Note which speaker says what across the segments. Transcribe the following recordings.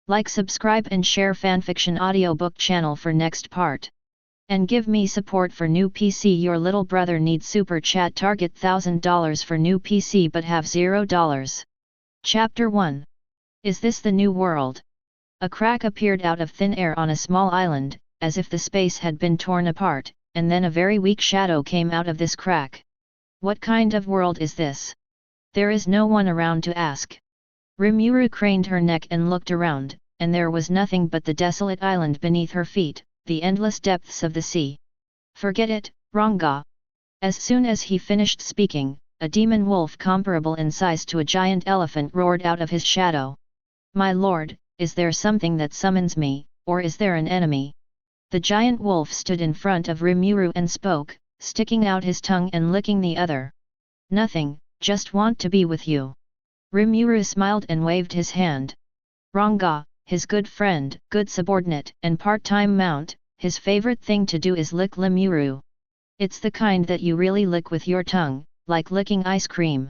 Speaker 1: Like, subscribe and share fanfiction audiobook channel for next part. And give me support for new PC. Your little brother needs super chat. Target $1,000 for new PC but have $0. Chapter 1. Is this the new world? A crack appeared out of thin air on a small island, as if the space had been torn apart, and then a very weak shadow came out of this crack. What kind of world is this? There is no one around to ask. Rimuru craned her neck and looked around, and there was nothing but the desolate island beneath her feet, the endless depths of the sea. Forget it, Ranga. As soon as he finished speaking, a demon wolf comparable in size to a giant elephant roared out of his shadow. My lord, is there something that summons me, or is there an enemy? The giant wolf stood in front of Rimuru and spoke, sticking out his tongue and licking the other. Nothing, just want to be with you. Rimuru smiled and waved his hand. Ranga, his good friend, good subordinate and part-time mount, his favorite thing to do is lick Rimuru. It's the kind that you really lick with your tongue, like licking ice cream.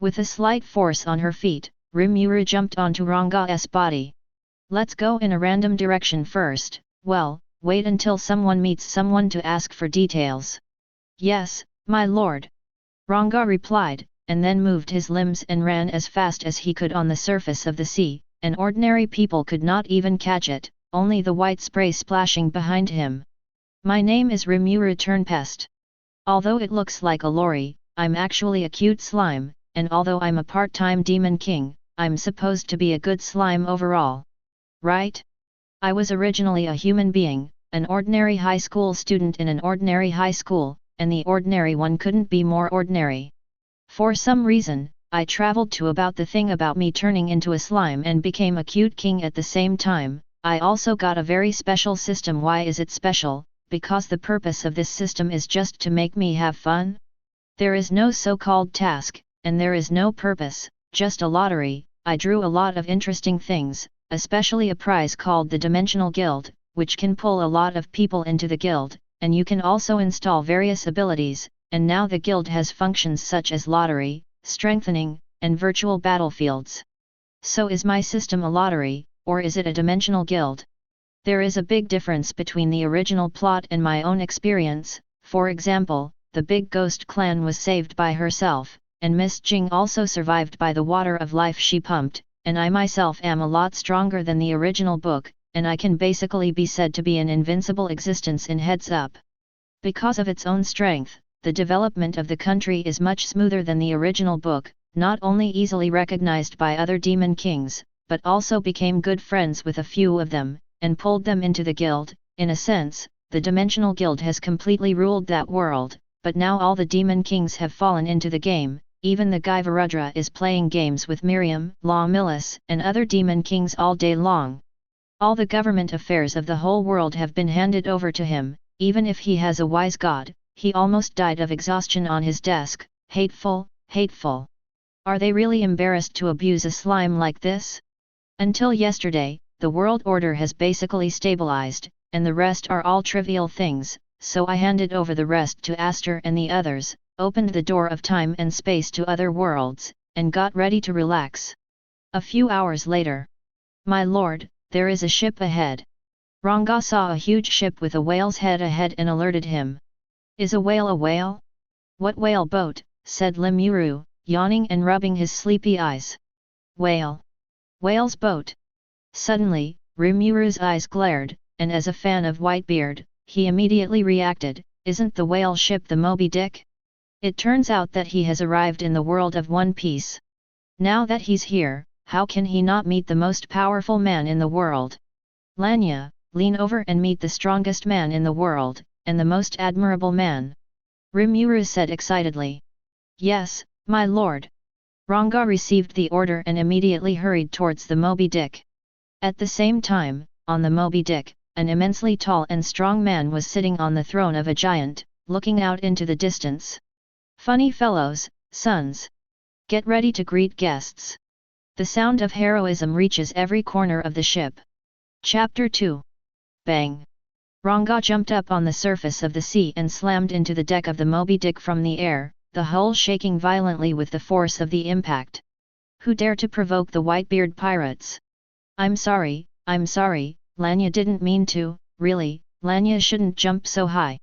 Speaker 1: With a slight force on her feet, Rimuru jumped onto Ranga's body. Let's go in a random direction first. Well, wait until someone meets someone to ask for details. Yes, my lord. Ranga replied, and then moved his limbs and ran as fast as he could on the surface of the sea, and ordinary people could not even catch it, only the white spray splashing behind him. My name is Rimuru Turnpest. Although it looks like a lorry, I'm actually a cute slime, and although I'm a part-time demon king, I'm supposed to be a good slime overall. Right? I was originally a human being, an ordinary high school student in an ordinary high school, and the ordinary one couldn't be more ordinary. For some reason, I traveled to about the thing about me turning into a slime and became a cute king at the same time. I also got a very special system. Why is it special? Because the purpose of this system is just to make me have fun. There is no so-called task, and there is no purpose, just a lottery. I drew a lot of interesting things, especially a prize called the Dimensional Guild, which can pull a lot of people into the guild, and you can also install various abilities. And now the guild has functions such as lottery, strengthening, and virtual battlefields. So is my system a lottery, or is it a dimensional guild? There is a big difference between the original plot and my own experience. For example, the big ghost clan was saved by herself, and Miss Jing also survived by the water of life she pumped, and I myself am a lot stronger than the original book, and I can basically be said to be an invincible existence in Heads Up. Because of its own strength, the development of the country is much smoother than the original book, not only easily recognized by other demon kings, but also became good friends with a few of them, and pulled them into the guild. In a sense, the Dimensional Guild has completely ruled that world, but now all the demon kings have fallen into the game. Even the guy Varudra is playing games with Miriam, La Millis, and other demon kings all day long. All the government affairs of the whole world have been handed over to him. Even if he has a wise god, he almost died of exhaustion on his desk. Hateful, hateful. Are they really embarrassed to abuse a slime like this? Until yesterday, the world order has basically stabilized, and the rest are all trivial things, so I handed over the rest to Aster and the others, opened the door of time and space to other worlds, and got ready to relax. A few hours later. My lord, there is a ship ahead. Ranga saw a huge ship with a whale's head ahead and alerted him. Is a whale a whale? What whale boat? Said Rimuru, yawning and rubbing his sleepy eyes. Whale. Whale's boat. Suddenly, Rimuru's eyes glared, and as a fan of Whitebeard, he immediately reacted, isn't the whale ship the Moby Dick? It turns out that he has arrived in the world of One Piece. Now that he's here, how can he not meet the most powerful man in the world? Lanya, lean over and meet the strongest man in the world, and the most admirable man. Rimuru said excitedly. Yes, my lord. Ranga received the order and immediately hurried towards the Moby Dick. At the same time, on the Moby Dick, an immensely tall and strong man was sitting on the throne of a giant, looking out into the distance. Funny fellows, sons. Get ready to greet guests. The sound of heroism reaches every corner of the ship. Chapter 2. Bang! Ranga jumped up on the surface of the sea and slammed into the deck of the Moby Dick from the air, the hull shaking violently with the force of the impact. Who dare to provoke the Whitebeard pirates? I'm sorry, I'm sorry, Lanya didn't mean to, really, Lanya shouldn't jump so high.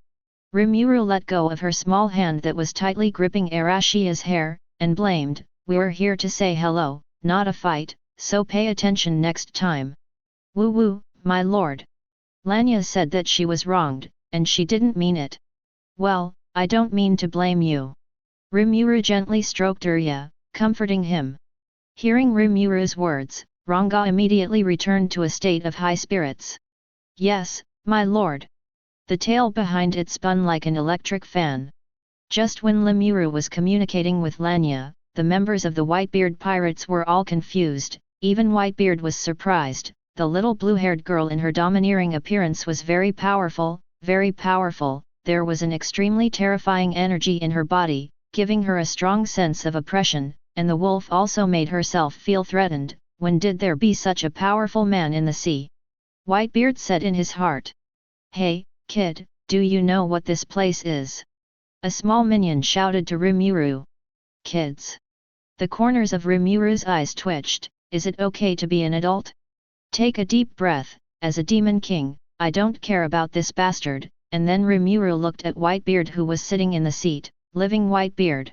Speaker 1: Rimuru let go of her small hand that was tightly gripping Arashia's hair, and blamed, we're here to say hello, not a fight, so pay attention next time. Woo woo, my lord. Lanya said that she was wronged, and she didn't mean it. Well, I don't mean to blame you. Rimuru gently stroked Urya, comforting him. Hearing Rimuru's words, Ranga immediately returned to a state of high spirits. Yes, my lord. The tail behind it spun like an electric fan. Just when Rimuru was communicating with Lanya, the members of the Whitebeard pirates were all confused, even Whitebeard was surprised. The little blue-haired girl in her domineering appearance was very powerful, there was an extremely terrifying energy in her body, giving her a strong sense of oppression, and the wolf also made herself feel threatened. When did there be such a powerful man in the sea? Whitebeard said in his heart. Hey, kid, do you know what this place is? A small minion shouted to Rimuru. Kids. The corners of Rimuru's eyes twitched. Is it okay to be an adult? Take a deep breath. As a demon king, I don't care about this bastard. And then Rimuru looked at Whitebeard, who was sitting in the seat, living Whitebeard.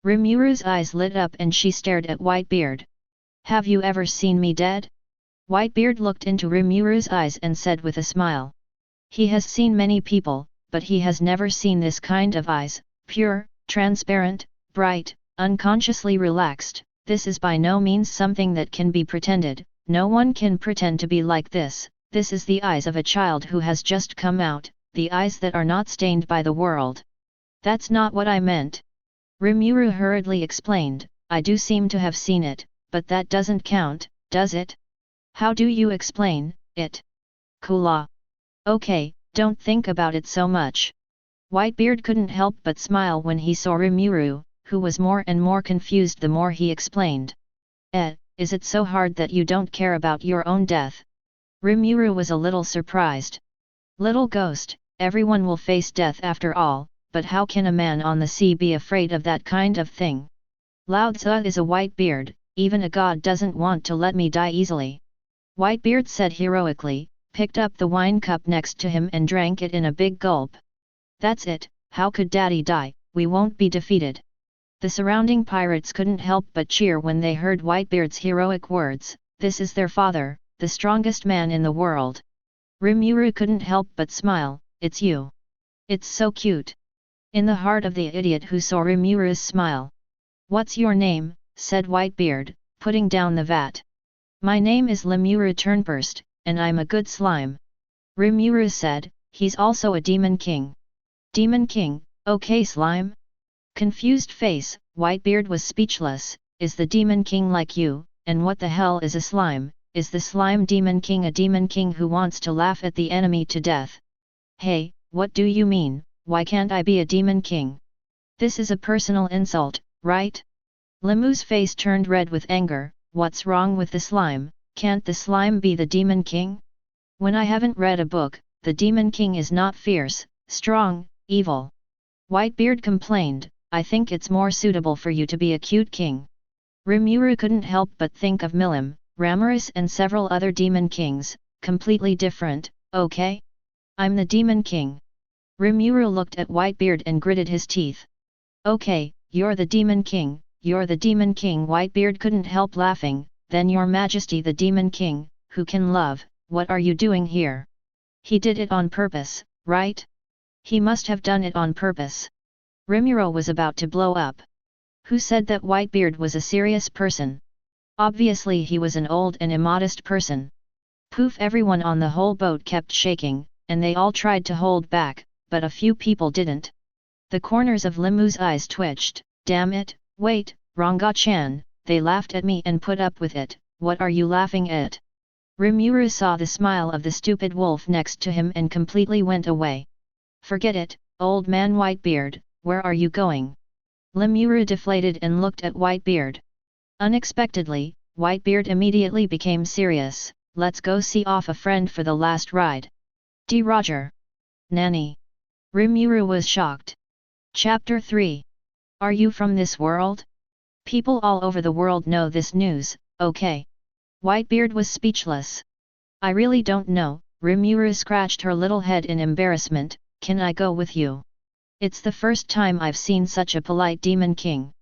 Speaker 1: Rimuru's eyes lit up and she stared at Whitebeard. Have you ever seen me dead? Whitebeard looked into Rimuru's eyes and said with a smile. He has seen many people, but he has never seen this kind of eyes, pure, transparent, bright, unconsciously relaxed. This is by no means something that can be pretended. No one can pretend to be like this. This is the eyes of a child who has just come out, the eyes that are not stained by the world. That's not what I meant. Rimuru hurriedly explained, I do seem to have seen it, but that doesn't count, does it? How do you explain it? Kula. Okay, don't think about it so much. Whitebeard couldn't help but smile when he saw Rimuru, who was more and more confused the more he explained. Is it so hard that you don't care about your own death? Rimuru was a little surprised. Little ghost, everyone will face death after all, but how can a man on the sea be afraid of that kind of thing? Lao Tzu is a Whitebeard, even a god doesn't want to let me die easily. Whitebeard said heroically, picked up the wine cup next to him and drank it in a big gulp. That's it, how could daddy die? We won't be defeated. The surrounding pirates couldn't help but cheer when they heard Whitebeard's heroic words. This is their father, the strongest man in the world. Rimuru couldn't help but smile. It's you. It's so cute. In the heart of the idiot who saw Rimuru's smile. What's your name? Said Whitebeard, putting down the vat. My name is Rimuru Turnburst, and I'm a good slime. Rimuru said, he's also a demon king. Demon king, okay slime? Confused face, Whitebeard was speechless. Is the demon king like you, and what the hell is a slime? Is the slime demon king a demon king who wants to laugh at the enemy to death? Hey, what do you mean? Why can't I be a demon king? This is a personal insult, right? Limu's face turned red with anger. What's wrong with the slime? Can't the slime be the demon king? When I haven't read a book, the demon king is not fierce, strong, evil. Whitebeard complained, I think it's more suitable for you to be a cute king. Rimuru couldn't help but think of Milim, Ramaris and several other demon kings, completely different. Okay? I'm the demon king. Rimuru looked at Whitebeard and gritted his teeth. Okay, you're the demon king, you're the demon king. Whitebeard couldn't help laughing. Then your majesty the demon king, who can love, what are you doing here? He did it on purpose, right? He must have done it on purpose. Rimuru was about to blow up. Who said that Whitebeard was a serious person? Obviously he was an old and immodest person. Poof, everyone on the whole boat kept shaking, and they all tried to hold back, but a few people didn't. The corners of Limu's eyes twitched. Damn it, wait, Ranga-chan, they laughed at me and put up with it, what are you laughing at? Rimuru saw the smile of the stupid wolf next to him and completely went away. Forget it, old man Whitebeard, where are you going? Rimuru deflated and looked at Whitebeard. Unexpectedly, Whitebeard immediately became serious. Let's go see off a friend for the last ride. D. Roger. Nanny. Rimuru was shocked. Chapter 3. Are you from this world? People all over the world know this news, okay? Whitebeard was speechless. I really don't know, Rimuru scratched her little head in embarrassment. Can I go with you? It's the first time I've seen such a polite demon king.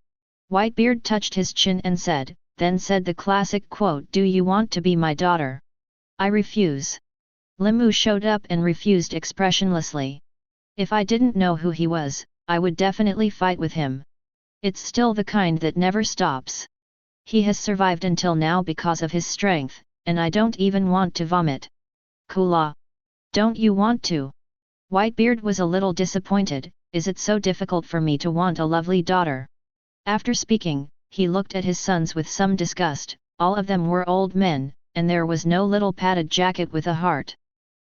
Speaker 1: Whitebeard touched his chin and then said the classic quote, do you want to be my daughter? I refuse. Limu showed up and refused expressionlessly. If I didn't know who he was, I would definitely fight with him. It's still the kind that never stops. He has survived until now because of his strength, and I don't even want to vomit. Kula. Don't you want to? Whitebeard was a little disappointed. Is it so difficult for me to want a lovely daughter? After speaking, he looked at his sons with some disgust. All of them were old men, and there was no little padded jacket with a heart.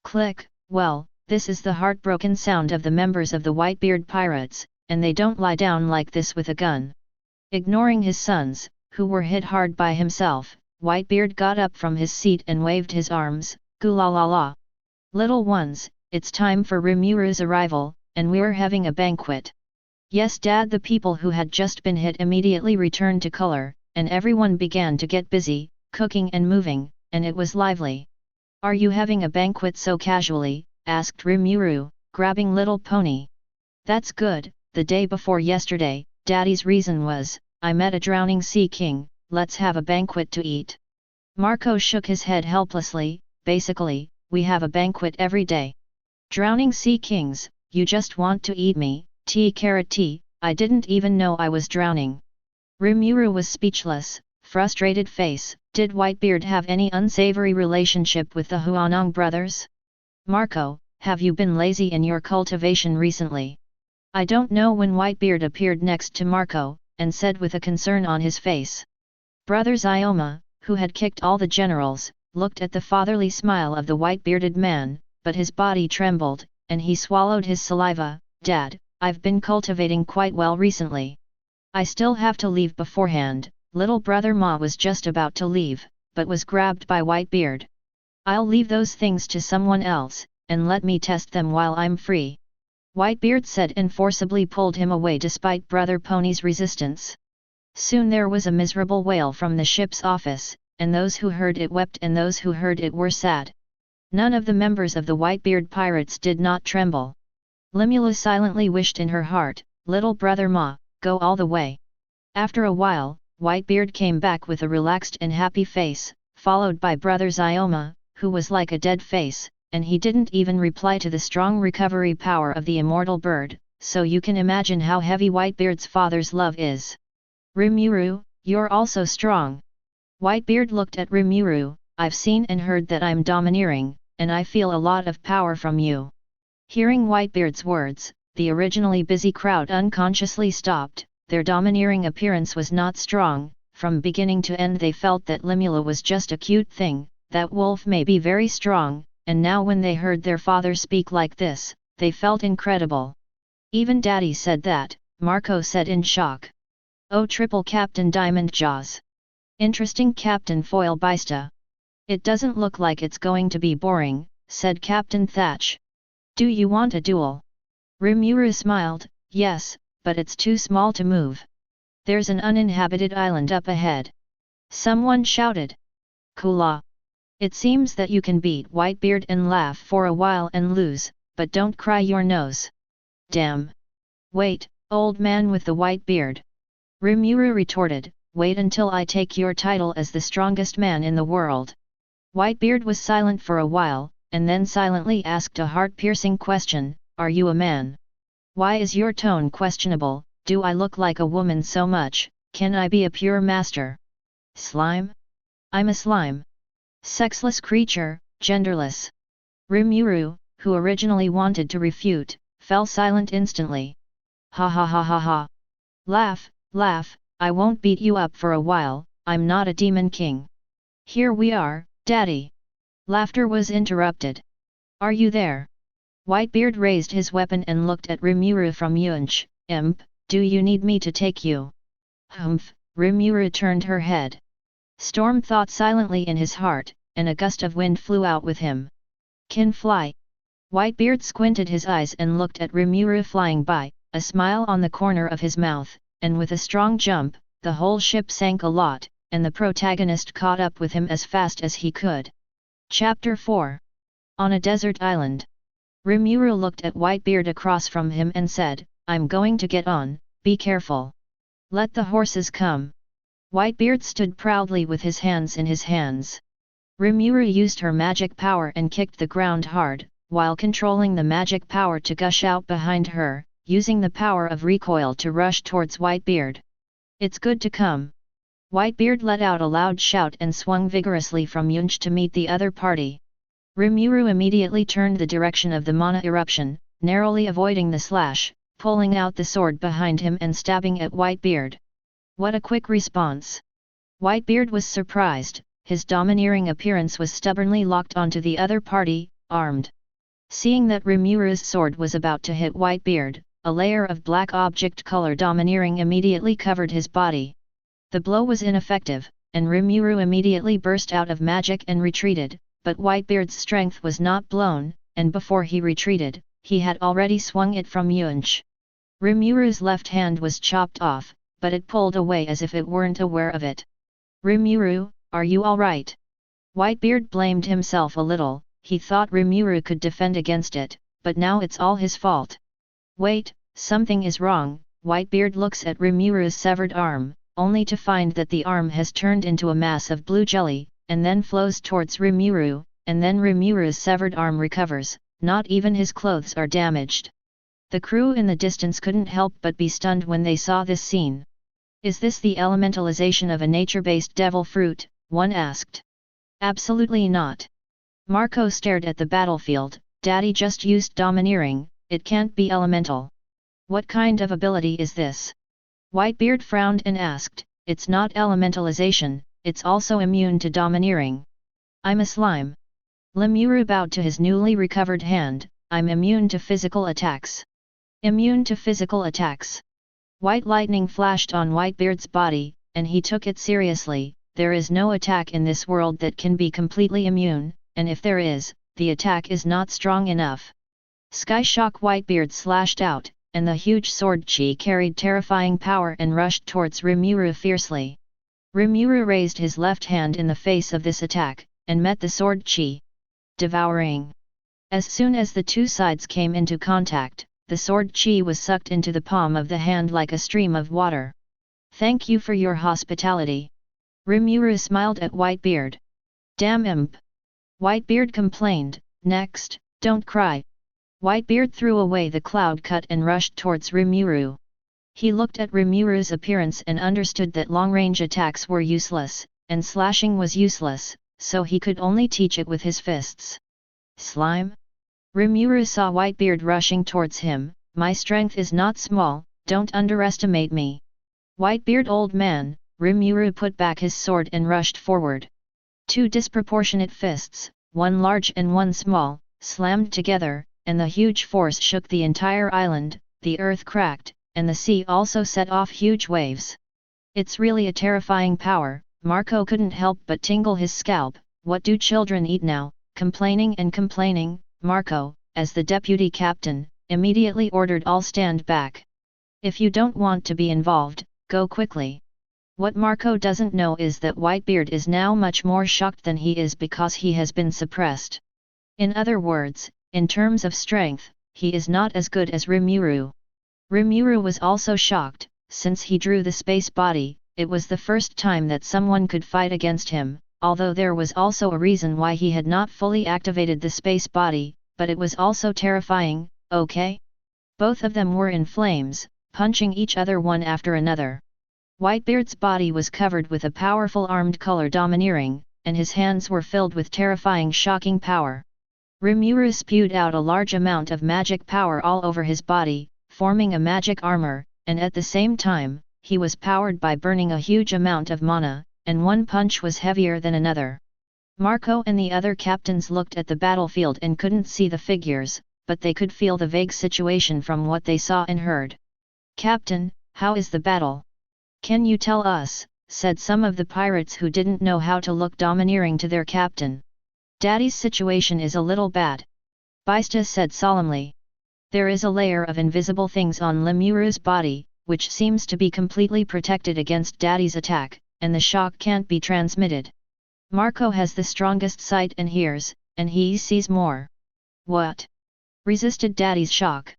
Speaker 1: Click. Well, this is the heartbroken sound of the members of the Whitebeard pirates, and they don't lie down like this with a gun. Ignoring his sons, who were hit hard by himself, Whitebeard got up from his seat and waved his arms. Goo-la-la-la. Little ones, it's time for Rimuru's arrival, and we're having a banquet. Yes, Dad. The people who had just been hit immediately returned to color, and everyone began to get busy, cooking and moving, and it was lively. Are you having a banquet so casually? Asked Rimuru, grabbing Little Pony. That's good. The day before yesterday, Daddy's reason was, I met a drowning sea king, let's have a banquet to eat. Marco shook his head helplessly. Basically, we have a banquet every day. Drowning sea kings, you just want to eat me, T. I didn't even know I was drowning. Rimuru was speechless, frustrated face. Did Whitebeard have any unsavory relationship with the Huanong brothers? Marco, have you been lazy in your cultivation recently? I don't know. When Whitebeard appeared next to Marco, and said with a concern on his face. Brother Xioma, who had kicked all the generals, looked at the fatherly smile of the white-bearded man, but his body trembled, and he swallowed his saliva. Dad, I've been cultivating quite well recently. I still have to leave beforehand. Little brother Ma was just about to leave, but was grabbed by Whitebeard. I'll leave those things to someone else, and let me test them while I'm free. Whitebeard said and forcibly pulled him away despite Brother Pony's resistance. Soon there was a miserable wail from the ship's office, and those who heard it wept and those who heard it were sad. None of the members of the Whitebeard pirates did not tremble. Limula silently wished in her heart, little brother Ma, go all the way. After a while, Whitebeard came back with a relaxed and happy face, followed by Brother Xioma, who was like a dead face, and he didn't even reply to the strong recovery power of the immortal bird, so you can imagine how heavy Whitebeard's father's love is. Rimuru, you're also strong. Whitebeard looked at Rimuru. I've seen and heard that I'm domineering, and I feel a lot of power from you. Hearing Whitebeard's words, the originally busy crowd unconsciously stopped. Their domineering appearance was not strong. From beginning to end they felt that Limula was just a cute thing, that wolf may be very strong, and now when they heard their father speak like this, they felt incredible. Even Daddy said that, Marco said in shock. Oh, triple Captain Diamond Jaws. Interesting, Captain Foil Bista. It doesn't look like it's going to be boring, said Captain Thatch. Do you want a duel? Rimuru smiled. Yes, but it's too small to move. There's an uninhabited island up ahead. Someone shouted. Kula. It seems that you can beat Whitebeard and laugh for a while and lose, but don't cry your nose. Damn. Wait, old man with the white beard. Rimuru retorted, wait until I take your title as the strongest man in the world. Whitebeard was silent for a while, and then silently asked a heart-piercing question, are you a man? Why is your tone questionable? Do I look like a woman so much? Can I be a pure master? Slime? I'm a slime. Sexless creature, genderless. Rimuru, who originally wanted to refute, fell silent instantly. Ha ha ha ha ha. Laugh, laugh, I won't beat you up for a while, I'm not a demon king. Here we are, Daddy. Laughter was interrupted. Are you there? Whitebeard raised his weapon and looked at Rimuru from Yunch. Imp, do you need me to take you? Humph, Rimuru turned her head. Storm thought silently in his heart, and a gust of wind flew out with him. Can fly. Whitebeard squinted his eyes and looked at Rimuru flying by, a smile on the corner of his mouth, and with a strong jump, the whole ship sank a lot, and the protagonist caught up with him as fast as he could. Chapter 4. On a desert island. Rimuru looked at Whitebeard across from him and said, "I'm going to get on, be careful. Let the horses come." Whitebeard stood proudly with his hands in his hands. Rimuru used her magic power and kicked the ground hard, while controlling the magic power to gush out behind her, using the power of recoil to rush towards Whitebeard. "It's good to come." Whitebeard let out a loud shout and swung vigorously from Yunch to meet the other party. Rimuru immediately turned the direction of the mana eruption, narrowly avoiding the slash, pulling out the sword behind him and stabbing at Whitebeard. What a quick response! Whitebeard was surprised, his domineering appearance was stubbornly locked onto the other party, armed. Seeing that Rimuru's sword was about to hit Whitebeard, a layer of black object color domineering immediately covered his body. The blow was ineffective, and Rimuru immediately burst out of magic and retreated, but Whitebeard's strength was not blown, and before he retreated, he had already swung it from Yunch. Rimuru's left hand was chopped off, but it pulled away as if it weren't aware of it. "Rimuru, are you alright?" Whitebeard blamed himself a little, he thought Rimuru could defend against it, but now it's all his fault. "Wait, something is wrong." Whitebeard looks at Rimuru's severed arm, only to find that the arm has turned into a mass of blue jelly, and then flows towards Rimuru, and then Rimuru's severed arm recovers, not even his clothes are damaged. The crew in the distance couldn't help but be stunned when they saw this scene. "Is this the elementalization of a nature-based devil fruit?" one asked. "Absolutely not." Marco stared at the battlefield. "Daddy just used domineering, it can't be elemental. What kind of ability is this?" Whitebeard frowned and asked, "It's not elementalization, it's also immune to domineering." "I'm a slime." Rimuru bowed to his newly recovered hand. "I'm immune to physical attacks." "Immune to physical attacks." White lightning flashed on Whitebeard's body, and he took it seriously. There is no attack in this world that can be completely immune, and if there is, the attack is not strong enough. Sky Shock Whitebeard slashed out, and the huge sword chi carried terrifying power and rushed towards Rimuru fiercely. Rimuru raised his left hand in the face of this attack, and met the sword chi. Devouring. As soon as the two sides came into contact, the sword chi was sucked into the palm of the hand like a stream of water. "Thank you for your hospitality." Rimuru smiled at Whitebeard. "Damn imp!" Whitebeard complained. "Next, don't cry." Whitebeard threw away the cloud cut and rushed towards Rimuru. He looked at Rimuru's appearance and understood that long-range attacks were useless, and slashing was useless, so he could only teach it with his fists. "Slime?" Rimuru saw Whitebeard rushing towards him. "My strength is not small, don't underestimate me." "Whitebeard old man." Rimuru put back his sword and rushed forward. Two disproportionate fists, one large and one small, slammed together, and the huge force shook the entire island. The earth cracked, and the sea also set off huge waves. "It's really a terrifying power." Marco couldn't help but tingle his scalp. "What do children eat now?" Complaining and complaining, Marco, as the deputy captain, immediately ordered all stand back. "If you don't want to be involved, go quickly." What Marco doesn't know is that Whitebeard is now much more shocked than he is because he has been suppressed. In other words, in terms of strength, he is not as good as Rimuru. Rimuru was also shocked. Since he drew the space body, it was the first time that someone could fight against him, although there was also a reason why he had not fully activated the space body, but it was also terrifying. Okay? Both of them were in flames, punching each other one after another. Whitebeard's body was covered with a powerful armed color domineering, and his hands were filled with terrifying shocking power. Rimuru spewed out a large amount of magic power all over his body, forming a magic armor, and at the same time, he was powered by burning a huge amount of mana, and one punch was heavier than another. Marco and the other captains looked at the battlefield and couldn't see the figures, but they could feel the vague situation from what they saw and heard. "Captain, how is the battle? Can you tell us?" said some of the pirates who didn't know how to look domineering to their captain. "Daddy's situation is a little bad," Baista said solemnly. "There is a layer of invisible things on Rimuru's body, which seems to be completely protected against Daddy's attack, and the shock can't be transmitted." Marco has the strongest sight and hears, and he sees more. What? Resisted Daddy's shock.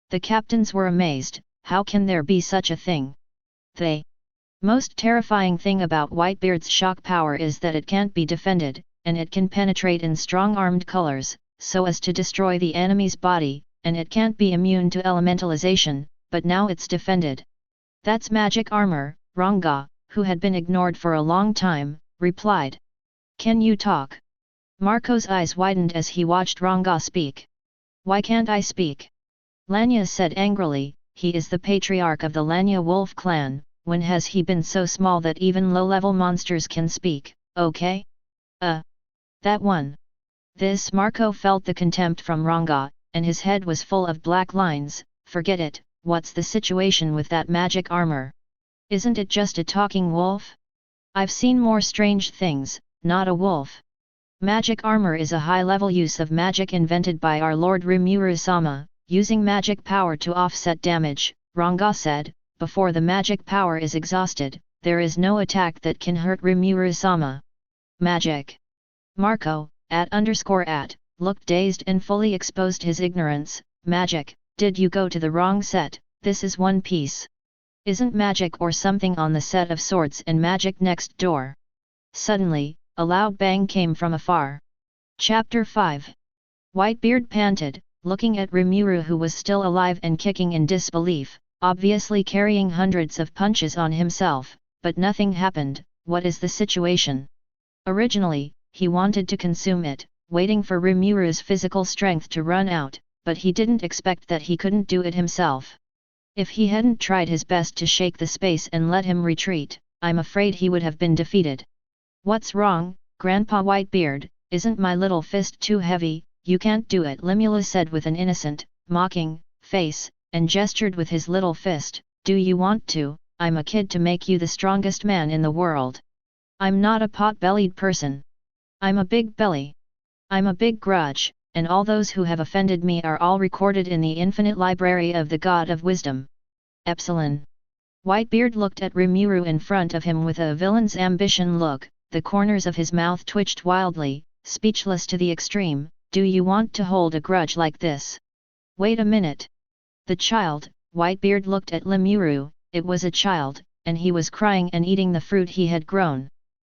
Speaker 1: The captains were amazed. How can there be such a thing? The most terrifying thing about Whitebeard's shock power is that it can't be defended, and it can penetrate in strong armed colors, so as to destroy the enemy's body, and it can't be immune to elementalization, but now it's defended. That's magic armor, Ranga, who had been ignored for a long time, replied. Can you talk? Marco's eyes widened as he watched Ranga speak. Why can't I speak? Lanya said angrily, he is the patriarch of the Lanya wolf clan, when has he been so small that even low-level monsters can speak, okay? That one. This Marco felt the contempt from Ranga, and his head was full of black lines. Forget it, what's the situation with that magic armor? Isn't it just a talking wolf? I've seen more strange things, not a wolf. Magic armor is a high-level use of magic invented by our Lord Rimuru-sama, using magic power to offset damage, Ranga said. Before the magic power is exhausted, there is no attack that can hurt Rimuru-sama. Magic. Marco, looked dazed and fully exposed his ignorance. Magic, did you go to the wrong set? This is One Piece. Isn't magic or something on the set of Swords and Magic next door? Suddenly, a loud bang came from afar. Chapter 5. Whitebeard panted, looking at Rimuru, who was still alive and kicking in disbelief, obviously carrying hundreds of punches on himself, but nothing happened. What is the situation? Originally, he wanted to consume it, waiting for Rimuru's physical strength to run out, but he didn't expect that he couldn't do it himself. If he hadn't tried his best to shake the space and let him retreat, I'm afraid he would have been defeated. What's wrong, Grandpa Whitebeard? Isn't my little fist too heavy? You can't do it, Limula said with an innocent, mocking face, and gestured with his little fist. Do you want to? I'm a kid to make you the strongest man in the world. I'm not a pot-bellied person. I'm a big belly. I'm a big grudge, and all those who have offended me are all recorded in the infinite library of the God of Wisdom. Epsilon. Whitebeard looked at Rimuru in front of him with a villain's ambition look. The corners of his mouth twitched wildly, speechless to the extreme. Do you want to hold a grudge like this? Wait a minute. The child, Whitebeard looked at Rimuru. It was a child, and he was crying and eating the fruit he had grown.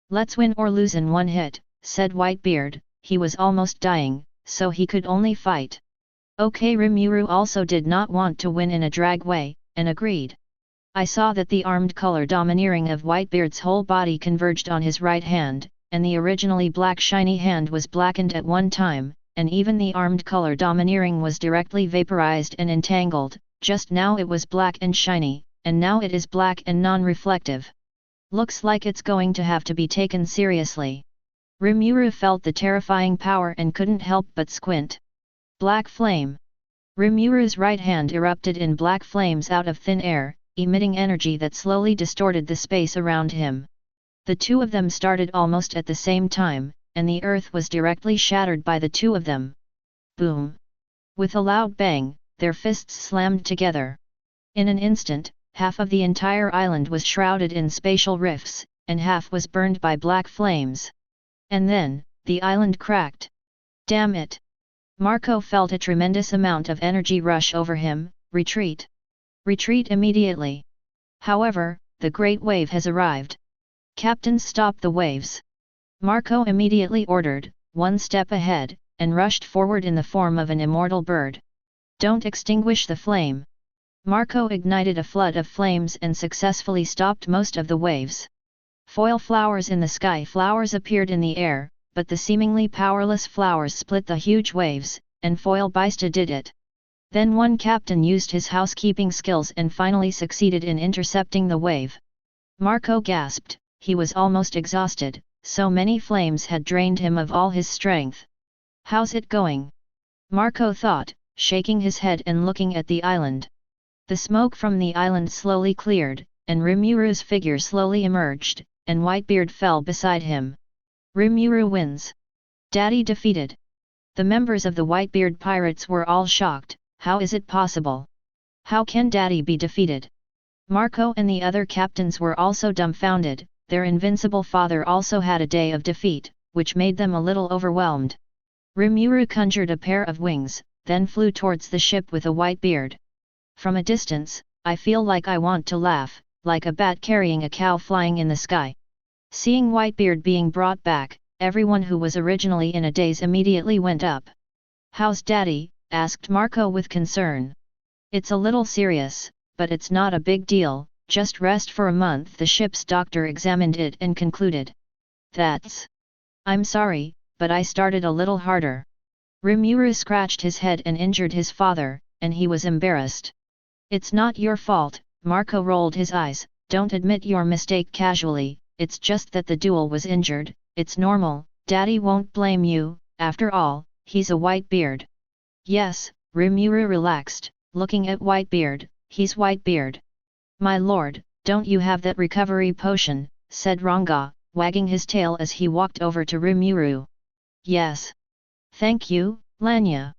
Speaker 1: Let's win or lose in one hit, said Whitebeard. He was almost dying, so he could only fight. Okay, Rimuru also did not want to win in a drag way, and agreed. I saw that the armed color domineering of Whitebeard's whole body converged on his right hand, and the originally black shiny hand was blackened at one time, and even the armed color domineering was directly vaporized and entangled. Just now it was black and shiny, and now it is black and non-reflective. Looks like it's going to have to be taken seriously. Rimuru felt the terrifying power and couldn't help but squint. Black flame. Rimuru's right hand erupted in black flames out of thin air, emitting energy that slowly distorted the space around him. The two of them started almost at the same time, and the earth was directly shattered by the two of them. Boom! With a loud bang, their fists slammed together. In an instant, half of the entire island was shrouded in spatial rifts, and half was burned by black flames. And then, the island cracked. Damn it! Marco felt a tremendous amount of energy rush over him. Retreat! Retreat immediately! However, the Great Wave has arrived. Captain, stop the waves! Marco immediately ordered, one step ahead, and rushed forward in the form of an immortal bird. Don't extinguish the flame! Marco ignited a flood of flames and successfully stopped most of the waves. Foil flowers in the sky flowers appeared in the air, but the seemingly powerless flowers split the huge waves, and Foil Bista did it. Then one captain used his housekeeping skills and finally succeeded in intercepting the wave. Marco gasped. He was almost exhausted, so many flames had drained him of all his strength. How's it going? Marco thought, shaking his head and looking at the island. The smoke from the island slowly cleared, and Rimuru's figure slowly emerged, and Whitebeard fell beside him. Rimuru wins. Daddy defeated. The members of the Whitebeard pirates were all shocked. How is it possible? How can Daddy be defeated? Marco and the other captains were also dumbfounded. their invincible father also had a day of defeat, which made them a little overwhelmed. Rimuru conjured a pair of wings, then flew towards the ship with a Whitebeard. From a distance, I feel like I want to laugh, like a bat carrying a cow flying in the sky. Seeing Whitebeard being brought back, everyone who was originally in a daze immediately went up. "How's Daddy?" asked Marco with concern. "It's a little serious, but it's not a big deal, just rest for a month." The ship's doctor examined it and concluded. "That's... I'm sorry, but I started a little harder." Rimuru scratched his head and injured his father, and he was embarrassed. "It's not your fault," Marco rolled his eyes, "don't admit your mistake casually, it's just that the duel was injured, it's normal, Daddy won't blame you, after all, he's a Whitebeard." "Yes," Rimuru relaxed, looking at Whitebeard, "he's Whitebeard." "My lord, don't you have that recovery potion?" said Ranga, wagging his tail as he walked over to Rimuru. "Yes. Thank you, Lanya."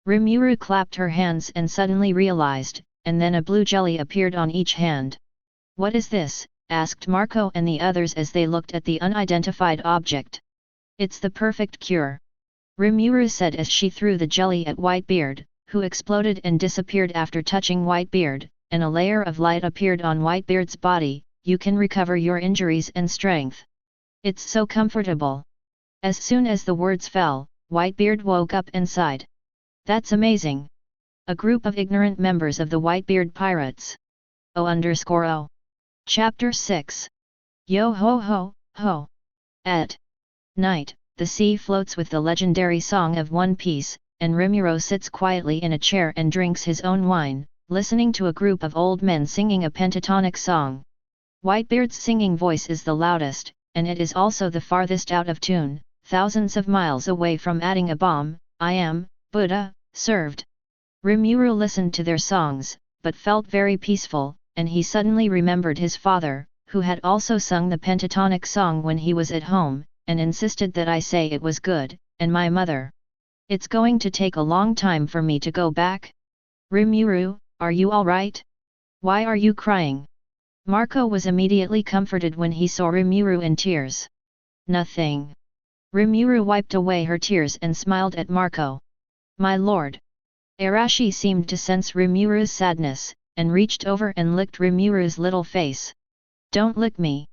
Speaker 1: Rimuru clapped her hands and suddenly realized, and then a blue jelly appeared on each hand. "What is this?" asked Marco and the others as they looked at the unidentified object. "It's the perfect cure," Rimuru said as she threw the jelly at Whitebeard, who exploded and disappeared after touching Whitebeard, and a layer of light appeared on Whitebeard's body. "You can recover your injuries and strength. It's so comfortable." As soon as the words fell, Whitebeard woke up and sighed. "That's amazing." A group of ignorant members of the Whitebeard pirates. O_O. Chapter 6. Yo ho ho, ho. At night, the sea floats with the legendary song of One Piece, and Rimuru sits quietly in a chair and drinks his own wine, listening to a group of old men singing a pentatonic song. Whitebeard's singing voice is the loudest, and it is also the farthest out of tune, thousands of miles away from adding a bomb. "I am, Buddha, served." Rimuru listened to their songs, but felt very peaceful, and he suddenly remembered his father, who had also sung the pentatonic song when he was at home, and insisted that I say it was good, and my mother. "It's going to take a long time for me to go back." "Rimuru, are you alright? Why are you crying?" Marco was immediately comforted when he saw Rimuru in tears. "Nothing." Rimuru wiped away her tears and smiled at Marco. "My lord." Arashi seemed to sense Rimuru's sadness, and reached over and licked Rimuru's little face. "Don't lick me."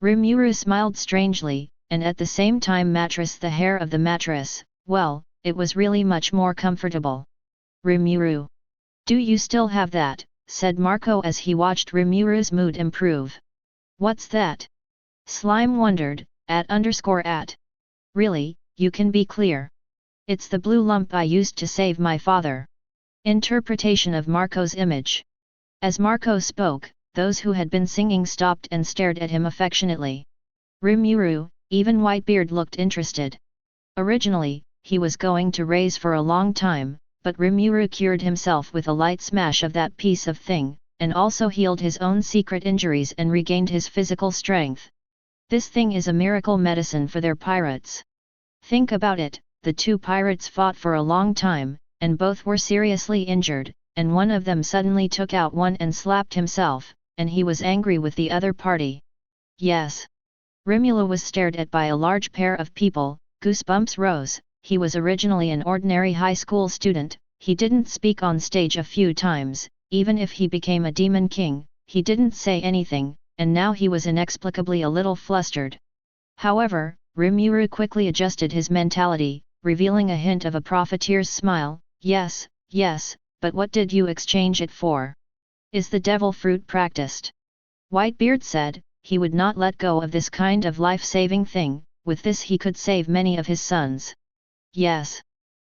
Speaker 1: Rimuru smiled strangely, and at the same time the hair of the mattress, well, it was really much more comfortable. "Rimuru. Do you still have that?" said Marco as he watched Rimuru's mood improve. "What's that?" Slime wondered, @_at. "Really, you can be clear. It's the blue lump I used to save my father." Interpretation of Marco's image. As Marco spoke, those who had been singing stopped and stared at him affectionately. Rimuru, even Whitebeard looked interested. Originally, he was going to raise for a long time, but Rimuru cured himself with a light smash of that piece of thing, and also healed his own secret injuries and regained his physical strength. This thing is a miracle medicine for their pirates. Think about it, the two pirates fought for a long time, and both were seriously injured, and one of them suddenly took out one and slapped himself, and he was angry with the other party. Yes. Rimuru was stared at by a large pair of people, goosebumps rose. He was originally an ordinary high school student, he didn't speak on stage a few times, even if he became a demon king, he didn't say anything, and now he was inexplicably a little flustered. However, Rimuru quickly adjusted his mentality, revealing a hint of a profiteer's smile. "Yes, yes, but what did you exchange it for? Is the devil fruit practiced?" Whitebeard said, he would not let go of this kind of life-saving thing, with this he could save many of his sons. "Yes."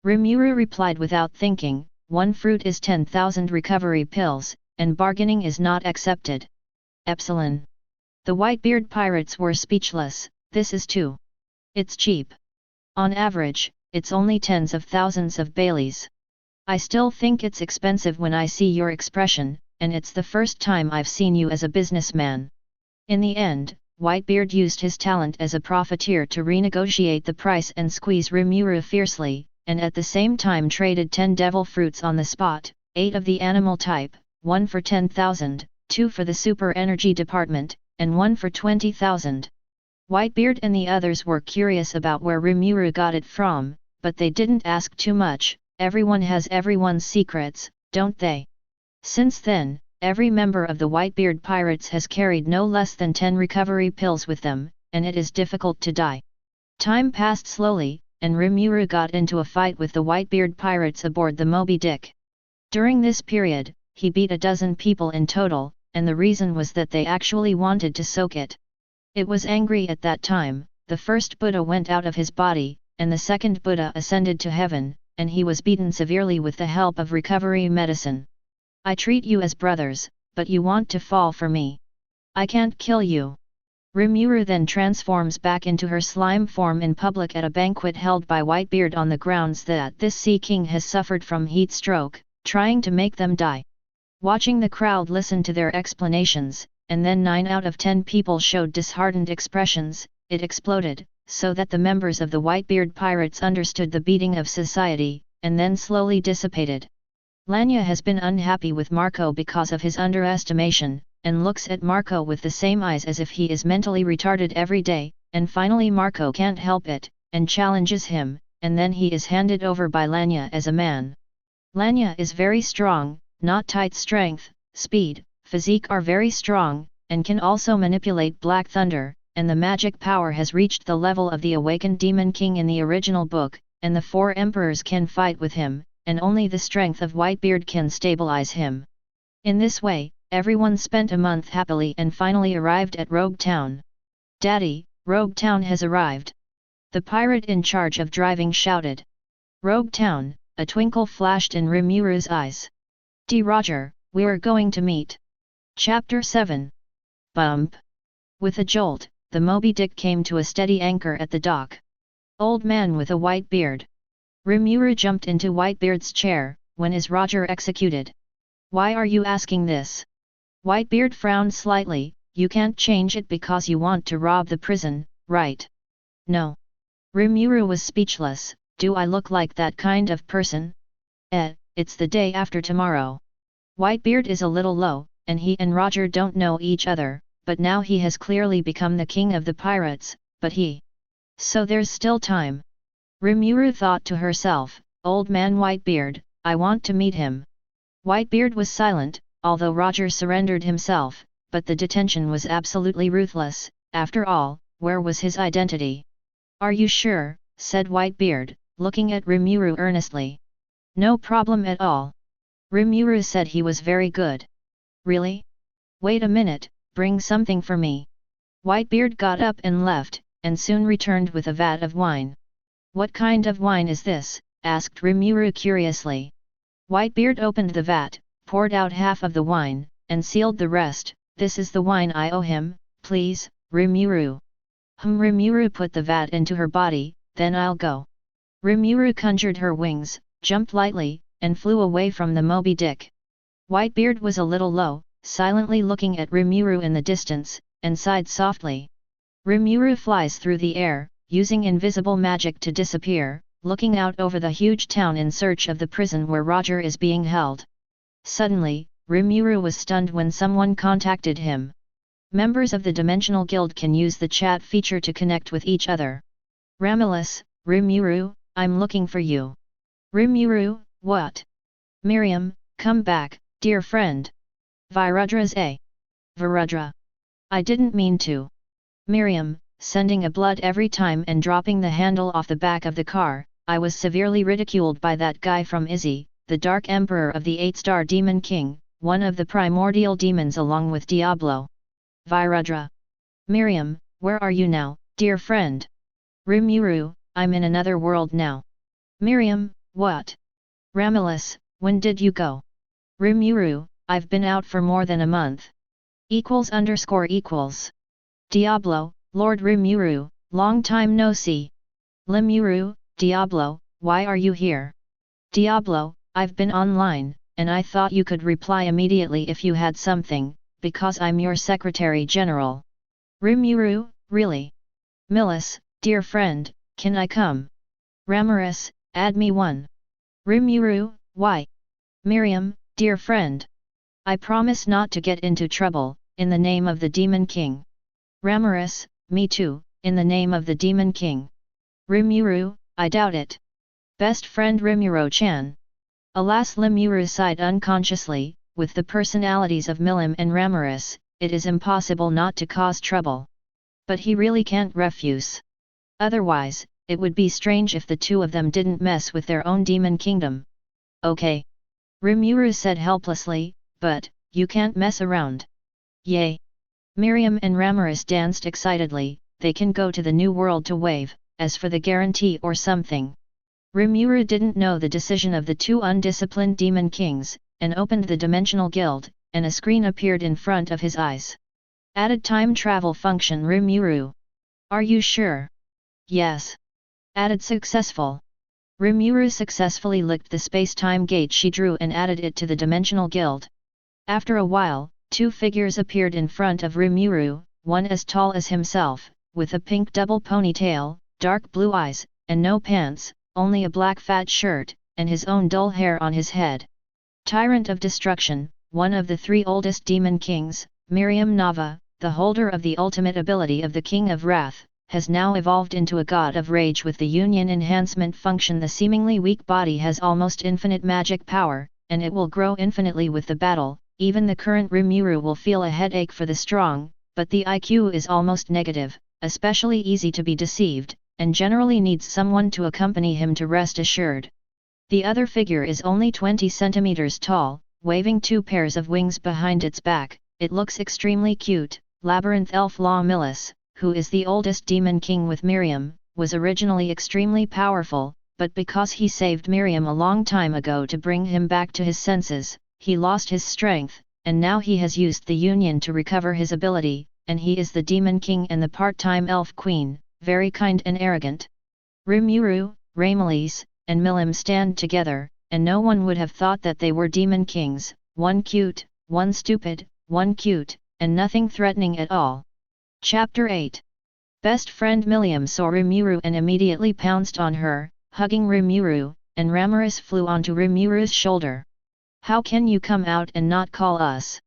Speaker 1: Rimuru replied without thinking, "One fruit is 10,000 recovery pills, and bargaining is not accepted." Epsilon. The Whitebeard pirates were speechless. "This is too. It's cheap. On average, it's only tens of thousands of Baileys. I still think it's expensive when I see your expression, and it's the first time I've seen you as a businessman." In the end, Whitebeard used his talent as a profiteer to renegotiate the price and squeeze Rimuru fiercely, and at the same time traded 10 devil fruits on the spot, 8 of the animal type, 1 for 10,000, 2 for the super energy department, and one for 20,000. Whitebeard and the others were curious about where Rimuru got it from, but they didn't ask too much. Everyone has everyone's secrets, don't they? Since then, every member of the Whitebeard pirates has carried no less than 10 recovery pills with them, and it is difficult to die. Time passed slowly, and Rimuru got into a fight with the Whitebeard pirates aboard the Moby Dick. During this period, he beat a dozen people in total, and the reason was that they actually wanted to soak it. It was angry at that time. The first Buddha went out of his body, and the second Buddha ascended to heaven, and he was beaten severely with the help of recovery medicine. I treat you as brothers, but you want to fall for me. I can't kill you. Rimuru then transforms back into her slime form in public at a banquet held by Whitebeard on the grounds that this sea king has suffered from heat stroke, trying to make them die. Watching the crowd listen to their explanations, and then 9 out of 10 people showed disheartened expressions, it exploded, so that the members of the Whitebeard pirates understood the beating of society, and then slowly dissipated. Lanya has been unhappy with Marco because of his underestimation, and looks at Marco with the same eyes as if he is mentally retarded every day, and finally Marco can't help it, and challenges him, and then he is handed over by Lanya as a man. Lanya is very strong, not tight strength, speed, physique are very strong, and can also manipulate Black Thunder, and the magic power has reached the level of the awakened Demon King in the original book, and the 4 emperors can fight with him, and only the strength of Whitebeard can stabilize him. In this way, everyone spent a month happily and finally arrived at Rogue Town. "Daddy, Rogue Town has arrived!" The pirate in charge of driving shouted. "Rogue Town," a twinkle flashed in Rimuru's eyes. "Roger, we're going to meet." Chapter 7. Bump. With a jolt, the Moby Dick came to a steady anchor at the dock. "Old man with a white beard." Rimuru jumped into Whitebeard's chair. "When is Roger executed?" "Why are you asking this?" Whitebeard frowned slightly. "You can't change it because you want to rob the prison, right?" "No." Rimuru was speechless. "Do I look like that kind of person?" It's the day after tomorrow." Whitebeard is a little low, and he and Roger don't know each other, but now he has clearly become the king of the pirates, but so there's still time. Rimuru thought to herself, "Old man Whitebeard, I want to meet him." Whitebeard was silent, although Roger surrendered himself, but the detention was absolutely ruthless. After all, where was his identity? "Are you sure?" said Whitebeard, looking at Rimuru earnestly. "No problem at all." Rimuru said he was very good. "Really? Wait a minute, bring something for me." Whitebeard got up and left, and soon returned with a vat of wine. "What kind of wine is this?" asked Rimuru curiously. Whitebeard opened the vat, poured out half of the wine, and sealed the rest. "This is the wine I owe him, please, Rimuru." Rimuru put the vat into her body. "Then I'll go." Rimuru conjured her wings, jumped lightly, and flew away from the Moby Dick. Whitebeard was a little low, silently looking at Rimuru in the distance, and sighed softly. Rimuru flies through the air, using invisible magic to disappear, looking out over the huge town in search of the prison where Roger is being held. Suddenly, Rimuru was stunned when someone contacted him. Members of the Dimensional Guild can use the chat feature to connect with each other. "Ramilus, Rimuru, I'm looking for you." "Rimuru, what?" "Miriam, come back, dear friend." "Virudra's a. Virudra. I didn't mean to." "Miriam, sending a blood every time and dropping the handle off the back of the car. I was severely ridiculed by that guy from Izzy, the Dark Emperor of the 8-star Demon King, one of the primordial demons along with Diablo." "Virudra. Miriam, where are you now, dear friend?" "Rimuru, I'm in another world now." "Miriam, what?" "Ramilus, when did you go?" "Rimuru, I've been out for more than a month." == Diablo, Lord Rimuru, long time no see. Limuru, Diablo, why are you here? Diablo, I've been online, and I thought you could reply immediately if you had something, because I'm your Secretary General. Rimuru, really? Millis, dear friend, can I come? Ramirus, add me one. Rimuru, why? Miriam, dear friend. I promise not to get into trouble, in the name of the Demon King. Ramirez, me too, in the name of the Demon King. Rimuru, I doubt it. Best friend Rimuru-chan. Alas, Rimuru sighed unconsciously, with the personalities of Milim and Ramirez, it is impossible not to cause trouble. But he really can't refuse. Otherwise, it would be strange if the two of them didn't mess with their own demon kingdom. Okay. Rimuru said helplessly, but, you can't mess around. Yay! Miriam and Ramirez danced excitedly, they can go to the new world to wave, as for the guarantee or something. Rimuru didn't know the decision of the two undisciplined demon kings, and opened the dimensional guild, and a screen appeared in front of his eyes. Added time travel function Rimuru. Are you sure? Yes. Added successful. Rimuru successfully licked the space-time gate she drew and added it to the dimensional guild. After a while, two figures appeared in front of Rimuru, one as tall as himself, with a pink double ponytail, dark blue eyes, and no pants, only a black fat shirt, and his own dull hair on his head. Tyrant of Destruction, one of the three oldest demon kings, Miriam Nava, the holder of the ultimate ability of the King of Wrath, has now evolved into a god of rage with the union enhancement function. The seemingly weak body has almost infinite magic power, and it will grow infinitely with the battle. Even the current Rimuru will feel a headache for the strong, but the IQ is almost negative, especially easy to be deceived, and generally needs someone to accompany him to rest assured. The other figure is only 20 centimeters tall, waving two pairs of wings behind its back. It looks extremely cute. Labyrinth Elf La Milis, who is the oldest demon king with Miriam, was originally extremely powerful, but because he saved Miriam a long time ago to bring him back to his senses, he lost his strength, and now he has used the union to recover his ability, and he is the demon king and the part-time elf queen, very kind and arrogant. Rimuru, Ramilis, and Milim stand together, and no one would have thought that they were demon kings, one cute, one stupid, one cute, and nothing threatening at all. Chapter 8. Best friend Miriam saw Rimuru and immediately pounced on her, hugging Rimuru, and Ramirez flew onto Rimuru's shoulder. How can you come out and not call us?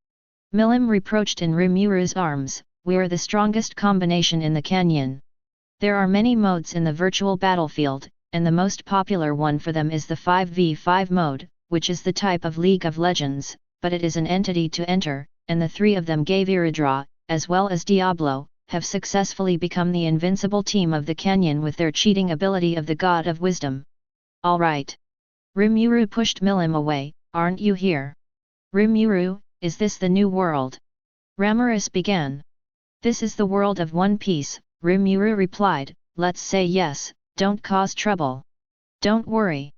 Speaker 1: Milim reproached in Rimuru's arms, we're the strongest combination in the canyon. There are many modes in the virtual battlefield, and the most popular one for them is the 5v5 mode, which is the type of League of Legends, but it is an entity to enter, and the three of them Gaviradra, as well as Diablo, have successfully become the invincible team of the canyon with their cheating ability of the God of Wisdom. Alright. Rimuru pushed Milim away, aren't you here? Rimuru, is this the new world? Ramirez began. This is the world of One Piece, Rimuru replied, let's say yes, don't cause trouble. Don't worry.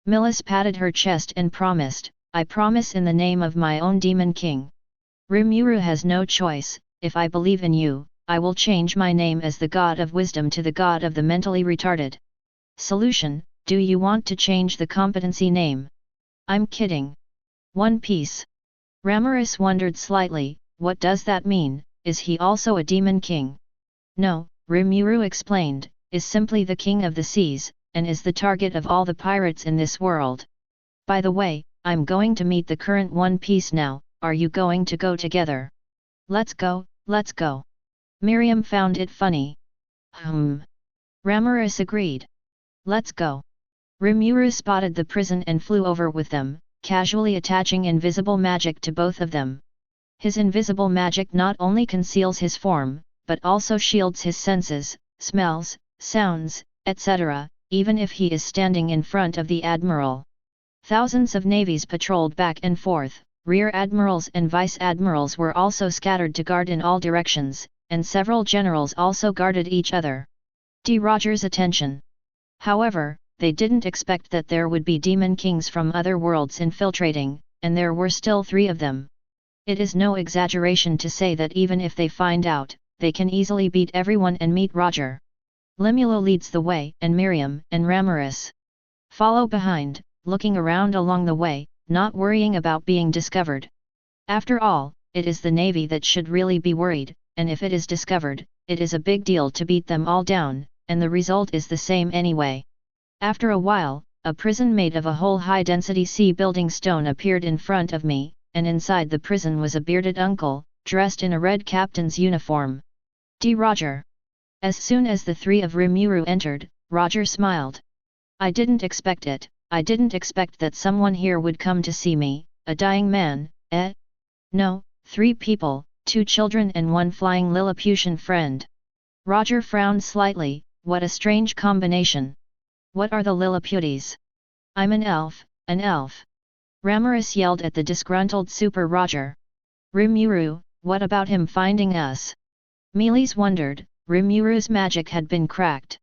Speaker 1: Milis patted her chest and promised, I promise in the name of my own demon king. Rimuru has no choice. If I believe in you, I will change my name as the God of Wisdom to the God of the Mentally Retarded. Solution, do you want to change the competency name? I'm kidding. One Piece. Ramirez wondered slightly, what does that mean, is he also a demon king? No, Rimuru explained, is simply the king of the seas, and is the target of all the pirates in this world. By the way, I'm going to meet the current One Piece now, are you going to go together? Let's go, let's go. Miriam found it funny. Ramirez agreed. Let's go. Rimuru spotted the prison and flew over with them, casually attaching invisible magic to both of them. His invisible magic not only conceals his form, but also shields his senses, smells, sounds, etc., even if he is standing in front of the admiral. Thousands of navies patrolled back and forth. Rear admirals and vice admirals were also scattered to guard in all directions, and several generals also guarded each other. Roger's attention. However, they didn't expect that there would be demon kings from other worlds infiltrating, and there were still 3 of them. It is no exaggeration to say that even if they find out, they can easily beat everyone and meet Roger. Lemulo leads the way, and Miriam and Ramirez follow behind, looking around along the way, not worrying about being discovered. After all, it is the Navy that should really be worried, and if it is discovered, it is a big deal to beat them all down, and the result is the same anyway. After a while, a prison made of a whole high-density sea-building stone appeared in front of me, and inside the prison was a bearded uncle, dressed in a red captain's uniform. Roger. As soon as the three of Rimuru entered, Roger smiled. I didn't expect it, I didn't expect that someone here would come to see me, a dying man, eh? No, 3 people, 2 children and 1 flying Lilliputian friend. Roger frowned slightly, what a strange combination. What are the Lilliputies? I'm an elf, an elf. Ramirez yelled at the disgruntled Super Roger. Rimuru, what about him finding us? Mealy's wondered, Rimuru's magic had been cracked.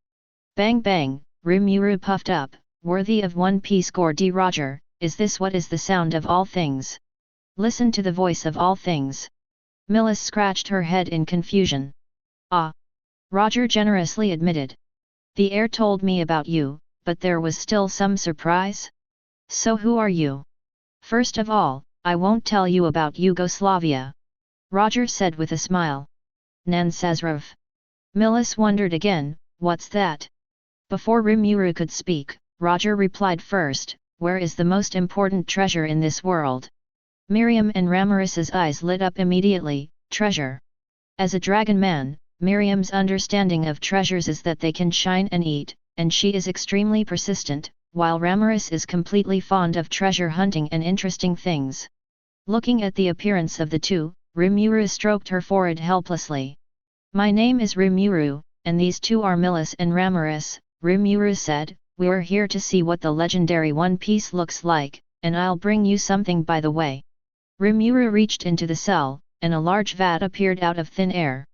Speaker 1: Bang bang, Rimuru puffed up, worthy of 1 piece score. D. Roger, is this what is the sound of all things? Listen to the voice of all things. Millis scratched her head in confusion. Ah! Roger generously admitted. The air told me about you, but there was still some surprise. So who are you? First of all, I won't tell you about Yugoslavia. Roger said with a smile. Nansazrov. Millis wondered again, what's that? Before Rimuru could speak, Roger replied first, where is the most important treasure in this world? Miriam and Ramirez's eyes lit up immediately, treasure. As a dragon man, Miriam's understanding of treasures is that they can shine and eat, and she is extremely persistent, while Ramirez is completely fond of treasure hunting and interesting things. Looking at the appearance of the two, Rimuru stroked her forehead helplessly. My name is Rimuru, and these two are Millis and Ramirez, Rimuru said, we're here to see what the legendary One Piece looks like, and I'll bring you something by the way. Rimuru reached into the cell, and a large vat appeared out of thin air.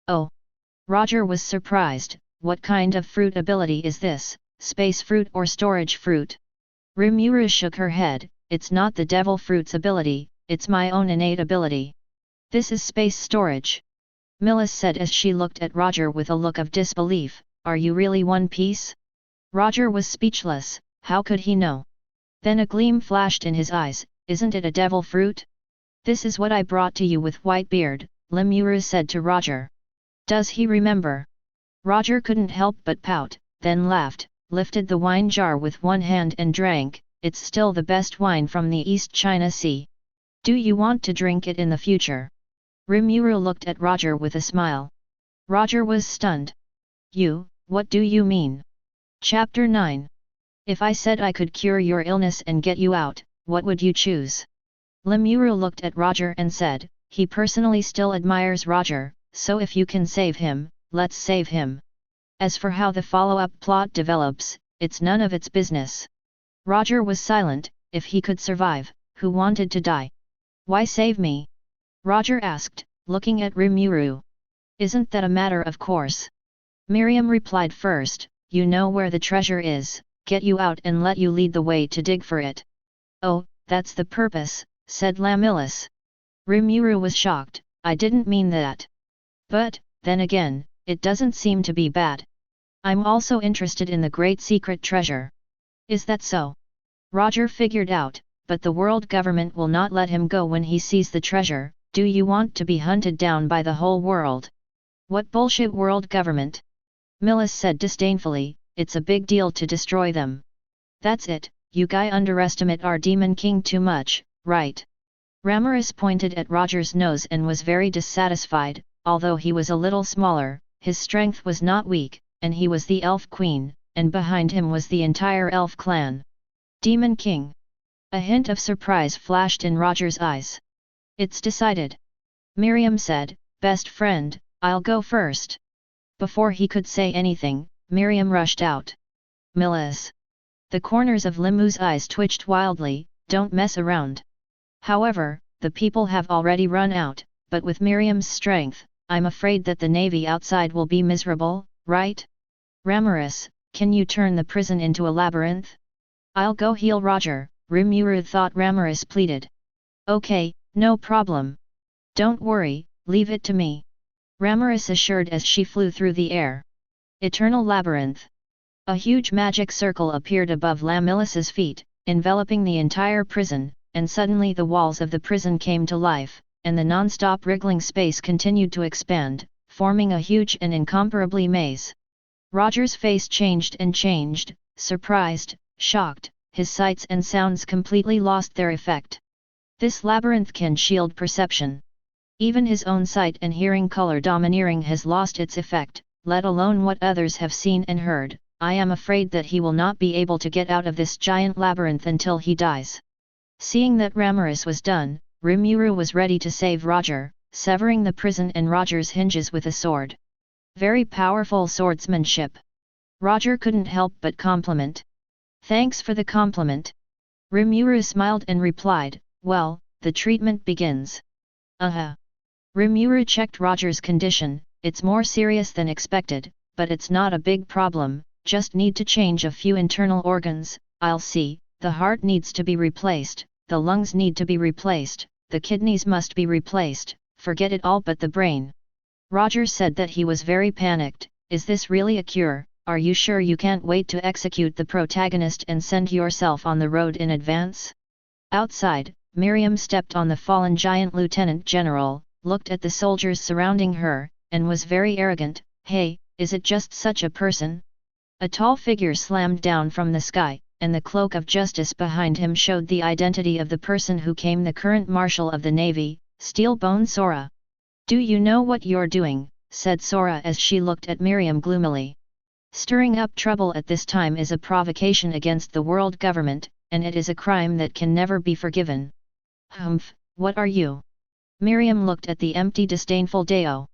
Speaker 1: Oh! Roger was surprised, what kind of fruit ability is this, space fruit or storage fruit? Rimuru shook her head, it's not the devil fruit's ability, it's my own innate ability. This is space storage. Millis said as she looked at Roger with a look of disbelief, are you really One Piece? Roger was speechless, how could he know? Then a gleam flashed in his eyes, isn't it a devil fruit? This is what I brought to you with Whitebeard, Rimuru said to Roger. Does he remember? Roger couldn't help but pout, then laughed, lifted the wine jar with one hand and drank, it's still the best wine from the East China Sea. Do you want to drink it in the future? Rimuru looked at Roger with a smile. Roger was stunned. You, what do you mean? Chapter 9. If I said I could cure your illness and get you out, what would you choose? Rimuru looked at Roger and said, he personally still admires Roger, so if you can save him, let's save him. As for how the follow-up plot develops, it's none of its business. Roger was silent, if he could survive, who wanted to die? Why save me? Roger asked, looking at Rimuru. Isn't that a matter of course? Miriam replied first, you know where the treasure is, get you out and let you lead the way to dig for it. Oh, that's the purpose, said Lamillis. Rimuru was shocked, I didn't mean that. But, then again, it doesn't seem to be bad. I'm also interested in the great secret treasure. Is that so? Roger figured out, but the world government will not let him go when he sees the treasure. Do you want to be hunted down by the whole world? What bullshit world government? Millis said disdainfully, it's a big deal to destroy them. That's it, you guys underestimate our Demon King too much, right? Ramirez pointed at Roger's nose and was very dissatisfied. Although he was a little smaller, his strength was not weak, and he was the elf queen, and behind him was the entire elf clan. Demon King. A hint of surprise flashed in Roger's eyes. It's decided. Miriam said, best friend, I'll go first. Before he could say anything, Miriam rushed out. Millis. The corners of Limu's eyes twitched wildly, don't mess around. However, the people have already run out, but with Miriam's strength, I'm afraid that the navy outside will be miserable, right? Ramirez, can you turn the prison into a labyrinth? I'll go heal Roger, Rimuru thought. Ramirez pleaded. Okay, no problem. Don't worry, leave it to me. Ramirez assured as she flew through the air. Eternal Labyrinth. A huge magic circle appeared above Lamillis's feet, enveloping the entire prison, and suddenly the walls of the prison came to life, and the non-stop wriggling space continued to expand, forming a huge and incomparably maze. Roger's face changed and changed, surprised, shocked, his sights and sounds completely lost their effect. This labyrinth can shield perception. Even his own sight and hearing color domineering has lost its effect, let alone what others have seen and heard. I am afraid that he will not be able to get out of this giant labyrinth until he dies. Seeing that Ramirez was done, Rimuru was ready to save Roger, severing the prison and Roger's hinges with a sword. Very powerful swordsmanship. Roger couldn't help but compliment. Thanks for the compliment. Rimuru smiled and replied, well, the treatment begins. Rimuru checked Roger's condition. It's more serious than expected, but it's not a big problem, just need to change a few internal organs. I'll see, the heart needs to be replaced, the lungs need to be replaced, the kidneys must be replaced, forget it all but the brain. Roger said that he was very panicked. Is this really a cure? Are you sure you can't wait to execute the protagonist and send yourself on the road in advance? Outside, Miriam stepped on the fallen giant lieutenant general, looked at the soldiers surrounding her, and was very arrogant. Hey, is it just such a person? A tall figure slammed down from the sky, and the cloak of justice behind him showed the identity of the person who came the current marshal of the navy, Steelbone Sora. Do you know what you're doing? Said Sora as she looked at Miriam gloomily. Stirring up trouble at this time is a provocation against the world government, and it is a crime that can never be forgiven. Humph, what are you? Miriam looked at the empty disdainful Deo.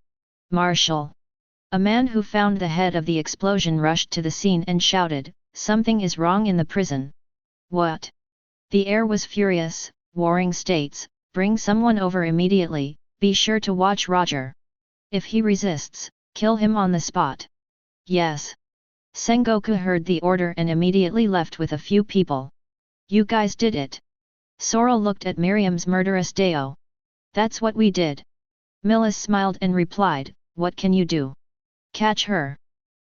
Speaker 1: Marshal. A man who found the head of the explosion rushed to the scene and shouted, something is wrong in the prison. What? The air was furious. Warring States, bring someone over immediately, be sure to watch Roger. If he resists, kill him on the spot. Yes. Sengoku heard the order and immediately left with a few people. You guys did it. Sora looked at Miriam's murderous Deo. That's what we did. Millis smiled and replied, what can you do? Catch her.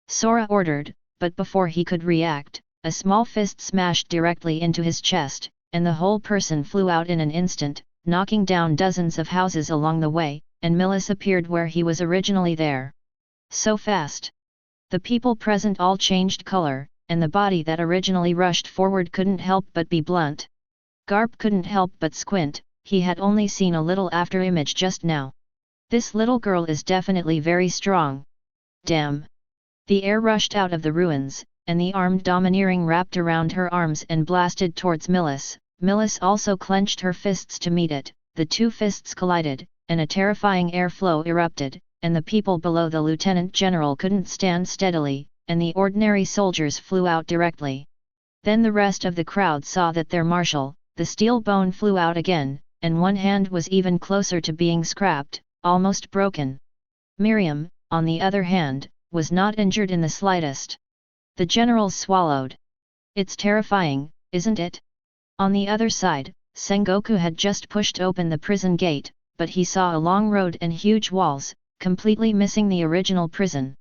Speaker 1: Sora ordered, but before he could react, a small fist smashed directly into his chest, and the whole person flew out in an instant, knocking down dozens of houses along the way, and Millis appeared where he was originally there. So fast. The people present all changed color, and the body that originally rushed forward couldn't help but be blunt. Garp couldn't help but squint, he had only seen a little after image just now. This little girl is definitely very strong. Damn. The air rushed out of the ruins, and the armed domineering wrapped around her arms and blasted towards Millis. Millis also clenched her fists to meet it, the two fists collided, and a terrifying airflow erupted, and the people below the lieutenant general couldn't stand steadily, and the ordinary soldiers flew out directly. Then the rest of the crowd saw that their marshal, the steel bone, flew out again, and one hand was even closer to being scrapped, almost broken. Miriam, on the other hand, was not injured in the slightest. The general swallowed. It's terrifying, isn't it? On the other side, Sengoku had just pushed open the prison gate, but he saw a long road and huge walls, completely missing the original prison.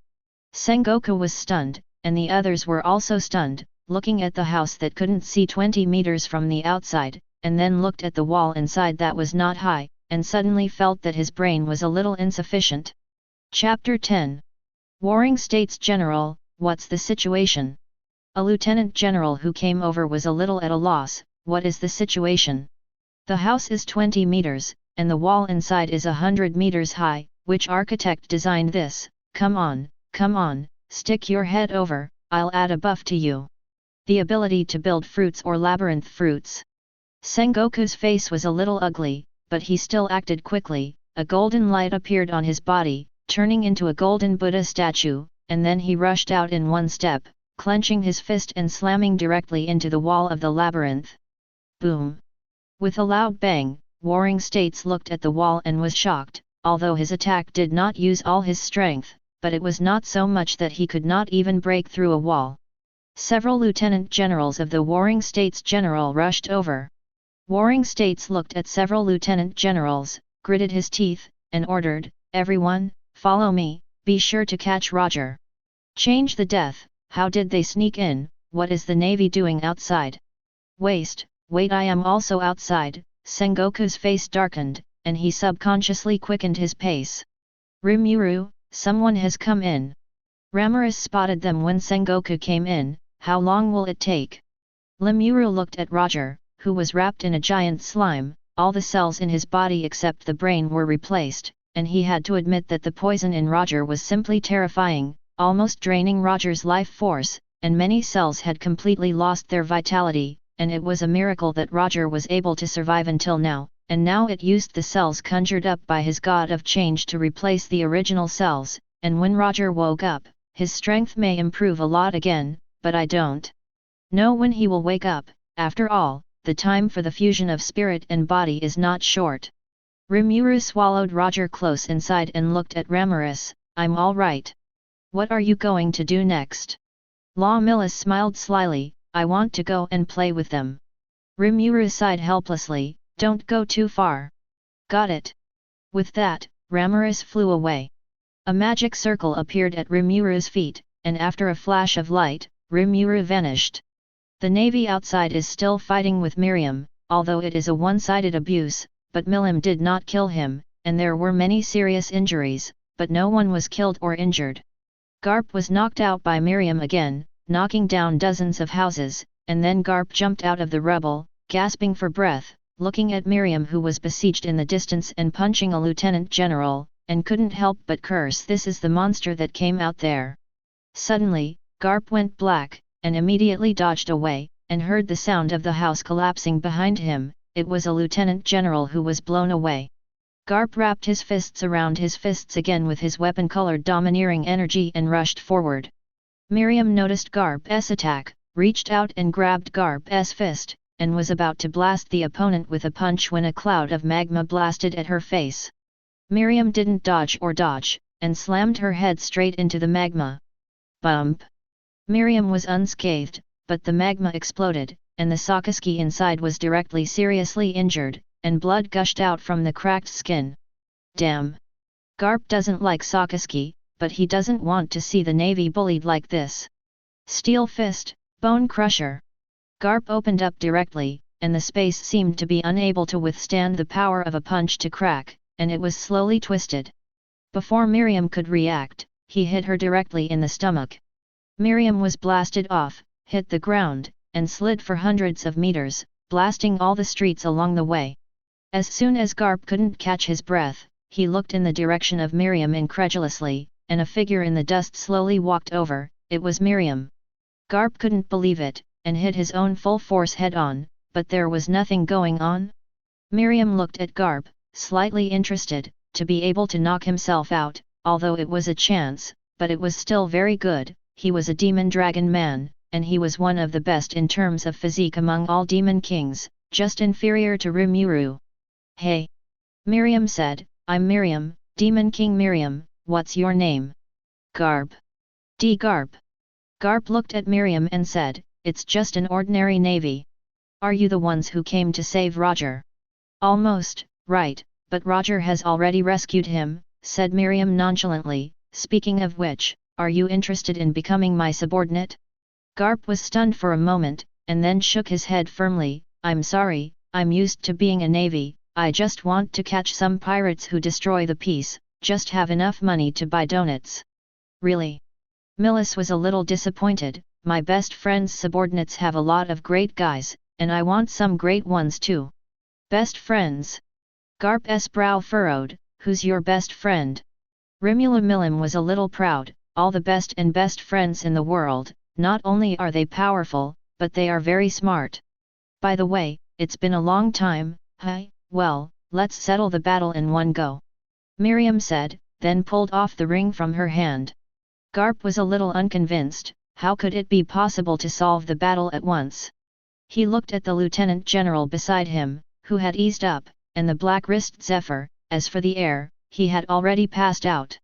Speaker 1: Sengoku was stunned, and the others were also stunned, looking at the house that couldn't see 20 meters from the outside, and then looked at the wall inside that was not high, and suddenly felt that his brain was a little insufficient. Chapter 10. Warring States General, what's the situation? A lieutenant general who came over was a little at a loss. What is the situation? The house is 20 meters, and the wall inside is 100 meters high. Which architect designed this? Come on, stick your head over, I'll add a buff to you. The ability to build fruits or labyrinth fruits. Sengoku's face was a little ugly, but he still acted quickly. A golden light appeared on his body, turning into a golden Buddha statue, and then he rushed out in one step, clenching his fist and slamming directly into the wall of the labyrinth. Boom! With a loud bang, Warring States looked at the wall and was shocked. Although his attack did not use all his strength, but it was not so much that he could not even break through a wall. Several lieutenant generals of the Warring States General rushed over. Warring States looked at several lieutenant generals, gritted his teeth, and ordered, everyone, follow me, be sure to catch Roger. Change the death, how did they sneak in, what is the Navy doing outside? Wait, I am also outside. Sengoku's face darkened, and he subconsciously quickened his pace. Rimuru, someone has come in. Ramirez spotted them when Sengoku came in. How long will it take? Rimuru looked at Roger, who was wrapped in a giant slime. all the cells in his body except the brain were replaced, and he had to admit that the poison in Roger was simply terrifying, almost draining Roger's life force, and many cells had completely lost their vitality, and it was a miracle that Roger was able to survive until now, and now it used the cells conjured up by his god of change to replace the original cells, and when Roger woke up, his strength may improve a lot again, but I don't know when he will wake up. After all, the time for the fusion of spirit and body is not short. Rimuru swallowed Roger close inside and looked at Ramirez. I'm all right. What are you going to do next? La Millis smiled slyly. I want to go and play with them. Rimuru sighed helplessly. Don't go too far. Got it. With that, Ramirez flew away. A magic circle appeared at Rimuru's feet, and after a flash of light, Rimuru vanished. The navy outside is still fighting with Miriam, although it is a one-sided abuse, but Milim did not kill him, and there were many serious injuries, but no one was killed or injured. Garp was knocked out by Miriam again, knocking down dozens of houses, and then Garp jumped out of the rubble, gasping for breath, looking at Miriam who was besieged in the distance and punching a lieutenant general, and couldn't help but curse, this is the monster that came out there. Suddenly, Garp went black, and immediately dodged away, and heard the sound of the house collapsing behind him. It was a lieutenant general who was blown away. Garp wrapped his fists around his fists again with his weapon-colored domineering energy and rushed forward. Miriam noticed Garp's attack, reached out and grabbed Garp's fist, and was about to blast the opponent with a punch when a cloud of magma blasted at her face. Miriam didn't dodge or dodge, and slammed her head straight into the magma. Bump! Miriam was unscathed, but the magma exploded, and the Sakaski inside was directly seriously injured, and blood gushed out from the cracked skin. Damn! Garp doesn't like Sakaski, but he doesn't want to see the navy bullied like this. Steel fist, bone crusher. Garp opened up directly, and the space seemed to be unable to withstand the power of a punch to crack, and it was slowly twisted. Before Miriam could react, he hit her directly in the stomach. Miriam was blasted off, hit the ground, and slid for hundreds of meters, blasting all the streets along the way. As soon as Garp couldn't catch his breath, he looked in the direction of Miriam incredulously, and a figure in the dust slowly walked over. It was Miriam. Garp couldn't believe it, and hit his own full force head-on, but there was nothing going on. Miriam looked at Garp, slightly interested, to be able to knock himself out, although it was a chance, but it was still very good. He was a demon dragon man, and he was one of the best in terms of physique among all demon kings, just inferior to Rimuru. Hey! Miriam said, I'm Miriam, Demon King Miriam, what's your name? Garp. Garp. Garp looked at Miriam and said, it's just an ordinary navy. Are you the ones who came to save Roger? Almost, right, but Roger has already rescued him, said Miriam nonchalantly. Speaking of which, are you interested in becoming my subordinate? Garp was stunned for a moment, and then shook his head firmly. I'm sorry, I'm used to being a navy. I just want to catch some pirates who destroy the peace, just have enough money to buy donuts. Really? Millis was a little disappointed. My best friend's subordinates have a lot of great guys, and I want some great ones too. Best friends? Garp's brow furrowed. Who's your best friend? Rimula Milim was a little proud. All the best and best friends in the world, not only are they powerful, but they are very smart. By the way, it's been a long time. Well, let's settle the battle in one go. Miriam said, then pulled off the ring from her hand. Garp was a little unconvinced. How could it be possible to solve the battle at once? He looked at the lieutenant general beside him, who had eased up, and the black-wristed Zephyr. As for the air, he had already passed out.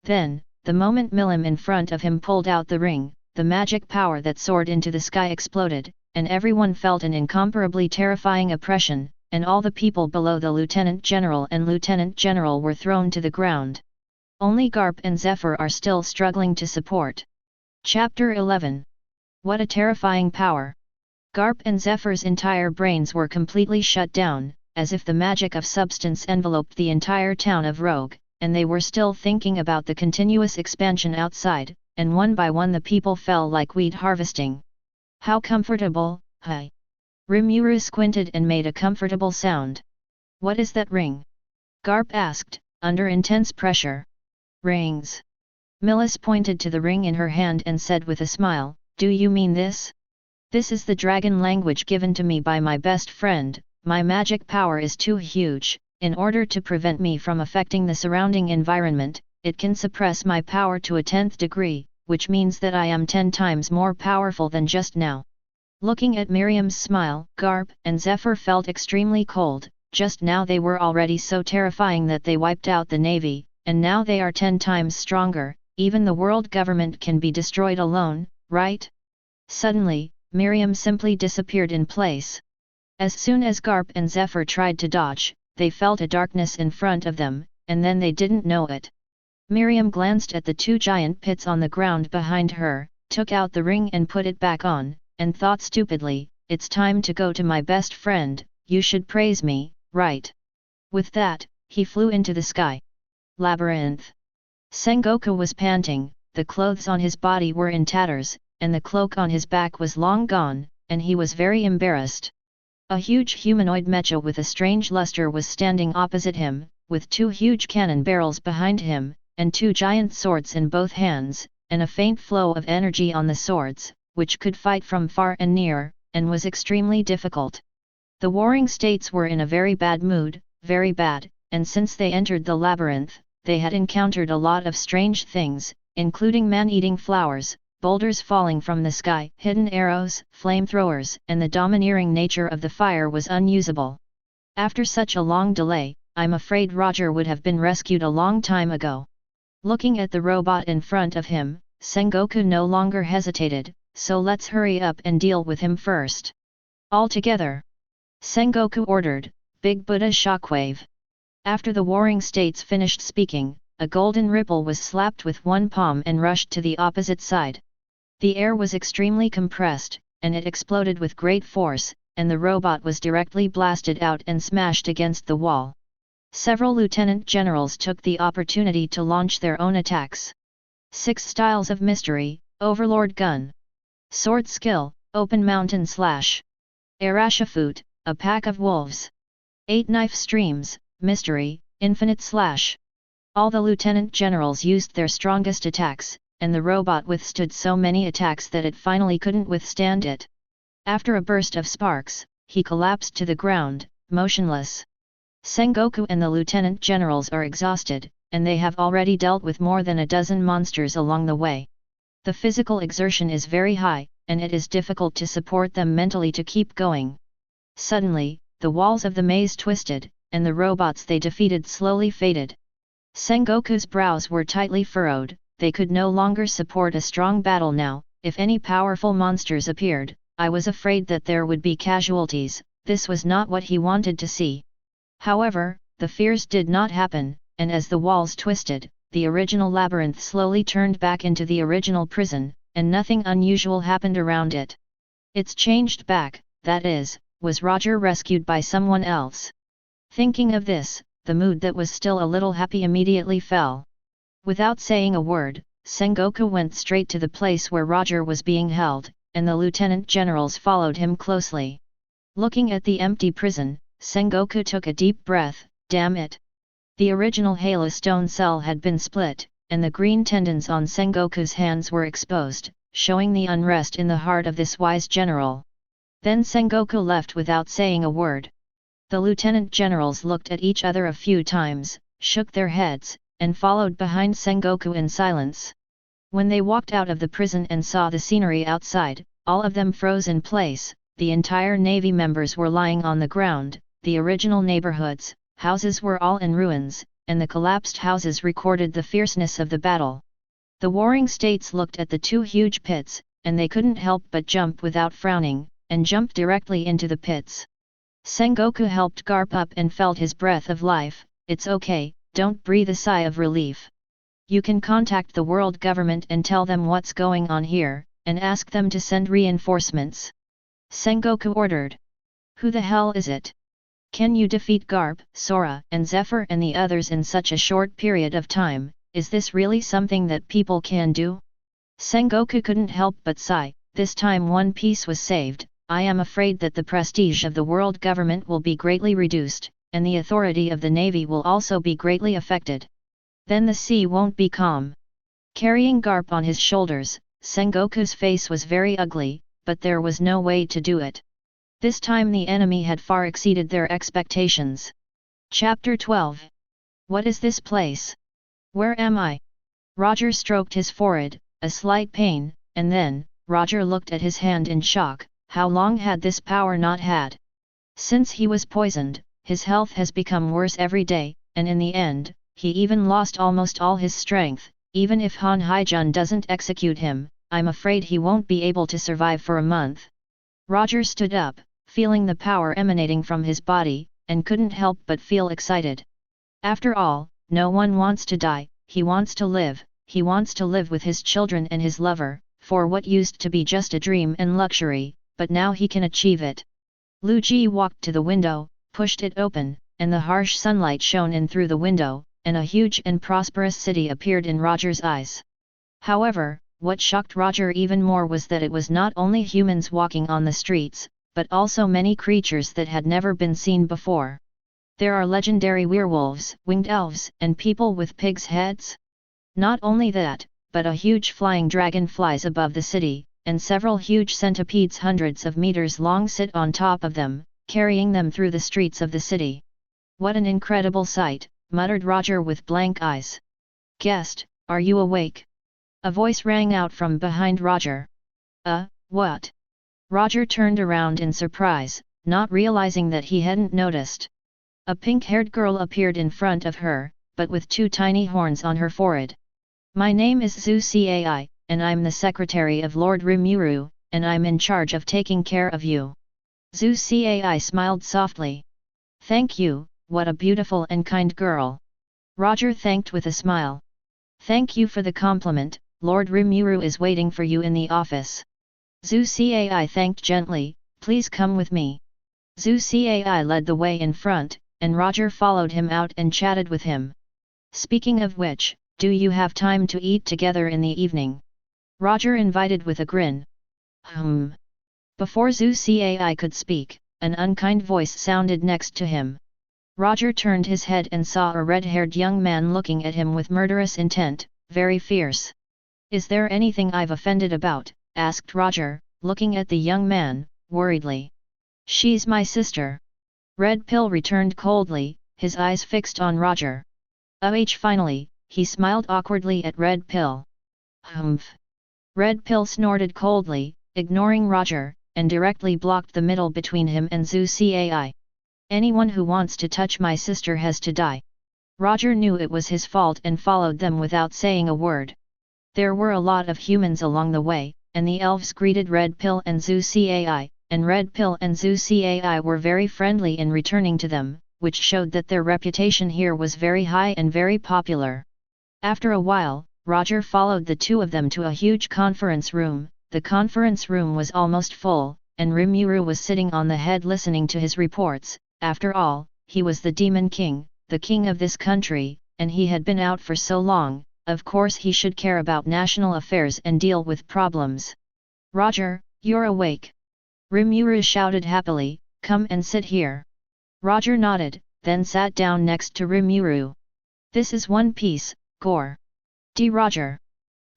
Speaker 1: Then, the moment Milim in front of him pulled out the ring, the magic power that soared into the sky exploded, and everyone felt an incomparably terrifying oppression, and all the people below the lieutenant general and lieutenant general were thrown to the ground. Only Garp and Zephyr are still struggling to support. Chapter 11. What a terrifying power! Garp and Zephyr's entire brains were completely shut down, as if the magic of substance enveloped the entire town of Rogue, and they were still thinking about the continuous expansion outside, and one by one the people fell like wheat harvesting. How comfortable, Rimuru squinted and made a comfortable sound. What is that ring? Garp asked, under intense pressure. Rings. Millis pointed to the ring in her hand and said with a smile, do you mean this? This is the dragon language given to me by my best friend. My magic power is too huge. In order to prevent me from affecting the surrounding environment, it can suppress my power to a 10th degree, which means that I am 10 times more powerful than just now. Looking at Miriam's smile, Garp and Zephyr felt extremely cold. Just now they were already so terrifying that they wiped out the navy, and now they are 10 times stronger. Even the world government can be destroyed alone, right? Suddenly, Miriam simply disappeared in place. As soon as Garp and Zephyr tried to dodge, they felt a darkness in front of them, and then they didn't know it. Miriam glanced at the 2 giant pits on the ground behind her, took out the ring and put it back on, and thought stupidly, it's time to go to my best friend, you should praise me, right? With that, he flew into the sky. Labyrinth. Sengoku was panting, the clothes on his body were in tatters, and the cloak on his back was long gone, and he was very embarrassed. A huge humanoid mecha with a strange luster was standing opposite him, with 2 huge cannon barrels behind him, and 2 giant swords in both hands, and a faint flow of energy on the swords, which could fight from far and near, and was extremely difficult. The warring states were in a very bad mood, very bad, and since they entered the labyrinth, they had encountered a lot of strange things, including man-eating flowers, boulders falling from the sky, hidden arrows, flamethrowers, and the domineering nature of the fire was unusable. After such a long delay, I'm afraid Roger would have been rescued a long time ago. Looking at the robot in front of him, Sengoku no longer hesitated, so let's hurry up and deal with him first. All together! Sengoku ordered, Big Buddha Shockwave. After the warring states finished speaking, a golden ripple was slapped with one palm and rushed to the opposite side. The air was extremely compressed, and it exploded with great force, and the robot was directly blasted out and smashed against the wall. Several lieutenant generals took the opportunity to launch their own attacks. 6 styles of mystery, Overlord Gun. Sword Skill, Open Mountain Slash. Arashafut, a pack of wolves. 8 Knife Streams, Mystery, Infinite Slash. All the lieutenant generals used their strongest attacks, and the robot withstood so many attacks that it finally couldn't withstand it. After a burst of sparks, he collapsed to the ground, motionless. Sengoku and the lieutenant generals are exhausted, and they have already dealt with more than a dozen monsters along the way. The physical exertion is very high, and it is difficult to support them mentally to keep going. Suddenly, the walls of the maze twisted, and the robots they defeated slowly faded. Sengoku's brows were tightly furrowed, they could no longer support a strong battle now. If any powerful monsters appeared, I was afraid that there would be casualties. This was not what he wanted to see. However, the fears did not happen, and as the walls twisted, the original labyrinth slowly turned back into the original prison, and nothing unusual happened around it. It's changed back, that is, was Roger rescued by someone else? Thinking of this, the mood that was still a little happy immediately fell. Without saying a word, Sengoku went straight to the place where Roger was being held, and the lieutenant generals followed him closely. Looking at the empty prison, Sengoku took a deep breath. Damn it! The original Halo stone cell had been split, and the green tendons on Sengoku's hands were exposed, showing the unrest in the heart of this wise general. Then Sengoku left without saying a word. The lieutenant generals looked at each other a few times, shook their heads, and followed behind Sengoku in silence. When they walked out of the prison and saw the scenery outside, all of them froze in place. The entire Navy members were lying on the ground, the original neighborhoods, houses were all in ruins, and the collapsed houses recorded the fierceness of the battle. The warring states looked at the 2 huge pits, and they couldn't help but jump without frowning, and jumped directly into the pits. Sengoku helped Garp up and felt his breath of life. It's okay, don't breathe a sigh of relief. You can contact the world government and tell them what's going on here, and ask them to send reinforcements. Sengoku ordered. Who the hell is it? Can you defeat Garp, Sora, and Zephyr and the others in such a short period of time? Is this really something that people can do? Sengoku couldn't help but sigh. This time One Piece was saved. I am afraid that the prestige of the world government will be greatly reduced. and the authority of the Navy will also be greatly affected. Then the sea won't be calm. Carrying Garp on his shoulders, Sengoku's face was very ugly, but there was no way to do it. This time the enemy had far exceeded their expectations. Chapter 12. What is this place? Where am I? Roger stroked his forehead, a slight pain, and then, Roger looked at his hand in shock. How long had this power not had? Since he was poisoned, his health has become worse every day, and in the end, he even lost almost all his strength. Even if Han Haijun doesn't execute him, I'm afraid he won't be able to survive for a month. Roger stood up, feeling the power emanating from his body, and couldn't help but feel excited. After all, no one wants to die, he wants to live with his children and his lover, for what used to be just a dream and luxury, but now he can achieve it. Lu Ji walked to the window, pushed it open, and the harsh sunlight shone in through the window, and a huge and prosperous city appeared in Roger's eyes. However, what shocked Roger even more was that it was not only humans walking on the streets, but also many creatures that had never been seen before. There are legendary werewolves, winged elves, and people with pigs' heads. Not only that, but a huge flying dragon flies above the city, and several huge centipedes hundreds of meters long sit on top of them, carrying them through the streets of the city. What an incredible sight, muttered Roger with blank eyes. Guest, are you awake? A voice rang out from behind Roger. What? Roger turned around in surprise, not realizing that he hadn't noticed. A pink-haired girl appeared in front of her, but with two tiny horns on her forehead. My name is Usse, and I'm the secretary of Lord Rimuru, and I'm in charge of taking care of you. Usse smiled softly. Thank you, what a beautiful and kind girl. Roger thanked with a smile. Thank you for the compliment, Lord Rimuru is waiting for you in the office. Usse thanked gently, please come with me. Usse led the way in front, and Roger followed him out and chatted with him. Speaking of which, do you have time to eat together in the evening? Roger invited with a grin. Before Usse could speak, an unkind voice sounded next to him. Roger turned his head and saw a red-haired young man looking at him with murderous intent, very fierce. Is there anything I've offended about? Asked Roger, looking at the young man, worriedly. She's my sister. Red Pill returned coldly, his eyes fixed on Roger. Finally, he smiled awkwardly at Red Pill. Red Pill snorted coldly, ignoring Roger, and directly blocked the middle between him and Usse. Anyone who wants to touch my sister has to die. Roger knew it was his fault and followed them without saying a word. There were a lot of humans along the way, and the elves greeted Red Pill and Usse, and Red Pill and Usse were very friendly in returning to them, which showed that their reputation here was very high and very popular. After a while, Roger followed the two of them to a huge conference room. The conference room was almost full, and Rimuru was sitting on the head listening to his reports. After all, he was the Demon King, the king of this country, and he had been out for so long, of course he should care about national affairs and deal with problems. Roger, you're awake. Rimuru shouted happily, come and sit here. Roger nodded, then sat down next to Rimuru. This is One Piece, Gore. D. Roger.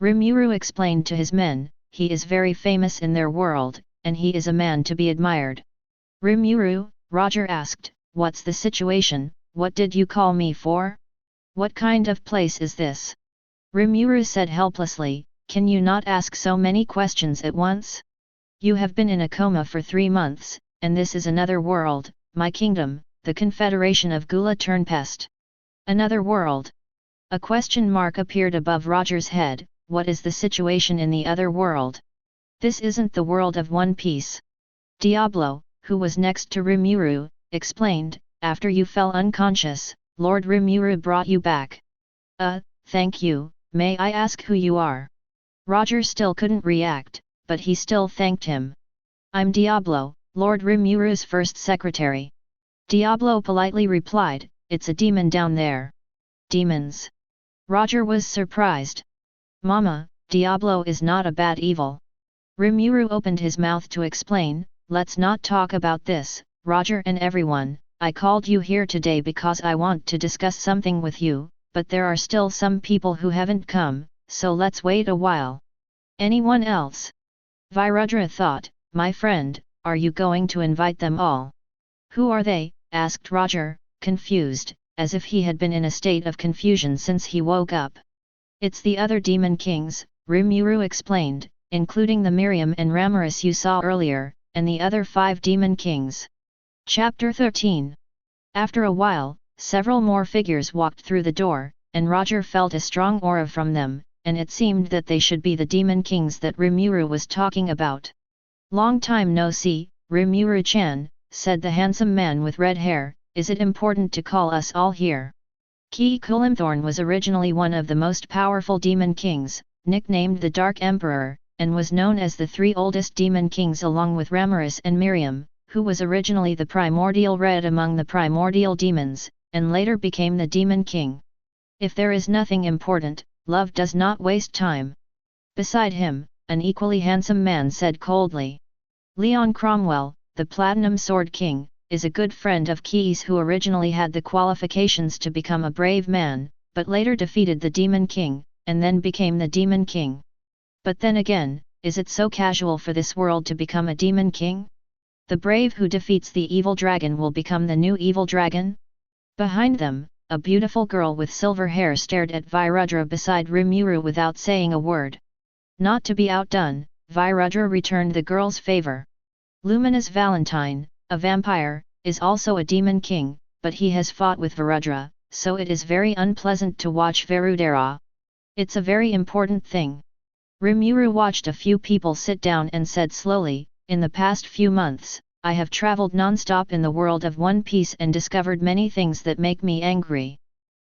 Speaker 1: Rimuru explained to his men, he is very famous in their world, and he is a man to be admired. Rimuru, Roger asked, what's the situation, what did you call me for? What kind of place is this? Rimuru said helplessly, can you not ask so many questions at once? You have been in a coma for 3 months, and this is another world, my kingdom, the Confederation of Gula Turnpest. Another world. A question mark appeared above Roger's head, what is the situation in the other world? This isn't the world of One Piece. Diablo, who was next to Rimuru, explained, after you fell unconscious, Lord Rimuru brought you back. Thank you, may I ask who you are? Roger still couldn't react, but he still thanked him. I'm Diablo, Lord Rimuru's first secretary. Diablo politely replied, it's a demon down there. Demons. Roger was surprised. Mama, Diablo is not a bad evil. Rimuru opened his mouth to explain, let's not talk about this, Roger and everyone, I called you here today because I want to discuss something with you, but there are still some people who haven't come, so let's wait a while. Anyone else? Virudra thought, my friend, are you going to invite them all? Who are they? Asked Roger, confused, as if he had been in a state of confusion since he woke up. It's the other demon kings, Rimuru explained, including the Miriam and Ramaris you saw earlier, and the other 5 demon kings. Chapter 13. After a while, several more figures walked through the door, and Roger felt a strong aura from them, and it seemed that they should be the demon kings that Rimuru was talking about. Long time no see, Rimuru-chan, said the handsome man with red hair, is it important to call us all here? Ki Kulimthorn was originally one of the most powerful demon kings, nicknamed the Dark Emperor, and was known as the 3 oldest demon kings along with Ramaris and Miriam, who was originally the primordial red among the primordial demons, and later became the demon king. If there is nothing important, love does not waste time. Beside him, an equally handsome man said coldly. Leon Cromwell, the Platinum Sword King, is a good friend of Ki's who originally had the qualifications to become a brave man, but later defeated the Demon King, and then became the Demon King. But then again, is it so casual for this world to become a Demon King? The brave who defeats the evil dragon will become the new evil dragon? Behind them, a beautiful girl with silver hair stared at Virudra beside Rimuru without saying a word. Not to be outdone, Virudra returned the girl's favor. Luminous Valentine, a vampire, is also a demon king, but he has fought with Virudra, so it is very unpleasant to watch Virudara. It's a very important thing. Rimuru watched a few people sit down and said slowly, in the past few months, I have traveled non-stop in the world of One Piece and discovered many things that make me angry.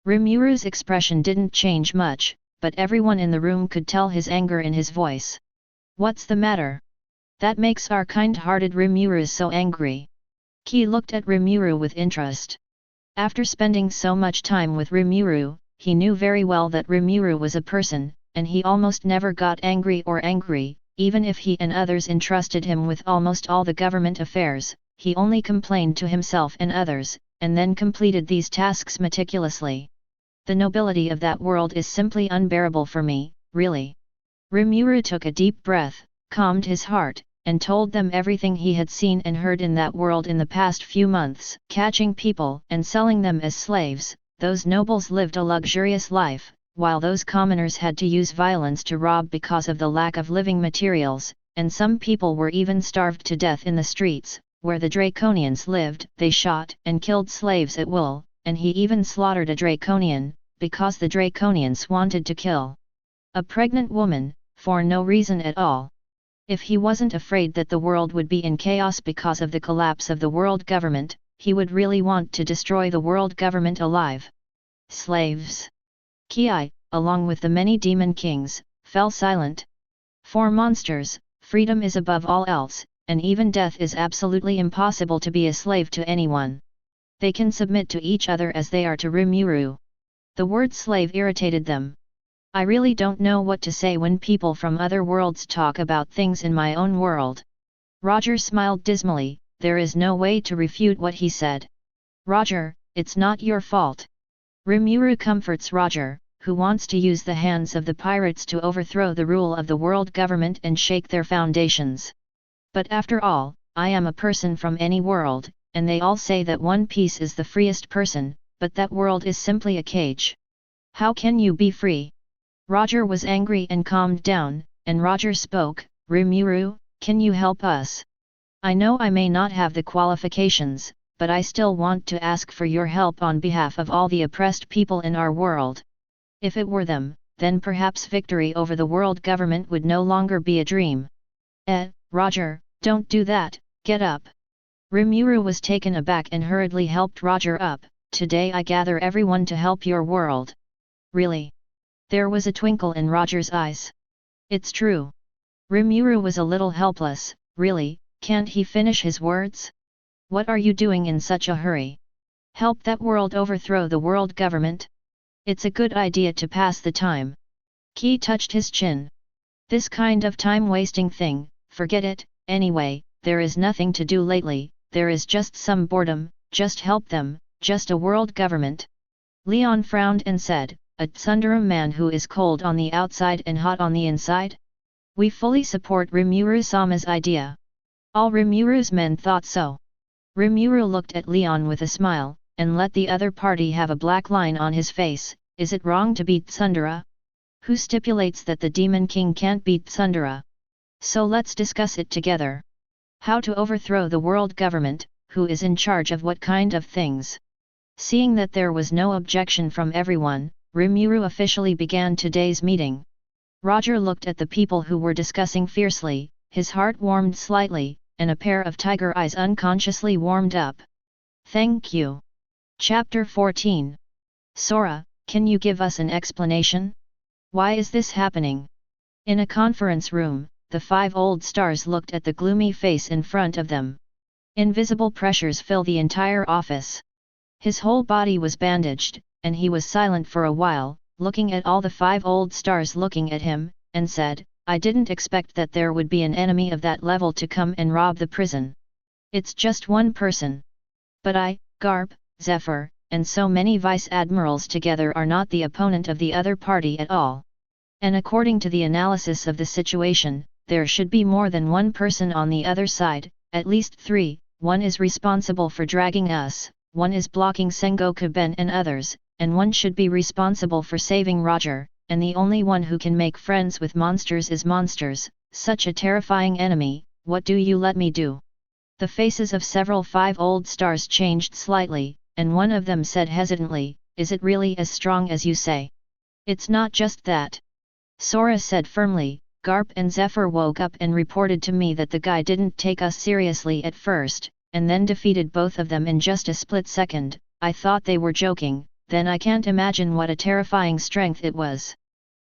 Speaker 1: Rimuru's expression didn't change much, but everyone in the room could tell his anger in his voice. What's the matter? That makes our kind-hearted Rimuru so angry. Ki looked at Rimuru with interest. After spending so much time with Rimuru, he knew very well that Rimuru was a person, and he almost never got angry, even if he and others entrusted him with almost all the government affairs, he only complained to himself and others, and then completed these tasks meticulously. The nobility of that world is simply unbearable for me, really. Rimuru took a deep breath, calmed his heart, and told them everything he had seen and heard in that world in the past few months. Catching people and selling them as slaves, those nobles lived a luxurious life, while those commoners had to use violence to rob because of the lack of living materials, and some people were even starved to death in the streets. Where the Draconians lived, they shot and killed slaves at will, and he even slaughtered a Draconian, because the Draconians wanted to kill a pregnant woman, for no reason at all. If he wasn't afraid that the world would be in chaos because of the collapse of the world government, he would really want to destroy the world government alive. Slaves. Ki, along with the many demon kings, fell silent. For monsters, freedom is above all else, and even death is absolutely impossible to be a slave to anyone. They can submit to each other as they are to Rimuru. The word slave irritated them. I really don't know what to say when people from other worlds talk about things in my own world. Roger smiled dismally, there is no way to refute what he said. Roger, it's not your fault. Rimuru comforts Roger, who wants to use the hands of the pirates to overthrow the rule of the world government and shake their foundations. But after all, I am a person from any world, and they all say that One Piece is the freest person, but that world is simply a cage. How can you be free? Roger was angry and calmed down, and Roger spoke, Rimuru, can you help us? I know I may not have the qualifications, but I still want to ask for your help on behalf of all the oppressed people in our world. If it were them, then perhaps victory over the world government would no longer be a dream. Roger, don't do that, get up. Rimuru was taken aback and hurriedly helped Roger up. Today I gather everyone to help your world. Really? There was a twinkle in Roger's eyes. It's true. Rimuru was a little helpless. Really, can't he finish his words? What are you doing in such a hurry? Help that world overthrow the world government? It's a good idea to pass the time. Ki touched his chin. This kind of time-wasting thing, forget it. Anyway, there is nothing to do lately, there is just some boredom, just help them, just a world government. Leon frowned and said, a tsundere man who is cold on the outside and hot on the inside? We fully support Rimuru-sama's idea. All Rimuru's men thought so. Rimuru looked at Leon with a smile, and let the other party have a black line on his face. Is it wrong to beat tsundere? Who stipulates that the Demon King can't beat tsundere? So let's discuss it together. How to overthrow the world government, who is in charge of what kind of things? Seeing that there was no objection from everyone, Rimuru officially began today's meeting. Roger looked at the people who were discussing fiercely, his heart warmed slightly, and a pair of tiger eyes unconsciously warmed up. Thank you. Chapter 14. Sora, can you give us an explanation? Why is this happening? In a conference room, the 5 old stars looked at the gloomy face in front of them. Invisible pressures fill the entire office. His whole body was bandaged, and he was silent for a while, looking at all the 5 old stars looking at him, and said, I didn't expect that there would be an enemy of that level to come and rob the prison. It's just one person. But I, Garp, Zephyr, and so many vice-admirals together are not the opponent of the other party at all. And according to the analysis of the situation, there should be more than one person on the other side, at least 3, one is responsible for dragging us, one is blocking Sengoku Ben and others, and one should be responsible for saving Roger, and the only one who can make friends with monsters is monsters, such a terrifying enemy. What do you let me do? The faces of several 5 old stars changed slightly, and one of them said hesitantly, is it really as strong as you say? It's not just that. Sora said firmly, Garp and Zephyr woke up and reported to me that the guy didn't take us seriously at first, and then defeated both of them in just a split second. I thought they were joking, then I can't imagine what a terrifying strength it was.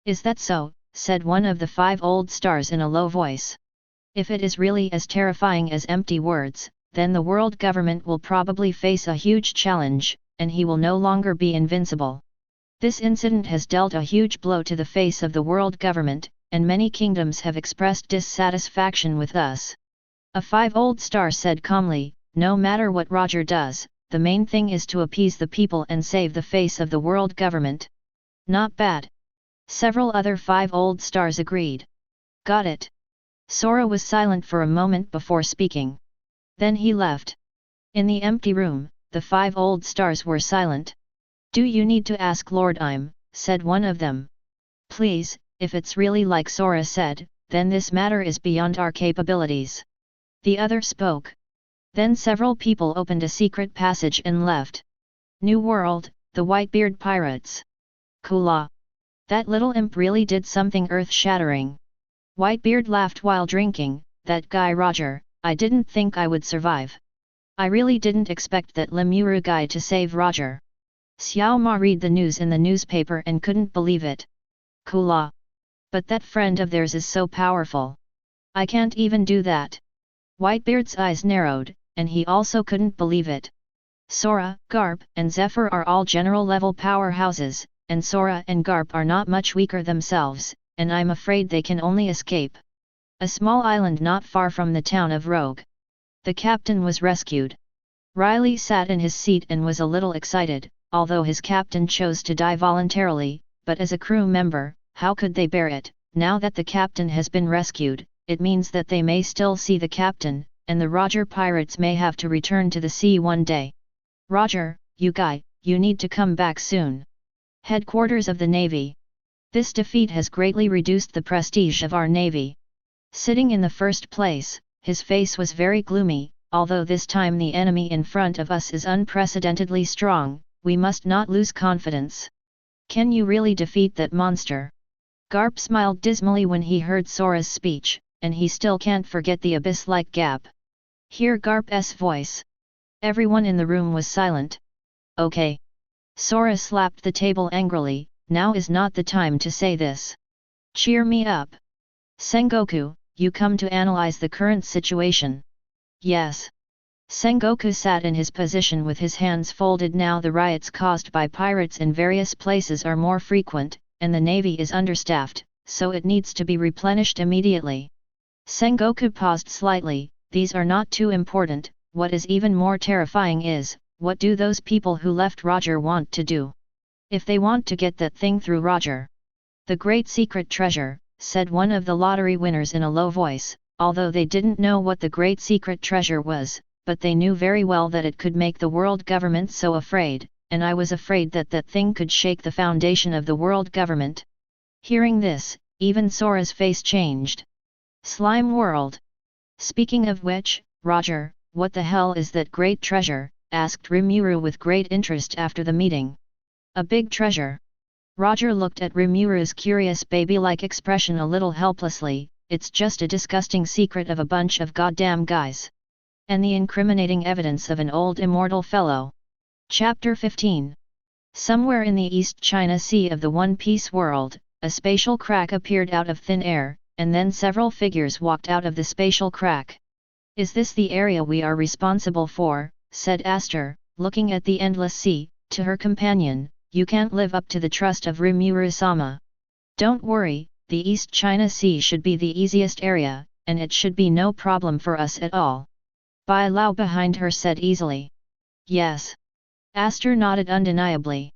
Speaker 1: Is that so? Said one of the 5 old stars in a low voice. If it is really as terrifying as empty words, then the world government will probably face a huge challenge, and he will no longer be invincible. This incident has dealt a huge blow to the face of the world government, and many kingdoms have expressed dissatisfaction with us. A 5 old star said calmly, no matter what Roger does, the main thing is to appease the people and save the face of the world government. Not bad. Several other 5 old stars agreed. Got it. Sora was silent for a moment before speaking. Then he left. In the empty room, the 5 old stars were silent. Do you need to ask Lord Im? Said one of them. Please, if it's really like Sora said, then this matter is beyond our capabilities. The other spoke. Then several people opened a secret passage and left. New World, the Whitebeard Pirates. Kula. That little imp really did something earth-shattering. Whitebeard laughed while drinking, that guy Roger, I didn't think I would survive. I really didn't expect that Lemuru guy to save Roger. Xiao Ma read the news in the newspaper and couldn't believe it. Kula. But that friend of theirs is so powerful. I can't even do that. Whitebeard's eyes narrowed, and he also couldn't believe it. Sora, Garp, and Zephyr are all general-level powerhouses, and Sora and Garp are not much weaker themselves, and I'm afraid they can only escape. A small island not far from the town of Rogue. The captain was rescued. Riley sat in his seat and was a little excited, although his captain chose to die voluntarily, but as a crew member, how could they bear it? Now that the captain has been rescued, it means that they may still see the captain, and the Roger pirates may have to return to the sea one day. Roger, you guy, you need to come back soon. Headquarters of the Navy. This defeat has greatly reduced the prestige of our Navy. Sitting in the first place, his face was very gloomy. Although this time the enemy in front of us is unprecedentedly strong, we must not lose confidence. Can you really defeat that monster? Garp smiled dismally when he heard Sora's speech, and he still can't forget the abyss-like gap. Hear Garp's voice. Everyone in the room was silent. Okay. Sora slapped the table angrily, now is not the time to say this. Cheer me up. Sengoku, you come to analyze the current situation. Yes. Sengoku sat in his position with his hands folded. Now the riots caused by pirates in various places are more frequent, and the navy is understaffed, so it needs to be replenished immediately. Sengoku paused slightly, these are not too important, what is even more terrifying is, what do those people who left Roger want to do? If they want to get that thing through Roger. The great secret treasure, said one of the lottery winners in a low voice, although they didn't know what the great secret treasure was, but they knew very well that it could make the world government so afraid, and I was afraid that that thing could shake the foundation of the world government. Hearing this, even Sora's face changed. Slime world. Speaking of which, Roger, what the hell is that great treasure? Asked Rimuru with great interest after the meeting. A big treasure. Roger looked at Rimuru's curious baby-like expression a little helplessly. It's just a disgusting secret of a bunch of goddamn guys. And the incriminating evidence of an old immortal fellow. Chapter 15. Somewhere in the East China Sea of the One Piece world, a spatial crack appeared out of thin air, and then several figures walked out of the spatial crack. Is this the area we are responsible for? Said Aster, looking at the endless sea, to her companion. You can't live up to the trust of Rimuru-sama. Don't worry, the East China Sea should be the easiest area, and it should be no problem for us at all. Bai Lao behind her said easily. Yes. Aster nodded undeniably.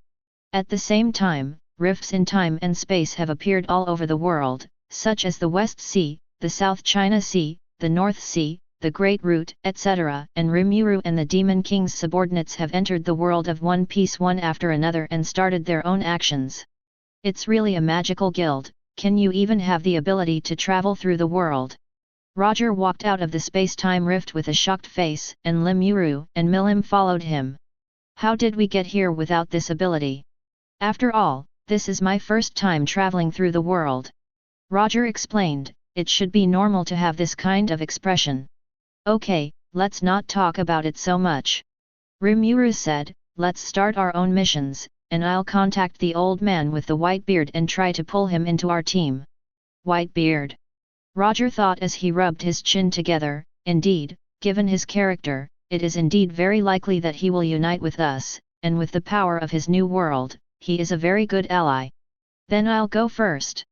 Speaker 1: At the same time, rifts in time and space have appeared all over the world, such as the West Sea, the South China Sea, the North Sea, the Great Root, etc., and Rimuru and the Demon King's subordinates have entered the world of One Piece one after another and started their own actions. It's really a magical guild. Can you even have the ability to travel through the world? Roger walked out of the space-time rift with a shocked face, and Rimuru and Milim followed him. How did we get here without this ability? After all, this is my first time traveling through the world. Roger explained, it should be normal to have this kind of expression. Okay, let's not talk about it so much. Rimuru said, let's start our own missions, and I'll contact the old man with the Whitebeard and try to pull him into our team. Whitebeard. Roger thought as he rubbed his chin together, indeed, given his character, it is indeed very likely that he will unite with us, and with the power of his new world, he is a very good ally. Then I'll go first.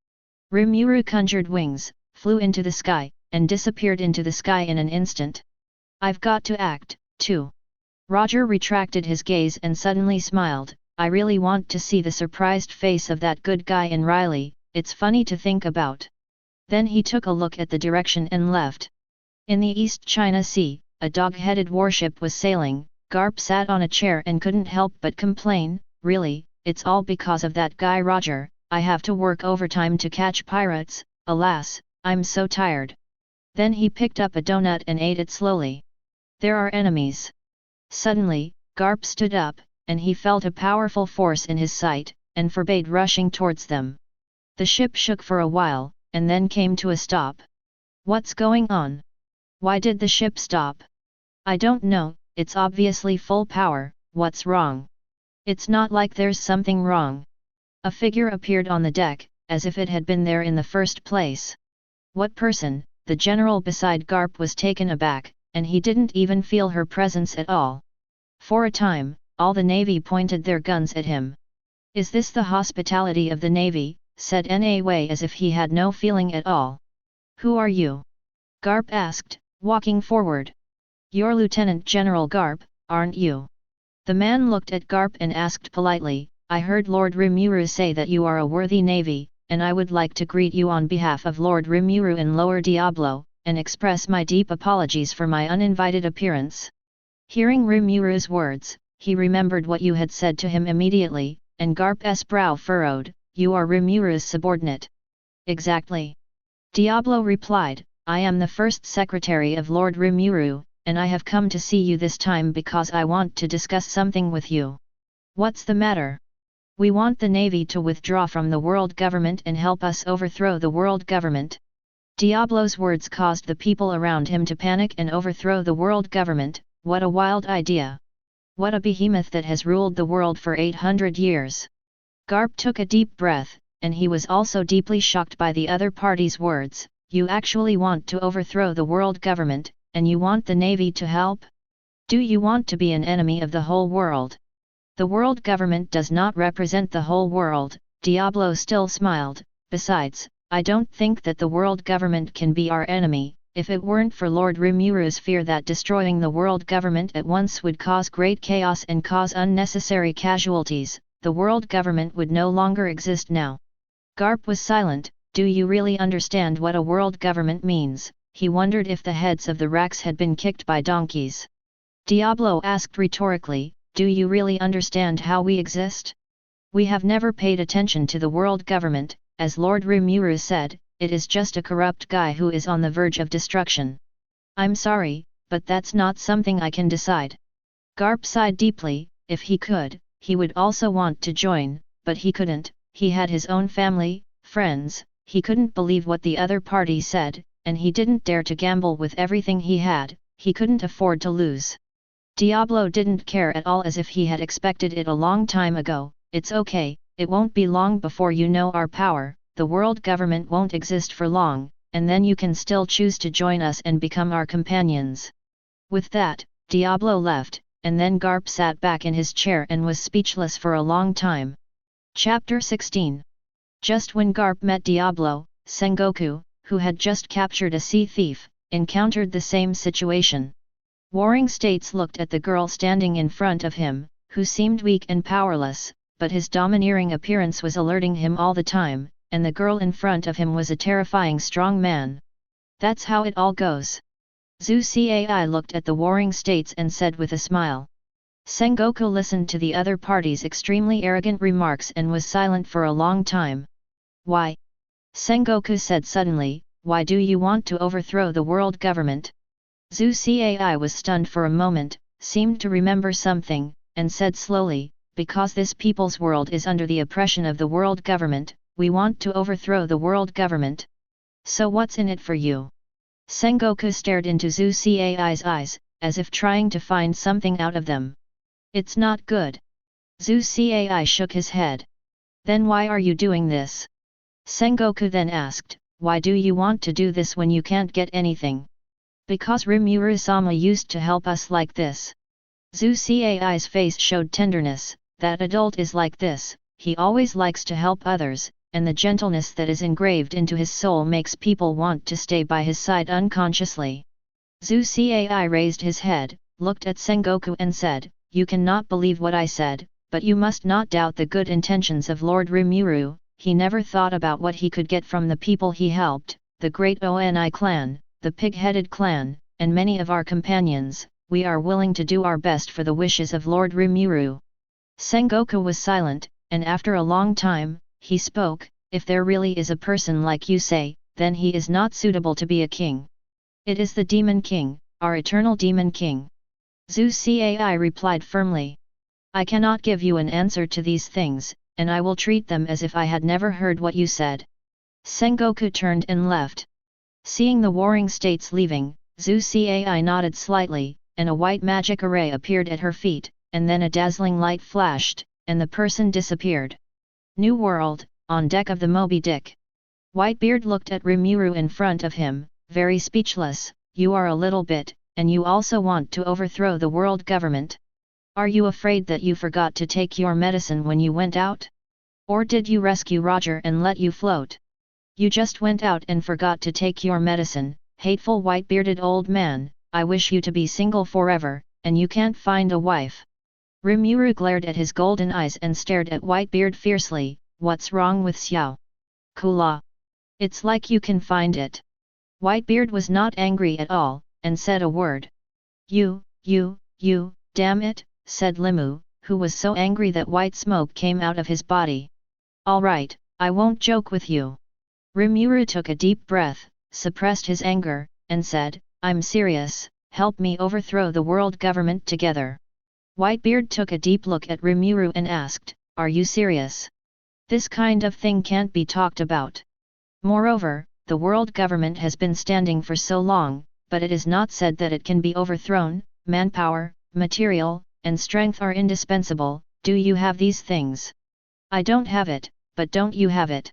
Speaker 1: Rimuru conjured wings, flew into the sky, and disappeared into the sky in an instant. I've got to act, too. Roger retracted his gaze and suddenly smiled. I really want to see the surprised face of that good guy in Riley, it's funny to think about. Then he took a look at the direction and left. In the East China Sea, a dog-headed warship was sailing. Garp sat on a chair and couldn't help but complain, really, it's all because of that guy Roger. I have to work overtime to catch pirates, alas, I'm so tired. Then he picked up a donut and ate it slowly. There are enemies. Suddenly, Garp stood up, and he felt a powerful force in his sight, and forbade rushing towards them. The ship shook for a while, and then came to a stop. What's going on? Why did the ship stop? I don't know, it's obviously full power, what's wrong? It's not like there's something wrong. A figure appeared on the deck, as if it had been there in the first place. What person? The general beside Garp was taken aback, and he didn't even feel her presence at all. For a time, all the Navy pointed their guns at him. Is this the hospitality of the Navy? Said Na Wei as if he had no feeling at all. Who are you? Garp asked, walking forward. You're Lieutenant General Garp, aren't you? The man looked at Garp and asked politely, I heard Lord Rimuru say that you are a worthy Navy, and I would like to greet you on behalf of Lord Rimuru in Lower Diablo, and express my deep apologies for my uninvited appearance. Hearing Rimuru's words, he remembered what you had said to him immediately, and Garp's brow furrowed, you are Rimuru's subordinate. Exactly. Diablo replied, I am the first secretary of Lord Rimuru, and I have come to see you this time because I want to discuss something with you. What's the matter? We want the Navy to withdraw from the world government and help us overthrow the world government. Diablo's words caused the people around him to panic and overthrow the world government. What a wild idea! What a behemoth that has ruled the world for 800 years! Garp took a deep breath, and he was also deeply shocked by the other party's words. You actually want to overthrow the world government, and you want the Navy to help? Do you want to be an enemy of the whole world? The world government does not represent the whole world, Diablo still smiled. Besides, I don't think that the world government can be our enemy, If it weren't for Lord Rimuru's fear that destroying the world government at once would cause great chaos and cause unnecessary casualties, the world government would no longer exist now. Garp was silent. Do you really understand what a world government means? He wondered if the heads of the racks had been kicked by donkeys. Diablo asked rhetorically, do you really understand how we exist? We have never paid attention to the world government, as Lord Rimuru said, it is just a corrupt guy who is on the verge of destruction. I'm sorry, but that's not something I can decide. Garp sighed deeply. If he could, he would also want to join, but he couldn't. He had his own family, friends, he couldn't believe what the other party said, and he didn't dare to gamble with everything he had, he couldn't afford to lose. Diablo didn't care at all, as if he had expected it a long time ago. It's okay, it won't be long before you know our power, the world government won't exist for long, and then you can still choose to join us and become our companions. With that, Diablo left, and then Garp sat back in his chair and was speechless for a long time. Chapter 16. Just when Garp met Diablo, Sengoku, who had just captured a sea thief, encountered the same situation. Warring States looked at the girl standing in front of him, who seemed weak and powerless, but his domineering appearance was alerting him all the time, and the girl in front of him was a terrifying strong man. That's how it all goes. Usse looked at the Warring States and said with a smile. Sengoku listened to the other party's extremely arrogant remarks and was silent for a long time. Why? Sengoku said suddenly, why do you want to overthrow the world government? Usse was stunned for a moment, seemed to remember something, and said slowly, because this people's world is under the oppression of the world government, we want to overthrow the world government. So what's in it for you? Sengoku stared into Usse's eyes, as if trying to find something out of them. It's not good. Usse shook his head. Then why are you doing this? Sengoku then asked, why do you want to do this when you can't get anything? Because Rimuru-sama used to help us like this. Usse's face showed tenderness. That adult is like this, he always likes to help others, and the gentleness that is engraved into his soul makes people want to stay by his side unconsciously. Usse raised his head, looked at Sengoku and said, you cannot believe what I said, but you must not doubt the good intentions of Lord Rimuru. He never thought about what he could get from the people he helped, the great Oni clan, the pig-headed clan, and many of our companions. We are willing to do our best for the wishes of Lord Rimuru. Sengoku was silent, and after a long time, he spoke, if there really is a person like you say, then he is not suitable to be a king. It is the Demon King, our eternal Demon King. Usse replied firmly. I cannot give you an answer to these things, and I will treat them as if I had never heard what you said. Sengoku turned and left. Seeing the Warring States leaving, Usse nodded slightly, and a white magic array appeared at her feet, and then a dazzling light flashed, and the person disappeared. New World, on deck of the Moby Dick. Whitebeard looked at Rimuru in front of him, very speechless. You are a little bit, and you also want to overthrow the world government. Are you afraid that you forgot to take your medicine when you went out? Or did you rescue Roger and let you float? You just went out and forgot to take your medicine, hateful white-bearded old man. I wish you to be single forever, and you can't find a wife. Rimuru glared at his golden eyes and stared at Whitebeard fiercely. What's wrong with Xiao? Kula. It's like you can find it. Whitebeard was not angry at all, and said a word. You, damn it, said Limu, who was so angry that white smoke came out of his body. All right, I won't joke with you. Rimuru took a deep breath, suppressed his anger, and said, I'm serious, help me overthrow the world government together. Whitebeard took a deep look at Rimuru and asked, are you serious? This kind of thing can't be talked about. Moreover, the world government has been standing for so long, but it is not said that it can be overthrown. Manpower, material, and strength are indispensable. Do you have these things? I don't have it, but don't you have it?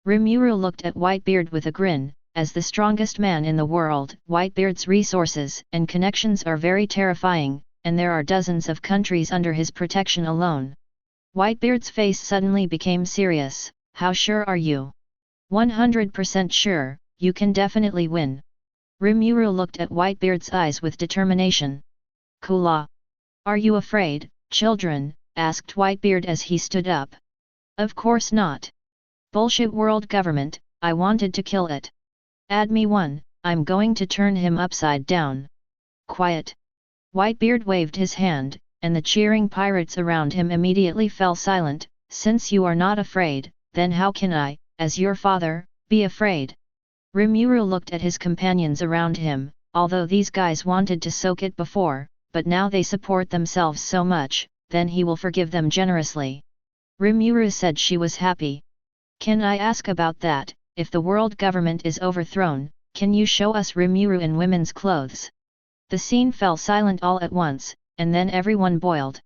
Speaker 1: Rimuru looked at Whitebeard with a grin. As the strongest man in the world, Whitebeard's resources and connections are very terrifying, and there are dozens of countries under his protection alone. Whitebeard's face suddenly became serious. How sure are you? 100% sure, you can definitely win. Rimuru looked at Whitebeard's eyes with determination. Kula. Are you afraid, children? Asked Whitebeard as he stood up. Of course not. Bullshit world government, I wanted to kill it. Add me one, I'm going to turn him upside down. Quiet. Whitebeard waved his hand, and the cheering pirates around him immediately fell silent. Since you are not afraid, then how can I, as your father, be afraid? Rimuru looked at his companions around him. Although these guys wanted to soak it before, but now they support themselves so much, then he will forgive them generously. Rimuru said she was happy. Can I ask about that? If the world government is overthrown, can you show us Rimuru in women's clothes? The scene fell silent all at once, and then everyone boiled.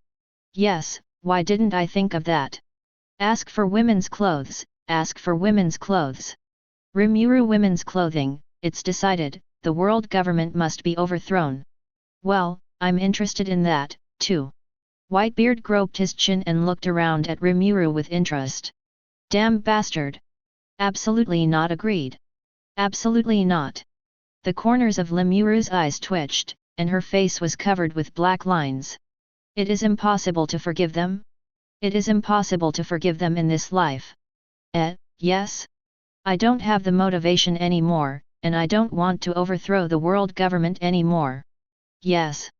Speaker 1: Yes, why didn't I think of that? Ask for women's clothes, ask for women's clothes. Rimuru women's clothing, it's decided, the world government must be overthrown. Well, I'm interested in that, too. Whitebeard groped his chin and looked around at Rimuru with interest. Damn bastard! Absolutely not, agreed. Absolutely not. The corners of Rimuru's eyes twitched, and her face was covered with black lines. It is impossible to forgive them? It is impossible to forgive them in this life. Yes? I don't have the motivation anymore, and I don't want to overthrow the world government anymore. Yes.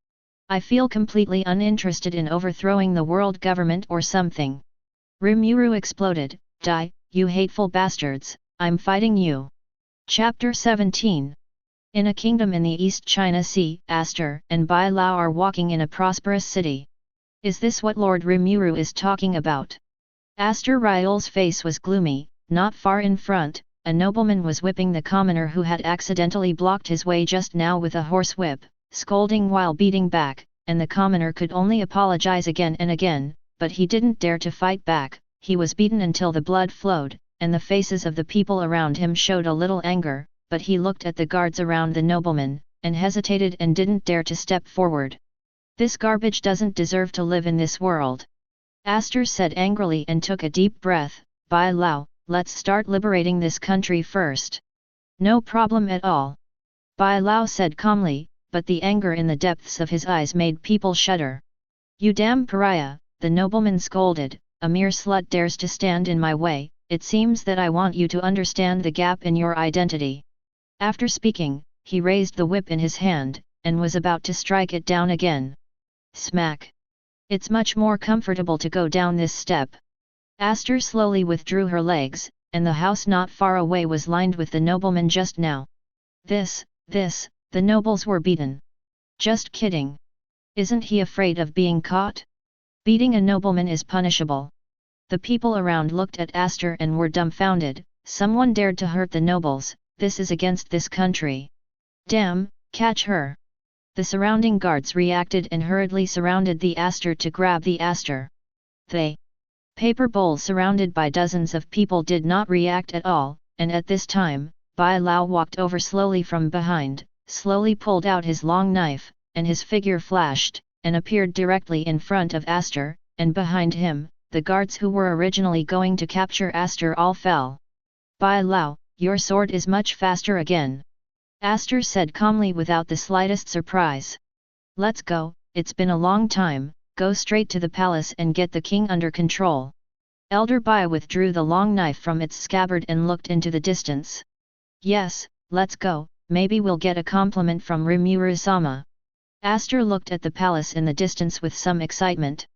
Speaker 1: I feel completely uninterested in overthrowing the world government or something. Rimuru exploded. Die, you hateful bastards, I'm fighting you. Chapter 17. In a kingdom in the East China Sea, Aster and Bai Lao are walking in a prosperous city. Is this what Lord Rimuru is talking about? Aster Ryol's face was gloomy. Not far in front, a nobleman was whipping the commoner who had accidentally blocked his way just now with a horsewhip, scolding while beating back, and the commoner could only apologize again and again, but he didn't dare to fight back. He was beaten until the blood flowed, and the faces of the people around him showed a little anger, but he looked at the guards around the nobleman, and hesitated and didn't dare to step forward. This garbage doesn't deserve to live in this world. Aster said angrily and took a deep breath. Bai Lao, let's start liberating this country first. No problem at all. Bai Lao said calmly, but the anger in the depths of his eyes made people shudder. You damn pariah, the nobleman scolded, a mere slut dares to stand in my way. It seems that I want you to understand the gap in your identity. After speaking, he raised the whip in his hand, and was about to strike it down again. Smack! It's much more comfortable to go down this step. Aster slowly withdrew her legs, and the house not far away was lined with the nobleman just now. The nobles were beaten. Just kidding. Isn't he afraid of being caught? Beating a nobleman is punishable. The people around looked at Aster and were dumbfounded. Someone dared to hurt the nobles, this is against this country. Damn, catch her. The surrounding guards reacted and hurriedly surrounded the Aster to grab the Aster. The paper bowl surrounded by dozens of people did not react at all, and at this time, Bai Lao walked over slowly from behind, slowly pulled out his long knife, and his figure flashed, and appeared directly in front of Aster, and behind him, the guards who were originally going to capture Aster all fell. Bai Lao, your sword is much faster again. Aster said calmly without the slightest surprise. Let's go, it's been a long time, go straight to the palace and get the king under control. Elder Bai withdrew the long knife from its scabbard and looked into the distance. Yes, let's go, maybe we'll get a compliment from Rimuru-sama. Aster looked at the palace in the distance with some excitement.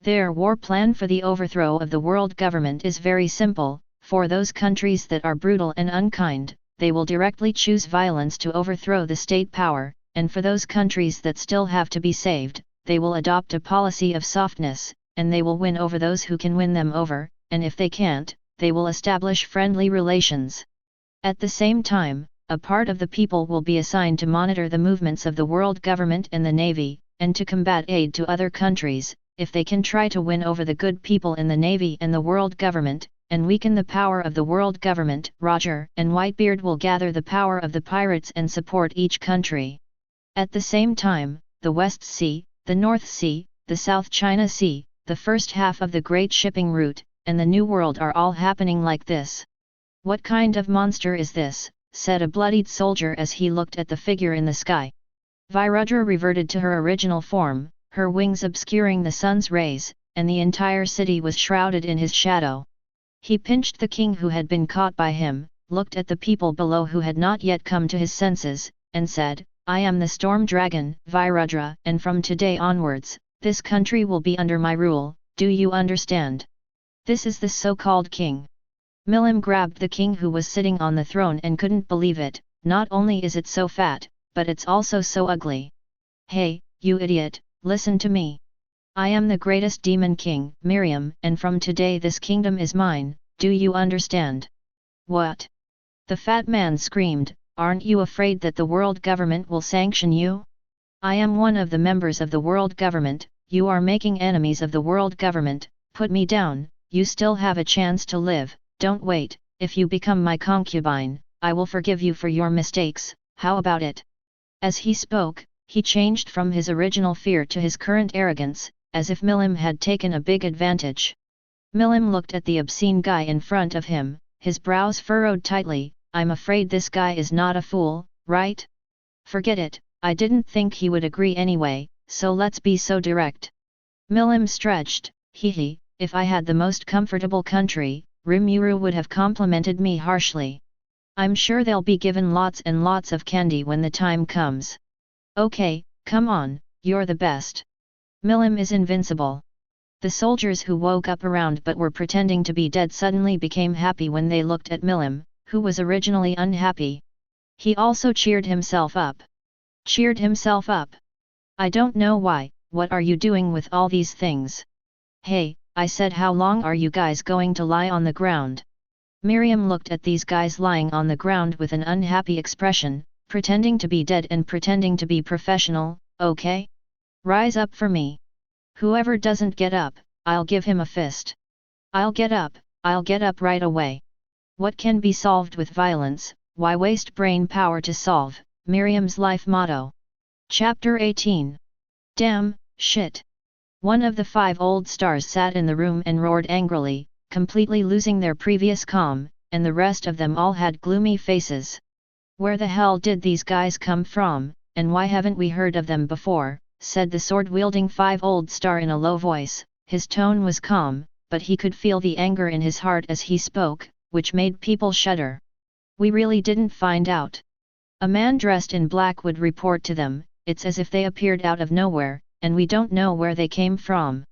Speaker 1: Their war plan for the overthrow of the world government is very simple. For those countries that are brutal and unkind, they will directly choose violence to overthrow the state power, and for those countries that still have to be saved, they will adopt a policy of softness, and they will win over those who can win them over, and if they can't, they will establish friendly relations. At the same time, a part of the people will be assigned to monitor the movements of the world government and the navy, and to combat aid to other countries. If they can try to win over the good people in the navy and the world government, and weaken the power of the world government, Roger and Whitebeard will gather the power of the pirates and support each country. At the same time, the West Sea, the North Sea, the South China Sea, the first half of the Great Shipping Route, and the New World are all happening like this. What kind of monster is this? said a bloodied soldier as he looked at the figure in the sky. Virudra reverted to her original form, her wings obscuring the sun's rays, and the entire city was shrouded in his shadow. He pinched the king who had been caught by him, looked at the people below who had not yet come to his senses, and said, "I am the storm dragon, Virudra, and from today onwards, this country will be under my rule, do you understand? This is the so-called king." Milim grabbed the king who was sitting on the throne and couldn't believe it. Not only is it so fat, but it's also so ugly. "Hey, you idiot, listen to me. I am the greatest demon king, Miriam, and from today this kingdom is mine, do you understand?" "What?" the fat man screamed, "aren't you afraid that the world government will sanction you? I am one of the members of the world government, you are making enemies of the world government, put me down, you still have a chance to live, don't wait, if you become my concubine, I will forgive you for your mistakes, how about it?" As he spoke, he changed from his original fear to his current arrogance, as if Milim had taken a big advantage. Milim looked at the obscene guy in front of him, his brows furrowed tightly. "I'm afraid this guy is not a fool, right? Forget it, I didn't think he would agree anyway, so let's be so direct." Milim stretched, "Hehe, if I had the most comfortable country, Rimuru would have complimented me harshly. I'm sure they'll be given lots and lots of candy when the time comes. Okay, come on, you're the best. Milim is invincible." The soldiers who woke up around but were pretending to be dead suddenly became happy when they looked at Milim, who was originally unhappy. He also cheered himself up. Cheered himself up? "I don't know why, what are you doing with all these things? Hey, I said how long are you guys going to lie on the ground?" Miriam looked at these guys lying on the ground with an unhappy expression, pretending to be dead and pretending to be professional. "Okay? Rise up for me. Whoever doesn't get up, I'll give him a fist. I'll get up right away. What can be solved with violence, why waste brain power to solve?" Miriam's life motto. Chapter 18. Damn, shit. One of the 5 old stars sat in the room and roared angrily, completely losing their previous calm, and the rest of them all had gloomy faces. "Where the hell did these guys come from, and why haven't we heard of them before?" said the sword-wielding 5 old star in a low voice. His tone was calm, but he could feel the anger in his heart as he spoke, which made people shudder. "We really didn't find out. A man dressed in black would report to them, it's as if they appeared out of nowhere, and we don't know where they came from."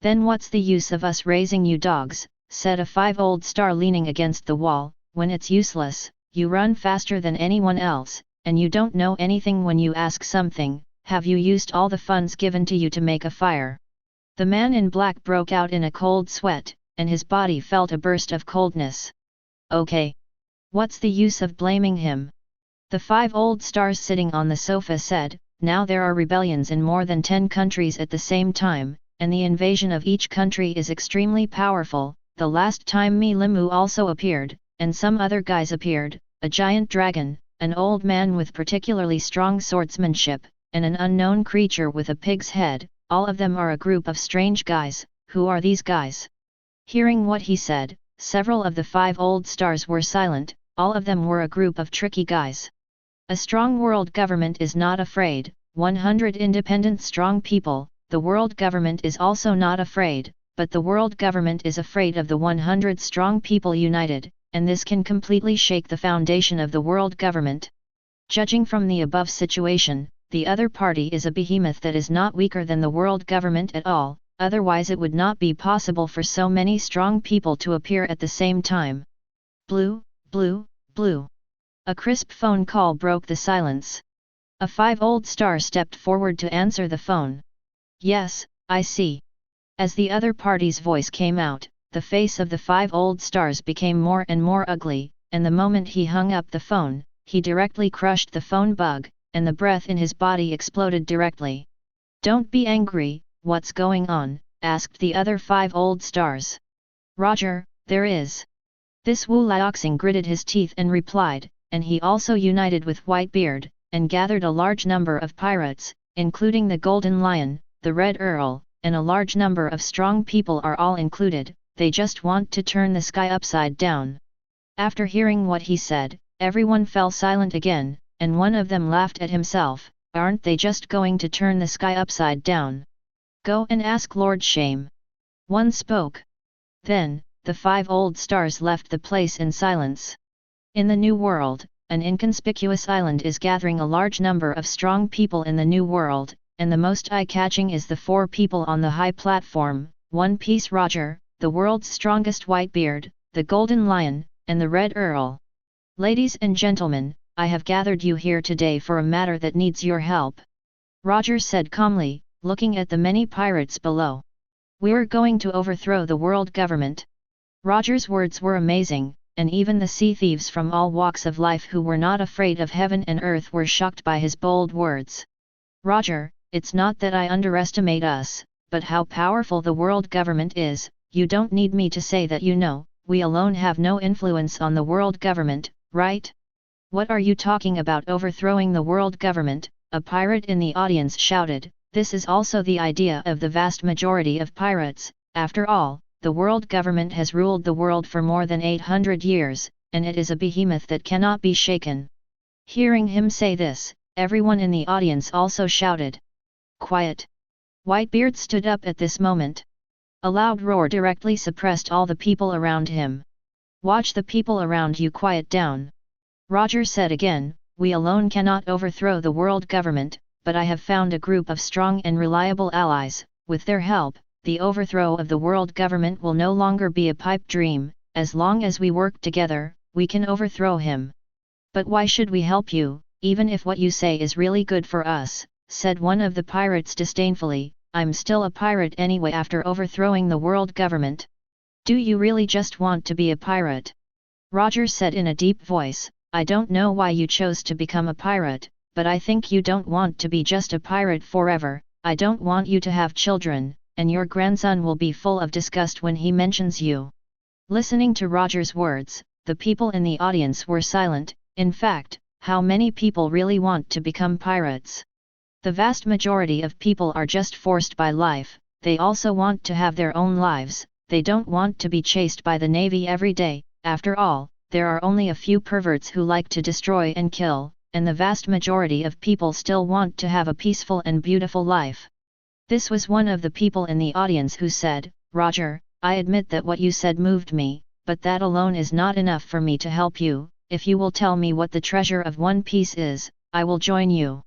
Speaker 1: "Then what's the use of us raising you dogs," said a 5 old star leaning against the wall, "when it's useless, you run faster than anyone else, and you don't know anything when you ask something. Have you used all the funds given to you to make a fire?" The man in black broke out in a cold sweat, and his body felt a burst of coldness. "Okay. What's the use of blaming him?" The 5 old stars sitting on the sofa said, "Now there are rebellions in more than 10 countries at the same time, and the invasion of each country is extremely powerful. The last time Limu also appeared, and some other guys appeared, a giant dragon, an old man with particularly strong swordsmanship, and an unknown creature with a pig's head, all of them are a group of strange guys. Who are these guys?" Hearing what he said, several of the 5 old stars were silent. All of them were a group of tricky guys. "A strong world government is not afraid, 100 independent strong people. The world government is also not afraid, but the world government is afraid of the 100 strong people united, and this can completely shake the foundation of the world government. Judging from the above situation, the other party is a behemoth that is not weaker than the world government at all, otherwise it would not be possible for so many strong people to appear at the same time." Blue, blue, blue. A crisp phone call broke the silence. A 5 old star stepped forward to answer the phone. "Yes, I see." As the other party's voice came out, the face of the 5 old stars became more and more ugly, and the moment he hung up the phone, he directly crushed the phone bug, and the breath in his body exploded directly. "Don't be angry, what's going on?" asked the other 5 old stars. "Roger, there is." This Wu Liaoxing gritted his teeth and replied, and he also united with Whitebeard, and gathered a large number of pirates, including the Golden Lion, the Red Earl, and a large number of strong people are all included. They just want to turn the sky upside down. After hearing what he said, everyone fell silent again, and one of them laughed at himself. Aren't they just going to turn the sky upside down? Go and ask Lord Shame. One spoke. Then, the 5 old stars left the place in silence. In the New World, an inconspicuous island is gathering a large number of strong people in the New World, and the most eye-catching is the 4 people on the high platform: One Piece Roger, the world's strongest Whitebeard, the Golden Lion, and the Red Earl. Ladies and gentlemen, I have gathered you here today for a matter that needs your help. Roger said calmly, looking at the many pirates below. We're going to overthrow the world government. Roger's words were amazing, and even the sea thieves from all walks of life who were not afraid of heaven and earth were shocked by his bold words. Roger, it's not that I underestimate us, but how powerful the world government is. You don't need me to say that. You know, we alone have no influence on the world government, right? What are you talking about, overthrowing the world government? A pirate in the audience shouted. This is also the idea of the vast majority of pirates. After all, the world government has ruled the world for more than 800 years, and it is a behemoth that cannot be shaken. Hearing him say this, everyone in the audience also shouted. Quiet! Whitebeard stood up at this moment. A loud roar directly suppressed all the people around him. Watch the people around you quiet down. Roger said again, we alone cannot overthrow the world government, but I have found a group of strong and reliable allies. With their help, the overthrow of the world government will no longer be a pipe dream. As long as we work together, we can overthrow him. But why should we help you, even if what you say is really good for us? Said one of the pirates disdainfully. I'm still a pirate anyway after overthrowing the world government. Do you really just want to be a pirate? Roger said in a deep voice, I don't know why you chose to become a pirate, but I think you don't want to be just a pirate forever. I don't want you to have children, and your grandson will be full of disgust when he mentions you. Listening to Roger's words, the people in the audience were silent. In fact, how many people really want to become pirates? The vast majority of people are just forced by life. They also want to have their own lives. They don't want to be chased by the Navy every day. After all, there are only a few perverts who like to destroy and kill, and the vast majority of people still want to have a peaceful and beautiful life. This was one of the people in the audience who said, Roger, I admit that what you said moved me, but that alone is not enough for me to help you. If you will tell me what the treasure of One Piece is, I will join you.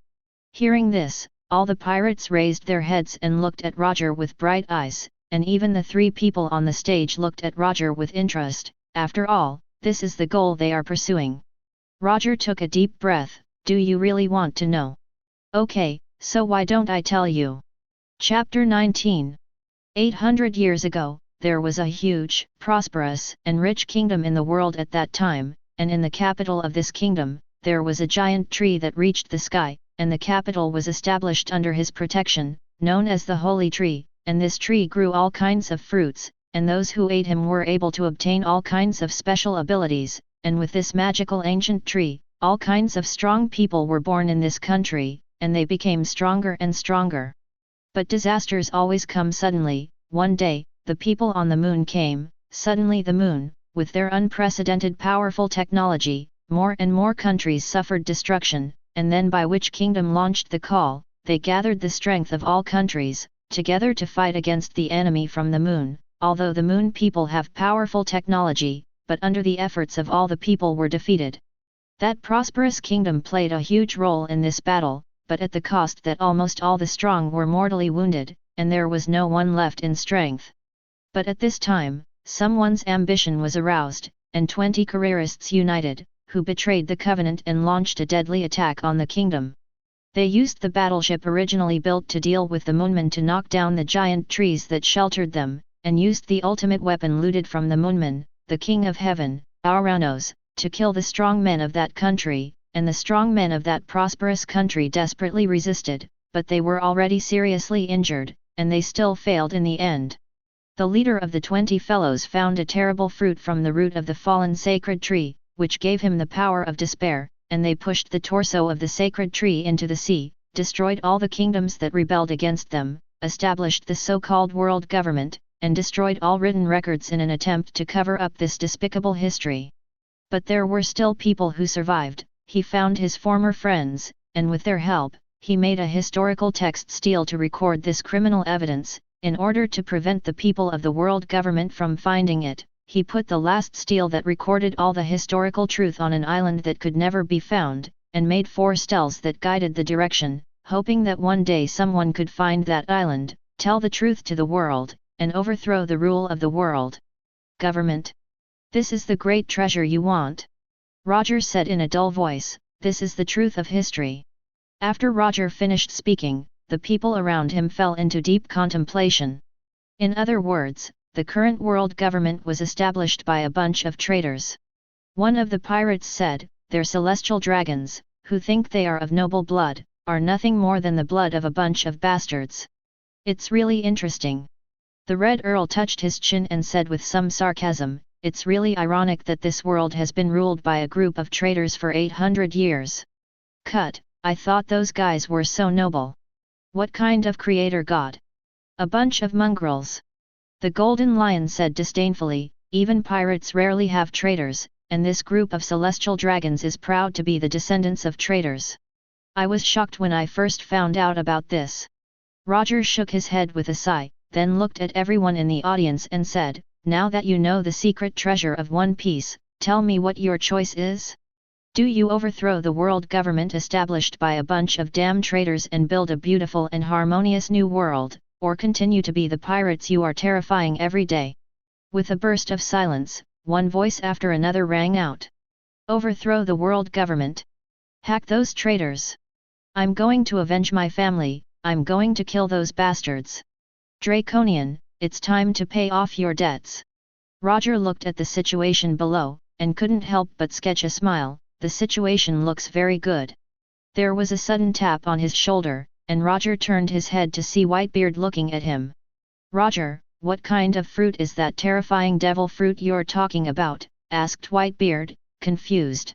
Speaker 1: Hearing this, all the pirates raised their heads and looked at Roger with bright eyes, and even the 3 people on the stage looked at Roger with interest. After all, this is the goal they are pursuing. Roger took a deep breath. Do you really want to know? Okay, so why don't I tell you? Chapter 19. 800 years ago, there was a huge, prosperous, and rich kingdom in the world at that time, and in the capital of this kingdom, there was a giant tree that reached the sky, and the capital was established under his protection, known as the Holy Tree, and this tree grew all kinds of fruits, and those who ate him were able to obtain all kinds of special abilities, and with this magical ancient tree, all kinds of strong people were born in this country, and they became stronger and stronger. But disasters always come suddenly. One day, the people on the moon came. Suddenly the moon, with their unprecedented powerful technology, more and more countries suffered destruction, and then by which kingdom launched the call, they gathered the strength of all countries, together to fight against the enemy from the moon. Although the moon people have powerful technology, but under the efforts of all the people were defeated. That prosperous kingdom played a huge role in this battle, but at the cost that almost all the strong were mortally wounded, and there was no one left in strength. But at this time, someone's ambition was aroused, and 20 careerists united, who betrayed the covenant and launched a deadly attack on the kingdom. They used the battleship originally built to deal with the moonmen to knock down the giant trees that sheltered them, and used the ultimate weapon looted from the moonmen, the King of Heaven, Auranos, to kill the strong men of that country, and the strong men of that prosperous country desperately resisted, but they were already seriously injured, and they still failed in the end. The leader of the 20 fellows found a terrible fruit from the root of the fallen sacred tree, which gave him the power of despair, and they pushed the torso of the sacred tree into the sea, destroyed all the kingdoms that rebelled against them, established the so-called world government, and destroyed all written records in an attempt to cover up this despicable history. But there were still people who survived. He found his former friends, and with their help, he made a historical text stele to record this criminal evidence. In order to prevent the people of the world government from finding it, he put the last stele that recorded all the historical truth on an island that could never be found, and made 4 steles that guided the direction, hoping that one day someone could find that island, tell the truth to the world, and overthrow the rule of the world. Government. This is the great treasure you want. Roger said in a dull voice, this is the truth of history. After Roger finished speaking, the people around him fell into deep contemplation. In other words, the current world government was established by a bunch of traitors. One of the pirates said, "They're celestial dragons, who think they are of noble blood, are nothing more than the blood of a bunch of bastards." It's really interesting. The Red Earl touched his chin and said with some sarcasm, "It's really ironic that this world has been ruled by a group of traitors for 800 years. Cut, I thought those guys were so noble. What kind of creator god? A bunch of mongrels." The Golden Lion said disdainfully, "Even pirates rarely have traitors, and this group of celestial dragons is proud to be the descendants of traitors. I was shocked when I first found out about this." Roger shook his head with a sigh, then looked at everyone in the audience and said, "Now that you know the secret treasure of One Piece, tell me what your choice is? Do you overthrow the world government established by a bunch of damn traitors and build a beautiful and harmonious new world, or continue to be the pirates you are terrifying every day?" With a burst of silence, one voice after another rang out. "Overthrow the world government. Hack those traitors. I'm going to avenge my family, I'm going to kill those bastards. Draconian, it's time to pay off your debts." Roger looked at the situation below, and couldn't help but sketch a smile. The situation looks very good. There was a sudden tap on his shoulder, and Roger turned his head to see Whitebeard looking at him. "Roger, what kind of fruit is that terrifying devil fruit you're talking about?" asked Whitebeard, confused.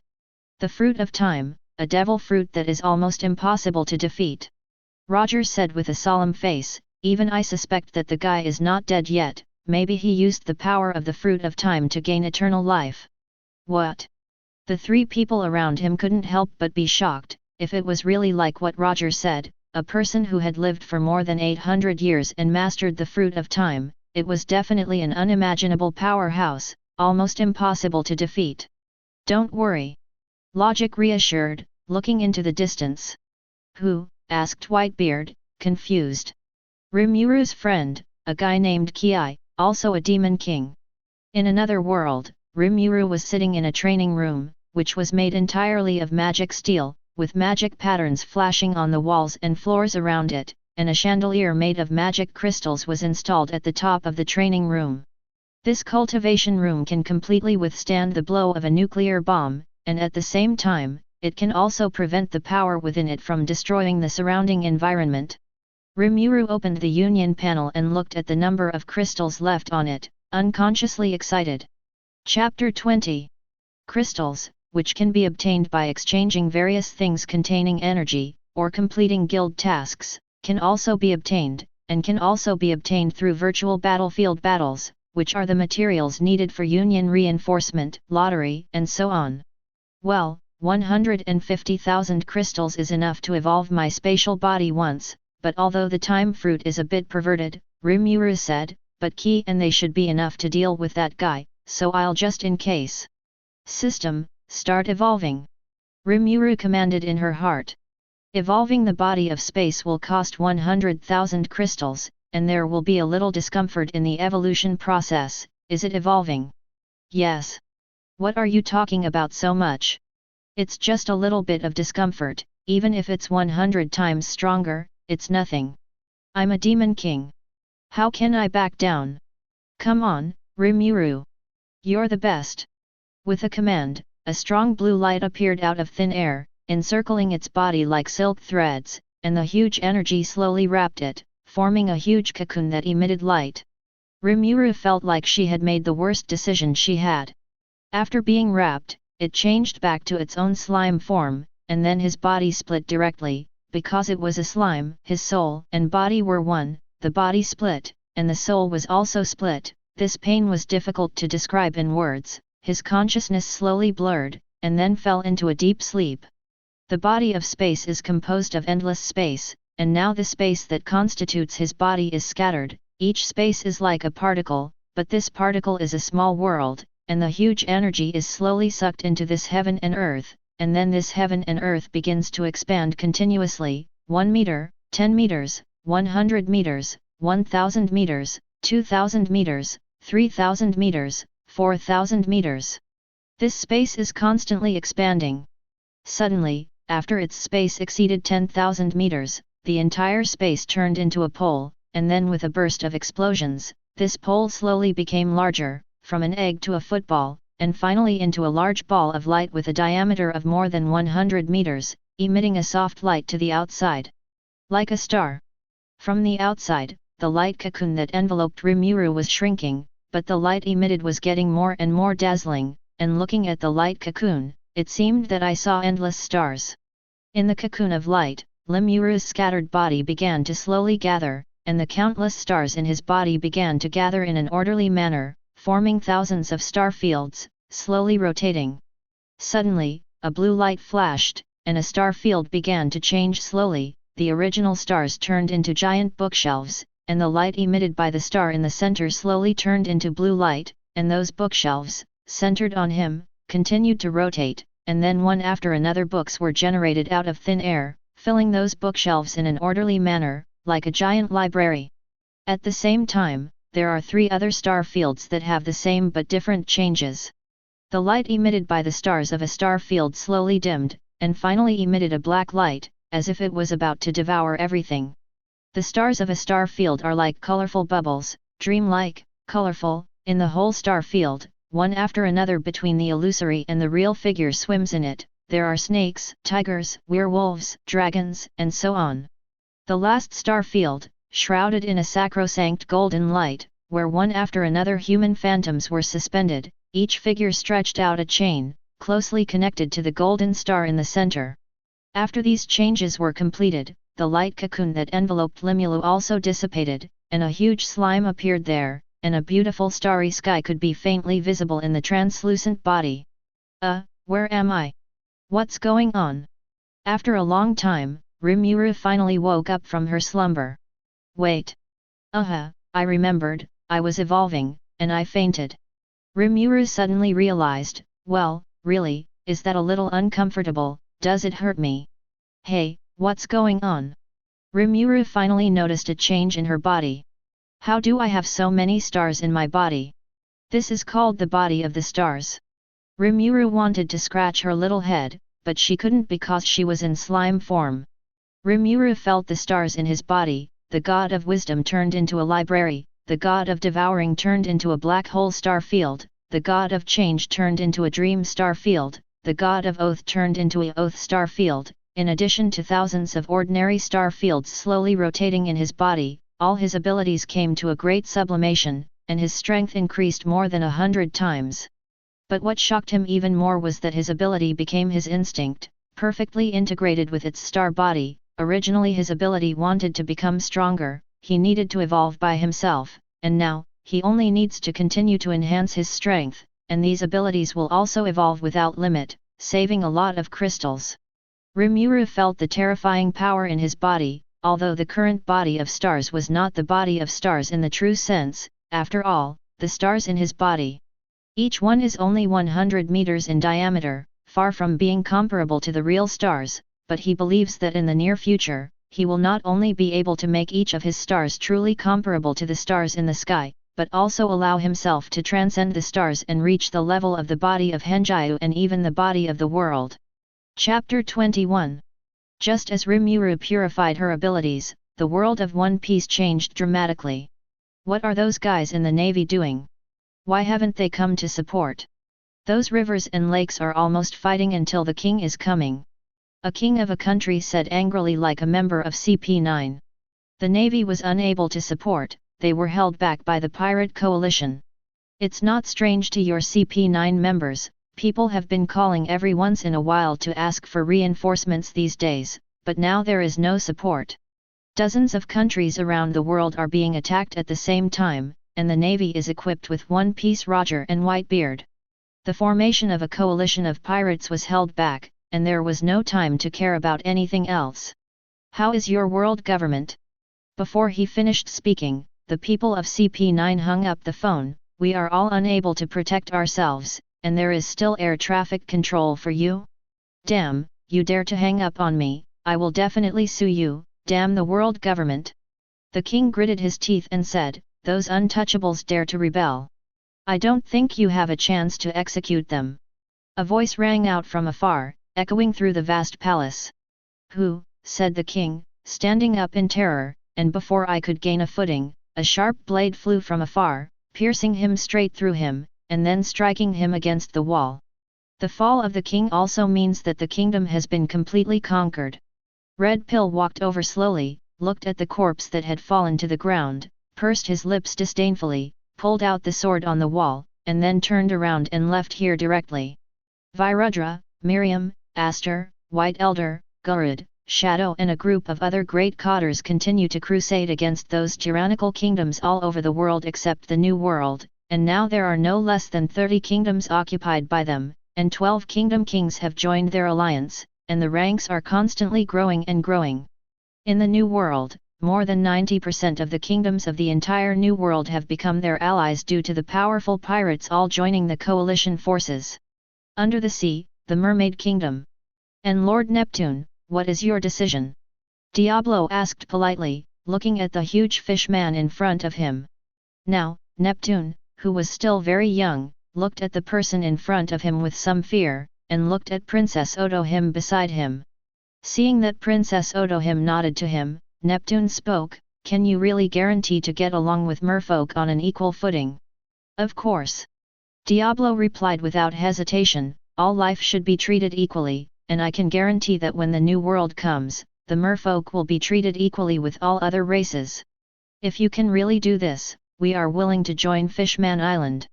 Speaker 1: "The fruit of time, a devil fruit that is almost impossible to defeat." Roger said with a solemn face, "Even I suspect that the guy is not dead yet, maybe he used the power of the fruit of time to gain eternal life." "What?" The 3 people around him couldn't help but be shocked. If it was really like what Roger said, a person who had lived for more than 800 years and mastered the fruit of time, it was definitely an unimaginable powerhouse, almost impossible to defeat. "Don't worry." Logic reassured, looking into the distance. "Who?" asked Whitebeard, confused. "Rimuru's friend, a guy named Ki, also a demon king." In another world, Rimuru was sitting in a training room, which was made entirely of magic steel, with magic patterns flashing on the walls and floors around it, and a chandelier made of magic crystals was installed at the top of the training room. This cultivation room can completely withstand the blow of a nuclear bomb, and at the same time, it can also prevent the power within it from destroying the surrounding environment. Rimuru opened the union panel and looked at the number of crystals left on it, unconsciously excited. Chapter 20. Crystals, which can be obtained by exchanging various things containing energy, or completing guild tasks, can also be obtained, and can also be obtained through virtual battlefield battles, which are the materials needed for union reinforcement, lottery, and so on. Well, 150,000 crystals is enough to evolve my spatial body once, but although the time fruit is a bit perverted, Rimuru said, but Ki and they should be enough to deal with that guy, so I'll just in case. System, start evolving. Rimuru commanded in her heart. Evolving the body of space will cost 100,000 crystals, and there will be a little discomfort in the evolution process. Is it evolving? Yes. What are you talking about so much? It's just a little bit of discomfort, even if it's 100 times stronger, it's nothing. I'm a demon king. How can I back down? Come on, Rimuru. You're the best. With a command, a strong blue light appeared out of thin air, encircling its body like silk threads, and the huge energy slowly wrapped it, forming a huge cocoon that emitted light. Rimuru felt like she had made the worst decision she had. After being wrapped, it changed back to its own slime form, and then his body split directly. Because it was a slime, his soul and body were one, the body split, and the soul was also split. This pain was difficult to describe in words. his consciousness slowly blurred, and then fell into a deep sleep. The body of space is composed of endless space, and now the space that constitutes his body is scattered. Each space is like a particle, but this particle is a small world, and the huge energy is slowly sucked into this heaven and earth, and then this heaven and earth begins to expand continuously, 1 meter, 10 meters, 100 meters, 1000 meters, 2000 meters, 3000 meters, 4000 meters. This space is constantly expanding. Suddenly, after its space exceeded 10,000 meters, the entire space turned into a pole, and then with a burst of explosions, this pole slowly became larger, from an egg to a football, and finally into a large ball of light with a diameter of more than 100 meters, emitting a soft light to the outside. Like a star. From the outside, the light cocoon that enveloped Rimuru was shrinking, but the light emitted was getting more and more dazzling, and looking at the light cocoon, it seemed that I saw endless stars. In the cocoon of light, Rimuru's scattered body began to slowly gather, and the countless stars in his body began to gather in an orderly manner, forming thousands of star fields, slowly rotating. Suddenly, a blue light flashed, and a star field began to change slowly. The original stars turned into giant bookshelves, and the light emitted by the star in the center slowly turned into blue light, and those bookshelves, centered on him, continued to rotate, and then one after another books were generated out of thin air, filling those bookshelves in an orderly manner, like a giant library. At the same time, there are 3 other star fields that have the same but different changes. The light emitted by the stars of a star field slowly dimmed, and finally emitted a black light, as if it was about to devour everything. The stars of a star field are like colorful bubbles, dreamlike, colorful, in the whole star field, one after another between the illusory and the real figure swims in it. There are snakes, tigers, werewolves, dragons, and so on. The last star field, shrouded in a sacrosanct golden light, where one after another human phantoms were suspended, each figure stretched out a chain, closely connected to the golden star in the center. After these changes were completed, the light cocoon that enveloped Rimuru also dissipated, and a huge slime appeared there, and a beautiful starry sky could be faintly visible in the translucent body. Where am I? What's going on? After a long time, Rimuru finally woke up from her slumber. Wait. I remembered, I was evolving, and I fainted. Rimuru suddenly realized, well, really, is that a little uncomfortable, does it hurt me? Hey, what's going on? Rimuru finally noticed a change in her body. How do I have so many stars in my body? This is called the body of the stars. Rimuru wanted to scratch her little head, but she couldn't because she was in slime form. Rimuru felt the stars in his body. The god of wisdom turned into a library, the god of devouring turned into a black hole star field, the god of change turned into a dream star field, the god of oath turned into a oath star field, in addition to thousands of ordinary star fields slowly rotating in his body. All his abilities came to a great sublimation, and his strength increased more than 100 times. But what shocked him even more was that his ability became his instinct, perfectly integrated with its star body. Originally his ability wanted to become stronger, he needed to evolve by himself, and now, he only needs to continue to enhance his strength, and these abilities will also evolve without limit, saving a lot of crystals. Rimuru felt the terrifying power in his body, although the current body of stars was not the body of stars in the true sense. After all, the stars in his body, each one is only 100 meters in diameter, far from being comparable to the real stars. But he believes that in the near future, he will not only be able to make each of his stars truly comparable to the stars in the sky, but also allow himself to transcend the stars and reach the level of the body of Henjiu and even the body of the world. Chapter 21. Just as Rimuru purified her abilities, the world of One Piece changed dramatically. What are those guys in the navy doing? Why haven't they come to support? Those rivers and lakes are almost fighting until the king is coming. A king of a country said angrily like a member of CP9. The navy was unable to support, they were held back by the pirate coalition. It's not strange to your CP9 members, people have been calling every once in a while to ask for reinforcements these days, but now there is no support. Dozens of countries around the world are being attacked at the same time, and the navy is equipped with One Piece Roger and Whitebeard. The formation of a coalition of pirates was held back, and there was no time to care about anything else. How is your world government? Before he finished speaking, the people of CP9 hung up the phone. We are all unable to protect ourselves, and there is still air traffic control for you? Damn, you dare to hang up on me, I will definitely sue you, damn the world government. The king gritted his teeth and said, those untouchables dare to rebel. I don't think you have a chance to execute them. A voice rang out from afar, echoing through the vast palace. Who? Said the king, standing up in terror, and before I could gain a footing, a sharp blade flew from afar, piercing him straight through him, and then striking him against the wall. The fall of the king also means that the kingdom has been completely conquered. Red Pill walked over slowly, looked at the corpse that had fallen to the ground, pursed his lips disdainfully, pulled out the sword on the wall, and then turned around and left here directly. Virudra, Miriam, Aster, White Elder, Gurud, Shadow and a group of other great cotters continue to crusade against those tyrannical kingdoms all over the world except the New World, and now there are no less than 30 kingdoms occupied by them, and 12 kingdom kings have joined their alliance, and the ranks are constantly growing and growing. In the New World, more than 90% of the kingdoms of the entire New World have become their allies due to the powerful pirates all joining the coalition forces. Under the sea, the Mermaid Kingdom. And Lord Neptune, what is your decision? Diablo asked politely, looking at the huge fish man in front of him. Now, Neptune, who was still very young, looked at the person in front of him with some fear, and looked at Princess Otohim beside him. Seeing that Princess Otohim nodded to him, Neptune spoke, can you really guarantee to get along with merfolk on an equal footing? Of course. Diablo replied without hesitation, all life should be treated equally, and I can guarantee that when the new world comes, the merfolk will be treated equally with all other races. If you can really do this, we are willing to join Fishman Island.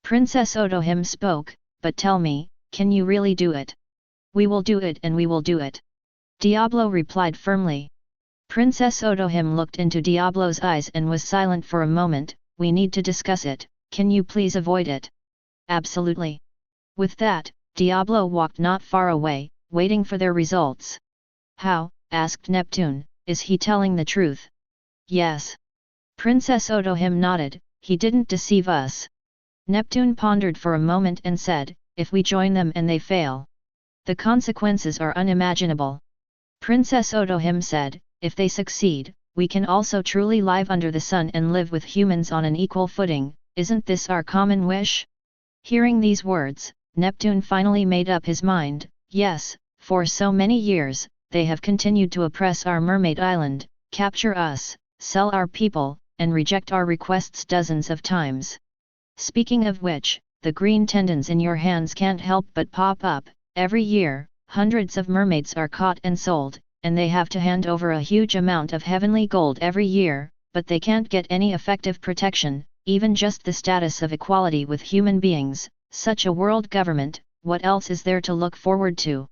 Speaker 1: Princess Otohim spoke, but tell me, can you really do it? We will do it and we will do it. Diablo replied firmly. Princess Otohim looked into Diablo's eyes and was silent for a moment. We need to discuss it, can you please avoid it? Absolutely. With that, Diablo walked not far away, waiting for their results. How? Asked Neptune, is he telling the truth? Yes. Princess Otohim nodded, he didn't deceive us. Neptune pondered for a moment and said, if we join them and they fail, the consequences are unimaginable. Princess Otohim said, if they succeed, we can also truly live under the sun and live with humans on an equal footing, isn't this our common wish? Hearing these words, Neptune finally made up his mind, yes, for so many years, they have continued to oppress our mermaid island, capture us, sell our people, and reject our requests dozens of times. Speaking of which, the green tendons in your hands can't help but pop up. Every year, hundreds of mermaids are caught and sold, and they have to hand over a huge amount of heavenly gold every year, but they can't get any effective protection, even just the status of equality with human beings. Such a world government, what else is there to look forward to?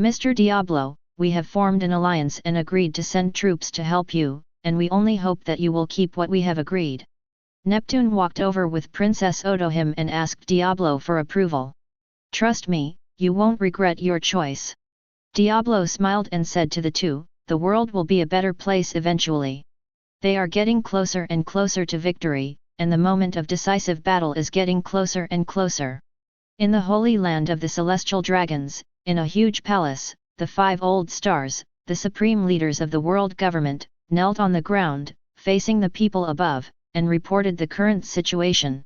Speaker 1: Mr. Diablo, we have formed an alliance and agreed to send troops to help you, and we only hope that you will keep what we have agreed. Neptune walked over with Princess Otohim and asked Diablo for approval. Trust me, you won't regret your choice. Diablo smiled and said to the two, the world will be a better place eventually. They are getting closer and closer to victory, and the moment of decisive battle is getting closer and closer. In the holy land of the celestial dragons, in a huge palace, the 5 old stars, the supreme leaders of the world government, knelt on the ground, facing the people above, and reported the current situation.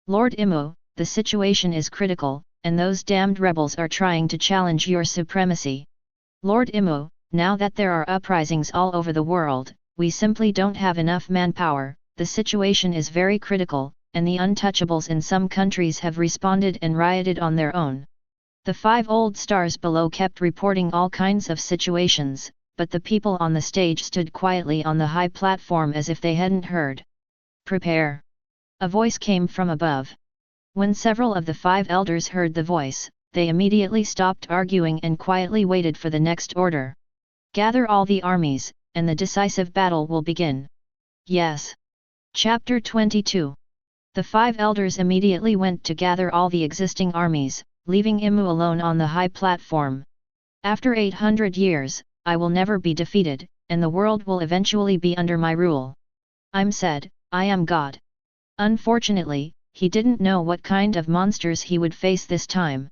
Speaker 1: Lord Immo, the situation is critical, and those damned rebels are trying to challenge your supremacy. Lord Immo, now that there are uprisings all over the world, we simply don't have enough manpower, the situation is very critical, and the untouchables in some countries have responded and rioted on their own. The 5 old stars below kept reporting all kinds of situations, but the people on the stage stood quietly on the high platform as if they hadn't heard. Prepare. A voice came from above. When several of the 5 elders heard the voice, they immediately stopped arguing and quietly waited for the next order. Gather all the armies, and the decisive battle will begin. Yes. Chapter 22. The 5 elders immediately went to gather all the existing armies, leaving Imu alone on the high platform. After 800 years, I will never be defeated, and the world will eventually be under my rule. Im said, I am God. Unfortunately, he didn't know what kind of monsters he would face this time.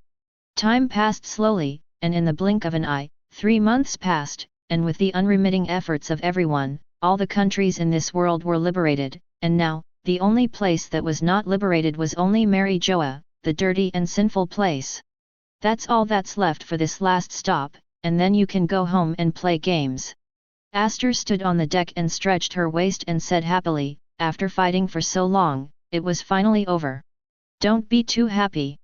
Speaker 1: Time passed slowly, and in the blink of an eye, 3 months passed, and with the unremitting efforts of everyone, all the countries in this world were liberated, and now, the only place that was not liberated was only Mary Joa, the dirty and sinful place. That's all that's left for this last stop, and then you can go home and play games. Aster stood on the deck and stretched her waist and said happily, after fighting for so long, it was finally over. Don't be too happy.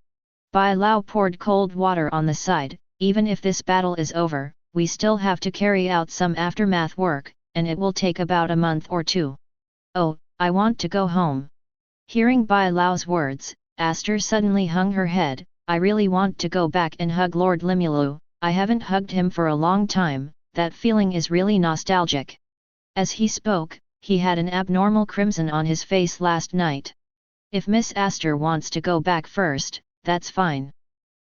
Speaker 1: Bai Lao poured cold water on the side. Even if this battle is over, we still have to carry out some aftermath work, and it will take about a month or 2. Oh, I want to go home. Hearing Bai Lao's words, Aster suddenly hung her head. I really want to go back and hug Lord Limulu. I haven't hugged him for a long time, that feeling is really nostalgic. As he spoke, he had an abnormal crimson on his face last night. If Miss Aster wants to go back first, that's fine.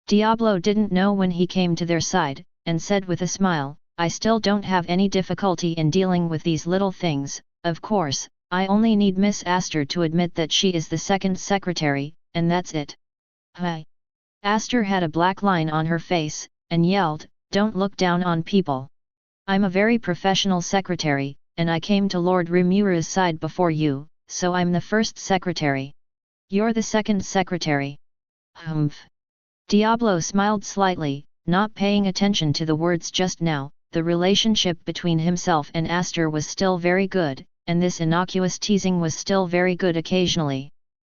Speaker 1: Diablo didn't know when he came to their side, and said with a smile, I still don't have any difficulty in dealing with these little things. Of course, I only need Miss Aster to admit that she is the second secretary, and that's it. Hi. Aster had a black line on her face, and yelled, don't look down on people. I'm a very professional secretary, and I came to Lord Rimuru's side before you, so I'm the first secretary. You're the second secretary. Humph. Diablo smiled slightly, not paying attention to the words just now. The relationship between himself and Aster was still very good, and this innocuous teasing was still very good occasionally.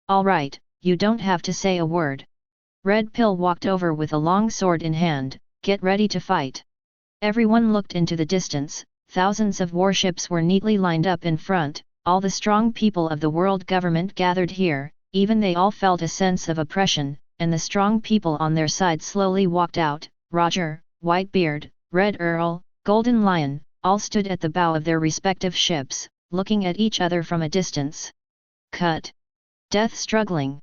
Speaker 1: All right, you don't have to say a word. Red Pill walked over with a long sword in hand. Get ready to fight. Everyone looked into the distance. Thousands of warships were neatly lined up in front. All the strong people of the world government gathered here. Even they all felt a sense of oppression, and the strong people on their side slowly walked out. Roger, Whitebeard, Red Earl, Golden Lion, all stood at the bow of their respective ships, looking at each other from a distance. Cut. Death struggling.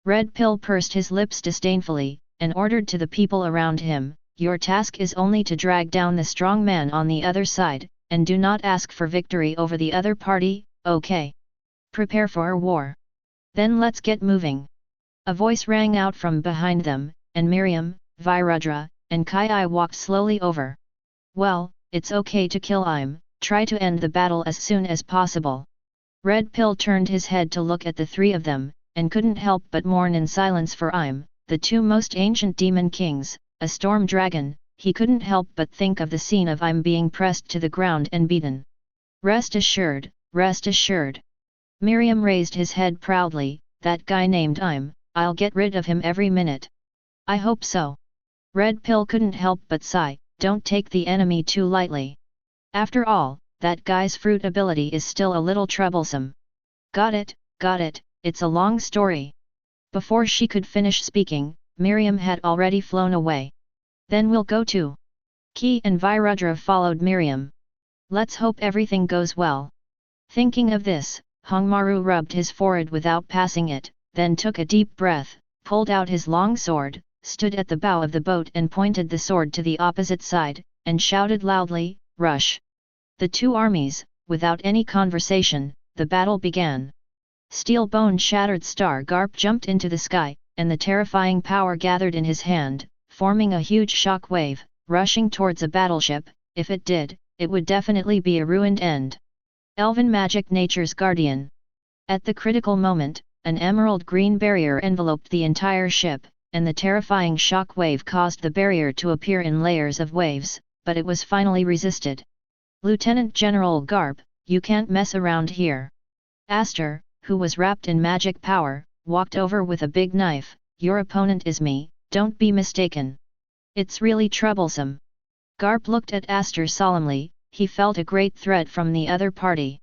Speaker 1: Red Pill pursed his lips disdainfully, and ordered to the people around him, your task is only to drag down the strong man on the other side, and do not ask for victory over the other party, okay? Prepare for war. Then let's get moving. A voice rang out from behind them, and Miriam, Virudra, and Kai walked slowly over. Well, it's okay to kill Im, try to end the battle as soon as possible. Red Pill turned his head to look at the 3 of them, and couldn't help but mourn in silence for Im, the 2 most ancient demon kings, a storm dragon. He couldn't help but think of the scene of Im being pressed to the ground and beaten. Rest assured, rest assured. Miriam raised his head proudly, that guy named Im, I'll get rid of him every minute. I hope so. Red Pill couldn't help but sigh, don't take the enemy too lightly. After all, that guy's fruit ability is still a little troublesome. Got it, it's a long story. Before she could finish speaking, Miriam had already flown away. Then we'll go too. Ki and Virudra followed Miriam. Let's hope everything goes well. Thinking of this, Hongmaru rubbed his forehead without passing it, then took a deep breath, pulled out his long sword, stood at the bow of the boat and pointed the sword to the opposite side, and shouted loudly, rush. The 2 armies, without any conversation, the battle began. Steel bone-shattered Star Garp jumped into the sky, and the terrifying power gathered in his hand, forming a huge shock wave, rushing towards a battleship. If it did, it would definitely be a ruined end. Elven magic nature's guardian. At the critical moment, an emerald green barrier enveloped the entire ship, and the terrifying shock wave caused the barrier to appear in layers of waves, but it was finally resisted. Lieutenant General Garp, you can't mess around here. Aster, who was wrapped in magic power, walked over with a big knife. Your opponent is me, don't be mistaken. It's really troublesome. Garp looked at Aster solemnly. He felt a great threat from the other party.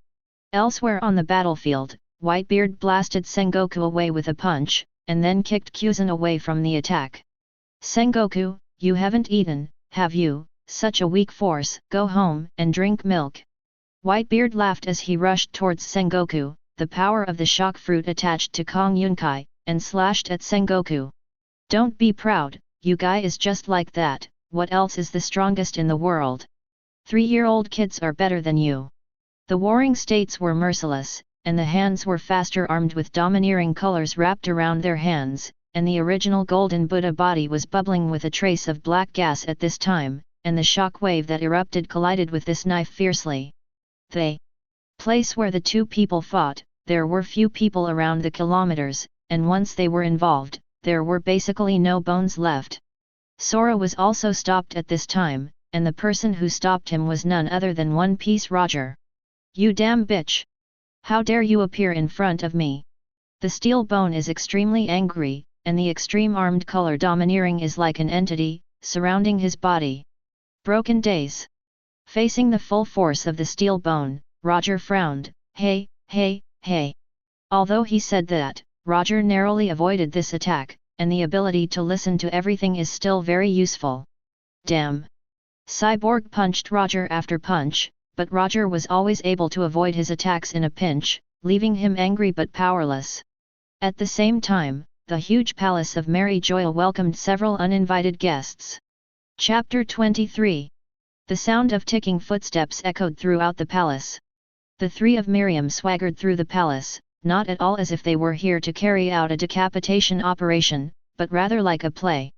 Speaker 1: Elsewhere on the battlefield, Whitebeard blasted Sengoku away with a punch, and then kicked Kuzan away from the attack. Sengoku, you haven't eaten, have you? Such a weak force. Go home and drink milk. Whitebeard laughed as he rushed towards Sengoku. the power of the shock fruit attached to Kong Yunkai, and slashed at Sengoku. Don't be proud, you guy is just like that, what else is the strongest in the world? 3-year-old kids are better than you. The warring states were merciless, and the hands were faster armed with domineering colors wrapped around their hands, and the original golden Buddha body was bubbling with a trace of black gas at this time, and the shock wave that erupted collided with this knife fiercely. The place where the two people fought, there were few people around the kilometers, and once they were involved, there were basically no bones left. Sora was also stopped at this time, and the person who stopped him was none other than One Piece Roger. You damn bitch! How dare you appear in front of me? The steel bone is extremely angry, and the extreme armed color domineering is like an entity, surrounding his body. Broken days. Facing the full force of the steel bone, Roger frowned. Hey, hey, hey. Although he said that, Roger narrowly avoided this attack, and the ability to listen to everything is still very useful. Damn. Cyborg punched Roger after punch, but Roger was always able to avoid his attacks in a pinch, leaving him angry but powerless. At the same time, the huge palace of Mary Joy welcomed several uninvited guests. Chapter 23. The sound of ticking footsteps echoed throughout the palace. The three of Miriam swaggered through the palace, not at all as if they were here to carry out a decapitation operation, but rather like a play.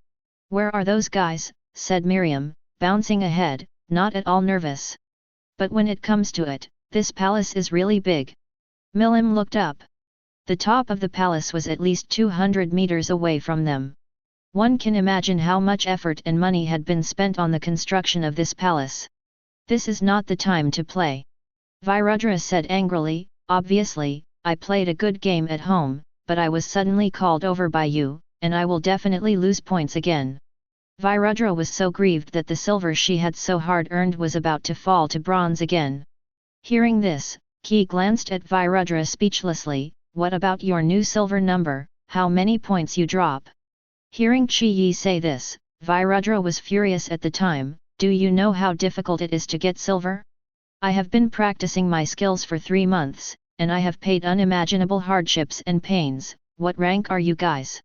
Speaker 1: Where are those guys? Said Miriam, bouncing ahead, not at all nervous. But when it comes to it, this palace is really big. Milim looked up. The top of the palace was at least 200 meters away from them. One can imagine how much effort and money had been spent on the construction of this palace. This is not the time to play. Virudra said angrily, obviously, I played a good game at home, but I was suddenly called over by you, and I will definitely lose points again. Virudra was so grieved that the silver she had so hard earned was about to fall to bronze again. Hearing this, Ki glanced at Virudra speechlessly. What about your new silver number, how many points you drop? Hearing Chi Yi say this, Virudra was furious at the time. Do you know how difficult it is to get silver? I have been practicing my skills for 3 months, and I have paid unimaginable hardships and pains. What rank are you guys?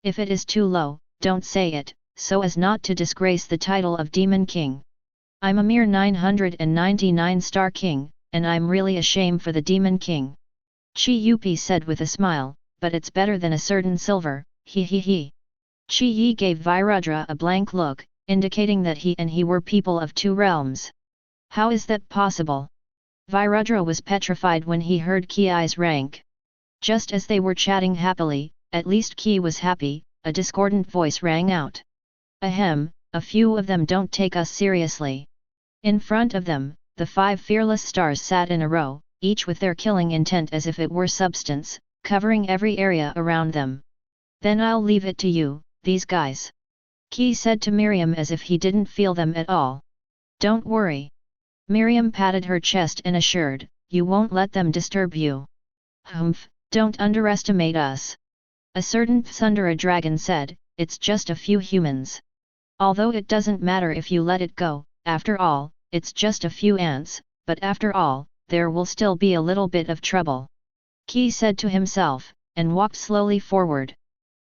Speaker 1: If it is too low, don't say it, so as not to disgrace the title of Demon King. I'm a mere 999 Star King, and I'm really a shame for the Demon King. Chi Yupi said with a smile, but it's better than a certain silver, he he he. Chi Yi gave Virudra a blank look, indicating that he and he were people of 2 realms. How is that possible? Virudra was petrified when he heard Ki's rank. Just as they were chatting happily, at least Ki was happy, a discordant voice rang out. Ahem, a few of them don't take us seriously. In front of them, the 5 fearless stars sat in a row, each with their killing intent as if it were substance, covering every area around them. Then I'll leave it to you, these guys. Ki said to Miriam as if he didn't feel them at all. Don't worry. Miriam patted her chest and assured, you won't let them disturb you. Humph, don't underestimate us. A certain Tsundere dragon said, it's just a few humans. Although it doesn't matter if you let it go, after all, it's just a few ants, but after all, there will still be a little bit of trouble. Ki said to himself, and walked slowly forward.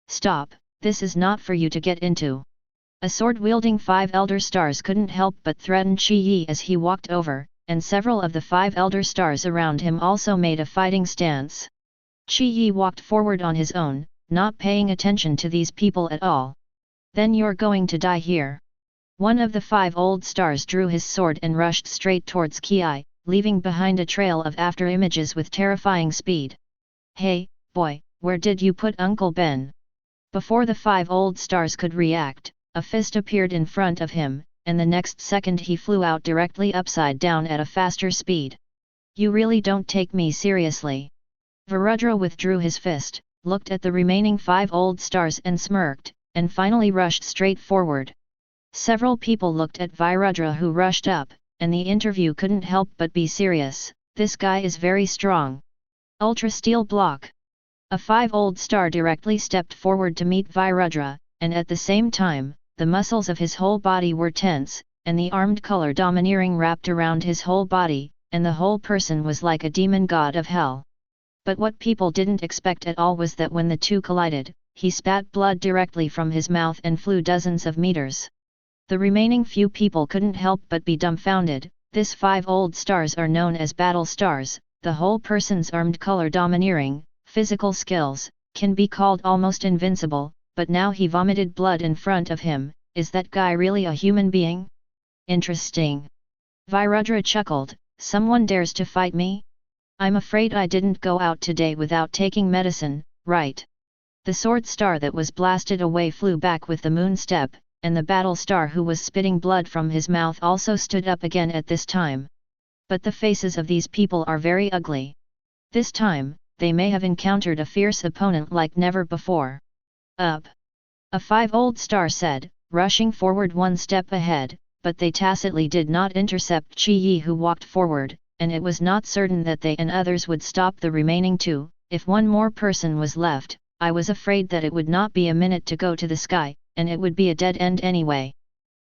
Speaker 1: Stop, this is not for you to get into. A sword-wielding 5 elder stars couldn't help but threaten Chi Yi as he walked over, and several of the 5 elder stars around him also made a fighting stance. Chi Yi walked forward on his own, not paying attention to these people at all. Then you're going to die here. One of the 5 old stars drew his sword and rushed straight towards Ki, leaving behind a trail of after-images with terrifying speed. Hey, boy, where did you put Uncle Ben? Before the 5 old stars could react, a fist appeared in front of him, and the next second he flew out directly upside down at a faster speed. You really don't take me seriously. Virudra withdrew his fist, looked at the remaining 5 old stars and smirked, and finally rushed straight forward. Several people looked at Virudra who rushed up, and the interview couldn't help but be serious. This guy is very strong. Ultra Steel Block. A 5 old star directly stepped forward to meet Virudra, and at the same time, the muscles of his whole body were tense, and the armed color domineering wrapped around his whole body, and the whole person was like a demon god of hell. But what people didn't expect at all was that when the two collided, he spat blood directly from his mouth and flew dozens of meters. The remaining few people couldn't help but be dumbfounded. This 5 old stars are known as battle stars. The whole person's armed color domineering, physical skills, can be called almost invincible, but now he vomited blood in front of him. Is that guy really a human being? Interesting. Virudra chuckled, someone dares to fight me? I'm afraid I didn't go out today without taking medicine, right? The sword star that was blasted away flew back with the moon step, and the battle star who was spitting blood from his mouth also stood up again at this time. But the faces of these people are very ugly. This time, they may have encountered a fierce opponent like never before. Up! A 5 old star said, rushing forward one step ahead, but they tacitly did not intercept Chi Yi who walked forward, and it was not certain that they and others would stop the remaining 2. If one more person was left, I was afraid that it would not be a minute to go to the sky, and it would be a dead end anyway.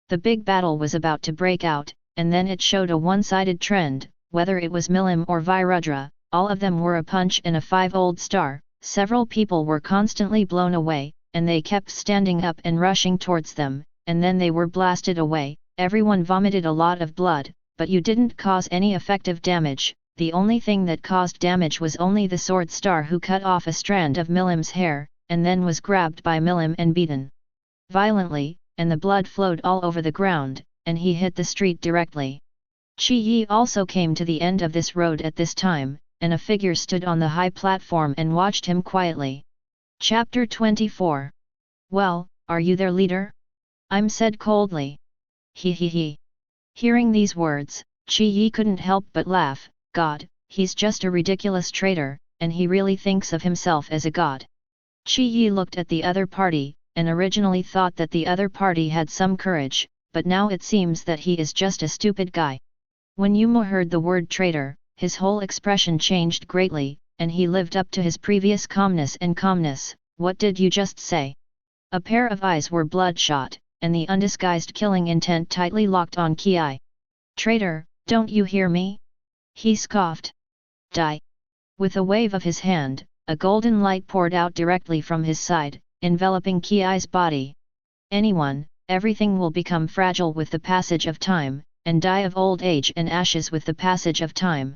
Speaker 1: The big battle was about to break out, and then it showed a one-sided trend. Whether it was Milim or Virudra, all of them were a punch and a 5 old star. Several people were constantly blown away, and they kept standing up and rushing towards them, and then they were blasted away. Everyone vomited a lot of blood, but you didn't cause any effective damage. The only thing that caused damage was only the sword star who cut off a strand of Milim's hair, and then was grabbed by Milim and beaten violently, and the blood flowed all over the ground, and he hit the street directly. Chi Yi also came to the end of this road at this time, and a figure stood on the high platform and watched him quietly. Chapter 24. Well, are you their leader? I'm said coldly. He. Hearing these words, Chi Yi couldn't help but laugh. God, he's just a ridiculous traitor, and he really thinks of himself as a god. Chi Yi looked at the other party, and originally thought that the other party had some courage, but now it seems that he is just a stupid guy. When Yumo heard the word traitor, his whole expression changed greatly, and he lived up to his previous calmness and calmness. What did you just say? A pair of eyes were bloodshot, and the undisguised killing intent tightly locked on Ki. Traitor, don't you hear me? He scoffed. Die! With a wave of his hand, a golden light poured out directly from his side, enveloping Ki's body. Anyone, everything will become fragile with the passage of time, and die of old age and ashes with the passage of time.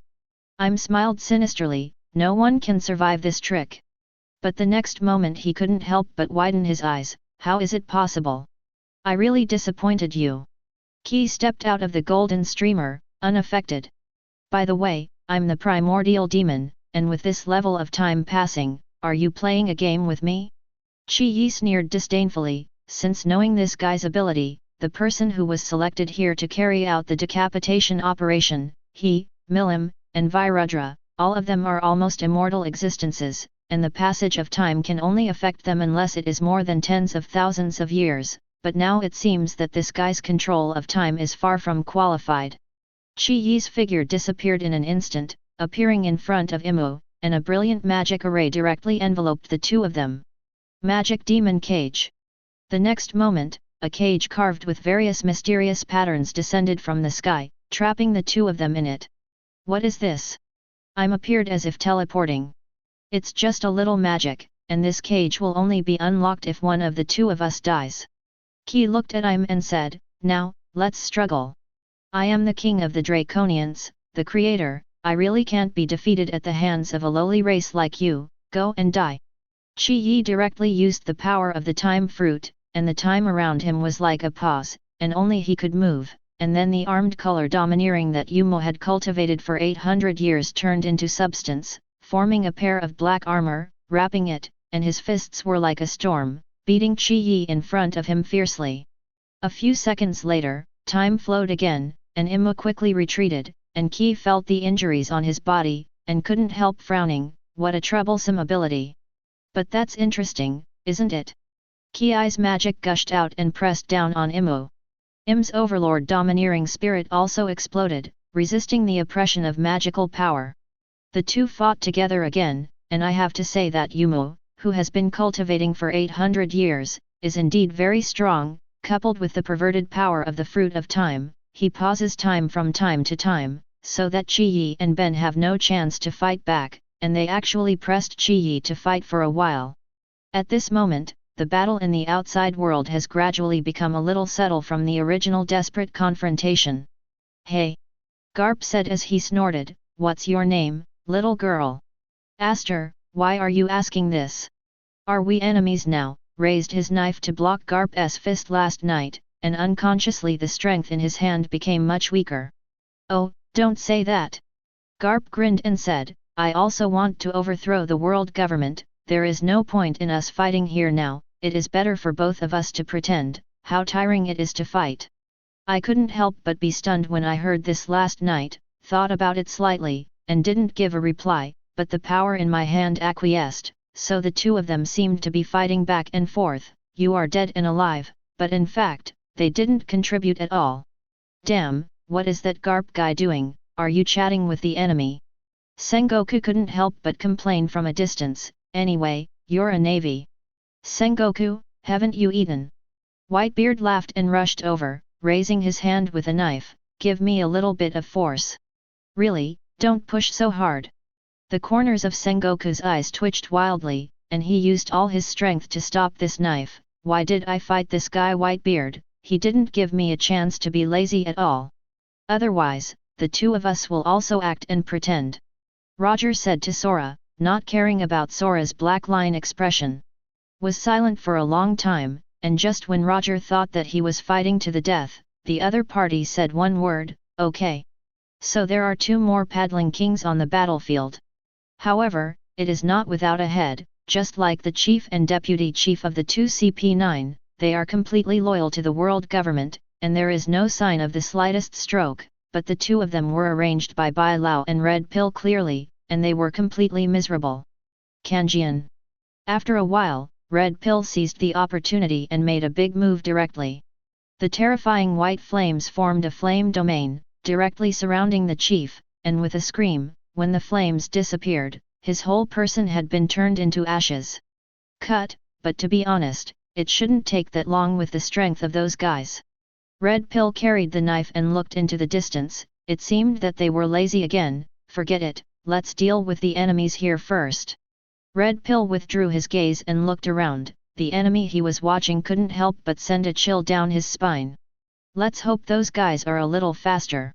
Speaker 1: I'm smiled sinisterly, no one can survive this trick. But the next moment he couldn't help but widen his eyes. How is it possible? I really disappointed you. Ki stepped out of the golden streamer, unaffected. By the way, I'm the primordial demon, and with this level of time passing, are you playing a game with me? Chi Yi sneered disdainfully, since knowing this guy's ability, the person who was selected here to carry out the decapitation operation, he, Milim, and Virudra, all of them are almost immortal existences, and the passage of time can only affect them unless it is more than tens of thousands of years, but now it seems that this guy's control of time is far from qualified. Chi Yi's figure disappeared in an instant, appearing in front of Imu, and a brilliant magic array directly enveloped the two of them. Magic Demon Cage. The next moment, a cage carved with various mysterious patterns descended from the sky, trapping the two of them in it. What is this? I'm appeared as if teleporting. It's just a little magic, and this cage will only be unlocked if one of the two of us dies. Ki looked at Im and said, now, let's struggle. I am the king of the Draconians, the creator, I really can't be defeated at the hands of a lowly race like you, go and die. Chi Yi directly used the power of the time fruit, and the time around him was like a pause, and only he could move, and then the armed color domineering that Yumo had cultivated for 800 years turned into substance, forming a pair of black armor, wrapping it, and his fists were like a storm, beating Chi Yi in front of him fiercely. A few seconds later, time flowed again, and Imu quickly retreated, and Ki felt the injuries on his body, and couldn't help frowning. What a troublesome ability. But that's interesting, isn't it? Ki's magic gushed out and pressed down on Imu. Im's overlord domineering spirit also exploded, resisting the oppression of magical power. The two fought together again, and I have to say that Yumo, who has been cultivating for 800 years, is indeed very strong. Coupled with the perverted power of the fruit of time, he pauses time from time to time, so that Chi Yi and Ben have no chance to fight back, and they actually pressed Qi Yi to fight for a while. At this moment, the battle in the outside world has gradually become a little subtle from the original desperate confrontation. "Hey!" Garp said as he snorted, "What's your name, little girl?" "Aster, why are you asking this? Are we enemies now?" Raised his knife to block Garp's fist last night, and unconsciously the strength in his hand became much weaker. "Oh, don't say that!" Garp grinned and said, "I also want to overthrow the world government. There is no point in us fighting here now, it is better for both of us to pretend. How tiring it is to fight." I couldn't help but be stunned when I heard this last night, thought about it slightly, and didn't give a reply, but the power in my hand acquiesced, so the two of them seemed to be fighting back and forth. "You are dead and alive," but in fact, they didn't contribute at all. "Damn, what is that Garp guy doing? Are you chatting with the enemy?" Sengoku couldn't help but complain from a distance. "Anyway, you're a navy. Sengoku, haven't you eaten?" Whitebeard laughed and rushed over, raising his hand with a knife. "Give me a little bit of force." "Really, don't push so hard." The corners of Sengoku's eyes twitched wildly, and he used all his strength to stop this knife. "Why did I fight this guy Whitebeard? He didn't give me a chance to be lazy at all. Otherwise, the two of us will also act and pretend," Roger said to Sora, not caring about Sora's black line expression. Was silent for a long time, and just when Roger thought that he was fighting to the death, the other party said one word, "Okay." So there are two more paddling kings on the battlefield. However, it is not without a head. Just like the chief and deputy chief of the 2CP9, they are completely loyal to the world government, and there is no sign of the slightest stroke, but the two of them were arranged by Bai Lao and Red Pill clearly, and they were completely miserable. Kanjian. After a while, Red Pill seized the opportunity and made a big move directly. The terrifying white flames formed a flame domain, directly surrounding the chief, and with a scream, when the flames disappeared, his whole person had been turned into ashes. Cut, but to be honest, it shouldn't take that long with the strength of those guys. Red Pill carried the knife and looked into the distance. It seemed that they were lazy again. "Forget it, let's deal with the enemies here first." Red Pill withdrew his gaze and looked around. The enemy he was watching couldn't help but send a chill down his spine. Let's hope those guys are a little faster.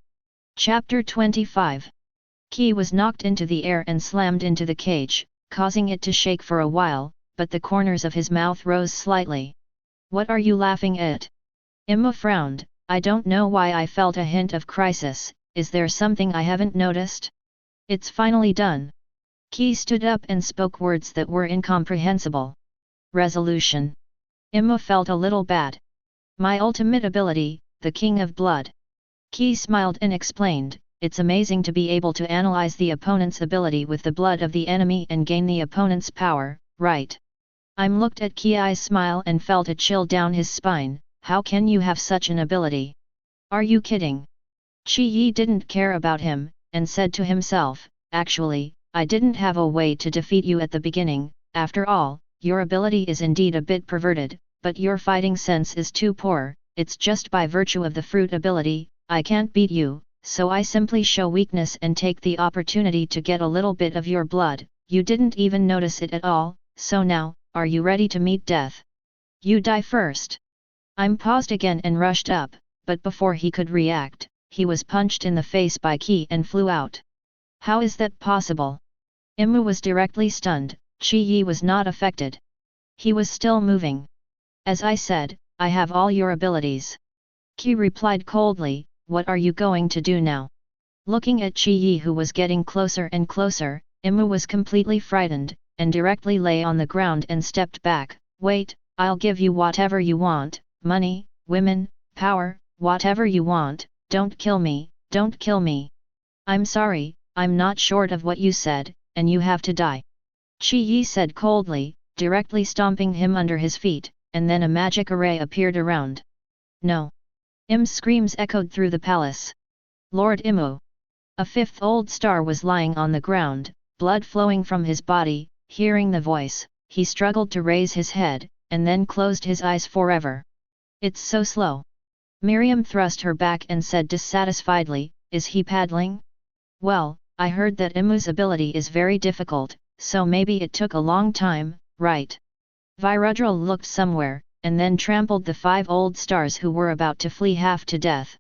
Speaker 1: Chapter 25. Key was knocked into the air and slammed into the cage, causing it to shake for a while, but the corners of his mouth rose slightly. "What are you laughing at?" Imma frowned. "I don't know why I felt a hint of crisis. Is there something I haven't noticed?" "It's finally done." Key stood up and spoke words that were incomprehensible. "Resolution." Imma felt a little bad. "My ultimate ability, the King of Blood." Key smiled and explained, "It's amazing to be able to analyze the opponent's ability with the blood of the enemy and gain the opponent's power, right?" I'm looked at Ki's smile and felt a chill down his spine. "How can you have such an ability? Are you kidding?" Qi Yi didn't care about him, and said to himself, "Actually, I didn't have a way to defeat you at the beginning. After all, your ability is indeed a bit perverted, but your fighting sense is too poor. It's just by virtue of the fruit ability, I can't beat you. So I simply show weakness and take the opportunity to get a little bit of your blood. You didn't even notice it at all, so now, are you ready to meet death? You die first." I'm paused again and rushed up, but before he could react, he was punched in the face by Qi and flew out. "How is that possible?" Immu was directly stunned. Qi Yi was not affected. He was still moving. "As I said, I have all your abilities." Qi replied coldly, "What are you going to do now?" Looking at Qi Yi who was getting closer and closer, Immu was completely frightened, and directly lay on the ground and stepped back. "Wait, I'll give you whatever you want, money, women, power, whatever you want, don't kill me, don't kill me." "I'm sorry, I'm not short of what you said, and you have to die." Qi Yi said coldly, directly stomping him under his feet, and then a magic array appeared around. "No!" Im's screams echoed through the palace. "Lord Immu!" A fifth old star was lying on the ground, blood flowing from his body. Hearing the voice, he struggled to raise his head, and then closed his eyes forever. "It's so slow." Miriam thrust her back and said dissatisfiedly, "Is he paddling?" "Well, I heard that Imu's ability is very difficult, so maybe it took a long time, right? Virudra looked somewhere, and then trampled the 5 old stars who were about to flee half to death.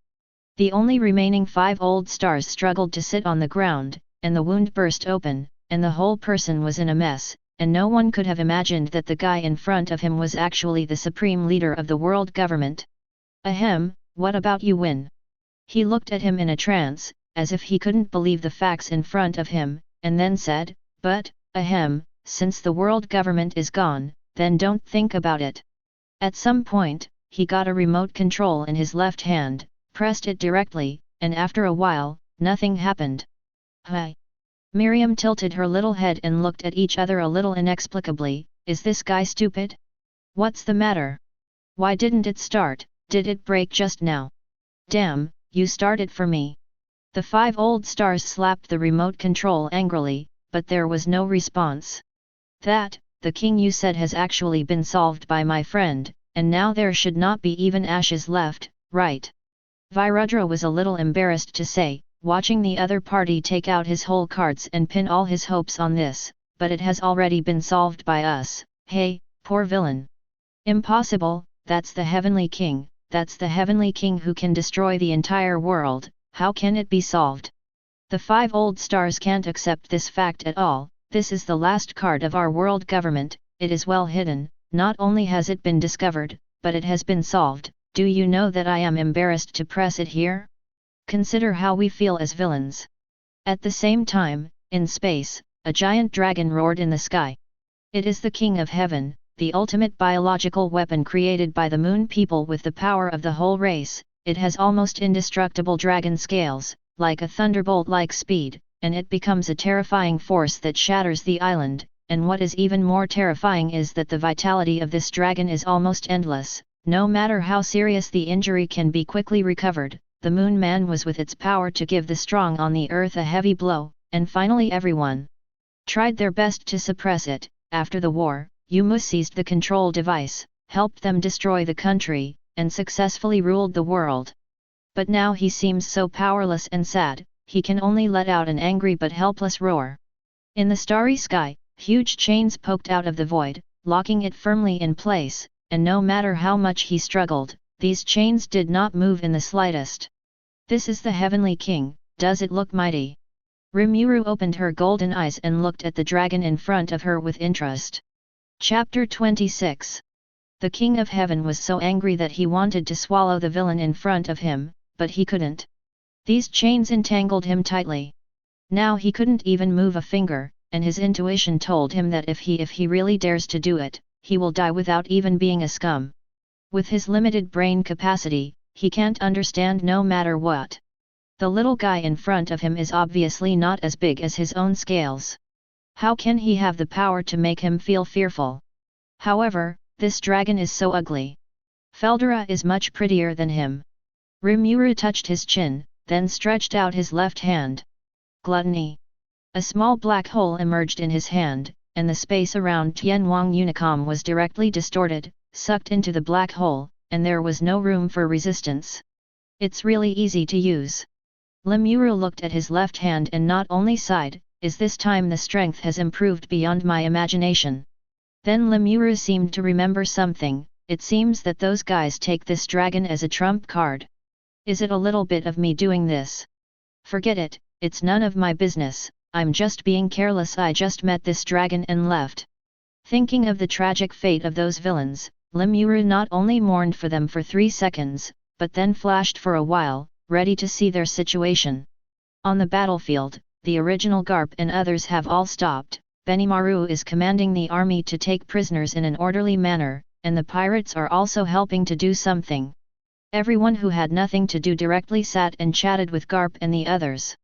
Speaker 1: The only remaining 5 old stars struggled to sit on the ground, and the wound burst open, and the whole person was in a mess, and no one could have imagined that the guy in front of him was actually the supreme leader of the world government. Ahem, what about you, Win? He looked at him in a trance, as if he couldn't believe the facts in front of him, and then said, but, ahem, since the world government is gone, then don't think about it. At some point, he got a remote control in his left hand, pressed it directly, and after a while, nothing happened. Hi. Miriam tilted her little head and looked at each other a little inexplicably. Is this guy stupid? What's the matter? Why didn't it start? Did it break just now? Damn, you started for me. The 5 old stars slapped the remote control angrily, but there was no response. That, the king you said has actually been solved by my friend, and now there should not be even ashes left, right? Virudra was a little embarrassed to say, watching the other party take out his whole cards and pin all his hopes on this, but it has already been solved by us. Hey, poor villain. Impossible, that's the Heavenly King, that's the Heavenly King who can destroy the entire world, how can it be solved? The 5 old stars can't accept this fact at all. This is the last card of our world government, it is well hidden, not only has it been discovered, but it has been solved. Do you know that I am embarrassed to press it here? Consider how we feel as villains. At the same time, in space, a giant dragon roared in the sky. It is the King of Heaven, the ultimate biological weapon created by the Moon people with the power of the whole race. It has almost indestructible dragon scales, like a thunderbolt-like speed, and it becomes a terrifying force that shatters the island, and what is even more terrifying is that the vitality of this dragon is almost endless. No matter how serious the injury can be quickly recovered. The Moon Man was with its power to give the strong on the earth a heavy blow, and finally everyone tried their best to suppress it. After the war, Umu seized the control device, helped them destroy the country, and successfully ruled the world. But now he seems so powerless and sad, he can only let out an angry but helpless roar. In the starry sky, huge chains poked out of the void, locking it firmly in place, and no matter how much he struggled, these chains did not move in the slightest. This is the Heavenly King, does it look mighty? Rimuru opened her golden eyes and looked at the dragon in front of her with interest. Chapter 26. The King of Heaven was so angry that he wanted to swallow the villain in front of him, but he couldn't. These chains entangled him tightly. Now he couldn't even move a finger, and his intuition told him that if he really dares to do it, he will die without even being a scum. With his limited brain capacity, he can't understand no matter what. The little guy in front of him is obviously not as big as his own scales. How can he have the power to make him feel fearful? However, this dragon is so ugly. Feldera is much prettier than him. Rimuru touched his chin, then stretched out his left hand. Gluttony. A small black hole emerged in his hand, and the space around Tianwang Unicom was directly distorted, sucked into the black hole, and there was no room for resistance. It's really easy to use. Lemuru looked at his left hand and not only sighed, is this time the strength has improved beyond my imagination. Then Lemuru seemed to remember something, it seems that those guys take this dragon as a trump card. Is it a little bit of me doing this? Forget it, it's none of my business, I'm just being careless. I just met this dragon and left. Thinking of the tragic fate of those villains, Lemuru not only mourned for them for 3 seconds, but then flashed for a while, ready to see their situation. On the battlefield, the original Garp and others have all stopped. Benimaru is commanding the army to take prisoners in an orderly manner, and the pirates are also helping to do something. Everyone who had nothing to do directly sat and chatted with Garp and the others.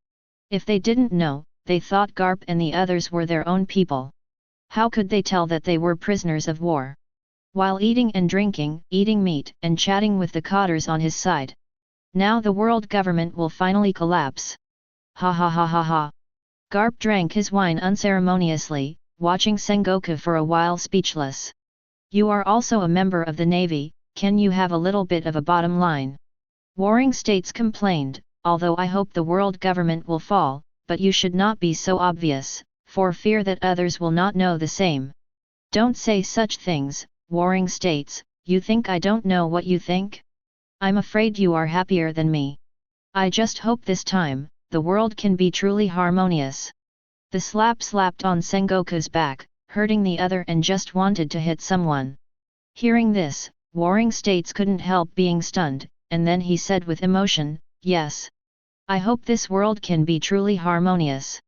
Speaker 1: If they didn't know, they thought Garp and the others were their own people. How could they tell that they were prisoners of war? While eating and drinking, eating meat and chatting with the cotters on his side. Now the world government will finally collapse. Ha ha ha ha ha. Garp drank his wine unceremoniously, watching Sengoku for a while speechless. You are also a member of the Navy, can you have a little bit of a bottom line? Warring States complained, although I hope the world government will fall, but you should not be so obvious, for fear that others will not know the same. Don't say such things, Warring states, you think I don't know what you think? I'm afraid you are happier than me. I just hope this time, the world can be truly harmonious. The slap slapped on Sengoku's back, hurting the other and just wanted to hit someone. Hearing this, Warring States couldn't help being stunned, and then he said with emotion, yes. I hope this world can be truly harmonious.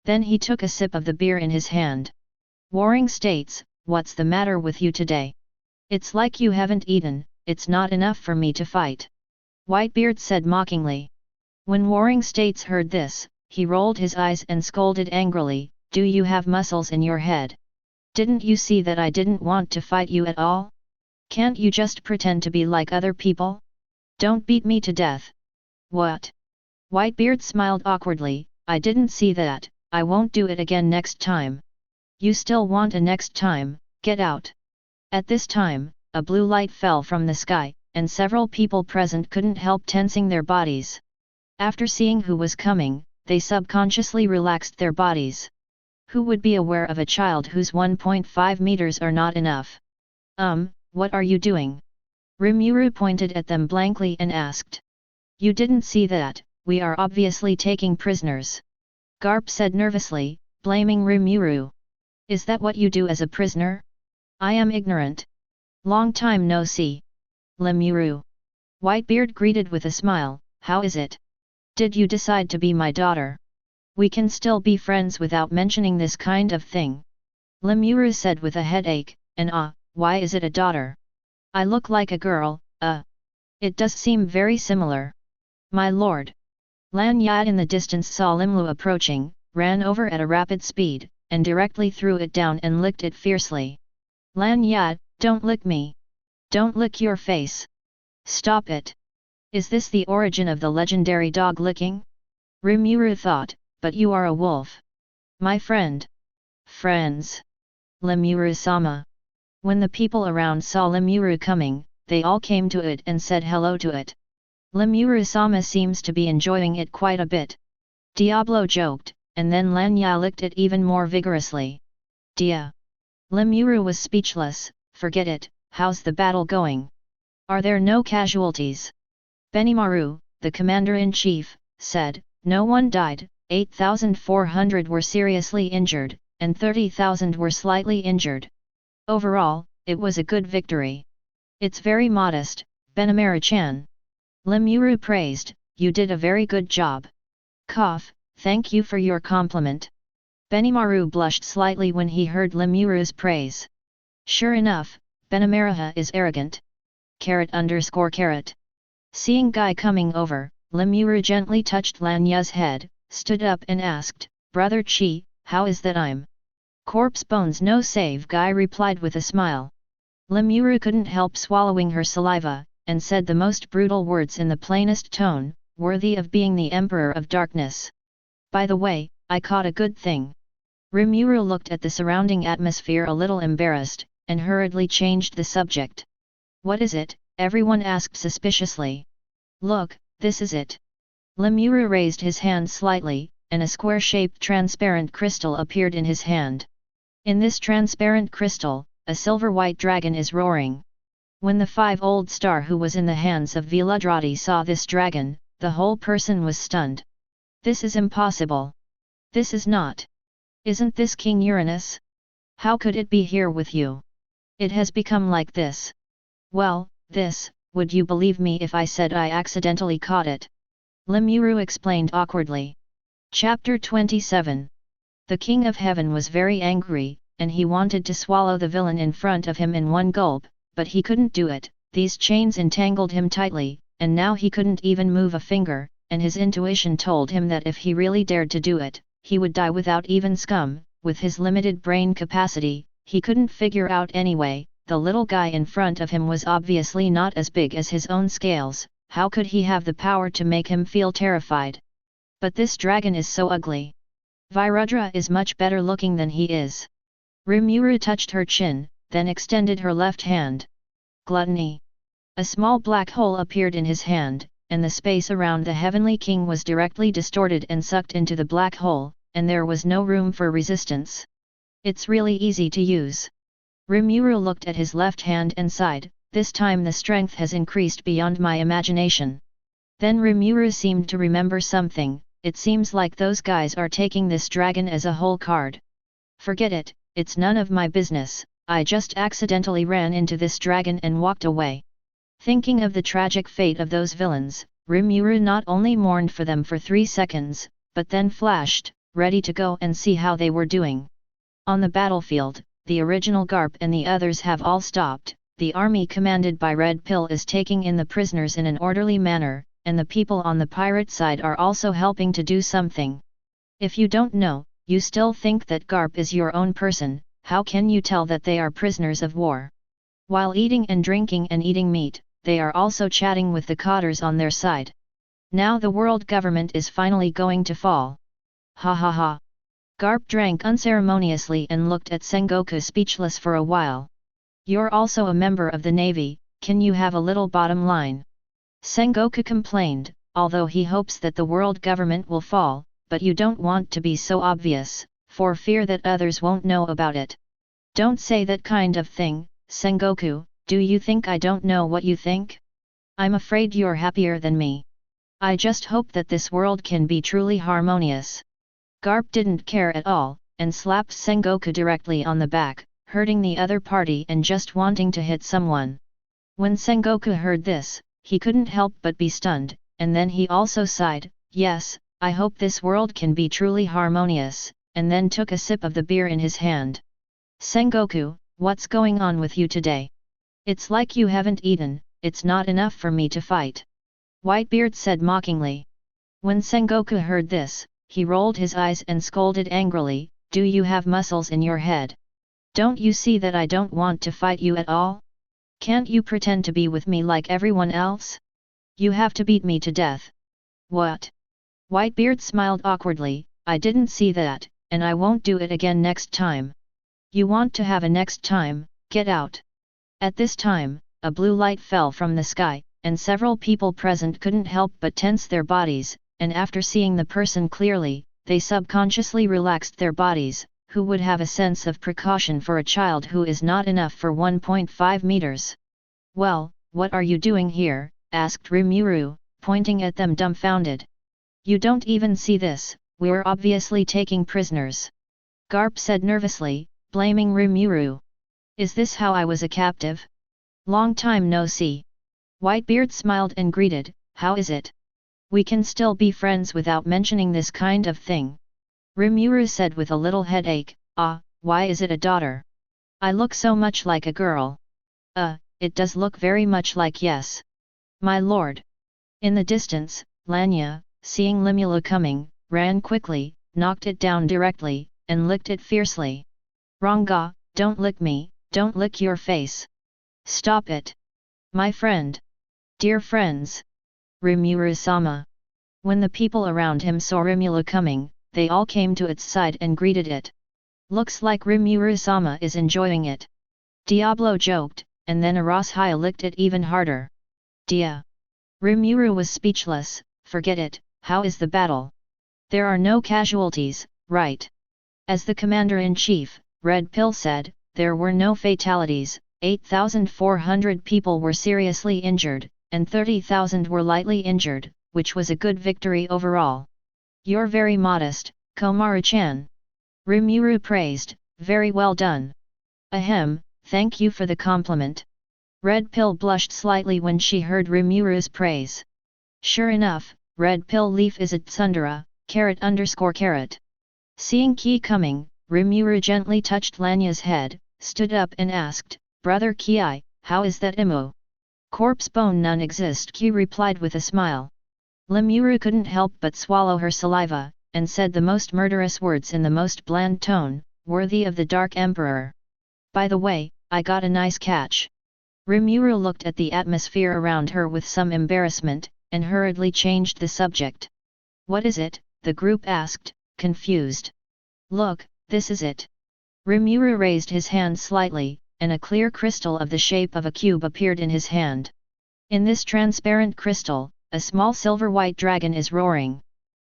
Speaker 1: Then he took a sip of the beer in his hand. Warring States, what's the matter with you today? It's like you haven't eaten, it's not enough for me to fight. Whitebeard said mockingly. When Warring States heard this, he rolled his eyes and scolded angrily, do you have muscles in your head? Didn't you see that I didn't want to fight you at all? Can't you just pretend to be like other people? Don't beat me to death. What? Whitebeard smiled awkwardly, I didn't see that, I won't do it again next time. You still want a next time, get out. At this time, a blue light fell from the sky, and several people present couldn't help tensing their bodies. After seeing who was coming, they subconsciously relaxed their bodies. Who would be aware of a child whose 1.5 meters are not enough? What are you doing? Rimuru pointed at them blankly and asked. You didn't see that, we are obviously taking prisoners. Garp said nervously, blaming Rimuru. Is that what you do as a prisoner? I am ignorant. Long time no see. Lemuru. Whitebeard greeted with a smile, how is it? Did you decide to be my daughter? We can still be friends without mentioning this kind of thing. Lemuru said with a headache, and why is it a daughter? I look like a girl, It does seem very similar. My lord. Lan Ya in the distance saw Limlu approaching, ran over at a rapid speed, and directly threw it down and licked it fiercely. Lan Ya, don't lick me. Don't lick your face. Stop it. Is this the origin of the legendary dog licking? Rimuru thought, but you are a wolf. My friend. Friends. Lemuru-sama. When the people around saw Lemuru coming, they all came to it and said hello to it. Lemuru-sama seems to be enjoying it quite a bit. Diablo joked, and then Lan Ya licked it even more vigorously. Dia. Lemuru was speechless, forget it, how's the battle going? Are there no casualties? Benimaru, the commander-in-chief, said, no one died, 8,400 were seriously injured, and 30,000 were slightly injured. Overall, it was a good victory. It's very modest, Benimaru-chan. Lemuru praised, you did a very good job. Cough, thank you for your compliment. Benimaru blushed slightly when he heard Lemuru's praise. Sure enough, Benimaru is arrogant. _. Seeing Guy coming over, Lemuru gently touched Lan Ya's head, stood up and asked, Brother Chi, how is that I'm? Corpse bones no save, Guy replied with a smile. Lemuru couldn't help swallowing her saliva, and said the most brutal words in the plainest tone, worthy of being the Emperor of Darkness. By the way, I caught a good thing. Rimuru looked at the surrounding atmosphere a little embarrassed, and hurriedly changed the subject. What is it? Everyone asked suspiciously. Look, this is it. Lemuru raised his hand slightly, and a square-shaped transparent crystal appeared in his hand. In this transparent crystal, a silver-white dragon is roaring. When the 5-old star who was in the hands of Veludrati saw this dragon, the whole person was stunned. This is impossible. This is not. Isn't this King Uranus? How could it be here with you? It has become like this. Well, this, would you believe me if I said I accidentally caught it? Lemuru explained awkwardly. Chapter 27. The King of Heaven was very angry, and he wanted to swallow the villain in front of him in one gulp, but he couldn't do it, these chains entangled him tightly, and now he couldn't even move a finger, and his intuition told him that if he really dared to do it, he would die without even scum. With his limited brain capacity, he couldn't figure out anyway, the little guy in front of him was obviously not as big as his own scales, how could he have the power to make him feel terrified? But this dragon is so ugly. Virudra is much better looking than he is. Rimuru touched her chin, then extended her left hand. Gluttony. A small black hole appeared in his hand, and the space around the Heavenly King was directly distorted and sucked into the black hole, and there was no room for resistance. It's really easy to use. Rimuru looked at his left hand and sighed, this time the strength has increased beyond my imagination. Then Rimuru seemed to remember something, it seems like those guys are taking this dragon as a whole card. Forget it, it's none of my business, I just accidentally ran into this dragon and walked away. Thinking of the tragic fate of those villains, Rimuru not only mourned for them for 3 seconds, but then flashed, ready to go and see how they were doing. On the battlefield, the original Garp and the others have all stopped, the army commanded by Red Pill is taking in the prisoners in an orderly manner, and the people on the pirate side are also helping to do something. If you don't know, you still think that Garp is your own person, how can you tell that they are prisoners of war? While eating and drinking and eating meat, they are also chatting with the cotters on their side. Now the world government is finally going to fall. Ha ha ha. Garp drank unceremoniously and looked at Sengoku speechless for a while. You're also a member of the Navy, can you have a little bottom line? Sengoku complained, although he hopes that the world government will fall, but you don't want to be so obvious, for fear that others won't know about it. Don't say that kind of thing, Sengoku, do you think I don't know what you think? I'm afraid you're happier than me. I just hope that this world can be truly harmonious. Garp didn't care at all, and slapped Sengoku directly on the back, hurting the other party and just wanting to hit someone. When Sengoku heard this, he couldn't help but be stunned, and then he also sighed, yes, I hope this world can be truly harmonious, and then took a sip of the beer in his hand. Sengoku, what's going on with you today? It's like you haven't eaten, it's not enough for me to fight. Whitebeard said mockingly. When Sengoku heard this, he rolled his eyes and scolded angrily, do you have muscles in your head? Don't you see that I don't want to fight you at all? Can't you pretend to be with me like everyone else? You have to beat me to death. What? Whitebeard smiled awkwardly, I didn't see that, and I won't do it again next time. You want to have a next time, get out. At this time, a blue light fell from the sky, and several people present couldn't help but tense their bodies, and after seeing the person clearly, they subconsciously relaxed their bodies. Who would have a sense of precaution for a child who is not enough for 1.5 meters? Well, what are you doing here? Asked Rimuru, pointing at them dumbfounded. You don't even see this, we're obviously taking prisoners. Garp said nervously, blaming Rimuru. Is this how I was a captive? Long time no see. Whitebeard smiled and greeted, how is it? We can still be friends without mentioning this kind of thing. Rimuru said with a little headache, why is it a daughter? I look so much like a girl. It does look very much like yes. My lord. In the distance, Lanya, seeing Limula coming, ran quickly, knocked it down directly, and licked it fiercely. Ranga, don't lick me, don't lick your face. Stop it. My friend. Dear friends. Rimuru-sama. When the people around him saw Rimula coming, they all came to its side and greeted it. Looks like Rimuru-sama is enjoying it. Diablo joked, and then Arashia licked it even harder. Dia. Rimuru was speechless, forget it, how is the battle? There are no casualties, right? As the commander-in-chief, Red Pill said, there were no fatalities, 8,400 people were seriously injured, and 30,000 were lightly injured, which was a good victory overall. You're very modest, Komaru-chan. Rimuru praised, very well done. Ahem, thank you for the compliment. Red Pill blushed slightly when she heard Rimuru's praise. Sure enough, Red Pill leaf is a tsundere, _. Seeing Ki coming, Rimuru gently touched Lanya's head, stood up and asked, Brother Ki, how is that Imu? Corpse bone none exist, Ki replied with a smile. Limuru couldn't help but swallow her saliva, and said the most murderous words in the most bland tone, worthy of the Dark Emperor. By the way, I got a nice catch. Rimuru looked at the atmosphere around her with some embarrassment, and hurriedly changed the subject. What is it? The group asked, confused. Look, this is it. Rimuru raised his hand slightly, and a clear crystal of the shape of a cube appeared in his hand. In this transparent crystal, a small silver-white dragon is roaring.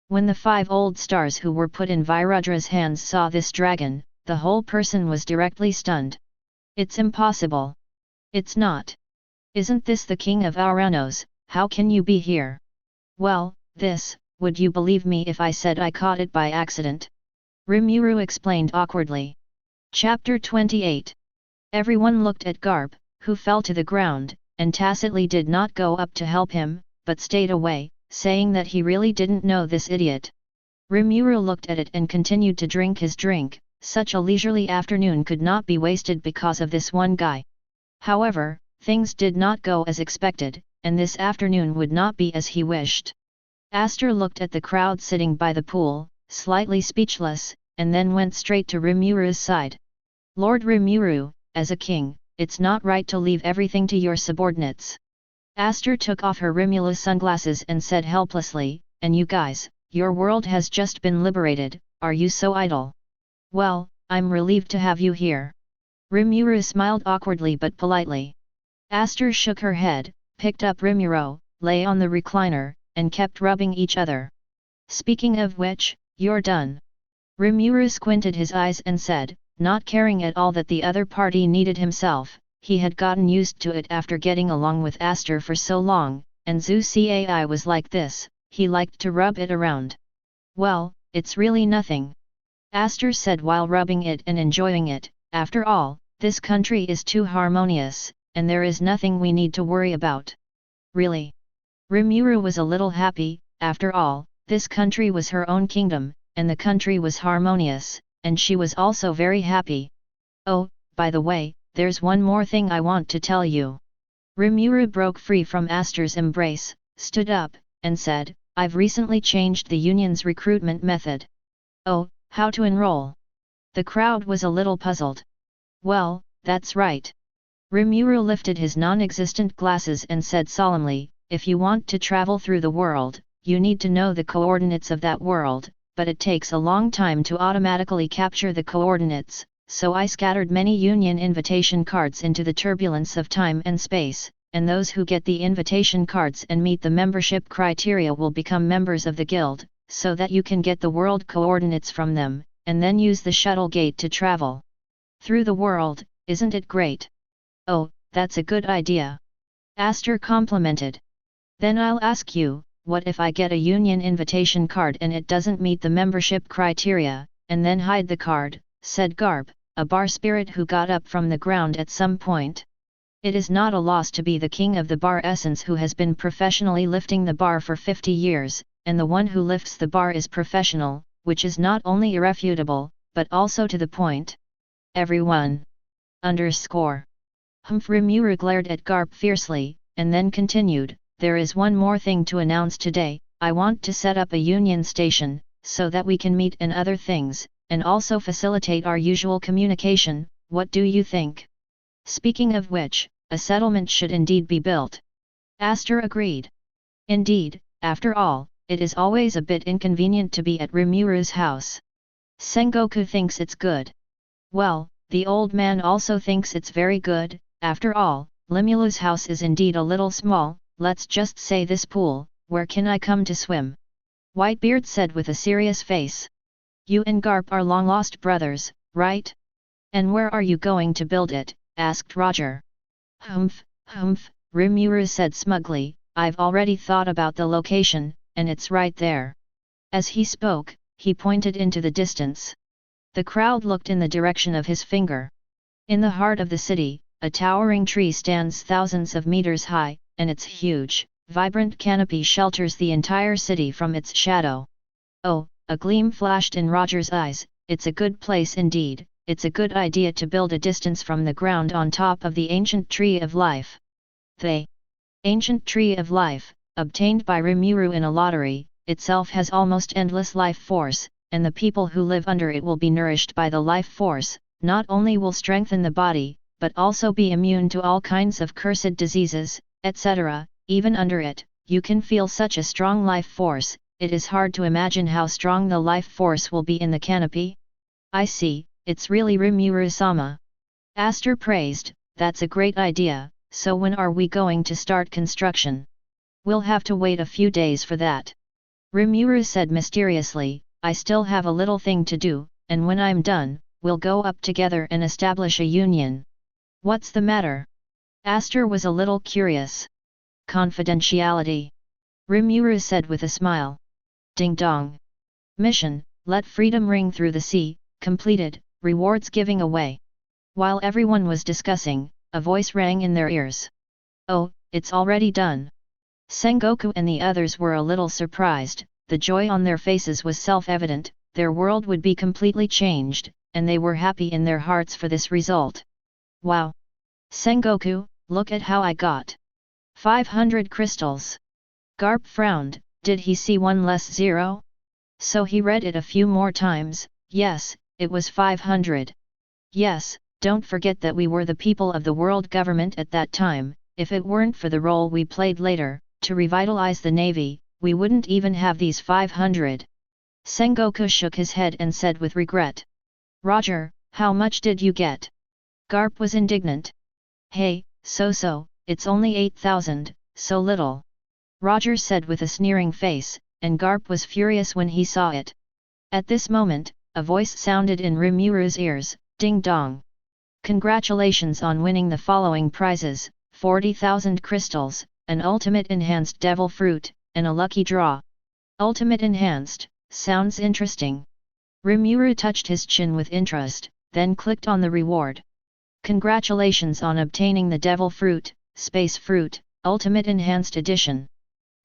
Speaker 1: When the 5 old stars who were put in Virudra's hands saw this dragon, the whole person was directly stunned. It's impossible. It's not. Isn't this the king of Auranos? How can you be here? Well, would you believe me if I said I caught it by accident? Rimuru explained awkwardly. Chapter 28. Everyone looked at Garp, who fell to the ground, and tacitly did not go up to help him, but stayed away, saying that he really didn't know this idiot. Rimuru looked at it and continued to drink his drink. Such a leisurely afternoon could not be wasted because of this one guy. However, things did not go as expected, and this afternoon would not be as he wished. Aster looked at the crowd sitting by the pool, slightly speechless, and then went straight to Rimuru's side. Lord Rimuru, as a king, it's not right to leave everything to your subordinates. Aster took off her Rimula sunglasses and said helplessly, and you guys, your world has just been liberated, are you so idle? Well, I'm relieved to have you here. Rimuru smiled awkwardly but politely. Aster shook her head, picked up Rimuru, lay on the recliner, and kept rubbing each other. Speaking of which, you're done. Rimuru squinted his eyes and said, not caring at all that the other party needed himself, he had gotten used to it after getting along with Aster for so long, and Cai was like this, he liked to rub it around. Well, it's really nothing. Aster said while rubbing it and enjoying it, after all, this country is too harmonious, and there is nothing we need to worry about. Really? Rimuru was a little happy, after all, this country was her own kingdom, and the country was harmonious, and she was also very happy. Oh, by the way, there's one more thing I want to tell you. Rimuru broke free from Aster's embrace, stood up, and said, I've recently changed the union's recruitment method. Oh, how to enroll? The crowd was a little puzzled. Well, that's right. Rimuru lifted his non-existent glasses and said solemnly, if you want to travel through the world, you need to know the coordinates of that world, but it takes a long time to automatically capture the coordinates, so I scattered many union invitation cards into the turbulence of time and space, and those who get the invitation cards and meet the membership criteria will become members of the guild, so that you can get the world coordinates from them, and then use the shuttle gate to travel through the world. Isn't it great? Oh, that's a good idea. Aster complimented. Then I'll ask you, what if I get a union invitation card and it doesn't meet the membership criteria, and then hide the card, said Garp, a bar spirit who got up from the ground at some point. It is not a loss to be the king of the bar essence who has been professionally lifting the bar for 50 years, and the one who lifts the bar is professional, which is not only irrefutable, but also to the point. Everyone. Rimuru glared at Garp fiercely, and then continued, there is one more thing to announce today, I want to set up a union station, so that we can meet and other things, and also facilitate our usual communication, what do you think? Speaking of which, a settlement should indeed be built. Aster agreed. Indeed, after all, it is always a bit inconvenient to be at Rimuru's house. Sengoku thinks it's good. Well, the old man also thinks it's very good, after all, Limulu's house is indeed a little small, let's just say this pool, where can I come to swim? Whitebeard said with a serious face. You and Garp are long-lost brothers, right? And where are you going to build it? Asked Roger. Humph, Rimuru said smugly, I've already thought about the location, and it's right there. As he spoke, he pointed into the distance. The crowd looked in the direction of his finger. In the heart of the city, a towering tree stands thousands of meters high, and its huge, vibrant canopy shelters the entire city from its shadow. Oh, a gleam flashed in Roger's eyes, it's a good place indeed, it's a good idea to build a distance from the ground on top of the ancient tree of life. The ancient tree of life, obtained by Rimuru in a lottery, itself has almost endless life force, and the people who live under it will be nourished by the life force, not only will strengthen the body, but also be immune to all kinds of cursed diseases, etc. Even under it, you can feel such a strong life force, it is hard to imagine how strong the life force will be in the canopy. I see, it's really Rimuru-sama. Aster praised, that's a great idea, so when are we going to start construction? We'll have to wait a few days for that. Rimuru said mysteriously, I still have a little thing to do, and when I'm done, we'll go up together and establish a union. What's the matter? Aster was a little curious. Confidentiality. Rimuru said with a smile. Ding dong. Mission, let freedom ring through the sea, completed, rewards giving away. While everyone was discussing, a voice rang in their ears. Oh, it's already done. Sengoku and the others were a little surprised, the joy on their faces was self-evident, their world would be completely changed, and they were happy in their hearts for this result. Wow! Sengoku, look at how I got 500 crystals. Garp frowned, did he see one less zero? So he read it a few more times, yes, it was 500. Yes, don't forget that we were the people of the world government at that time, if it weren't for the role we played later, to revitalize the navy, we wouldn't even have these 500. Sengoku shook his head and said with regret. Roger, how much did you get? Garp was indignant. Hey, so, it's only 8,000, so little. Roger said with a sneering face, and Garp was furious when he saw it. At this moment, a voice sounded in Rimuru's ears, ding dong. Congratulations on winning the following prizes, 40,000 crystals, an ultimate enhanced devil fruit, and a lucky draw. Ultimate enhanced, sounds interesting. Rimuru touched his chin with interest, then clicked on the reward. Congratulations on obtaining the devil fruit, space fruit, ultimate enhanced edition.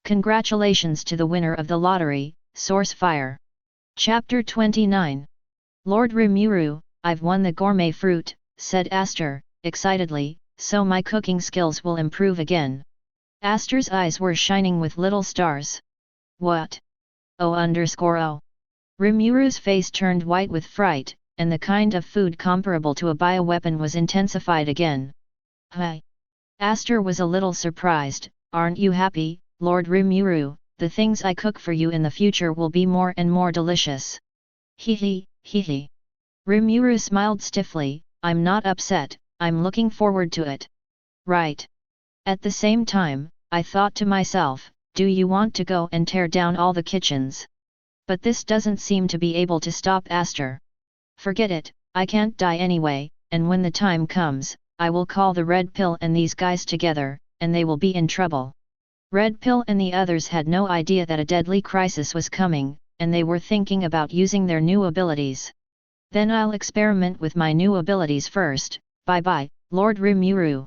Speaker 1: Congratulations to the winner of the lottery, Source Fire. Chapter 29. Lord Rimuru, I've won the gourmet fruit, said Aster, excitedly, so my cooking skills will improve again. Aster's eyes were shining with little stars. What? Oh. Rimuru's face turned white with fright, and the kind of food comparable to a bioweapon was intensified again. Hi. Aster was a little surprised, aren't you happy, Lord Rimuru, the things I cook for you in the future will be more and more delicious. Hee. Rimuru smiled stiffly, I'm not upset, I'm looking forward to it. Right. At the same time, I thought to myself, do you want to go and tear down all the kitchens? But this doesn't seem to be able to stop Aster. Forget it, I can't die anyway, and when the time comes, I will call the Red Pill and these guys together, and they will be in trouble. Red Pill and the others had no idea that a deadly crisis was coming, and they were thinking about using their new abilities. Then I'll experiment with my new abilities first, bye-bye, Lord Rimuru.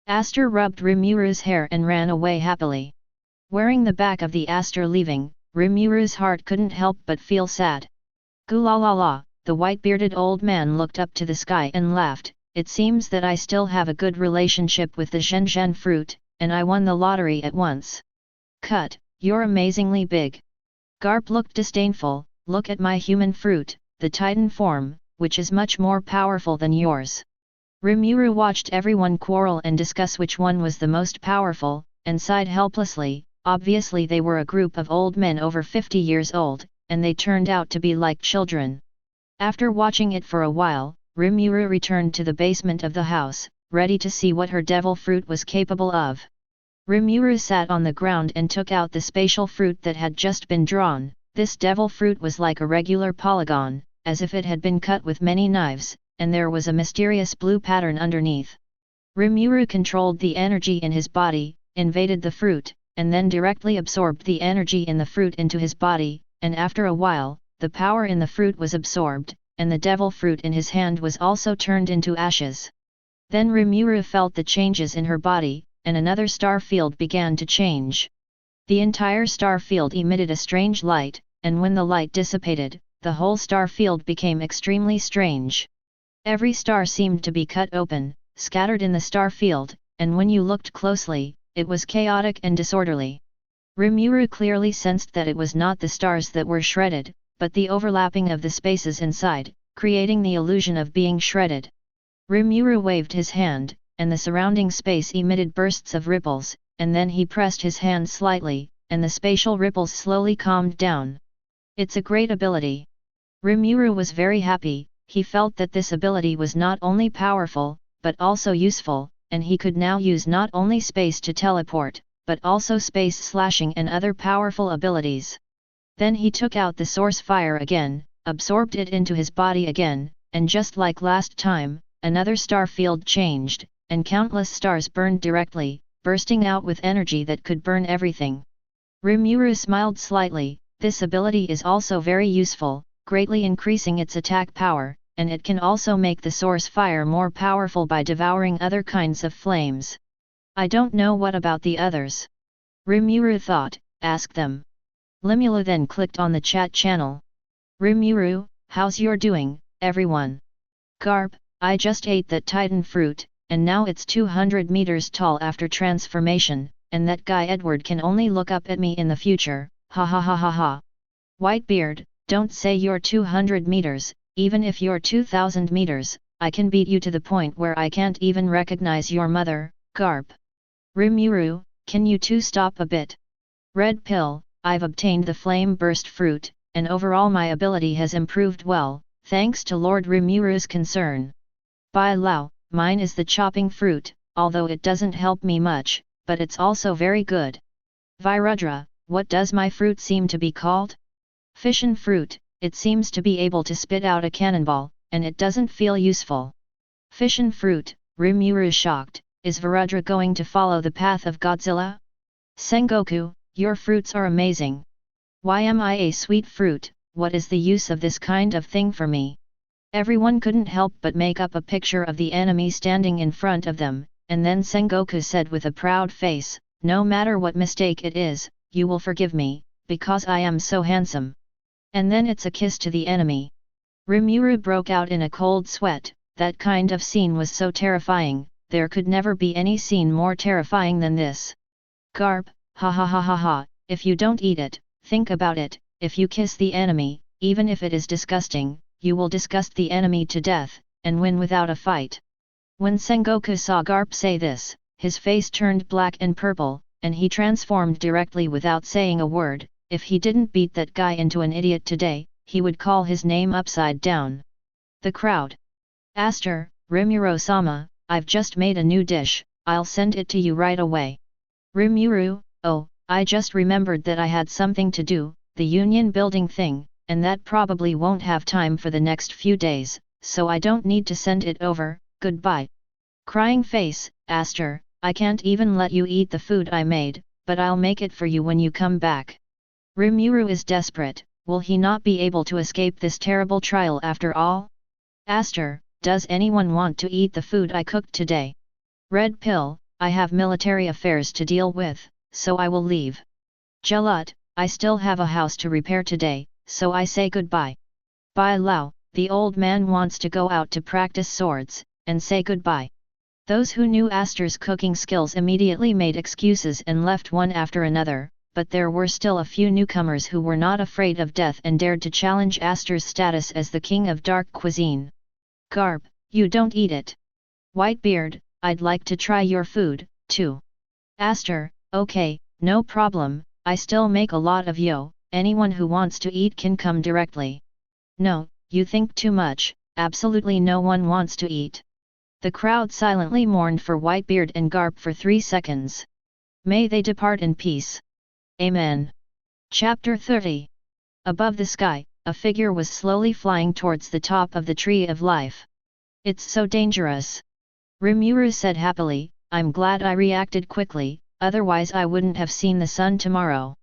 Speaker 1: Aster rubbed Rimuru's hair and ran away happily. Wearing the back of the Aster leaving, Rimuru's heart couldn't help but feel sad. Goo-la-la-la, the white-bearded old man looked up to the sky and laughed, it seems that I still have a good relationship with the Zhen fruit, and I won the lottery at once. Cut, you're amazingly big. Garp looked disdainful, look at my human fruit, the Titan form, which is much more powerful than yours. Rimuru watched everyone quarrel and discuss which one was the most powerful, and sighed helplessly. Obviously they were a group of old men over 50 years old, and they turned out to be like children. After watching it for a while, Rimuru returned to the basement of the house, ready to see what her devil fruit was capable of. Rimuru sat on the ground and took out the spatial fruit that had just been drawn. This devil fruit was like a regular polygon, as if it had been cut with many knives, and there was a mysterious blue pattern underneath. Rimuru controlled the energy in his body, invaded the fruit, and then directly absorbed the energy in the fruit into his body, and after a while, the power in the fruit was absorbed, and the devil fruit in his hand was also turned into ashes. Then Rimuru felt the changes in her body, and another star field began to change. The entire star field emitted a strange light, and when the light dissipated, the whole star field became extremely strange. Every star seemed to be cut open, scattered in the star field, and when you looked closely, it was chaotic and disorderly. Rimuru clearly sensed that it was not the stars that were shredded, but the overlapping of the spaces inside, creating the illusion of being shredded. Rimuru waved his hand, and the surrounding space emitted bursts of ripples, and then he pressed his hand slightly, and the spatial ripples slowly calmed down. It's a great ability. Rimuru was very happy, he felt that this ability was not only powerful, but also useful, and he could now use not only space to teleport, but also space slashing and other powerful abilities. Then he took out the source fire again, absorbed it into his body again, and just like last time, another star field changed, and countless stars burned directly, bursting out with energy that could burn everything. Rimuru smiled slightly. This ability is also very useful, greatly increasing its attack power, and it can also make the source fire more powerful by devouring other kinds of flames. I don't know what about the others. Rimuru thought, ask them. Limula then clicked on the chat channel. Rimuru, how's your doing, everyone? Garp, I just ate that titan fruit, and now it's 200 meters tall after transformation, and that guy Edward can only look up at me in the future, ha ha ha ha ha. Whitebeard, don't say you're 200 meters, even if you're 2000 meters, I can beat you to the point where I can't even recognize your mother, Garp. Rimuru, can you two stop a bit? Red Pill, I've obtained the Flame Burst fruit, and overall my ability has improved well, thanks to Lord Rimuru's concern. Bai Lao, mine is the chopping fruit, although it doesn't help me much, but it's also very good. Virudra, what does my fruit seem to be called? Fission fruit, it seems to be able to spit out a cannonball, and it doesn't feel useful. Fission fruit, Rimuru shocked, is Virudra going to follow the path of Godzilla? Sengoku, your fruits are amazing. Why am I a sweet fruit, what is the use of this kind of thing for me? Everyone couldn't help but make up a picture of the enemy standing in front of them, and then Sengoku said with a proud face, no matter what mistake it is, you will forgive me, because I am so handsome. And then it's a kiss to the enemy. Rimuru broke out in a cold sweat, that kind of scene was so terrifying, there could never be any scene more terrifying than this. Garp, ha ha ha ha ha, if you don't eat it, think about it, if you kiss the enemy, even if it is disgusting, you will disgust the enemy to death, and win without a fight. When Sengoku saw Garp say this, his face turned black and purple, and he transformed directly without saying a word. If he didn't beat that guy into an idiot today, he would call his name upside down. The crowd. Aster, Rimuru-sama, I've just made a new dish, I'll send it to you right away. Rimuru, oh, I just remembered that I had something to do, the union building thing, and that probably won't have time for the next few days, so I don't need to send it over, goodbye. Crying face, Aster, I can't even let you eat the food I made, but I'll make it for you when you come back. Rimuru is desperate, will he not be able to escape this terrible trial after all? Aster, does anyone want to eat the food I cooked today? Red Pill, I have military affairs to deal with, so I will leave. Gelut, I still have a house to repair today, so I say goodbye. Bai Lao, the old man wants to go out to practice swords, and say goodbye. Those who knew Aster's cooking skills immediately made excuses and left one after another, but there were still a few newcomers who were not afraid of death and dared to challenge Aster's status as the king of dark cuisine. Garp, you don't eat it. Whitebeard, I'd like to try your food, too. Aster, okay, no problem, I still make a lot of yo, anyone who wants to eat can come directly. No, you think too much, absolutely no one wants to eat. The crowd silently mourned for Whitebeard and Garp for 3 seconds. May they depart in peace. Amen. Chapter 30. Above the sky, a figure was slowly flying towards the top of the tree of life. It's so dangerous. Rimuru said happily, I'm glad I reacted quickly, otherwise I wouldn't have seen the sun tomorrow.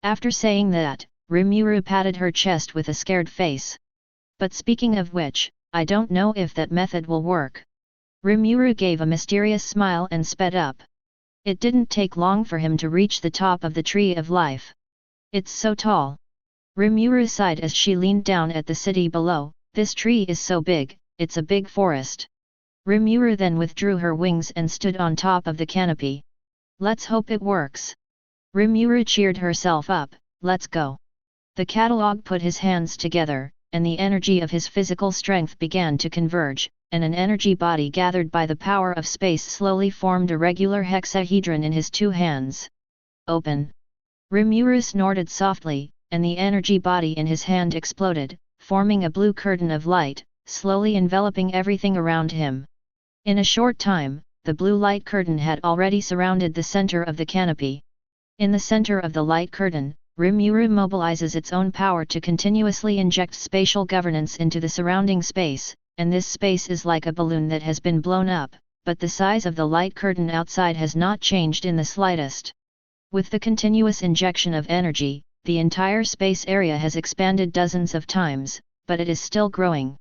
Speaker 1: After saying that, Rimuru patted her chest with a scared face. But speaking of which, I don't know if that method will work. Rimuru gave a mysterious smile and sped up. It didn't take long for him to reach the top of the tree of life. It's so tall. Rimuru sighed as she leaned down at the city below, this tree is so big, it's a big forest. Rimuru then withdrew her wings and stood on top of the canopy. Let's hope it works. Rimuru cheered herself up, let's go. The catalog put his hands together, and the energy of his physical strength began to converge, and an energy body gathered by the power of space slowly formed a regular hexahedron in his 2 hands. Open. Rimuru snorted softly, and the energy body in his hand exploded, forming a blue curtain of light, slowly enveloping everything around him. In a short time, the blue light curtain had already surrounded the center of the canopy. In the center of the light curtain, Rimuru mobilizes its own power to continuously inject spatial governance into the surrounding space, and this space is like a balloon that has been blown up, but the size of the light curtain outside has not changed in the slightest. With the continuous injection of energy, the entire space area has expanded dozens of times, but it is still growing.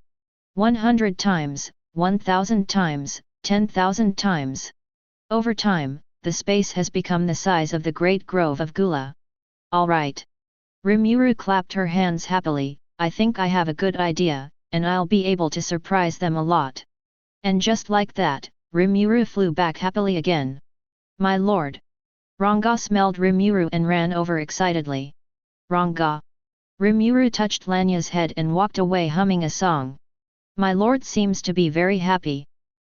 Speaker 1: 100 times, 1,000 times, 10,000 times. Over time, the space has become the size of the Great Grove of Gula. All right. Rimuru clapped her hands happily. I think I have a good idea, and I'll be able to surprise them a lot. And just like that, Rimuru flew back happily again. My lord! Ranga smelled Rimuru and ran over excitedly. Ranga! Rimuru touched Lanya's head and walked away humming a song. My lord seems to be very happy.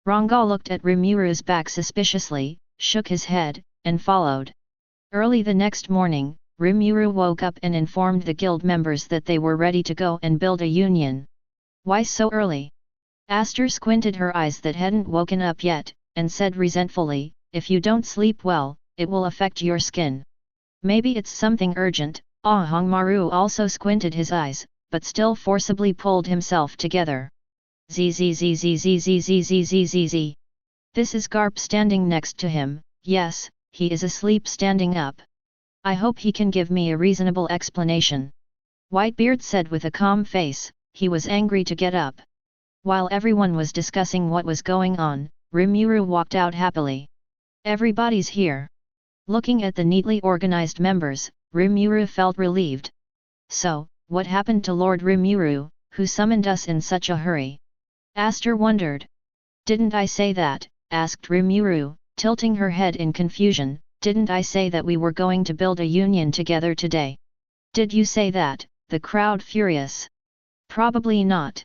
Speaker 1: Ranga looked at Rimuru's back suspiciously, shook his head, and followed. Early the next morning, Rimuru woke up and informed the guild members that they were ready to go and build a union. Why so early? Aster squinted her eyes that hadn't woken up yet, and said resentfully, if you don't sleep well, it will affect your skin. Maybe it's something urgent. Hongmaru also squinted his eyes, but still forcibly pulled himself together. Zzzzzzzzzzzzzzzzz. This is Garp standing next to him. Yes, he is asleep standing up. I hope he can give me a reasonable explanation. Whitebeard said with a calm face. He was angry to get up. While everyone was discussing what was going on, Rimuru walked out happily. Everybody's here. Looking at the neatly organized members, Rimuru felt relieved. So, what happened to Lord Rimuru, who summoned us in such a hurry? Aster wondered. Didn't I say that? Asked Rimuru, tilting her head in confusion. Didn't I say that we were going to build a union together today? Did you say that? The crowd furious. Probably not.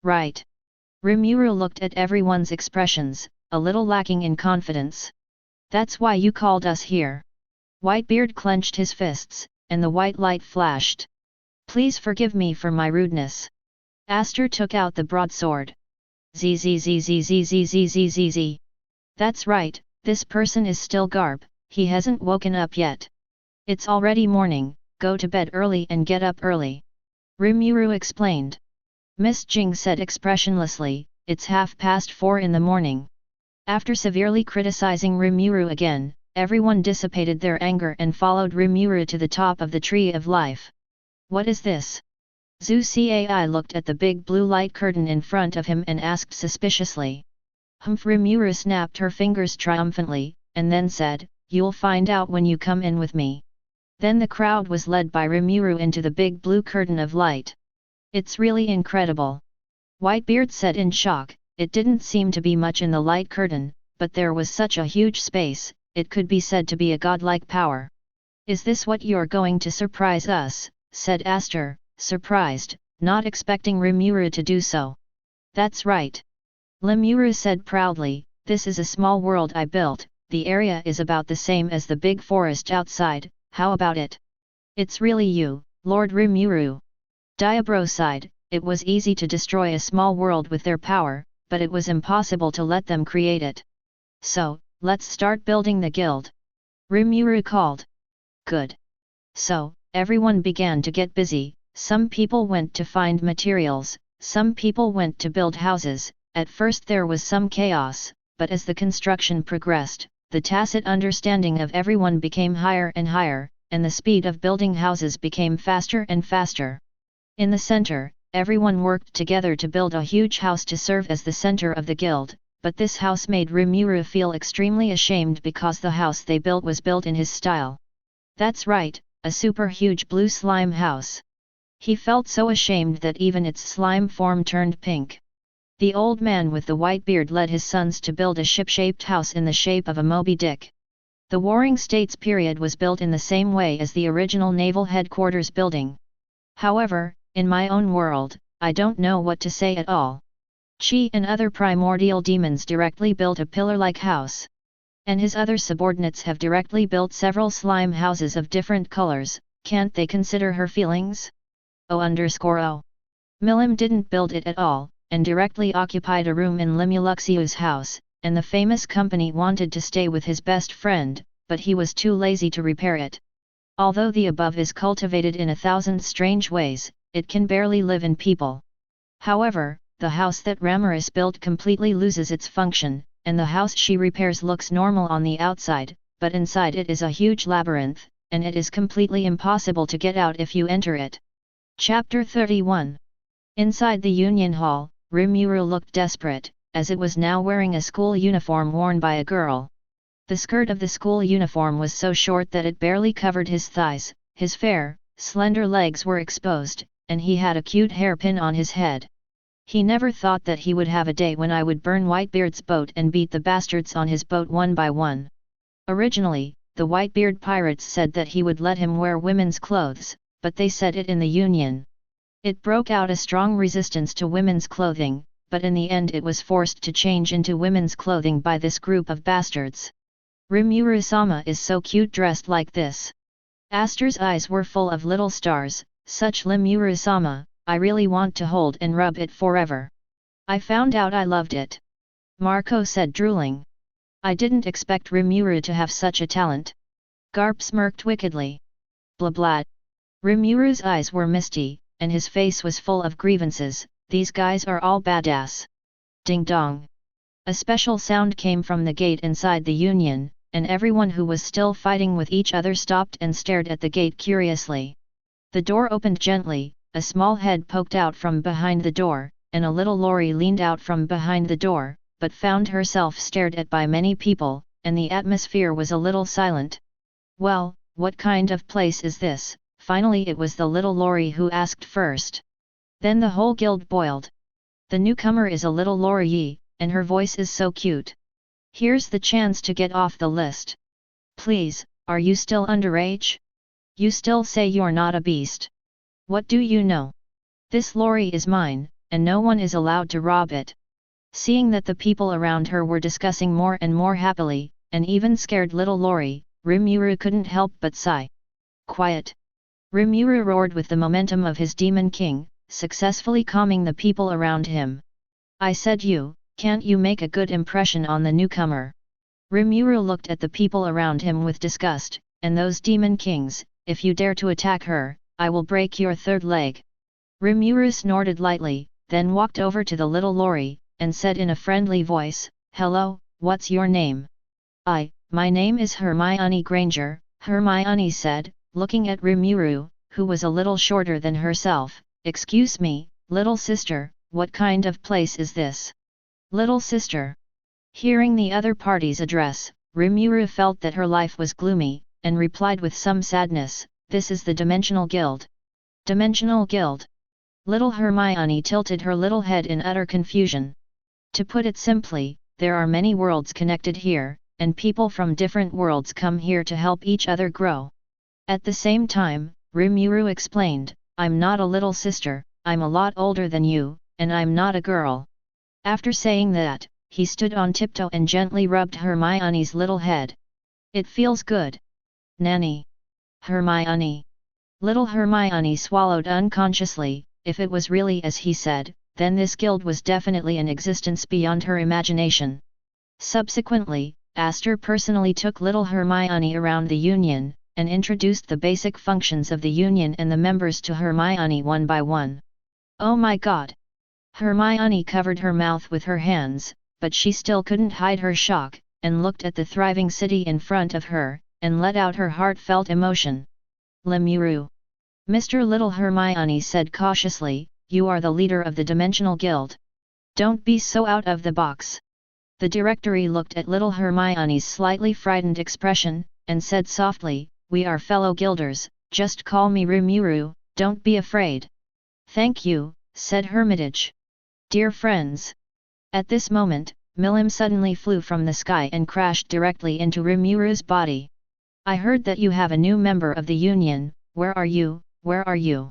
Speaker 1: Right. Rimuru looked at everyone's expressions, a little lacking in confidence. That's why you called us here. Whitebeard clenched his fists, and the white light flashed. Please forgive me for my rudeness. Aster took out the broadsword. Zzzzzzzzzzzzzzz. That's right, this person is still Garp, he hasn't woken up yet. It's already morning, go to bed early and get up early. Rimuru explained. Miss Jing said expressionlessly, it's 4:30 in the morning. After severely criticizing Rimuru again, everyone dissipated their anger and followed Rimuru to the top of the Tree of Life. What is this? Zhu Cai looked at the big blue light curtain in front of him and asked suspiciously. Rimuru snapped her fingers triumphantly, and then said, you'll find out when you come in with me. Then the crowd was led by Rimuru into the big blue curtain of light. It's really incredible. Whitebeard said in shock, it didn't seem to be much in the light curtain, but there was such a huge space, it could be said to be a godlike power. Is this what you're going to surprise us? Said Aster, surprised, not expecting Rimuru to do so. That's right. Rimuru said proudly, this is a small world I built, the area is about the same as the big forest outside, how about it? It's really you, Lord Rimuru. Diabro sighed, it was easy to destroy a small world with their power, but it was impossible to let them create it. So, let's start building the guild. Rimuru called. Good. So, everyone began to get busy, some people went to find materials, some people went to build houses. At first there was some chaos, but as the construction progressed, the tacit understanding of everyone became higher and higher, and the speed of building houses became faster and faster. In the center, everyone worked together to build a huge house to serve as the center of the guild, but this house made Rimuru feel extremely ashamed because the house they built was built in his style. That's right, a super huge blue slime house. He felt so ashamed that even its slime form turned pink. The old man with the white beard led his sons to build a ship-shaped house in the shape of a Moby Dick. The Warring States period was built in the same way as the original naval headquarters building. However, in my own world, I don't know what to say at all. Chi and other primordial demons directly built a pillar-like house. And his other subordinates have directly built several slime houses of different colors, can't they consider her feelings? O_O. Milim didn't build it at all, and directly occupied a room in Limuluxiu's house, and the famous company wanted to stay with his best friend, but he was too lazy to repair it. Although the above is cultivated in 1,000 strange ways, it can barely live in people. However, the house that Ramiris built completely loses its function, and the house she repairs looks normal on the outside, but inside it is a huge labyrinth, and it is completely impossible to get out if you enter it. Chapter 31. Inside the Union Hall, Rimuru looked desperate, as it was now wearing a school uniform worn by a girl. The skirt of the school uniform was so short that it barely covered his thighs, his fair, slender legs were exposed, and he had a cute hairpin on his head. He never thought that he would have a day when I would burn Whitebeard's boat and beat the bastards on his boat one by one. Originally, the Whitebeard pirates said that he would let him wear women's clothes, but they said it in the Union. It broke out a strong resistance to women's clothing, but in the end it was forced to change into women's clothing by this group of bastards. Rimuru-sama is so cute dressed like this. Aster's eyes were full of little stars. Such Rimuru-sama, I really want to hold and rub it forever. I found out I loved it. Marco said, drooling. I didn't expect Rimuru to have such a talent. Garp smirked wickedly. Blah blah. Rimuru's eyes were misty, and his face was full of grievances. These guys are all badass. Ding dong. A special sound came from the gate inside the Union, and everyone who was still fighting with each other stopped and stared at the gate curiously. The door opened gently, a small head poked out from behind the door, and a little Lori leaned out from behind the door, but found herself stared at by many people, and the atmosphere was a little silent. Well, what kind of place is this? Finally it was the little Lori who asked first. Then the whole guild boiled. The newcomer is a little Lori, and her voice is so cute. Here's the chance to get off the list. Please, are you still underage? You still say you're not a beast. What do you know? This Lori is mine, and no one is allowed to rob it. Seeing that the people around her were discussing more and more happily, and even scared little Lori, Rimuru couldn't help but sigh. Quiet. Rimuru roared with the momentum of his Demon King, successfully calming the people around him. I said can't you make a good impression on the newcomer? Rimuru looked at the people around him with disgust, and those Demon Kings, if you dare to attack her, I will break your third leg. Rimuru snorted lightly, then walked over to the little Lori, and said in a friendly voice, Hello, what's your name? My name is Hermione Granger, Hermione said, looking at Rimuru, who was a little shorter than herself. Excuse me, little sister, what kind of place is this? Little sister. Hearing the other party's address, Rimuru felt that her life was gloomy, and replied with some sadness, This is the Dimensional Guild. Dimensional Guild. Little Hermione tilted her little head in utter confusion. To put it simply, there are many worlds connected here, and people from different worlds come here to help each other grow. At the same time, Rimuru explained, I'm not a little sister, I'm a lot older than you, and I'm not a girl. After saying that, he stood on tiptoe and gently rubbed Hermione's little head. It feels good. Nanny. Hermione. Little Hermione swallowed unconsciously. If it was really as he said, then this guild was definitely an existence beyond her imagination. Subsequently, Aster personally took little Hermione around the Union, and introduced the basic functions of the Union and the members to Hermione one by one. Oh my god! Hermione covered her mouth with her hands, but she still couldn't hide her shock, and looked at the thriving city in front of her, and let out her heartfelt emotion. Lemuru. Mr. Little Hermione said cautiously, you are the leader of the Dimensional Guild. Don't be so out of the box. The directory looked at little Hermione's slightly frightened expression, and said softly, we are fellow guilders, just call me Rimuru, don't be afraid. Thank you, said Hermitage. Dear friends. At this moment, Milim suddenly flew from the sky and crashed directly into Rimuru's body. I heard that you have a new member of the Union, where are you, where are you?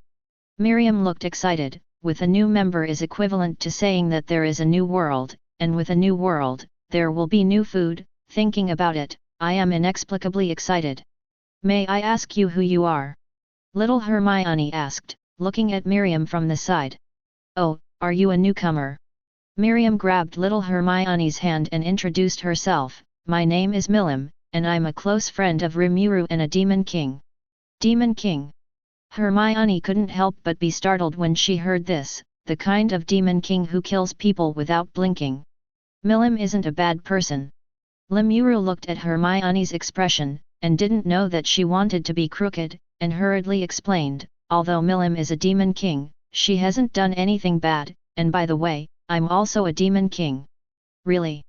Speaker 1: Miriam looked excited. With a new member is equivalent to saying that there is a new world, and with a new world, there will be new food. Thinking about it, I am inexplicably excited. May I ask you who you are? Little Hermione asked, looking at Miriam from the side. Oh, are you a newcomer? Miriam grabbed little Hermione's hand and introduced herself. My name is Milim, and I'm a close friend of Rimuru and a Demon King. Demon King? Hermione couldn't help but be startled when she heard this, the kind of Demon King who kills people without blinking. Milim isn't a bad person. Rimuru looked at Hermione's expression, and didn't know that she wanted to be crooked, and hurriedly explained, although Milim is a Demon King, she hasn't done anything bad, and by the way, I'm also a Demon King. Really?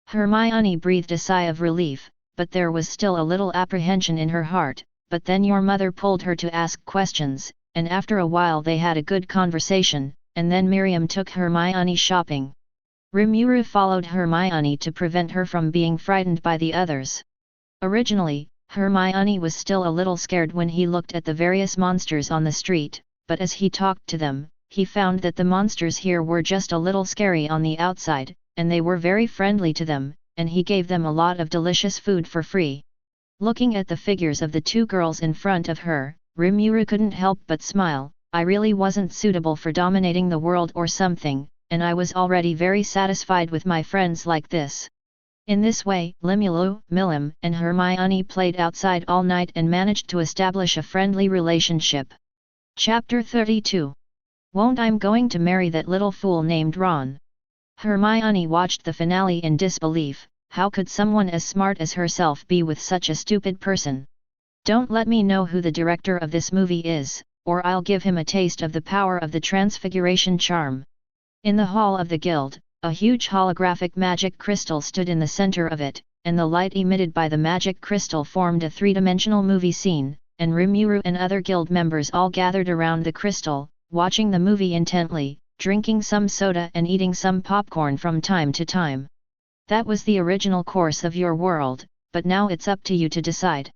Speaker 1: Hermione breathed a sigh of relief, but there was still a little apprehension in her heart. But then your mother pulled her to ask questions, and after a while they had a good conversation, and then Miriam took Hermione shopping. Rimuru followed Hermione to prevent her from being frightened by the others. Originally, Hermione was still a little scared when he looked at the various monsters on the street, but as he talked to them, he found that the monsters here were just a little scary on the outside, and they were very friendly to them, and he gave them a lot of delicious food for free. Looking at the figures of the two girls in front of her, Rimuru couldn't help but smile. I really wasn't suitable for dominating the world or something, and I was already very satisfied with my friends like this. In this way, Milim, and Hermione played outside all night and managed to establish a friendly relationship. Chapter 32. Won't I'm going to marry that little fool named Ron. Hermione watched the finale in disbelief. How could someone as smart as herself be with such a stupid person? Don't let me know who the director of this movie is, or I'll give him a taste of the power of the transfiguration charm. In the hall of the guild, a huge holographic magic crystal stood in the center of it, and the light emitted by the magic crystal formed a three-dimensional movie scene, and Rimuru and other guild members all gathered around the crystal, watching the movie intently, drinking some soda and eating some popcorn from time to time. That was the original course of your world, but now it's up to you to decide.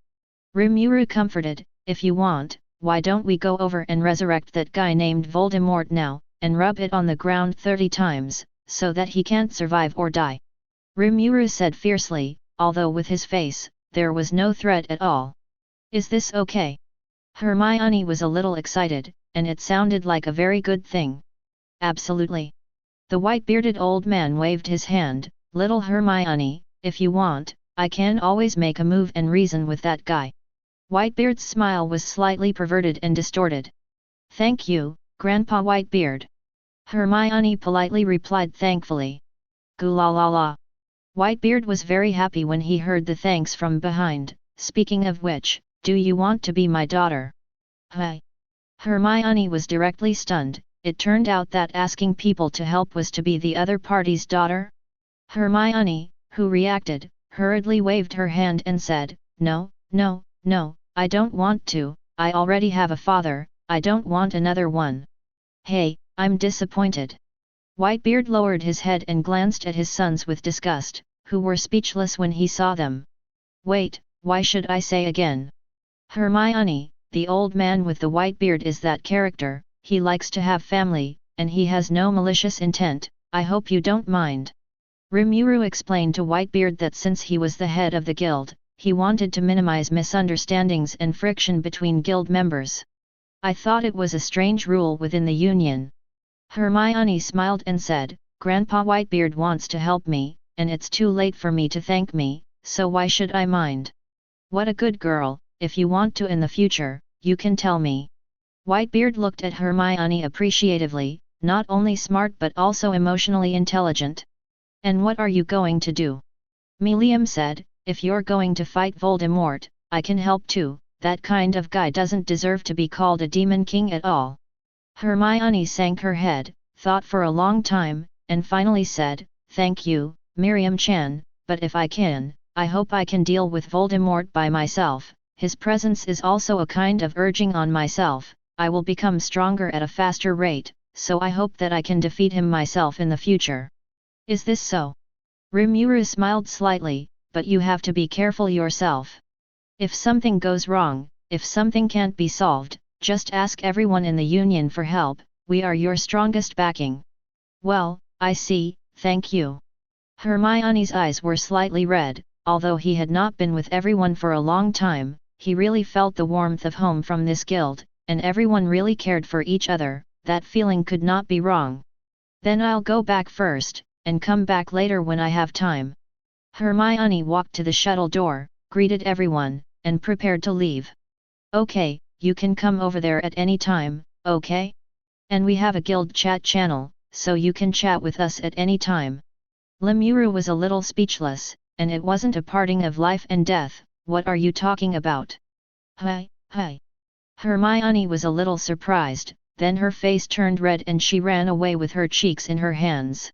Speaker 1: Rimuru comforted, if you want, why don't we go over and resurrect that guy named Voldemort now, and rub it on the ground 30 times, so that he can't survive or die. Rimuru said fiercely, although with his face, there was no threat at all. Is this okay? Hermione was a little excited, and it sounded like a very good thing. Absolutely. The white-bearded old man waved his hand. Little Hermione, if you want, I can always make a move and reason with that guy. Whitebeard's smile was slightly perverted and distorted. Thank you, Grandpa Whitebeard. Hermione politely replied thankfully. Goo-la-la-la. Whitebeard was very happy when he heard the thanks from behind. Speaking of which, do you want to be my daughter? Hi. Hermione was directly stunned. It turned out that asking people to help was to be the other party's daughter? Hermione, who reacted, hurriedly waved her hand and said, No, no, no, I don't want to, I already have a father, I don't want another one. Hey, I'm disappointed. Whitebeard lowered his head and glanced at his sons with disgust, who were speechless when he saw them. Wait, why should I say again? Hermione, the old man with the white beard is that character, he likes to have family, and he has no malicious intent, I hope you don't mind. Rimuru explained to Whitebeard that since he was the head of the guild, he wanted to minimize misunderstandings and friction between guild members. I thought it was a strange rule within the union. Hermione smiled and said, Grandpa Whitebeard wants to help me, and it's too late for me to thank me, so why should I mind? What a good girl, if you want to in the future, you can tell me. Whitebeard looked at Hermione appreciatively, not only smart but also emotionally intelligent. And what are you going to do? Milium said, if you're going to fight Voldemort, I can help too, that kind of guy doesn't deserve to be called a demon king at all. Hermione sank her head, thought for a long time, and finally said, thank you, Miriam-chan, but if I can, I hope I can deal with Voldemort by myself, his presence is also a kind of urging on myself, I will become stronger at a faster rate, so I hope that I can defeat him myself in the future. Is this so? Rimuru smiled slightly, but you have to be careful yourself. If something goes wrong, if something can't be solved, just ask everyone in the union for help, we are your strongest backing. Well, I see, thank you. Hermione's eyes were slightly red, although he had not been with everyone for a long time, he really felt the warmth of home from this guild, and everyone really cared for each other, that feeling could not be wrong. Then I'll go back first, and come back later when I have time. Hermione walked to the shuttle door, greeted everyone, and prepared to leave. Okay, you can come over there at any time, okay? And we have a guild chat channel, so you can chat with us at any time. Lemuru was a little speechless, and it wasn't a parting of life and death. What are you talking about? Hi. Hermione was a little surprised, then her face turned red and she ran away with her cheeks in her hands.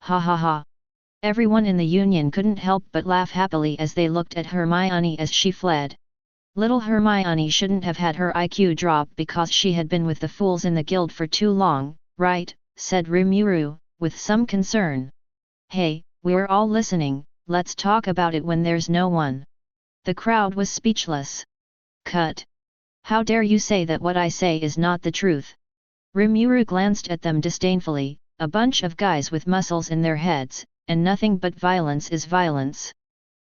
Speaker 1: Ha ha ha. Everyone in the Union couldn't help but laugh happily as they looked at Hermione as she fled. Little Hermione shouldn't have had her IQ drop because she had been with the fools in the guild for too long, right? Said Rimuru, with some concern. Hey, we're all listening, let's talk about it when there's no one. The crowd was speechless. Cut. How dare you say that what I say is not the truth? Rimuru glanced at them disdainfully, a bunch of guys with muscles in their heads, and nothing but violence is violence.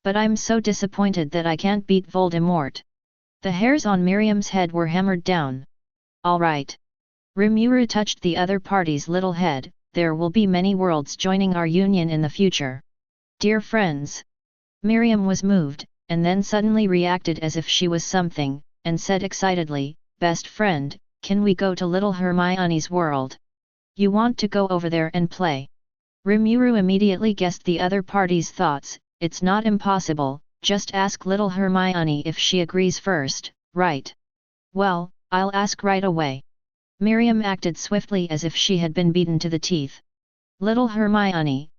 Speaker 1: But I'm so disappointed that I can't beat Voldemort. The hairs on Miriam's head were hammered down. All right. Rimuru touched the other party's little head, there will be many worlds joining our union in the future. Dear friends. Miriam was moved, and then suddenly reacted as if she was something, and said excitedly, best friend, can we go to little Hermione's world? You want to go over there and play? Rimuru immediately guessed the other party's thoughts, it's not impossible, just ask little Hermione if she agrees first, right? Well, I'll ask right away. Miriam acted swiftly as if she had been beaten to the teeth. Little Hermione,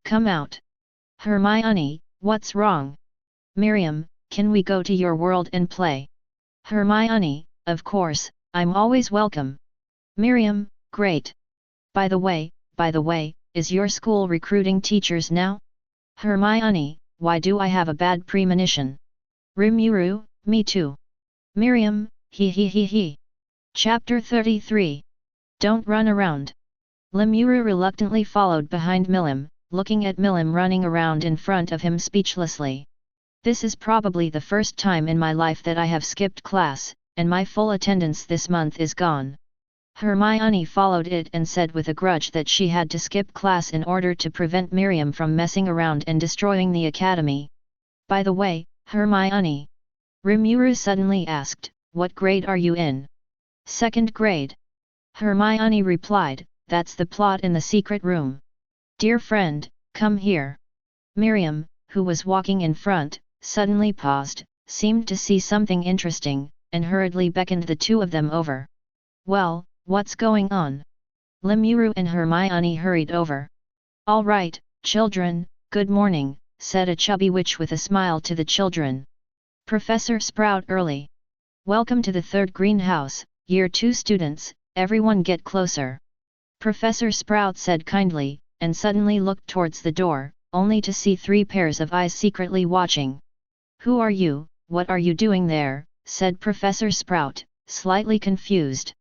Speaker 1: come out. Hermione, what's wrong? Miriam, can we go to your world and play? Hermione, of course, I'm always welcome. Miriam, great. By the way, is your school recruiting teachers now? Hermione, why do I have a bad premonition? Rimuru, me too. Miriam, he. Chapter 33. Don't run around. Lemuru reluctantly followed behind Milim, looking at Milim running around in front of him speechlessly. This is probably the first time in my life that I have skipped class, and my full attendance this month is gone. Hermione followed it and said with a grudge that she had to skip class in order to prevent Miriam from messing around and destroying the academy. By the way, Hermione. Rimuru suddenly asked, what grade are you in? Second grade. Hermione replied, that's the plot in the secret room. Dear friend, come here. Miriam, who was walking in front, suddenly paused, seemed to see something interesting, and hurriedly beckoned the two of them over. Well, what's going on? Lemuru and Hermione hurried over. All right, children, good morning, said a chubby witch with a smile to the children. Professor Sprout Early. Welcome to the third greenhouse, Year 2 students, everyone get closer. Professor Sprout said kindly, and suddenly looked towards the door, only to see 3 pairs of eyes secretly watching. Who are you, what are you doing there, said Professor Sprout, slightly confused.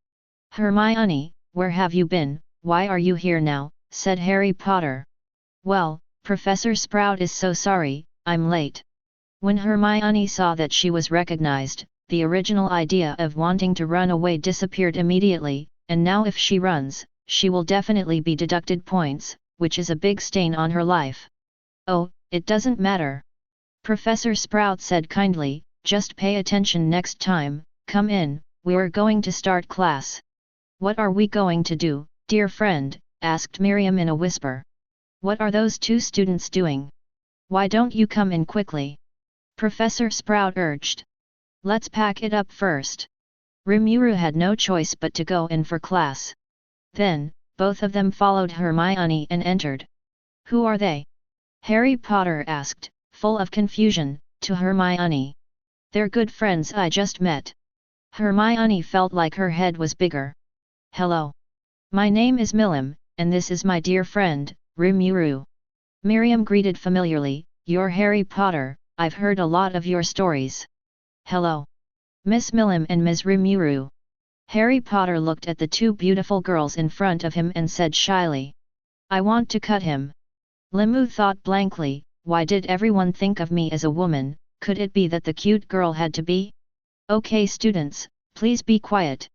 Speaker 1: Hermione, where have you been, why are you here now, said Harry Potter. Well, Professor Sprout is so sorry, I'm late. When Hermione saw that she was recognized, the original idea of wanting to run away disappeared immediately, and now if she runs, she will definitely be deducted points, which is a big stain on her life. Oh, it doesn't matter. Professor Sprout said kindly, just pay attention next time, come in, we're going to start class. What are we going to do, dear friend, asked Miriam in a whisper. What are those 2 students doing? Why don't you come in quickly? Professor Sprout urged. Let's pack it up first. Rimuru had no choice but to go in for class. Then, both of them followed Hermione and entered. Who are they? Harry Potter asked, full of confusion, to Hermione. They're good friends I just met. Hermione felt like her head was bigger. Hello. My name is Milim, and this is my dear friend, Rimuru. Miriam greeted familiarly, you're Harry Potter, I've heard a lot of your stories. Hello. Miss Milim and Ms. Rimuru. Harry Potter looked at the 2 beautiful girls in front of him and said shyly. I want to cut him. Limu thought blankly, why did everyone think of me as a woman, could it be that the cute girl had to be? Okay students, please be quiet.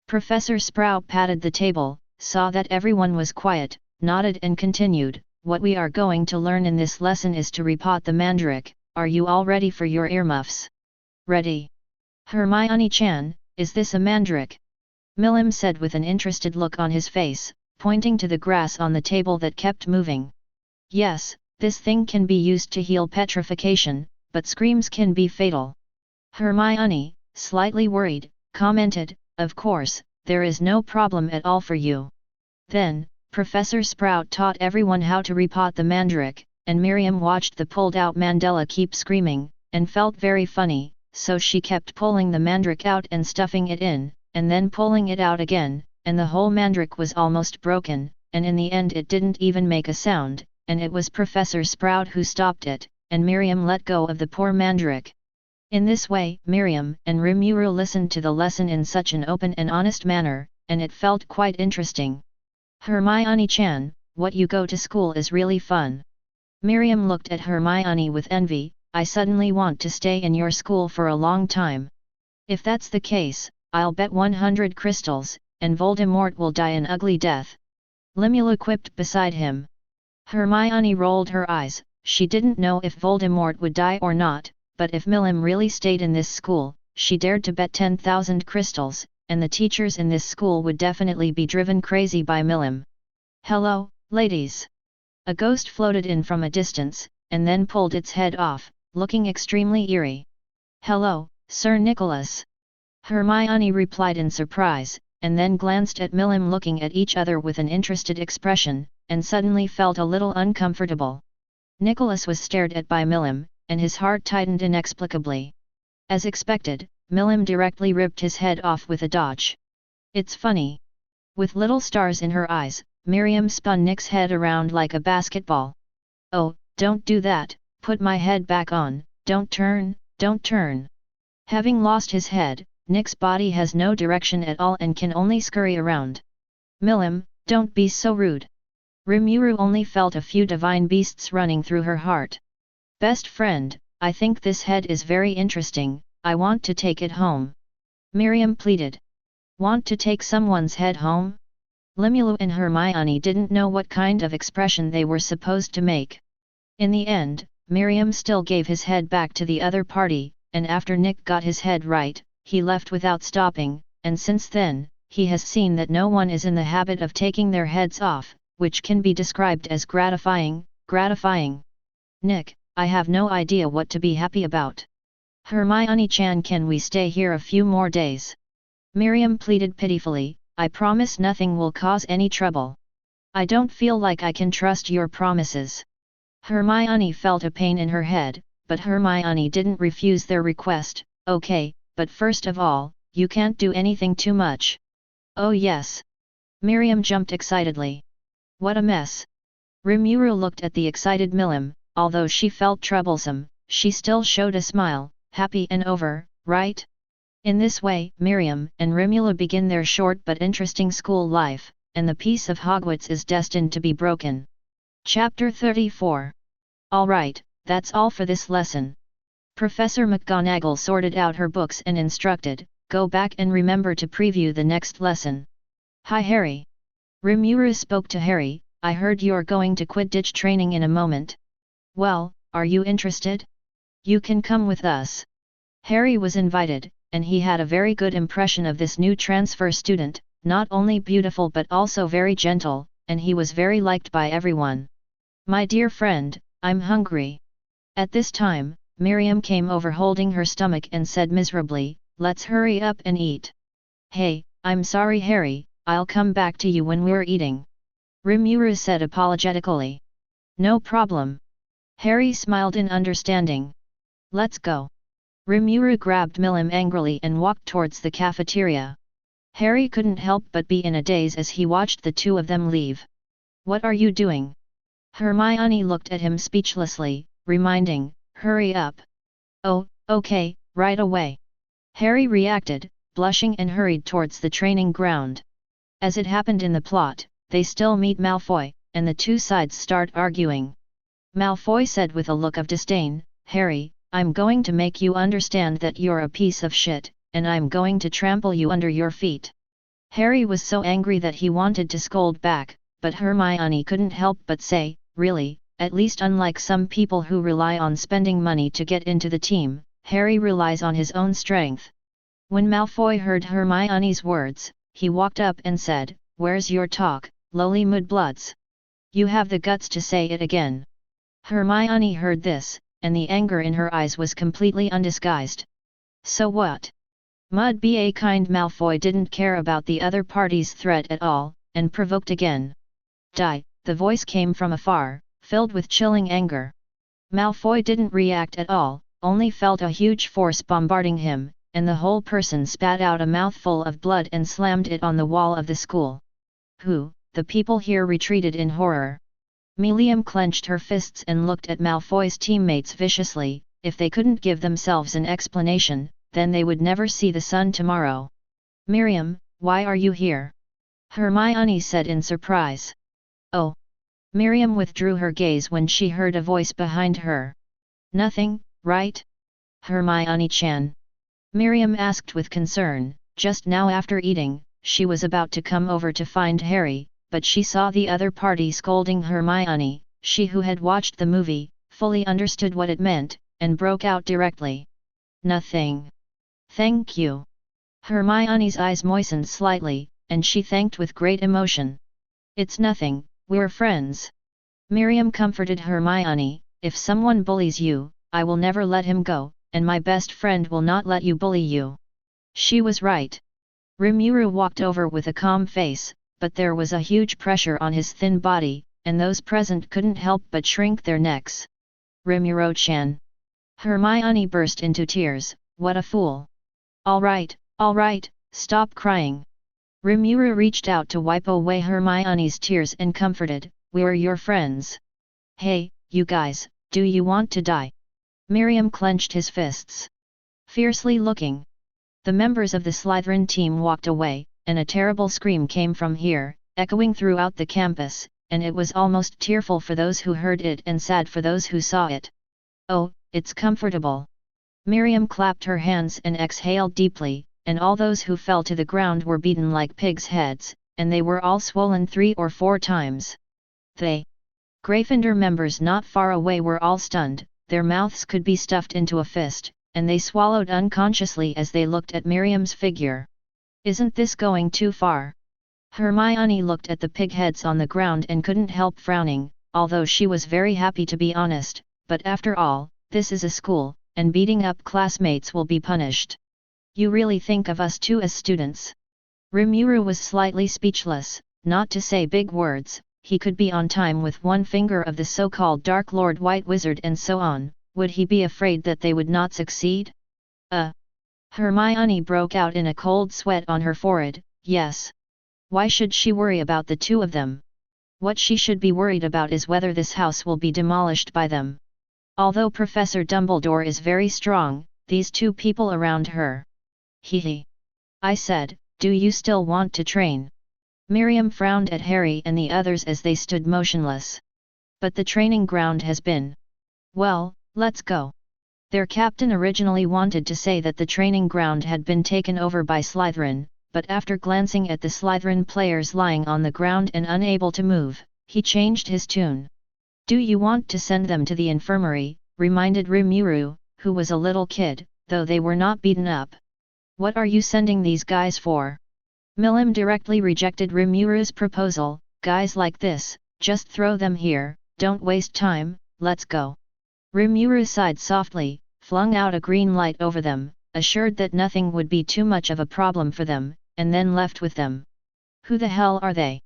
Speaker 1: Professor Sprout patted the table, saw that everyone was quiet, nodded and continued, what we are going to learn in this lesson is to repot the mandrake, are you all ready for your earmuffs? Ready. Hermione-chan, is this a mandrake? Milim said with an interested look on his face, pointing to the grass on the table that kept moving. Yes, this thing can be used to heal petrification, but screams can be fatal. Hermione, slightly worried, commented, of course, there is no problem at all for you. Then, Professor Sprout taught everyone how to repot the mandrake, and Miriam watched the pulled-out Mandela keep screaming, and felt very funny, so she kept pulling the mandrake out and stuffing it in, and then pulling it out again, and the whole mandrake was almost broken, and in the end it didn't even make a sound, and it was Professor Sprout who stopped it, and Miriam let go of the poor mandrake. In this way, Miriam and Rimuru listened to the lesson in such an open and honest manner, and it felt quite interesting. Hermione-chan, what you go to school is really fun. Miriam looked at Hermione with envy. I suddenly want to stay in your school for a long time. If that's the case, I'll bet 100 crystals, and Voldemort will die an ugly death. Limula quipped beside him. Hermione rolled her eyes. She didn't know if Voldemort would die or not, but if Milim really stayed in this school, she dared to bet 10,000 crystals, and the teachers in this school would definitely be driven crazy by Milim. Hello, ladies. A ghost floated in from a distance, and then pulled its head off, looking extremely eerie. Hello, Sir Nicholas. Hermione replied in surprise, and then glanced at Milim looking at each other with an interested expression, and suddenly felt a little uncomfortable. Nicholas was stared at by Milim, and his heart tightened inexplicably. As expected, Milim directly ripped his head off with a dodge. It's funny. With little stars in her eyes, Miriam spun Nick's head around like a basketball. Oh, don't do that, put my head back on, don't turn, don't turn. Having lost his head, Nick's body has no direction at all and can only scurry around. Milim, don't be so rude. Rimuru only felt a few divine beasts running through her heart. Best friend, I think this head is very interesting, I want to take it home. Miriam pleaded. Want to take someone's head home? Limulu and Hermione didn't know what kind of expression they were supposed to make. In the end, Miriam still gave his head back to the other party, and after Nick got his head right, he left without stopping, and since then, he has seen that no one is in the habit of taking their heads off, which can be described as gratifying. Nick, I have no idea what to be happy about. Hermione-chan, can we stay here a few more days? Miriam pleaded pitifully, I promise nothing will cause any trouble. I don't feel like I can trust your promises. Hermione felt a pain in her head, but Hermione didn't refuse their request. Okay, but first of all, you can't do anything too much. Oh yes. Miriam jumped excitedly. What a mess. Rimuru looked at the excited Milim. Although she felt troublesome, she still showed a smile, happy and over, right? In this way, Miriam and Rimula begin their short but interesting school life, and the peace of Hogwarts is destined to be broken. Chapter 34. Alright, that's all for this lesson. Professor McGonagall sorted out her books and instructed, go back and remember to preview the next lesson. Hi Harry. Rimuru spoke to Harry, I heard you're going to Quidditch training in a moment. Well, are you interested? You can come with us. Harry was invited, and he had a very good impression of this new transfer student, not only beautiful but also very gentle, and he was very liked by everyone. My dear friend, I'm hungry. At this time, Miriam came over holding her stomach and said miserably, let's hurry up and eat. Hey, I'm sorry Harry, I'll come back to you when we're eating. Rimuru said apologetically. No problem. Harry smiled in understanding. Let's go. Rimuru grabbed Milim angrily and walked towards the cafeteria. Harry couldn't help but be in a daze as he watched the two of them leave. What are you doing? Hermione looked at him speechlessly, reminding, hurry up. Oh, okay, right away. Harry reacted, blushing and hurried towards the training ground. As it happened in the plot, they still meet Malfoy, and the two sides start arguing. Malfoy said with a look of disdain, Harry, I'm going to make you understand that you're a piece of shit, and I'm going to trample you under your feet. Harry was so angry that he wanted to scold back, but Hermione couldn't help but say, really, at least unlike some people who rely on spending money to get into the team, Harry relies on his own strength. When Malfoy heard Hermione's words, he walked up and said, "Where's your talk, lowly mudbloods? You have the guts to say it again." Hermione heard this, and the anger in her eyes was completely undisguised. "So what? Mud be kind." Malfoy didn't care about the other party's threat at all, and provoked again. "Die!" The voice came from afar, filled with chilling anger. Malfoy didn't react at all, only felt a huge force bombarding him, and the whole person spat out a mouthful of blood and slammed it on the wall of the school. "Who?" The people here retreated in horror. Meliam clenched her fists and looked at Malfoy's teammates viciously. If they couldn't give themselves an explanation, then they would never see the sun tomorrow. "Miriam, why are you here?" Hermione said in surprise. "Oh." Miriam withdrew her gaze when she heard a voice behind her. "Nothing, right? Hermione-chan?" Miriam asked with concern. Just now after eating, she was about to come over to find Harry, but she saw the other party scolding Hermione. She who had watched the movie, fully understood what it meant, and broke out directly. "Nothing. Thank you." Hermione's eyes moistened slightly, and she thanked with great emotion. "It's nothing, we're friends." Miriam comforted Hermione, "If someone bullies you, I will never let him go, and my best friend will not let you bully you." She was right. Rimuru walked over with a calm face, but there was a huge pressure on his thin body, and those present couldn't help but shrink their necks. "Rimuru-chan." Hermione burst into tears. "What a fool. All right, stop crying." Rimuru reached out to wipe away Hermione's tears and comforted, "We're your friends. Hey, you guys, do you want to die?" Miriam clenched his fists. Fiercely looking. The members of the Slytherin team walked away, and a terrible scream came from here, echoing throughout the campus, and it was almost tearful for those who heard it and sad for those who saw it. "Oh, it's comfortable." Miriam clapped her hands and exhaled deeply, and all those who fell to the ground were beaten like pigs' heads, and they were all swollen 3 or 4 times. Gryffindor members not far away were all stunned, their mouths could be stuffed into a fist, and they swallowed unconsciously as they looked at Miriam's figure. "Isn't this going too far?" Hermione looked at the pig heads on the ground and couldn't help frowning, although she was very happy to be honest, but after all, this is a school, and beating up classmates will be punished. "You really think of us too as students?" Rimuru was slightly speechless, not to say big words. He could be on time with one finger of the so-called Dark Lord White Wizard and so on. Would he be afraid that they would not succeed? Hermione broke out in a cold sweat on her forehead. Yes. Why should she worry about the two of them? What she should be worried about is whether this house will be demolished by them. Although Professor Dumbledore is very strong, these two people around her. Hee. I said, do you still want to train? Miriam frowned at Harry and the others as they stood motionless. But the training ground has been. Well, let's go. Their captain originally wanted to say that the training ground had been taken over by Slytherin, but after glancing at the Slytherin players lying on the ground and unable to move, he changed his tune. Do you want to send them to the infirmary? Reminded Rimuru, who was a little kid, though they were not beaten up. What are you sending these guys for? Milim directly rejected Rimuru's proposal. Guys like this, just throw them here, don't waste time, let's go. Rimuru sighed softly, flung out a green light over them, assured that nothing would be too much of a problem for them, and then left with them. Who the hell are they?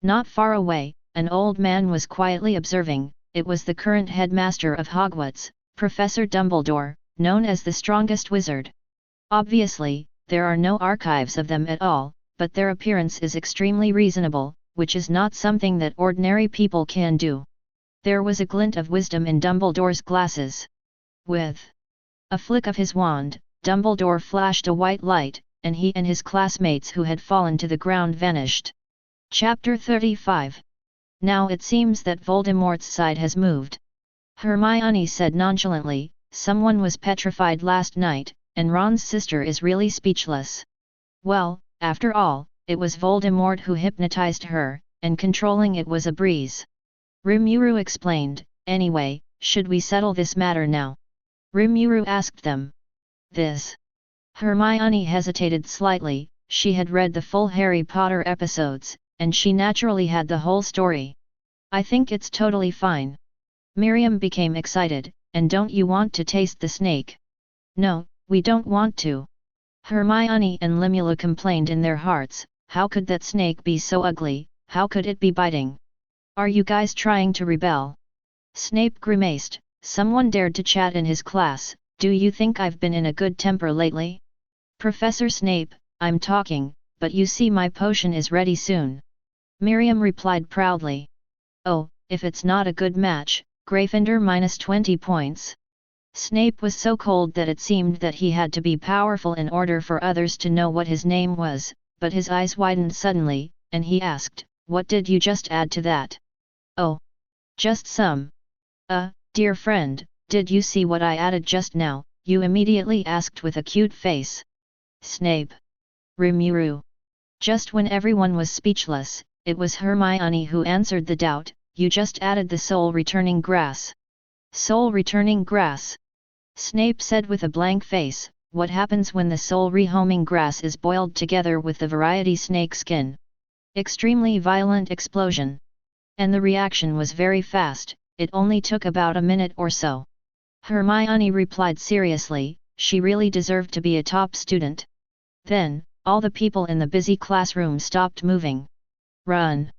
Speaker 1: Not far away, an old man was quietly observing. It was the current headmaster of Hogwarts, Professor Dumbledore, known as the strongest wizard. Obviously, there are no archives of them at all, but their appearance is extremely reasonable, which is not something that ordinary people can do. There was a glint of wisdom in Dumbledore's glasses. With a flick of his wand, Dumbledore flashed a white light, and he and his classmates who had fallen to the ground vanished. Chapter 35. Now it seems that Voldemort's side has moved. Hermione said nonchalantly, someone was petrified last night, and Ron's sister is really speechless. Well, after all, it was Voldemort who hypnotized her, and controlling it was a breeze. Rimuru explained, Anyway, should we settle this matter now? Rimuru asked them. This. Hermione hesitated slightly. She had read the full Harry Potter episodes, and she naturally had the whole story. I think it's totally fine. Miriam became excited, and don't you want to taste the snake? No, we don't want to. Hermione and Limula complained in their hearts, how could that snake be so ugly, how could it be biting? Are you guys trying to rebel? Snape grimaced, someone dared to chat in his class, do you think I've been in a good temper lately? Professor Snape, I'm talking, but you see my potion is ready soon. Miriam replied proudly. Oh, if it's not a good match, Gryffindor minus 20 points. Snape was so cold that it seemed that he had to be powerful in order for others to know what his name was, but his eyes widened suddenly, and he asked, what did you just add to that? Oh. Just some. Dear friend, did you see what I added just now? You immediately asked with a cute face. Snape. Rimuru. Just when everyone was speechless, it was Hermione who answered the doubt, you just added the soul-returning grass. Soul-returning grass. Snape said with a blank face, what happens when the soul-rehoming grass is boiled together with the variety snake skin? Extremely violent explosion. And the reaction was very fast, it only took about a minute or so. Hermione replied seriously, she really deserved to be a top student. Then, all the people in the busy classroom stopped moving. Run!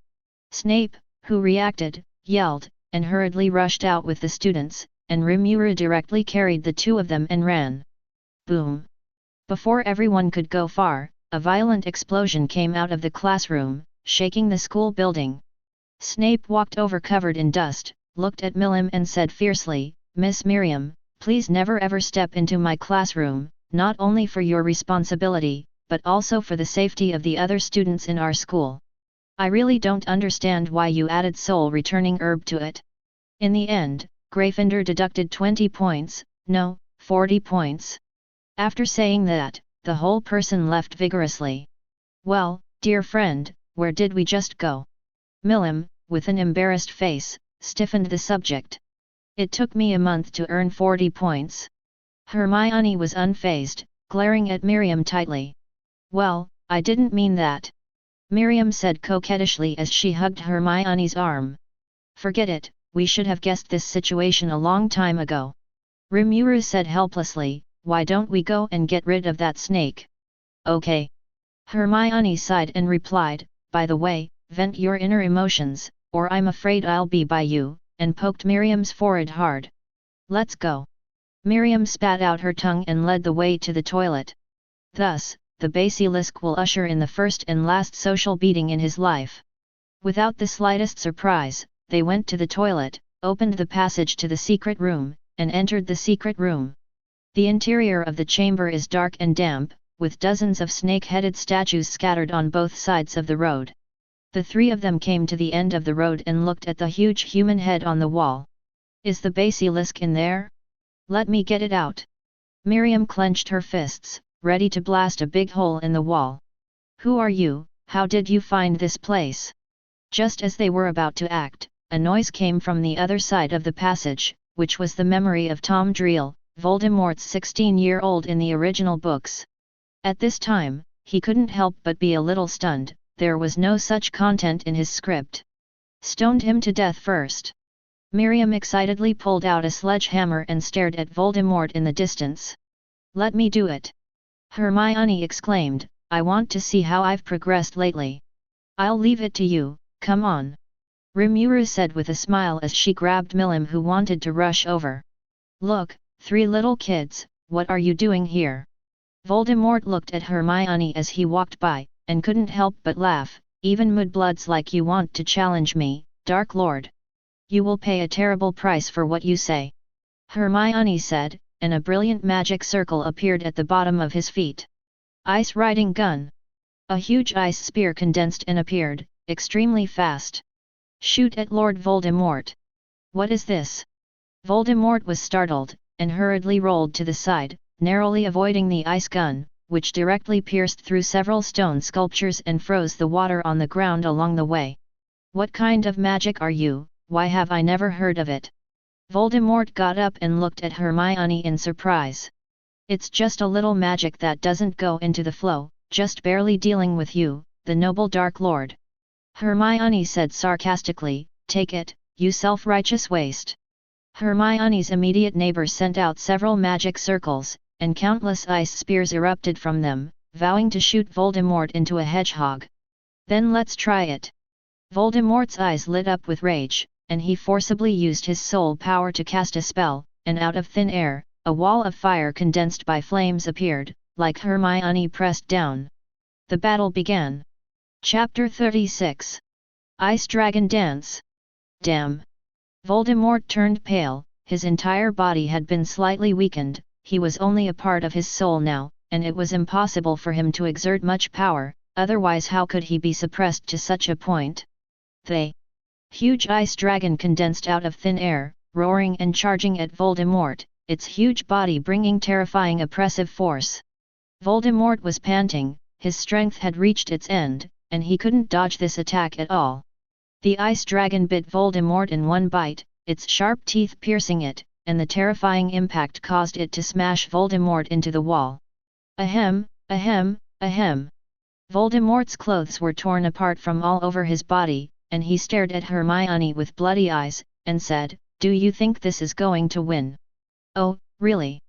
Speaker 1: Snape, who reacted, yelled, and hurriedly rushed out with the students, and Rimuru directly carried the two of them and ran. Boom! Before everyone could go far, a violent explosion came out of the classroom, shaking the school building. Snape walked over covered in dust, looked at Miriam and said fiercely, Miss Miriam, please never ever step into my classroom, not only for your responsibility, but also for the safety of the other students in our school. I really don't understand why you added soul-returning herb to it. In the end, Gryffindor deducted 20 points, no, 40 points. After saying that, the whole person left vigorously. Well, dear friend, where did we just go? Miriam, with an embarrassed face, stiffened the subject. It took me a month to earn 40 points. Hermione was unfazed, glaring at Miriam tightly. Well, I didn't mean that. Miriam said coquettishly as she hugged Hermione's arm. Forget it, we should have guessed this situation a long time ago. Rimuru said helplessly, why don't we go and get rid of that snake? Okay. Hermione sighed and replied, by the way, vent your inner emotions, or I'm afraid I'll be by you, and poked Miriam's forehead hard. Let's go. Miriam spat out her tongue and led the way to the toilet. Thus, the basilisk will usher in the first and last social beating in his life. Without the slightest surprise, they went to the toilet, opened the passage to the secret room, and entered the secret room. The interior of the chamber is dark and damp, with dozens of snake-headed statues scattered on both sides of the road. The three of them came to the end of the road and looked at the huge human head on the wall. Is the basilisk in there? Let me get it out. Miriam clenched her fists, ready to blast a big hole in the wall. Who are you? How did you find this place? Just as they were about to act, a noise came from the other side of the passage, which was the memory of Tom Driel, Voldemort's 16-year-old in the original books. At this time, he couldn't help but be a little stunned, there was no such content in his script. Stoned him to death first. Miriam excitedly pulled out a sledgehammer and stared at Voldemort in the distance. Let me do it. Hermione exclaimed, I want to see how I've progressed lately. I'll leave it to you, come on. Rimuru said with a smile as she grabbed Miriam who wanted to rush over. Look, three little kids, what are you doing here? Voldemort looked at Hermione as he walked by, and couldn't help but laugh, even mudbloods like you want to challenge me, Dark Lord. You will pay a terrible price for what you say. Hermione said, and a brilliant magic circle appeared at the bottom of his feet. Ice riding gun. A huge ice spear condensed and appeared, extremely fast. Shoot at Lord Voldemort. What is this? Voldemort was startled, and hurriedly rolled to the side, narrowly avoiding the ice gun, which directly pierced through several stone sculptures and froze the water on the ground along the way. What kind of magic are you? Why have I never heard of it? Voldemort got up and looked at Hermione in surprise. It's just a little magic that doesn't go into the flow, just barely dealing with you, the noble Dark Lord. Hermione said sarcastically, take it, you self-righteous waste. Hermione's immediate neighbor sent out several magic circles, and countless ice spears erupted from them, vowing to shoot Voldemort into a hedgehog. Then let's try it. Voldemort's eyes lit up with rage, and he forcibly used his soul power to cast a spell, and out of thin air, a wall of fire condensed by flames appeared, like Hermione pressed down. The battle began. Chapter 36. Ice Dragon Dance. Damn! Voldemort turned pale, his entire body had been slightly weakened, he was only a part of his soul now, and it was impossible for him to exert much power, otherwise how could he be suppressed to such a point? The huge ice dragon condensed out of thin air, roaring and charging at Voldemort, its huge body bringing terrifying oppressive force. Voldemort was panting, his strength had reached its end, and he couldn't dodge this attack at all. The ice dragon bit Voldemort in one bite, its sharp teeth piercing it, and the terrifying impact caused it to smash Voldemort into the wall. Ahem, ahem, ahem. Voldemort's clothes were torn apart from all over his body, and he stared at Hermione with bloody eyes, and said, "Do you think this is going to win?" "Oh, really?"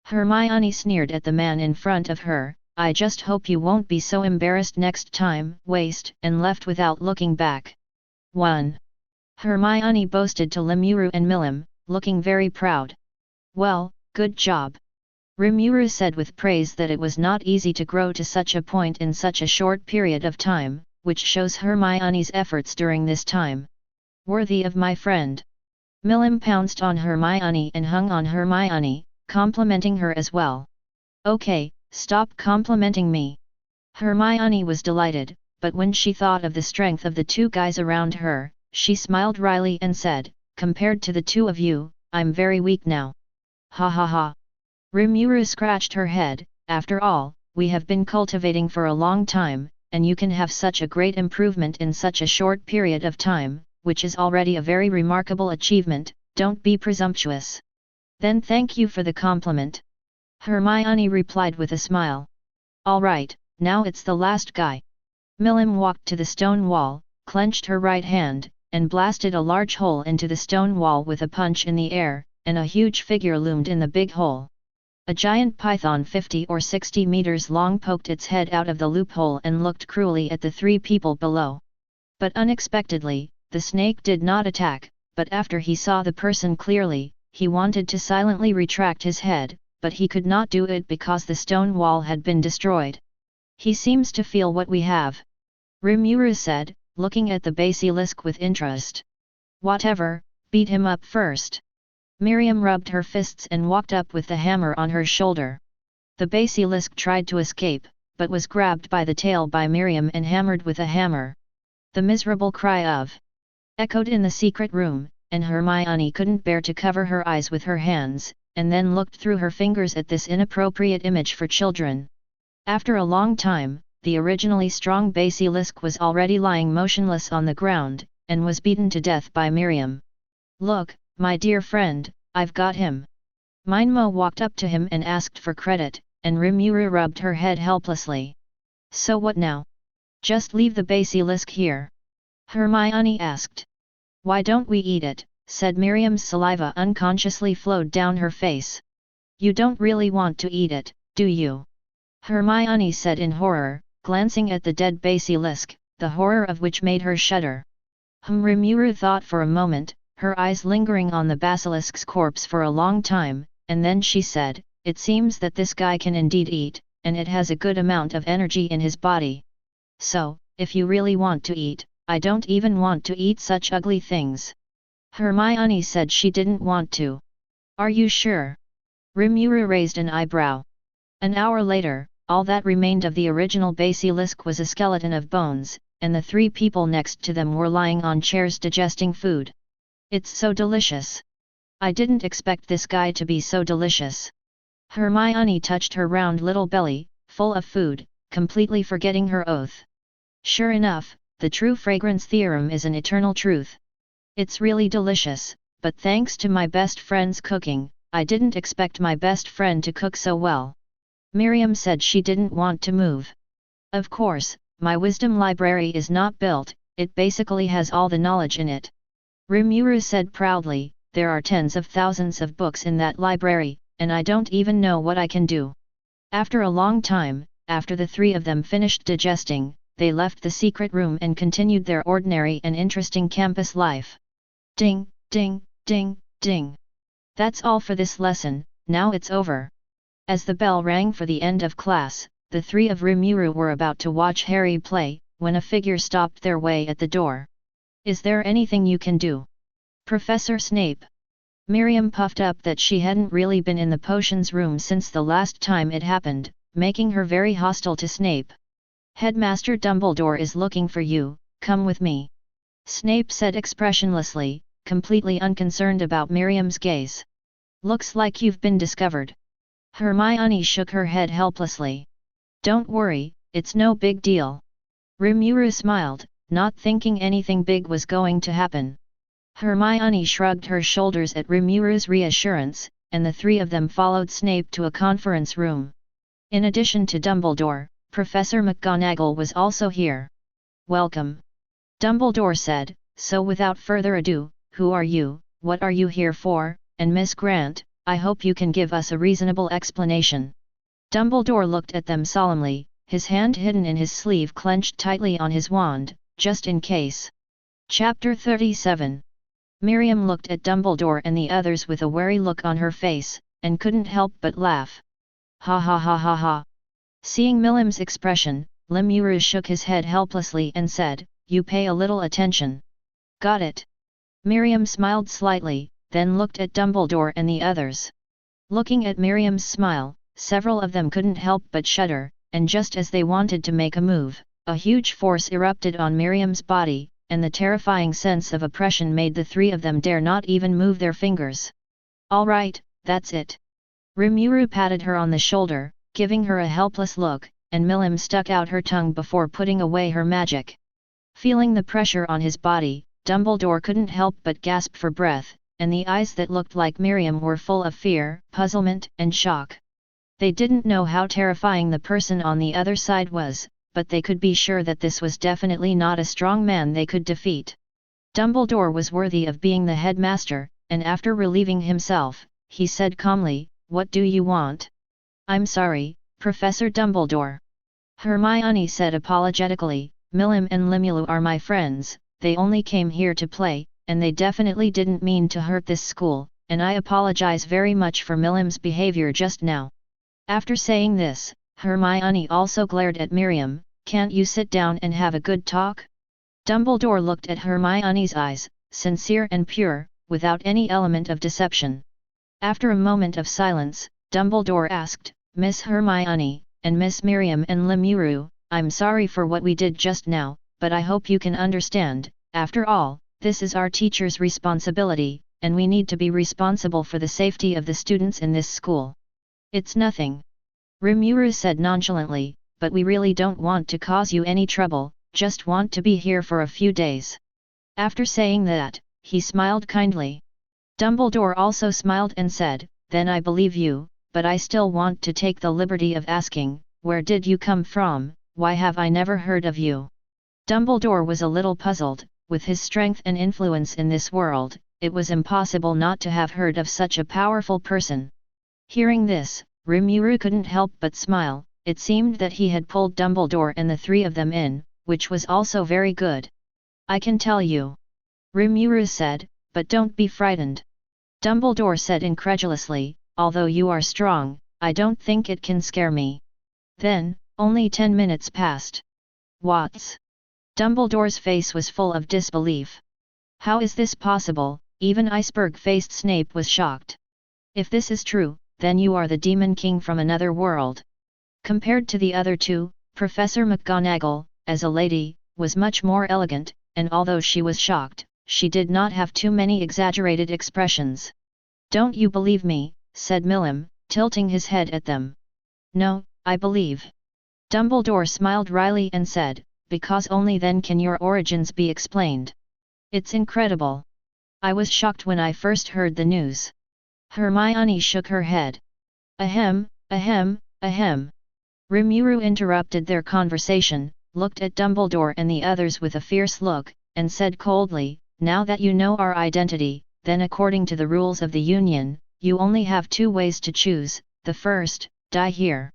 Speaker 1: Hermione sneered at the man in front of her, "I just hope you won't be so embarrassed next time," waste, and left without looking back. 1. Hermione boasted to Rimuru and Milim, looking very proud. "Well, good job." Rimuru said with praise that it was not easy to grow to such a point in such a short period of time, which shows Hermione's efforts during this time. "Worthy of my friend." Milim pounced on Hermione and hung on Hermione, complimenting her as well. "Okay, stop complimenting me." Hermione was delighted, but when she thought of the strength of the two guys around her, she smiled wryly and said, "Compared to the two of you, I'm very weak now." "Ha ha ha." Rimuru scratched her head, "After all, we have been cultivating for a long time, and you can have such a great improvement in such a short period of time, which is already a very remarkable achievement, don't be presumptuous." "Then thank you for the compliment." Hermione replied with a smile. "All right, now it's the last guy." Milim walked to the stone wall, clenched her right hand, and blasted a large hole into the stone wall with a punch in the air, and a huge figure loomed in the big hole. A giant python 50 or 60 meters long poked its head out of the loophole and looked cruelly at the three people below. But unexpectedly, the snake did not attack, but after he saw the person clearly, he wanted to silently retract his head, but he could not do it because the stone wall had been destroyed. "He seems to feel what we have," Rimuru said, looking at the basilisk with interest. "Whatever, beat him up first." Miriam rubbed her fists and walked up with the hammer on her shoulder. The basilisk tried to escape, but was grabbed by the tail by Miriam and hammered with a hammer. The miserable cry of echoed in the secret room, and Hermione couldn't bear to cover her eyes with her hands, and then looked through her fingers at this inappropriate image for children. After a long time, the originally strong basilisk was already lying motionless on the ground, and was beaten to death by Miriam. "Look, my dear friend, I've got him." Minmo walked up to him and asked for credit, and Rimuru rubbed her head helplessly. "So what now? Just leave the basilisk here?" Hermione asked. "Why don't we eat it?" said Miriam's saliva unconsciously flowed down her face. "You don't really want to eat it, do you?" Hermione said in horror, glancing at the dead basilisk, the horror of which made her shudder. Rimuru thought for a moment, her eyes lingering on the basilisk's corpse for a long time, and then she said, "It seems that this guy can indeed eat, and it has a good amount of energy in his body. So, if you really want to eat, I don't even want to eat such ugly things." Hermione said she didn't want to. "Are you sure?" Rimuru raised an eyebrow. An hour later, all that remained of the original basilisk was a skeleton of bones, and the three people next to them were lying on chairs digesting food. "It's so delicious. I didn't expect this guy to be so delicious." Hermione touched her round little belly, full of food, completely forgetting her oath. "Sure enough, the true fragrance theorem is an eternal truth. It's really delicious, but thanks to my best friend's cooking, I didn't expect my best friend to cook so well. Miriam said she didn't want to move. Of course, my wisdom library is not built, it basically has all the knowledge in it. Rimuru said proudly, there are tens of thousands of books in that library, and I don't even know what I can do. After a long time, after the three of them finished digesting, they left the secret room and continued their ordinary and interesting campus life. Ding, ding, ding, ding. That's all for this lesson, now it's over. As the bell rang for the end of class, the three of Rimuru were about to watch Harry play, when a figure stopped their way at the door. Is there anything you can do? Professor Snape. Miriam puffed up that she hadn't really been in the potions room since the last time it happened, making her very hostile to Snape. Headmaster Dumbledore is looking for you, come with me. Snape said expressionlessly, completely unconcerned about Miriam's gaze. Looks like you've been discovered. Hermione shook her head helplessly. Don't worry, it's no big deal. Rimuru smiled, not thinking anything big was going to happen. Hermione shrugged her shoulders at Rimuru's reassurance, and the three of them followed Snape to a conference room. In addition to Dumbledore, Professor McGonagall was also here. Welcome. Dumbledore said, so without further ado, who are you, what are you here for, and Miss Grant, I hope you can give us a reasonable explanation. Dumbledore looked at them solemnly, his hand hidden in his sleeve clenched tightly on his wand, just in case. Chapter 37. Miriam looked at Dumbledore and the others with a wary look on her face, and couldn't help but laugh. Ha ha ha ha ha. Seeing Miriam's expression, Rimuru shook his head helplessly and said, you pay a little attention. Got it. Miriam smiled slightly, then looked at Dumbledore and the others. Looking at Miriam's smile, several of them couldn't help but shudder, and just as they wanted to make a move, a huge force erupted on Miriam's body, and the terrifying sense of oppression made the three of them dare not even move their fingers. All right, that's it. Rimuru patted her on the shoulder, giving her a helpless look, and Miriam stuck out her tongue before putting away her magic. Feeling the pressure on his body, Dumbledore couldn't help but gasp for breath, and the eyes that looked like Miriam were full of fear, puzzlement, and shock. They didn't know how terrifying the person on the other side was, but they could be sure that this was definitely not a strong man they could defeat. Dumbledore was worthy of being the headmaster, and after relieving himself, he said calmly, what do you want? I'm sorry, Professor Dumbledore. Hermione said apologetically, Miriam and Rimuru are my friends, they only came here to play, and they definitely didn't mean to hurt this school, and I apologize very much for Miriam's behavior just now. After saying this, Hermione also glared at Miriam, can't you sit down and have a good talk? Dumbledore looked at Hermione's eyes, sincere and pure, without any element of deception. After a moment of silence, Dumbledore asked, Miss Hermione, and Miss Miriam and Rimuru, I'm sorry for what we did just now, but I hope you can understand, after all, this is our teacher's responsibility, and we need to be responsible for the safety of the students in this school. It's nothing. Rimuru said nonchalantly, but we really don't want to cause you any trouble, just want to be here for a few days. After saying that, he smiled kindly. Dumbledore also smiled and said, then I believe you, but I still want to take the liberty of asking, where did you come from, why have I never heard of you? Dumbledore was a little puzzled, with his strength and influence in this world, it was impossible not to have heard of such a powerful person. Hearing this, Rimuru couldn't help but smile, it seemed that he had pulled Dumbledore and the three of them in, which was also very good. I can tell you. Rimuru said, but don't be frightened. Dumbledore said incredulously, although you are strong, I don't think it can scare me. Then, only 10 minutes passed. What's? Dumbledore's face was full of disbelief. How is this possible? Even iceberg-faced Snape was shocked. If this is true, then you are the Demon King from another world. Compared to the other two, Professor McGonagall, as a lady, was much more elegant, and although she was shocked, she did not have too many exaggerated expressions. Don't you believe me? Said Miriam, tilting his head at them. No, I believe. Dumbledore smiled wryly and said, because only then can your origins be explained. It's incredible. I was shocked when I first heard the news. Hermione shook her head. Ahem, ahem, ahem. Rimuru interrupted their conversation, looked at Dumbledore and the others with a fierce look, and said coldly, now that you know our identity, then according to the rules of the Union, you only have two ways to choose. The first, die here.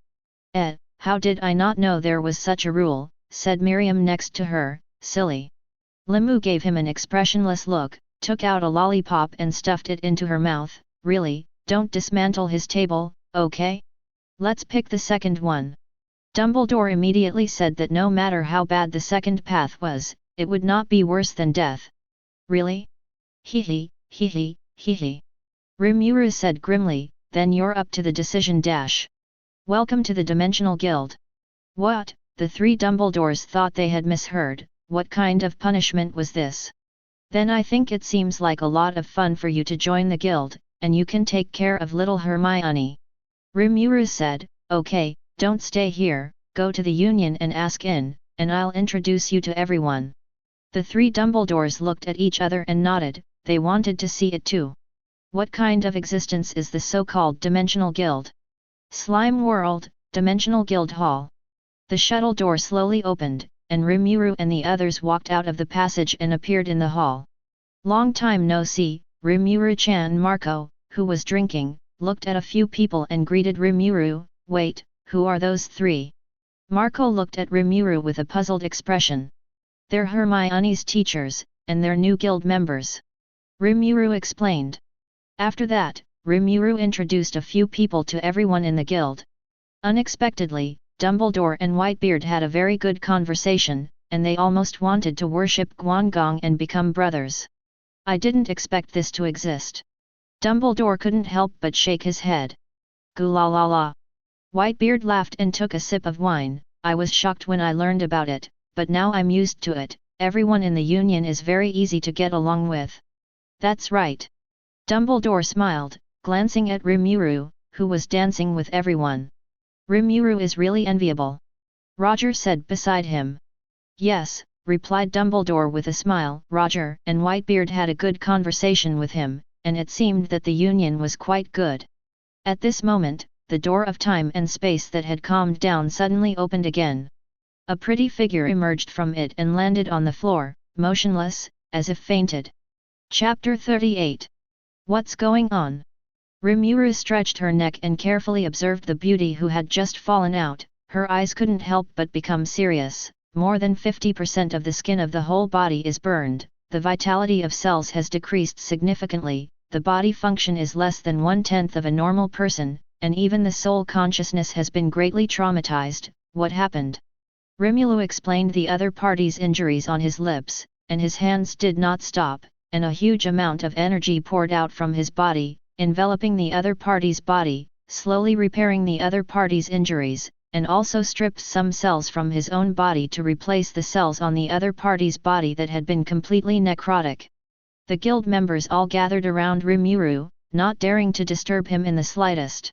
Speaker 1: How did I not know there was such a rule, said Miriam next to her, silly. Limu gave him an expressionless look, took out a lollipop and stuffed it into her mouth. Really, don't dismantle his table, okay? Let's pick the second one. Dumbledore immediately said that no matter how bad the second path was, it would not be worse than death. Really? Hee hee. Rimuru said grimly, then you're up to the decision dash. Welcome to the Dimensional Guild. What? The three Dumbledores thought they had misheard. What kind of punishment was this? Then I think it seems like a lot of fun for you to join the guild, and you can take care of little Hermione. Rimuru said, okay, don't stay here, go to the Union and ask in, and I'll introduce you to everyone. The three Dumbledores looked at each other and nodded, they wanted to see it too. What kind of existence is the so-called Dimensional Guild? Slime World, Dimensional Guild Hall. The shuttle door slowly opened, and Rimuru and the others walked out of the passage and appeared in the hall. Long time no see, Rimuru-chan. Marco, who was drinking, looked at a few people and greeted Rimuru. Wait, who are those three? Marco looked at Rimuru with a puzzled expression. They're Hermione's teachers, and they're new guild members. Rimuru explained. After that, Rimuru introduced a few people to everyone in the guild. Unexpectedly, Dumbledore and Whitebeard had a very good conversation, and they almost wanted to worship Guangong and become brothers. I didn't expect this to exist. Dumbledore couldn't help but shake his head. Goo la la la. Whitebeard laughed and took a sip of wine. I was shocked when I learned about it, but now I'm used to it. Everyone in the Union is very easy to get along with. That's right. Dumbledore smiled, glancing at Rimuru, who was dancing with everyone. Rimuru is really enviable. Roger said beside him. Yes, replied Dumbledore with a smile. Roger and Whitebeard had a good conversation with him, and it seemed that the union was quite good. At this moment, the door of time and space that had calmed down suddenly opened again. A pretty figure emerged from it and landed on the floor, motionless, as if fainted. Chapter 38. What's going on? Rimuru stretched her neck and carefully observed the beauty who had just fallen out. Her eyes couldn't help but become serious. More than 50% of the skin of the whole body is burned, the vitality of cells has decreased significantly, the body function is less than 1/10 of a normal person, and even the soul consciousness has been greatly traumatized. What happened? Rimuru explained the other party's injuries on his lips, and his hands did not stop, and a huge amount of energy poured out from his body, enveloping the other party's body, slowly repairing the other party's injuries, and also stripped some cells from his own body to replace the cells on the other party's body that had been completely necrotic. The guild members all gathered around Rimuru, not daring to disturb him in the slightest.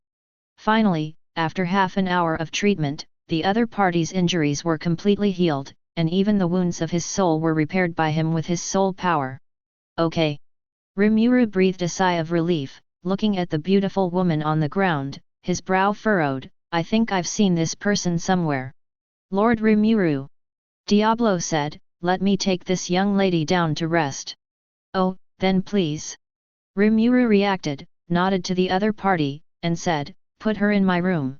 Speaker 1: Finally, after half an hour of treatment, the other party's injuries were completely healed, and even the wounds of his soul were repaired by him with his soul power. Okay. Rimuru breathed a sigh of relief, looking at the beautiful woman on the ground, his brow furrowed. I think I've seen this person somewhere. Lord Rimuru. Diablo said, let me take this young lady down to rest. Oh, then please. Rimuru reacted, nodded to the other party, and said, put her in my room.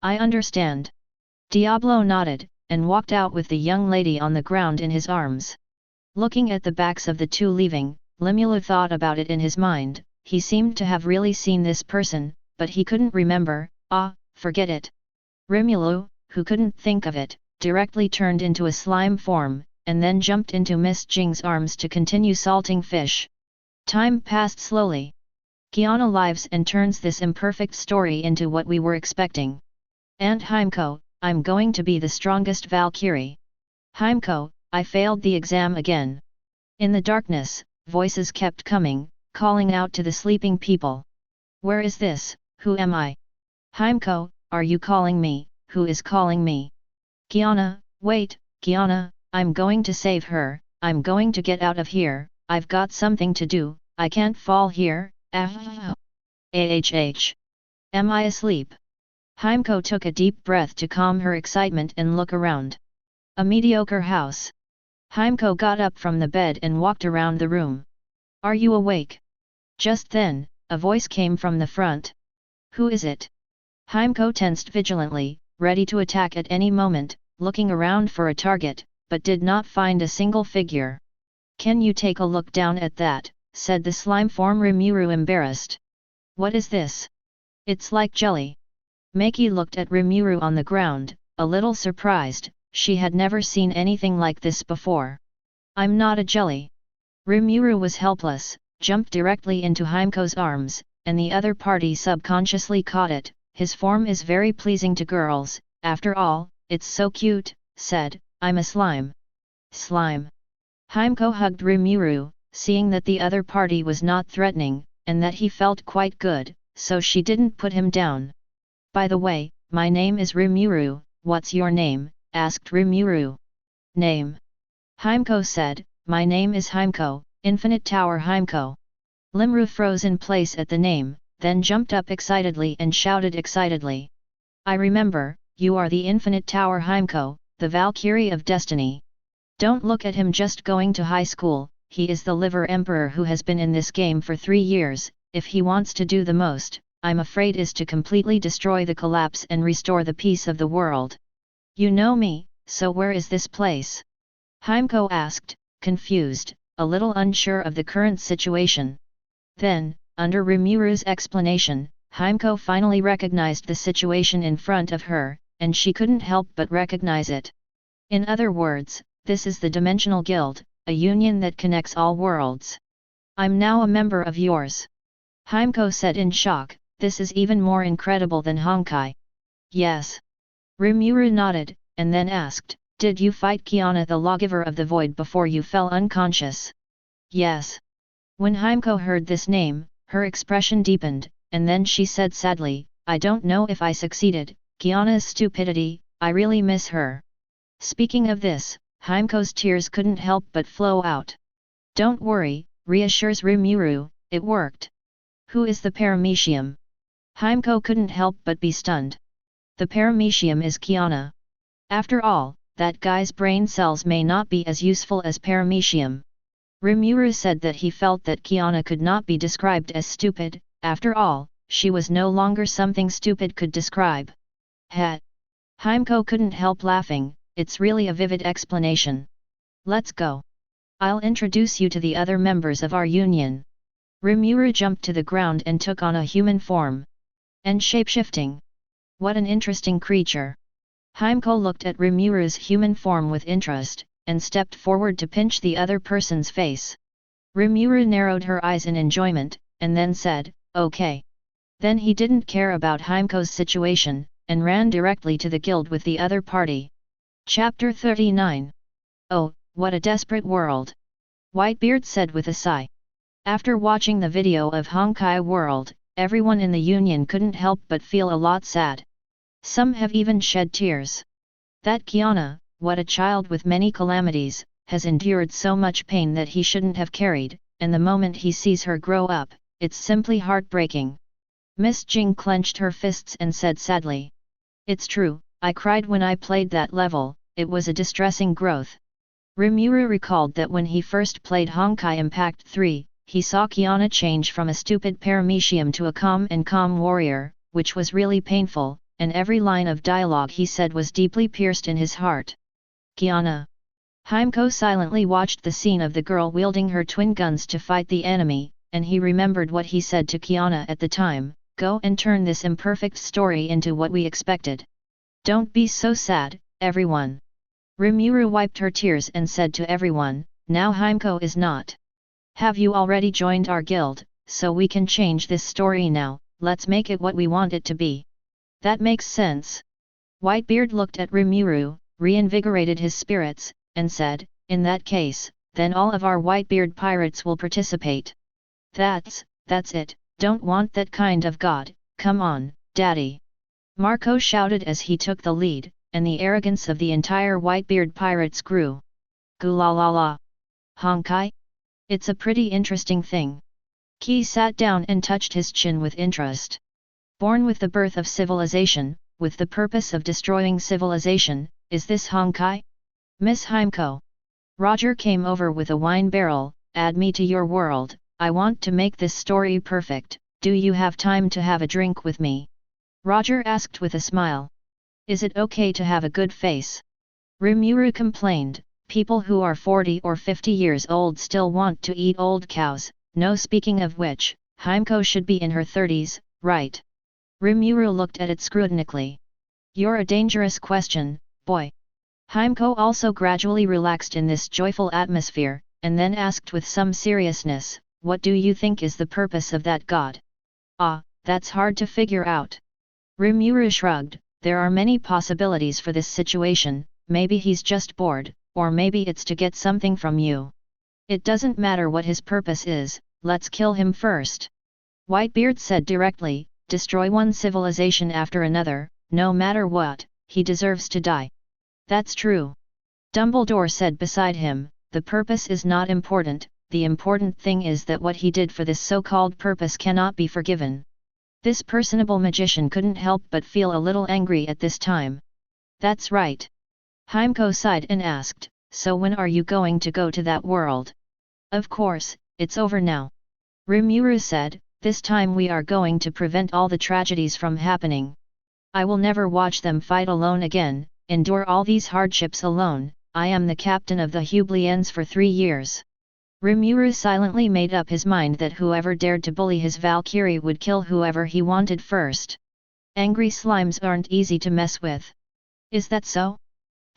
Speaker 1: I understand. Diablo nodded, and walked out with the young lady on the ground in his arms. Looking at the backs of the two leaving, Limulu thought about it in his mind. He seemed to have really seen this person, but he couldn't remember. Forget it. Rimulu, who couldn't think of it, directly turned into a slime form, and then jumped into Miss Jing's arms to continue salting fish. Time passed slowly. Kiana lives and turns this imperfect story into what we were expecting. Aunt Heimko, I'm going to be the strongest Valkyrie. Heimko, I failed the exam again. In the darkness, voices kept coming, calling out to the sleeping people. Where is this? Who am I? Heimko, are you calling me? Who is calling me? Kiana, wait, Kiana, I'm going to save her, I'm going to get out of here, I've got something to do, I can't fall here, ahh. Am I asleep? Heimko took a deep breath to calm her excitement and look around. A mediocre house. Heimko got up from the bed and walked around the room. Are you awake? Just then, a voice came from the front. Who is it? Heimko tensed vigilantly, ready to attack at any moment, looking around for a target, but did not find a single figure. Can you take a look down at that, said the slime form Rimuru embarrassed. What is this? It's like jelly. Meiki looked at Rimuru on the ground, a little surprised, she had never seen anything like this before. I'm not a jelly. Rimuru was helpless, jumped directly into Heimko's arms, and the other party subconsciously caught it. His form is very pleasing to girls, after all, it's so cute, said, I'm a slime. Slime. Heimko hugged Rimuru, seeing that the other party was not threatening, and that he felt quite good, so she didn't put him down. By the way, my name is Rimuru, what's your name? Asked Rimuru. Name. Heimko said, my name is Heimko, Infinite Tower Heimko. Rimuru froze in place at the name, then jumped up excitedly and shouted excitedly. I remember, you are the Infinite Tower Heimko, the Valkyrie of Destiny. Don't look at him just going to high school, he is the liver emperor who has been in this game for 3 years, if he wants to do the most, I'm afraid is to completely destroy the collapse and restore the peace of the world. You know me, so where is this place? Heimko asked, confused, a little unsure of the current situation. Then, under Rimuru's explanation, Heimko finally recognized the situation in front of her, and she couldn't help but recognize it. In other words, this is the Dimensional Guild, a union that connects all worlds. I'm now a member of yours. Heimko said in shock, this is even more incredible than Honkai. Yes. Rimuru nodded, and then asked, did you fight Kiana the Lawgiver of the Void before you fell unconscious? Yes. When Heimko heard this name, her expression deepened, and then she said sadly, I don't know if I succeeded, Kiana's stupidity, I really miss her. Speaking of this, Heimko's tears couldn't help but flow out. Don't worry, reassures Rimuru, it worked. Who is the paramecium? Heimko couldn't help but be stunned. The paramecium is Kiana. After all, that guy's brain cells may not be as useful as paramecium. Rimuru said that he felt that Kiana could not be described as stupid, after all, she was no longer something stupid could describe. Heh. Heimko couldn't help laughing, it's really a vivid explanation. Let's go. I'll introduce you to the other members of our union. Rimuru jumped to the ground and took on a human form. And shapeshifting. What an interesting creature. Heimko looked at Rimuru's human form with interest, and stepped forward to pinch the other person's face. Rimuru narrowed her eyes in enjoyment, and then said, okay. Then he didn't care about Heimko's situation, and ran directly to the guild with the other party. Chapter 39. Oh, what a desperate world! Whitebeard said with a sigh. After watching the video of Honkai World, everyone in the union couldn't help but feel a lot sad. Some have even shed tears. That Kiana, what a child with many calamities, has endured so much pain that he shouldn't have carried, and the moment he sees her grow up, it's simply heartbreaking. Miss Jing clenched her fists and said sadly. It's true, I cried when I played that level, it was a distressing growth. Rimuru recalled that when he first played Honkai Impact 3, he saw Kiana change from a stupid paramecium to a calm warrior, which was really painful, and every line of dialogue he said was deeply pierced in his heart. Kiana. Heimko silently watched the scene of the girl wielding her twin guns to fight the enemy, and he remembered what he said to Kiana at the time, go and turn this imperfect story into what we expected. Don't be so sad, everyone. Rimuru wiped her tears and said to everyone, now Heimko is not. Have you already joined our guild, so we can change this story now, let's make it what we want it to be. That makes sense. Whitebeard looked at Rimuru, reinvigorated his spirits, and said, in that case, then all of our Whitebeard pirates will participate. That's it, don't want that kind of god, come on, daddy. Marco shouted as he took the lead, and the arrogance of the entire Whitebeard pirates grew. Goo la la la. Honkai? It's a pretty interesting thing. Ki sat down and touched his chin with interest. Born with the birth of civilization, with the purpose of destroying civilization, is this Honkai? Miss Heimko. Roger came over with a wine barrel. Add me to your world, I want to make this story perfect. Do you have time to have a drink with me? Roger asked with a smile. Is it okay to have a good face? Rimuru complained, people who are 40 or 50 years old still want to eat old cows, no, speaking of which, Heimko should be in her 30s, right? Rimuru looked at it scrutinizingly. You're a dangerous question, boy. Heimko also gradually relaxed in this joyful atmosphere, and then asked with some seriousness, what do you think is the purpose of that god? Ah, that's hard to figure out. Rimuru shrugged, there are many possibilities for this situation, maybe he's just bored, or maybe it's to get something from you. It doesn't matter what his purpose is, let's kill him first. Whitebeard said directly, destroy one civilization after another, no matter what, he deserves to die. That's true. Dumbledore said beside him, the purpose is not important, the important thing is that what he did for this so-called purpose cannot be forgiven. This personable magician couldn't help but feel a little angry at this time. That's right. Heimko sighed and asked, so when are you going to go to that world? Of course, it's over now. Rimuru said, this time we are going to prevent all the tragedies from happening. I will never watch them fight alone again, endure all these hardships alone. I am the captain of the Hublians for 3 years. Rimuru silently made up his mind that whoever dared to bully his Valkyrie would kill whoever he wanted first. Angry slimes aren't easy to mess with. Is that so?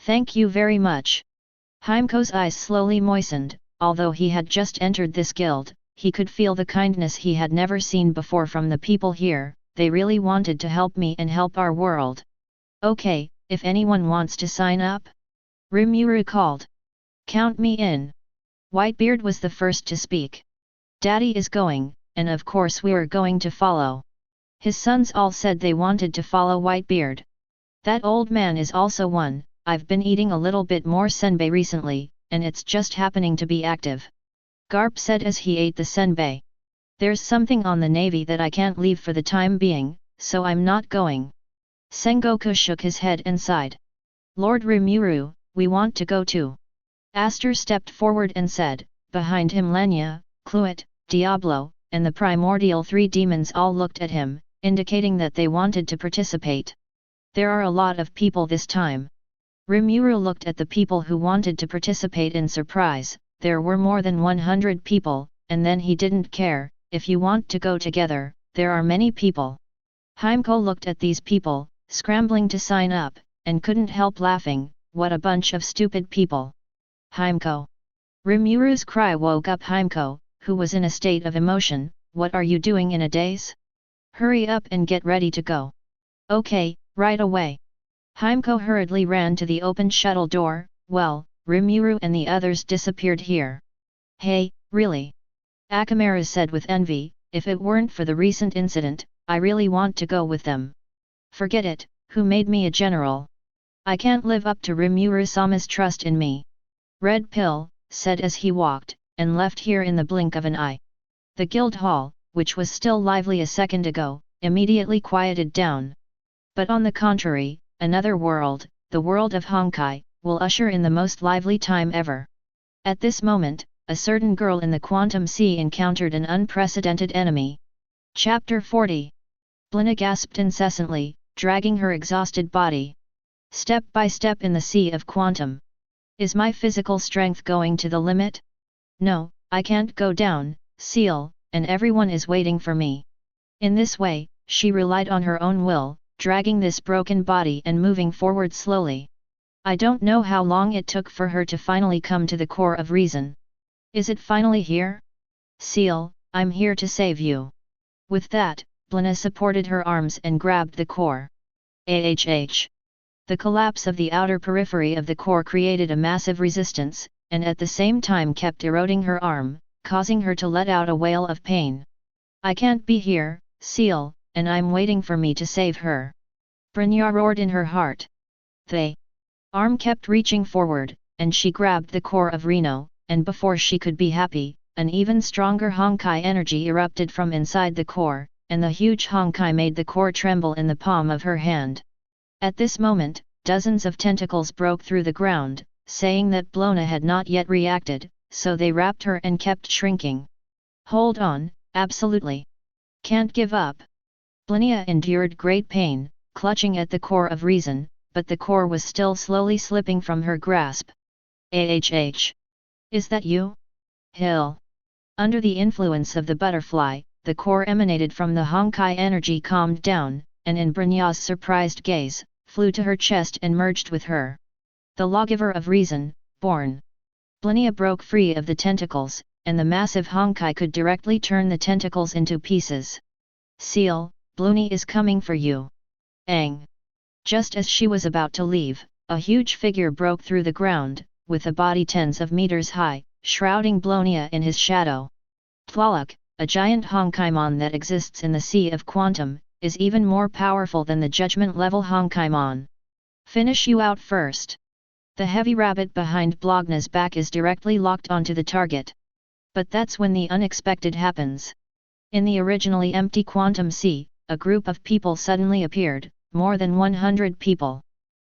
Speaker 1: Thank you very much. Heimko's eyes slowly moistened, although he had just entered this guild, he could feel the kindness he had never seen before from the people here, they really wanted to help me and help our world. Okay, if anyone wants to sign up? Rimuru called. Count me in. Whitebeard was the first to speak. Daddy is going, and of course we're going to follow. His sons all said they wanted to follow Whitebeard. That old man is also one. I've been eating a little bit more senbei recently, and it's just happening to be active. Garp said as he ate the senbei. There's something on the navy that I can't leave for the time being, so I'm not going. Sengoku shook his head and sighed. Lord Rimuru, we want to go too. Aster stepped forward and said, behind him Lenya, Cluet, Diablo, and the primordial 3 demons all looked at him, indicating that they wanted to participate. There are a lot of people this time. Rimuru looked at the people who wanted to participate in surprise, there were more than 100 people, and then he didn't care, if you want to go together, there are many people. Heimko looked at these people, scrambling to sign up, and couldn't help laughing, what a bunch of stupid people. Heimko. Rimuru's cry woke up Heimko, who was in a state of emotion, what are you doing in a daze? Hurry up and get ready to go. Okay, right away. Heimko hurriedly ran to the open shuttle door, well, Rimuru and the others disappeared here. Hey, really? Akamaru said with envy, if it weren't for the recent incident, I really want to go with them. Forget it, who made me a general? I can't live up to Rimuru-sama's trust in me. Red Pill, said as he walked, and left here in the blink of an eye. The guild hall, which was still lively a second ago, immediately quieted down. But on the contrary, another world, the world of Honkai, will usher in the most lively time ever. At this moment, a certain girl in the Quantum Sea encountered an unprecedented enemy. Chapter 40. Blina gasped incessantly, dragging her exhausted body. Step by step in the sea of quantum. Is my physical strength going to the limit? No, I can't go down, Seal, and everyone is waiting for me. In this way, she relied on her own will, dragging this broken body and moving forward slowly. I don't know how long it took for her to finally come to the core of reason. Is it finally here? Seal, I'm here to save you. With that, Blina supported her arms and grabbed the core. AHH. The collapse of the outer periphery of the core created a massive resistance, and at the same time kept eroding her arm, causing her to let out a wail of pain. I can't be here, Seal, and I'm waiting for me to save her. Brynja roared in her heart. The arm kept reaching forward, and she grabbed the core of Reno, and before she could be happy, an even stronger Honkai energy erupted from inside the core, and the huge Honkai made the core tremble in the palm of her hand. At this moment, dozens of tentacles broke through the ground, saying that Blona had not yet reacted, so they wrapped her and kept shrinking. Hold on, absolutely. Can't give up. Blinia endured great pain, clutching at the core of reason, but the core was still slowly slipping from her grasp. Ahh. Is that you? Hill. Under the influence of the butterfly, the core emanated from the Honkai energy calmed down, and in Brynja's surprised gaze, flew to her chest and merged with her. The lawgiver of reason, born. Blinia broke free of the tentacles, and the massive Honkai could directly turn the tentacles into pieces. Seal, Bluni is coming for you. Aang. Just as she was about to leave, a huge figure broke through the ground, with a body tens of meters high, shrouding Blonia in his shadow. Tlaloc, a giant Honkaimon that exists in the Sea of Quantum, is even more powerful than the judgment-level Honkaimon. Finish you out first. The heavy rabbit behind Blogna's back is directly locked onto the target. But that's when the unexpected happens. In the originally empty Quantum Sea, a group of people suddenly appeared, more than 100 people.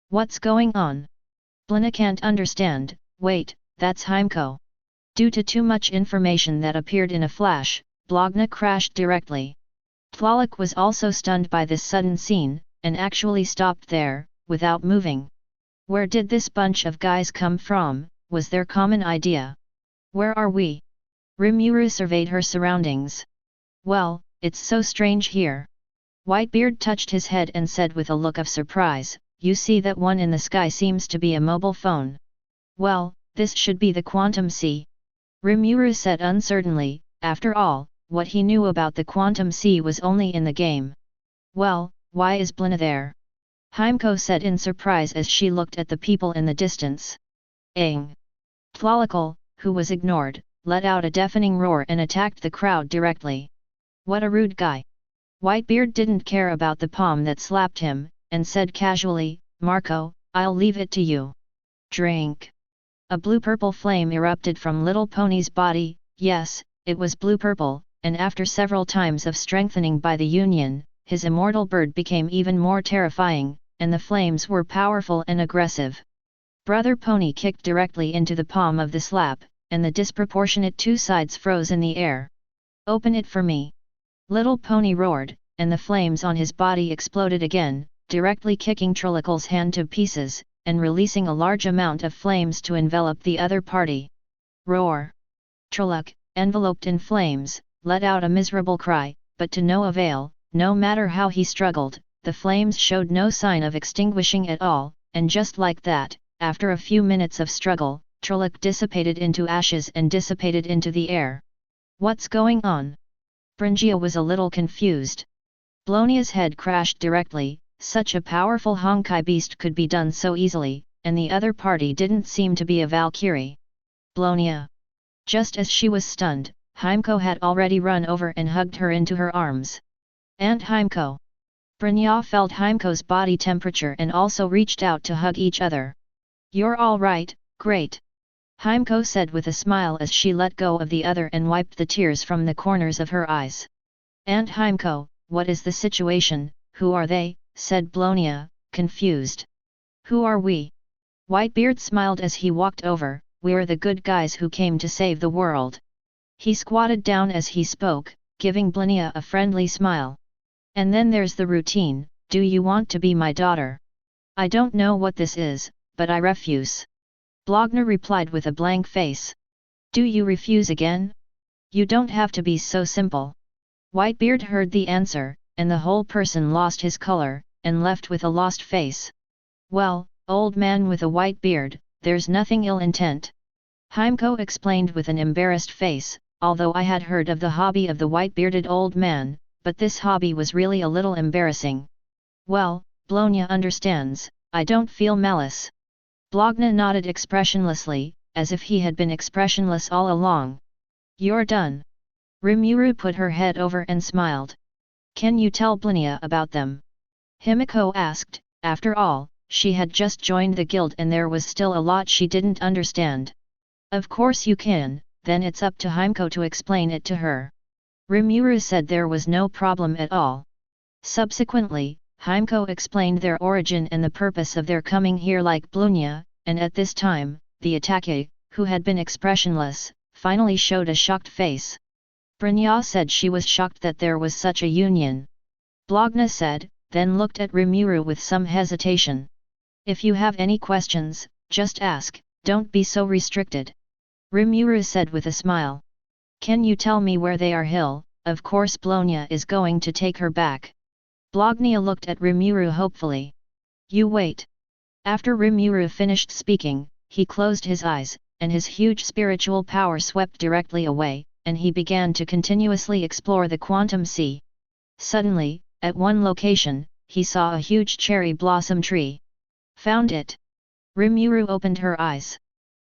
Speaker 1: What's going on? Blina can't understand. Wait, that's Heimko. Due to too much information that appeared in a flash, Blogna crashed directly. Tlaloc was also stunned by this sudden scene, and actually stopped there, without moving. Where did this bunch of guys come from, was their common idea? Where are we? Rimuru surveyed her surroundings. Well, it's so strange here. Whitebeard touched his head and said with a look of surprise, you see that one in the sky seems to be a mobile phone. Well, this should be the Quantum Sea. Rimuru said uncertainly, after all, what he knew about the Quantum Sea was only in the game. Well, why is Blina there? Heimko said in surprise as she looked at the people in the distance. Aang. Tlaloc, who was ignored, let out a deafening roar and attacked the crowd directly. What a rude guy. Whitebeard didn't care about the palm that slapped him, and said casually, Marco, I'll leave it to you. Drink. A blue-purple flame erupted from Little Pony's body. Yes, it was blue-purple, and after several times of strengthening by the Union, his immortal bird became even more terrifying, and the flames were powerful and aggressive. Brother Pony kicked directly into the palm of the slap, and the disproportionate two sides froze in the air. Open it for me. Little Pony roared, and the flames on his body exploded again, directly kicking Trilocal's hand to pieces, and releasing a large amount of flames to envelop the other party. Roar! Trilloc, enveloped in flames, let out a miserable cry, but to no avail. No matter how he struggled, the flames showed no sign of extinguishing at all, and just like that, after a few minutes of struggle, Trilloc dissipated into ashes and dissipated into the air. What's going on? Brynja was a little confused. Blonia's head crashed directly. Such a powerful Honkai beast could be done so easily, and the other party didn't seem to be a Valkyrie. Blonia. Just as she was stunned, Heimko had already run over and hugged her into her arms. And Heimko. Brynja felt Heimko's body temperature and also reached out to hug each other. You're all right, great. Heimko said with a smile as she let go of the other and wiped the tears from the corners of her eyes. And Heimko, what is the situation, who are they? Said Blonia, confused. Who are we? Whitebeard smiled as he walked over, we're the good guys who came to save the world. He squatted down as he spoke, giving Blonia a friendly smile. And then there's the routine, do you want to be my daughter? I don't know what this is, but I refuse. Blogna replied with a blank face. Do you refuse again? You don't have to be so simple. Whitebeard heard the answer, and the whole person lost his color, and left with a lost face. Well, old man with a white beard, there's nothing ill intent. Heimko explained with an embarrassed face, although I had heard of the hobby of the white-bearded old man, but this hobby was really a little embarrassing. Well, Blonia understands, I don't feel malice. Blogna nodded expressionlessly, as if he had been expressionless all along. You're done. Rimuru put her head over and smiled. Can you tell Blonia about them? Himiko asked. After all, she had just joined the guild and there was still a lot she didn't understand. Of course you can, then it's up to Heimko to explain it to her. Rimuru said there was no problem at all. Subsequently, Heimko explained their origin and the purpose of their coming here like Blunya, and at this time, the attacké, who had been expressionless, finally showed a shocked face. Brynja said she was shocked that there was such a union. Blogna said, then looked at Rimuru with some hesitation. If you have any questions, just ask, don't be so restricted. Rimuru said with a smile. Can you tell me where they are? Hill, of course Blunya is going to take her back. Blogna looked at Rimuru hopefully. You wait. After Rimuru finished speaking, he closed his eyes, and his huge spiritual power swept directly away, and he began to continuously explore the quantum sea. Suddenly, at one location, he saw a huge cherry blossom tree. Found it. Rimuru opened her eyes.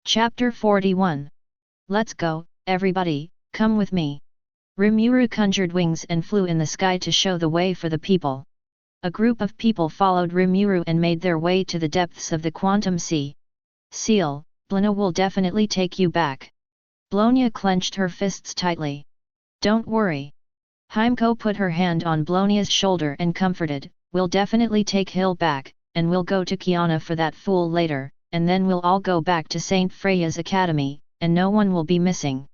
Speaker 1: Chapter 41. Let's go, everybody, come with me. Rimuru conjured wings and flew in the sky to show the way for the people. A group of people followed Rimuru and made their way to the depths of the quantum sea. Seal, Blunya will definitely take you back. Blunya clenched her fists tightly. Don't worry. Heimko put her hand on Blonya's shoulder and comforted, we'll definitely take Hill back, and we'll go to Kiana for that fool later, and then we'll all go back to St. Freya's academy, and no one will be missing.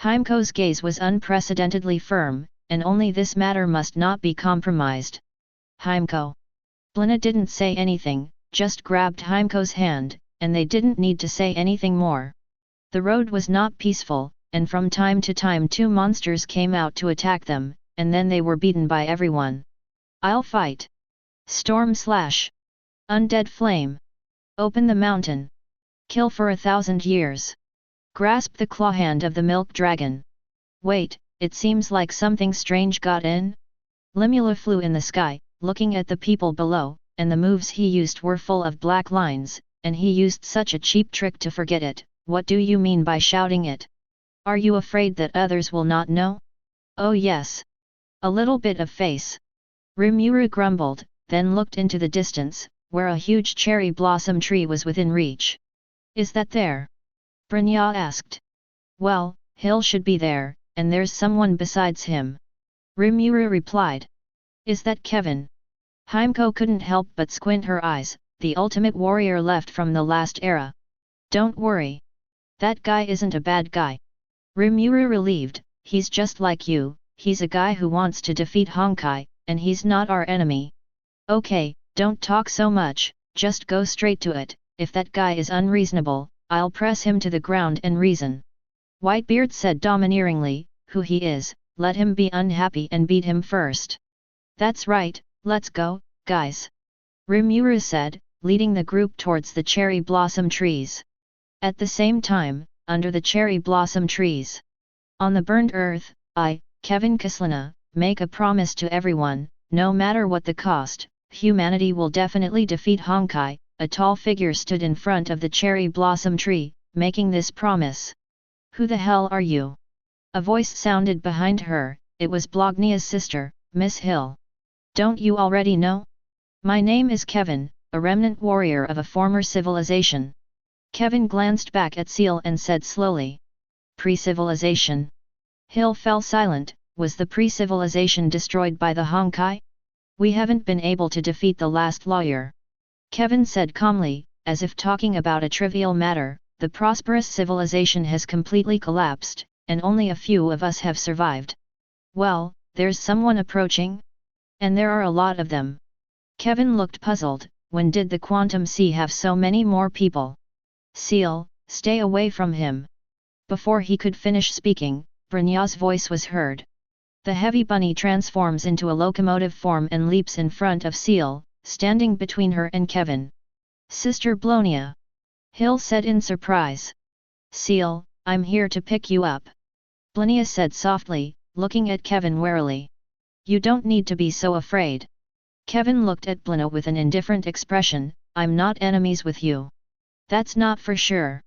Speaker 1: Heimko's gaze was unprecedentedly firm, and only this matter must not be compromised. Heimko. Blunya didn't say anything, just grabbed Heimko's hand, and they didn't need to say anything more. The road was not peaceful, and from time to time two monsters came out to attack them, and then they were beaten by everyone. I'll fight. Storm slash. Undead flame. Open the mountain. Kill for 1,000 years. Grasp the claw hand of the milk dragon. Wait, it seems like something strange got in? Limula flew in the sky, looking at the people below, and the moves he used were full of black lines, and he used such a cheap trick to forget it. What do you mean by shouting it? Are you afraid that others will not know? Oh yes. A little bit of face. Rimuru grumbled, then looked into the distance, where a huge cherry blossom tree was within reach. Is that there? Brynja asked. Well, Hill should be there, and there's someone besides him. Rimuru replied. Is that Kevin? Heimko couldn't help but squint her eyes, the ultimate warrior left from the last era. Don't worry. That guy isn't a bad guy. Rimuru relieved, he's just like you, he's a guy who wants to defeat Honkai, and he's not our enemy. Okay, don't talk so much, just go straight to it, if that guy is unreasonable, I'll press him to the ground and reason. Whitebeard said domineeringly, who he is, let him be unhappy and beat him first. That's right, let's go, guys. Rimuru said, leading the group towards the cherry blossom trees. At the same time, under the cherry blossom trees. On the burned earth, I, Kevin Kislana, make a promise to everyone, no matter what the cost, humanity will definitely defeat Honkai. A tall figure stood in front of the cherry blossom tree, making this promise. Who the hell are you? A voice sounded behind her, it was Blognia's sister, Miss Hill. Don't you already know? My name is Kevin, a remnant warrior of a former civilization. Kevin glanced back at Seal and said slowly. Pre-civilization. Hill fell silent, was the pre-civilization destroyed by the Honkai? We haven't been able to defeat the last lawyer. Kevin said calmly, as if talking about a trivial matter, the prosperous civilization has completely collapsed, and only a few of us have survived. Well, there's someone approaching? And there are a lot of them. Kevin looked puzzled, when did the quantum sea have so many more people? Seal, stay away from him. Before he could finish speaking, Brynja's voice was heard. The heavy bunny transforms into a locomotive form and leaps in front of Seal, standing between her and Kevin. Sister Blonia. Hill said in surprise. Seal, I'm here to pick you up. Blonia said softly, looking at Kevin warily. You don't need to be so afraid. Kevin looked at Blonia with an indifferent expression, I'm not enemies with you. That's not for sure.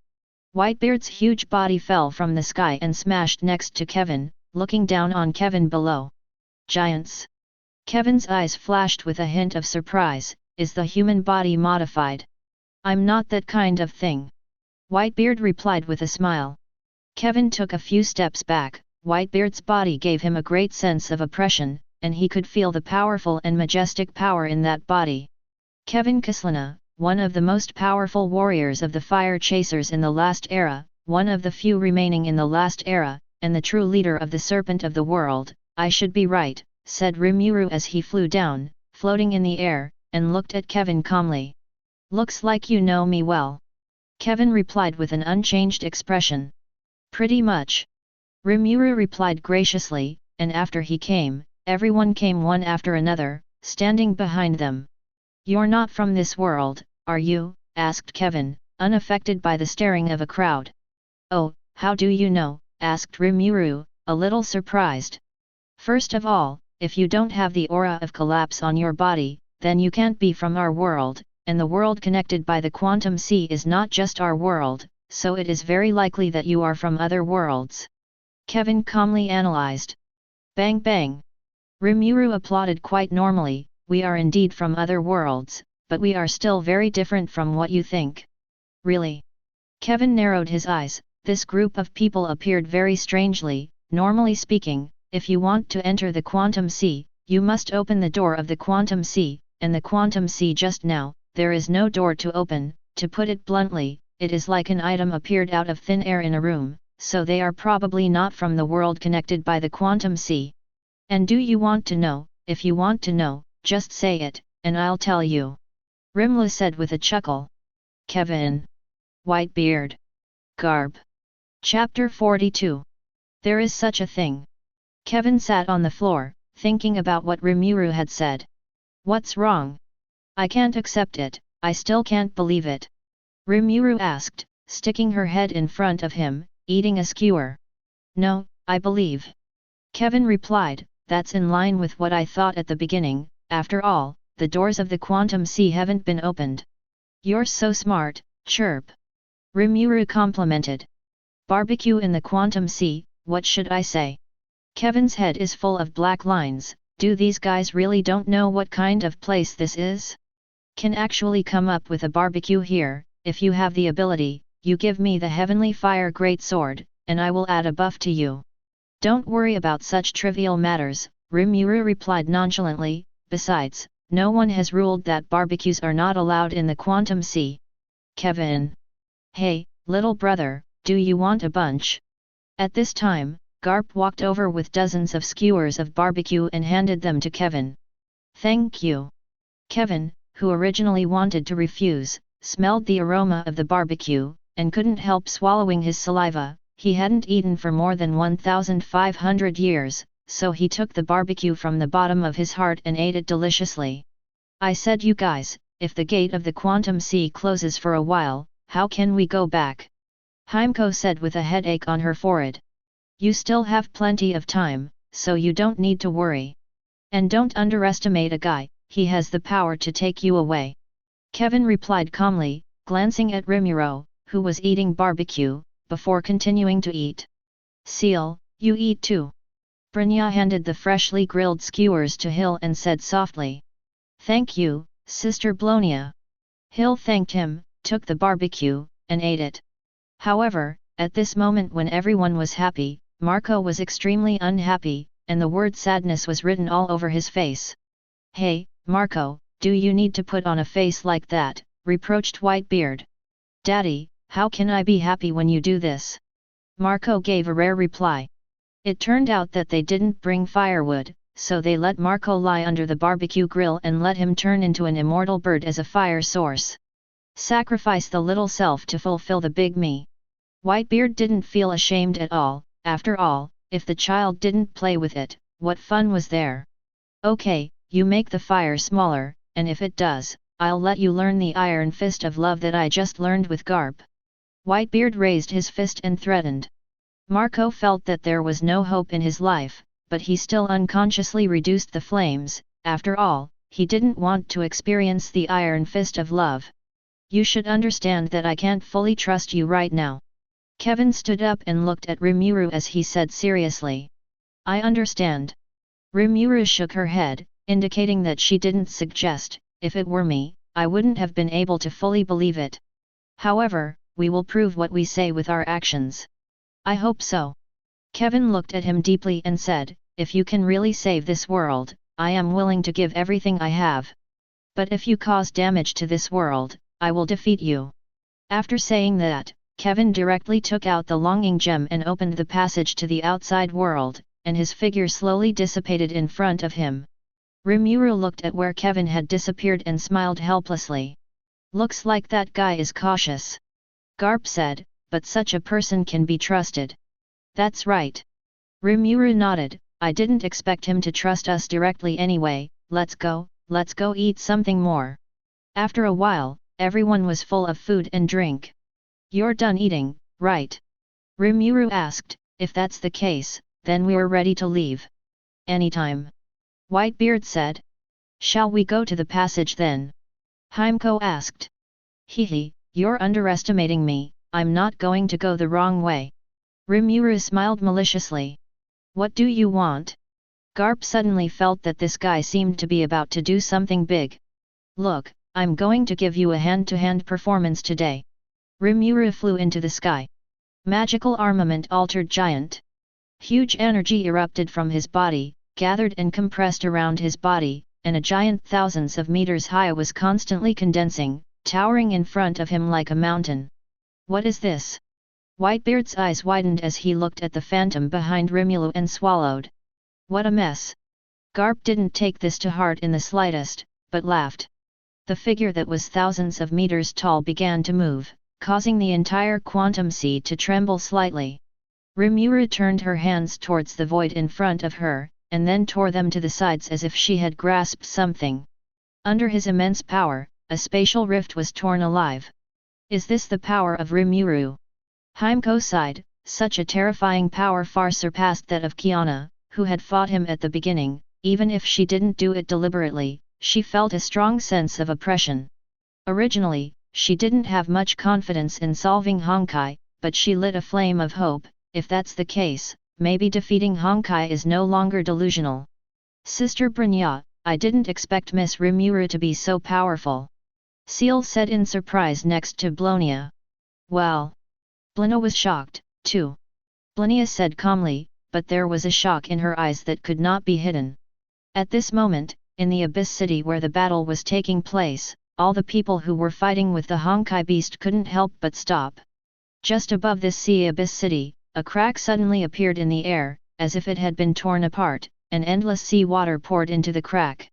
Speaker 1: Whitebeard's huge body fell from the sky and smashed next to Kevin, looking down on Kevin below. Giants. Kevin's eyes flashed with a hint of surprise, is the human body modified? I'm not that kind of thing. Whitebeard replied with a smile. Kevin took a few steps back. Whitebeard's body gave him a great sense of oppression, and he could feel the powerful and majestic power in that body. Kevin Kislana, one of the most powerful warriors of the Fire Chasers in the last era, one of the few remaining in the last era, and the true leader of the Serpent of the World, I should be right, said Rimuru as he flew down, floating in the air, and looked at Kevin calmly. Looks like you know me well. Kevin replied with an unchanged expression. Pretty much. Rimuru replied graciously, and after he came, everyone came one after another, standing behind them. You're not from this world, are you? Asked Kevin, unaffected by the staring of a crowd. Oh, how do you know? Asked Rimuru, a little surprised. First of all, if you don't have the aura of collapse on your body, then you can't be from our world, and the world connected by the quantum sea is not just our world, so it is very likely that you are from other worlds. Kevin calmly analyzed. Bang bang. Rimuru applauded quite normally. We are indeed from other worlds, but we are still very different from what you think. Really? Kevin narrowed his eyes. This group of people appeared very strangely. Normally speaking, if you want to enter the quantum sea, you must open the door of the quantum sea, and the quantum sea just now, there is no door to open. To put it bluntly, it is like an item appeared out of thin air in a room, so they are probably not from the world connected by the quantum sea. And do you want to know? If you want to know, just say it, and I'll tell you. Rimla said with a chuckle. Kevin. Whitebeard. Garb. Chapter 42. There is such a thing. Kevin sat on the floor, thinking about what Rimuru had said. What's wrong? I can't accept it, I still can't believe it. Rimuru asked, sticking her head in front of him, eating a skewer. No, I believe. Kevin replied, that's in line with what I thought at the beginning. After all, the doors of the quantum sea haven't been opened. You're so smart, chirp. Rimuru complimented. Barbecue in the quantum sea, what should I say? Kevin's head is full of black lines. Do these guys really don't know what kind of place this is? Can actually come up with a barbecue here. If you have the ability, you give me the heavenly fire great sword, and I will add a buff to you. Don't worry about such trivial matters, Rimuru replied nonchalantly. Besides, no one has ruled that barbecues are not allowed in the quantum sea. Kevin. Hey, little brother, do you want a bunch? At this time, Garp walked over with dozens of skewers of barbecue and handed them to Kevin. Thank you. Kevin, who originally wanted to refuse, smelled the aroma of the barbecue, and couldn't help swallowing his saliva. He hadn't eaten for more than 1,500 years. So he took the barbecue from the bottom of his heart and ate it deliciously. I said, you guys, if the gate of the quantum sea closes for a while, how can we go back? Himeko said with a headache on her forehead. You still have plenty of time, so you don't need to worry. And don't underestimate a guy, he has the power to take you away. Kevin replied calmly, glancing at Rimuru, who was eating barbecue, before continuing to eat. Seal, you eat too. Brynja handed the freshly grilled skewers to Hill and said softly. Thank you, Sister Blonia. Hill thanked him, took the barbecue, and ate it. However, at this moment when everyone was happy, Marco was extremely unhappy, and the word sadness was written all over his face. Hey, Marco, do you need to put on a face like that? Reproached Whitebeard. Daddy, how can I be happy when you do this? Marco gave a rare reply. It turned out that they didn't bring firewood, so they let Marco lie under the barbecue grill and let him turn into an immortal bird as a fire source. Sacrifice the little self to fulfill the big me. Whitebeard didn't feel ashamed at all. After all, if the child didn't play with it, what fun was there? Okay, you make the fire smaller, and if it does, I'll let you learn the iron fist of love that I just learned with Garp. Whitebeard raised his fist and threatened. Marco felt that there was no hope in his life, but he still unconsciously reduced the flames. After all, he didn't want to experience the iron fist of love. You should understand that I can't fully trust you right now. Kevin stood up and looked at Rimuru as he said seriously. I understand. Rimuru shook her head, indicating that she didn't suggest, if it were me, I wouldn't have been able to fully believe it. However, we will prove what we say with our actions. I hope so. Kevin looked at him deeply and said, if you can really save this world, I am willing to give everything I have. But if you cause damage to this world, I will defeat you. After saying that, Kevin directly took out the longing gem and opened the passage to the outside world, and his figure slowly dissipated in front of him. Rimuru looked at where Kevin had disappeared and smiled helplessly. Looks like that guy is cautious. Garp said, but such a person can be trusted. That's right. Rimuru nodded, I didn't expect him to trust us directly anyway, let's go eat something more. After a while, everyone was full of food and drink. You're done eating, right? Rimuru asked, if that's the case, then we're ready to leave. Anytime. Whitebeard said. Shall we go to the passage then? Himeko asked. Hehe, you're underestimating me, I'm not going to go the wrong way. Rimuru smiled maliciously. What do you want? Garp suddenly felt that this guy seemed to be about to do something big. Look, I'm going to give you a hand-to-hand performance today. Rimuru flew into the sky. Magical armament altered giant. Huge energy erupted from his body, gathered and compressed around his body, and a giant thousands of meters high was constantly condensing, towering in front of him like a mountain. What is this? Whitebeard's eyes widened as he looked at the phantom behind Rimuru and swallowed. What a mess! Garp didn't take this to heart in the slightest, but laughed. The figure that was thousands of meters tall began to move, causing the entire quantum sea to tremble slightly. Rimuru turned her hands towards the void in front of her, and then tore them to the sides as if she had grasped something. Under his immense power, a spatial rift was torn alive. Is this the power of Rimuru? Himeko sighed, such a terrifying power far surpassed that of Kiana, who had fought him at the beginning. Even if she didn't do it deliberately, she felt a strong sense of oppression. Originally, she didn't have much confidence in solving Honkai, but she lit a flame of hope. If that's the case, maybe defeating Honkai is no longer delusional. Sister Brynja, I didn't expect Miss Rimuru to be so powerful. Seal said in surprise next to Blonia. Well. Blina was shocked, too. Blonia said calmly, but there was a shock in her eyes that could not be hidden. At this moment, in the Abyss City where the battle was taking place, all the people who were fighting with the Honkai beast couldn't help but stop. Just above this sea Abyss City, a crack suddenly appeared in the air, as if it had been torn apart, and endless sea water poured into the crack.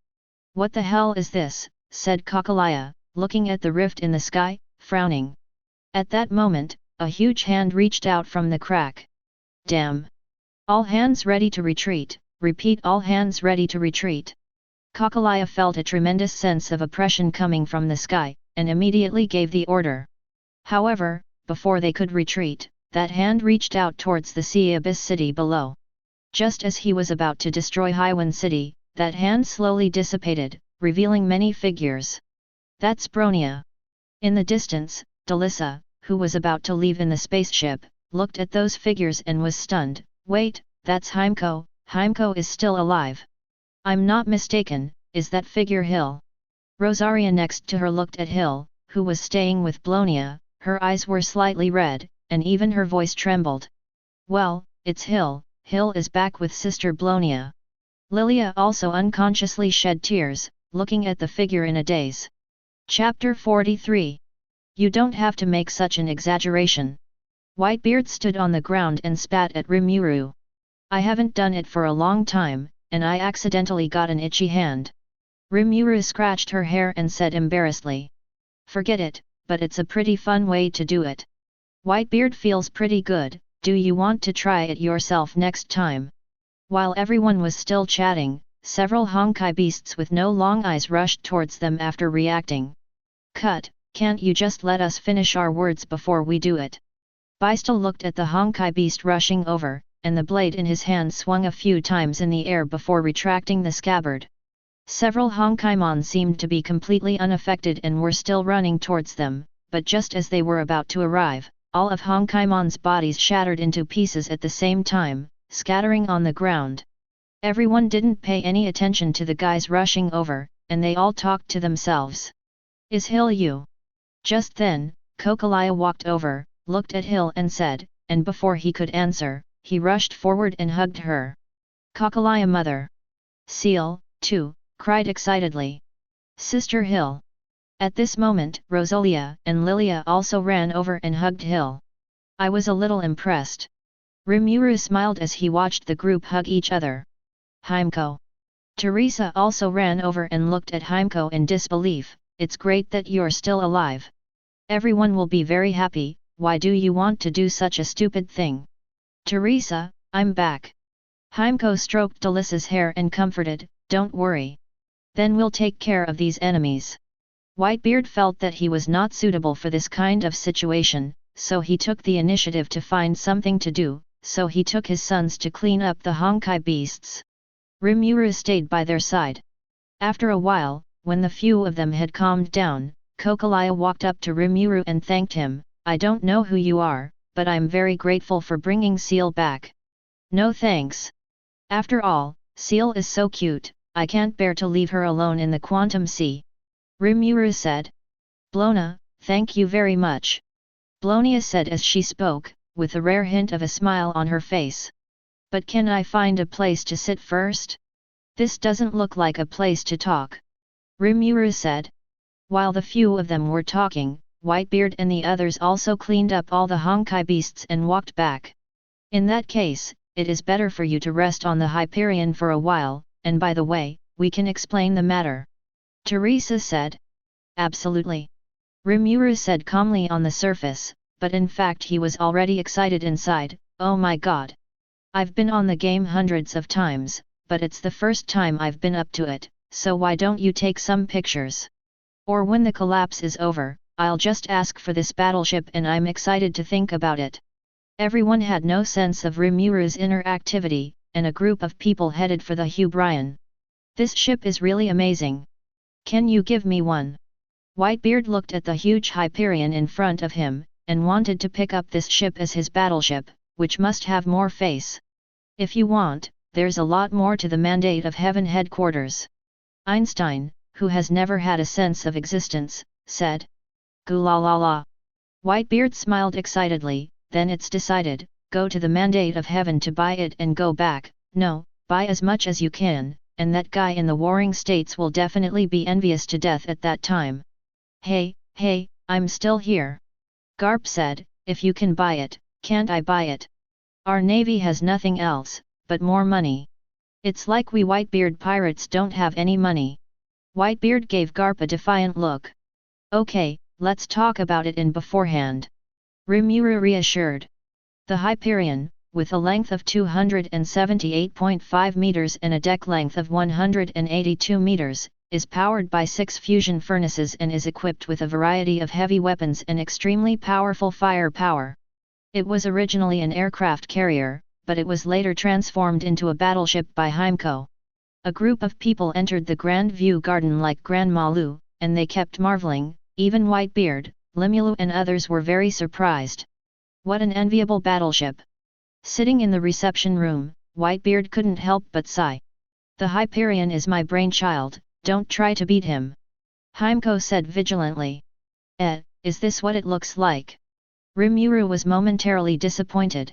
Speaker 1: What the hell is this? Said Kakalaya, looking at the rift in the sky, frowning. At that moment, a huge hand reached out from the crack. Damn! All hands ready to retreat, repeat all hands ready to retreat. Kakalaya felt a tremendous sense of oppression coming from the sky, and immediately gave the order. However, before they could retreat, that hand reached out towards the Sea Abyss City below. Just as he was about to destroy Highwind City, that hand slowly dissipated, revealing many figures. That's Bronia. In the distance, Delissa, who was about to leave in the spaceship, looked at those figures and was stunned. Wait, that's Himeko, Himeko is still alive. I'm not mistaken, is that figure Hill? Rosaria next to her looked at Hill, who was staying with Blonia, her eyes were slightly red, and even her voice trembled. Well, it's Hill, Hill is back with Sister Blonia. Lilia also unconsciously shed tears, looking at the figure in a daze. Chapter 43. You don't have to make such an exaggeration. Whitebeard stood on the ground and spat at Rimuru. I haven't done it for a long time, and I accidentally got an itchy hand. Rimuru scratched her hair and said embarrassedly. Forget it, but it's a pretty fun way to do it. Whitebeard feels pretty good, do you want to try it yourself next time? While everyone was still chatting, several Honkai beasts with no long eyes rushed towards them after reacting. Cut, can't you just let us finish our words before we do it? Baistel looked at the Honkai beast rushing over, and the blade in his hand swung a few times in the air before retracting the scabbard. Several Honkaimon seemed to be completely unaffected and were still running towards them, but just as they were about to arrive, all of Honkaimon's bodies shattered into pieces at the same time, scattering on the ground. Everyone didn't pay any attention to the guys rushing over, and they all talked to themselves. Is Hill you? Just then, Kokalaya walked over, looked at Hill and said, and before he could answer, he rushed forward and hugged her. Kokolaya mother! Seal, too, cried excitedly. Sister Hill! At this moment, Rosalia and Lilia also ran over and hugged Hill. I was a little impressed. Rimuru smiled as he watched the group hug each other. Heimko. Teresa also ran over and looked at Heimko in disbelief. It's great that you're still alive. Everyone will be very happy. Why do you want to do such a stupid thing? Teresa, I'm back. Heimko stroked Delissa's hair and comforted, don't worry. Then we'll take care of these enemies. Whitebeard felt that he was not suitable for this kind of situation, so he took the initiative to find something to do, so he took his sons to clean up the Honkai beasts. Rimuru stayed by their side. After a while, when the few of them had calmed down, Kokolaya walked up to Rimuru and thanked him. I don't know who you are, but I'm very grateful for bringing Seal back. No thanks. After all, Seal is so cute, I can't bear to leave her alone in the Quantum Sea. Rimuru said. Blona, thank you very much. Blonia said as she spoke, with a rare hint of a smile on her face. But can I find a place to sit first? This doesn't look like a place to talk. Rimuru said. While the few of them were talking, Whitebeard and the others also cleaned up all the Honkai beasts and walked back. In that case, it is better for you to rest on the Hyperion for a while, and by the way, we can explain the matter. Teresa said. Absolutely. Rimuru said calmly on the surface, but in fact he was already excited inside. Oh my god. I've been on the game hundreds of times, but it's the first time I've been up to it, so why don't you take some pictures? Or when the collapse is over, I'll just ask for this battleship and I'm excited to think about it. Everyone had no sense of Rimuru's inner activity, and a group of people headed for the Hugh Brian. This ship is really amazing. Can you give me one? Whitebeard looked at the huge Hyperion in front of him, and wanted to pick up this ship as his battleship, which must have more face. If you want, there's a lot more to the Mandate of Heaven headquarters. Einstein, who has never had a sense of existence, said. Goo-la-la-la. Whitebeard smiled excitedly. Then it's decided, go to the Mandate of Heaven to buy it and go back. No, buy as much as you can, and that guy in the warring states will definitely be envious to death at that time. Hey, I'm still here. Garp said, if you can buy it, can't I buy it? Our navy has nothing else, but more money. It's like we Whitebeard pirates don't have any money. Whitebeard gave Garp a defiant look. Okay, let's talk about it in beforehand. Rimuru reassured. The Hyperion, with a length of 278.5 meters and a deck length of 182 meters, is powered by 6 fusion furnaces and is equipped with a variety of heavy weapons and extremely powerful firepower. It was originally an aircraft carrier, but it was later transformed into a battleship by Heimko. A group of people entered the Grand View Garden like Grandma Lu, and they kept marveling. Even Whitebeard, Limulu and others were very surprised. What an enviable battleship! Sitting in the reception room, Whitebeard couldn't help but sigh. The Hyperion is my brainchild, don't try to beat him. Heimko said vigilantly. Is this what it looks like? Rimuru was momentarily disappointed.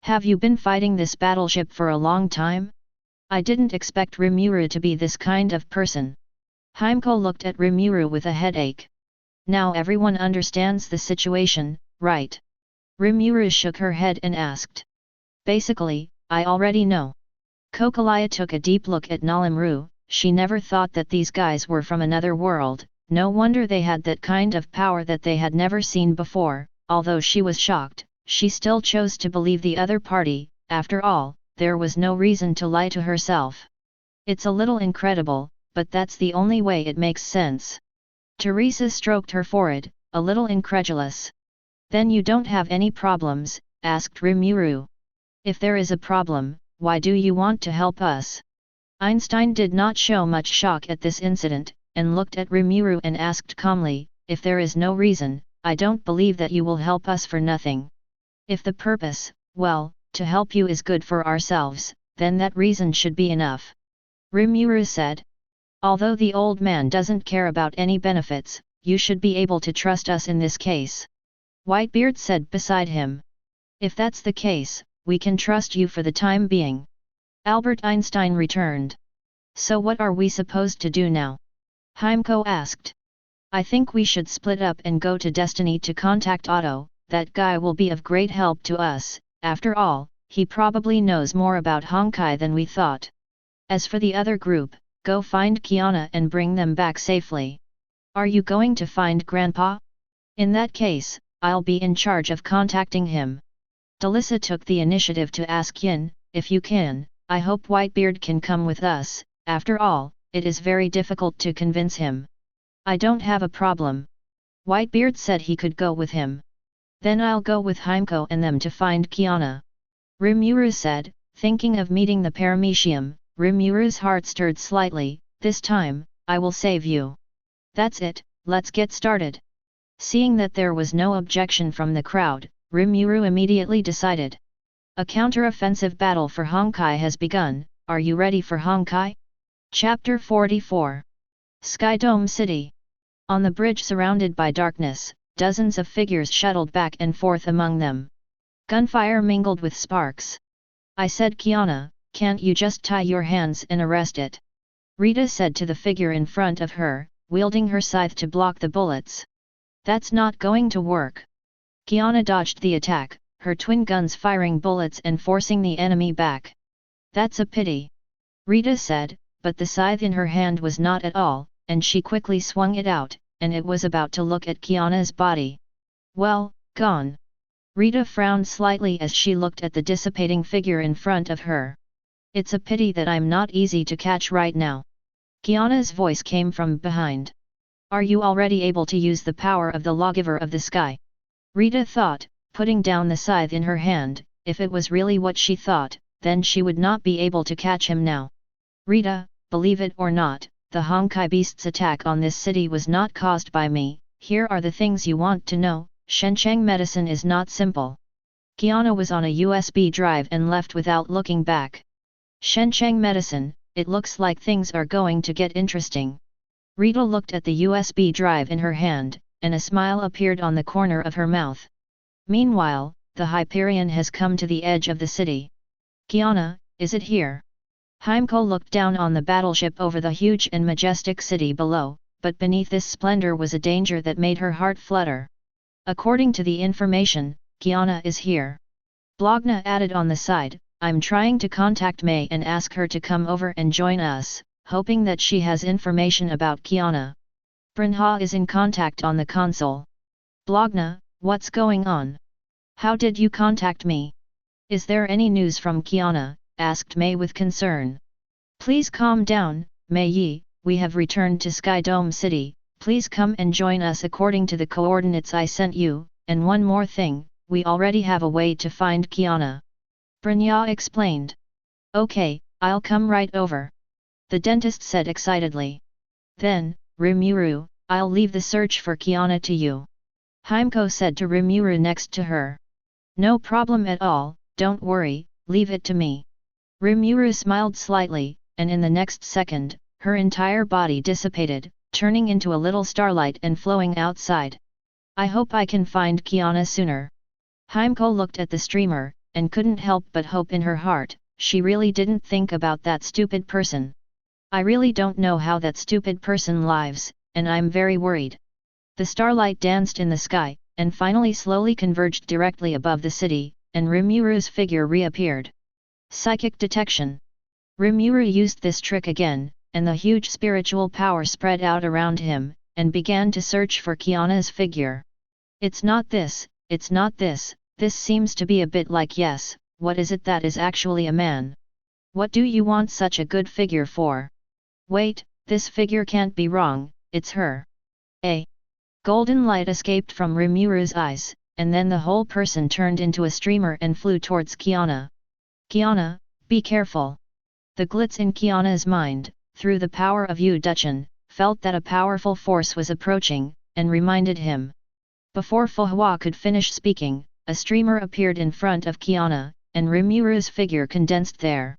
Speaker 1: Have you been fighting this battleship for a long time? I didn't expect Rimuru to be this kind of person. Heimko looked at Rimuru with a headache. Now everyone understands the situation, right? Rimuru shook her head and asked. Basically, I already know. Kokolaya took a deep look at Nalimru. She never thought that these guys were from another world. No wonder they had that kind of power that they had never seen before. Although she was shocked, she still chose to believe the other party. After all, there was no reason to lie to herself. It's a little incredible, but that's the only way it makes sense. Teresa stroked her forehead, a little incredulous. Then you don't have any problems? Asked Rimuru. If there is a problem, why do you want to help us? Einstein did not show much shock at this incident, and looked at Rimuru and asked calmly, if there is no reason, I don't believe that you will help us for nothing. If the purpose, well, to help you is good for ourselves, then that reason should be enough. Rimuru said. Although the old man doesn't care about any benefits, you should be able to trust us in this case. Whitebeard said beside him. If that's the case, we can trust you for the time being. Albert Einstein returned. So what are we supposed to do now? Heimko asked. I think we should split up and go to Destiny to contact Otto. That guy will be of great help to us. After all, he probably knows more about Honkai than we thought. As for the other group, go find Kiana and bring them back safely. Are you going to find Grandpa? In that case, I'll be in charge of contacting him. Delissa took the initiative to ask Yin, if you can, I hope Whitebeard can come with us. After all, it is very difficult to convince him. I don't have a problem. Whitebeard said he could go with him. Then I'll go with Heimko and them to find Kiana. Rimuru said, thinking of meeting the paramecium. Rimuru's heart stirred slightly. This time, I will save you. That's it, let's get started. Seeing that there was no objection from the crowd, Rimuru immediately decided. A counter-offensive battle for Honkai has begun. Are you ready for Honkai? Chapter 44. Sky Dome City. On the bridge surrounded by darkness, dozens of figures shuttled back and forth among them. Gunfire mingled with sparks. I said, Kiana, can't you just tie your hands and arrest it? Rita said to the figure in front of her, wielding her scythe to block the bullets. That's not going to work. Kiana dodged the attack, her twin guns firing bullets and forcing the enemy back. That's a pity. Rita said, but the scythe in her hand was not at all, and she quickly swung it out, and it was about to look at Kiana's body. Well, gone. Rita frowned slightly as she looked at the dissipating figure in front of her. It's a pity that I'm not easy to catch right now. Kiana's voice came from behind. Are you already able to use the power of the lawgiver of the sky? Rita thought, putting down the scythe in her hand, if it was really what she thought, then she would not be able to catch him now. Rita, believe it or not, the Honkai beast's attack on this city was not caused by me. Here are the things you want to know. Shencheng medicine is not simple. Kiana was on a USB drive and left without looking back. Shencheng medicine, it looks like things are going to get interesting. Rita looked at the USB drive in her hand, and a smile appeared on the corner of her mouth. Meanwhile, the Hyperion has come to the edge of the city. Kiana, is it here? Heimko looked down on the battleship over the huge and majestic city below, but beneath this splendor was a danger that made her heart flutter. According to the information, Kiana is here. Blogna added on the side, I'm trying to contact May and ask her to come over and join us, hoping that she has information about Kiana. Brynha is in contact on the console. Blogna, what's going on? How did you contact me? Is there any news from Kiana? Asked May with concern. Please calm down, Mei Yi, we have returned to Sky Dome City, please come and join us according to the coordinates I sent you, and one more thing, we already have a way to find Kiana. Brynja explained. Okay, I'll come right over. The dentist said excitedly. Then, Rimuru, I'll leave the search for Kiana to you. Heimko said to Rimuru next to her. No problem at all, don't worry, leave it to me. Rimuru smiled slightly, and in the next second, her entire body dissipated, turning into a little starlight and flowing outside. I hope I can find Kiana sooner. Heimko looked at the streamer, and couldn't help but hope in her heart, she really didn't think about that stupid person. I really don't know how that stupid person lives, and I'm very worried. The starlight danced in the sky, and finally slowly converged directly above the city, and Rimuru's figure reappeared. Psychic detection. Rimuru used this trick again, and the huge spiritual power spread out around him, and began to search for Kiana's figure. It's not this, this seems to be a bit like yes, what is it that is actually a man? What do you want such a good figure for? Wait, this figure can't be wrong, it's her. A golden light escaped from Rimuru's eyes, and then the whole person turned into a streamer and flew towards Kiana. Kiana, be careful. The glitz in Kiana's mind, through the power of Yu Duchen, felt that a powerful force was approaching, and reminded him. Before Fuhua could finish speaking, a streamer appeared in front of Kiana, and Rimuru's figure condensed there.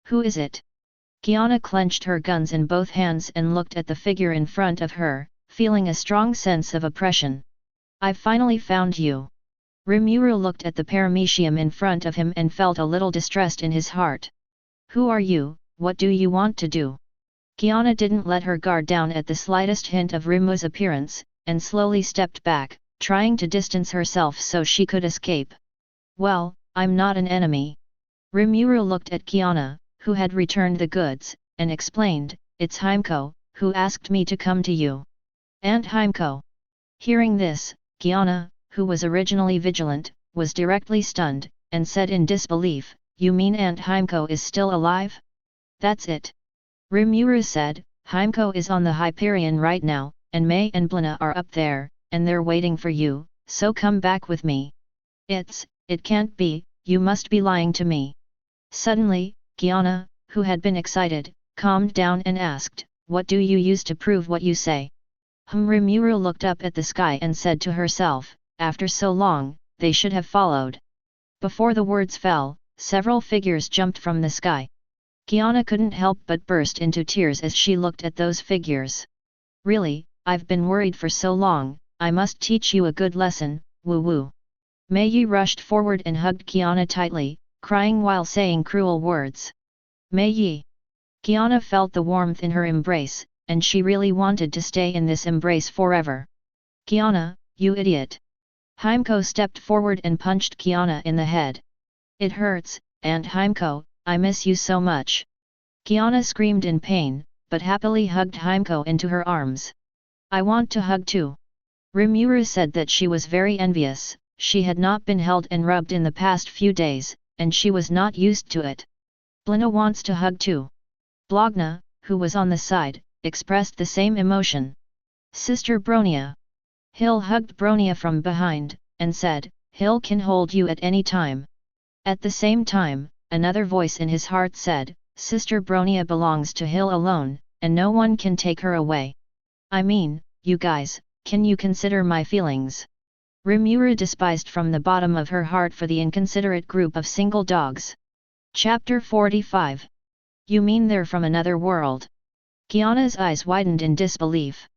Speaker 1: Who is it? Kiana clenched her guns in both hands and looked at the figure in front of her, feeling a strong sense of oppression. I've finally found you. Rimuru looked at the paramecium in front of him and felt a little distressed in his heart. Who are you, what do you want to do? Kiana didn't let her guard down at the slightest hint of Rimuru's appearance, and slowly stepped back, trying to distance herself so she could escape. Well, I'm not an enemy. Rimuru looked at Kiana, who had returned the goods, and explained, it's Himeko, who asked me to come to you. Aunt Himeko. Hearing this, Kiana, who was originally vigilant, was directly stunned, and said in disbelief, you mean Aunt Himeko is still alive? That's it. Rimuru said, Himeko is on the Hyperion right now, and May and Blina are up there, and they're waiting for you, so come back with me. It can't be, you must be lying to me. Suddenly, Kiana, who had been excited, calmed down and asked, what do you use to prove what you say? Rimuru looked up at the sky and said to herself, after so long, they should have followed. Before the words fell, several figures jumped from the sky. Kiana couldn't help but burst into tears as she looked at those figures. Really, I've been worried for so long, I must teach you a good lesson, woo woo. Mei rushed forward and hugged Kiana tightly, crying while saying cruel words. Mei. Kiana felt the warmth in her embrace, and she really wanted to stay in this embrace forever. Kiana, you idiot. Himeko stepped forward and punched Kiana in the head. It hurts, Aunt Himeko, I miss you so much. Kiana screamed in pain, but happily hugged Himeko into her arms. I want to hug too. Rimuru said that she was very envious, she had not been held and rubbed in the past few days, and she was not used to it. Blina wants to hug too. Blogna, who was on the side, expressed the same emotion. Sister Bronia. Hill hugged Bronia from behind, and said, Hill can hold you at any time. At the same time, another voice in his heart said, Sister Bronia belongs to Hill alone, and no one can take her away. I mean, you guys, can you consider my feelings? Rimuru despised from the bottom of her heart for the inconsiderate group of single dogs. Chapter 45. You mean they're from another world? Kiana's eyes widened in disbelief.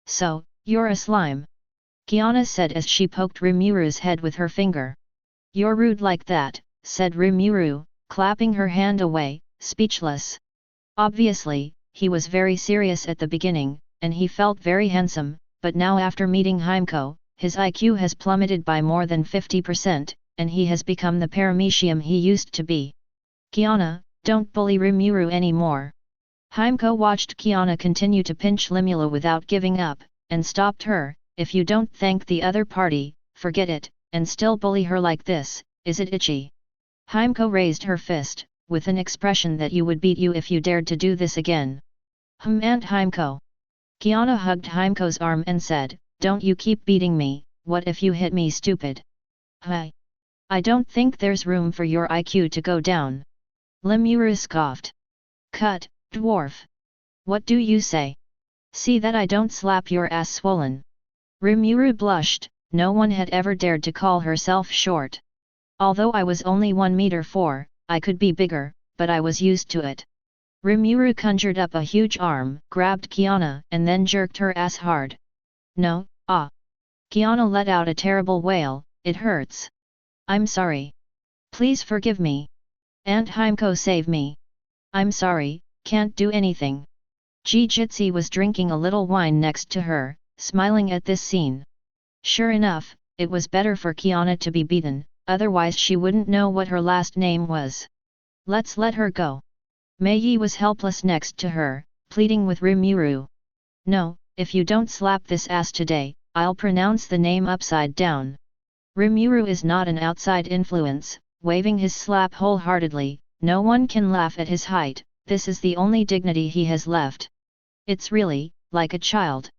Speaker 1: So, you're a slime? Kiana said as she poked Rimuru's head with her finger. You're rude like that, said Rimuru, clapping her hand away, speechless. Obviously, he was very serious at the beginning, and he felt very handsome, but now after meeting Himeko, his IQ has plummeted by more than 50%, and he has become the paramecium he used to be. Kiana, don't bully Rimuru anymore. Himeko watched Kiana continue to pinch Limula without giving up, and stopped her, if you don't thank the other party, forget it, and still bully her like this, is it itchy? Himeko raised her fist, with an expression that you would beat you if you dared to do this again. Aunt Himeko. Kiana hugged Himeko's arm and said, don't you keep beating me, what if you hit me stupid? Hi. I don't think there's room for your IQ to go down. Limuru scoffed. Cut, dwarf. What do you say? See that I don't slap your ass swollen. Rimuru blushed, no one had ever dared to call herself short. Although I was only 1 meter 4, I could be bigger, but I was used to it. Rimuru conjured up a huge arm, grabbed Kiana and then jerked her ass hard. No, ah. Kiana let out a terrible wail, it hurts. I'm sorry. Please forgive me. Aunt Himeko save me. I'm sorry, can't do anything. Jitsi was drinking a little wine next to her, smiling at this scene. Sure enough, it was better for Kiana to be beaten, otherwise she wouldn't know what her last name was. Let's let her go. Mei was helpless next to her, pleading with Rimuru. No, if you don't slap this ass today, I'll pronounce the name upside down. Rimuru is not an outside influence, waving his slap wholeheartedly, no one can laugh at his height, this is the only dignity he has left. It's really, like a child.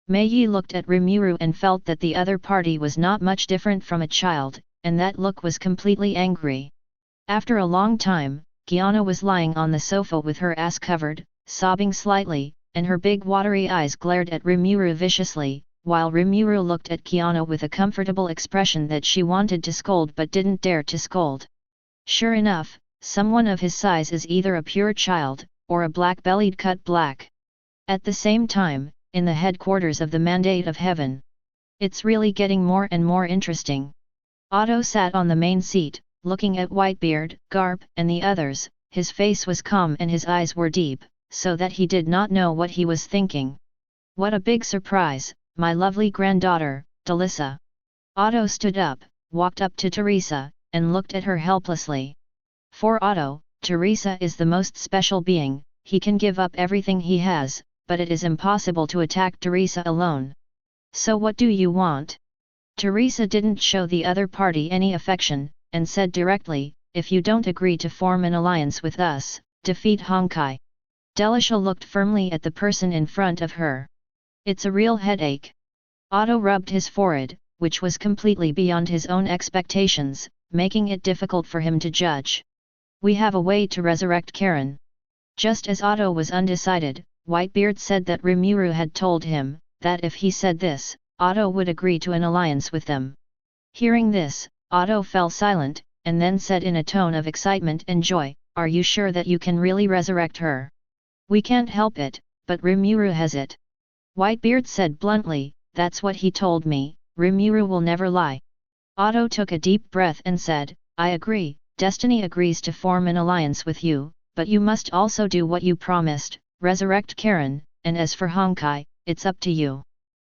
Speaker 1: Mei looked at Rimuru and felt that the other party was not much different from a child, and that look was completely angry. After a long time, Kiana was lying on the sofa with her ass covered, sobbing slightly, and her big watery eyes glared at Rimuru viciously, while Rimuru looked at Kiana with a comfortable expression that she wanted to scold but didn't dare to scold. Sure enough, someone of his size is either a pure child, or a black-bellied cut black. At the same time, in the headquarters of the Mandate of Heaven. It's really getting more and more interesting. Otto sat on the main seat, looking at Whitebeard, Garp, and the others. His face was calm and his eyes were deep, so that he did not know what he was thinking. What a big surprise, my lovely granddaughter, Delissa. Otto stood up, walked up to Teresa, and looked at her helplessly. For Otto, Teresa is the most special being. He can give up everything he has, but it is impossible to attack Teresa alone. So what do you want? Teresa didn't show the other party any affection, and said directly, if you don't agree to form an alliance with us, defeat Honkai. Delicia looked firmly at the person in front of her. It's a real headache. Otto rubbed his forehead, which was completely beyond his own expectations, making it difficult for him to judge. We have a way to resurrect Karen. Just as Otto was undecided, Whitebeard said that Rimuru had told him, that if he said this, Otto would agree to an alliance with them. Hearing this, Otto fell silent, and then said in a tone of excitement and joy, are you sure that you can really resurrect her? We can't help it, but Rimuru has it. Whitebeard said bluntly, that's what he told me, Rimuru will never lie. Otto took a deep breath and said, I agree, Destiny agrees to form an alliance with you, but you must also do what you promised, resurrect Karen, and as for Honkai, it's up to you.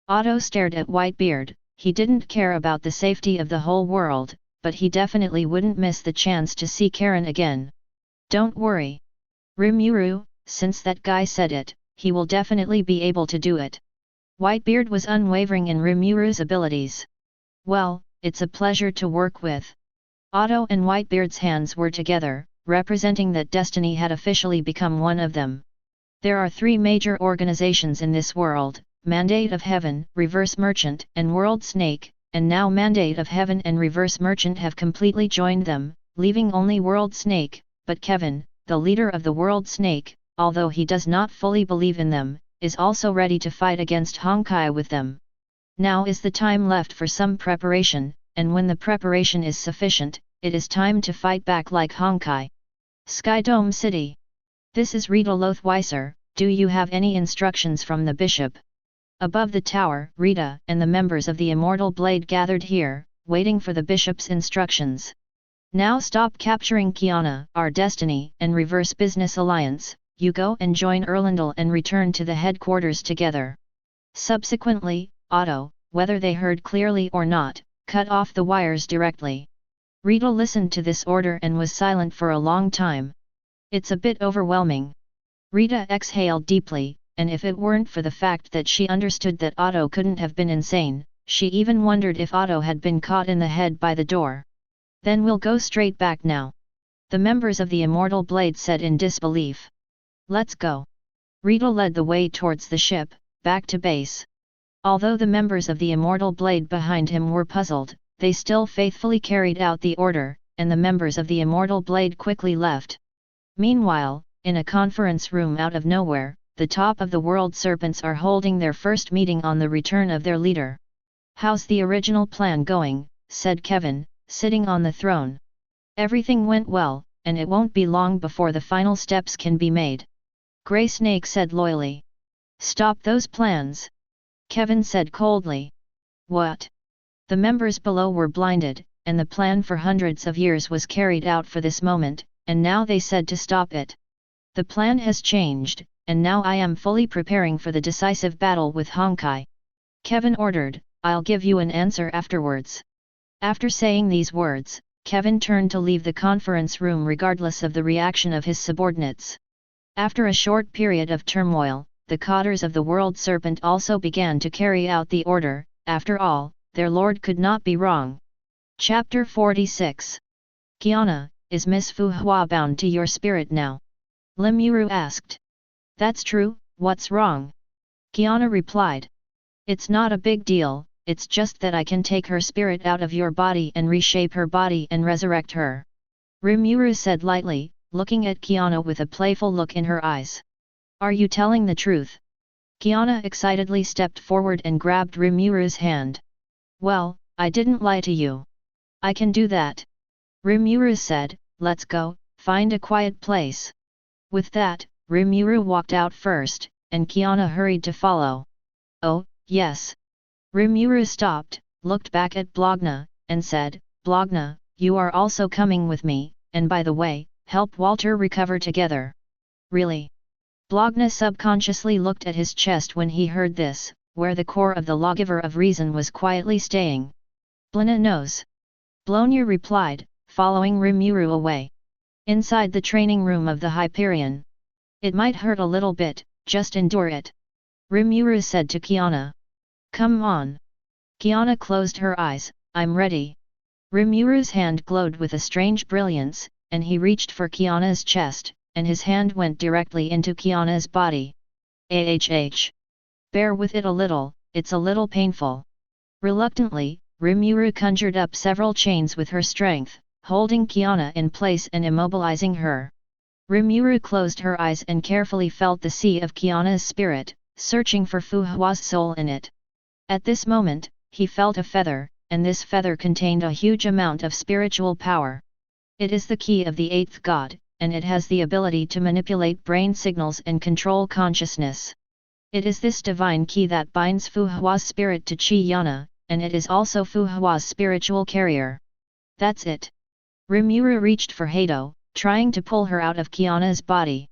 Speaker 1: Otto stared at Whitebeard. He didn't care about the safety of the whole world, but he definitely wouldn't miss the chance to see Karen again. Don't worry. Rimuru, since that guy said it, he will definitely be able to do it. Whitebeard was unwavering in Rimuru's abilities. Well, it's a pleasure to work with. Otto and Whitebeard's hands were together, representing that Destiny had officially become one of them. There are 3 major organizations in this world, Mandate of Heaven, Reverse Merchant, and World Snake, and now Mandate of Heaven and Reverse Merchant have completely joined them, leaving only World Snake, but Kevin, the leader of the World Snake, although he does not fully believe in them, is also ready to fight against Honkai with them. Now is the time left for some preparation, and when the preparation is sufficient, it is time to fight back like Honkai. Sky Dome City. This is Rita Lothweiser, do you have any instructions from the bishop? Above the tower, Rita and the members of the Immortal Blade gathered here, waiting for the bishop's instructions. Now stop capturing Kiana, our Destiny, and reverse business alliance. You go and join Erlendil and return to the headquarters together. Subsequently, Otto, whether they heard clearly or not, cut off the wires directly. Rita listened to this order and was silent for a long time. It's a bit overwhelming. Rita exhaled deeply, and if it weren't for the fact that she understood that Otto couldn't have been insane, she even wondered if Otto had been caught in the head by the door. Then we'll go straight back now. The members of the Immortal Blade said in disbelief. Let's go. Rita led the way towards the ship, back to base. Although the members of the Immortal Blade behind him were puzzled, they still faithfully carried out the order, and the members of the Immortal Blade quickly left. Meanwhile, in a conference room out of nowhere, the top of the World Serpents are holding their first meeting on the return of their leader. How's the original plan going? Said Kevin, sitting on the throne. Everything went well, and it won't be long before the final steps can be made. Grey Snake said loyally. Stop those plans. Kevin said coldly. What? The members below were blinded, and the plan for hundreds of years was carried out for this moment, and now they said to stop it. The plan has changed, and now I am fully preparing for the decisive battle with Honkai. Kevin ordered, I'll give you an answer afterwards. After saying these words, Kevin turned to leave the conference room regardless of the reaction of his subordinates. After a short period of turmoil, the Cotters of the World Serpent also began to carry out the order. After all, their lord could not be wrong. Chapter 46. Kiana, is Miss Fu Hua bound to your spirit now? Limuru asked. That's true, what's wrong? Kiana replied. It's not a big deal, it's just that I can take her spirit out of your body and reshape her body and resurrect her. Rimuru said lightly, looking at Kiana with a playful look in her eyes. Are you telling the truth? Kiana excitedly stepped forward and grabbed Rimuru's hand. Well, I didn't lie to you. I can do that. Rimuru said, let's go, find a quiet place. With that, Rimuru walked out first, and Kiana hurried to follow. Oh, yes. Rimuru stopped, looked back at Blogna, and said, Blogna, you are also coming with me, and by the way, help Walter recover together. Really? Blogna subconsciously looked at his chest when he heard this, where the core of the lawgiver of reason was quietly staying. Blina knows. Blogna replied, following Rimuru away. Inside the training room of the Hyperion. It might hurt a little bit, just endure it. Rimuru said to Kiana. Come on. Kiana closed her eyes, I'm ready. Rimuru's hand glowed with a strange brilliance, and he reached for Kiana's chest, and his hand went directly into Kiana's body. Bear with it a little, it's a little painful. Reluctantly, Rimuru conjured up several chains with her strength, holding Kiana in place and immobilizing her. Rimuru closed her eyes and carefully felt the sea of Kiana's spirit, searching for Fu Hua's soul in it. At this moment, he felt a feather, and this feather contained a huge amount of spiritual power. It is the key of the eighth god, and it has the ability to manipulate brain signals and control consciousness. It is this divine key that binds Fu Hua's spirit to Qi Yana, and it is also Fu Hua's spiritual carrier. That's it. Rimuru reached for Hado, trying to pull her out of Kiana's body.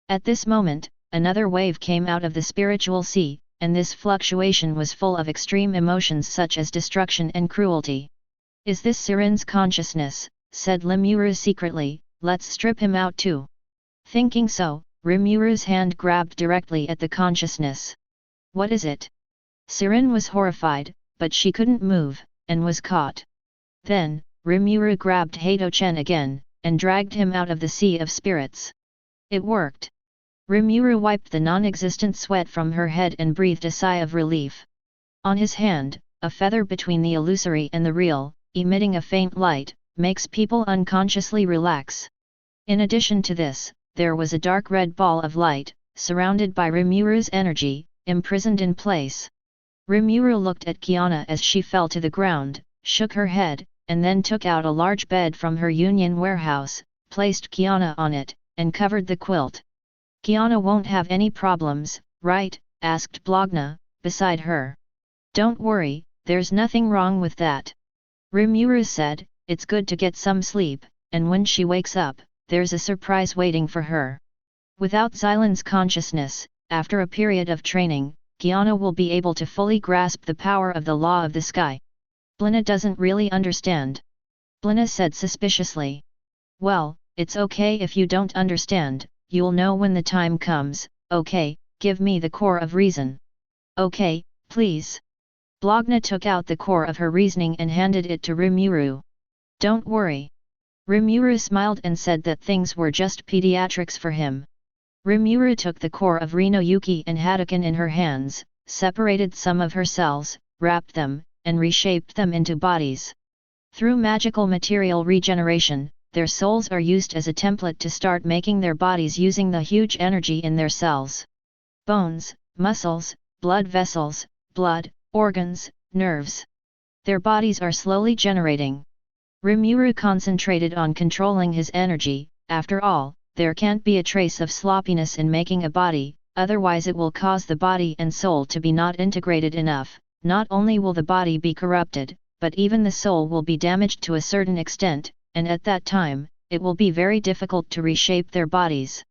Speaker 1: At this moment, another wave came out of the spiritual sea, and this fluctuation was full of extreme emotions such as destruction and cruelty. Is this Siren's consciousness? Said Rimuru secretly, let's strip him out too. Thinking so, Rimuru's hand grabbed directly at the consciousness. What is it? Siren was horrified, but she couldn't move, and was caught. Then, Rimuru grabbed Hado-chen again, and dragged him out of the sea of spirits. It worked. Rimuru wiped the non-existent sweat from her head and breathed a sigh of relief. On his hand, a feather between the illusory and the real, emitting a faint light, makes people unconsciously relax. In addition to this, there was a dark red ball of light, surrounded by Rimuru's energy, imprisoned in place. Rimuru looked at Kiana as she fell to the ground, shook her head, and then took out a large bed from her union warehouse, placed Kiana on it, and covered the quilt. Kiana won't have any problems, right? Asked Blogna, beside her. Don't worry, there's nothing wrong with that. Rimuru said, it's good to get some sleep, and when she wakes up, there's a surprise waiting for her. Without Xylan's consciousness, after a period of training, Kiana will be able to fully grasp the power of the law of the sky. Blina doesn't really understand. Blina said suspiciously. Well, it's okay if you don't understand, you'll know when the time comes, okay, give me the core of reason. Okay, please. Blogna took out the core of her reasoning and handed it to Rimuru. Don't worry. Rimuru smiled and said that things were just pediatrics for him. Rimuru took the core of Rino Yuki and Hadoken in her hands, separated some of her cells, wrapped them, and reshaped them into bodies. Through magical material regeneration, their souls are used as a template to start making their bodies using the huge energy in their cells. Bones, muscles, blood vessels, blood, organs, nerves. Their bodies are slowly generating. Rimuru concentrated on controlling his energy. After all, there can't be a trace of sloppiness in making a body, otherwise it will cause the body and soul to be not integrated enough. Not only will the body be corrupted, but even the soul will be damaged to a certain extent, and at that time, it will be very difficult to reshape their bodies.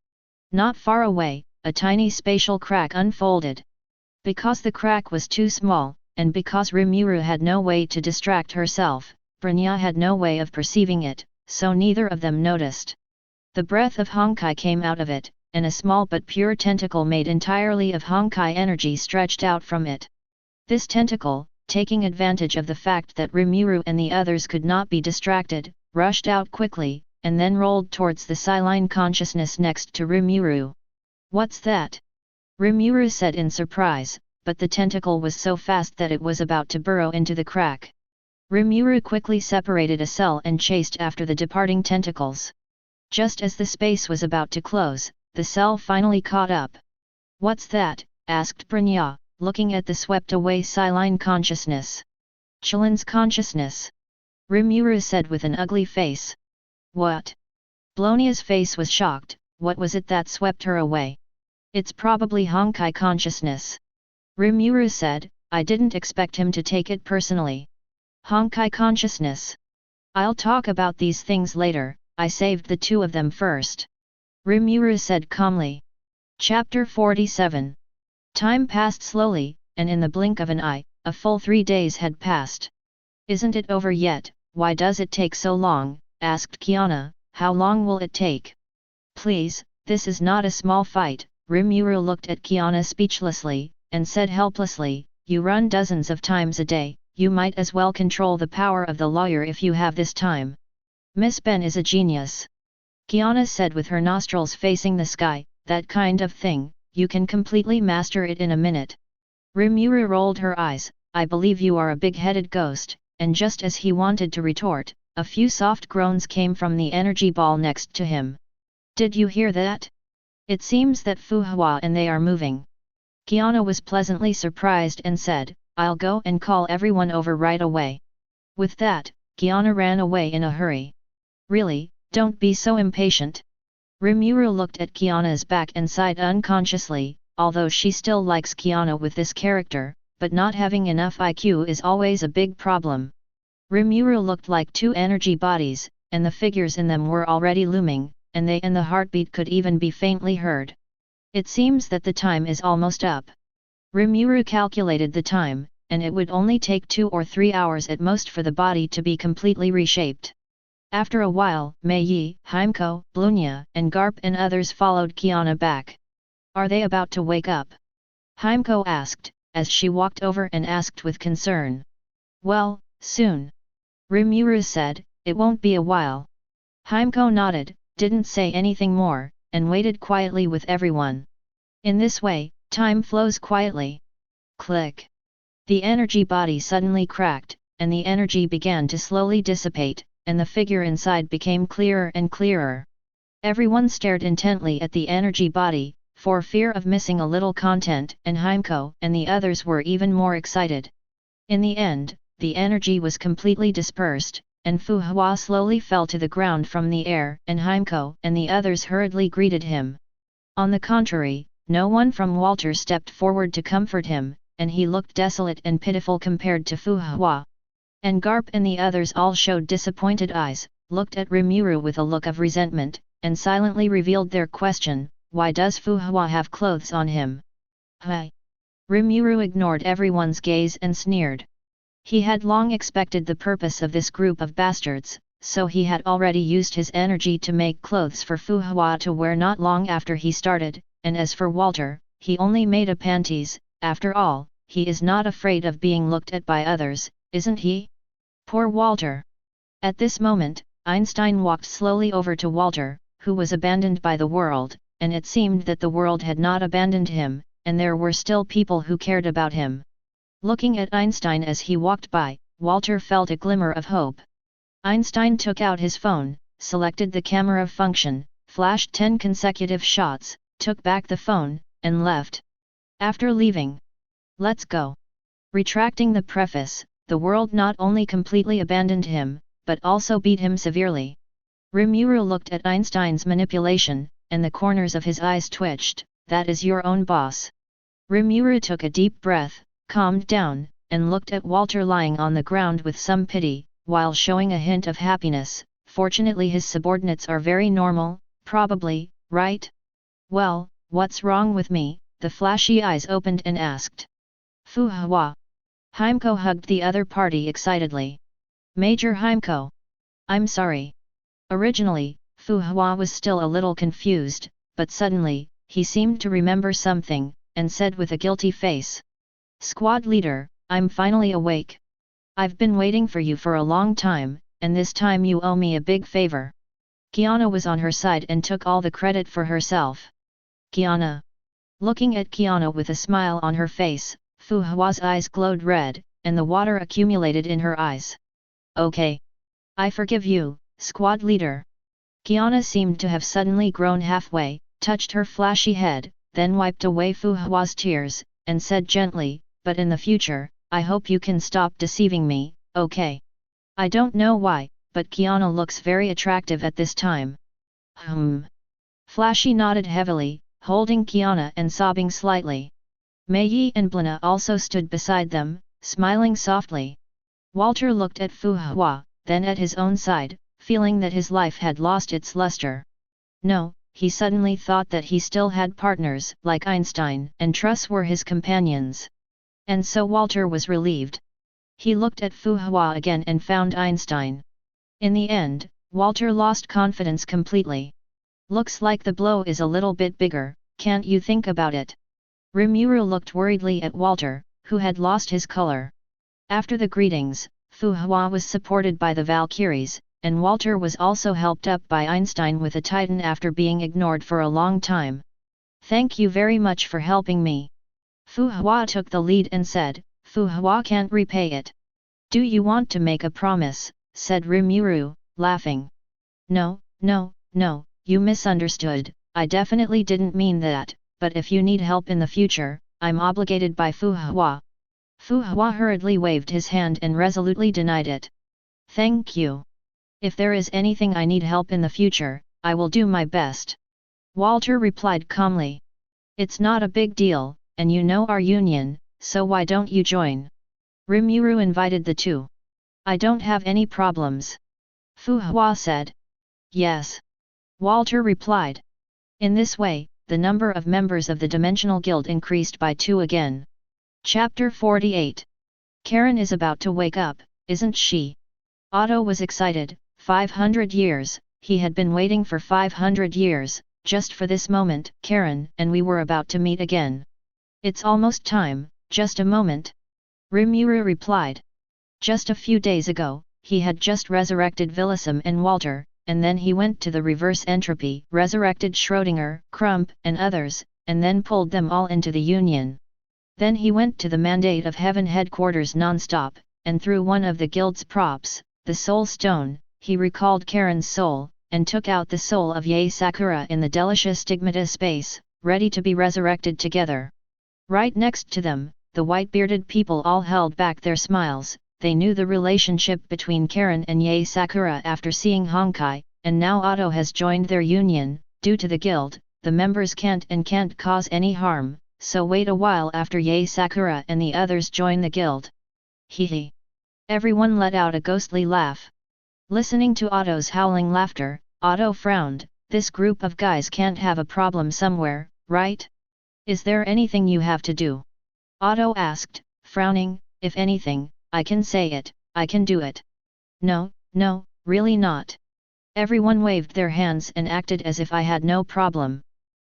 Speaker 1: Not far away, a tiny spatial crack unfolded. Because the crack was too small, and because Rimuru had no way to distract herself, Brnya had no way of perceiving it, so neither of them noticed. The breath of Honkai came out of it, and a small but pure tentacle made entirely of Honkai energy stretched out from it. This tentacle, taking advantage of the fact that Rimuru and the others could not be distracted, rushed out quickly, and then rolled towards the Siline consciousness next to Rimuru. What's that? Rimuru said in surprise, but the tentacle was so fast that it was about to burrow into the crack. Rimuru quickly separated a cell and chased after the departing tentacles. Just as the space was about to close, the cell finally caught up. What's that? Asked Brnya, looking at the swept-away Siline consciousness. Chilin's consciousness. Rimuru said with an ugly face. What? Blonia's face was shocked. What was it that swept her away? It's probably Honkai consciousness. Rimuru said, I didn't expect him to take it personally. Honkai consciousness. I'll talk about these things later, I saved the two of them first. Rimuru said calmly. Chapter 47. Time passed slowly, and in the blink of an eye, a full 3 days had passed. Isn't it over yet? Why does it take so long? Asked Kiana. How long will it take? Please, this is not a small fight. Rimuru looked at Kiana speechlessly, and said helplessly, you run dozens of times a day, you might as well control the power of the lawyer if you have this time. Miss Ben is a genius. Kiana said with her nostrils facing the sky, that kind of thing, you can completely master it in a minute. Rimuru rolled her eyes, I believe you are a big-headed ghost, and just as he wanted to retort, a few soft groans came from the energy ball next to him. Did you hear that? It seems that Fu Hua and they are moving. Kiana was pleasantly surprised and said, I'll go and call everyone over right away. With that, Kiana ran away in a hurry. Really, don't be so impatient. Rimuru looked at Kiana's back and sighed unconsciously, although she still likes Kiana with this character, but not having enough IQ is always a big problem. Rimuru looked like two energy bodies, and the figures in them were already looming, and the heartbeat could even be faintly heard. It seems that the time is almost up. Rimuru calculated the time, and it would only take 2 or 3 hours at most for the body to be completely reshaped. After a while, Mei, Heimko, Blunya, and Garp and others followed Kiana back. Are they about to wake up? Heimko asked, as she walked over and asked with concern. Well, soon. Rimuru said, it won't be a while. Heimko nodded, didn't say anything more, and waited quietly with everyone. In this way, time flows quietly. Click. The energy body suddenly cracked, and the energy began to slowly dissipate, and the figure inside became clearer and clearer. Everyone stared intently at the energy body, for fear of missing a little content, and Heimko and the others were even more excited. In the end, the energy was completely dispersed, and Fu Hua slowly fell to the ground from the air, and Heimko and the others hurriedly greeted him. On the contrary, no one from Walter stepped forward to comfort him, and he looked desolate and pitiful compared to Fu Hua. And Garp and the others all showed disappointed eyes, looked at Rimuru with a look of resentment, and silently revealed their question, why does Fu Hua have clothes on him? Hi! Rimuru ignored everyone's gaze and sneered. He had long expected the purpose of this group of bastards, so he had already used his energy to make clothes for Fu Hua to wear not long after he started, and as for Walter, he only made a panties. After all, he is not afraid of being looked at by others, isn't he? Poor Walter! At this moment, Einstein walked slowly over to Walter, who was abandoned by the world, and it seemed that the world had not abandoned him, and there were still people who cared about him. Looking at Einstein as he walked by, Walter felt a glimmer of hope. Einstein took out his phone, selected the camera function, flashed 10 consecutive shots, took back the phone, and left. After leaving, let's go. Retracting the preface, the world not only completely abandoned him, but also beat him severely. Rimuru looked at Einstein's manipulation, and the corners of his eyes twitched. That is your own boss. Rimuru took a deep breath, calmed down, and looked at Walter lying on the ground with some pity, while showing a hint of happiness. Fortunately his subordinates are very normal, probably, right? Well, what's wrong with me? The flashy eyes opened and asked. Fu Hua. Heimko hugged the other party excitedly. Major Heimko. I'm sorry. Originally, Fu Hua was still a little confused, but suddenly, he seemed to remember something, and said with a guilty face. Squad leader, I'm finally awake. I've been waiting for you for a long time, and this time you owe me a big favor. Kiana was on her side and took all the credit for herself. Kiana. Looking at Kiana with a smile on her face, Fu Hua's eyes glowed red, and the water accumulated in her eyes. Okay. I forgive you, squad leader. Kiana seemed to have suddenly grown halfway, touched her flashy head, then wiped away Fu Hua's tears, and said gently, but in the future, I hope you can stop deceiving me, okay? I don't know why, but Kiana looks very attractive at this time. Flashy nodded heavily, holding Kiana and sobbing slightly. Mei and Blina also stood beside them, smiling softly. Walter looked at Fu Hua, then at his own side, feeling that his life had lost its luster. No, he suddenly thought that he still had partners like Einstein and Truss were his companions. And so Walter was relieved. He looked at Fu Hua again and found Einstein. In the end, Walter lost confidence completely. Looks like the blow is a little bit bigger, can't you think about it? Rimuru looked worriedly at Walter, who had lost his color. After the greetings, Fu Hua was supported by the Valkyries, and Walter was also helped up by Einstein with a Titan after being ignored for a long time. Thank you very much for helping me. Fu Hua took the lead and said, Fu Hua can't repay it. Do you want to make a promise? Said Rimuru, laughing. No, you misunderstood, I definitely didn't mean that, but if you need help in the future, I'm obligated by Fu Hua. Fu Hua hurriedly waved his hand and resolutely denied it. Thank you. If there is anything I need help in the future, I will do my best. Walter replied calmly. It's not a big deal, and you know our union, so why don't you join? Rimuru invited the two. I don't have any problems. Fu Hua said. Yes. Walter replied. In this way, the number of members of the Dimensional Guild increased by 2 again. Chapter 48. Karen is about to wake up, isn't she? Otto was excited. 500 years, he had been waiting for 500 years, just for this moment. Karen and we were about to meet again. It's almost time, just a moment. Rimuru replied. Just a few days ago, he had just resurrected Villasum and Walter, and then he went to the reverse entropy, resurrected Schrödinger, Crump, and others, and then pulled them all into the Union. Then he went to the Mandate of Heaven headquarters non-stop, and through one of the guild's props, the Soul Stone, he recalled Karen's soul, and took out the soul of Yae Sakura in the delicious stigmata space, ready to be resurrected together. Right next to them, the white-bearded people all held back their smiles. They knew the relationship between Karen and Yae Sakura after seeing Honkai, and now Otto has joined their union. Due to the guild, the members can't cause any harm, so wait a while after Yae Sakura and the others join the guild. Hee. Everyone let out a ghostly laugh. Listening to Otto's howling laughter, Otto frowned. This group of guys can't have a problem somewhere, right? Is there anything you have to do? Otto asked, frowning. If anything, I can say it, I can do it. No, really not. Everyone waved their hands and acted as if I had no problem.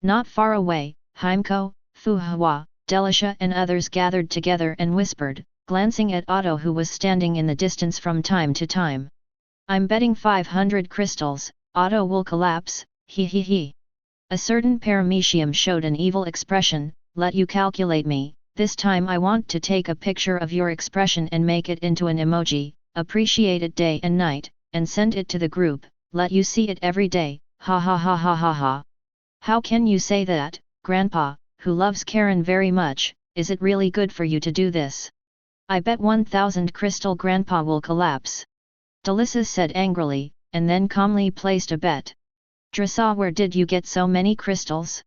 Speaker 1: Not far away, Heimko, Fu Hua, Delicia and others gathered together and whispered, glancing at Otto who was standing in the distance from time to time. I'm betting 500 crystals, Otto will collapse, he. A certain paramecium showed an evil expression, let you calculate me, this time I want to take a picture of your expression and make it into an emoji, appreciate it day and night, and send it to the group, let you see it every day, ha. How can you say that, Grandpa, who loves Karen very much, is it really good for you to do this? I bet 1,000 crystal Grandpa will collapse. Delissa said angrily, and then calmly placed a bet. Dressa, where did you get so many crystals?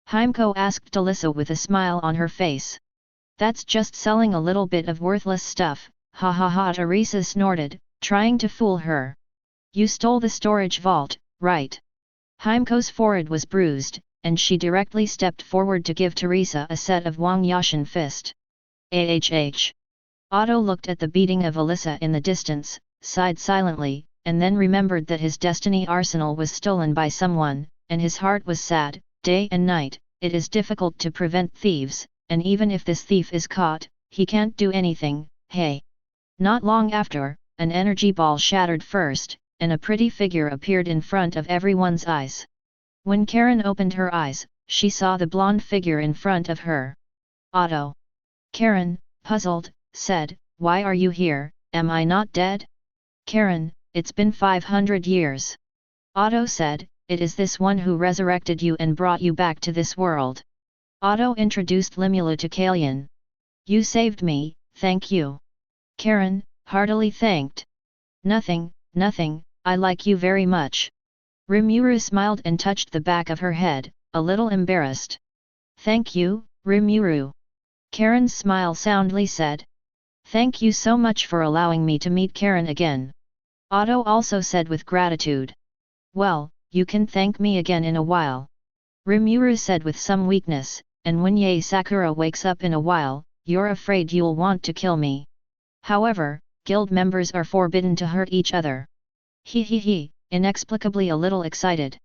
Speaker 1: Heimko asked Delissa with a smile on her face. That's just selling a little bit of worthless stuff, ha. Teresa snorted, trying to fool her. You stole the storage vault, right? Heimko's forehead was bruised, and she directly stepped forward to give Teresa a set of Wang Yashin fist. Otto looked at the beating of Alyssa in the distance, sighed silently, and then remembered that his destiny arsenal was stolen by someone, and his heart was sad. Day and night, it is difficult to prevent thieves, and even if this thief is caught, he can't do anything, hey. Not long after, an energy ball shattered first, and a pretty figure appeared in front of everyone's eyes. When Karen opened her eyes, she saw the blonde figure in front of her. Otto. Karen, puzzled, said, why are you here, am I not dead? Karen, it's been 500 years. Otto said, it is this one who resurrected you and brought you back to this world. Otto introduced Limula to Kalian. You saved me, thank you. Karen, heartily thanked. Nothing, I like you very much. Rimuru smiled and touched the back of her head, a little embarrassed. Thank you, Rimuru. Karen's smile soundly said. Thank you so much for allowing me to meet Karen again. Otto also said with gratitude. Well, you can thank me again in a while. Rimuru said with some weakness, and when Yae Sakura wakes up in a while, you're afraid you'll want to kill me. However, guild members are forbidden to hurt each other. He, inexplicably a little excited.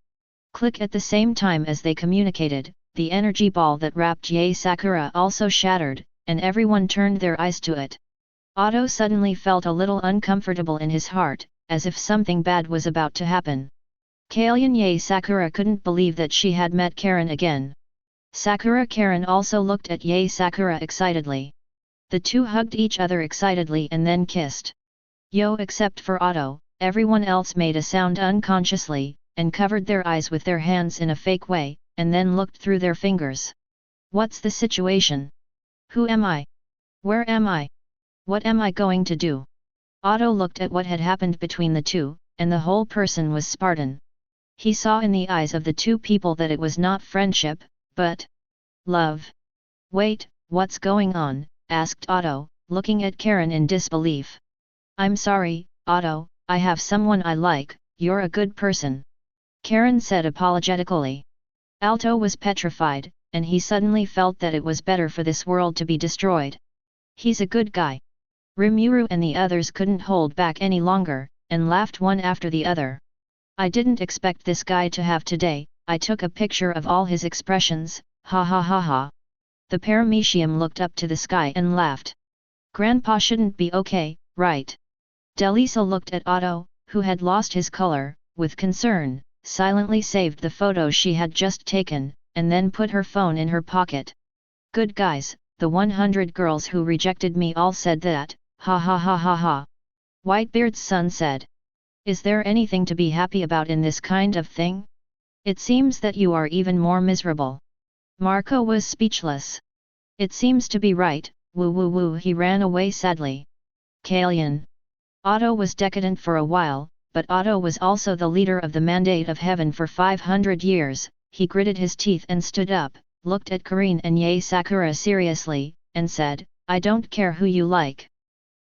Speaker 1: Click at the same time as they communicated, the energy ball that wrapped Yae Sakura also shattered, and everyone turned their eyes to it. Otto suddenly felt a little uncomfortable in his heart, as if something bad was about to happen. Kalyan Yae Sakura couldn't believe that she had met Karen again. Sakura Karen also looked at Yae Sakura excitedly. The two hugged each other excitedly and then kissed. Except for Otto, everyone else made a sound unconsciously, and covered their eyes with their hands in a fake way, and then looked through their fingers. What's the situation? Who am I? Where am I? What am I going to do? Otto looked at what had happened between the two, and the whole person was Spartan. He saw in the eyes of the two people that it was not friendship, but love. Wait, what's going on? Asked Otto, looking at Karen in disbelief. I'm sorry, Otto, I have someone I like, you're a good person. Karen said apologetically. Alto was petrified, and he suddenly felt that it was better for this world to be destroyed. He's a good guy. Rimuru and the others couldn't hold back any longer, and laughed one after the other. I didn't expect this guy to have today, I took a picture of all his expressions, ha ha ha ha. The paramecium looked up to the sky and laughed. Grandpa shouldn't be okay, right? Delisa looked at Otto, who had lost his color, with concern, silently saved the photo she had just taken, and then put her phone in her pocket. Good guys, the 100 girls who rejected me all said that, ha ha ha ha ha. Whitebeard's son said. Is there anything to be happy about in this kind of thing? It seems that you are even more miserable. Marco was speechless. It seems to be right, woo woo woo. He ran away sadly. Kalyan. Otto was decadent for a while, but Otto was also the leader of the Mandate of Heaven for 500 years, he gritted his teeth and stood up, looked at Karine and Yae Sakura seriously, and said, I don't care who you like.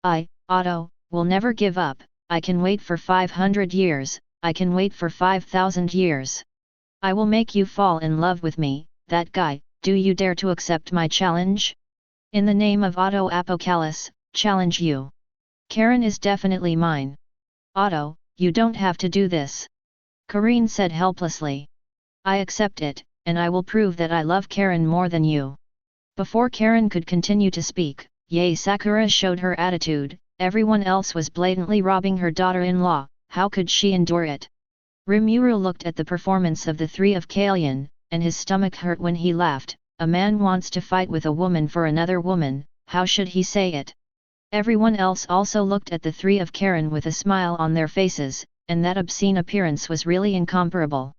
Speaker 1: I, Otto, will never give up, I can wait for 500 years, I can wait for 5,000 years. I will make you fall in love with me, that guy, do you dare to accept my challenge? In the name of Otto Apocalypse, challenge you. Karen is definitely mine. Otto, you don't have to do this. Karine said helplessly. I accept it, and I will prove that I love Karen more than you. Before Karen could continue to speak, Yae Sakura showed her attitude, everyone else was blatantly robbing her daughter-in-law, how could she endure it? Rimuru looked at the performance of the three of Kalyan, and his stomach hurt when he laughed, a man wants to fight with a woman for another woman, how should he say it? Everyone else also looked at the three of Karen with a smile on their faces, and that obscene appearance was really incomparable.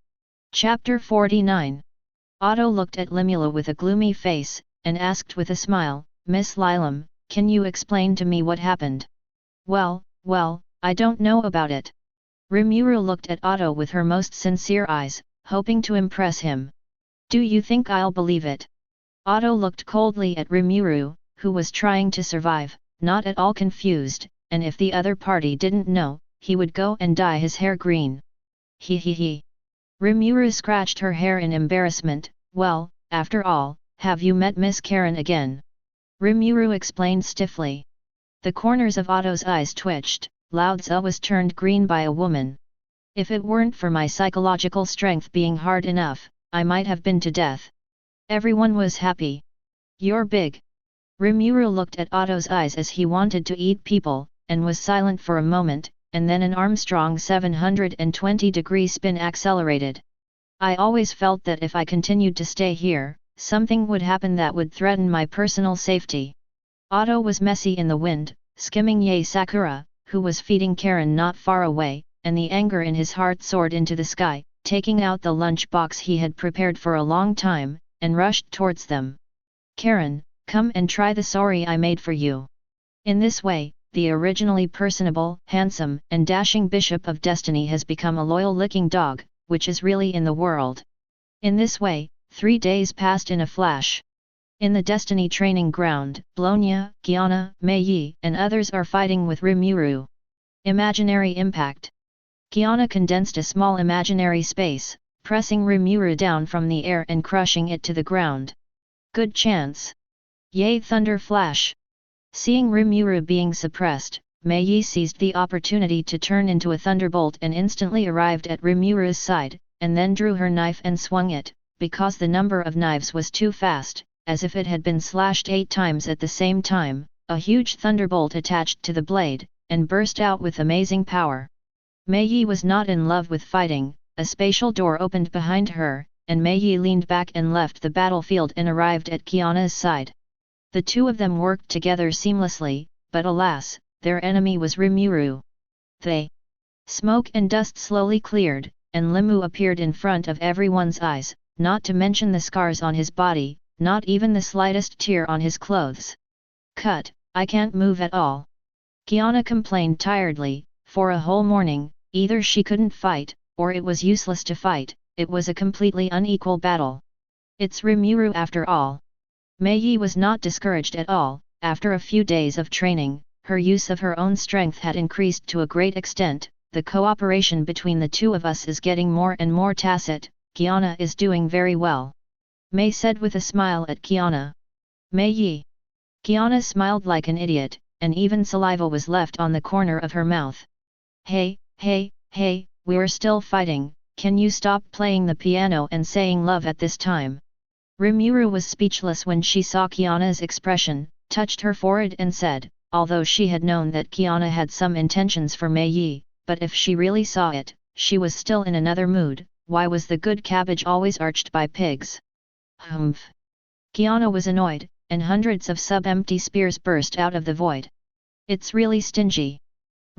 Speaker 1: Chapter 49. Otto looked at Limula with a gloomy face, and asked with a smile, Miss Lilam, can you explain to me what happened? Well, I don't know about it. Rimuru looked at Otto with her most sincere eyes, hoping to impress him. Do you think I'll believe it? Otto looked coldly at Rimuru, who was trying to survive, not at all confused, and if the other party didn't know, he would go and dye his hair green. He. Rimuru scratched her hair in embarrassment, well, after all, have you met Miss Karen again? Rimuru explained stiffly. The corners of Otto's eyes twitched, Lao Tzu was turned green by a woman. If it weren't for my psychological strength being hard enough, I might have been to death. Everyone was happy. You're big. Rimuru looked at Otto's eyes as he wanted to eat people, and was silent for a moment, and then an Armstrong 720-degree spin accelerated. I always felt that if I continued to stay here, something would happen that would threaten my personal safety. Otto was messy in the wind, skimming Yae Sakura, who was feeding Karen not far away, and the anger in his heart soared into the sky, taking out the lunch box he had prepared for a long time, and rushed towards them. Karen, come and try the sari I made for you. In this way, the originally personable, handsome, and dashing Bishop of Destiny has become a loyal licking dog, which is really in the world. In this way, 3 days passed in a flash. In the Destiny training ground, Blonya, Gianna, Mei Yi, and others are fighting with Rimuru. Imaginary impact. Kiana condensed a small imaginary space, pressing Rimuru down from the air and crushing it to the ground. Good chance. Yay! Thunder flash. Seeing Rimuru being suppressed, Mei seized the opportunity to turn into a thunderbolt and instantly arrived at Rimuru's side, and then drew her knife and swung it, because the number of knives was too fast, as if it had been slashed 8 times at the same time. A huge thunderbolt attached to the blade, and burst out with amazing power. Mei was not in love with fighting. A spatial door opened behind her, and Mei leaned back and left the battlefield and arrived at Kiana's side. The two of them worked together seamlessly, but alas, their enemy was Rimuru. Smoke and dust slowly cleared, and Limu appeared in front of everyone's eyes, not to mention the scars on his body, not even the slightest tear on his clothes. Cut, I can't move at all. Kiana complained tiredly. For a whole morning, either she couldn't fight, or it was useless to fight. It was a completely unequal battle. It's Rimuru after all. Mei was not discouraged at all. After a few days of training, her use of her own strength had increased to a great extent. The cooperation between the two of us is getting more and more tacit. Kiana is doing very well. Mei said with a smile at Kiana. Mei. Kiana smiled like an idiot, and even saliva was left on the corner of her mouth. Hey, we're still fighting. Can you stop playing the piano and saying love at this time? Rimuru was speechless when she saw Kiana's expression, touched her forehead and said, although she had known that Kiana had some intentions for Mei, but if she really saw it, she was still in another mood. Why was the good cabbage always arched by pigs? Humph! Kiana was annoyed, and hundreds of sub-empty spears burst out of the void. It's really stingy.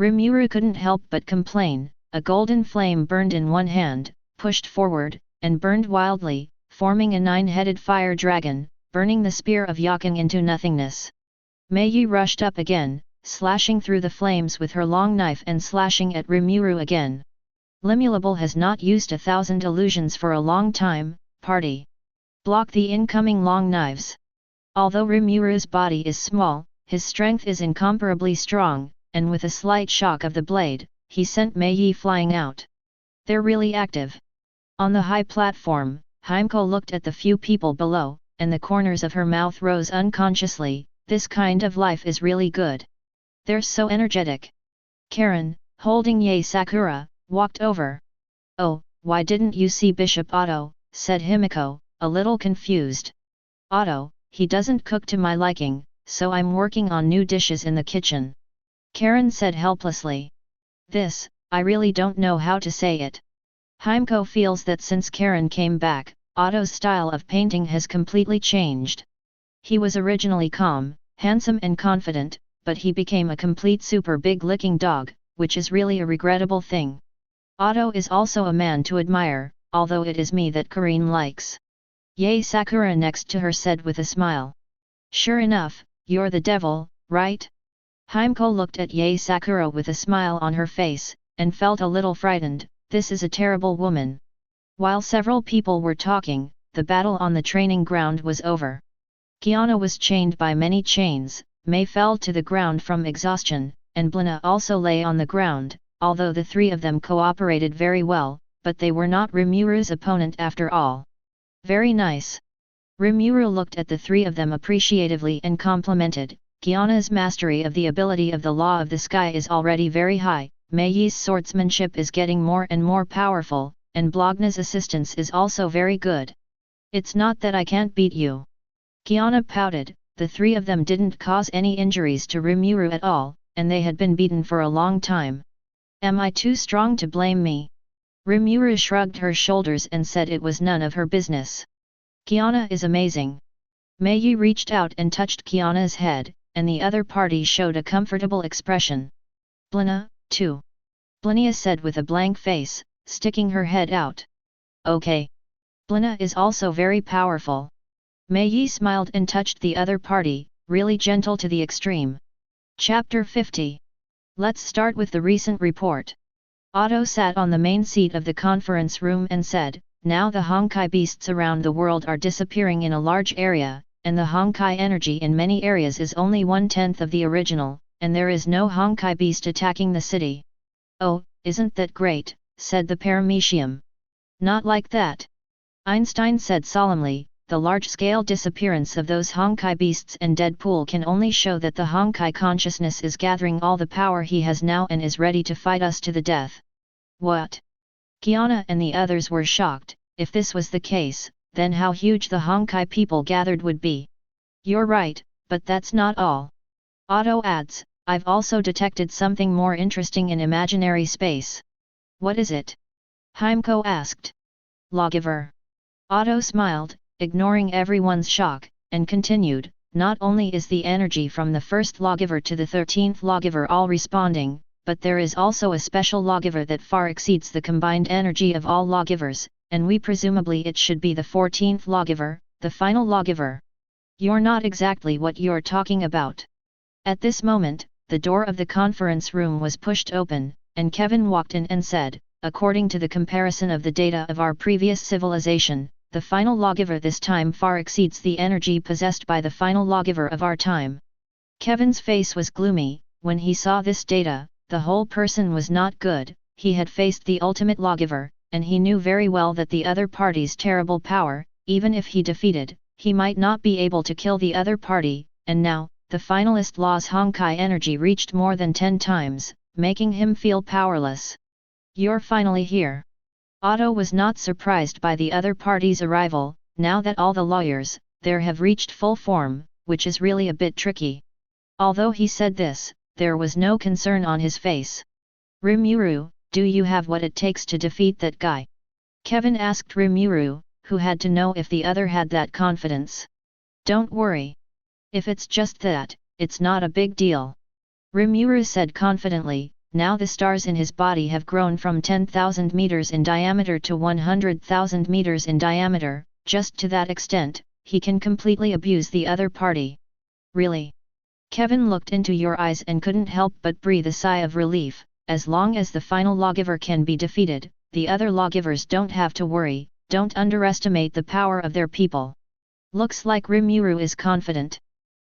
Speaker 1: Rimuru couldn't help but complain. A golden flame burned in one hand, pushed forward, and burned wildly, forming a 9-headed fire dragon, burning the spear of Yaking into nothingness. Mei rushed up again, slashing through the flames with her long knife and slashing at Rimuru again. Limulable has not used 1,000 illusions for a long time. Party. Block the incoming long knives. Although Rimuru's body is small, his strength is incomparably strong, and with a slight shock of the blade, he sent Mei flying out. They're really active. On the high platform, Heimko looked at the few people below, and the corners of her mouth rose unconsciously. This kind of life is really good. They're so energetic. Karen, holding Yae Sakura, walked over. Oh, why didn't you see Bishop Otto? Said Himiko, a little confused. Otto, he doesn't cook to my liking, so I'm working on new dishes in the kitchen. Karen said helplessly. This, I really don't know how to say it. Heimko feels that since Karen came back, Otto's style of painting has completely changed. He was originally calm, handsome and confident, but he became a complete super big licking dog, which is really a regrettable thing. Otto is also a man to admire, although it is me that Karine likes. Yae Sakura next to her said with a smile. Sure enough, you're the devil, right? Heimko looked at Yae Sakura with a smile on her face, and felt a little frightened. This is a terrible woman. While several people were talking, the battle on the training ground was over. Kiana was chained by many chains, Mei fell to the ground from exhaustion, and Blina also lay on the ground, although the three of them cooperated very well, but they were not Rimuru's opponent after all. Very nice. Rimuru looked at the three of them appreciatively and complimented. Kiana's mastery of the ability of the Law of the Sky is already very high, Mei's swordsmanship is getting more and more powerful, and Blogna's assistance is also very good. It's not that I can't beat you. Kiana pouted. The three of them didn't cause any injuries to Rimuru at all, and they had been beaten for a long time. Am I too strong to blame me? Rimuru shrugged her shoulders and said it was none of her business. Kiana is amazing. Mei reached out and touched Kiana's head, and the other party showed a comfortable expression. Blina, too. Blinia said with a blank face, sticking her head out. Okay. Blina is also very powerful. Mei smiled and touched the other party, really gentle to the extreme. Chapter 50. Let's start with the recent report. Otto sat on the main seat of the conference room and said, now the Honkai beasts around the world are disappearing in a large area, and the Honkai energy in many areas is only 1/10 of the original. and there is no Honkai beast attacking the city. Oh, isn't that great, said the paramecium. Not like that. Einstein said solemnly, the large-scale disappearance of those Honkai beasts and Deadpool can only show that the Honkai consciousness is gathering all the power he has now and is ready to fight us to the death. What? Kiana and the others were shocked. If this was the case, then how huge the Honkai people gathered would be. You're right, but that's not all. Otto adds, I've also detected something more interesting in imaginary space. What is it? Heimko asked. Lawgiver. Otto smiled, ignoring everyone's shock, and continued, not only is the energy from the first lawgiver to the 13th lawgiver all responding, but there is also a special lawgiver that far exceeds the combined energy of all lawgivers, and presumably it should be the 14th lawgiver, the final lawgiver. You're not exactly what you're talking about. At this moment, the door of the conference room was pushed open, and Kevin walked in and said, according to the comparison of the data of our previous civilization, the final lawgiver this time far exceeds the energy possessed by the final lawgiver of our time. Kevin's face was gloomy. When he saw this data, the whole person was not good. He had faced the ultimate lawgiver, and he knew very well that the other party's terrible power, even if he defeated, he might not be able to kill the other party, and now, the finalist law's Honkai energy reached more than 10 times, making him feel powerless. You're finally here. Otto was not surprised by the other party's arrival, now that all the lawyers, there have reached full form, which is really a bit tricky. Although he said this, there was no concern on his face. Rimuru, do you have what it takes to defeat that guy? Kevin asked Rimuru, who had to know if the other had that confidence. Don't worry. If it's just that, it's not a big deal. Rimuru said confidently. Now the stars in his body have grown from 10,000 meters in diameter to 100,000 meters in diameter, just to that extent, he can completely abuse the other party. Really? Kevin looked into your eyes and couldn't help but breathe a sigh of relief. As long as the final lawgiver can be defeated, the other lawgivers don't have to worry. Don't underestimate the power of their people. Looks like Rimuru is confident.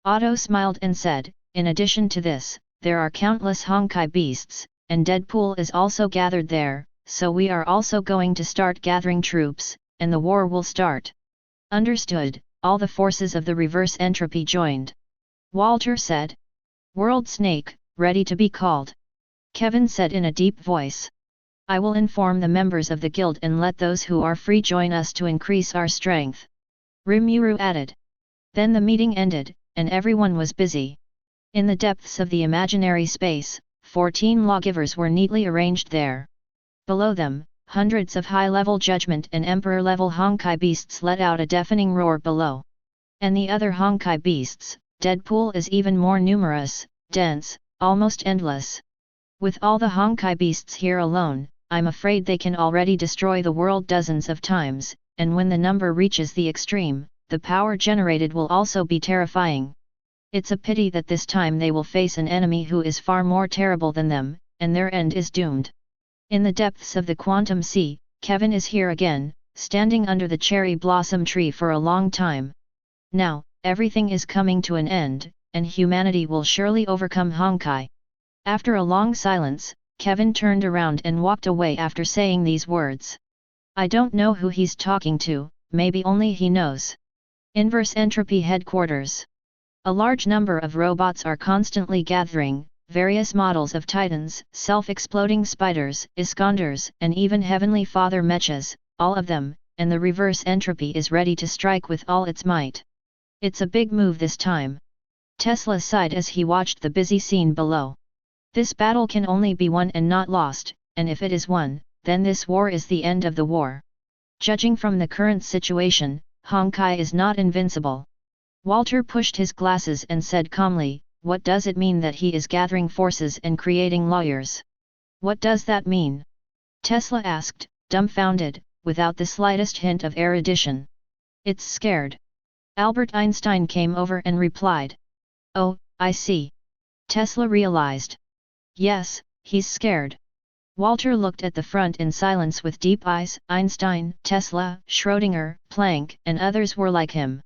Speaker 1: Otto smiled and said, in addition to this, there are countless Honkai beasts, and Deadpool is also gathered there, so we are also going to start gathering troops, and the war will start. Understood, all the forces of the reverse entropy joined. Walter said. World Snake, ready to be called. Kevin said in a deep voice. I will inform the members of the guild and let those who are free join us to increase our strength. Rimuru added. Then the meeting ended, and everyone was busy. In the depths of the imaginary space, 14 lawgivers were neatly arranged there. Below them, hundreds of high-level judgment and emperor-level Honkai beasts let out a deafening roar below. And the other Honkai beasts, Deadpool is even more numerous, dense, almost endless. With all the Honkai beasts here alone, I'm afraid they can already destroy the world dozens of times, and when the number reaches the extreme, the power generated will also be terrifying. It's a pity that this time they will face an enemy who is far more terrible than them, and their end is doomed. In the depths of the quantum sea, Kevin is here again, standing under the cherry blossom tree for a long time. Now, everything is coming to an end, and humanity will surely overcome Honkai. After a long silence, Kevin turned around and walked away after saying these words. I don't know who he's talking to, maybe only he knows. Inverse Entropy Headquarters. A large number of robots are constantly gathering, various models of titans, self-exploding spiders, Iskanders, and even Heavenly Father mechas, all of them, and the reverse entropy is ready to strike with all its might. It's a big move this time. Tesla sighed as he watched the busy scene below. This battle can only be won and not lost, and if it is won, then this war is the end of the war. Judging from the current situation, Honkai is not invincible. Walter pushed his glasses and said calmly, what does it mean that he is gathering forces and creating lawyers? What does that mean? Tesla asked, dumbfounded, without the slightest hint of erudition. It's scared. Albert Einstein came over and replied. Oh, I see. Tesla realized. Yes, he's scared. Walter looked at the front in silence with deep eyes. Einstein, Tesla, Schrödinger, Planck, and others were like him.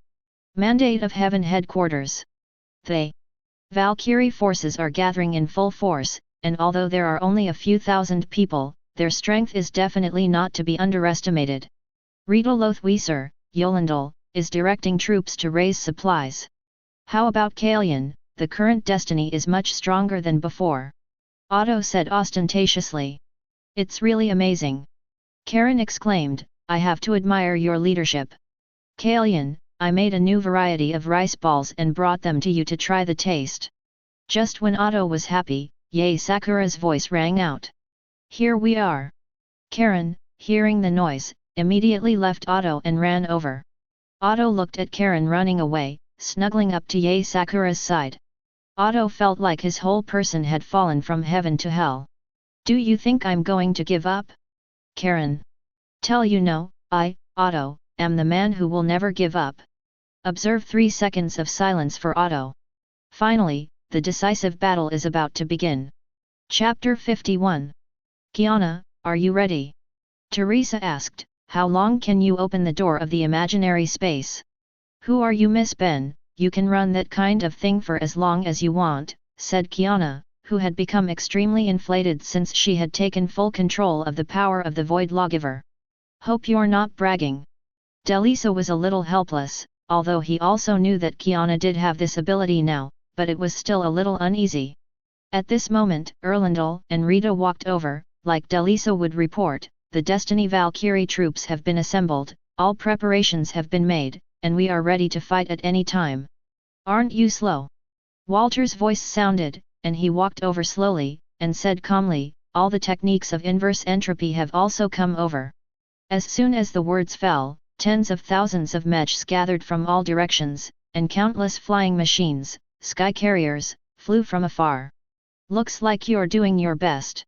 Speaker 1: Mandate of Heaven Headquarters. They Valkyrie forces are gathering in full force, and although there are only a few thousand people, their strength is definitely not to be underestimated. Rita Lothweiser, Yolandel, is directing troops to raise supplies. How about Kalian? The current destiny is much stronger than before. Otto said ostentatiously. It's really amazing. Karen exclaimed, I have to admire your leadership. Kalian, I made a new variety of rice balls and brought them to you to try the taste. Just when Otto was happy, Yae Sakura's voice rang out. Here we are. Karen, hearing the noise, immediately left Otto and ran over. Otto looked at Karen running away, snuggling up to Yae Sakura's side. Otto felt like his whole person had fallen from heaven to hell. Do you think I'm going to give up? Karen. Tell you no, I, Otto, am the man who will never give up. Observe 3 seconds of silence for Otto. Finally, the decisive battle is about to begin. Chapter 51. Kiana, are you ready? Teresa asked, how long can you open the door of the imaginary space? Who are you, Miss Ben? You can run that kind of thing for as long as you want, said Kiana, who had become extremely inflated since she had taken full control of the power of the Void Lawgiver. Hope you're not bragging. Delisa was a little helpless, although he also knew that Kiana did have this ability now, but it was still a little uneasy. At this moment, Erlendal and Rita walked over. Like Delisa would report, the Destiny Valkyrie troops have been assembled, all preparations have been made, and we are ready to fight at any time. Aren't you slow? Walter's voice sounded, and he walked over slowly, and said calmly, all the techniques of inverse entropy have also come over. As soon as the words fell, tens of thousands of mechs gathered from all directions, and countless flying machines, sky carriers, flew from afar. Looks like you're doing your best.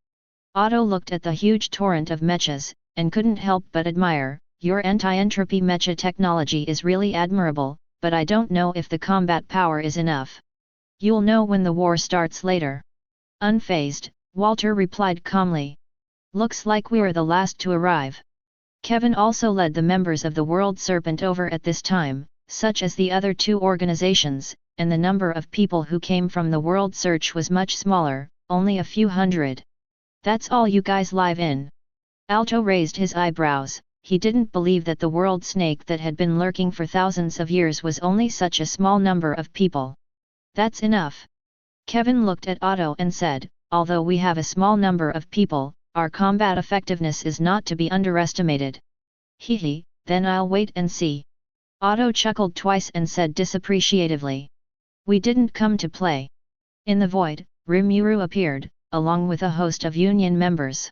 Speaker 1: Otto looked at the huge torrent of mechas, and couldn't help but admire, your anti-entropy mecha technology is really admirable, but I don't know if the combat power is enough. You'll know when the war starts later. Unfazed, Walter replied calmly. Looks like we're the last to arrive. Kevin also led the members of the World Serpent over at this time, such as the other 2 organizations, and the number of people who came from the World Search was much smaller, only a few hundred. That's all you guys live in? Alto raised his eyebrows. He didn't believe that the world snake that had been lurking for thousands of years was only such a small number of people. That's enough. Kevin looked at Otto and said, although we have a small number of people, our combat effectiveness is not to be underestimated. Hehe, then I'll wait and see. Otto chuckled twice and said disappreciatively. We didn't come to play. In the void, Rimuru appeared, along with a host of Union members.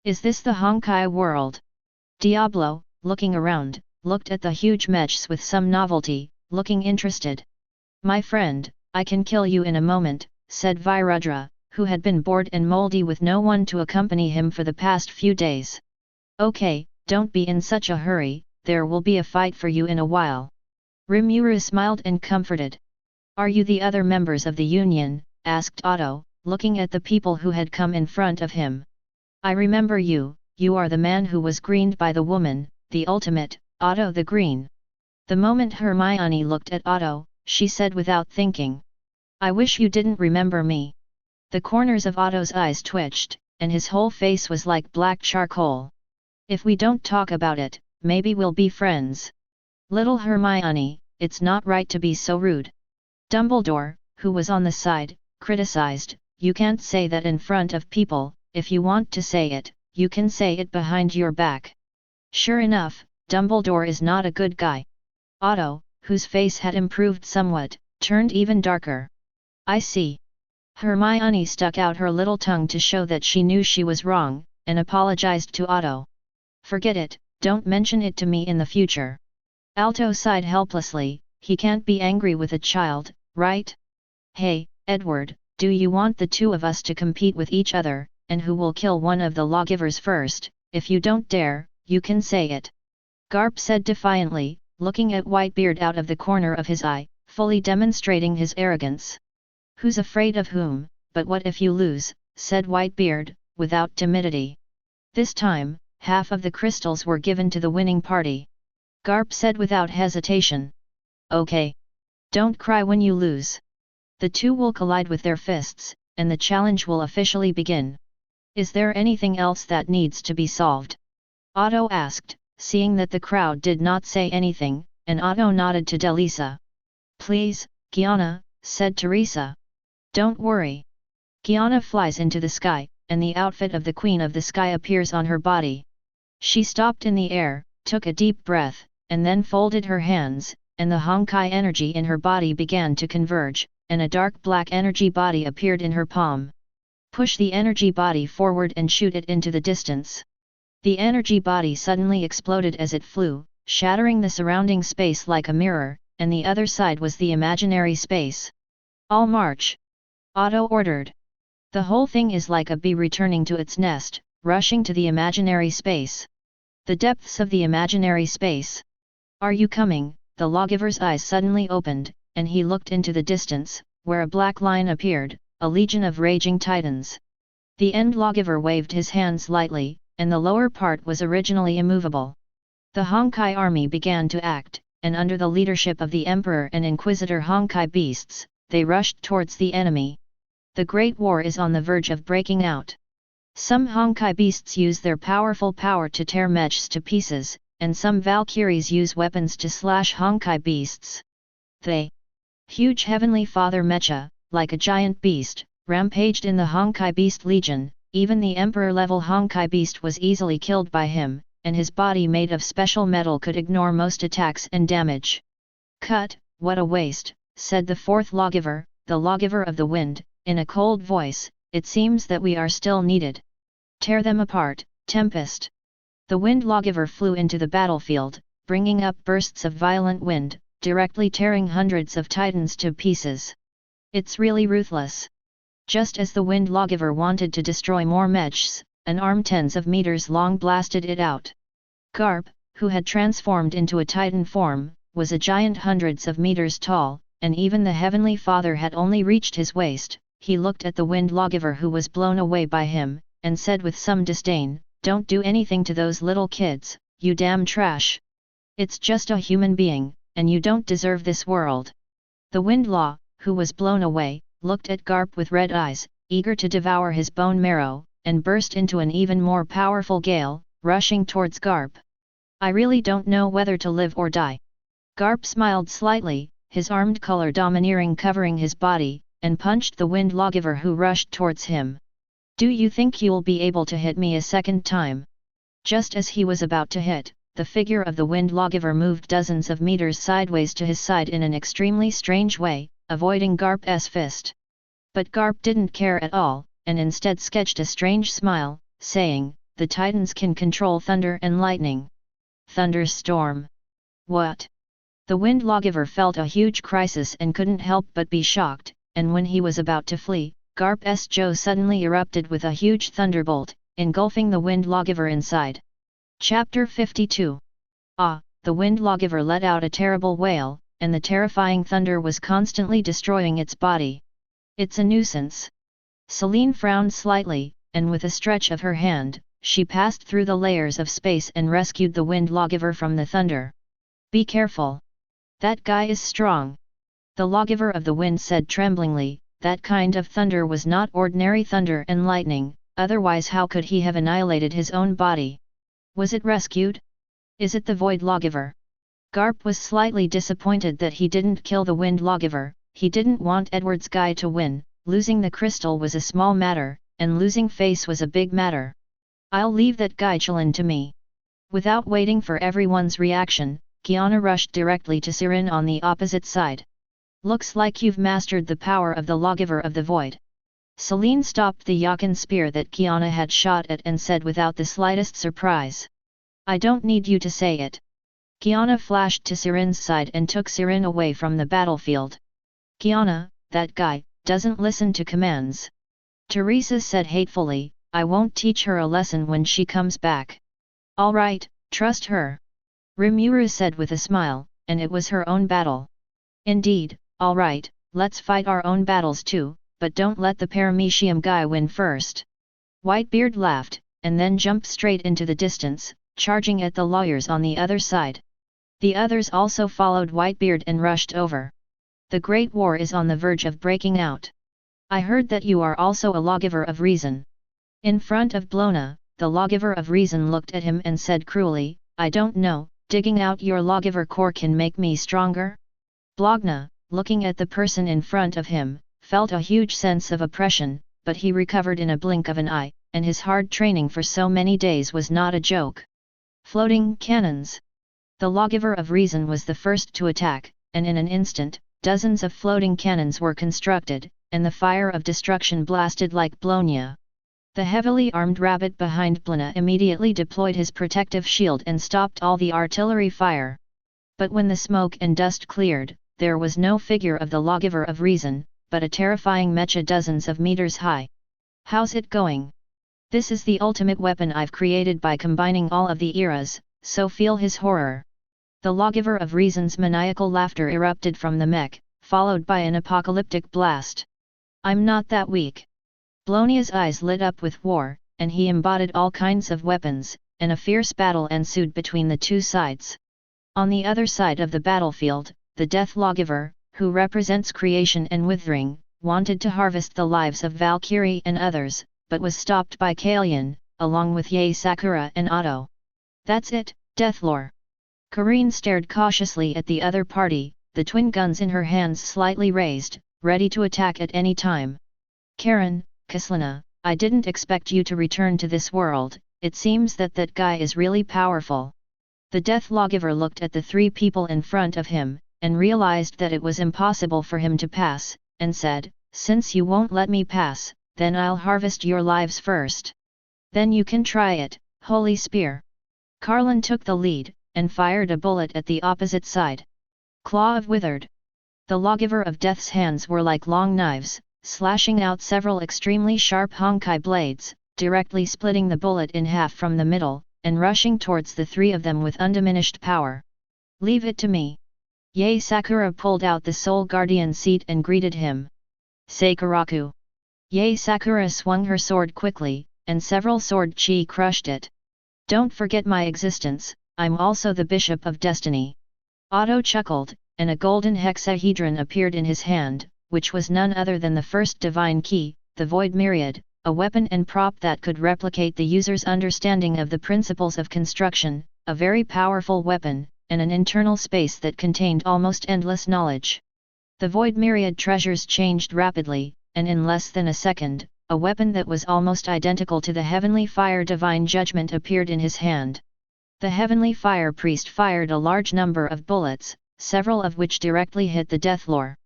Speaker 1: Is this the Honkai world? Diablo, looking around, looked at the huge mechs with some novelty, looking interested. My friend, I can kill you in a moment, said Virudra, who had been bored and moldy with no one to accompany him for the past few days. Okay, don't be in such a hurry, there will be a fight for you in a while. Rimuru smiled and comforted. Are you the other members of the Union? Asked Otto, looking at the people who had come in front of him. I remember you, you are the man who was greened by the woman, the ultimate, Otto the Green. The moment Hermione looked at Otto, she said without thinking. I wish you didn't remember me. The corners of Otto's eyes twitched, and his whole face was like black charcoal. If we don't talk about it, maybe we'll be friends. Little Hermione, it's not right to be so rude. Dumbledore, who was on the side, criticized, you can't say that in front of people, if you want to say it, you can say it behind your back. Sure enough, Dumbledore is not a good guy. Otto, whose face had improved somewhat, turned even darker. I see. Hermione stuck out her little tongue to show that she knew she was wrong, and apologized to Otto. Forget it, don't mention it to me in the future. Alto sighed helplessly, he can't be angry with a child, right? Hey, Edward, do you want the 2 of us to compete with each other, and who will kill one of the lawgivers first? If you don't dare, you can say it. Garp said defiantly, looking at Whitebeard out of the corner of his eye, fully demonstrating his arrogance. Who's afraid of whom? But what if you lose? Said Whitebeard, without timidity. This time, half of the crystals were given to the winning party. Garp said without hesitation. Okay. Don't cry when you lose. The two will collide with their fists, and the challenge will officially begin. Is there anything else that needs to be solved? Otto asked, seeing that the crowd did not say anything, and Otto nodded to Delisa. Please, Kiana, said Teresa. Don't worry. Kiana flies into the sky, and the outfit of the Queen of the Sky appears on her body. She stopped in the air, took a deep breath, and then folded her hands, and the Honkai energy in her body began to converge, and a dark black energy body appeared in her palm. Push the energy body forward and shoot it into the distance. The energy body suddenly exploded as it flew, shattering the surrounding space like a mirror, and the other side was the imaginary space. All march! Otto ordered. The whole thing is like a bee returning to its nest, rushing to the imaginary space. The depths of the imaginary space. Are you coming? The lawgiver's eyes suddenly opened, and he looked into the distance, where a black line appeared, a legion of raging titans. The end lawgiver waved his hands lightly, and the lower part was originally immovable. The Honkai army began to act, and under the leadership of the Emperor and Inquisitor Honkai beasts, they rushed towards the enemy. The Great War is on the verge of breaking out. Some Honkai beasts use their powerful power to tear mechs to pieces, and some Valkyries use weapons to slash Honkai beasts. They, huge Heavenly Father mecha, like a giant beast, rampaged in the Honkai Beast Legion. Even the Emperor-level Honkai Beast was easily killed by him, and his body made of special metal could ignore most attacks and damage. Cut, what a waste, said the fourth lawgiver, the lawgiver of the wind, in a cold voice. It seems that we are still needed. Tear them apart, Tempest. The wind lawgiver flew into the battlefield, bringing up bursts of violent wind, directly tearing hundreds of titans to pieces. It's really ruthless. Just as the wind lawgiver wanted to destroy more mechs, an arm tens of meters long blasted it out. Garp, who had transformed into a titan form, was a giant hundreds of meters tall, and even the Heavenly Father had only reached his waist. He looked at the wind lawgiver who was blown away by him, and said with some disdain, "Don't do anything to those little kids, you damn trash. It's just a human being, and you don't deserve this world." The wind law, who was blown away, looked at Garp with red eyes, eager to devour his bone marrow, and burst into an even more powerful gale, rushing towards Garp. "I really don't know whether to live or die." Garp smiled slightly, his armed color domineering covering his body, and punched the wind lawgiver who rushed towards him. "Do you think you'll be able to hit me a second time?" Just as he was about to hit, the figure of the wind lawgiver moved dozens of meters sideways to his side in an extremely strange way, avoiding Garp's fist. But Garp didn't care at all, and instead sketched a strange smile, saying, "The Titans can control thunder and lightning." Thunderstorm. What? The wind lawgiver felt a huge crisis and couldn't help but be shocked, and when he was about to flee, Garp's jaw suddenly erupted with a huge thunderbolt, engulfing the wind lawgiver inside. Chapter 52. Ah, the wind lawgiver let out a terrible wail, and the terrifying thunder was constantly destroying its body. "It's a nuisance." Celine frowned slightly, and with a stretch of her hand, she passed through the layers of space and rescued the wind lawgiver from the thunder. "Be careful. That guy is strong." The lawgiver of the wind said tremblingly. That kind of thunder was not ordinary thunder and lightning, otherwise how could he have annihilated his own body? Was it rescued? Is it the void lawgiver? Garp was slightly disappointed that he didn't kill the wind lawgiver. He didn't want Edward's guy to win. Losing the crystal was a small matter, and losing face was a big matter. "I'll leave that guy Chilin to me." Without waiting for everyone's reaction, Kiana rushed directly to Sirin on the opposite side. "Looks like you've mastered the power of the lawgiver of the void." Celine stopped the Yakin spear that Kiana had shot at and said without the slightest surprise. "I don't need you to say it." Kiana flashed to Sirin's side and took Sirin away from the battlefield. "Kiana, that guy, doesn't listen to commands." Teresa said hatefully, "I won't teach her a lesson when she comes back." "All right, trust her." Rimuru said with a smile, and it was her own battle. "Indeed, all right, let's fight our own battles too, but don't let the Paramecium guy win first." Whitebeard laughed, and then jumped straight into the distance, charging at the lawyers on the other side. The others also followed Whitebeard and rushed over. The Great War is on the verge of breaking out. I heard that you are also a lawgiver of reason. In front of Blona, the lawgiver of reason looked at him and said cruelly, I don't know, digging out your lawgiver core can make me stronger? Blogna, looking at the person in front of him, felt a huge sense of oppression, but he recovered in a blink of an eye, and his hard training for so many days was not a joke. Floating cannons. The lawgiver of reason was the first to attack, and in an instant, dozens of floating cannons were constructed, and the fire of destruction blasted like Blonia. The heavily armed rabbit behind Blona immediately deployed his protective shield and stopped all the artillery fire. But when the smoke and dust cleared, there was no figure of the lawgiver of reason, but a terrifying mecha dozens of meters high. How's it going? This is the ultimate weapon I've created by combining all of the eras, so feel his horror. The lawgiver of reason's maniacal laughter erupted from the mech, followed by an apocalyptic blast. I'm not that weak. Blonia's eyes lit up with war, and he embodied all kinds of weapons, and a fierce battle ensued between the two sides. On the other side of the battlefield, the Death Lawgiver, who represents creation and withering, wanted to harvest the lives of Valkyrie and others, but was stopped by Kalian, along with Yae Sakura and Otto. That's it, Deathlore. Karine stared cautiously at the other party, the twin guns in her hands slightly raised, ready to attack at any time. Karen, Kaslana, I didn't expect you to return to this world, it seems that guy is really powerful. The Death Lawgiver looked at the three people in front of him, and realized that it was impossible for him to pass, and said, since you won't let me pass, then I'll harvest your lives first. Then you can try it, Holy Spear. Carlin took the lead, and fired a bullet at the opposite side. Claw of Withered. The Lawgiver of Death's hands were like long knives, slashing out several extremely sharp Honkai blades, directly splitting the bullet in half from the middle, and rushing towards the three of them with undiminished power. Leave it to me. Yae Sakura pulled out the Soul Guardian seat and greeted him. Sakuraku. Yae Sakura swung her sword quickly, and several sword chi crushed it. Don't forget my existence, I'm also the Bishop of Destiny. Otto chuckled, and a golden hexahedron appeared in his hand, which was none other than the first divine key, the Void Myriad, a weapon and prop that could replicate the user's understanding of the principles of construction, a very powerful weapon, and an internal space that contained almost endless knowledge. The Void Myriad treasures changed rapidly, and in less than a second, a weapon that was almost identical to the Heavenly Fire Divine Judgment appeared in his hand. The Heavenly Fire Priest fired a large number of bullets, several of which directly hit the Deathlore.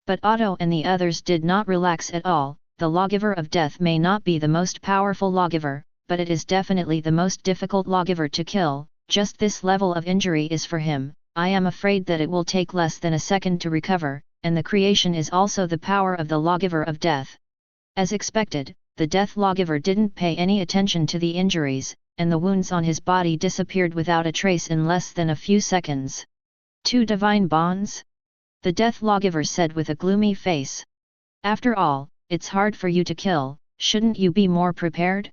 Speaker 1: But Otto and the others did not relax at all. The Lawgiver of Death may not be the most powerful lawgiver, but it is definitely the most difficult lawgiver to kill. Just this level of injury is for him. I am afraid that it will take less than a second to recover, and the creation is also the power of the Lawgiver of Death. As expected, the Death Lawgiver didn't pay any attention to the injuries, and the wounds on his body disappeared without a trace in less than a few seconds. 2 divine bonds? The Death Lawgiver said with a gloomy face. After all, it's hard for you to kill, shouldn't you be more prepared?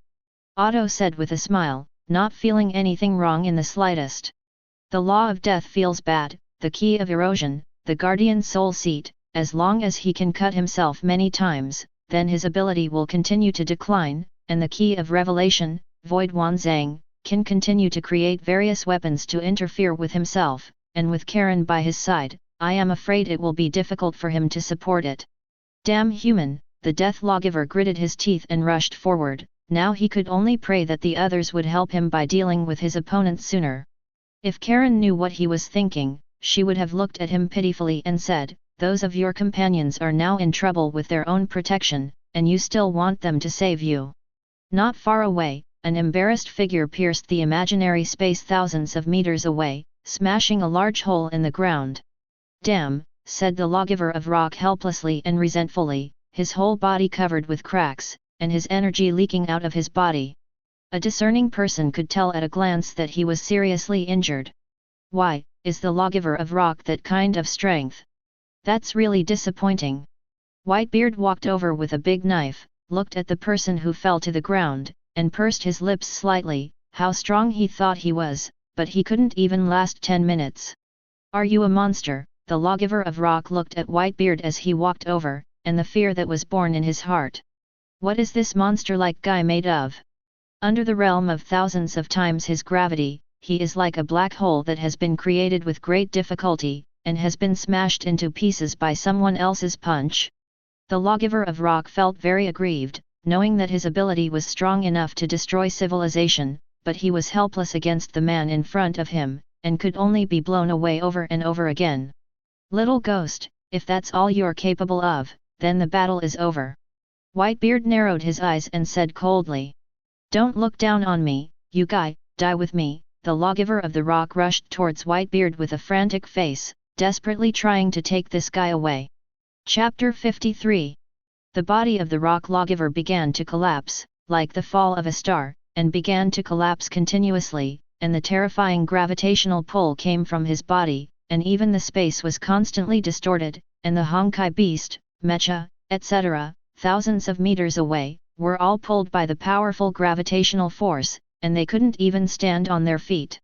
Speaker 1: Otto said with a smile, not feeling anything wrong in the slightest. The law of death feels bad, the key of erosion, the guardian soul seat, as long as he can cut himself many times, then his ability will continue to decline, and the key of revelation, Void Wanzang, can continue to create various weapons to interfere with himself, and with Karen by his side, I am afraid it will be difficult for him to support it. Damn human, the Death Lawgiver gritted his teeth and rushed forward. Now he could only pray that the others would help him by dealing with his opponent sooner. If Karen knew what he was thinking, she would have looked at him pitifully and said, those of your companions are now in trouble with their own protection, and you still want them to save you. Not far away, an embarrassed figure pierced the imaginary space thousands of meters away, smashing a large hole in the ground. Damn, said the Lawgiver of Rock helplessly and resentfully, his whole body covered with cracks, and his energy leaking out of his body. A discerning person could tell at a glance that he was seriously injured. Why, is the Lawgiver of Rock that kind of strength? That's really disappointing. Whitebeard walked over with a big knife, looked at the person who fell to the ground, and pursed his lips slightly. How strong he thought he was, but he couldn't even last 10 minutes. Are you a monster? the lawgiver of rock looked at Whitebeard as he walked over, and the fear that was born in his heart. What is this monster-like guy made of? Under the realm of thousands of times his gravity, he is like a black hole that has been created with great difficulty, and has been smashed into pieces by someone else's punch. The lawgiver of rock felt very aggrieved, knowing that his ability was strong enough to destroy civilization, but he was helpless against the man in front of him, and could only be blown away over and over again. Little ghost, if that's all you're capable of, then the battle is over. Whitebeard narrowed his eyes and said coldly. Don't look down on me, you guy, die with me. The lawgiver of the rock rushed towards Whitebeard with a frantic face, desperately trying to take this guy away. Chapter 53. The body of the rock lawgiver began to collapse, like the fall of a star, and began to collapse continuously, and the terrifying gravitational pull came from his body, and even the space was constantly distorted, and the Honkai beast, Mecha, etc., thousands of meters away, were all pulled by the powerful gravitational force, and they couldn't even stand on their feet.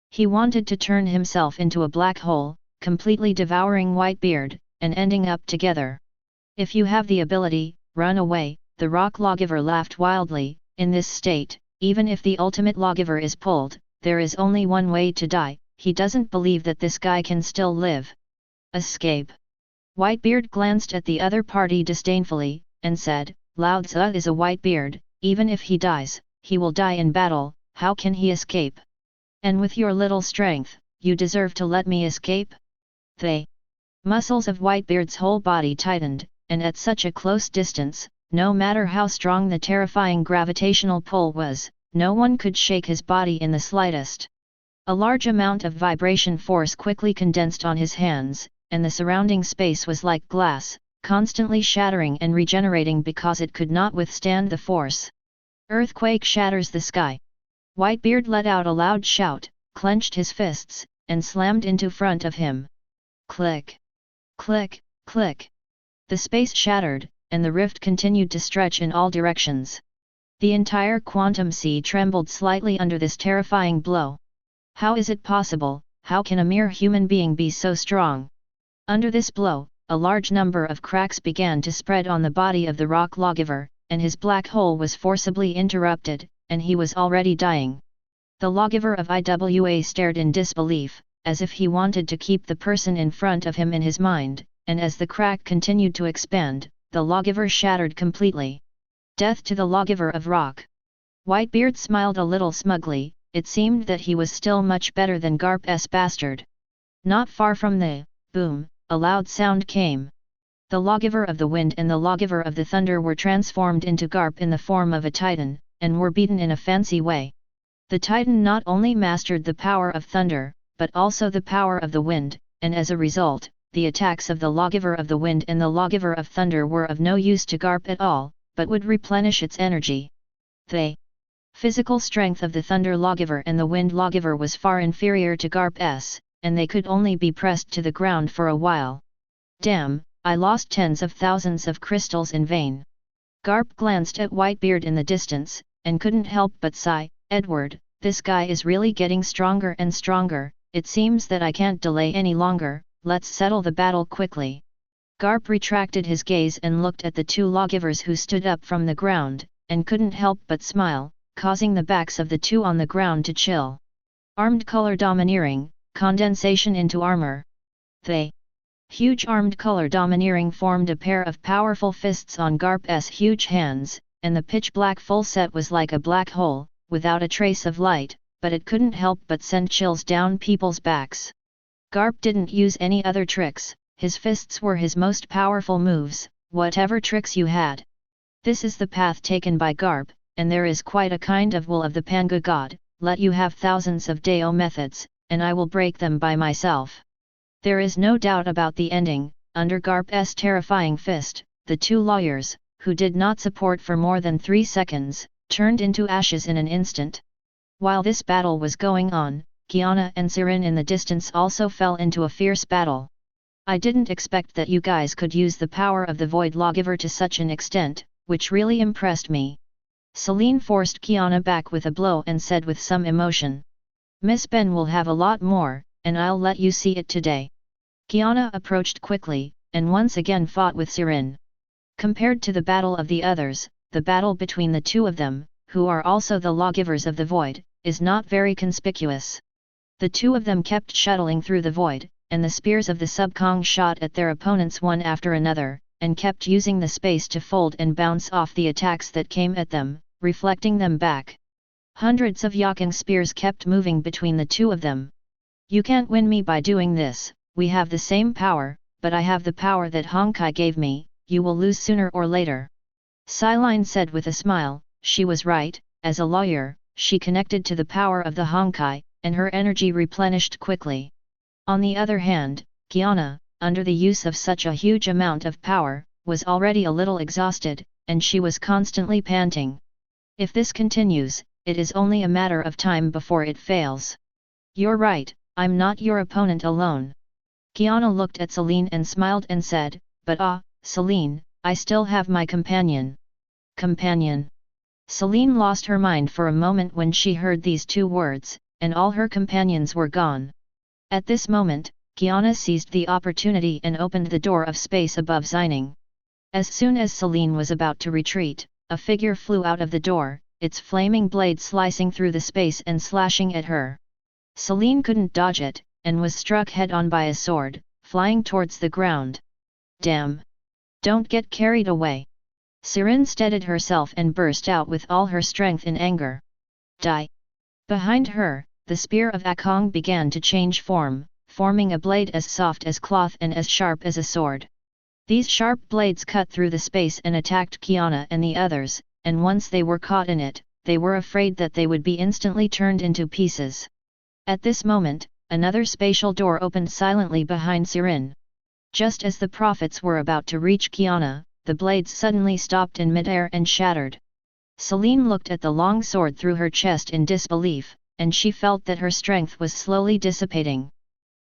Speaker 1: He wanted to turn himself into a black hole, completely devouring Whitebeard, and ending up together. If you have the ability, run away, the rock lawgiver laughed wildly. In this state, even if the ultimate lawgiver is pulled, there is only one way to die. He doesn't believe that this guy can still live. Escape. Whitebeard glanced at the other party disdainfully, and said, Lao Tzu is a Whitebeard, even if he dies, he will die in battle, how can he escape? And with your little strength, you deserve to let me escape? The muscles of Whitebeard's whole body tightened, and at such a close distance, no matter how strong the terrifying gravitational pull was, no one could shake his body in the slightest. A large amount of vibration force quickly condensed on his hands, and the surrounding space was like glass, constantly shattering and regenerating because it could not withstand the force. Earthquake shatters the sky. Whitebeard let out a loud shout, clenched his fists, and slammed into front of him. Click! Click! Click! The space shattered, and the rift continued to stretch in all directions. The entire quantum sea trembled slightly under this terrifying blow. How is it possible? How can a mere human being be so strong? Under this blow, a large number of cracks began to spread on the body of the rock lawgiver, and his black hole was forcibly interrupted, and he was already dying. The lawgiver of IWA stared in disbelief, as if he wanted to keep the person in front of him in his mind, and as the crack continued to expand, the lawgiver shattered completely. Death to the lawgiver of rock. Whitebeard smiled a little smugly. It seemed that he was still much better than Garp's bastard. Not far from the boom, a loud sound came. The lawgiver of the wind and the lawgiver of the thunder were transformed into Garp in the form of a titan, and were beaten in a fancy way. The titan not only mastered the power of thunder, but also the power of the wind, and as a result, the attacks of the lawgiver of the wind and the lawgiver of thunder were of no use to Garp at all, but would replenish its energy. The physical strength of the thunder lawgiver and the wind lawgiver was far inferior to Garp's, and they could only be pressed to the ground for a while. Damn, I lost tens of thousands of crystals in vain. Garp glanced at Whitebeard in the distance, and couldn't help but sigh. Edward, this guy is really getting stronger and stronger. It seems that I can't delay any longer, let's settle the battle quickly. Garp retracted his gaze and looked at the two lawgivers who stood up from the ground, and couldn't help but smile, causing the backs of the two on the ground to chill. Armed color domineering, condensation into armor. The huge armed color domineering formed a pair of powerful fists on Garp's huge hands, and the pitch-black full set was like a black hole, without a trace of light, but it couldn't help but send chills down people's backs. Garp didn't use any other tricks, his fists were his most powerful moves, whatever tricks you had. This is the path taken by Garp, and there is quite a kind of will of the Panga god. Let you have thousands of Dao methods, and I will break them by myself. There is no doubt about the ending. Under Garp's terrifying fist, the two lawyers, who did not support for more than 3 seconds, turned into ashes in an instant. While this battle was going on, Kiana and Sirin in the distance also fell into a fierce battle. I didn't expect that you guys could use the power of the Void Lawgiver to such an extent, which really impressed me. Celine forced Kiana back with a blow and said with some emotion. Miss Ben will have a lot more, and I'll let you see it today. Kiana approached quickly, and once again fought with Sirin. Compared to the battle of the others, the battle between the two of them, who are also the lawgivers of the void, is not very conspicuous. The two of them kept shuttling through the void, and the spears of the subkong shot at their opponents one after another, and kept using the space to fold and bounce off the attacks that came at them, reflecting them back. Hundreds of Yakang spears kept moving between the two of them. You can't win me by doing this, we have the same power, but I have the power that Honkai gave me, you will lose sooner or later. Siline said with a smile. She was right, as a lawyer, she connected to the power of the Honkai, and her energy replenished quickly. On the other hand, Kiana, under the use of such a huge amount of power, was already a little exhausted, and she was constantly panting. If this continues, it is only a matter of time before it fails. You're right, I'm not your opponent alone. Kiana looked at Celine and smiled and said, but Celine, I still have my companion. Companion. Celine lost her mind for a moment when she heard these two words, and all her companions were gone. At this moment, Kiana seized the opportunity and opened the door of space above Xining. As soon as Celine was about to retreat, a figure flew out of the door, its flaming blade slicing through the space and slashing at her. Celine couldn't dodge it, and was struck head-on by a sword, flying towards the ground. Damn! Don't get carried away! Sirin steadied herself and burst out with all her strength in anger. Die! Behind her, the spear of Akong began to change form, forming a blade as soft as cloth and as sharp as a sword. These sharp blades cut through the space and attacked Kiana and the others, and once they were caught in it, they were afraid that they would be instantly turned into pieces. At this moment, another spatial door opened silently behind Sirin. Just as the prophets were about to reach Kiana, the blades suddenly stopped in midair and shattered. Celine looked at the long sword through her chest in disbelief, and she felt that her strength was slowly dissipating.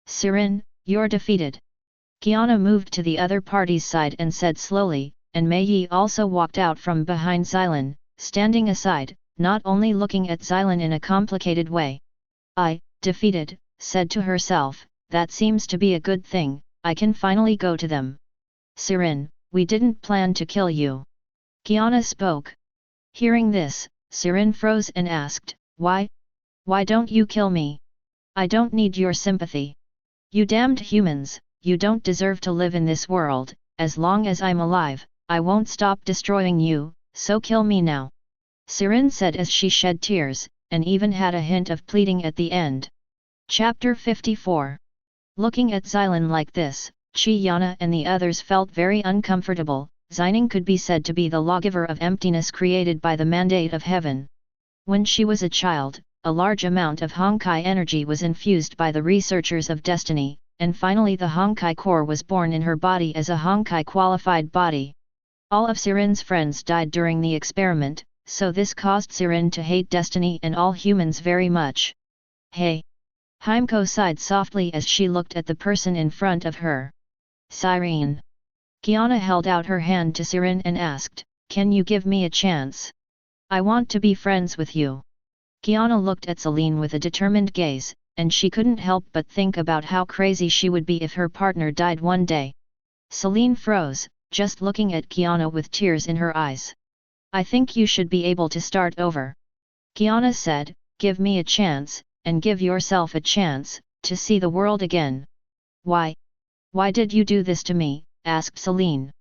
Speaker 1: Sirin, you're defeated. Kiana moved to the other party's side and said slowly, and Mei Yi also walked out from behind Xylan, standing aside, not only looking at Xylan in a complicated way. Defeated, said to herself, that seems to be a good thing, I can finally go to them. Sirin, we didn't plan to kill you. Kiana spoke. Hearing this, Sirin froze and asked, why? Why don't you kill me? I don't need your sympathy. You damned humans, you don't deserve to live in this world, as long as I'm alive, I won't stop destroying you, so kill me now. Sirin said as she shed tears, and even had a hint of pleading at the end. Chapter 54. Looking at Xylan like this, Yana and the others felt very uncomfortable. Xining could be said to be the lawgiver of emptiness created by the mandate of heaven. When she was a child, a large amount of Honkai energy was infused by the researchers of destiny, and finally the Honkai core was born in her body as a Honkai qualified body. All of Sirin's friends died during the experiment, so this caused Sirin to hate destiny and all humans very much. Hey! Heimko sighed softly as she looked at the person in front of her. Sirin. Kiana held out her hand to Sirin and asked, can you give me a chance? I want to be friends with you. Kiana looked at Celine with a determined gaze, and she couldn't help but think about how crazy she would be if her partner died one day. Celine froze, just looking at Kiana with tears in her eyes. I think you should be able to start over. Kiana said, give me a chance, and give yourself a chance, to see the world again. Why? Why did you do this to me? Asked Celine.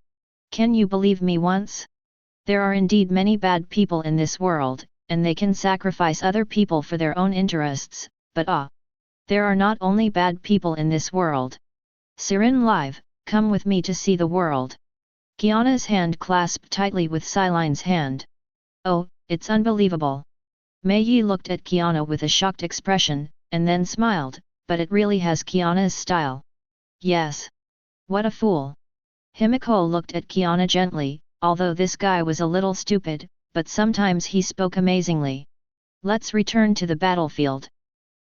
Speaker 1: Can you believe me once? There are indeed many bad people in this world, and they can sacrifice other people for their own interests, but there are not only bad people in this world. Sirin Live, come with me to see the world. Kiana's hand clasped tightly with Silin's hand. Oh, it's unbelievable. Mei Yi looked at Kiana with a shocked expression, and then smiled, but it really has Kiana's style. Yes. What a fool. Himiko looked at Kiana gently, although this guy was a little stupid, but sometimes he spoke amazingly. Let's return to the battlefield.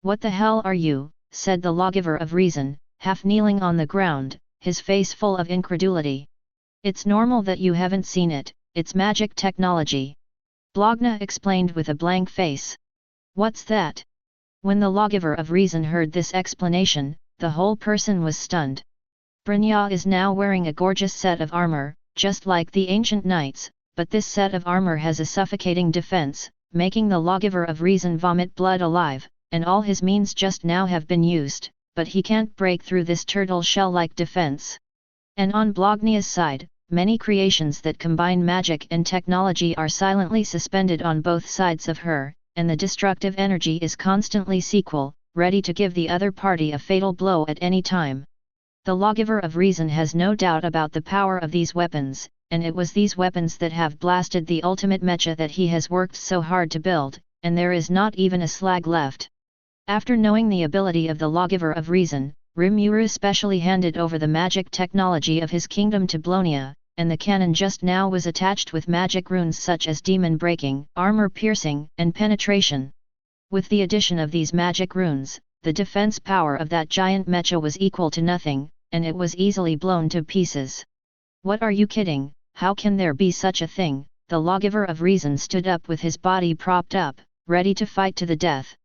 Speaker 1: What the hell are you? Said the lawgiver of reason, half kneeling on the ground, his face full of incredulity. It's normal that you haven't seen it, it's magic technology. Blogna explained with a blank face. What's that? When the lawgiver of reason heard this explanation, the whole person was stunned. Brynja is now wearing a gorgeous set of armor, just like the ancient knights, but this set of armor has a suffocating defense, making the lawgiver of reason vomit blood alive, and all his means just now have been used, but he can't break through this turtle shell-like defense. And on Blognia's side, many creations that combine magic and technology are silently suspended on both sides of her, and the destructive energy is constantly sequel, ready to give the other party a fatal blow at any time. The lawgiver of reason has no doubt about the power of these weapons, and it was these weapons that have blasted the ultimate mecha that he has worked so hard to build, and there is not even a slag left. After knowing the ability of the lawgiver of reason, Rimuru specially handed over the magic technology of his kingdom to Blonia, and the cannon just now was attached with magic runes such as demon breaking, armor piercing, and penetration. With the addition of these magic runes, the defense power of that giant mecha was equal to nothing, and it was easily blown to pieces. What are you kidding? How can there be such a thing? The lawgiver of reason stood up with his body propped up, ready to fight to the death.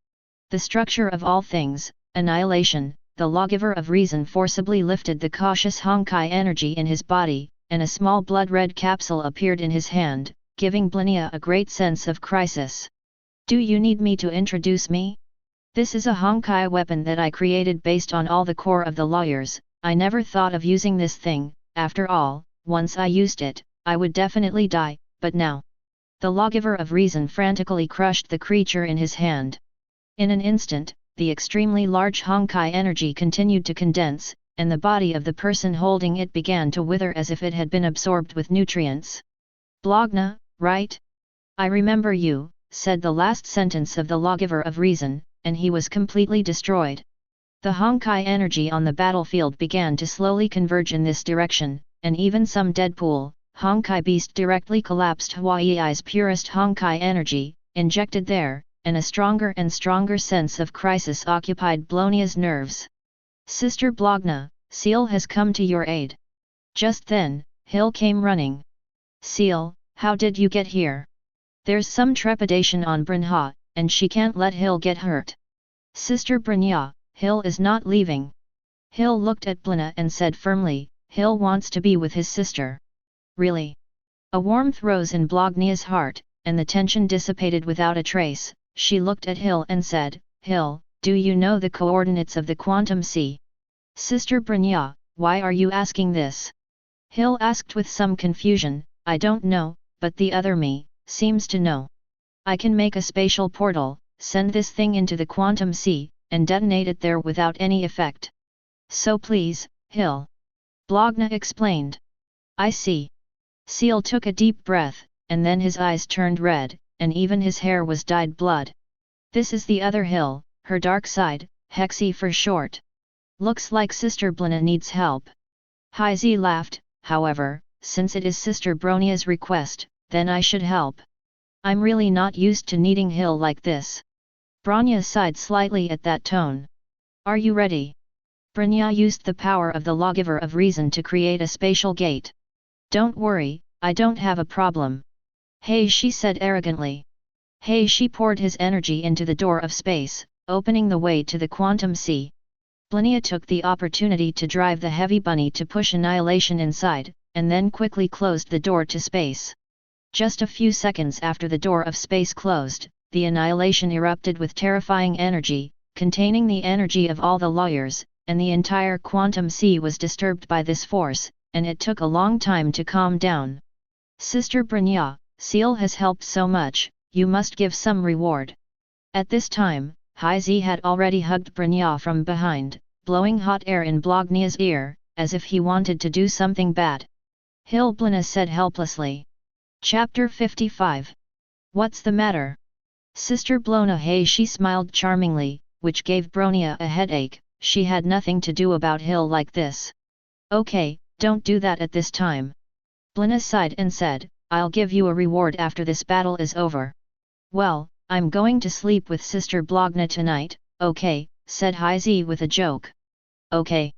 Speaker 1: The structure of all things, annihilation. The lawgiver of reason forcibly lifted the cautious Honkai energy in his body, and a small blood-red capsule appeared in his hand, giving Blinia a great sense of crisis. Do you need me to introduce me? This is a Honkai weapon that I created based on all the core of the lawyers. I never thought of using this thing. After all, once I used it, I would definitely die, but now. The lawgiver of reason frantically crushed the creature in his hand. In an instant, the extremely large Honkai energy continued to condense, and the body of the person holding it began to wither as if it had been absorbed with nutrients. Blogna, right? I remember you, said the last sentence of the lawgiver of reason, and he was completely destroyed. The Honkai energy on the battlefield began to slowly converge in this direction, and even some Deadpool, Honkai beast directly collapsed. Hawaii's purest Honkai energy, injected there, and a stronger and stronger sense of crisis occupied Blonia's nerves. Sister Blogna, Seal has come to your aid. Just then, Hill came running. Seal, how did you get here? There's some trepidation on Brynja, and she can't let Hill get hurt. Sister Brynja, Hill is not leaving. Hill looked at Blina and said firmly, Hill wants to be with his sister. Really? A warmth rose in Blognia's heart, and the tension dissipated without a trace. She looked at Hill and said, Hill, do you know the coordinates of the quantum sea? Sister Brynja, why are you asking this? Hill asked with some confusion, I don't know, but the other me, seems to know. I can make a spatial portal, send this thing into the quantum sea, and detonate it there without any effect. So please, Hill. Blogna explained. I see. Seal took a deep breath, and then his eyes turned red, and even his hair was dyed blood. This is the other Hill, her dark side, Hexie for short. Looks like Sister Blina needs help. Haizi laughed, however, since it is Sister Bronia's request, then I should help. I'm really not used to needing Hill like this. Bronya sighed slightly at that tone. Are you ready? Brynja used the power of the lawgiver of reason to create a spatial gate. Don't worry, I don't have a problem. Hey, she said arrogantly. Hey, she poured his energy into the door of space, opening the way to the quantum sea. Blinia took the opportunity to drive the heavy bunny to push annihilation inside, and then quickly closed the door to space. Just a few seconds after the door of space closed, the annihilation erupted with terrifying energy, containing the energy of all the lawyers, and the entire quantum sea was disturbed by this force, and it took a long time to calm down. Sister Brynja, Seal has helped so much, you must give some reward. At this time, Haizi had already hugged Brynja from behind, blowing hot air in Blognia's ear, as if he wanted to do something bad. Hill, Blina said helplessly. Chapter 55. What's the matter? Sister Blona, hey, she smiled charmingly, which gave Bronia a headache. She had nothing to do about Hill like this. Okay, don't do that at this time. Blina sighed and said, I'll give you a reward after this battle is over. Well, I'm going to sleep with Sister Blogna tonight, okay, said Haizi with a joke. Okay.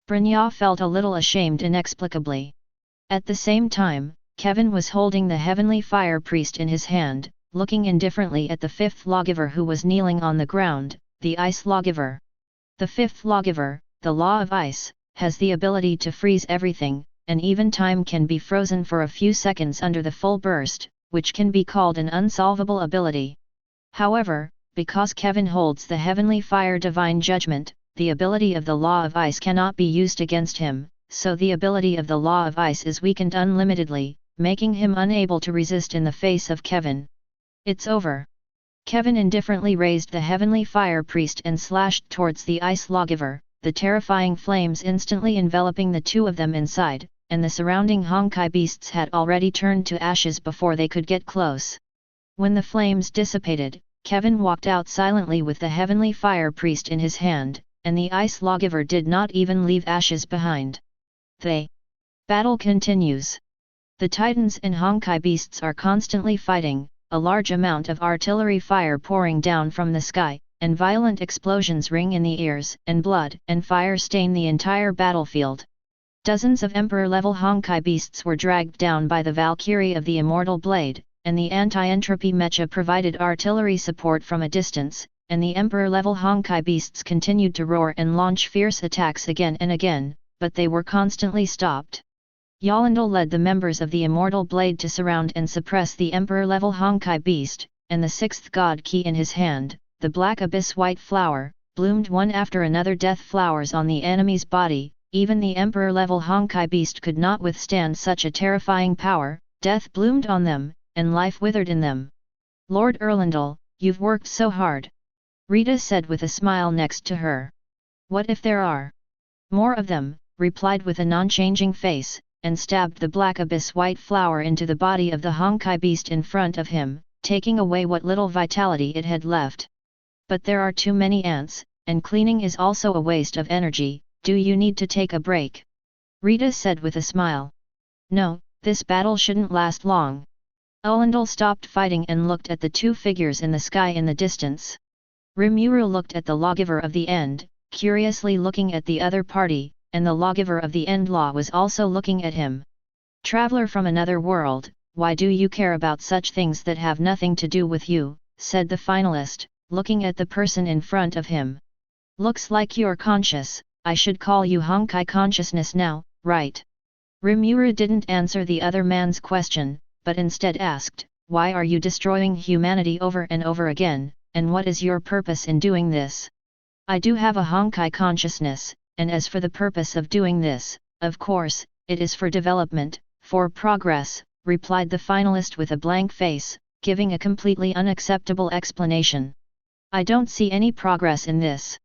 Speaker 1: Brynja felt a little ashamed inexplicably. At the same time, Kevin was holding the heavenly fire priest in his hand, looking indifferently at the fifth lawgiver who was kneeling on the ground, the ice lawgiver. The fifth lawgiver, the law of ice, has the ability to freeze everything, and even time can be frozen for a few seconds under the full burst, which can be called an unsolvable ability. However, because Kevin holds the heavenly fire divine judgment, the ability of the law of ice cannot be used against him, so the ability of the law of ice is weakened unlimitedly, making him unable to resist in the face of Kevin. It's over. Kevin indifferently raised the heavenly fire priest and slashed towards the ice lawgiver, the terrifying flames instantly enveloping the two of them inside, and the surrounding Honkai beasts had already turned to ashes before they could get close. When the flames dissipated, Kevin walked out silently with the heavenly fire priest in his hand, and the ice lawgiver did not even leave ashes behind. The battle continues. The titans and Honkai beasts are constantly fighting, a large amount of artillery fire pouring down from the sky, and violent explosions ring in the ears, and blood and fire stain the entire battlefield. Dozens of Emperor-level Honkai beasts were dragged down by the Valkyrie of the Immortal Blade, and the anti-entropy mecha provided artillery support from a distance, and the Emperor-level Honkai beasts continued to roar and launch fierce attacks again and again, but they were constantly stopped. Yolandal led the members of the Immortal Blade to surround and suppress the Emperor-level Honkai beast, and the sixth god key in his hand, the Black Abyss White Flower, bloomed one after another death flowers on the enemy's body. Even the Emperor-level Honkai beast could not withstand such a terrifying power, death bloomed on them, and life withered in them. Lord Erlandel, you've worked so hard. Rita said with a smile next to her. What if there are more of them, replied with a non-changing face, and stabbed the Black Abyss White Flower into the body of the Honkai beast in front of him, taking away what little vitality it had left. But there are too many ants, and cleaning is also a waste of energy. Do you need to take a break? Rita said with a smile. No, this battle shouldn't last long. Erlandel stopped fighting and looked at the two figures in the sky in the distance. Rimuru looked at the lawgiver of the end, curiously looking at the other party, and the lawgiver of the end law was also looking at him. Traveler from another world, why do you care about such things that have nothing to do with you, said the finalist, looking at the person in front of him. Looks like you're conscious. I should call you Honkai consciousness now, right? Rimuru didn't answer the other man's question, but instead asked, why are you destroying humanity over and over again, and what is your purpose in doing this? I do have a Honkai consciousness, and as for the purpose of doing this, of course, it is for development, for progress, replied the finalist with a blank face, giving a completely unacceptable explanation. I don't see any progress in this.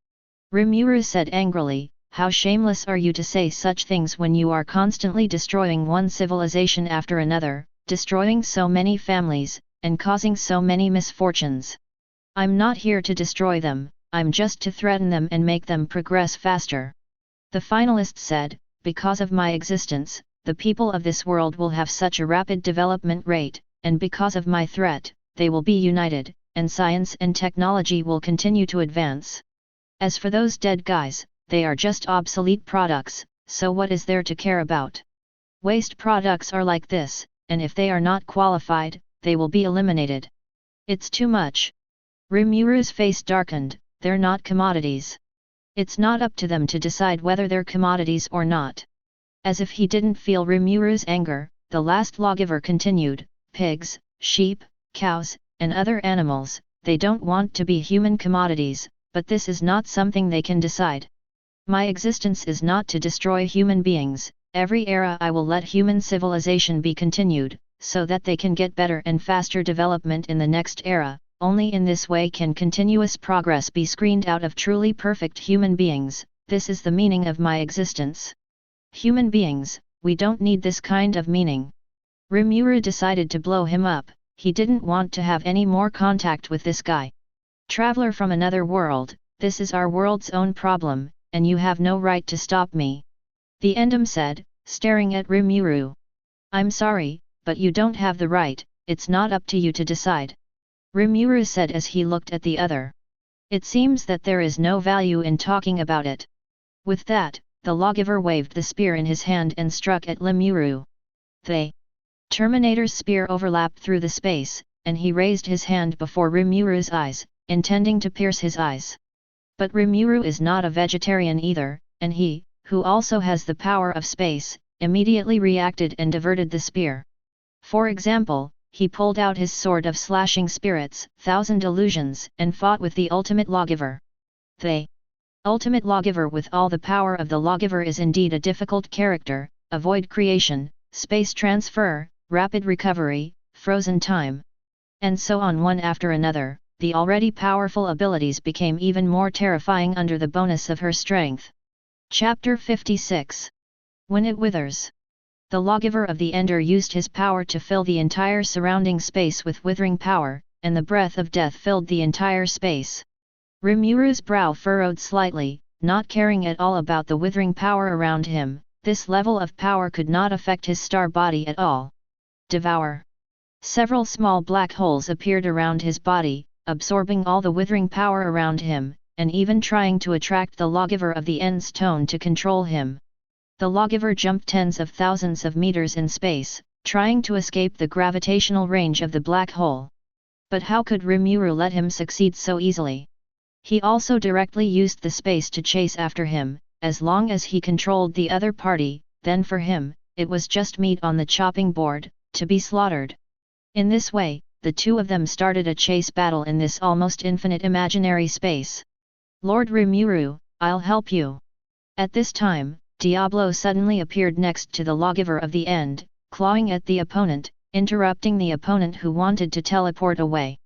Speaker 1: Rimuru said angrily, how shameless are you to say such things when you are constantly destroying one civilization after another, destroying so many families, and causing so many misfortunes. I'm not here to destroy them, I'm just to threaten them and make them progress faster. The finalist said, because of my existence, the people of this world will have such a rapid development rate, and because of my threat, they will be united, and science and technology will continue to advance. As for those dead guys, they are just obsolete products, so what is there to care about? Waste products are like this, and if they are not qualified, they will be eliminated. It's too much. Rimuru's face darkened, they're not commodities. It's not up to them to decide whether they're commodities or not. As if he didn't feel Rimuru's anger, the last lawgiver continued, pigs, sheep, cows, and other animals, they don't want to be human commodities, but this is not something they can decide. My existence is not to destroy human beings, every era I will let human civilization be continued, so that they can get better and faster development in the next era, only in this way can continuous progress be screened out of truly perfect human beings, this is the meaning of my existence. Human beings, we don't need this kind of meaning. Rimuru decided to blow him up, he didn't want to have any more contact with this guy. Traveler from another world, this is our world's own problem, and you have no right to stop me. The Endem said, staring at Rimuru. I'm sorry, but you don't have the right, it's not up to you to decide. Rimuru said as he looked at the other. It seems that there is no value in talking about it. With that, the lawgiver waved the spear in his hand and struck at Rimuru. The Terminator's spear overlapped through the space, and he raised his hand before Rimuru's eyes, intending to pierce his eyes. But Rimuru is not a vegetarian either, and he, who also has the power of space, immediately reacted and diverted the spear. For example, he pulled out his sword of slashing spirits, Thousand Illusions, and fought with the ultimate lawgiver. The ultimate lawgiver with all the power of the lawgiver is indeed a difficult character: avoid creation, space transfer, rapid recovery, frozen time, and so on. One after another, the already powerful abilities became even more terrifying under the bonus of her strength. Chapter 56. When it withers. The lawgiver of the Ender used his power to fill the entire surrounding space with withering power, and the breath of death filled the entire space. Rimuru's brow furrowed slightly, not caring at all about the withering power around him. This level of power could not affect his star body at all. Devour. Several small black holes appeared around his body, absorbing all the withering power around him, and even trying to attract the lawgiver of the End's tone to control him. The lawgiver jumped tens of thousands of meters in space, trying to escape the gravitational range of the black hole. But how could Rimuru let him succeed so easily? He also directly used the space to chase after him. As long as he controlled the other party, then for him, it was just meat on the chopping board, to be slaughtered. In this way, the two of them started a chase battle in this almost infinite imaginary space. Lord Rimuru, I'll help you. At this time, Diablo suddenly appeared next to the lawgiver of the End, clawing at the opponent, interrupting the opponent who wanted to teleport away.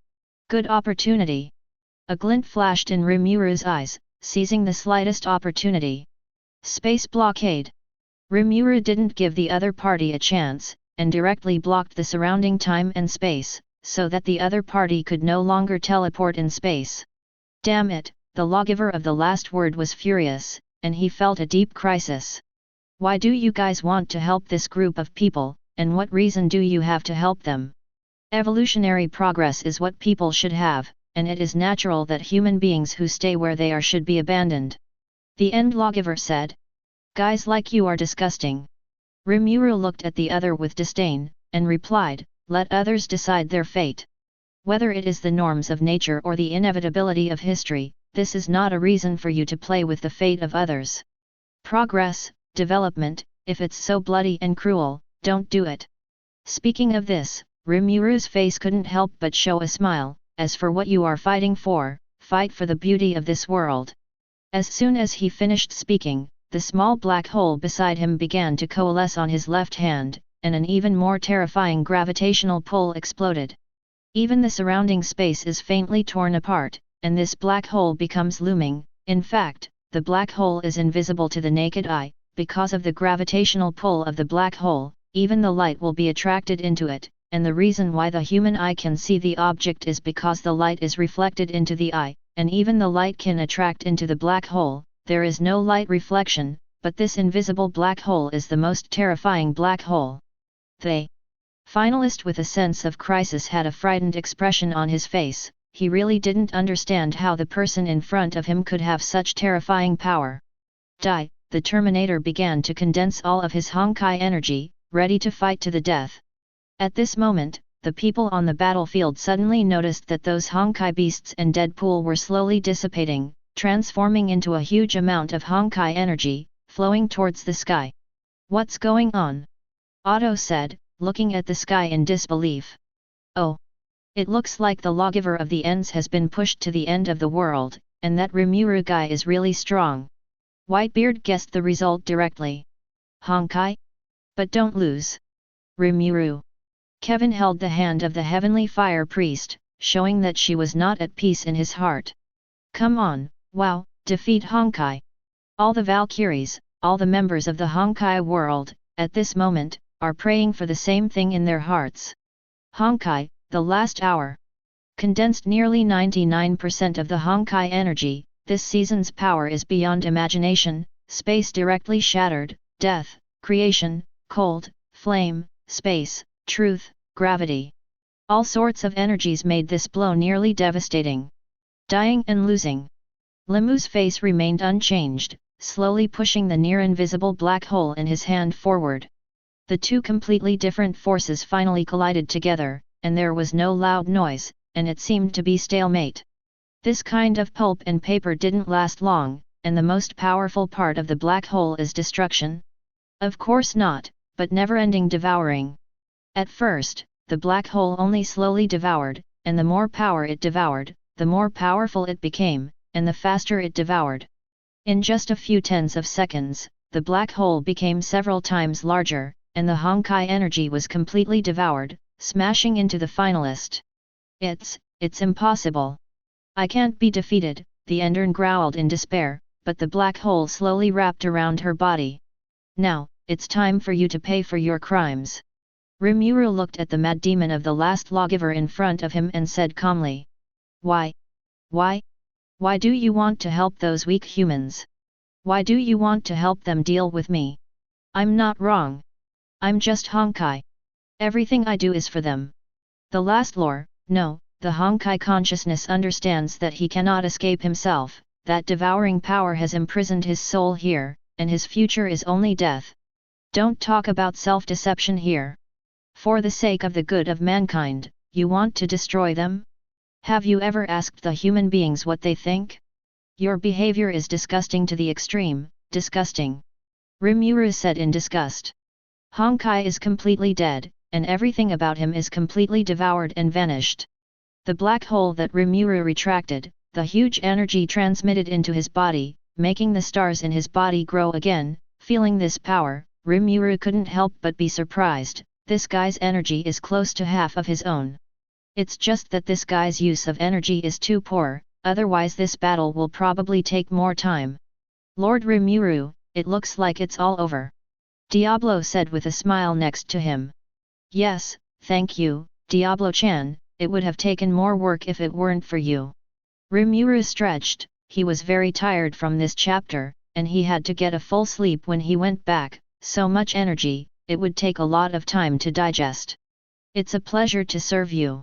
Speaker 1: Good opportunity. A glint flashed in Rimuru's eyes, seizing the slightest opportunity. Space blockade. Rimuru didn't give the other party a chance, and directly blocked the surrounding time and space, so that the other party could no longer teleport in space. Damn it, the lawgiver of the last word was furious, and he felt a deep crisis. Why do you guys want to help this group of people, and what reason do you have to help them? Evolutionary progress is what people should have, and it is natural that human beings who stay where they are should be abandoned. The End lawgiver said. Guys like you are disgusting. Rimuru looked at the other with disdain, and replied, let others decide their fate. Whether it is the norms of nature or the inevitability of history, this is not a reason for you to play with the fate of others. Progress, development, if it's so bloody and cruel, don't do it. Speaking of this, Rimuru's face couldn't help but show a smile. As for what you are fighting for, fight for the beauty of this world. As soon as he finished speaking, the small black hole beside him began to coalesce on his left hand, and an even more terrifying gravitational pull exploded. Even the surrounding space is faintly torn apart, and this black hole becomes looming. In fact, the black hole is invisible to the naked eye. Because of the gravitational pull of the black hole, even the light will be attracted into it, and the reason why the human eye can see the object is because the light is reflected into the eye, and even the light can attract into the black hole. There is no light reflection, but this invisible black hole is the most terrifying black hole. The finalist with a sense of crisis had a frightened expression on his face. He really didn't understand how the person in front of him could have such terrifying power. Die, the Terminator began to condense all of his Honkai energy, ready to fight to the death. At this moment, the people on the battlefield suddenly noticed that those Honkai beasts and Deadpool were slowly dissipating, transforming into a huge amount of Honkai energy, flowing towards the sky. What's going on? Otto said, looking at the sky in disbelief. Oh! It looks like the lawgiver of the Ends has been pushed to the end of the world, and that Rimuru guy is really strong. Whitebeard guessed the result directly. Honkai? But don't lose. Rimuru. Kevin held the hand of the heavenly fire priest, showing that she was not at peace in his heart. Come on, wow, defeat Honkai. All the Valkyries, all the members of the Honkai world, at this moment, are praying for the same thing in their hearts. Honkai, the last hour. Condensed nearly 99% of the Honkai energy, this season's power is beyond imagination. Space directly shattered, death, creation, cold, flame, space, truth, gravity. All sorts of energies made this blow nearly devastating. Dying and losing. Lemu's face remained unchanged, slowly pushing the near-invisible black hole in his hand forward. The two completely different forces finally collided together, and there was no loud noise, and it seemed to be stalemate. This kind of pulp and paper didn't last long, and the most powerful part of the black hole is destruction? Of course not, but never-ending devouring. At first, the black hole only slowly devoured, and the more power it devoured, the more powerful it became, and the faster it devoured. In just a few tens of seconds, the black hole became several times larger, and the Honkai energy was completely devoured, smashing into the finalist. It's impossible. I can't be defeated, the Endern growled in despair, but the black hole slowly wrapped around her body. Now, it's time for you to pay for your crimes. Rimuru looked at the mad demon of the last lawgiver in front of him and said calmly. Why? Why do you want to help those weak humans? Why do you want to help them deal with me? I'm not wrong. I'm just Honkai. Everything I do is for them. The last lore, no, the Honkai consciousness understands that he cannot escape himself, that devouring power has imprisoned his soul here, and his future is only death. Don't talk about self-deception here. For the sake of the good of mankind, you want to destroy them? Have you ever asked the human beings what they think? Your behavior is disgusting to the extreme, disgusting. Rimuru said in disgust. Honkai is completely dead, and everything about him is completely devoured and vanished. The black hole that Rimuru retracted, the huge energy transmitted into his body, making the stars in his body grow again. Feeling this power, Rimuru couldn't help but be surprised. This guy's energy is close to half of his own. It's just that this guy's use of energy is too poor, otherwise this battle will probably take more time. Lord Rimuru, it looks like it's all over. Diablo said with a smile next to him. Yes, thank you, Diablo-chan, it would have taken more work if it weren't for you. Rimuru stretched, he was very tired from this chapter, and he had to get a full sleep when he went back, so much energy, it would take a lot of time to digest. It's a pleasure to serve you.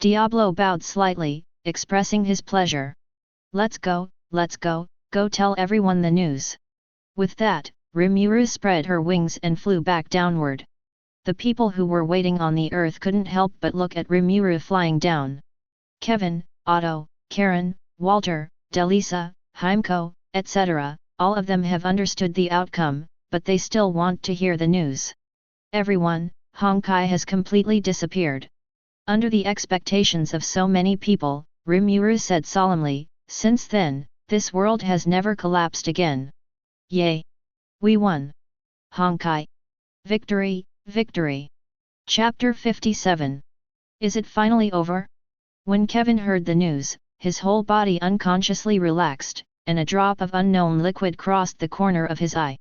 Speaker 1: Diablo bowed slightly, expressing his pleasure. Let's go, go tell everyone the news. With that, Rimuru spread her wings and flew back downward. The people who were waiting on the earth couldn't help but look at Rimuru flying down. Kevin, Otto, Karen, Walter, Delisa, Heimko, etc., all of them have understood the outcome, but they still want to hear the news. Everyone, Honkai has completely disappeared. Under the expectations of so many people, Rimuru said solemnly, since then, this world has never collapsed again. Yay! We won! Honkai! Victory, victory! Chapter 57. Is it finally over? When Kevin heard the news, his whole body unconsciously relaxed, and a drop of unknown liquid crossed the corner of his eye.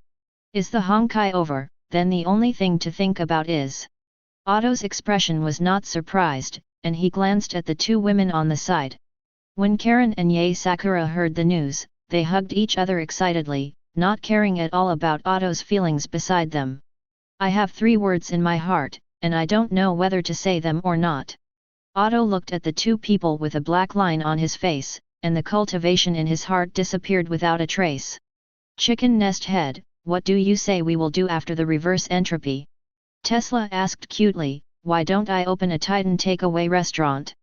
Speaker 1: Is the Honkai over? Then the only thing to think about is. Otto's expression was not surprised, and he glanced at the two women on the side. When Karen and Yae Sakura heard the news, they hugged each other excitedly, not caring at all about Otto's feelings beside them. I have 3 words in my heart, and I don't know whether to say them or not. Otto looked at the two people with a black line on his face, and the cultivation in his heart disappeared without a trace. Chicken nest head, what do you say we will do after the reverse entropy? Tesla asked cutely, why don't I open a Titan takeaway restaurant?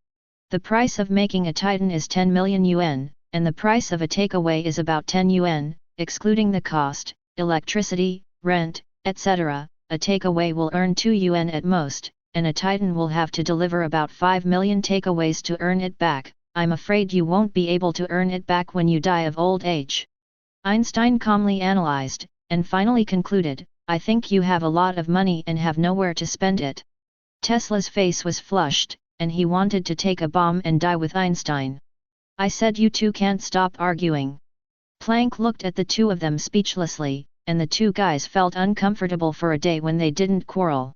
Speaker 1: The price of making a Titan is 10 million yuan, and the price of a takeaway is about 10 yuan, excluding the cost, electricity, rent, etc. A takeaway will earn 2 yuan at most, and a Titan will have to deliver about 5 million takeaways to earn it back. I'm afraid you won't be able to earn it back when you die of old age. Einstein calmly analyzed, and finally concluded, I think you have a lot of money and have nowhere to spend it. Tesla's face was flushed, and he wanted to take a bomb and die with Einstein. I said you two can't stop arguing. Planck looked at the two of them speechlessly, and the two guys felt uncomfortable for a day when they didn't quarrel.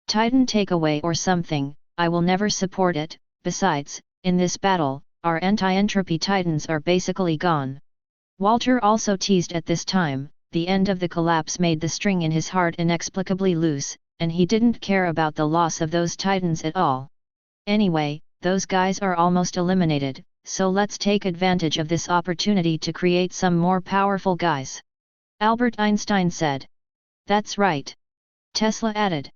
Speaker 1: Titan takeaway or something, I will never support it. Besides, in this battle, our anti-entropy Titans are basically gone. Walter also teased at this time. The end of the collapse made the string in his heart inexplicably loose, and he didn't care about the loss of those Titans at all. Anyway, those guys are almost eliminated, so let's take advantage of this opportunity to create some more powerful guys. Albert Einstein said. That's right. Tesla added.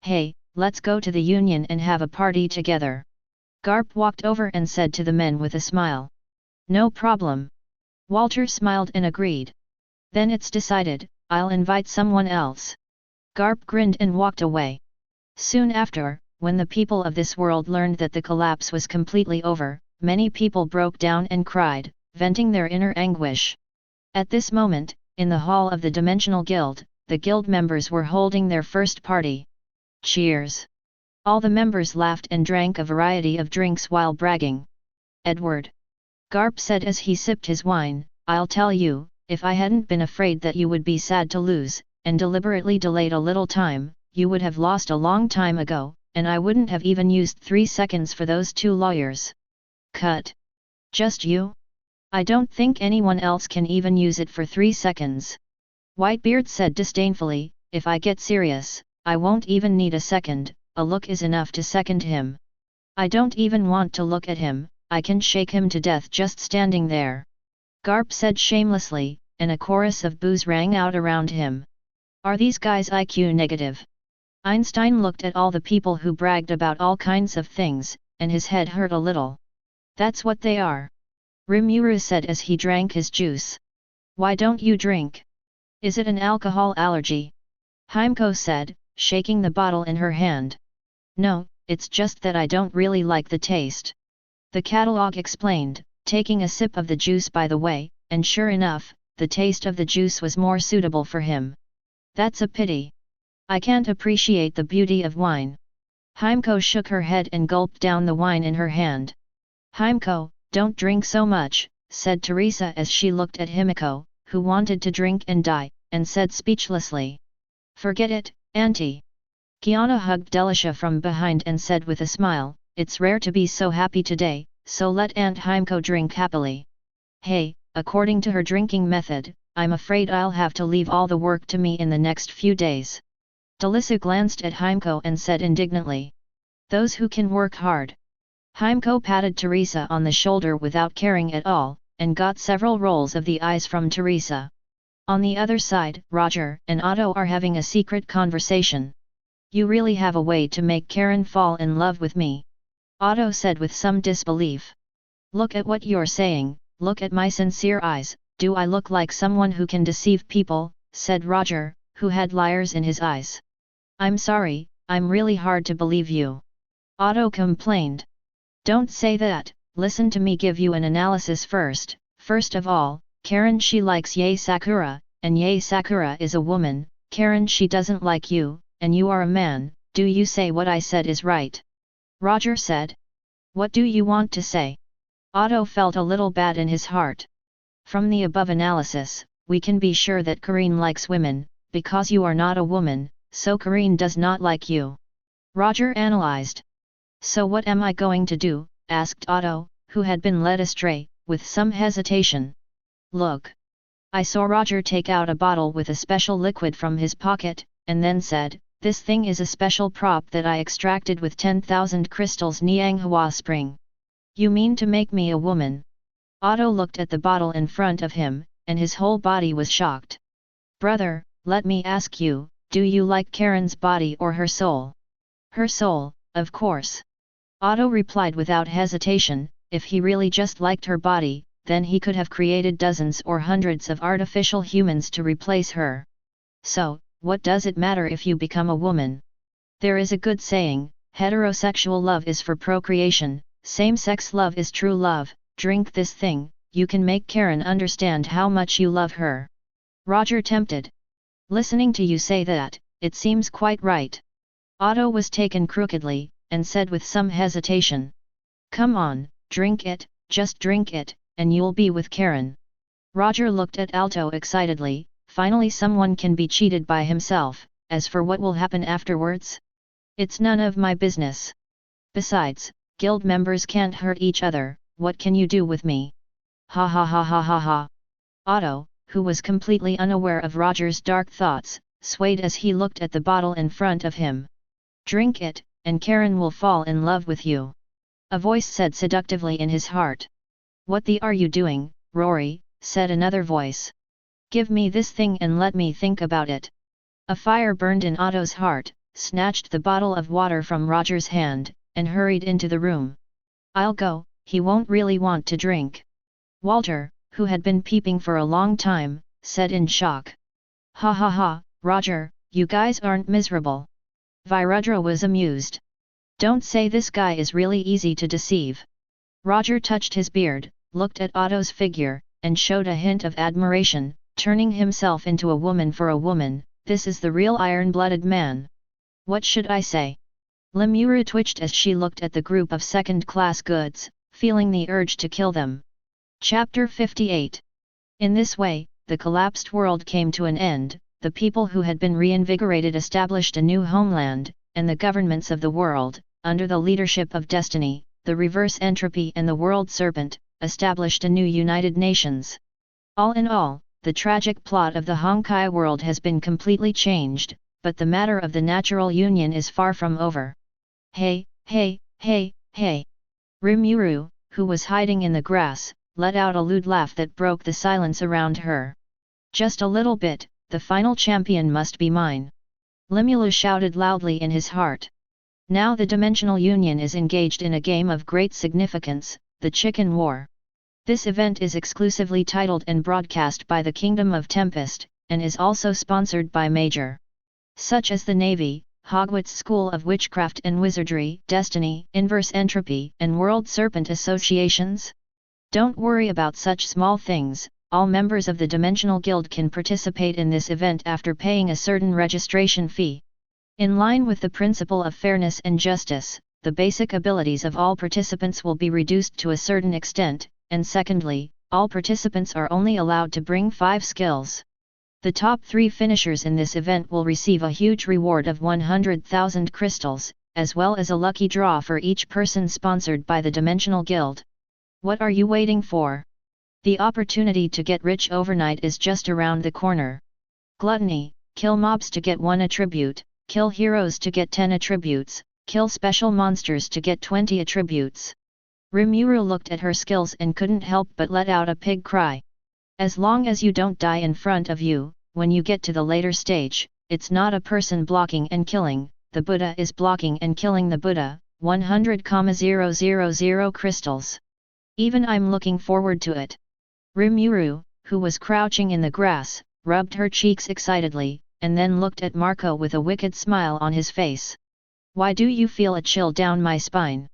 Speaker 1: Hey, let's go to the Union and have a party together. Garp walked over and said to the men with a smile. No problem. Walter smiled and agreed. Then it's decided, I'll invite someone else. Garp grinned and walked away. Soon after, when the people of this world learned that the collapse was completely over, many people broke down and cried, venting their inner anguish. At this moment, in the hall of the Dimensional Guild, the guild members were holding their first party. Cheers! All the members laughed and drank a variety of drinks while bragging. Edward. Garp said as he sipped his wine, I'll tell you, if I hadn't been afraid that you would be sad to lose, and deliberately delayed a little time, you would have lost a long time ago, and I wouldn't have even used 3 seconds for those 2 lawyers. Cut. Just you? I don't think anyone else can even use it for 3 seconds. Whitebeard said disdainfully, if I get serious, I won't even need a second, a look is enough to second him. I don't even want to look at him, I can shake him to death just standing there. Garp said shamelessly, and a chorus of boos rang out around him. Are these guys IQ negative? Einstein looked at all the people who bragged about all kinds of things, and his head hurt a little. That's what they are. Rimuru said as he drank his juice. Why don't you drink? Is it an alcohol allergy? Heimko said, shaking the bottle in her hand. No, it's just that I don't really like the taste. The catalog explained, taking a sip of the juice by the way, and sure enough, the taste of the juice was more suitable for him. That's a pity. I can't appreciate the beauty of wine. Heimko shook her head and gulped down the wine in her hand. Heimko, don't drink so much, said Teresa as she looked at Himiko, who wanted to drink and die, and said speechlessly. Forget it, Auntie. Kiana hugged Delicia from behind and said with a smile, it's rare to be so happy today, so let Aunt Heimko drink happily. Hey, according to her drinking method, I'm afraid I'll have to leave all the work to me in the next few days. Delicia glanced at Heimko and said indignantly. Those who can work hard. Heimko patted Teresa on the shoulder without caring at all, and got several rolls of the eyes from Teresa. On the other side, Roger and Otto are having a secret conversation. You really have a way to make Karen fall in love with me. Otto said with some disbelief. Look at what you're saying, look at my sincere eyes, do I look like someone who can deceive people, said Roger, who had liars in his eyes. I'm sorry, I'm really hard to believe you. Otto complained. Don't say that, listen to me give you an analysis first. First of all, Karen she likes Yae Sakura, and Yae Sakura is a woman, Karen she doesn't like you, and you are a man, do you say what I said is right? Roger said. What do you want to say? Otto felt a little bad in his heart. From the above analysis, we can be sure that Karine likes women, because you are not a woman, so Karine does not like you. Roger analyzed. So what am I going to do? Asked Otto, who had been led astray, with some hesitation. Look. I saw Roger take out a bottle with a special liquid from his pocket, and then said, this thing is a special prop that I extracted with 10,000 crystals Nianghua Spring. You mean to make me a woman? Otto looked at the bottle in front of him, and his whole body was shocked. Brother, let me ask you, do you like Karen's body or her soul? Her soul, of course. Otto replied without hesitation, if he really just liked her body, then he could have created dozens or hundreds of artificial humans to replace her. So, what does it matter if you become a woman? There is a good saying, heterosexual love is for procreation, same-sex love is true love, drink this thing, you can make Karen understand how much you love her. Roger tempted. Listening to you say that, it seems quite right. Otto was taken crookedly, and said with some hesitation. Come on, drink it, just drink it, and you'll be with Karen. Roger looked at Alto excitedly, finally someone can be cheated by himself, as for what will happen afterwards? It's none of my business. Besides, guild members can't hurt each other, what can you do with me? Ha ha ha ha ha ha. Otto, who was completely unaware of Roger's dark thoughts, swayed as he looked at the bottle in front of him. Drink it, and Karen will fall in love with you. A voice said seductively in his heart. What the are you doing, Rory, said another voice. Give me this thing and let me think about it. A fire burned in Otto's heart, snatched the bottle of water from Roger's hand, and hurried into the room. I'll go, he won't really want to drink. Walter, who had been peeping for a long time, said in shock. Ha ha ha, Roger, you guys aren't miserable. Virudra was amused. Don't say this guy is really easy to deceive. Roger touched his beard, looked at Otto's figure, and showed a hint of admiration, turning himself into a woman for a woman. This is the real iron-blooded man. What should I say? Lemuru twitched as she looked at the group of second-class goods, feeling the urge to kill them. Chapter 58. In this way, the collapsed world came to an end, the people who had been reinvigorated established a new homeland, and the governments of the world, under the leadership of Destiny, the Reverse Entropy and the World Serpent, established a new United Nations. All in all, the tragic plot of the Honkai world has been completely changed, but the matter of the natural union is far from over. Hey, hey, hey, hey! Rimuru, who was hiding in the grass, let out a lewd laugh that broke the silence around her. Just a little bit, the final champion must be mine. Limulu shouted loudly in his heart. Now the Dimensional Union is engaged in a game of great significance, the Chicken War. This event is exclusively titled and broadcast by the Kingdom of Tempest, and is also sponsored by major such as the Navy, Hogwarts School of Witchcraft and Wizardry, Destiny, Inverse Entropy, and World Serpent associations. Don't worry about such small things, all members of the Dimensional Guild can participate in this event after paying a certain registration fee. In line with the principle of fairness and justice, the basic abilities of all participants will be reduced to a certain extent, and secondly, all participants are only allowed to bring 5 skills. The top 3 finishers in this event will receive a huge reward of 100,000 crystals, as well as a lucky draw for each person sponsored by the Dimensional Guild. What are you waiting for? The opportunity to get rich overnight is just around the corner. Gluttony: kill mobs to get 1 attribute, kill heroes to get 10 attributes, kill special monsters to get 20 attributes. Rimuru looked at her skills and couldn't help but let out a pig cry. As long as you don't die in front of you, when you get to the later stage, it's not a person blocking and killing, the Buddha is blocking and killing the Buddha. 100,000 crystals. Even I'm looking forward to it. Rimuru, who was crouching in the grass, rubbed her cheeks excitedly, and then looked at Marco with a wicked smile on his face. Why do you feel a chill down my spine?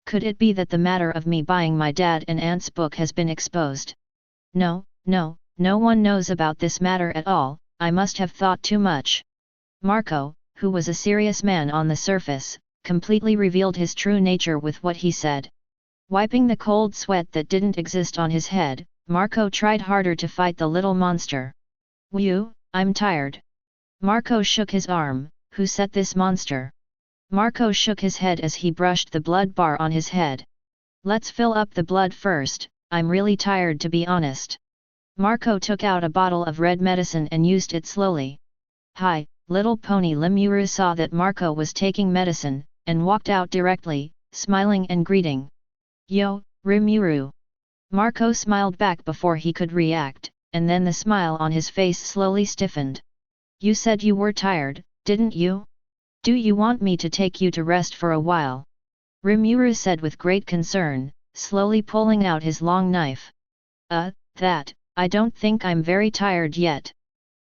Speaker 1: Could it be that the matter of me buying my dad and aunt's book has been exposed? No, no one knows about this matter at all, I must have thought too much. Marco, who was a serious man on the surface, completely revealed his true nature with what he said. Wiping the cold sweat that didn't exist on his head, Marco tried harder to fight the little monster. Whew, I'm tired. Marco shook his arm. Who set this monster? Marco shook his head as he brushed the blood bar on his head. Let's fill up the blood first, I'm really tired to be honest. Marco took out a bottle of red medicine and used it slowly. Hi, little pony. Limuru saw that Marco was taking medicine, and walked out directly, smiling and greeting. Yo, Rimuru. Marco smiled back before he could react, and then the smile on his face slowly stiffened. You said you were tired, didn't you? Do you want me to take you to rest for a while? Rimuru said with great concern, slowly pulling out his long knife. I don't think I'm very tired yet.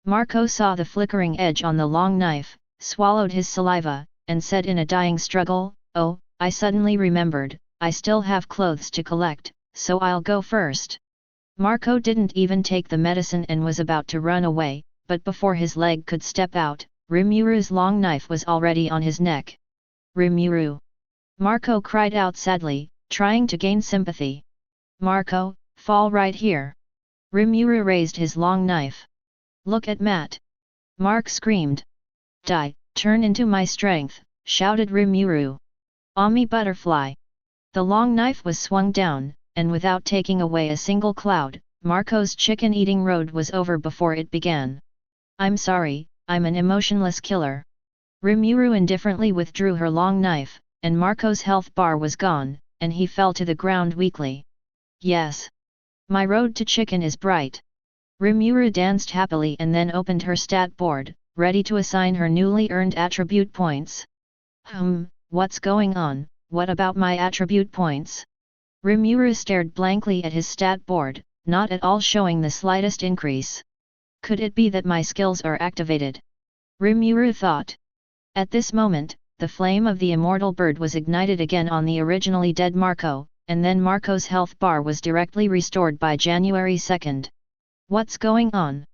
Speaker 1: Marco saw the flickering edge on the long knife, swallowed his saliva, and said in a dying struggle, Oh, I suddenly remembered, I still have clothes to collect, so I'll go first. Marco didn't even take the medicine and was about to run away, but before his leg could step out, Rimuru's long knife was already on his neck. Rimuru! Marco cried out sadly, trying to gain sympathy. Marco, fall right here. Rimuru raised his long knife. Look at Matt. Mark screamed. Die, turn into my strength, shouted Rimuru. Ami butterfly. The long knife was swung down, and without taking away a single cloud, Marco's chicken-eating road was over before it began. I'm sorry, I'm an emotionless killer. Rimuru indifferently withdrew her long knife, and Marco's health bar was gone, and he fell to the ground weakly. Yes. My road to chicken is bright. Rimuru danced happily and then opened her stat board, ready to assign her newly earned attribute points. What's going on? What about my attribute points? Rimuru stared blankly at his stat board, not at all showing the slightest increase. Could it be that my skills are activated? Rimuru thought. At this moment, the flame of the immortal bird was ignited again on the originally dead Marco, and then Marco's health bar was directly restored by January 2nd. What's going on?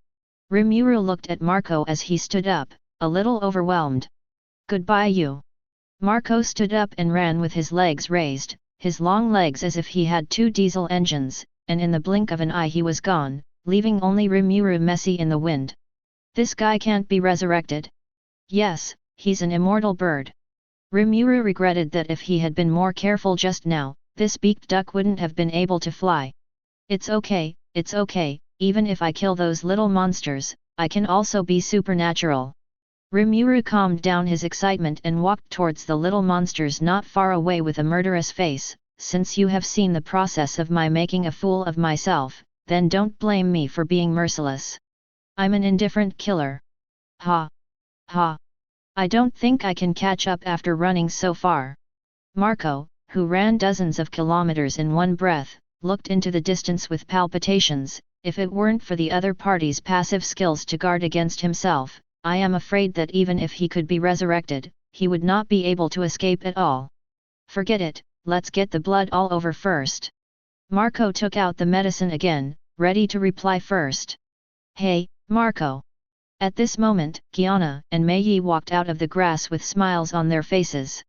Speaker 1: Rimuru looked at Marco as he stood up, a little overwhelmed. Goodbye you. Marco stood up and ran with his legs raised, his long legs as if he had two diesel engines, and in the blink of an eye he was gone, leaving only Rimuru messy in the wind. This guy can't be resurrected. Yes, he's an immortal bird. Rimuru regretted that if he had been more careful just now, this beaked duck wouldn't have been able to fly. It's okay, even if I kill those little monsters, I can also be supernatural. Rimuru calmed down his excitement and walked towards the little monsters not far away with a murderous face. Since you have seen the process of my making a fool of myself, then don't blame me for being merciless. I'm an indifferent killer. Ha! Ha! I don't think I can catch up after running so far. Marco, who ran dozens of kilometers in one breath, looked into the distance with palpitations. If it weren't for the other party's passive skills to guard against himself, I am afraid that even if he could be resurrected, he would not be able to escape at all. Forget it, let's get the blood all over first. Marco took out the medicine again, ready to reply first. Hey, Marco! At this moment, Kiana and Mei walked out of the grass with smiles on their faces.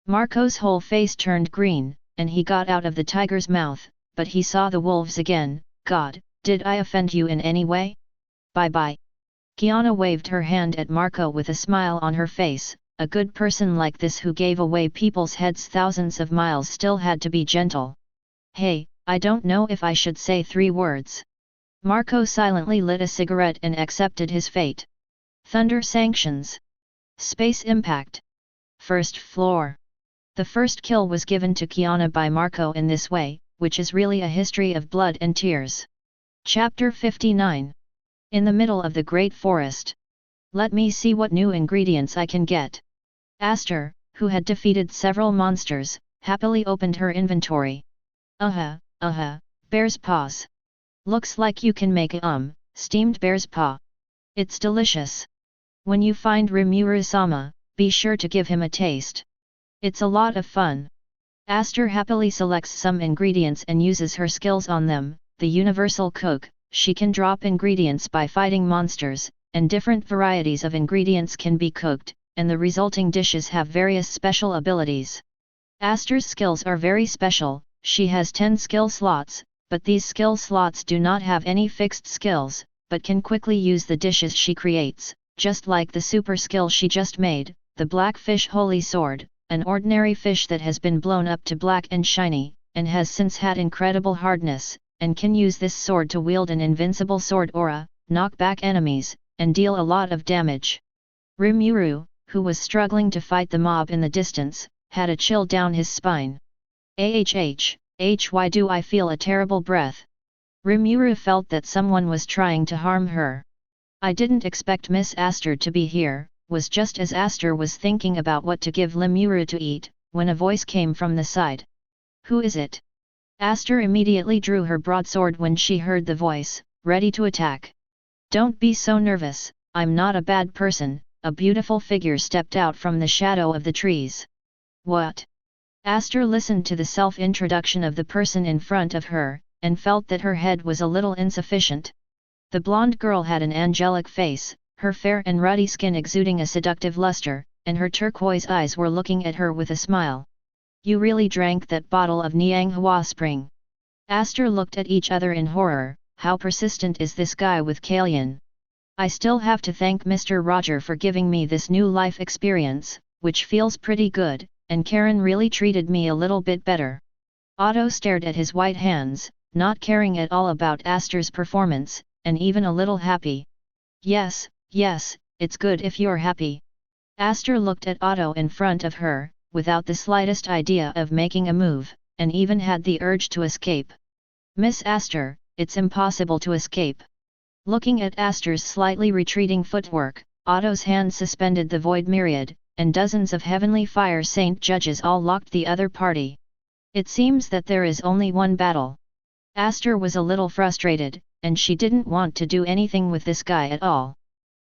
Speaker 1: Marco's whole face turned green, and he got out of the tiger's mouth, but he saw the wolves again. God, did I offend you in any way? Bye-bye. Kiana waved her hand at Marco with a smile on her face. A good person like this who gave away people's heads thousands of miles still had to be gentle. Hey, I don't know if I should say 3 words. Marco silently lit a cigarette and accepted his fate. Thunder sanctions. Space impact. First floor. The first kill was given to Kiana by Marco in this way, which is really a history of blood and tears. Chapter 59. In the middle of the great forest. Let me see what new ingredients I can get. Aster, who had defeated several monsters, happily opened her inventory. Bear's paws. Looks like you can make steamed bear's paw. It's delicious. When you find Rimuru-sama, be sure to give him a taste. It's a lot of fun. Aster happily selects some ingredients and uses her skills on them. The universal cook, she can drop ingredients by fighting monsters, and different varieties of ingredients can be cooked, and the resulting dishes have various special abilities. Aster's skills are very special. She has 10 skill slots, but these skill slots do not have any fixed skills, but can quickly use the dishes she creates, just like the super skill she just made, the Black Fish Holy Sword, an ordinary fish that has been blown up to black and shiny, and has since had incredible hardness, and can use this sword to wield an invincible sword aura, knock back enemies, and deal a lot of damage. Rimuru, who was struggling to fight the mob in the distance, had a chill down his spine. Why do I feel a terrible breath? Rimuru felt that someone was trying to harm her. I didn't expect Miss Aster to be here, was just as Aster was thinking about what to give Rimuru to eat, when a voice came from the side. Who is it? Aster immediately drew her broadsword when she heard the voice, ready to attack. Don't be so nervous, I'm not a bad person. A beautiful figure stepped out from the shadow of the trees. What? Aster listened to the self-introduction of the person in front of her, and felt that her head was a little insufficient. The blonde girl had an angelic face, her fair and ruddy skin exuding a seductive luster, and her turquoise eyes were looking at her with a smile. You really drank that bottle of Nianghua Spring. Aster looked at each other in horror. How persistent is this guy with Kalian? I still have to thank Mr. Roger for giving me this new life experience, which feels pretty good, and Karen really treated me a little bit better. Otto stared at his white hands, not caring at all about Aster's performance, and even a little happy. Yes, it's good if you're happy. Aster looked at Otto in front of her, without the slightest idea of making a move, and even had the urge to escape. Miss Aster, it's impossible to escape. Looking at Aster's slightly retreating footwork, Otto's hand suspended the void myriad, and dozens of heavenly fire saint judges all locked the other party. It seems that there is only one battle. Aster was a little frustrated, and she didn't want to do anything with this guy at all.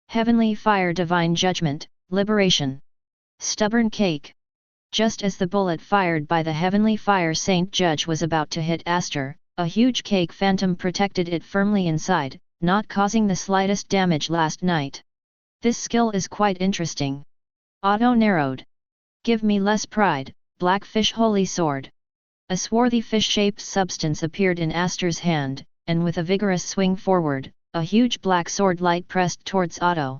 Speaker 1: Heavenly fire, divine judgment, liberation. Stubborn cake. Just as the bullet fired by the heavenly fire saint judge was about to hit Aster, a huge cake phantom protected it firmly inside, not causing the slightest damage last night. This skill is quite interesting. Otto narrowed. Give me less pride, Blackfish holy sword. A swarthy fish-shaped substance appeared in Aster's hand, and with a vigorous swing forward, a huge black sword light pressed towards Otto.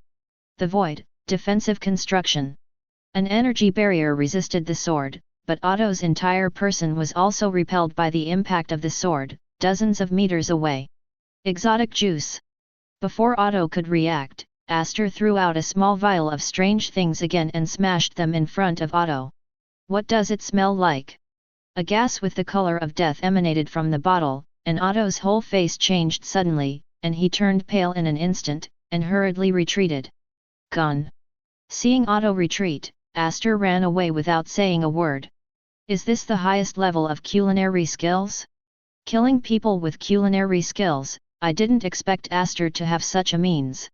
Speaker 1: The void, defensive construction. An energy barrier resisted the sword, but Otto's entire person was also repelled by the impact of the sword, dozens of meters away. Exotic juice. Before Otto could react, Aster threw out a small vial of strange things again and smashed them in front of Otto. What does it smell like? A gas with the color of death emanated from the bottle, and Otto's whole face changed suddenly, and he turned pale in an instant, and hurriedly retreated. Gone. Seeing Otto retreat, Aster ran away without saying a word. Is this the highest level of culinary skills? Killing people with culinary skills, I didn't expect Aster to have such a means.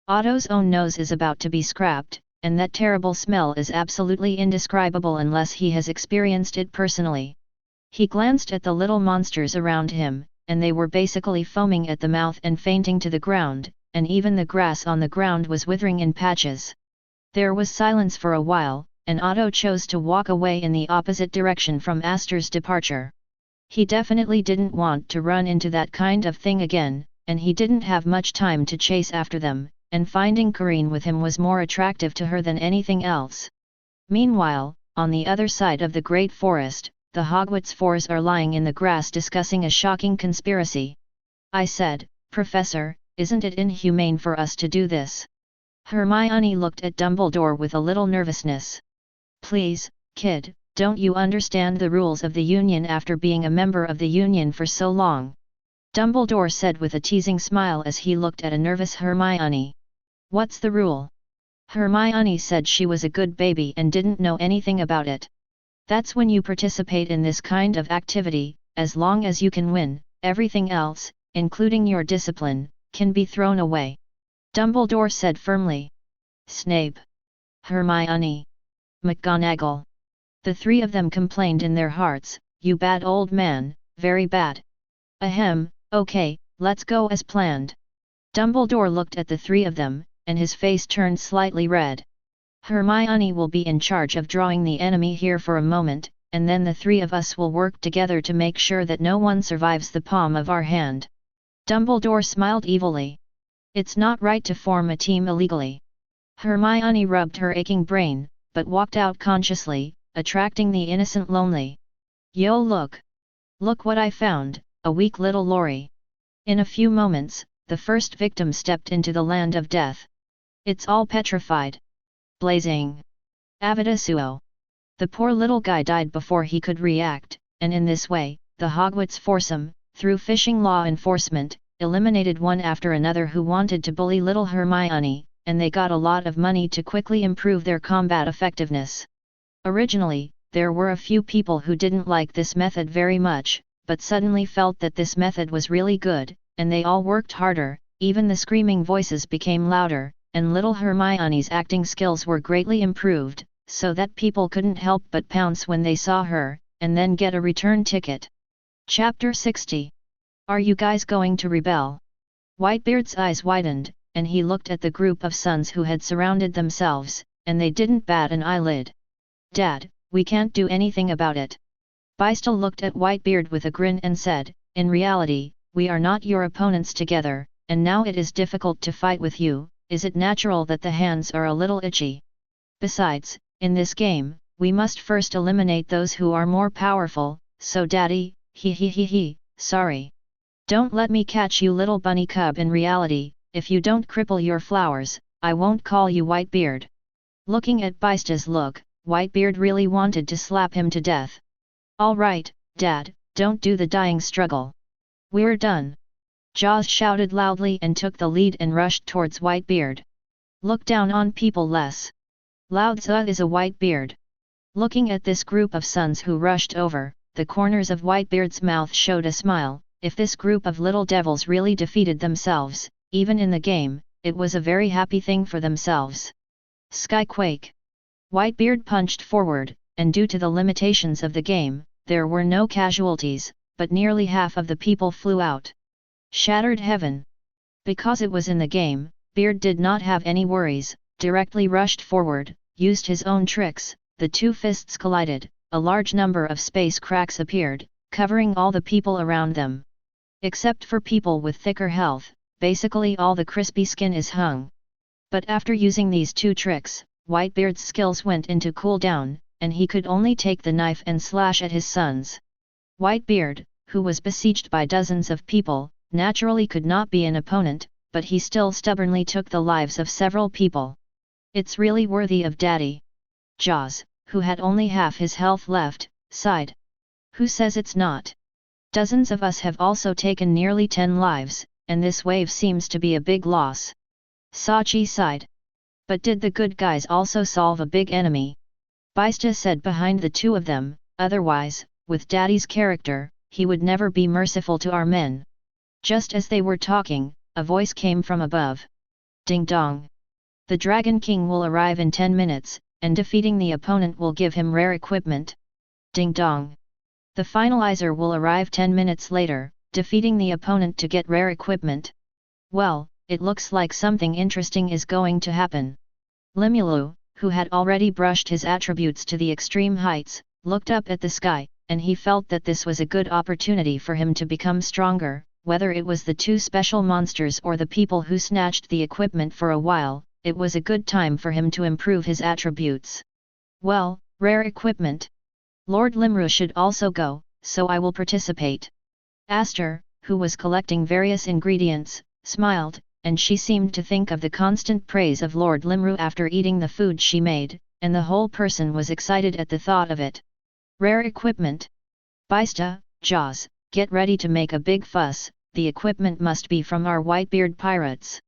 Speaker 1: Otto's own nose is about to be scrapped, and that terrible smell is absolutely indescribable unless he has experienced it personally. He glanced at the little monsters around him, and they were basically foaming at the mouth and fainting to the ground, and even the grass on the ground was withering in patches. There was silence for a while, and Otto chose to walk away in the opposite direction from Aster's departure. He definitely didn't want to run into that kind of thing again, and he didn't have much time to chase after them, and finding Karine with him was more attractive to her than anything else. Meanwhile, on the other side of the great forest, the Hogwarts Fours are lying in the grass discussing a shocking conspiracy. I said, Professor, isn't it inhumane for us to do this? Hermione looked at Dumbledore with a little nervousness. Please, kid, don't you understand the rules of the Union after being a member of the Union for so long? Dumbledore said with a teasing smile as he looked at a nervous Hermione. What's the rule? Hermione said she was a good baby and didn't know anything about it. That's when you participate in this kind of activity, as long as you can win, everything else, including your discipline, can be thrown away. Dumbledore said firmly. Snape. Hermione. McGonagall. The three of them complained in their hearts, you bad old man, very bad. Ahem, okay, let's go as planned. Dumbledore looked at the three of them, and his face turned slightly red. Hermione will be in charge of drawing the enemy here for a moment, and then the three of us will work together to make sure that no one survives the palm of our hand. Dumbledore smiled evilly. It's not right to form a team illegally. Hermione rubbed her aching brain, but walked out consciously, attracting the innocent lonely. Yo look! Look what I found, a weak little lorry. In a few moments, the first victim stepped into the land of death. It's all petrified. Blazing. Avidasuo. The poor little guy died before he could react, and in this way, the Hogwarts foursome, through fishing law enforcement, eliminated one after another who wanted to bully little Hermione, and they got a lot of money to quickly improve their combat effectiveness. Originally, there were a few people who didn't like this method very much, but suddenly felt that this method was really good, and they all worked harder, even the screaming voices became louder, and little Hermione's acting skills were greatly improved, so that people couldn't help but pounce when they saw her, and then get a return ticket. Chapter 60. Are you guys going to rebel? Whitebeard's eyes widened, and he looked at the group of sons who had surrounded themselves, and they didn't bat an eyelid. Dad, we can't do anything about it. Bystel looked at Whitebeard with a grin and said, in reality, we are not your opponents together, and now it is difficult to fight with you. Is it natural that the hands are a little itchy? Besides, in this game, we must first eliminate those who are more powerful, so Daddy, sorry. Don't let me catch you little bunny cub. In reality, if you don't cripple your flowers, I won't call you Whitebeard. Looking at Bystel's look, Whitebeard really wanted to slap him to death. All right, Dad, don't do the dying struggle. We're done. Jaws shouted loudly and took the lead and rushed towards Whitebeard. Look down on people less. Loudza is a Whitebeard. Looking at this group of sons who rushed over, the corners of Whitebeard's mouth showed a smile, if this group of little devils really defeated themselves, even in the game, it was a very happy thing for themselves. Skyquake. Whitebeard punched forward, and due to the limitations of the game, there were no casualties, but nearly half of the people flew out. Shattered Heaven. Because it was in the game, Beard did not have any worries, directly rushed forward, used his own tricks, the two fists collided, a large number of space cracks appeared, covering all the people around them. Except for people with thicker health, basically all the crispy skin is hung. But after using these two tricks, Whitebeard's skills went into cooldown, and he could only take the knife and slash at his sons. Whitebeard, who was besieged by dozens of people, naturally could not be an opponent, but he still stubbornly took the lives of several people. It's really worthy of Daddy. Jaws, who had only half his health left, sighed. Who says it's not? Dozens of us have also taken nearly 10 lives, and this wave seems to be a big loss. Sachi sighed. But did the good guys also solve a big enemy? Baista said behind the two of them, otherwise, with Daddy's character, he would never be merciful to our men. Just as they were talking, a voice came from above. Ding dong. The Dragon King will arrive in 10 minutes, and defeating the opponent will give him rare equipment. Ding dong. The finalizer will arrive 10 minutes later, defeating the opponent to get rare equipment. Well, it looks like something interesting is going to happen. Limulu, who had already brushed his attributes to the extreme heights, looked up at the sky, and he felt that this was a good opportunity for him to become stronger, whether it was the two special monsters or the people who snatched the equipment for a while, it was a good time for him to improve his attributes. Well, rare equipment. Lord Limru should also go, so I will participate. Aster, who was collecting various ingredients, smiled, and she seemed to think of the constant praise of Lord Limru after eating the food she made, and the whole person was excited at the thought of it. Rare equipment. Baista, Jaws, get ready to make a big fuss, the equipment must be from our Whitebeard pirates.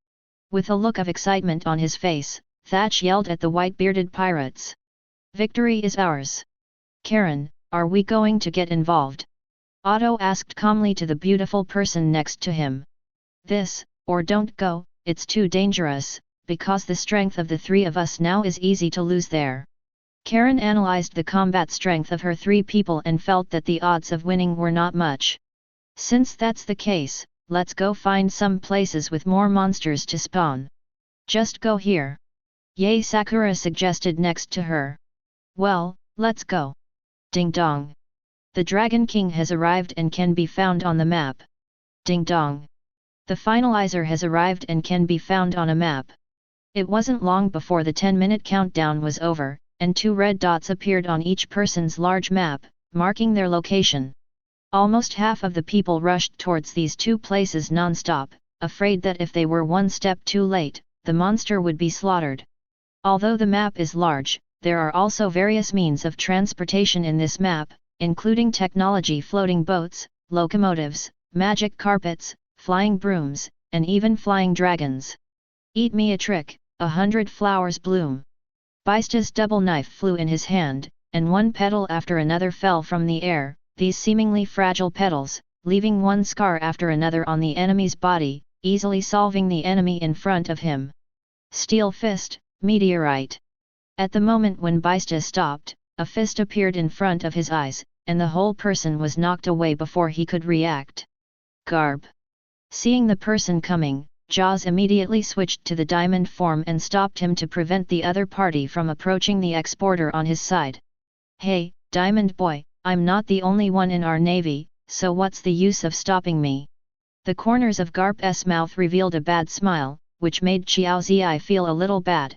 Speaker 1: With a look of excitement on his face, Thatch yelled at the white-bearded pirates. Victory is ours. Karen, are we going to get involved? Otto asked calmly to the beautiful person next to him. This, or don't go, it's too dangerous, because the strength of the three of us now is easy to lose there. Karen analyzed the combat strength of her 3 people and felt that the odds of winning were not much. Since that's the case, let's go find some places with more monsters to spawn. Just go here. Yae Sakura suggested next to her. Well, let's go. Ding dong. The Dragon King has arrived and can be found on the map. Ding dong. The finalizer has arrived and can be found on a map. It wasn't long before the 10-minute countdown was over, and 2 red dots appeared on each person's large map, marking their location. Almost half of the people rushed towards these 2 places non-stop, afraid that if they were one step too late, the monster would be slaughtered. Although the map is large, there are also various means of transportation in this map, including technology floating boats, locomotives, magic carpets, flying brooms, and even flying dragons. Eat me a trick, 100 flowers bloom. Baista's double knife flew in his hand, and one petal after another fell from the air, these seemingly fragile petals, leaving one scar after another on the enemy's body, easily solving the enemy in front of him. Steel fist, meteorite. At the moment when Baista stopped, a fist appeared in front of his eyes, and the whole person was knocked away before he could react. Garb. Seeing the person coming, Jaws immediately switched to the diamond form and stopped him to prevent the other party from approaching the exporter on his side. Hey, Diamond Boy, I'm not the only one in our navy, so what's the use of stopping me? The corners of Garp's mouth revealed a bad smile, which made Xiao Zii feel a little bad.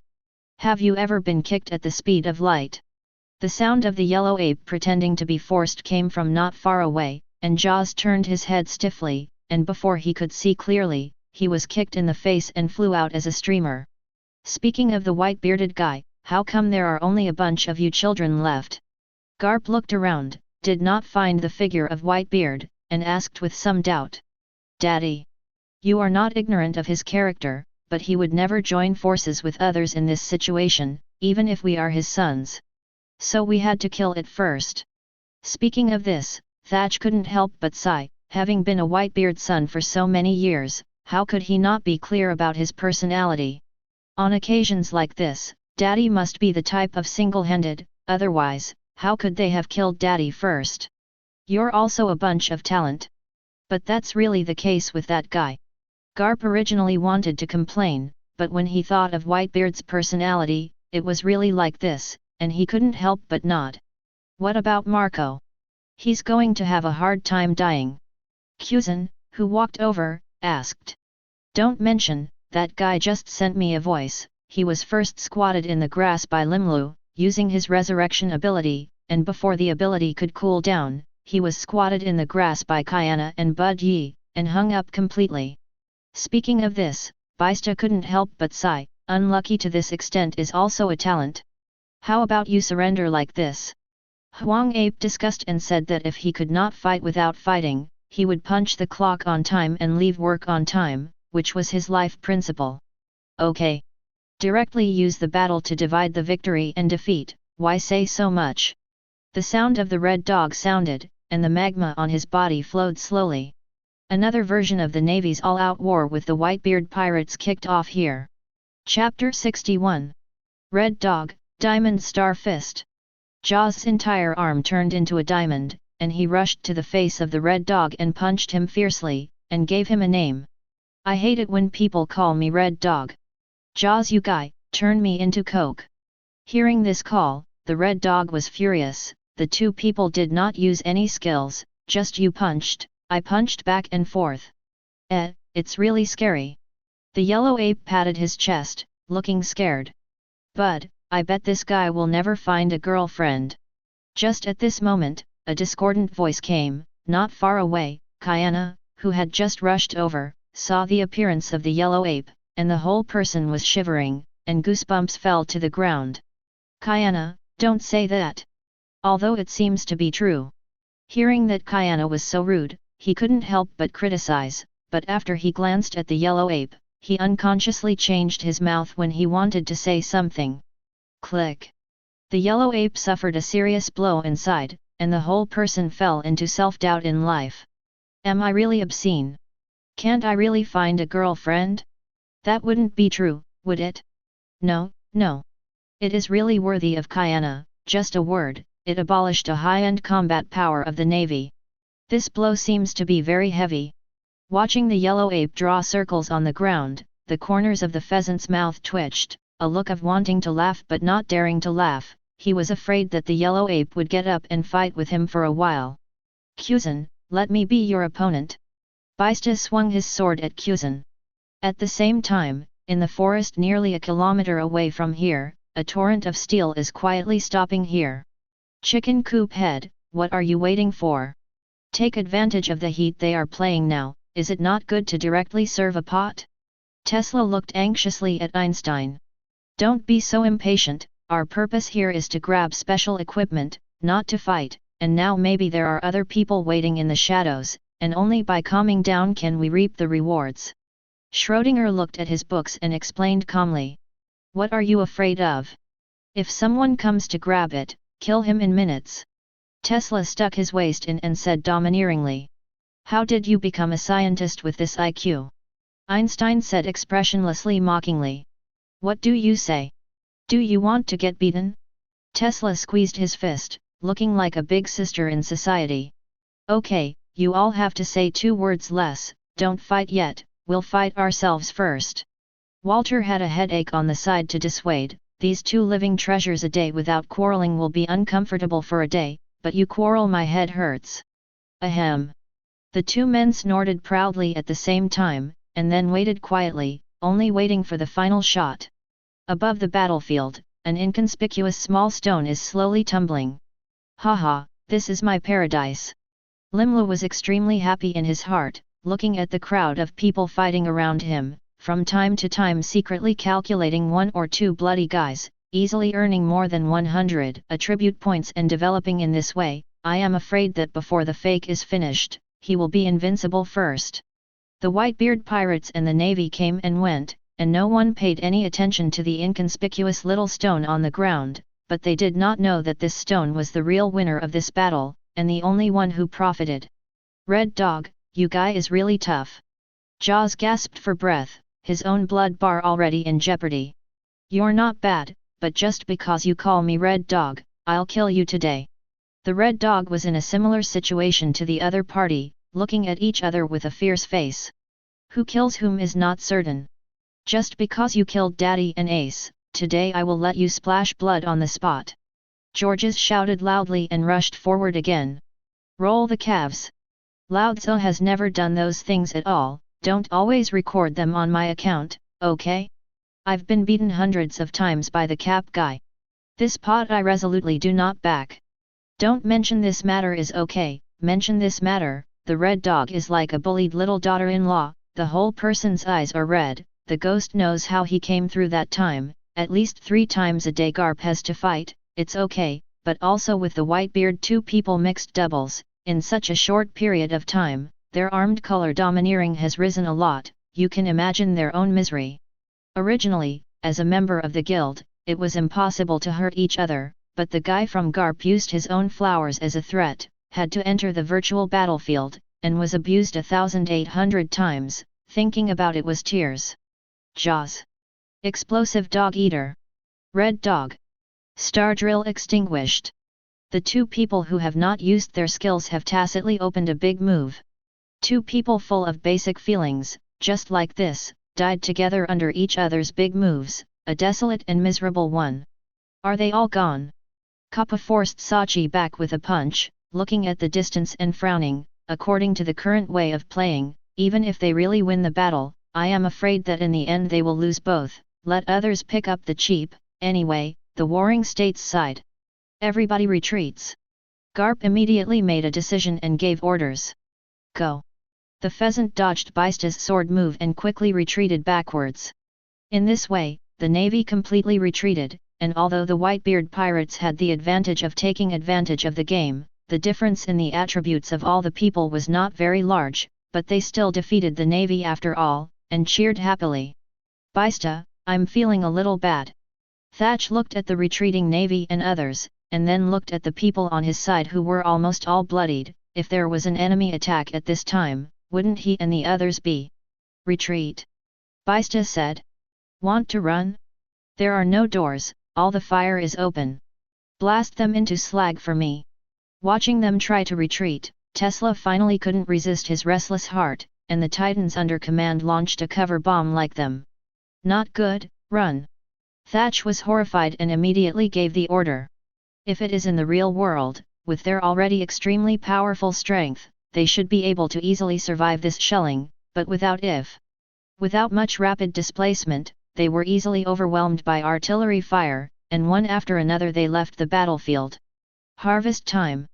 Speaker 1: Have you ever been kicked at the speed of light? The sound of the yellow ape pretending to be forced came from not far away, and Jaws turned his head stiffly, and before he could see clearly, he was kicked in the face and flew out as a streamer. Speaking of the white-bearded guy, how come there are only a bunch of you children left? Garp looked around, did not find the figure of Whitebeard, and asked with some doubt. Daddy. You are not ignorant of his character, but he would never join forces with others in this situation, even if we are his sons. So we had to kill it first. Speaking of this, Thatch couldn't help but sigh, having been a Whitebeard son for so many years, how could he not be clear about his personality? On occasions like this, Daddy must be the type of single-handed, otherwise, how could they have killed Daddy first? You're also a bunch of talent. But that's really the case with that guy. Garp originally wanted to complain, but when he thought of Whitebeard's personality, it was really like this, and he couldn't help but nod. What about Marco? He's going to have a hard time dying. Kuzan, who walked over, asked. Don't mention, that guy just sent me a voice. He was first squatted in the grass by Limlu, using his resurrection ability, and before the ability could cool down, he was squatted in the grass by Kayana and Bud Yi, and hung up completely. Speaking of this, Baista couldn't help but sigh, unlucky to this extent is also a talent. How about you surrender like this? Huang Ape discussed and said that if he could not fight without fighting, he would punch the clock on time and leave work on time, which was his life principle. Okay. Directly use the battle to divide the victory and defeat, why say so much? The sound of the red dog sounded, and the magma on his body flowed slowly. Another version of the Navy's all-out war with the Whitebeard pirates kicked off here. Chapter 61. Red Dog, Diamond Star Fist. Jaw's entire arm turned into a diamond, and he rushed to the face of the red dog and punched him fiercely, and gave him a name. I hate it when people call me Red Dog. Jaws, you guy, turn me into coke. Hearing this call, the red dog was furious. The two people did not use any skills, just you punched, I punched back and forth. It's really scary. The yellow ape patted his chest, looking scared. Bud, I bet this guy will never find a girlfriend. Just at this moment, a discordant voice came, not far away. Kayana, who had just rushed over, saw the appearance of the yellow ape, and the whole person was shivering, and goosebumps fell to the ground. Kayana, don't say that. Although it seems to be true. Hearing that Kayana was so rude, he couldn't help but criticize, but after he glanced at the yellow ape, he unconsciously changed his mouth when he wanted to say something. Click. The yellow ape suffered a serious blow inside, and the whole person fell into self-doubt in life. Am I really obscene? Can't I really find a girlfriend? That wouldn't be true, would it? No, no. It is really worthy of Kayana, just a word, it abolished a high-end combat power of the Navy. This blow seems to be very heavy. Watching the yellow ape draw circles on the ground, the corners of the pheasant's mouth twitched, a look of wanting to laugh but not daring to laugh. He was afraid that the yellow ape would get up and fight with him for a while. Kuzan, let me be your opponent. Baista swung his sword at Kuzan. At the same time, in the forest nearly a kilometer away from here, a torrent of steel is quietly stopping here. Chicken coop head, what are you waiting for? Take advantage of the heat they are playing now, is it not good to directly serve a pot? Tesla looked anxiously at Einstein. Don't be so impatient, our purpose here is to grab special equipment, not to fight, and now maybe there are other people waiting in the shadows, and only by calming down can we reap the rewards. Schrödinger looked at his books and explained calmly. What are you afraid of? If someone comes to grab it, kill him in minutes. Tesla stuck his waist in and said domineeringly. How did you become a scientist with this IQ? Einstein said expressionlessly mockingly. What do you say? Do you want to get beaten? Tesla squeezed his fist, looking like a big sister in society. Okay, you all have to say 2 words less, don't fight yet, we'll fight ourselves first. Walter had a headache on the side to dissuade, these 2 living treasures a day without quarreling will be uncomfortable for a day, but you quarrel my head hurts. Ahem. The 2 men snorted proudly at the same time, and then waited quietly, only waiting for the final shot. Above the battlefield, an inconspicuous small stone is slowly tumbling. Haha, this is my paradise. Limlu was extremely happy in his heart, looking at the crowd of people fighting around him, from time to time secretly calculating 1 or 2 bloody guys, easily earning more than 100 attribute points and developing in this way. I am afraid that before the fake is finished, he will be invincible first. The Whitebeard pirates and the Navy came and went, and no one paid any attention to the inconspicuous little stone on the ground, but they did not know that this stone was the real winner of this battle, and the only one who profited. Red Dog, you guy is really tough. Jaws gasped for breath, his own blood bar already in jeopardy. You're not bad, but just because you call me Red Dog, I'll kill you today. The Red Dog was in a similar situation to the other party, looking at each other with a fierce face. Who kills whom is not certain. Just because you killed Daddy and Ace, today I will let you splash blood on the spot. Georges shouted loudly and rushed forward again. Roll the calves. Lao-Tzu has never done those things at all, don't always record them on my account, okay? I've been beaten hundreds of times by the cap guy. This pot I resolutely do not back. Don't mention this matter is okay, mention this matter, the Red Dog is like a bullied little daughter-in-law, the whole person's eyes are red, the ghost knows how he came through that time, at least 3 times a day Garp has to fight, it's okay, but also with the Whitebeard 2 people mixed doubles, in such a short period of time, their armed color domineering has risen a lot, you can imagine their own misery. Originally, as a member of the guild, it was impossible to hurt each other, but the guy from Garp used his own flowers as a threat, had to enter the virtual battlefield, and was abused 1,800 times, thinking about it was tears. Jaws. Explosive dog eater. Red Dog. Star drill extinguished. The 2 people who have not used their skills have tacitly opened a big move. 2 people full of basic feelings, just like this, died together under each other's big moves, a desolate and miserable one. Are they all gone? Kappa forced Sachi back with a punch, looking at the distance and frowning, according to the current way of playing, even if they really win the battle, I am afraid that in the end they will lose both, let others pick up the cheap, anyway, the warring states side. Everybody retreats. Garp immediately made a decision and gave orders. Go. The pheasant dodged Baista's sword move and quickly retreated backwards. In this way, the navy completely retreated, and although the Whitebeard pirates had the advantage of taking advantage of the game, the difference in the attributes of all the people was not very large, but they still defeated the navy after all, and cheered happily. Baista, I'm feeling a little bad. Thatch looked at the retreating navy and others, and then looked at the people on his side who were almost all bloodied. If there was an enemy attack at this time, wouldn't he and the others be? Retreat. Baista said. Want to run? There are no doors, all the fire is open. Blast them into slag for me. Watching them try to retreat, Tesla finally couldn't resist his restless heart, and the Titans under command launched a cover bomb like them. Not good, run. Thatch was horrified and immediately gave the order. If it is in the real world, with their already extremely powerful strength, they should be able to easily survive this shelling, but without much rapid displacement, they were easily overwhelmed by artillery fire, and one after another they left the battlefield. Harvest time.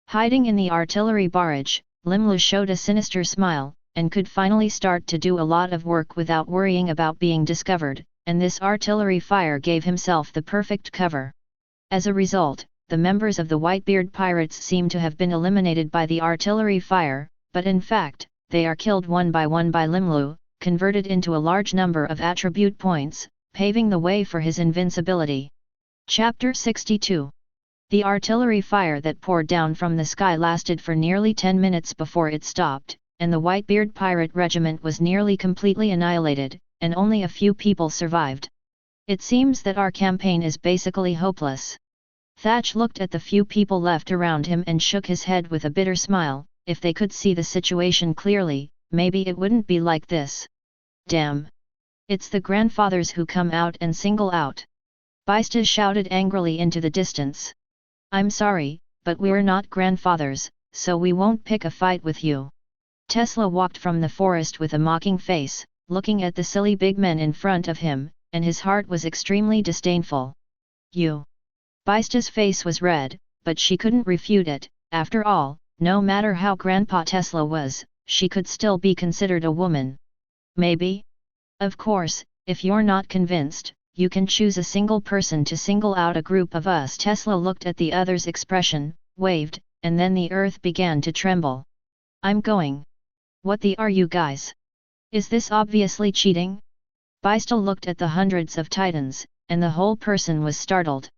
Speaker 1: Hiding in the artillery barrage, Limlu showed a sinister smile, and could finally start to do a lot of work without worrying about being discovered, and this artillery fire gave himself the perfect cover. As a result, the members of the Whitebeard pirates seem to have been eliminated by the artillery fire, but in fact, they are killed one by Limlu, converted into a large number of attribute points, paving the way for his invincibility. Chapter 62. The artillery fire that poured down from the sky lasted for nearly 10 minutes before it stopped, and the Whitebeard pirate regiment was nearly completely annihilated, and only a few people survived. It seems that our campaign is basically hopeless. Thatch looked at the few people left around him and shook his head with a bitter smile. If they could see the situation clearly, maybe it wouldn't be like this. Damn! It's the grandfathers who come out and single out. Baista shouted angrily into the distance. I'm sorry, but we're not grandfathers, so we won't pick a fight with you. Tesla walked from the forest with a mocking face, looking at the silly big men in front of him, and his heart was extremely disdainful. You! Baista's face was red, but she couldn't refute it. After all, no matter how Grandpa Tesla was, she could still be considered a woman. Maybe? Of course, if you're not convinced, you can choose a single person to single out a group of us. Tesla looked at the other's expression, waved, and then the earth began to tremble. I'm going. What the are you guys? Is this obviously cheating? Baista looked at the hundreds of titans, and the whole person was startled.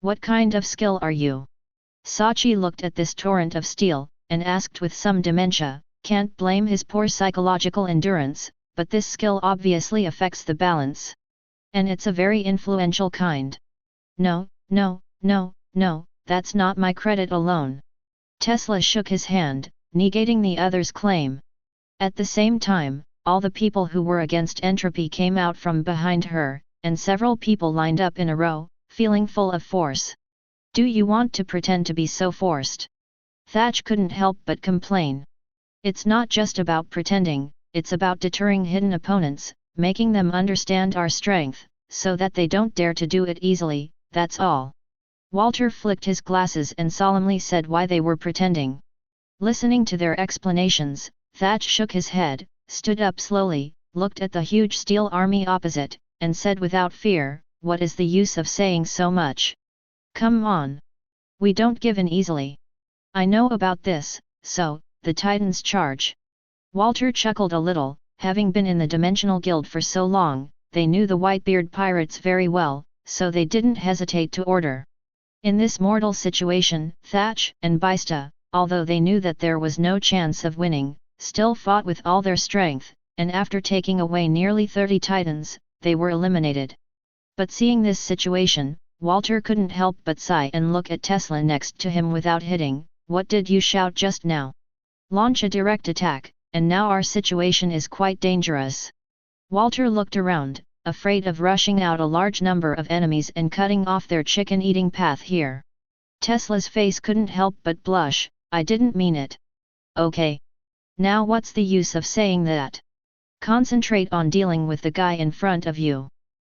Speaker 1: What kind of skill are you? Sachi looked at this torrent of steel, and asked with some dementia, can't blame his poor psychological endurance, but this skill obviously affects the balance. And it's a very influential kind. No, no, no, no, that's not my credit alone. Tesla shook his hand, negating the other's claim. At the same time, all the people who were against entropy came out from behind her, and several people lined up in a row, feeling full of force. Do you want to pretend to be so forced? Thatch couldn't help but complain. It's not just about pretending, it's about deterring hidden opponents, making them understand our strength, so that they don't dare to do it easily, that's all. Walter flicked his glasses and solemnly said why they were pretending. Listening to their explanations, Thatch shook his head, stood up slowly, looked at the huge steel army opposite, and said without fear, what is the use of saying so much? Come on. We don't give in easily. I know about this, so, the Titans charge. Walter chuckled a little, having been in the Dimensional Guild for so long, they knew the Whitebeard pirates very well, so they didn't hesitate to order. In this mortal situation, Thatch and Bista, although they knew that there was no chance of winning, still fought with all their strength, and after taking away nearly 30 Titans, they were eliminated. But seeing this situation, Walter couldn't help but sigh and look at Tesla next to him without hitting. What did you shout just now? Launch a direct attack, and now our situation is quite dangerous. Walter looked around, afraid of rushing out a large number of enemies and cutting off their chicken-eating path here. Tesla's face couldn't help but blush. I didn't mean it. Okay. Now what's the use of saying that? Concentrate on dealing with the guy in front of you.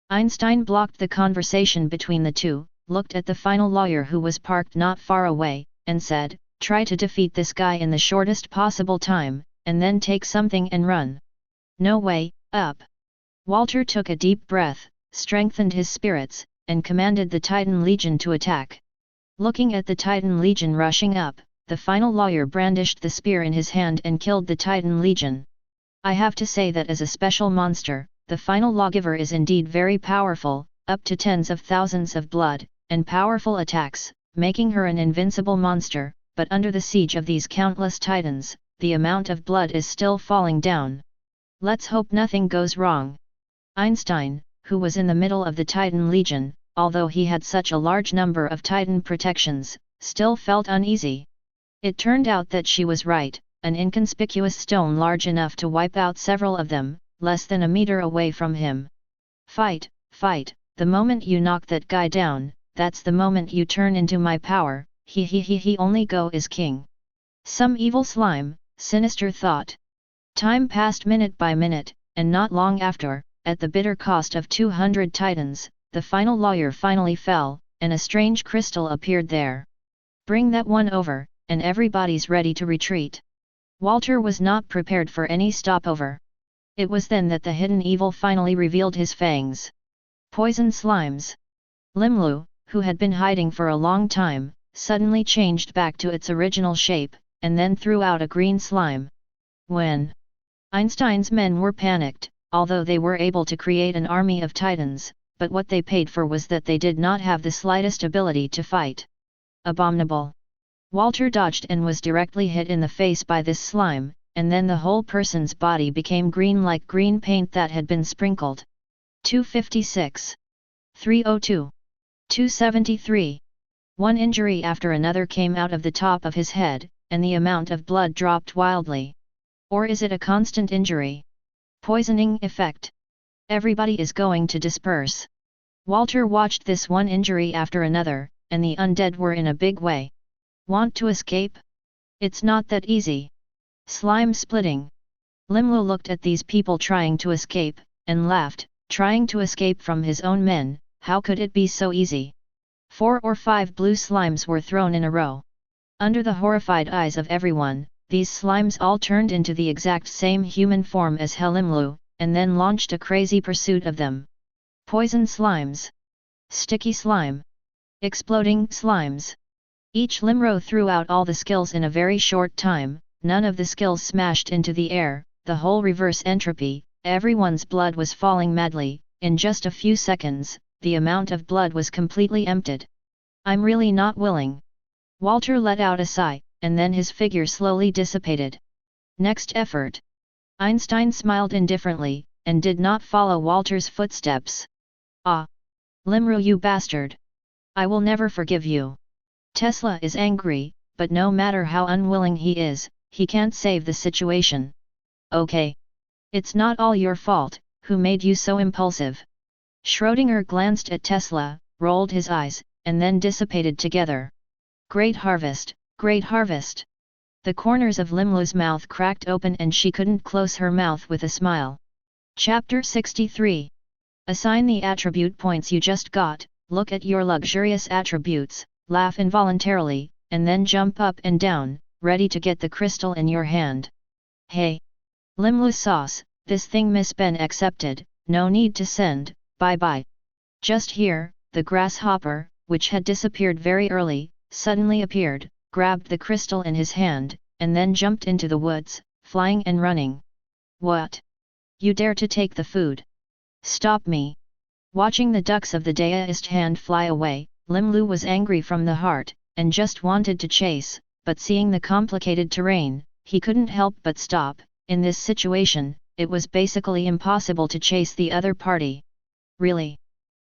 Speaker 1: Einstein blocked the conversation between the two, looked at the final lawyer who was parked not far away, and said, try to defeat this guy in the shortest possible time, and then take something and run. No way, up. Walter took a deep breath, strengthened his spirits, and commanded the Titan Legion to attack. Looking at the Titan Legion rushing up, the final lawyer brandished the spear in his hand and killed the Titan Legion. I have to say that as a special monster, the final lawgiver is indeed very powerful, up to tens of thousands of blood, and powerful attacks, making her an invincible monster, but under the siege of these countless Titans, the amount of blood is still falling down. Let's hope nothing goes wrong. Einstein, who was in the middle of the Titan Legion, although he had such a large number of Titan protections, still felt uneasy. It turned out that she was right, an inconspicuous stone large enough to wipe out several of them, less than a meter away from him. Fight, fight, the moment you knock that guy down, that's the moment you turn into my power, he only go is king. Some evil slime, sinister thought. Time passed minute by minute, and not long after, at the bitter cost of 200 Titans, the final lawyer finally fell, and a strange crystal appeared there. Bring that one over, and everybody's ready to retreat. Walter was not prepared for any stopover. It was then that the hidden evil finally revealed his fangs. Poison slimes. Limlu, who had been hiding for a long time, suddenly changed back to its original shape, and then threw out a green slime. When Einstein's men were panicked, although they were able to create an army of Titans, but what they paid for was that they did not have the slightest ability to fight. Abominable. Walter dodged and was directly hit in the face by this slime, and then the whole person's body became green like green paint that had been sprinkled. 256. 302. 273. One injury after another came out of the top of his head, and the amount of blood dropped wildly. Or is it a constant injury? Poisoning effect. Everybody is going to disperse. Walter watched this one injury after another, and the undead were in a big way. Want to escape? It's not that easy. Slime splitting. Limlu looked at these people trying to escape, and laughed, trying to escape from his own men, how could it be so easy? 4 or 5 blue slimes were thrown in a row. Under the horrified eyes of everyone, these slimes all turned into the exact same human form as Limlu, and then launched a crazy pursuit of them. Poison slimes. Sticky slime. Exploding slimes. Each Limro threw out all the skills in a very short time, none of the skills smashed into the air, the whole reverse entropy, everyone's blood was falling madly, in just a few seconds, the amount of blood was completely emptied. I'm really not willing. Walter let out a sigh, and then his figure slowly dissipated. Next effort. Einstein smiled indifferently, and did not follow Walter's footsteps. Ah! Limru, you bastard! I will never forgive you. Tesla is angry, but no matter how unwilling he is, he can't save the situation. Okay. It's not all your fault, who made you so impulsive? Schrödinger glanced at Tesla, rolled his eyes, and then dissipated together. Great harvest, great harvest! The corners of Limlu's mouth cracked open and she couldn't close her mouth with a smile. Chapter 63. Assign the attribute points you just got, look at your luxurious attributes, laugh involuntarily, and then jump up and down, ready to get the crystal in your hand. Hey! Limlu sauce, this thing Miss Ben accepted, no need to send, bye-bye. Just here, the grasshopper, which had disappeared very early, suddenly appeared, grabbed the crystal in his hand, and then jumped into the woods, flying and running. What? You dare to take the food? Stop me! Watching the ducks of the deist hand fly away, Limlu was angry from the heart, and just wanted to chase, but seeing the complicated terrain, he couldn't help but stop. In this situation, it was basically impossible to chase the other party. Really?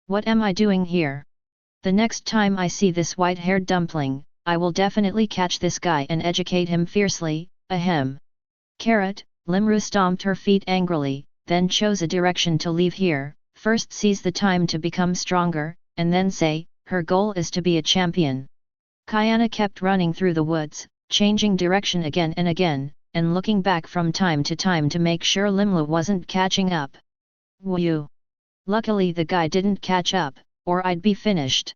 Speaker 1: What am I doing here? The next time I see this white-haired dumpling, I will definitely catch this guy and educate him fiercely, ahem. Carrot, Limru stomped her feet angrily, then chose a direction to leave here, first seize the time to become stronger, and then say, her goal is to be a champion. Kayana kept running through the woods, changing direction again and again, and looking back from time to time to make sure Limlu wasn't catching up. Whew! Luckily the guy didn't catch up, or I'd be finished.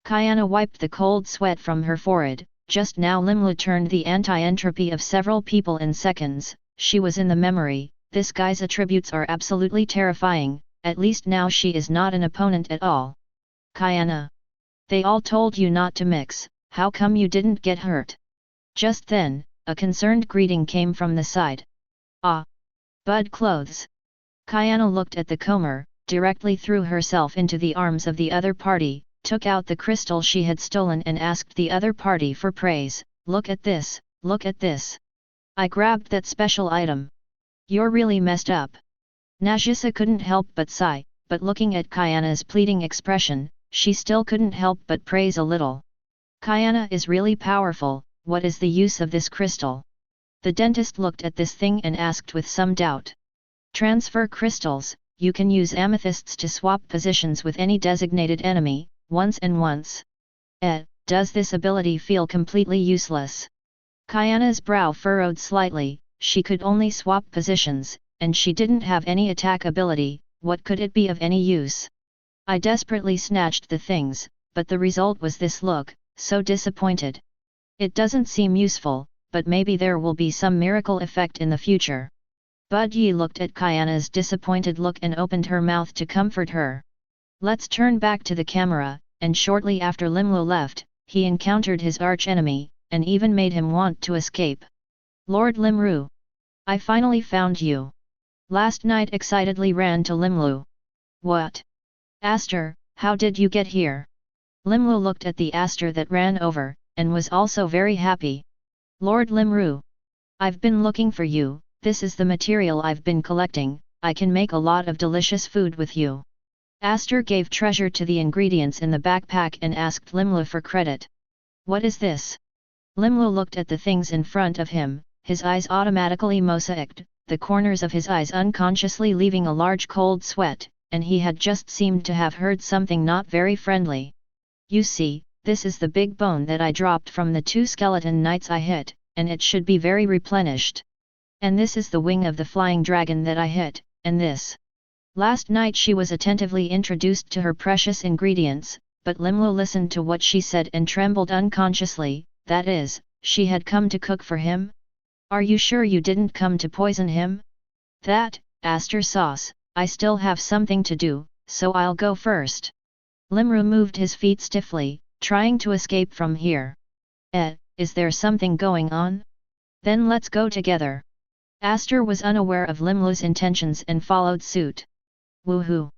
Speaker 1: Kayana wiped the cold sweat from her forehead. Just now Limlu turned the anti-entropy of several people in seconds. She was in the memory, this guy's attributes are absolutely terrifying, at least now she is not an opponent at all. Kayana! They all told you not to mix, how come you didn't get hurt? Just then, a concerned greeting came from the side. Ah! Bud clothes! Kayana looked at the comber, directly threw herself into the arms of the other party, took out the crystal she had stolen and asked the other party for praise. Look at this, look at this! I grabbed that special item. You're really messed up. Najisa couldn't help but sigh, but looking at Kayana's pleading expression, she still couldn't help but praise a little. Kayana is really powerful. What is the use of this crystal? The dentist looked at this thing and asked with some doubt. Transfer crystals, you can use amethysts to swap positions with any designated enemy, once and once. Does this ability feel completely useless? Kayana's brow furrowed slightly, she could only swap positions, and she didn't have any attack ability, what could it be of any use? I desperately snatched the things, but the result was this look, so disappointed. It doesn't seem useful, but maybe there will be some miracle effect in the future. Bud Yi looked at Kayana's disappointed look and opened her mouth to comfort her. Let's turn back to the camera, and shortly after Limlu left, he encountered his arch-enemy, and even made him want to escape. Lord Limru! I finally found you! Last night excitedly ran to Limlu. What? Aster, how did you get here? Limlu looked at the Aster that ran over, and was also very happy. Lord Limru! I've been looking for you, this is the material I've been collecting, I can make a lot of delicious food with you. Aster gave treasure to the ingredients in the backpack and asked Limlu for credit. What is this? Limlu looked at the things in front of him, his eyes automatically mosaicked, the corners of his eyes unconsciously leaving a large cold sweat, and he had just seemed to have heard something not very friendly. You see, this is the big bone that I dropped from the 2 skeleton knights I hit, and it should be very replenished. And this is the wing of the flying dragon that I hit, and this. Last night she was attentively introduced to her precious ingredients, but Limlu listened to what she said and trembled unconsciously, that is, she had come to cook for him? Are you sure you didn't come to poison him? That, Aster sauce, I still have something to do, so I'll go first. Limru moved his feet stiffly, trying to escape from here. Is there something going on? Then let's go together. Aster was unaware of Limlu's intentions and followed suit. Woohoo!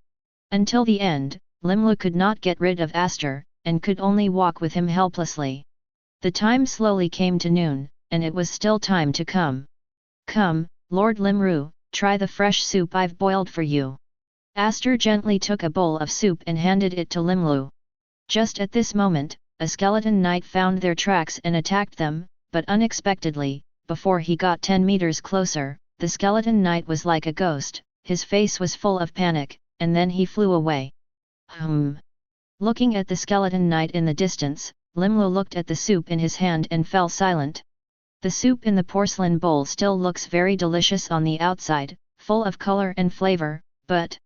Speaker 1: Until the end, Limlu could not get rid of Aster, and could only walk with him helplessly. The time slowly came to noon, and it was still time to come. Come, Lord Limru, try the fresh soup I've boiled for you. Aster gently took a bowl of soup and handed it to Limlu. Just at this moment, a skeleton knight found their tracks and attacked them, but unexpectedly, before he got 10 meters closer, the skeleton knight was like a ghost, his face was full of panic, and then he flew away. Looking at the skeleton knight in the distance, Limlu looked at the soup in his hand and fell silent. The soup in the porcelain bowl still looks very delicious on the outside, full of color and flavor, but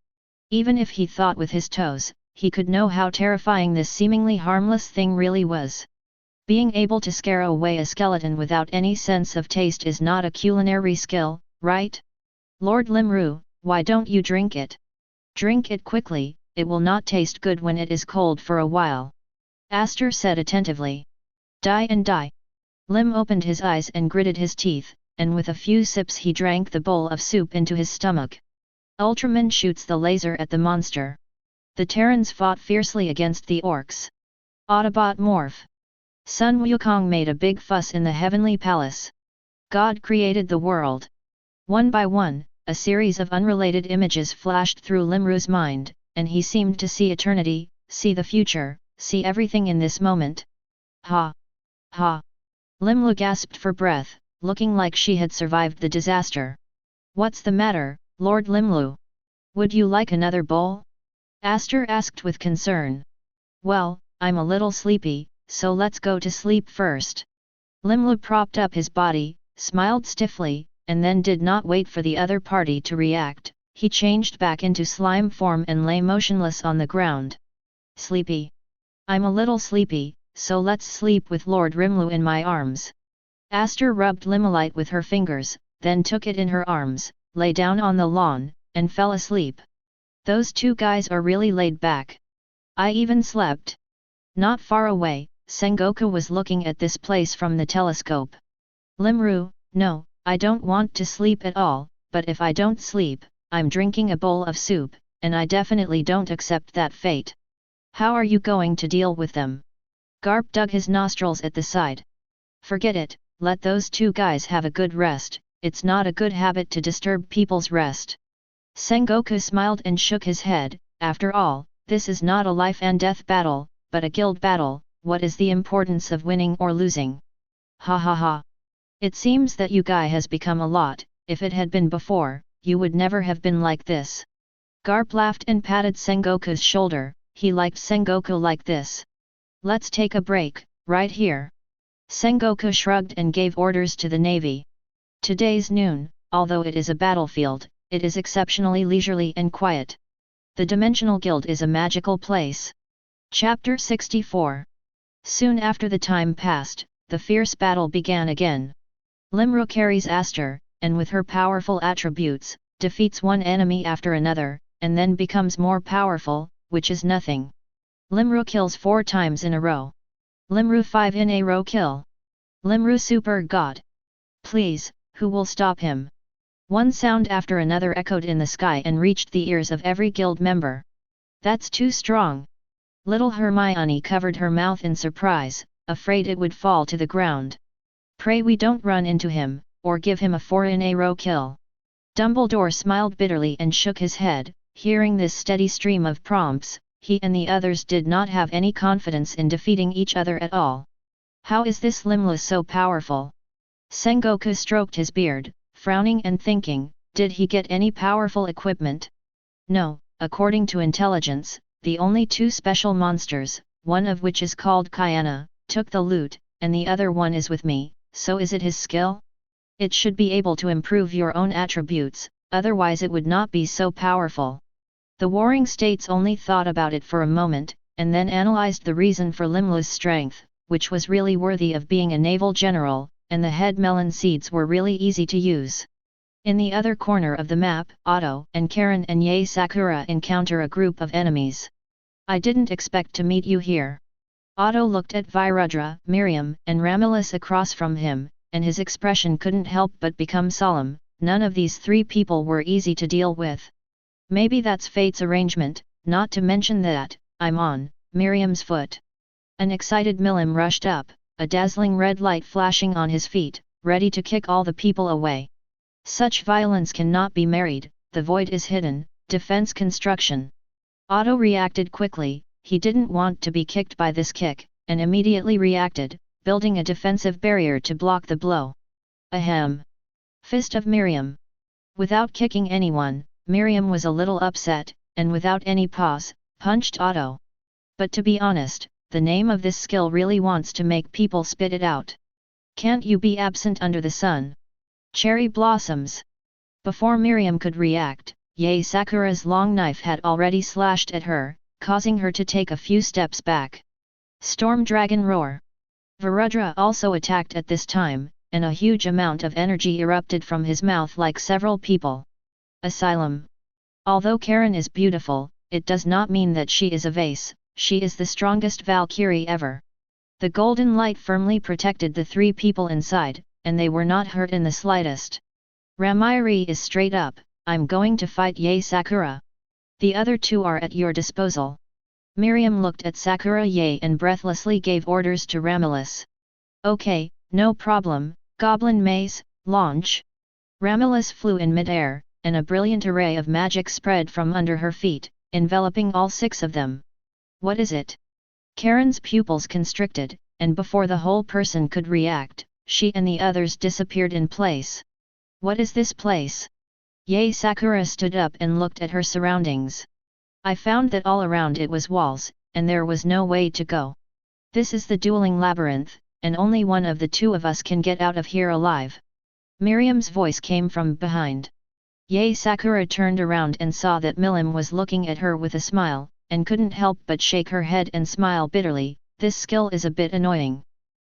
Speaker 1: even if he thought with his toes, he could know how terrifying this seemingly harmless thing really was. Being able to scare away a skeleton without any sense of taste is not a culinary skill, right? Lord Limru, why don't you drink it? Drink it quickly, it will not taste good when it is cold for a while. Aster said attentively. Die and die. Lim opened his eyes and gritted his teeth, and with a few sips he drank the bowl of soup into his stomach. Ultraman shoots the laser at the monster. The Terrans fought fiercely against the orcs. Autobot morph. Sun Wukong made a big fuss in the heavenly palace. God created the world. One by one, a series of unrelated images flashed through Limru's mind, and he seemed to see eternity, see the future, see everything in this moment. Ha! Ha! Limlu gasped for breath, looking like she had survived the disaster. What's the matter, Lord Limlu? Would you like another bowl? Aster asked with concern. Well, I'm a little sleepy, so let's go to sleep first. Limlu propped up his body, smiled stiffly, and then did not wait for the other party to react. He changed back into slime form and lay motionless on the ground. Sleepy. I'm a little sleepy, so let's sleep with Lord Rimlu in my arms. Aster rubbed Limulite with her fingers, then took it in her arms, lay down on the lawn, and fell asleep. Those two guys are really laid back. I even slept. Not far away, Sengoku was looking at this place from the telescope. Limru, no, I don't want to sleep at all, but if I don't sleep, I'm drinking a bowl of soup, and I definitely don't accept that fate. How are you going to deal with them? Garp dug his nostrils at the side. Forget it, let those two guys have a good rest, it's not a good habit to disturb people's rest. Sengoku smiled and shook his head. After all, this is not a life and death battle, but a guild battle. What is the importance of winning or losing? Ha ha ha. It seems that you guy has become a lot. If it had been before, you would never have been like this. Garp laughed and patted Sengoku's shoulder. He liked Sengoku like this. Let's take a break, right here. Sengoku shrugged and gave orders to the navy. Today's noon, although it is a battlefield, it is exceptionally leisurely and quiet. The Dimensional Guild is a magical place. Chapter 64. Soon after the time passed, the fierce battle began again. Limru carries Aster, and with her powerful attributes, defeats one enemy after another, and then becomes more powerful, which is nothing. Limru kills 4 times in a row. Limru 5 in a row kill. Limru super god. Please, who will stop him? One sound after another echoed in the sky and reached the ears of every guild member. That's too strong. Little Hermione covered her mouth in surprise, afraid it would fall to the ground. Pray we don't run into him, or give him a 4 in a row kill. Dumbledore smiled bitterly and shook his head. Hearing this steady stream of prompts, he and the others did not have any confidence in defeating each other at all. How is this Limlu so powerful? Sengoku stroked his beard, frowning and thinking, did he get any powerful equipment? No, according to intelligence, the only 2 special monsters, one of which is called Kyana, took the loot, and the other one is with me, so is it his skill? It should be able to improve your own attributes, otherwise it would not be so powerful. The Warring States only thought about it for a moment, and then analyzed the reason for Limlu's strength, which was really worthy of being a naval general, and the head melon seeds were really easy to use. In the other corner of the map, Otto and Karen and Yae Sakura encounter a group of enemies. I didn't expect to meet you here. Otto looked at Virudra, Miriam, and Ramilus across from him, and his expression couldn't help but become solemn. None of these 3 people were easy to deal with. Maybe that's fate's arrangement, not to mention that, I'm on Miriam's foot. An excited Milim rushed up, a dazzling red light flashing on his feet, ready to kick all the people away. Such violence cannot be married, the void is hidden, defense construction. Otto reacted quickly, he didn't want to be kicked by this kick, and immediately reacted, building a defensive barrier to block the blow. Ahem! Fist of Miriam. Without kicking anyone, Miriam was a little upset, and without any pause, punched Otto. But to be honest, the name of this skill really wants to make people spit it out. Can't you be absent under the sun? Cherry blossoms. Before Miriam could react, Yae Sakura's long knife had already slashed at her, causing her to take a few steps back. Storm Dragon Roar. Varudra also attacked at this time, and a huge amount of energy erupted from his mouth like several people. Asylum. Although Karen is beautiful, it does not mean that she is a vase, she is the strongest Valkyrie ever. The golden light firmly protected the three people inside, and they were not hurt in the slightest. Ramairi is straight up, I'm going to fight Yae Sakura. The other two are at your disposal. Miriam looked at Sakura Yae and breathlessly gave orders to Ramilus. Okay, no problem, Goblin Maze, launch. Ramilus flew in midair, and a brilliant array of magic spread from under her feet, enveloping all six of them. What is it? Karen's pupils constricted, and before the whole person could react, she and the others disappeared in place. What is this place? Yae Sakura stood up and looked at her surroundings. I found that all around it was walls, and there was no way to go. This is the dueling labyrinth, and only one of the two of us can get out of here alive. Miriam's voice came from behind. Yae Sakura turned around and saw that Milim was looking at her with a smile, and couldn't help but shake her head and smile bitterly. This skill is a bit annoying.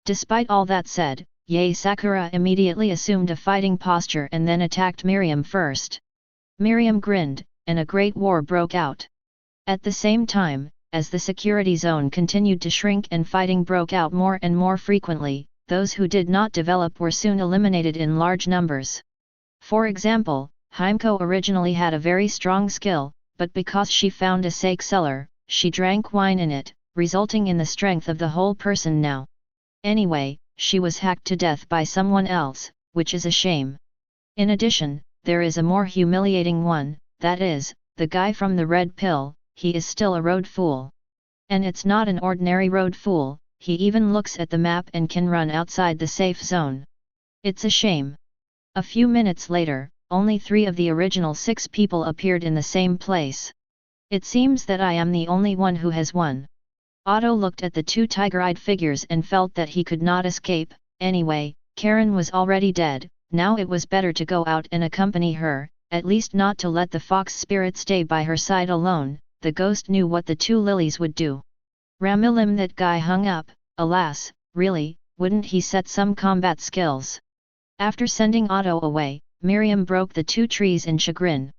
Speaker 1: Despite all that said, Yae Sakura immediately assumed a fighting posture and then attacked Miriam first. Miriam grinned, and a great war broke out. At the same time, as the security zone continued to shrink and fighting broke out more and more frequently, those who did not develop were soon eliminated in large numbers. For example, Heimko originally had a very strong skill, but because she found a sake cellar, she drank wine in it, resulting in the strength of the whole person now. Anyway, she was hacked to death by someone else, which is a shame. In addition, there is a more humiliating one, that is, the guy from the red pill, he is still a road fool. And it's not an ordinary road fool, he even looks at the map and can run outside the safe zone. It's a shame. A few minutes later, only 3 of the original 6 people appeared in the same place. It seems that I am the only one who has won. Otto looked at the 2 tiger-eyed figures and felt that he could not escape. Anyway, Karen was already dead, now it was better to go out and accompany her, at least not to let the fox spirit stay by her side alone. The ghost knew what the 2 lilies would do. Ramilim, that guy hung up, alas, really, wouldn't he set some combat skills? After sending Otto away, Miriam broke the 2 trees in chagrin.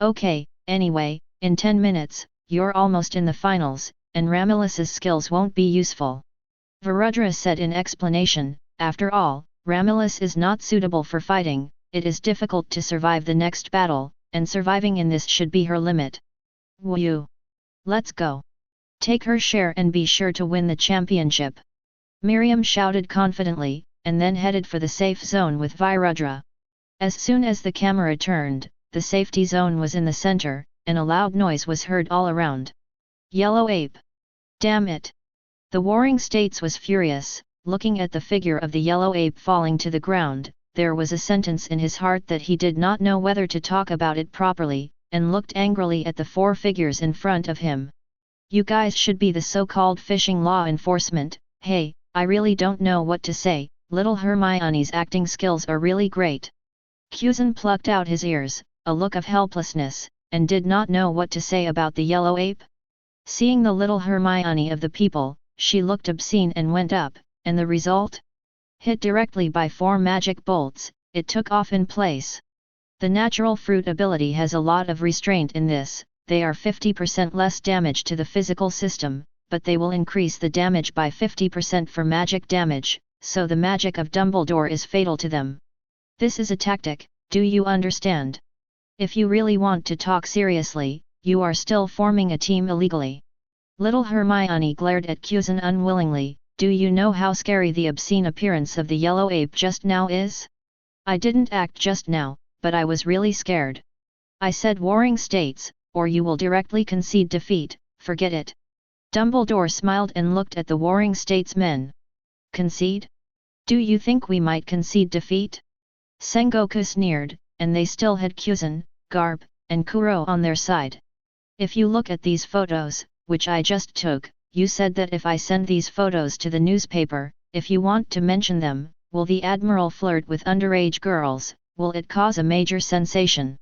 Speaker 1: Okay, anyway, in 10 minutes, you're almost in the finals, and Ramilus's skills won't be useful. Varudra said in explanation, after all, Ramilus is not suitable for fighting, it is difficult to survive the next battle, and surviving in this should be her limit. Woo! Let's go! Take her share and be sure to win the championship! Miriam shouted confidently, and then headed for the safe zone with Varudra. As soon as the camera turned, the safety zone was in the center, and a loud noise was heard all around. Yellow ape! Damn it! The Warring States was furious, looking at the figure of the yellow ape falling to the ground. There was a sentence in his heart that he did not know whether to talk about it properly, and looked angrily at the 4 figures in front of him. You guys should be the so-called fishing law enforcement. Hey, I really don't know what to say, little Hermione's acting skills are really great. Kuzan plucked out his ears, a look of helplessness, and did not know what to say about the yellow ape. Seeing the little Hermione of the people, she looked obscene and went up, and the result? Hit directly by 4 magic bolts, it took off in place. The natural fruit ability has a lot of restraint in this, they are 50% less damage to the physical system, but they will increase the damage by 50% for magic damage, so the magic of Dumbledore is fatal to them. This is a tactic, do you understand? If you really want to talk seriously, you are still forming a team illegally. Little Hermione glared at Kuzan unwillingly. Do you know how scary the obscene appearance of the yellow ape just now is? I didn't act just now, but I was really scared. I said warring states, or you will directly concede defeat, forget it. Dumbledore smiled and looked at the warring statesmen. Concede? Do you think we might concede defeat? Sengoku sneered, and they still had Kyuzen, Garp, and Kuro on their side. If you look at these photos, which I just took, you said that if I send these photos to the newspaper, if you want to mention them, will the Admiral flirt with underage girls, will it cause a major sensation?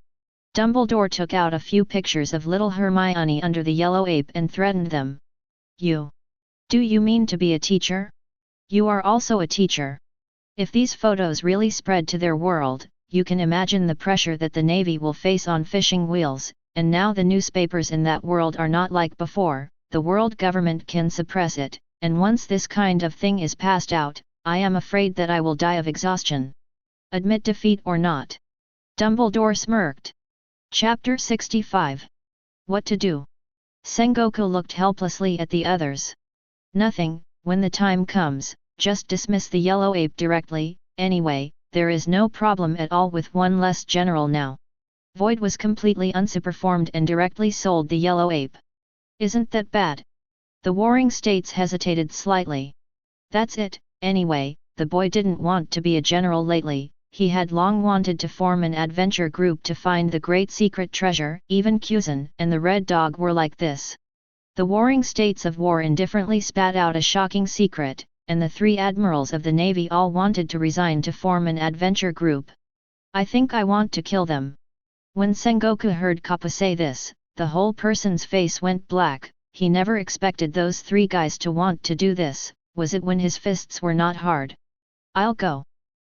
Speaker 1: Dumbledore took out a few pictures of little Hermione under the yellow ape and threatened them. Do you mean to be a teacher? You are also a teacher. If these photos really spread to their world, you can imagine the pressure that the Navy will face on fishing wheels, and now the newspapers in that world are not like before, the world government can suppress it, and once this kind of thing is passed out, I am afraid that I will die of exhaustion. Admit defeat or not? Dumbledore smirked. Chapter 65. What to do? Sengoku looked helplessly at the others. Nothing, when the time comes, just dismiss the yellow ape directly, anyway, there is no problem at all with one less general now. Void was completely unsuperformed and directly sold the yellow ape. Isn't that bad? The warring states hesitated slightly. That's it, anyway, the boy didn't want to be a general lately, he had long wanted to form an adventure group to find the great secret treasure, even Kyuzen and the Red Dog were like this. The warring states of war indifferently spat out a shocking secret, and the 3 admirals of the Navy all wanted to resign to form an adventure group. I think I want to kill them. When Sengoku heard Kappa say this, the whole person's face went black, he never expected those 3 guys to want to do this, was it when his fists were not hard? I'll go.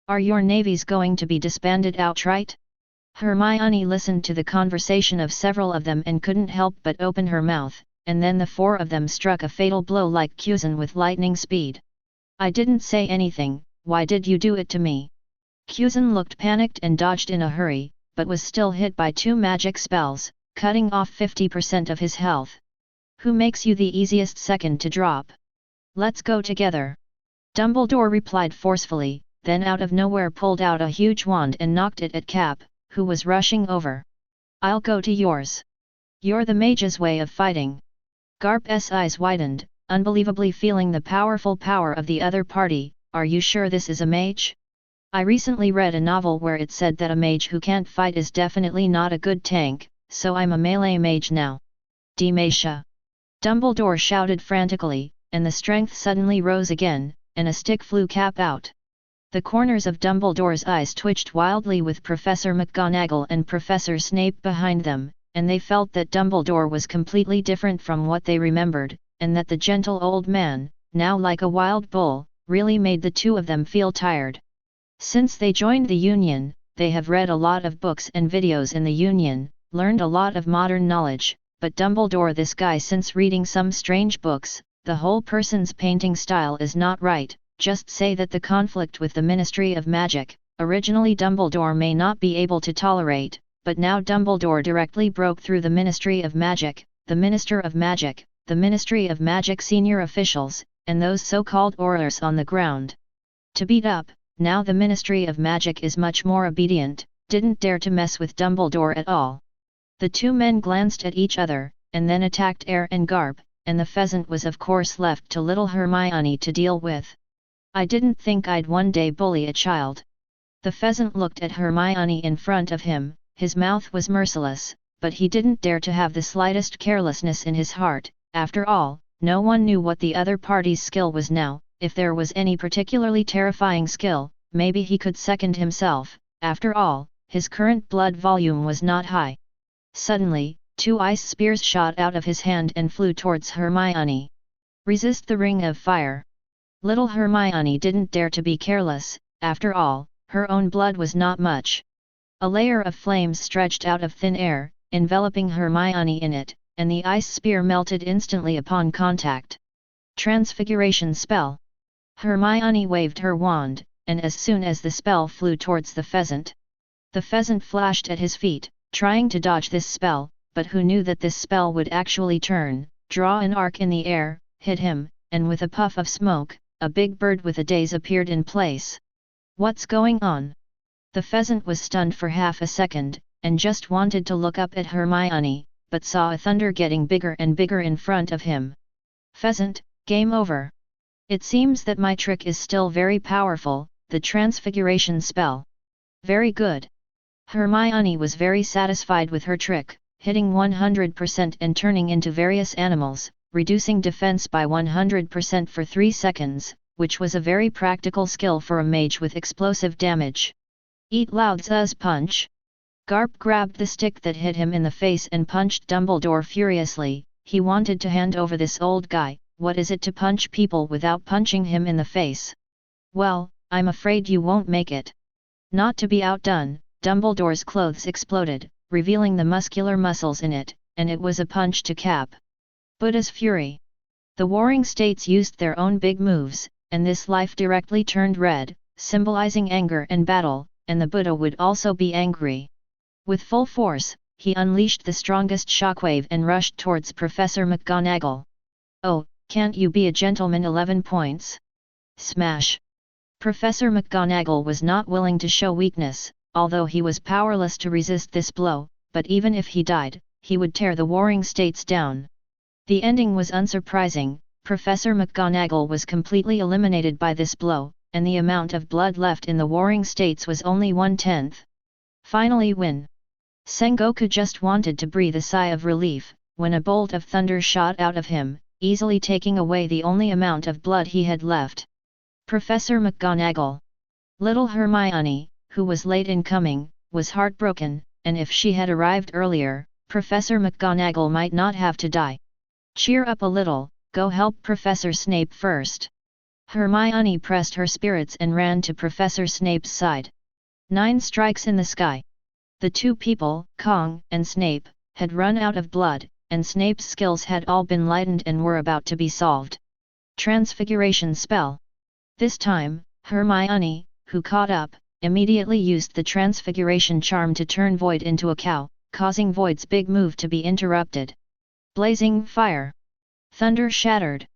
Speaker 1: Are your navies going to be disbanded outright? Hermione listened to the conversation of several of them and couldn't help but open her mouth, and then the 4 of them struck a fatal blow like Kyuzen with lightning speed. I didn't say anything, why did you do it to me? Kyuzen looked panicked and dodged in a hurry, but was still hit by 2 magic spells, cutting off 50% of his health. Who makes you the easiest second to drop? Let's go together. Dumbledore replied forcefully, then out of nowhere pulled out a huge wand and knocked it at Cap, who was rushing over. I'll go to yours. You're the mage's way of fighting. Garp's eyes widened, unbelievably feeling the powerful power of the other party. Are you sure this is a mage? I recently read a novel where it said that a mage who can't fight is definitely not a good tank, so I'm a melee mage now. Demasha! Dumbledore shouted frantically, and the strength suddenly rose again, and a stick flew Cap out. The corners of Dumbledore's eyes twitched wildly with Professor McGonagall and Professor Snape behind them, and they felt that Dumbledore was completely different from what they remembered, and that the gentle old man, now like a wild bull, really made the 2 of them feel tired. Since they joined the Union, they have read a lot of books and videos in the Union, learned a lot of modern knowledge, but Dumbledore, this guy, since reading some strange books, the whole person's painting style is not right. Just say that the conflict with the Ministry of Magic, originally Dumbledore may not be able to tolerate, but now Dumbledore directly broke through the Ministry of Magic, the Minister of Magic, the Ministry of Magic senior officials, and those so-called Aurors on the ground. To beat up, now the Ministry of Magic is much more obedient, didn't dare to mess with Dumbledore at all. The 2 men glanced at each other, and then attacked Air and Garp, and the pheasant was of course left to little Hermione to deal with. I didn't think I'd one day bully a child. The pheasant looked at Hermione in front of him, his mouth was merciless, but he didn't dare to have the slightest carelessness in his heart. After all, no one knew what the other party's skill was now. If there was any particularly terrifying skill, maybe he could second himself. After all, his current blood volume was not high. Suddenly, 2 ice spears shot out of his hand and flew towards Hermione. Resist the ring of fire. Little Hermione didn't dare to be careless, after all, her own blood was not much. A layer of flames stretched out of thin air, enveloping Hermione in it, and the ice spear melted instantly upon contact. Transfiguration spell. Hermione waved her wand, and as soon as the spell flew towards the pheasant flashed at his feet, trying to dodge this spell, but who knew that this spell would actually turn, draw an arc in the air, hit him, and with a puff of smoke, a big bird with a daze appeared in place. What's going on? The pheasant was stunned for half a second, and just wanted to look up at Hermione, but saw a thunder getting bigger and bigger in front of him. Pheasant, game over. It seems that my trick is still very powerful, the transfiguration spell. Very good. Hermione was very satisfied with her trick, hitting 100% and turning into various animals, reducing defense by 100% for 3 seconds, which was a very practical skill for a mage with explosive damage. Eat loud Zuzz punch. Garp grabbed the stick that hit him in the face and punched Dumbledore furiously. He wanted to hand over this old guy. What is it to punch people without punching him in the face? Well, I'm afraid you won't make it. Not to be outdone, Dumbledore's clothes exploded, revealing the muscular muscles in it, and it was a punch to Cap. Buddha's fury. The warring states used their own big moves, and this life directly turned red, symbolizing anger and battle, and the Buddha would also be angry. With full force, he unleashed the strongest shockwave and rushed towards Professor McGonagall. Oh, can't you be a gentleman? 11 points. Smash! Professor McGonagall was not willing to show weakness, although he was powerless to resist this blow, but even if he died, he would tear the warring states down. The ending was unsurprising. Professor McGonagall was completely eliminated by this blow, and the amount of blood left in the warring states was only 1/10. Finally win. Sengoku just wanted to breathe a sigh of relief, when a bolt of thunder shot out of him, easily taking away the only amount of blood he had left. Professor McGonagall. Little Hermione, who was late in coming, was heartbroken, and if she had arrived earlier, Professor McGonagall might not have to die. Cheer up a little, go help Professor Snape first. Hermione pressed her spirits and ran to Professor Snape's side. 9 strikes in the sky. The two people, Kong and Snape, had run out of blood, and Snape's skills had all been lightened and were about to be solved. Transfiguration spell. This time, Hermione, who caught up, immediately used the transfiguration charm to turn Void into a cow, causing Void's big move to be interrupted. Blazing fire. Thunder shattered.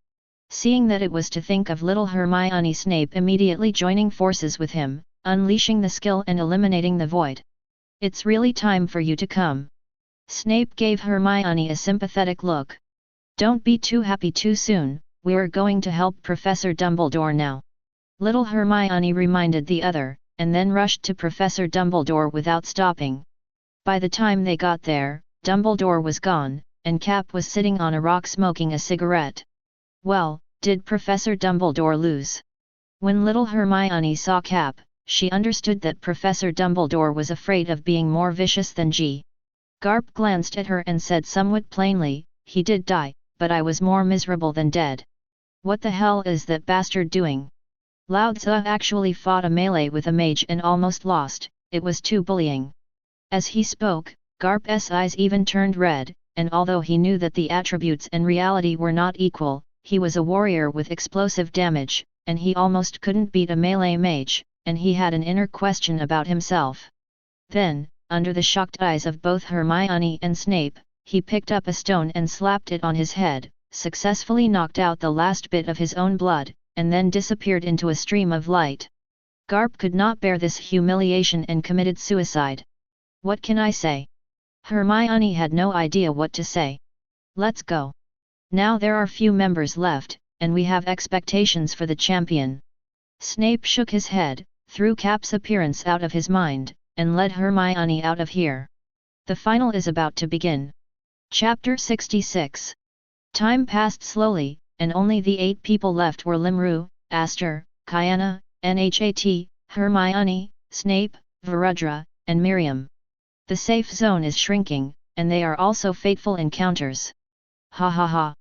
Speaker 1: Seeing that it was to think of little Hermione, Snape immediately joining forces with him, unleashing the skill and eliminating the Void. It's really time for you to come. Snape gave Hermione a sympathetic look. Don't be too happy too soon, we're going to help Professor Dumbledore now. Little Hermione reminded the other, and then rushed to Professor Dumbledore without stopping. By the time they got there, Dumbledore was gone, and Cap was sitting on a rock smoking a cigarette. Well, did Professor Dumbledore lose? When little Hermione saw Cap, she understood that Professor Dumbledore was afraid of being more vicious than G. Garp glanced at her and said somewhat plainly, he did die, but I was more miserable than dead. What the hell is that bastard doing? Lao Tzu actually fought a melee with a mage and almost lost, it was too bullying. As he spoke, Garp's eyes even turned red, and although he knew that the attributes and reality were not equal, he was a warrior with explosive damage, and he almost couldn't beat a melee mage, and he had an inner question about himself. Then, under the shocked eyes of both Hermione and Snape, he picked up a stone and slapped it on his head, successfully knocked out the last bit of his own blood, and then disappeared into a stream of light. Garp could not bear this humiliation and committed suicide. What can I say? Hermione had no idea what to say. Let's go. Now there are few members left, and we have expectations for the champion. Snape shook his head, threw Cap's appearance out of his mind, and led Hermione out of here. The final is about to begin. Chapter 66. Time passed slowly, and only the 8 people left were Limru, Aster, Kyanna, Nhat, Hermione, Snape, Varudra, and Miriam. The safe zone is shrinking, and they are also fateful encounters. Ha ha ha.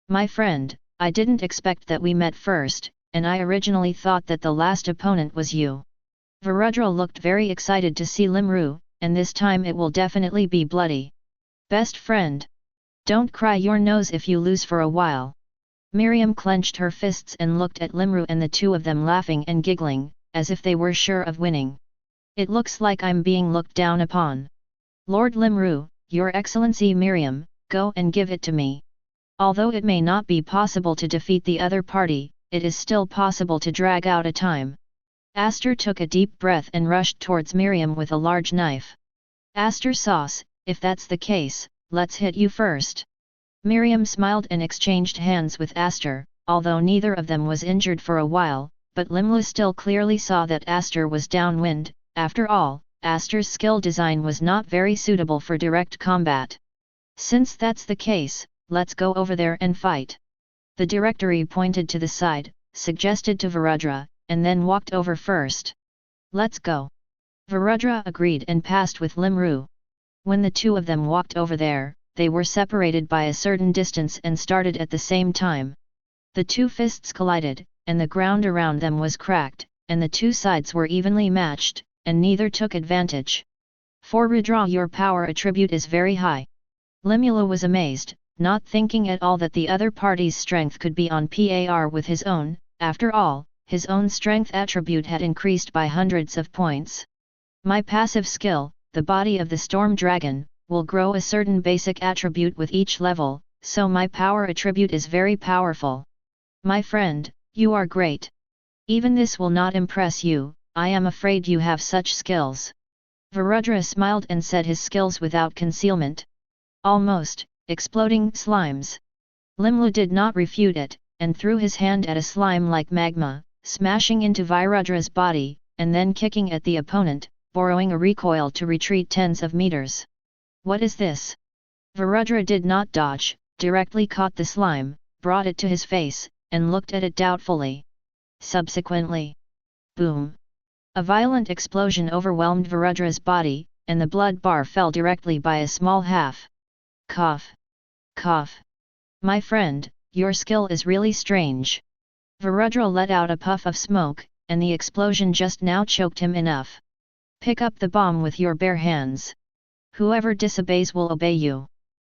Speaker 1: My friend, I didn't expect that we met first, and I originally thought that the last opponent was you. Varudra looked very excited to see Limru, and this time it will definitely be bloody. Best friend. Don't cry your nose if you lose for a while. Miriam clenched her fists and looked at Limru and the two of them laughing and giggling, as if they were sure of winning. It looks like I'm being looked down upon. Lord Limru, Your Excellency Miriam, go and give it to me. Although it may not be possible to defeat the other party, it is still possible to drag out a time. Aster took a deep breath and rushed towards Miriam with a large knife. Aster sauce, if that's the case, let's hit you first. Miriam smiled and exchanged hands with Aster, although neither of them was injured for a while, but Limlu still clearly saw that Aster was downwind. After all, Aster's skill design was not very suitable for direct combat. Since that's the case, let's go over there and fight. The directory pointed to the side, suggested to Virudra, and then walked over first. Let's go. Virudra agreed and passed with Limru. When the two of them walked over there, they were separated by a certain distance and started at the same time. The two fists collided, and the ground around them was cracked, and the two sides were evenly matched, and neither took advantage. For Rudra, your power attribute is very high. Limula was amazed, not thinking at all that the other party's strength could be on par with his own. After all, his own strength attribute had increased by hundreds of points. My passive skill, the body of the storm dragon, will grow a certain basic attribute with each level, so my power attribute is very powerful. My friend, you are great. Even this will not impress you, I am afraid you have such skills. Virudra smiled and said his skills without concealment. Almost, exploding slimes. Limlu did not refute it, and threw his hand at a slime like magma, smashing into Virudra's body, and then kicking at the opponent, borrowing a recoil to retreat tens of meters. What is this? Virudra did not dodge, directly caught the slime, brought it to his face, and looked at it doubtfully. Subsequently, boom! A violent explosion overwhelmed Virudra's body, and the blood bar fell directly by a small half. Cough! Cough! My friend, your skill is really strange. Virudra let out a puff of smoke, and the explosion just now choked him enough. Pick up the bomb with your bare hands. Whoever disobeys will obey you.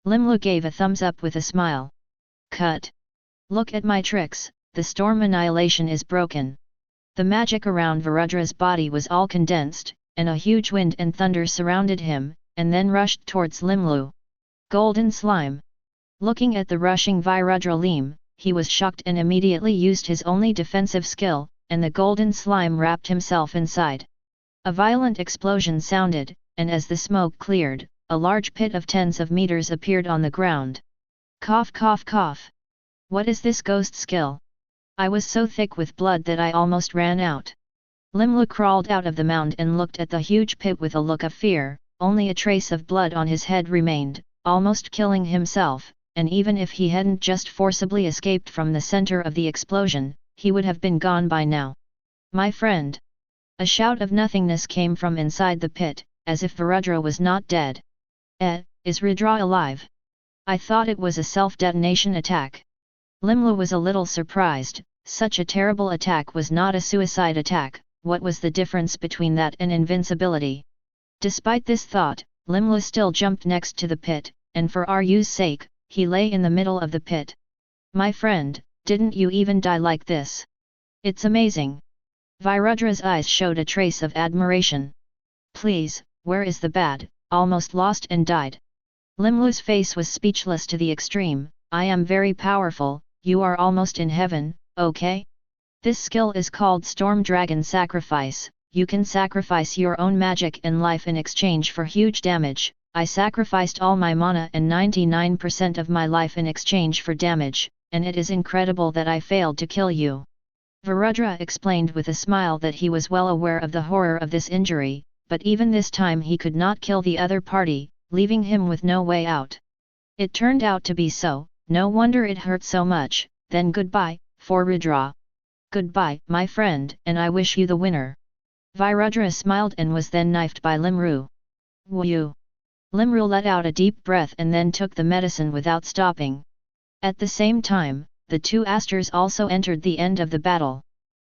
Speaker 1: Limlu gave a thumbs up with a smile. Cut! Look at my tricks, the storm annihilation is broken. The magic around Virudra's body was all condensed, and a huge wind and thunder surrounded him, and then rushed towards Limlu. Golden slime! Looking at the rushing Virudra Lim, he was shocked and immediately used his only defensive skill, and the golden slime wrapped himself inside. A violent explosion sounded, and as the smoke cleared, a large pit of tens of meters appeared on the ground. Cough cough cough! What is this ghost skill? I was so thick with blood that I almost ran out. Limlu crawled out of the mound and looked at the huge pit with a look of fear. Only a trace of blood on his head remained, almost killing himself, and even if he hadn't just forcibly escaped from the center of the explosion, he would have been gone by now. My friend! A shout of nothingness came from inside the pit, as if Virudra was not dead. Is Rudra alive? I thought it was a self-detonation attack. Limlu was a little surprised. Such a terrible attack was not a suicide attack. What was the difference between that and invincibility? Despite this thought, Limlu still jumped next to the pit, and for Ryu's sake, he lay in the middle of the pit. My friend, didn't you even die like this? It's amazing. Virudra's eyes showed a trace of admiration. Please, where is the bad? Almost lost and died. Limlu's face was speechless to the extreme. I am very powerful, you are almost in heaven, okay? This skill is called Storm Dragon Sacrifice. You can sacrifice your own magic and life in exchange for huge damage. I sacrificed all my mana and 99% of my life in exchange for damage, and it is incredible that I failed to kill you. Virudra explained with a smile that he was well aware of the horror of this injury, but even this time he could not kill the other party, leaving him with no way out. It turned out to be so, no wonder it hurt so much. Then goodbye, for Rudra. Goodbye, my friend, and I wish you the winner. Virudra smiled and was then knifed by Limru. Woo! Limru let out a deep breath and then took the medicine without stopping. At the same time, the two Asters also entered the end of the battle.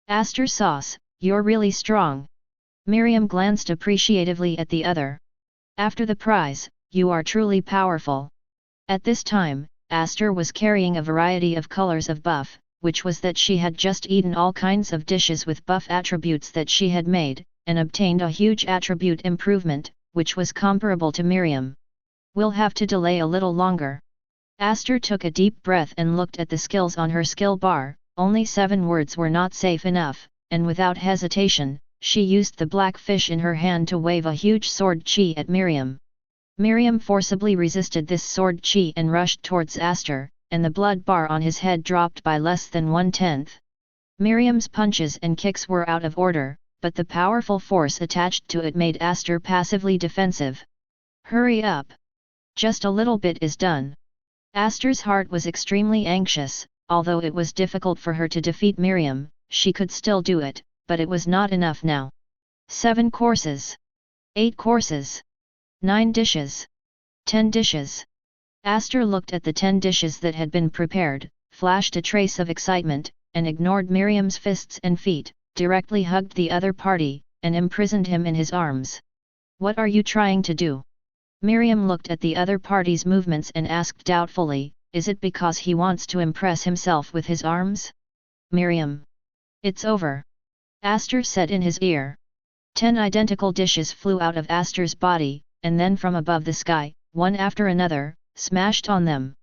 Speaker 1: Aster sauce, you're really strong. Miriam glanced appreciatively at the other. After the prize, you are truly powerful. At this time, Aster was carrying a variety of colors of buff, which was that she had just eaten all kinds of dishes with buff attributes that she had made, and obtained a huge attribute improvement, which was comparable to Miriam. We'll have to delay a little longer. Aster took a deep breath and looked at the skills on her skill bar. Only 7 words were not safe enough, and without hesitation, she used the black fish in her hand to wave a huge sword chi at Miriam. Miriam forcibly resisted this sword chi and rushed towards Aster, and the blood bar on his head dropped by less than 1/10. Miriam's punches and kicks were out of order, but the powerful force attached to it made Aster passively defensive. Hurry up! Just a little bit is done. Aster's heart was extremely anxious. Although it was difficult for her to defeat Miriam, she could still do it, but it was not enough now. 7 courses. 8 courses. 9 dishes. 10 dishes. Aster looked at the 10 dishes that had been prepared, flashed a trace of excitement, and ignored Miriam's fists and feet, directly hugged the other party, and imprisoned him in his arms. What are you trying to do? Miriam looked at the other party's movements and asked doubtfully, is it because he wants to impress himself with his arms? Miriam. It's over. Aster said in his ear. 10 identical dishes flew out of Aster's body, and then from above the sky, one after another, smashed on them.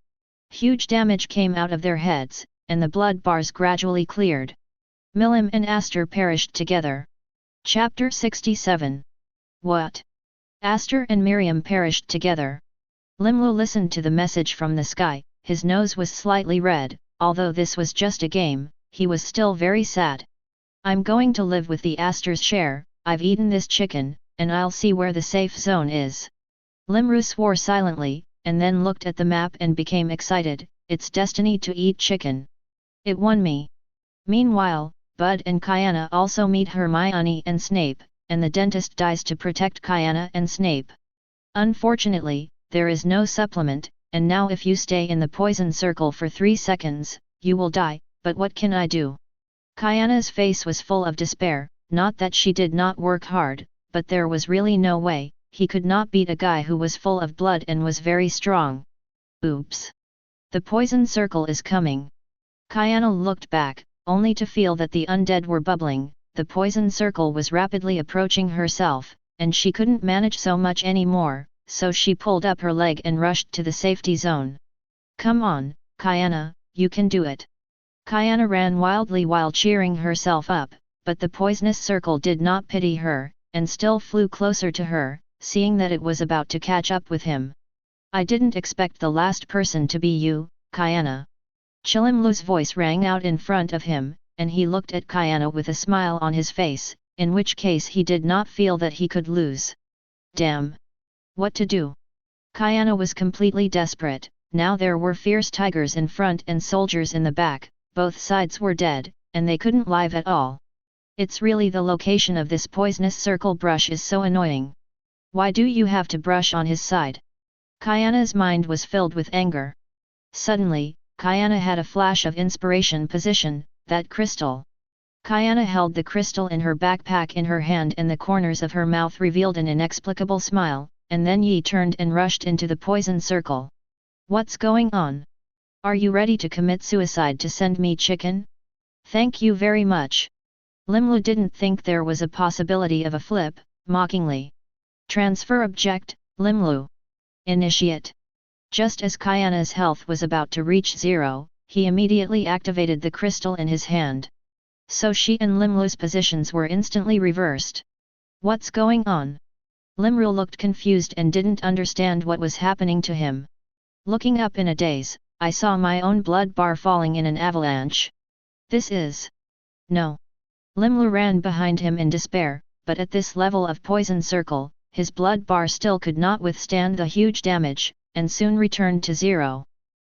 Speaker 1: Huge damage came out of their heads, and the blood bars gradually cleared. Miriam and Aster perished together. Chapter 67. What? Aster and Miriam perished together. Limlu listened to the message from the sky. His nose was slightly red. Although this was just a game, he was still very sad. I'm going to live with the Aster's share. I've eaten this chicken, and I'll see where the safe zone is. Limru swore silently, and then looked at the map and became excited. It's destiny to eat chicken. It won me. Meanwhile, Bud and Kyanna also meet Hermione and Snape, and the dentist dies to protect Kyanna and Snape. Unfortunately, there is no supplement, and now if you stay in the poison circle for 3 seconds, you will die, but what can I do? Kyanna's face was full of despair, not that she did not work hard, but there was really no way. He could not beat a guy who was full of blood and was very strong. Oops! The poison circle is coming. Kyanna looked back, only to feel that the undead were bubbling. The poison circle was rapidly approaching herself, and she couldn't manage so much anymore, so she pulled up her leg and rushed to the safety zone. Come on, Kyanna, you can do it. Kyanna ran wildly while cheering herself up, but the poisonous circle did not pity her, and still flew closer to her, seeing that it was about to catch up with him. I didn't expect the last person to be you, Kyanna. Chilimlu's voice rang out in front of him, and he looked at Kyanna with a smile on his face, in which case he did not feel that he could lose. Damn! What to do? Kyanna was completely desperate. Now there were fierce tigers in front and soldiers in the back, both sides were dead, and they couldn't live at all. It's really the location of this poisonous circle brush is so annoying. Why do you have to brush on his side? Kyanna's mind was filled with anger. Suddenly, Kyanna had a flash of inspiration. Position, that crystal. Kyanna held the crystal in her backpack in her hand and the corners of her mouth revealed an inexplicable smile, and then Yi turned and rushed into the poison circle. What's going on? Are you ready to commit suicide to send me chicken? Thank you very much. Limlu didn't think there was a possibility of a flip, mockingly. Transfer object, Limlu. Initiate. Just as Kyanna's health was about to reach 0, he immediately activated the crystal in his hand. So she and Limlu's positions were instantly reversed. What's going on? Limru looked confused and didn't understand what was happening to him. Looking up in a daze, I saw my own blood bar falling in an avalanche. This is... No. Limlu ran behind him in despair, but at this level of poison circle, his blood bar still could not withstand the huge damage, and soon returned to 0.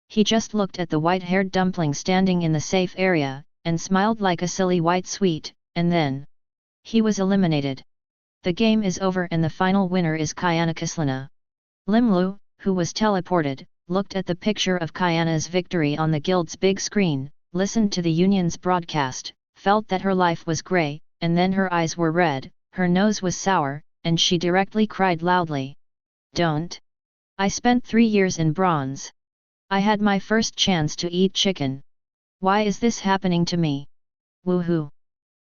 Speaker 1: He just looked at the white-haired dumpling standing in the safe area, and smiled like a silly white sweet, and then... he was eliminated. The game is over and the final winner is Kyanna Kislana. Limlu, who was teleported, looked at the picture of Kyanna's victory on the guild's big screen, listened to the union's broadcast, felt that her life was grey, and then her eyes were red, her nose was sour, and she directly cried loudly. Don't! I spent 3 years in bronze. I had my first chance to eat chicken. Why is this happening to me? Woohoo!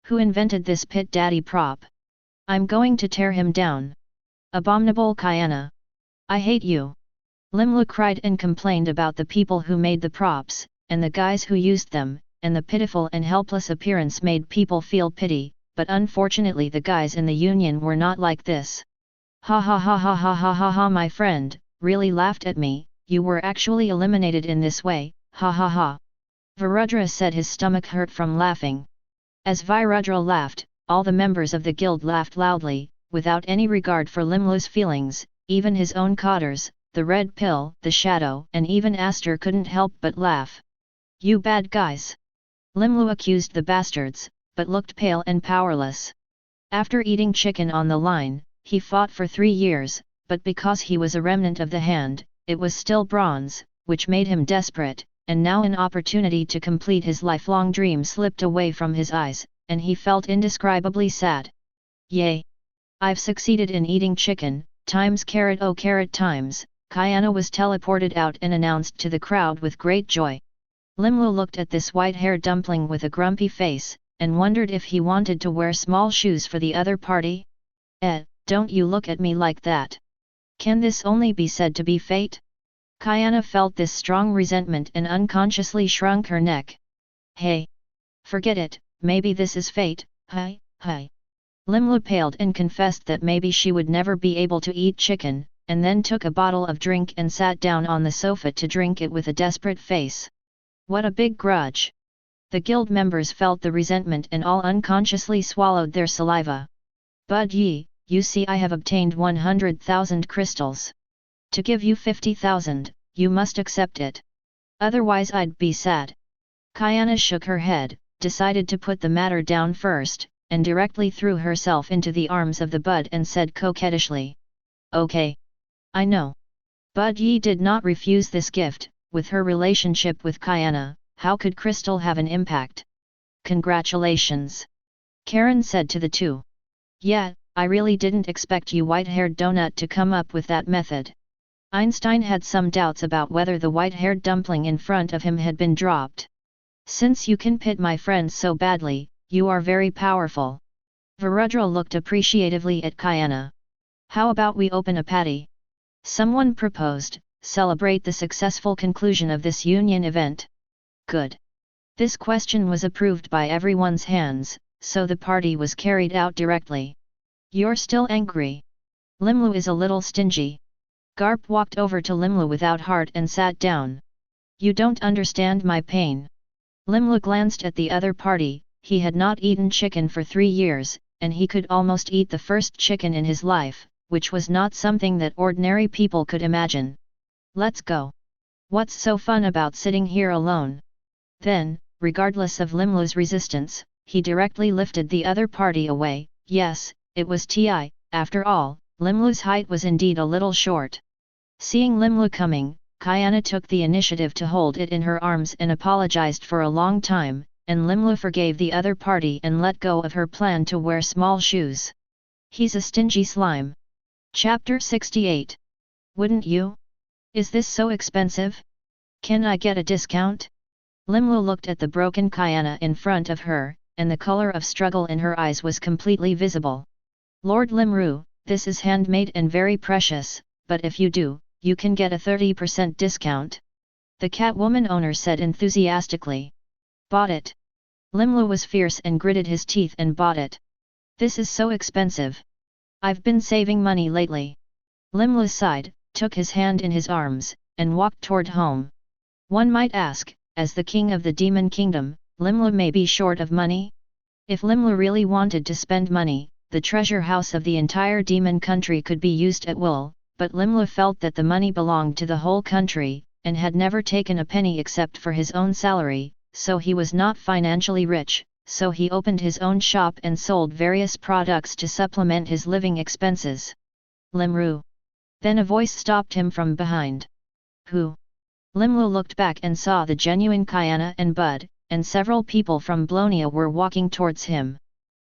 Speaker 1: Who invented this pit daddy prop? I'm going to tear him down. Abominable Kyanna! I hate you! Limlu cried and complained about the people who made the props, and the guys who used them, and the pitiful and helpless appearance made people feel pity, but unfortunately the guys in the union were not like this. Ha ha ha ha ha ha ha ha, my friend really laughed at me, you were actually eliminated in this way, ha ha ha. Virudra said, his stomach hurt from laughing. As Virudra laughed, all the members of the guild laughed loudly, without any regard for Limlu's feelings. Even his own cotters, the Red Pill, the Shadow, and even Aster couldn't help but laugh. You bad guys! Limlu accused the bastards, but looked pale and powerless. After eating chicken on the line, he fought for 3 years, but because he was a remnant of the hand, it was still bronze, which made him desperate, and now an opportunity to complete his lifelong dream slipped away from his eyes, and he felt indescribably sad. Yay! I've succeeded in eating chicken, times carrot oh carrot times, Kyana was teleported out and announced to the crowd with great joy. Limlu looked at this white-haired dumpling with a grumpy face, and wondered if he wanted to wear small shoes for the other party. Don't you look at me like that. Can this only be said to be fate? Kyana felt this strong resentment and unconsciously shrunk her neck. Hey! Forget it, maybe this is fate, hi. Limlu paled and confessed that maybe she would never be able to eat chicken, and then took a bottle of drink and sat down on the sofa to drink it with a desperate face. What a big grudge! The guild members felt the resentment and all unconsciously swallowed their saliva. Bud Yi, you see, I have obtained 100,000 crystals. To give you 50,000, you must accept it. Otherwise I'd be sad. Kyana shook her head, decided to put the matter down first, and directly threw herself into the arms of the Bud and said coquettishly. Okay. I know. Bud Yi did not refuse this gift. With her relationship with Kyana, how could crystal have an impact? Congratulations! Karen said to the two. Yeah, I really didn't expect you white-haired donut to come up with that method. Einstein had some doubts about whether the white-haired dumpling in front of him had been dropped. Since you can pit my friends so badly, you are very powerful. Virudra looked appreciatively at Kyana. How about we open a patty? Someone proposed, celebrate the successful conclusion of this union event. Good. This question was approved by everyone's hands, so the party was carried out directly. You're still angry. Limlu is a little stingy. Garp walked over to Limlu without heart and sat down. You don't understand my pain. Limlu glanced at the other party. He had not eaten chicken for 3 years, and he could almost eat the first chicken in his life, which was not something that ordinary people could imagine. Let's go. What's so fun about sitting here alone? Then, regardless of Limlu's resistance, he directly lifted the other party away. Yes, it was Ti, after all, Limlu's height was indeed a little short. Seeing Limlu coming, Kyana took the initiative to hold it in her arms and apologized for a long time, and Limlu forgave the other party and let go of her plan to wear small shoes. He's a stingy slime. Chapter 68. Wouldn't you? Is this so expensive? Can I get a discount? Limlu looked at the broken Kyana in front of her, and the color of struggle in her eyes was completely visible. Lord Limru, this is handmade and very precious, but if you do, you can get a 30% discount. The Catwoman owner said enthusiastically. Bought it. Limlu was fierce and gritted his teeth and bought it. This is so expensive. I've been saving money lately. Limlu sighed, took his hand in his arms, and walked toward home. One might ask, as the king of the demon kingdom, Limlu may be short of money? If Limlu really wanted to spend money, the treasure house of the entire demon country could be used at will, but Limlu felt that the money belonged to the whole country, and had never taken a penny except for his own salary, so he was not financially rich, so he opened his own shop and sold various products to supplement his living expenses. Limru. Then a voice stopped him from behind. Who? Limlu looked back and saw the genuine Kyana and Bud, and several people from Blonia were walking towards him.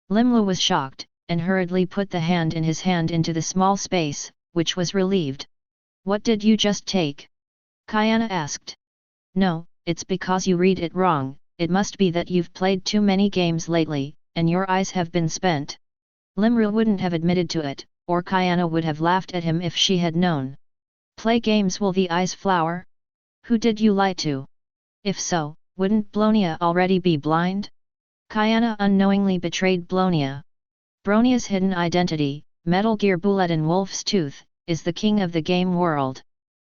Speaker 1: Limlu was shocked, and hurriedly put the hand in his hand into the small space, which was relieved. What did you just take? Kyana asked. No, it's because you read it wrong, it must be that you've played too many games lately, and your eyes have been spent. Limru wouldn't have admitted to it, or Kyana would have laughed at him if she had known. Play games will the eyes flower? Who did you lie to? If so, Wouldn't Blonia already be blind? Kayana unknowingly betrayed Blonia. Bronia's hidden identity, Metal Gear Bulletin Wolf's Tooth, is the king of the game world.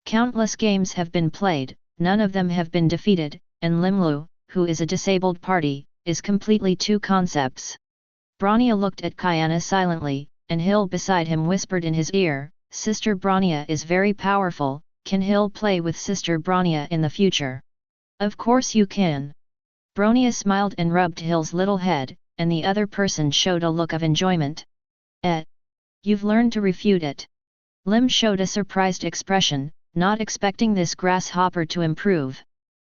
Speaker 1: Countless games have been played, none of them have been defeated, and Limlu, who is a disabled party, is completely two concepts. Bronia looked at Kayana silently, and Hill beside him whispered in his ear, Sister Bronia is very powerful, can Hill play with Sister Bronia in the future? Of course you can. Bronia smiled and rubbed Hill's little head, and the other person showed a look of enjoyment. You've learned to refute it. Lim showed a surprised expression, not expecting this grasshopper to improve.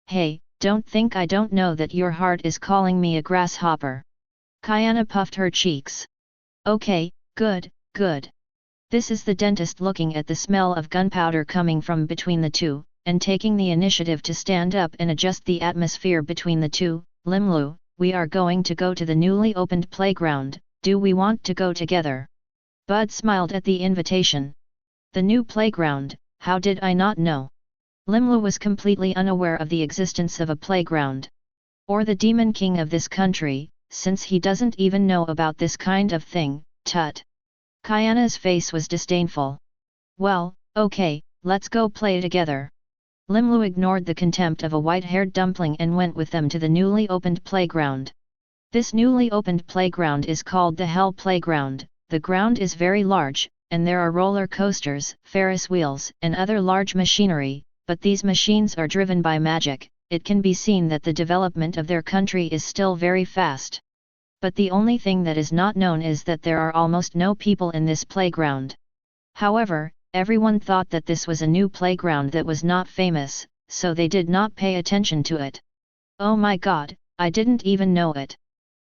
Speaker 1: Hey, don't think I don't know that your heart is calling me a grasshopper. Kayana puffed her cheeks. Okay, good, good. This is the dentist looking at the smell of gunpowder coming from between the two, and taking the initiative to stand up and adjust the atmosphere between the two. Limlu, we are going to go to the newly opened playground, do we want to go together? Bud smiled at the invitation. The new playground, how did I not know? Limlu was completely unaware of the existence of a playground. Or the demon king of this country, since he doesn't even know about this kind of thing, tut. Kayana's face was disdainful. Well, okay, let's go play together. Limlu ignored the contempt of a white-haired dumpling and went with them to the newly opened playground. This newly opened playground is called the Hell Playground. The ground is very large, and there are roller coasters, Ferris wheels, and other large machinery, but these machines are driven by magic. It can be seen that the development of their country is still very fast. But the only thing that is not known is that there are almost no people in this playground. However, everyone thought that this was a new playground that was not famous, so they did not pay attention to it. Oh my god, I didn't even know it.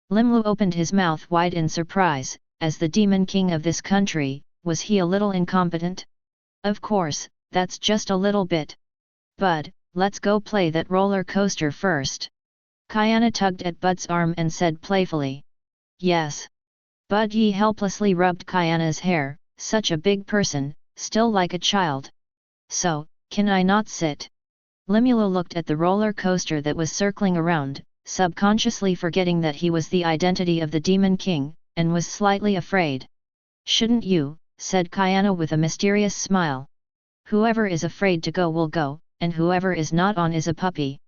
Speaker 1: Limlu opened his mouth wide in surprise. As the demon king of this country, was he a little incompetent? Of course, that's just a little bit. Bud, let's go play that roller coaster first. Kayana tugged at Bud's arm and said playfully. Yes. Bud Yi helplessly rubbed Kayana's hair, such a big person, still like a child. So, can I not sit? Limulu looked at the roller coaster that was circling around, subconsciously forgetting that he was the identity of the demon king, and was slightly afraid. Shouldn't you, said Kayana with a mysterious smile. Whoever is afraid to go will go, and whoever is not on is a puppy.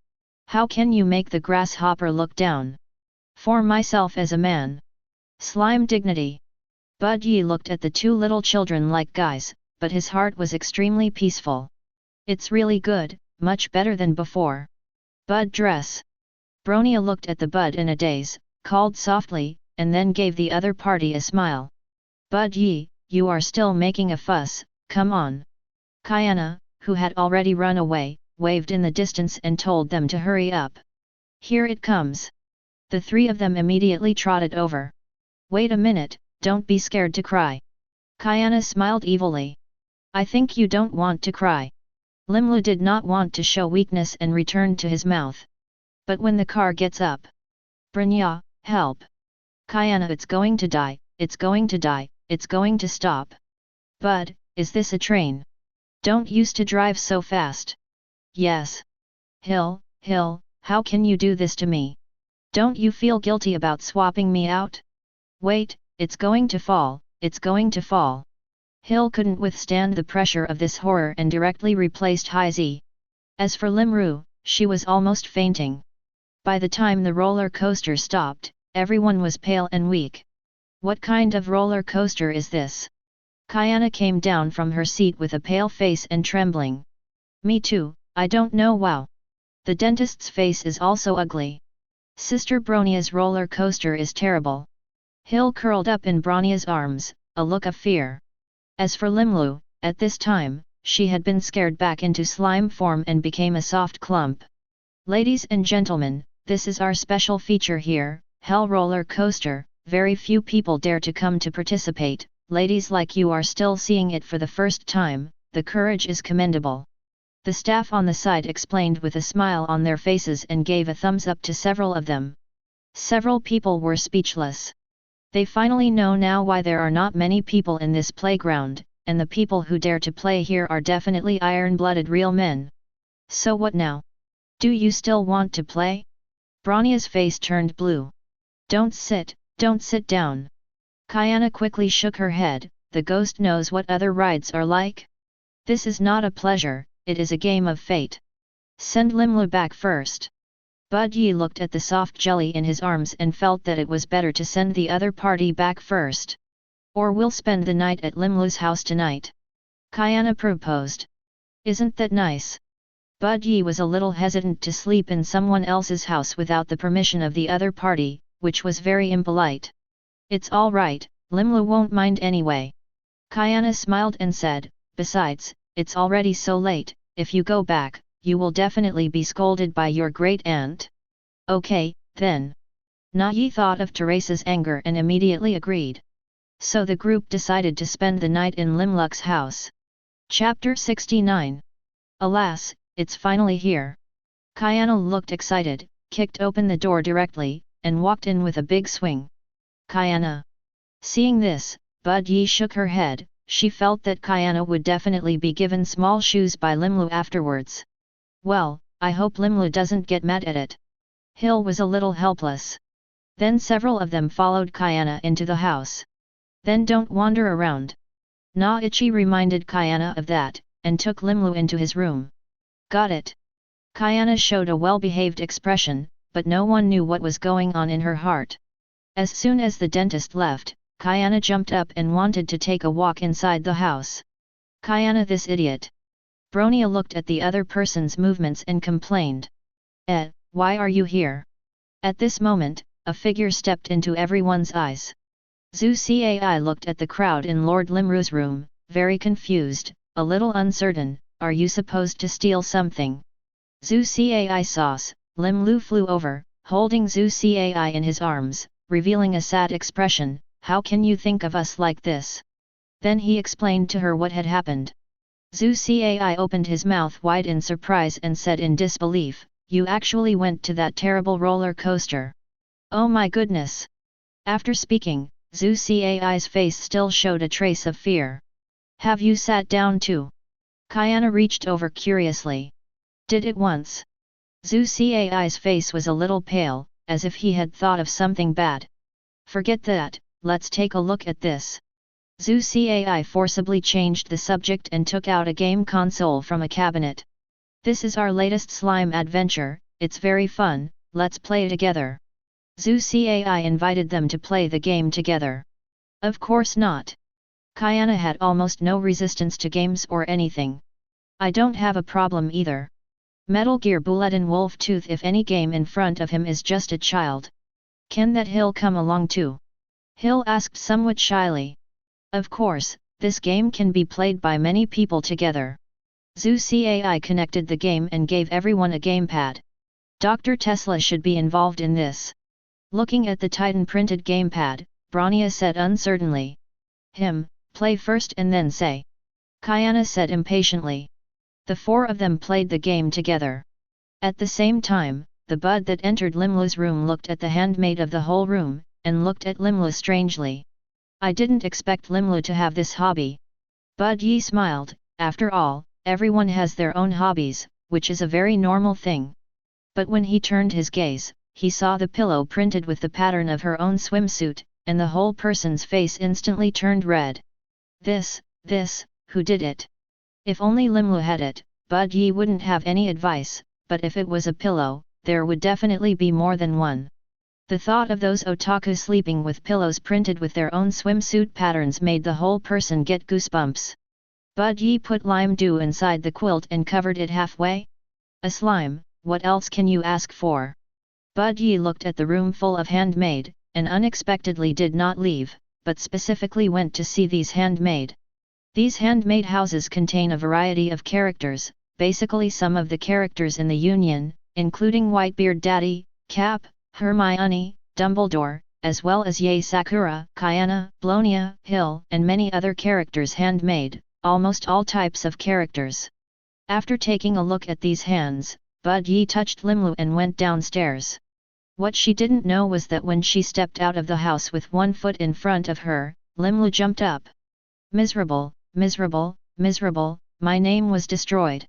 Speaker 1: How can you make the grasshopper look down? For myself as a man. Slime dignity. Bud Yi looked at the two little children like guys, but his heart was extremely peaceful. It's really good, much better than before. Bud dress. Bronia looked at the Bud in a daze, called softly, and then gave the other party a smile. Bud Yi, you are still making a fuss, come on. Kayana, who had already run away, waved in the distance and told them to hurry up. Here it comes. The three of them immediately trotted over. Wait a minute, don't be scared to cry. Kayana smiled evilly. I think you don't want to cry. Limlu did not want to show weakness and returned to his mouth. But when the car gets up. Branya, help. Kayana, it's going to die, it's going to die, it's going to stop. Bud, is this a train? Don't used to drive so fast. Yes. Hill, how can you do this to me? Don't you feel guilty about swapping me out? Wait, it's going to fall, it's going to fall. Hill couldn't withstand the pressure of this horror and directly replaced Hai-Z. As for Limru, she was almost fainting. By the time the roller coaster stopped, everyone was pale and weak. What kind of roller coaster is this? Kayana came down from her seat with a pale face and trembling. Me too, I don't know. Wow. The dentist's face is also ugly. Sister Bronia's roller coaster is terrible. Hill curled up in Bronia's arms, a look of fear. As for Limlu, at this time, she had been scared back into slime form and became a soft clump. Ladies and gentlemen, this is our special feature here, Hell Roller Coaster. Very few people dare to come to participate. Ladies like you are still seeing it for the first time, the courage is commendable. The staff on the side explained with a smile on their faces and gave a thumbs up to several of them. Several people were speechless. They finally know now why there are not many people in this playground, and the people who dare to play here are definitely iron-blooded real men. So what now? Do you still want to play? Bronia's face turned blue. Don't sit down. Kayana quickly shook her head, the ghost knows what other rides are like. This is not a pleasure, it is a game of fate. Send Limlu back first. Bud Yi looked at the soft jelly in his arms and felt that it was better to send the other party back first. Or we'll spend the night at Limlu's house tonight. Kayana proposed. Isn't that nice? Bud Yi was a little hesitant to sleep in someone else's house without the permission of the other party, which was very impolite. It's all right, Limlu won't mind anyway. Kayana smiled and said, besides, it's already so late, if you go back, you will definitely be scolded by your great aunt. Okay, then. Na-yi thought of Teresa's anger and immediately agreed. So the group decided to spend the night in Limlu's house. Chapter 69. Alas, it's finally here. Kayana looked excited, kicked open the door directly, and walked in with a big swing. Kayana. Seeing this, Bud Yi shook her head, she felt that Kayana would definitely be given small shoes by Limlu afterwards. Well, I hope Limlu doesn't get mad at it. Hill was a little helpless. Then several of them followed Kayana into the house. Then don't wander around. Na-ichi reminded Kayana of that, and took Limlu into his room. Got it. Kayana showed a well-behaved expression, but no one knew what was going on in her heart. As soon as the dentist left, Kayana jumped up and wanted to take a walk inside the house. Kayana, this idiot. Bronia looked at the other person's movements and complained. Why are you here? At this moment, a figure stepped into everyone's eyes. Zhu Cai looked at the crowd in Lord Limru's room, very confused, a little uncertain, are you supposed to steal something? Zhu Cai sauce, Limlu flew over, holding Zhu Cai in his arms, revealing a sad expression, how can you think of us like this? Then he explained to her what had happened. Zhu Cai opened his mouth wide in surprise and said in disbelief, you actually went to that terrible roller coaster. Oh my goodness! After speaking, Zhu Cai's face still showed a trace of fear. Have you sat down too? Kayana reached over curiously. Did it once? Zhu Cai's face was a little pale, as if he had thought of something bad. Forget that, let's take a look at this. Zhu Cai forcibly changed the subject and took out a game console from a cabinet. This is our latest slime adventure, it's very fun, let's play together. Zhu Cai invited them to play the game together. Of course not. Kayana had almost no resistance to games or anything. I don't have a problem either. Metal Gear Bullet and Wolf Tooth, if any game in front of him is just a child. Can that Hill come along too? Hill asked somewhat shyly. Of course, this game can be played by many people together. Zhu Cai connected the game and gave everyone a gamepad. Dr. Tesla should be involved in this. Looking at the Titan printed gamepad, Bronia said uncertainly. Play first and then say. Kayana said impatiently. The four of them played the game together. At the same time, the bud that entered Limlu's room looked at the handmaid of the whole room, and looked at Limlu strangely. I didn't expect Limlu to have this hobby. Bud Yi smiled, after all, everyone has their own hobbies, which is a very normal thing. But when he turned his gaze, he saw the pillow printed with the pattern of her own swimsuit, and the whole person's face instantly turned red. This, who did it? If only Limlu had it, Bud Yi wouldn't have any advice, but if it was a pillow, there would definitely be more than one. The thought of those otaku sleeping with pillows printed with their own swimsuit patterns made the whole person get goosebumps. Bud Yi put lime dew inside the quilt and covered it halfway. A slime, what else can you ask for? Bud Yi looked at the room full of handmade, and unexpectedly did not leave, but specifically went to see these handmade. These handmade houses contain a variety of characters, basically some of the characters in the Union, including Whitebeard Daddy, Cap, Hermione, Dumbledore, as well as Yae Sakura, Kayana, Blonia, Hill, and many other characters handmade, almost all types of characters. After taking a look at these hands, Bud Yi touched Limlu and went downstairs. What she didn't know was that when she stepped out of the house with one foot in front of her, Limlu jumped up. Miserable, miserable, miserable, my name was destroyed.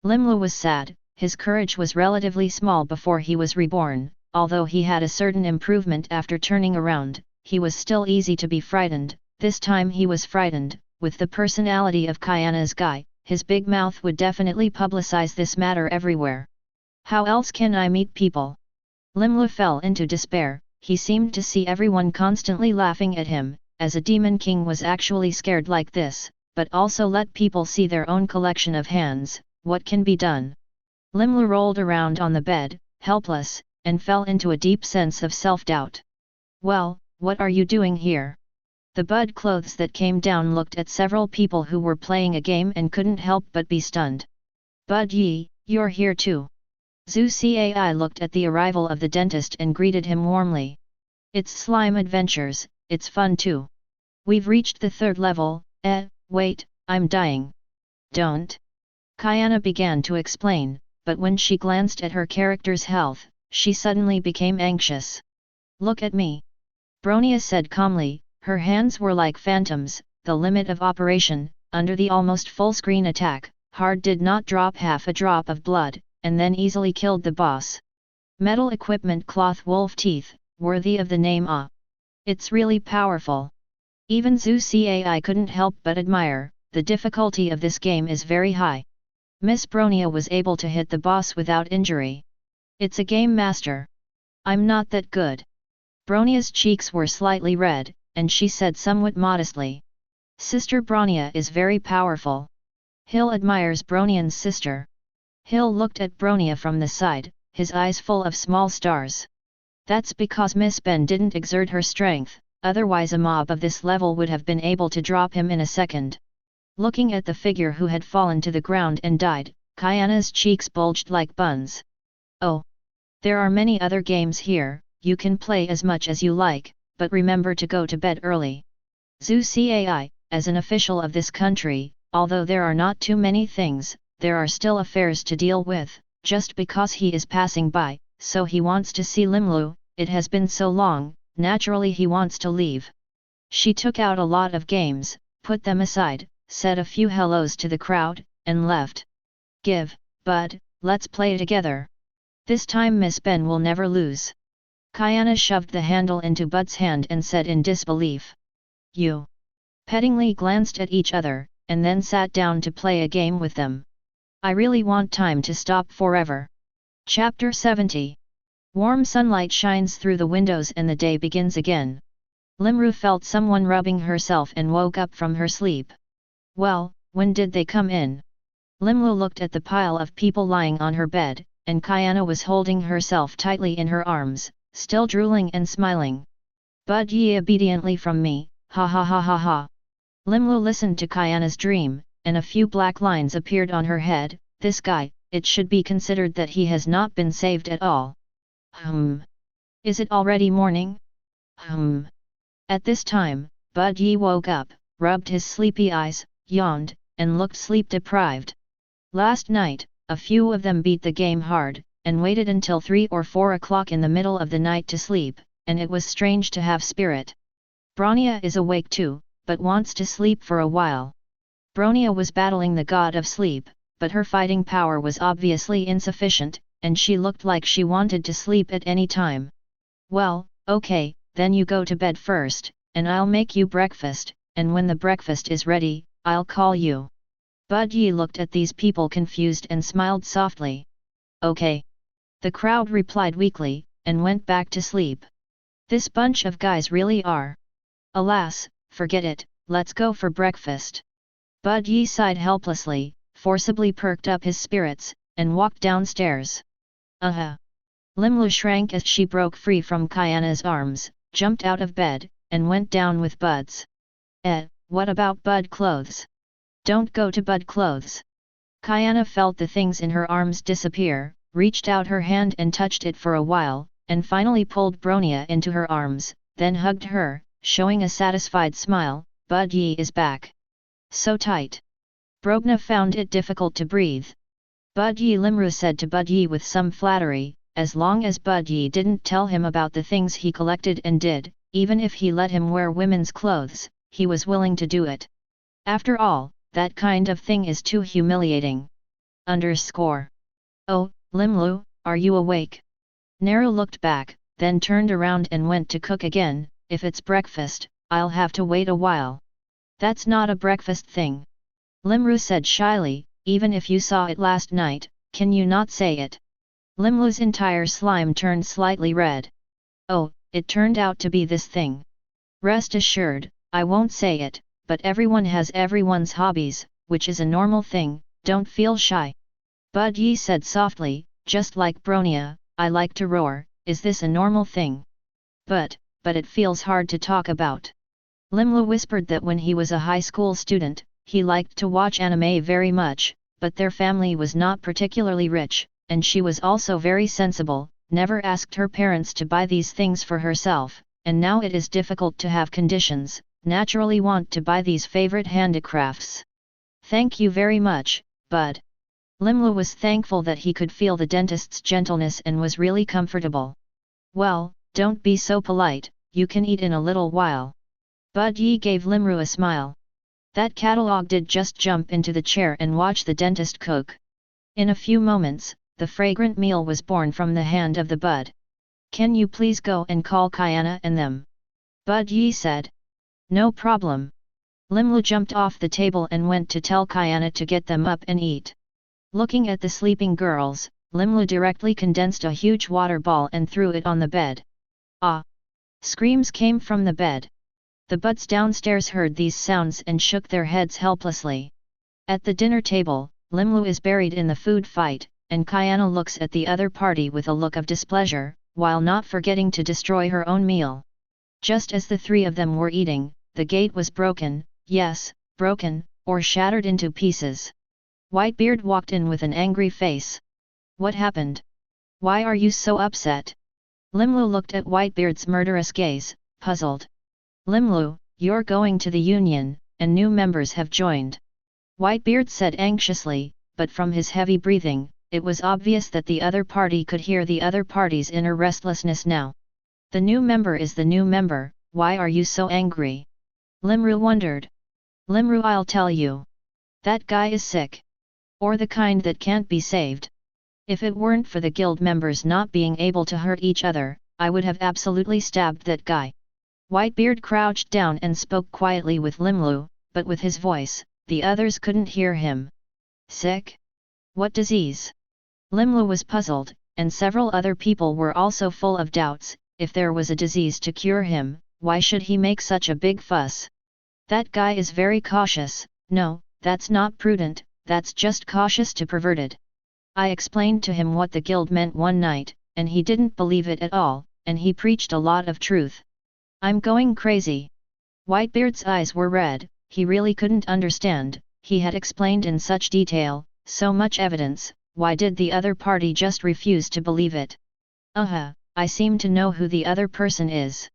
Speaker 1: Limlu was sad, his courage was relatively small before he was reborn, although he had a certain improvement after turning around, he was still easy to be frightened. This time he was frightened. With the personality of Kayana's guy, his big mouth would definitely publicize this matter everywhere. How else can I meet people? Limlu fell into despair. He seemed to see everyone constantly laughing at him, as a demon king was actually scared like this, but also let people see their own collection of hands. What can be done? Limlu rolled around on the bed, helpless, and fell into a deep sense of self-doubt. Well, what are you doing here? The bud clothes that came down looked at several people who were playing a game and couldn't help but be stunned. Bud Yi, you're here too. Zhu Cai looked at the arrival of the dentist and greeted him warmly. It's slime adventures, it's fun too. We've reached the 3rd level. Wait, I'm dying. Don't. Kayana began to explain, but when she glanced at her character's health, she suddenly became anxious. Look at me. Bronia said calmly, her hands were like phantoms. The limit of operation, under the almost full-screen attack, Hard did not drop half a drop of blood, and then easily killed the boss. Metal equipment cloth wolf teeth, worthy of the name It's really powerful. Even Zhu Cai couldn't help but admire. The difficulty of this game is very high. Miss Bronia was able to hit the boss without injury. It's a game master. I'm not that good. Bronia's cheeks were slightly red, and she said somewhat modestly. Sister Bronia is very powerful. Hill admires Bronian's sister. Hill looked at Bronia from the side, his eyes full of small stars. That's because Miss Ben didn't exert her strength, otherwise a mob of this level would have been able to drop him in a second. Looking at the figure who had fallen to the ground and died, Kayana's cheeks bulged like buns. Oh! There are many other games here, you can play as much as you like, but remember to go to bed early. Zhu Cai, as an official of this country, although there are not too many things, there are still affairs to deal with. Just because he is passing by, so he wants to see Limlu. It has been so long, naturally he wants to leave. She took out a lot of games, put them aside, said a few hellos to the crowd, and left. Bud, let's play together. This time Miss Ben will never lose. Kayana shoved the handle into Bud's hand and said in disbelief. You. Pettingly glanced at each other, and then sat down to play a game with them. I really want time to stop forever. Chapter 70. Warm sunlight shines through the windows and the day begins again. Limru felt someone rubbing herself and woke up from her sleep. Well, when did they come in? Limlu looked at the pile of people lying on her bed, and Kayana was holding herself tightly in her arms, still drooling and smiling. Bud Yi obediently from me, ha ha ha ha ha. Limlu listened to Kayana's dream, and a few black lines appeared on her head. This guy, it should be considered that he has not been saved at all. Is it already morning? At this time, Bud Yi woke up, rubbed his sleepy eyes, yawned, and looked sleep-deprived. Last night, a few of them beat the game hard, and waited until 3 or 4 o'clock in the middle of the night to sleep, and it was strange to have spirit. Bronia is awake too, but wants to sleep for a while. Bronia was battling the god of sleep, but her fighting power was obviously insufficient, and she looked like she wanted to sleep at any time. Well, okay, then you go to bed first, and I'll make you breakfast, and when the breakfast is ready, I'll call you. Bud Yi looked at these people confused and smiled softly. Okay. The crowd replied weakly, and went back to sleep. This bunch of guys really are. Alas, forget it, let's go for breakfast. Bud Yi sighed helplessly, forcibly perked up his spirits, and walked downstairs. Limlu shrank as she broke free from Kayana's arms, jumped out of bed, and went down with Bud's. What about Bud clothes? Don't go to Bud clothes. Kayana felt the things in her arms disappear, reached out her hand and touched it for a while, and finally pulled Bronia into her arms, then hugged her, showing a satisfied smile. Bud Yi is back. So tight. Brogna found it difficult to breathe. Bud Yi Limru said to Bud Yi with some flattery, as long as Bud Yi didn't tell him about the things he collected and did, even if he let him wear women's clothes, he was willing to do it. After all, that kind of thing is too humiliating. Oh, Limlu, are you awake? Naru looked back, then turned around and went to cook again. If it's breakfast, I'll have to wait a while. That's not a breakfast thing. Limru said shyly, even if you saw it last night, can you not say it? Limlu's entire slime turned slightly red. Oh, it turned out to be this thing. Rest assured, I won't say it, but everyone has everyone's hobbies, which is a normal thing, don't feel shy. Bud Yi said softly, just like Bronia, I like to roar, is this a normal thing? But it feels hard to talk about. Limlu whispered that when he was a high school student, he liked to watch anime very much, but their family was not particularly rich, and she was also very sensible, never asked her parents to buy these things for herself, and now it is difficult to have conditions, naturally want to buy these favorite handicrafts. Thank you very much, Bud. Limlu was thankful that he could feel the dentist's gentleness and was really comfortable. Well, don't be so polite, you can eat in a little while. Bud Yi gave Limru a smile. That catalog did just jump into the chair and watch the dentist cook. In a few moments, the fragrant meal was born from the hand of the Bud. Can you please go and call Kayana and them? Bud Yi said. No problem. Limlu jumped off the table and went to tell Kayana to get them up and eat. Looking at the sleeping girls, Limlu directly condensed a huge water ball and threw it on the bed. Ah! Screams came from the bed. The Buds downstairs heard these sounds and shook their heads helplessly. At the dinner table, Limlu is buried in the food fight, and Kayana looks at the other party with a look of displeasure, while not forgetting to destroy her own meal. Just as the three of them were eating, the gate was broken, yes, broken, or shattered into pieces. Whitebeard walked in with an angry face. What happened? Why are you so upset? Limlu looked at Whitebeard's murderous gaze, puzzled. Limlu, you're going to the union, and new members have joined. Whitebeard said anxiously, but from his heavy breathing, it was obvious that the other party could hear the other party's inner restlessness now. The new member is the new member, why are you so angry? Limru wondered. Limru, I'll tell you. That guy is sick. Or the kind that can't be saved. If it weren't for the guild members not being able to hurt each other, I would have absolutely stabbed that guy. Whitebeard crouched down and spoke quietly with Limlu, but with his voice, the others couldn't hear him. Sick? What disease? Limlu was puzzled, and several other people were also full of doubts. If there was a disease to cure him, why should he make such a big fuss? That guy is very cautious. No, that's not prudent, that's just cautious to perverted. I explained to him what the guild meant one night, and he didn't believe it at all, and he preached a lot of truth. I'm going crazy. Whitebeard's eyes were red, he really couldn't understand, he had explained in such detail, so much evidence, why did the other party just refuse to believe it? I seem to know who the other person is.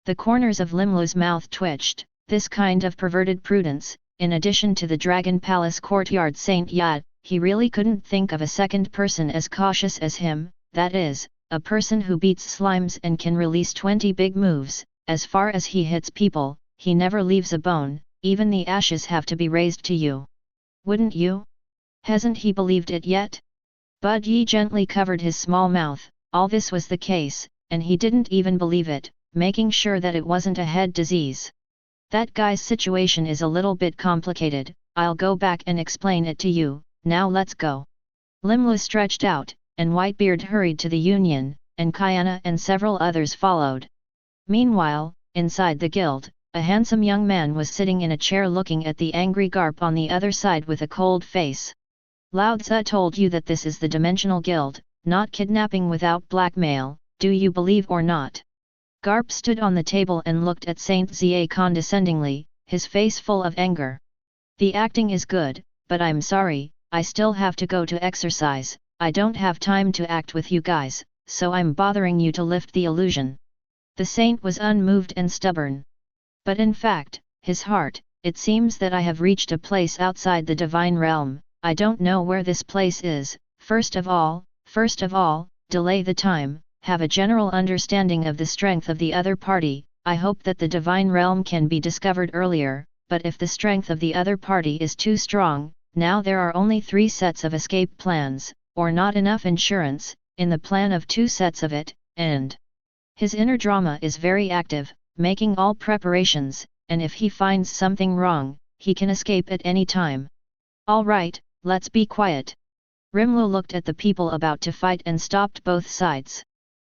Speaker 1: The corners of Limlu's mouth twitched, this kind of perverted prudence, in addition to the Dragon Palace courtyard Saint Yat, he really couldn't think of a second person as cautious as him, that is, a person who beats slimes and can release 20 big moves. As far as he hits people, he never leaves a bone, even the ashes have to be raised to you. Wouldn't you? Hasn't he believed it yet? Bud Yi gently covered his small mouth, all this was the case, and he didn't even believe it, making sure that it wasn't a head disease. That guy's situation is a little bit complicated, I'll go back and explain it to you, now let's go. Limlu stretched out, and Whitebeard hurried to the union, and Kayana and several others followed. Meanwhile, inside the guild, a handsome young man was sitting in a chair looking at the angry Garp on the other side with a cold face. Lao Tzu told you that this is the Dimensional Guild, not kidnapping without blackmail, do you believe or not? Garp stood on the table and looked at Saint Zia condescendingly, his face full of anger. The acting is good, but I'm sorry, I still have to go to exercise, I don't have time to act with you guys, so I'm bothering you to lift the illusion. The saint was unmoved and stubborn. But in fact, his heart, it seems that I have reached a place outside the divine realm, I don't know where this place is. First of all, delay the time, have a general understanding of the strength of the other party, I hope that the divine realm can be discovered earlier, but if the strength of the other party is too strong, now there are only 3 sets of escape plans, or not enough insurance, in the plan of 2 sets of it, and his inner drama is very active, making all preparations, and if he finds something wrong, he can escape at any time. All right, let's be quiet. Rimlu looked at the people about to fight and stopped both sides.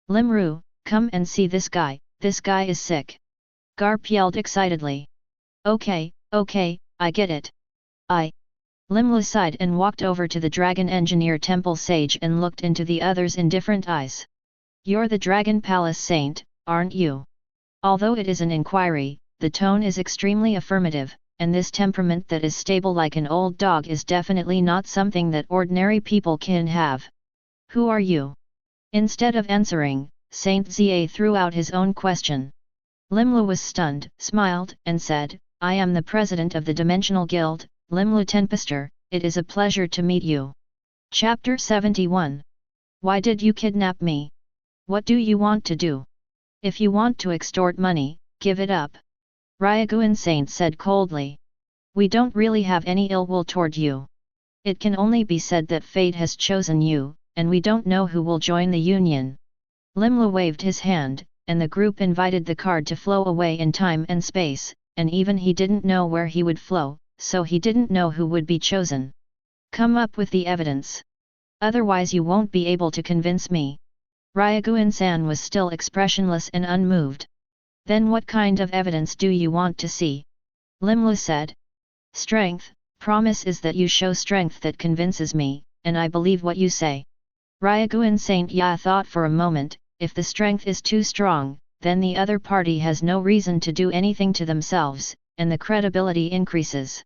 Speaker 1: Limru, come and see this guy is sick. Garp yelled excitedly. Okay, I get it. Limlu sighed and walked over to the Dragon Engineer Temple Sage and looked into the others in different eyes. You're the Dragon Palace Saint, aren't you? Although it is an inquiry, the tone is extremely affirmative, and this temperament that is stable like an old dog is definitely not something that ordinary people can have. Who are you? Instead of answering, Saint Zia threw out his own question. Limlu was stunned, smiled, and said, I am the president of the Dimensional Guild, Limlu Tempester, it is a pleasure to meet you. Chapter 71. Why did you kidnap me? What do you want to do? If you want to extort money, give it up. Ryaguan Saint said coldly. We don't really have any ill will toward you. It can only be said that fate has chosen you, and we don't know who will join the union. Limlu waved his hand, and the group invited the card to flow away in time and space, and even he didn't know where he would flow, so he didn't know who would be chosen. Come up with the evidence. Otherwise you won't be able to convince me. Ryaguan-san was still expressionless and unmoved. Then what kind of evidence do you want to see? Limlu said. Strength, promise is that you show strength that convinces me, and I believe what you say. Ryaguan Saint Ya thought for a moment, if the strength is too strong, then the other party has no reason to do anything to themselves, and the credibility increases.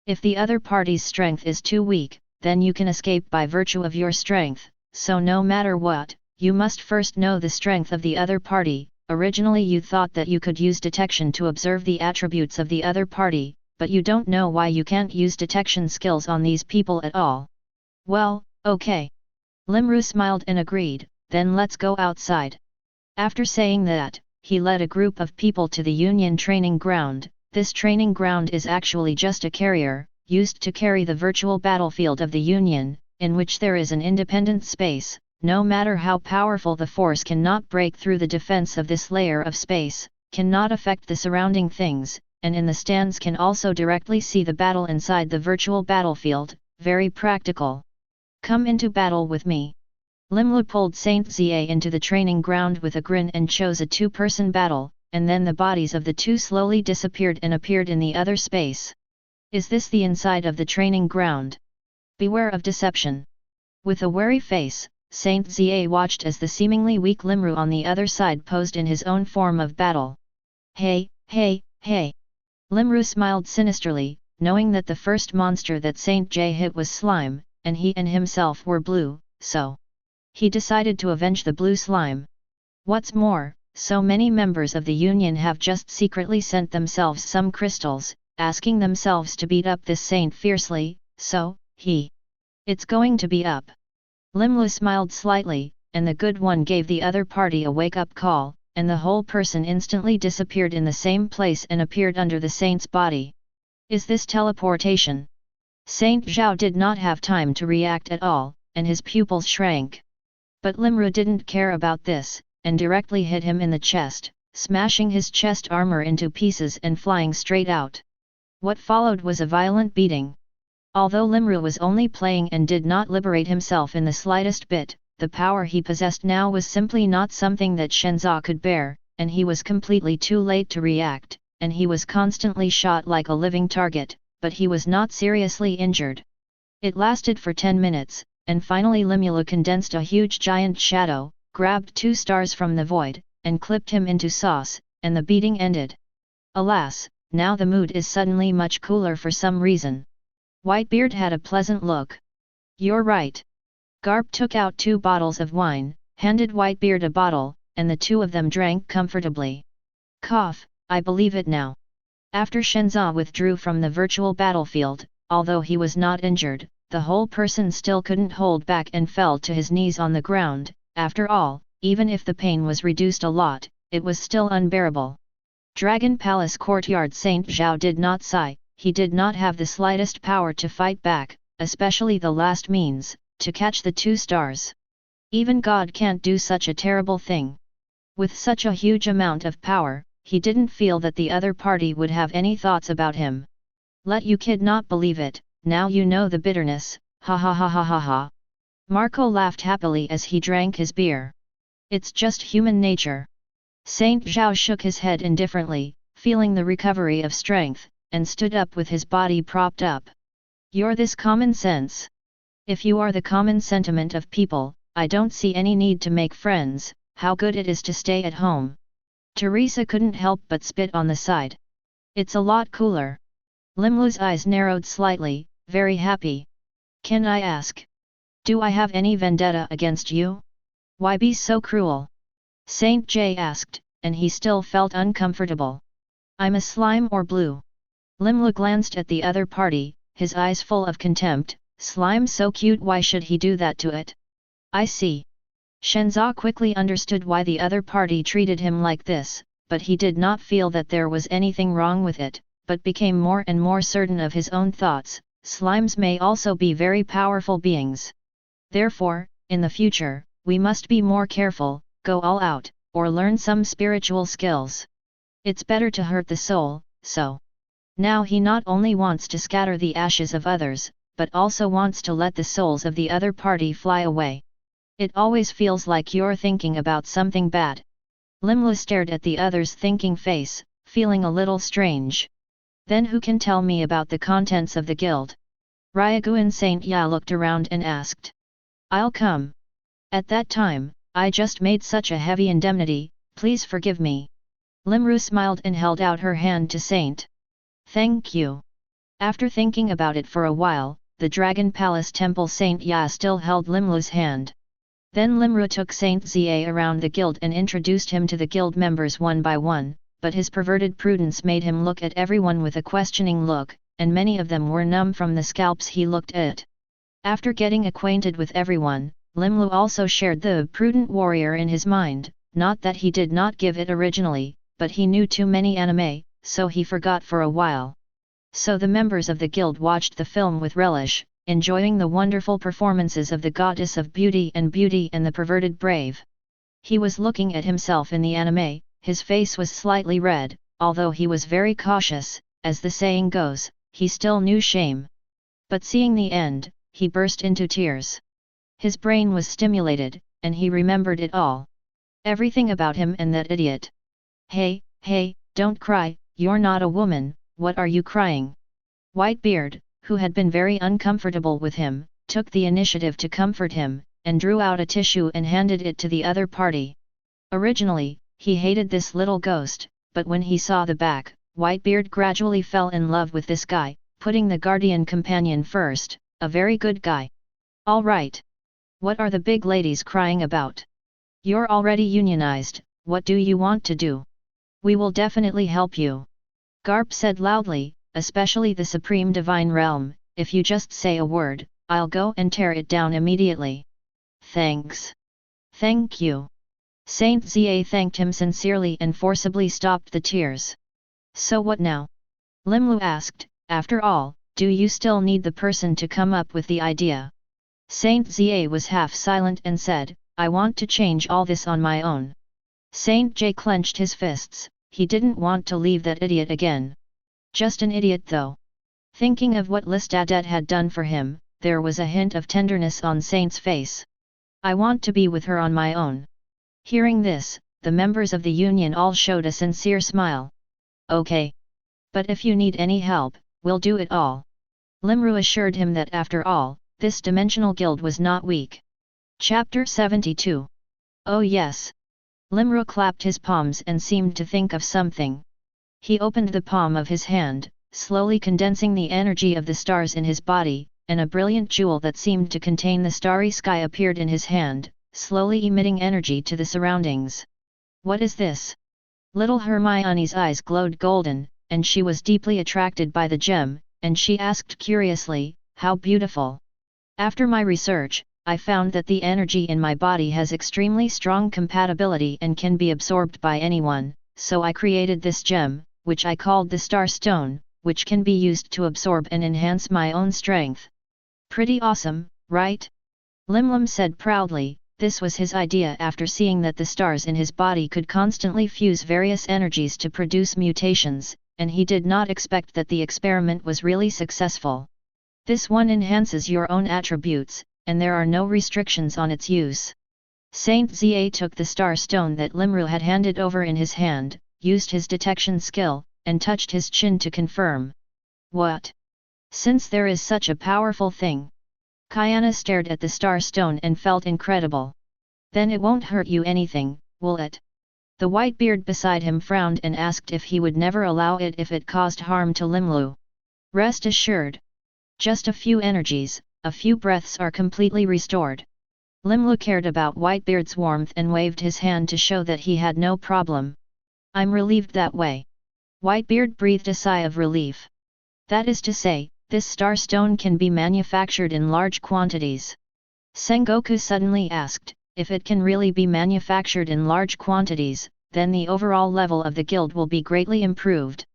Speaker 1: If the other party's strength is too weak, then you can escape by virtue of your strength, so no matter what, you must first know the strength of the other party. Originally you thought that you could use detection to observe the attributes of the other party, but you don't know why you can't use detection skills on these people at all. Well, okay. Limru smiled and agreed, then let's go outside. After saying that, he led a group of people to the Union training ground. This training ground is actually just a carrier, used to carry the virtual battlefield of the Union, in which there is an independent space. No matter how powerful the force cannot break through the defense of this layer of space, cannot affect the surrounding things, and in the stands can also directly see the battle inside the virtual battlefield, very practical. Come into battle with me. Limlu pulled Saint Zia into the training ground with a grin and chose a 2-person battle, and then the bodies of the two slowly disappeared and appeared in the other space. Is this the inside of the training ground? Beware of deception. With a wary face, Saint Zia watched as the seemingly weak Limru on the other side posed in his own form of battle. Hey! Limru smiled sinisterly, knowing that the first monster that Saint J hit was slime, and he and himself were blue, so he decided to avenge the blue slime. What's more, so many members of the Union have just secretly sent themselves some crystals, asking themselves to beat up this saint fiercely, so, it's going to be up. Limlu smiled slightly, and the good one gave the other party a wake-up call, and the whole person instantly disappeared in the same place and appeared under the saint's body. Is this teleportation? Saint Zhao did not have time to react at all, and his pupils shrank. But Limru didn't care about this, and directly hit him in the chest, smashing his chest armor into pieces and flying straight out. What followed was a violent beating. Although Limru was only playing and did not liberate himself in the slightest bit, the power he possessed now was simply not something that Shenzhou could bear, and he was completely too late to react, and he was constantly shot like a living target, but he was not seriously injured. It lasted for 10 minutes, and finally Limulu condensed a huge giant shadow, grabbed 2 stars from the void, and clipped him into sauce, and the beating ended. Alas, now the mood is suddenly much cooler for some reason. Whitebeard had a pleasant look. You're right. Garp took out 2 bottles of wine, handed Whitebeard a bottle, and the 2 of them drank comfortably. Cough, I believe it now. After Shenzhou withdrew from the virtual battlefield, although he was not injured, the whole person still couldn't hold back and fell to his knees on the ground. After all, even if the pain was reduced a lot, it was still unbearable. Dragon Palace Courtyard Saint Zhao did not sigh. He did not have the slightest power to fight back, especially the last means, to catch the 2 stars. Even God can't do such a terrible thing. With such a huge amount of power, he didn't feel that the other party would have any thoughts about him. Let you kid not believe it, now you know the bitterness, ha ha ha ha ha ha. Marco laughed happily as he drank his beer. It's just human nature. Saint Zhao shook his head indifferently, feeling the recovery of strength, and stood up with his body propped up. You're this common sense. If you are the common sentiment of people, I don't see any need to make friends, how good it is to stay at home. Teresa couldn't help but spit on the side. It's a lot cooler. Limlu's eyes narrowed slightly, very happy. Can I ask? Do I have any vendetta against you? Why be so cruel? Saint J asked, and he still felt uncomfortable. I'm a slime or blue? Limlu glanced at the other party, his eyes full of contempt. Slime so cute, why should he do that to it? I see. Shenzhou quickly understood why the other party treated him like this, but he did not feel that there was anything wrong with it, but became more and more certain of his own thoughts. Slimes may also be very powerful beings. Therefore, in the future, we must be more careful, go all out, or learn some spiritual skills. It's better to hurt the soul, so. Now he not only wants to scatter the ashes of others, but also wants to let the souls of the other party fly away. It always feels like you're thinking about something bad. Limlu stared at the other's thinking face, feeling a little strange. Then who can tell me about the contents of the guild? Ryaguan Saint Ya looked around and asked. I'll come. At that time, I just made such a heavy indemnity, please forgive me. Limru smiled and held out her hand to Saint. Thank you. After thinking about it for a while, the Dragon Palace Temple Saint Ya still held Limlu's hand. Then Limru took Saint Zia around the guild and introduced him to the guild members one by one, but his perverted prudence made him look at everyone with a questioning look, and many of them were numb from the scalps he looked at. After getting acquainted with everyone, Limlu also shared the prudent warrior in his mind, not that he did not give it originally, but he knew too many anime, so he forgot for a while. So the members of the guild watched the film with relish, enjoying the wonderful performances of the goddess of beauty and the perverted brave. He was looking at himself in the anime, his face was slightly red, although he was very cautious, as the saying goes, he still knew shame. But seeing the end, he burst into tears. His brain was stimulated, and he remembered it all. Everything about him and that idiot. Hey, don't cry, you're not a woman, what are you crying? Whitebeard, who had been very uncomfortable with him, took the initiative to comfort him, and drew out a tissue and handed it to the other party. Originally, he hated this little ghost, but when he saw the back, Whitebeard gradually fell in love with this guy, putting the guardian companion first, a very good guy. All right. What are the big ladies crying about? You're already unionized, what do you want to do? We will definitely help you. Garp said loudly, especially the Supreme Divine Realm, if you just say a word, I'll go and tear it down immediately. Thanks. Thank you. Saint Zia thanked him sincerely and forcibly stopped the tears. So what now? Limlu asked, after all, do you still need the person to come up with the idea? Saint Zia was half silent and said, I want to change all this on my own. Saint J clenched his fists, he didn't want to leave that idiot again. Just an idiot though. Thinking of what Listadet had done for him, there was a hint of tenderness on Saint's face. I want to be with her on my own. Hearing this, the members of the union all showed a sincere smile. Okay. But if you need any help, we'll do it all. Limru assured him that after all, this dimensional guild was not weak. Chapter 72. Oh yes. Limru clapped his palms and seemed to think of something. He opened the palm of his hand, slowly condensing the energy of the stars in his body, and a brilliant jewel that seemed to contain the starry sky appeared in his hand, slowly emitting energy to the surroundings. What is this? Little Hermione's eyes glowed golden, and she was deeply attracted by the gem, and she asked curiously, how beautiful. After my research, I found that the energy in my body has extremely strong compatibility and can be absorbed by anyone, so I created this gem, which I called the Star Stone, which can be used to absorb and enhance my own strength. Pretty awesome, right? Limlim said proudly. This was his idea after seeing that the stars in his body could constantly fuse various energies to produce mutations, and he did not expect that the experiment was really successful. This one enhances your own attributes, and there are no restrictions on its use. Saint Za took the star stone that Limru had handed over in his hand, used his detection skill, and touched his chin to confirm. What? Since there is such a powerful thing? Kyana stared at the star stone and felt incredible. Then it won't hurt you anything, will it? The Whitebeard beside him frowned and asked if he would never allow it if it caused harm to Limlu. Rest assured. Just a few energies, a few breaths are completely restored. Limlu cared about Whitebeard's warmth and waved his hand to show that he had no problem. I'm relieved that way. Whitebeard breathed a sigh of relief. That is to say, this star stone can be manufactured in large quantities. Sengoku suddenly asked, if it can really be manufactured in large quantities, then the overall level of the guild will be greatly improved.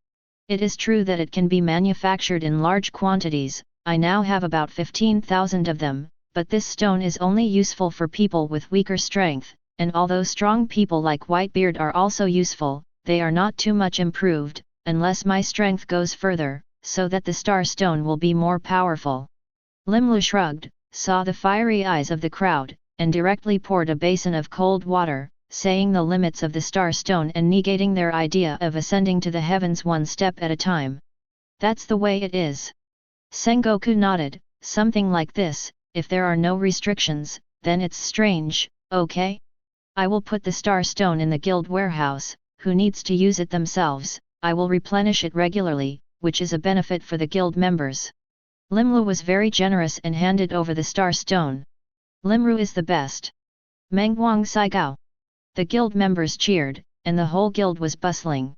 Speaker 1: It is true that it can be manufactured in large quantities. I now have about 15,000 of them, but this stone is only useful for people with weaker strength, and although strong people like Whitebeard are also useful, they are not too much improved, unless my strength goes further, so that the star stone will be more powerful. Limlu shrugged, saw the fiery eyes of the crowd, and directly poured a basin of cold water, saying the limits of the star stone and negating their idea of ascending to the heavens one step at a time. That's the way it is. Sengoku nodded, something like this, if there are no restrictions, then it's strange, okay? I will put the star stone in the guild warehouse, who needs to use it themselves, I will replenish it regularly, which is a benefit for the guild members. Limlu was very generous and handed over the star stone. Limru is the best. Mengwang Saigao. The guild members cheered, and the whole guild was bustling.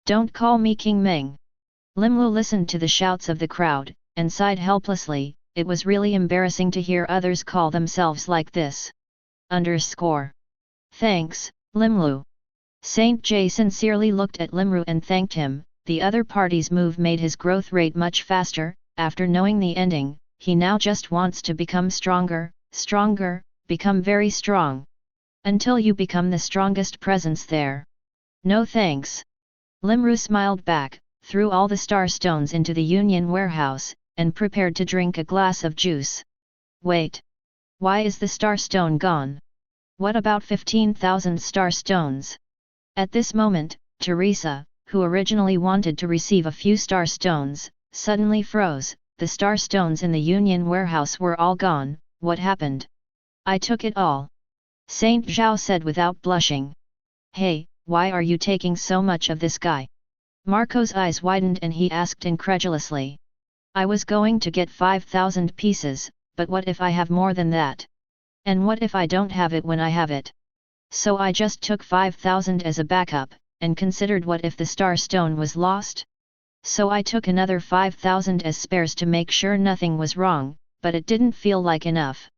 Speaker 1: Don't call me King Meng. Limlu listened to the shouts of the crowd, and sighed helplessly. It was really embarrassing to hear others call themselves like this. Thanks, Limlu. Saint J sincerely looked at Limru and thanked him. The other party's move made his growth rate much faster. After knowing the ending, he now just wants to become stronger, become very strong. Until you become the strongest presence there. No thanks. Limru smiled back, threw all the star stones into the union warehouse, and prepared to drink a glass of juice. Wait. Why is the star stone gone? What about 15,000 star stones? At this moment, Teresa, who originally wanted to receive a few star stones, suddenly froze. The star stones in the union warehouse were all gone. What happened? I took it all. Saint Zhao said without blushing. Hey, why are you taking so much of this guy? Marco's eyes widened and he asked incredulously. I was going to get 5,000 pieces, but what if I have more than that? And what if I don't have it when I have it? So I just took 5,000 as a backup, and considered what if the star stone was lost? So I took another 5,000 as spares to make sure nothing was wrong, but it didn't feel like enough.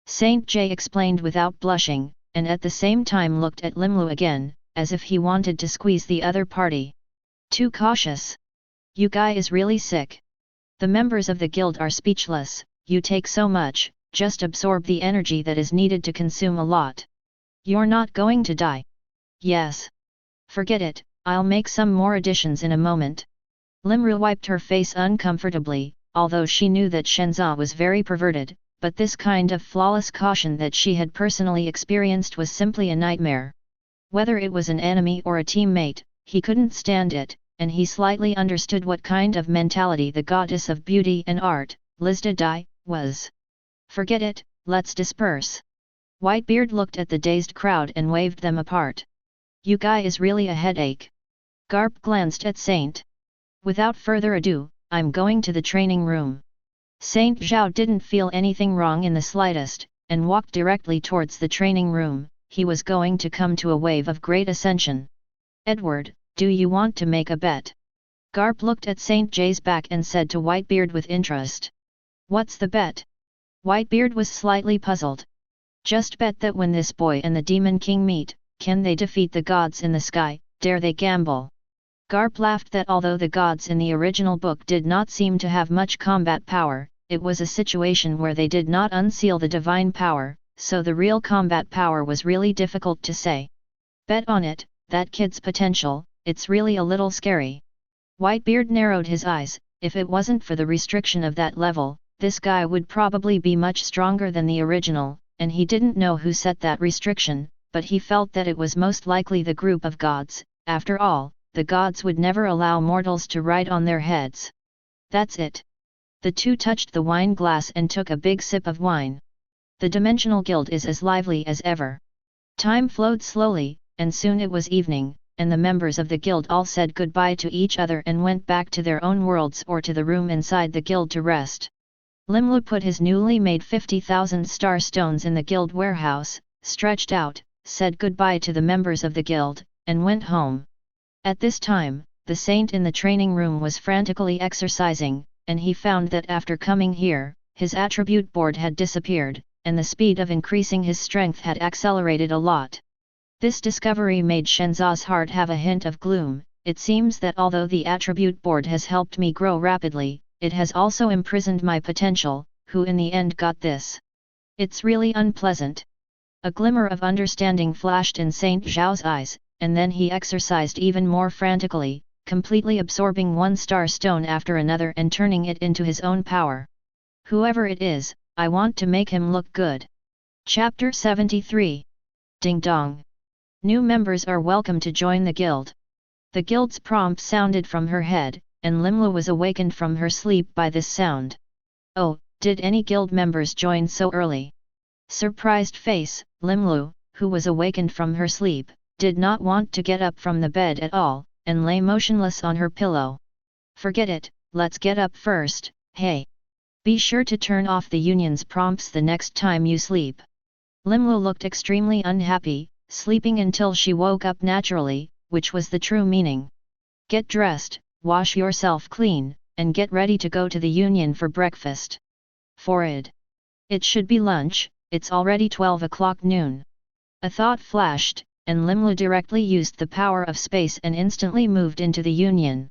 Speaker 1: Saint J explained without blushing, and at the same time looked at Limlu again, as if he wanted to squeeze the other party. Too cautious. You guy is really sick. The members of the guild are speechless. You take so much, just absorb the energy that is needed to consume a lot. You're not going to die. Yes. Forget it, I'll make some more additions in a moment. Limru wiped her face uncomfortably, although she knew that Shenza was very perverted, but this kind of flawless caution that she had personally experienced was simply a nightmare. Whether it was an enemy or a teammate, he couldn't stand it, and he slightly understood what kind of mentality the goddess of beauty and art, Lizda Dai, was. Forget it, let's disperse. Whitebeard looked at the dazed crowd and waved them apart. You guy is really a headache. Garp glanced at Saint. Without further ado, I'm going to the training room. Saint Zhao didn't feel anything wrong in the slightest, and walked directly towards the training room. He was going to come to a wave of great ascension. Edward, do you want to make a bet? Garp looked at Saint J's back and said to Whitebeard with interest. What's the bet? Whitebeard was slightly puzzled. Just bet that when this boy and the Demon King meet, can they defeat the gods in the sky, dare they gamble? Garp laughed that although the gods in the original book did not seem to have much combat power, it was a situation where they did not unseal the divine power, so the real combat power was really difficult to say. Bet on it, that kid's potential, it's really a little scary. Whitebeard narrowed his eyes. If it wasn't for the restriction of that level, this guy would probably be much stronger than the original, and he didn't know who set that restriction, but he felt that it was most likely the group of gods. After all, the gods would never allow mortals to ride on their heads. That's it. The two touched the wine glass and took a big sip of wine. The Dimensional Guild is as lively as ever. Time flowed slowly, and soon it was evening, and the members of the guild all said goodbye to each other and went back to their own worlds or to the room inside the guild to rest. Limlu put his newly made 50,000 star stones in the guild warehouse, stretched out, said goodbye to the members of the guild, and went home. At this time, the saint in the training room was frantically exercising, and he found that after coming here, his attribute board had disappeared, and the speed of increasing his strength had accelerated a lot. This discovery made Shenza's heart have a hint of gloom. It seems that although the attribute board has helped me grow rapidly, it has also imprisoned my potential. Who in the end got this? It's really unpleasant. A glimmer of understanding flashed in Saint Zhao's eyes, and then he exercised even more frantically, completely absorbing one star stone after another and turning it into his own power. Whoever it is, I want to make him look good. Chapter 73. Ding Dong. New members are welcome to join the guild. The guild's prompt sounded from her head, and Limlu was awakened from her sleep by this sound. Oh, did any guild members join so early? Surprised face, Limlu, who was awakened from her sleep, did not want to get up from the bed at all, and lay motionless on her pillow. Forget it, let's get up first. Hey! Be sure to turn off the union's prompts the next time you sleep. Limlu looked extremely unhappy, sleeping until she woke up naturally, which was the true meaning. Get dressed, wash yourself clean, and get ready to go to the union for breakfast. Forward. It should be lunch, it's already 12 o'clock noon. A thought flashed, and Limlu directly used the power of space and instantly moved into the union.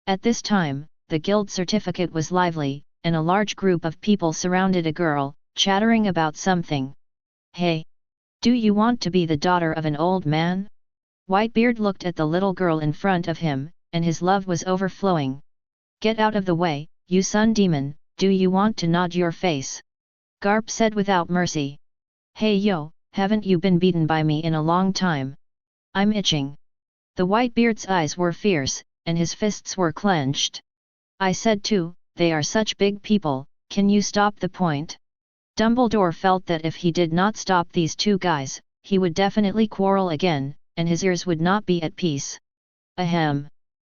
Speaker 1: At this time, the guild certificate was lively, and a large group of people surrounded a girl, chattering about something. Hey! Do you want to be the daughter of an old man? Whitebeard looked at the little girl in front of him, and his love was overflowing. Get out of the way, you sun demon, do you want to nod your face? Garp said without mercy. Hey yo, haven't you been beaten by me in a long time? I'm itching. The Whitebeard's eyes were fierce, and his fists were clenched. I said too, they are such big people, can you stop the point? Dumbledore felt that if he did not stop these two guys, he would definitely quarrel again, and his ears would not be at peace. Ahem.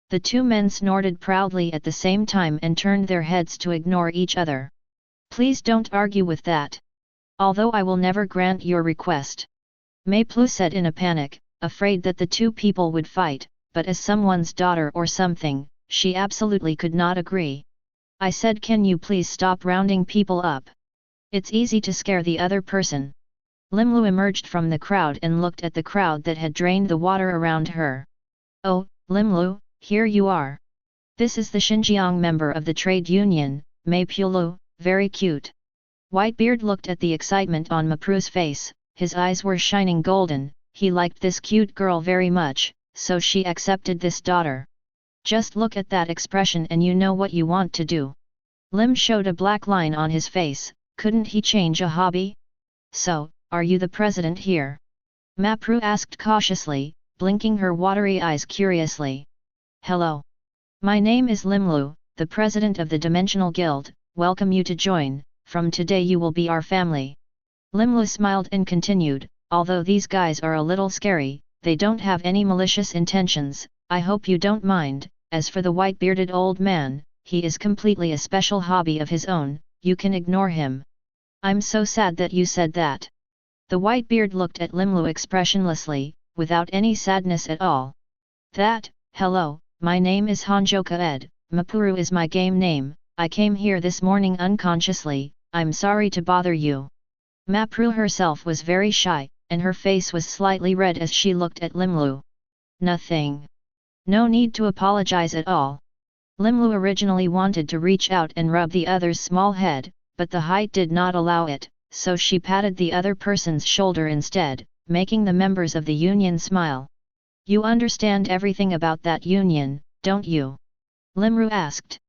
Speaker 1: The two men snorted proudly at the same time and turned their heads to ignore each other. Please don't argue with that. Although I will never grant your request. Mayplu said in a panic, afraid that the two people would fight, but as someone's daughter or something, she absolutely could not agree. I said, can you please stop rounding people up? It's easy to scare the other person. Limlu emerged from the crowd and looked at the crowd that had drained the water around her. Oh, Limlu, here you are. This is the Xinjiang member of the trade union, Maypulu, very cute. Whitebeard looked at the excitement on Mapru's face, his eyes were shining golden. He liked this cute girl very much, so she accepted this daughter. Just look at that expression and you know what you want to do. Lim showed a black line on his face. Couldn't he change a hobby? So, are you the president here? Mapru asked cautiously, blinking her watery eyes curiously. Hello. My name is Limlu, the president of the Dimensional Guild. Welcome you to join. From today you will be our family. Limlu smiled and continued, although these guys are a little scary, they don't have any malicious intentions. I hope you don't mind. As for the white-bearded old man, he is completely a special hobby of his own. You can ignore him. I'm so sad that you said that. The Whitebeard looked at Limlu expressionlessly, without any sadness at all. Hello, my name is Hanjoka Ed, Mapuru is my game name, I came here this morning unconsciously, I'm sorry to bother you. Mapru herself was very shy, and her face was slightly red as she looked at Limlu. Nothing. No need to apologize at all. Limlu originally wanted to reach out and rub the other's small head, but the height did not allow it, so she patted the other person's shoulder instead, making the members of the union smile. "You understand everything about that union, don't you?" Limru asked.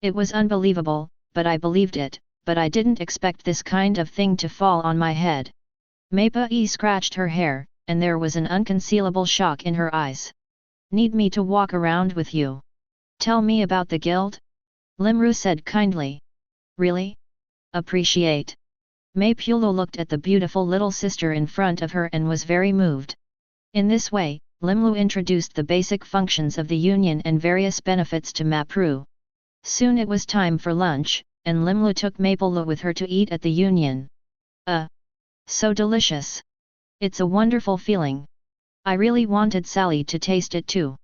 Speaker 1: It was unbelievable, but I believed it, but I didn't expect this kind of thing to fall on my head. Mei-Pu scratched her hair, and there was an unconcealable shock in her eyes. "Need me to walk around with you? Tell me about the guild?" Limru said kindly. "Really? Appreciate." Mei-Pu looked at the beautiful little sister in front of her and was very moved. In this way, Limlu introduced the basic functions of the union and various benefits to Mei-Pu. Soon it was time for lunch, and Limlu took Mei-Pu with her to eat at the union. So delicious! It's a wonderful feeling. I really wanted Sally to taste it too.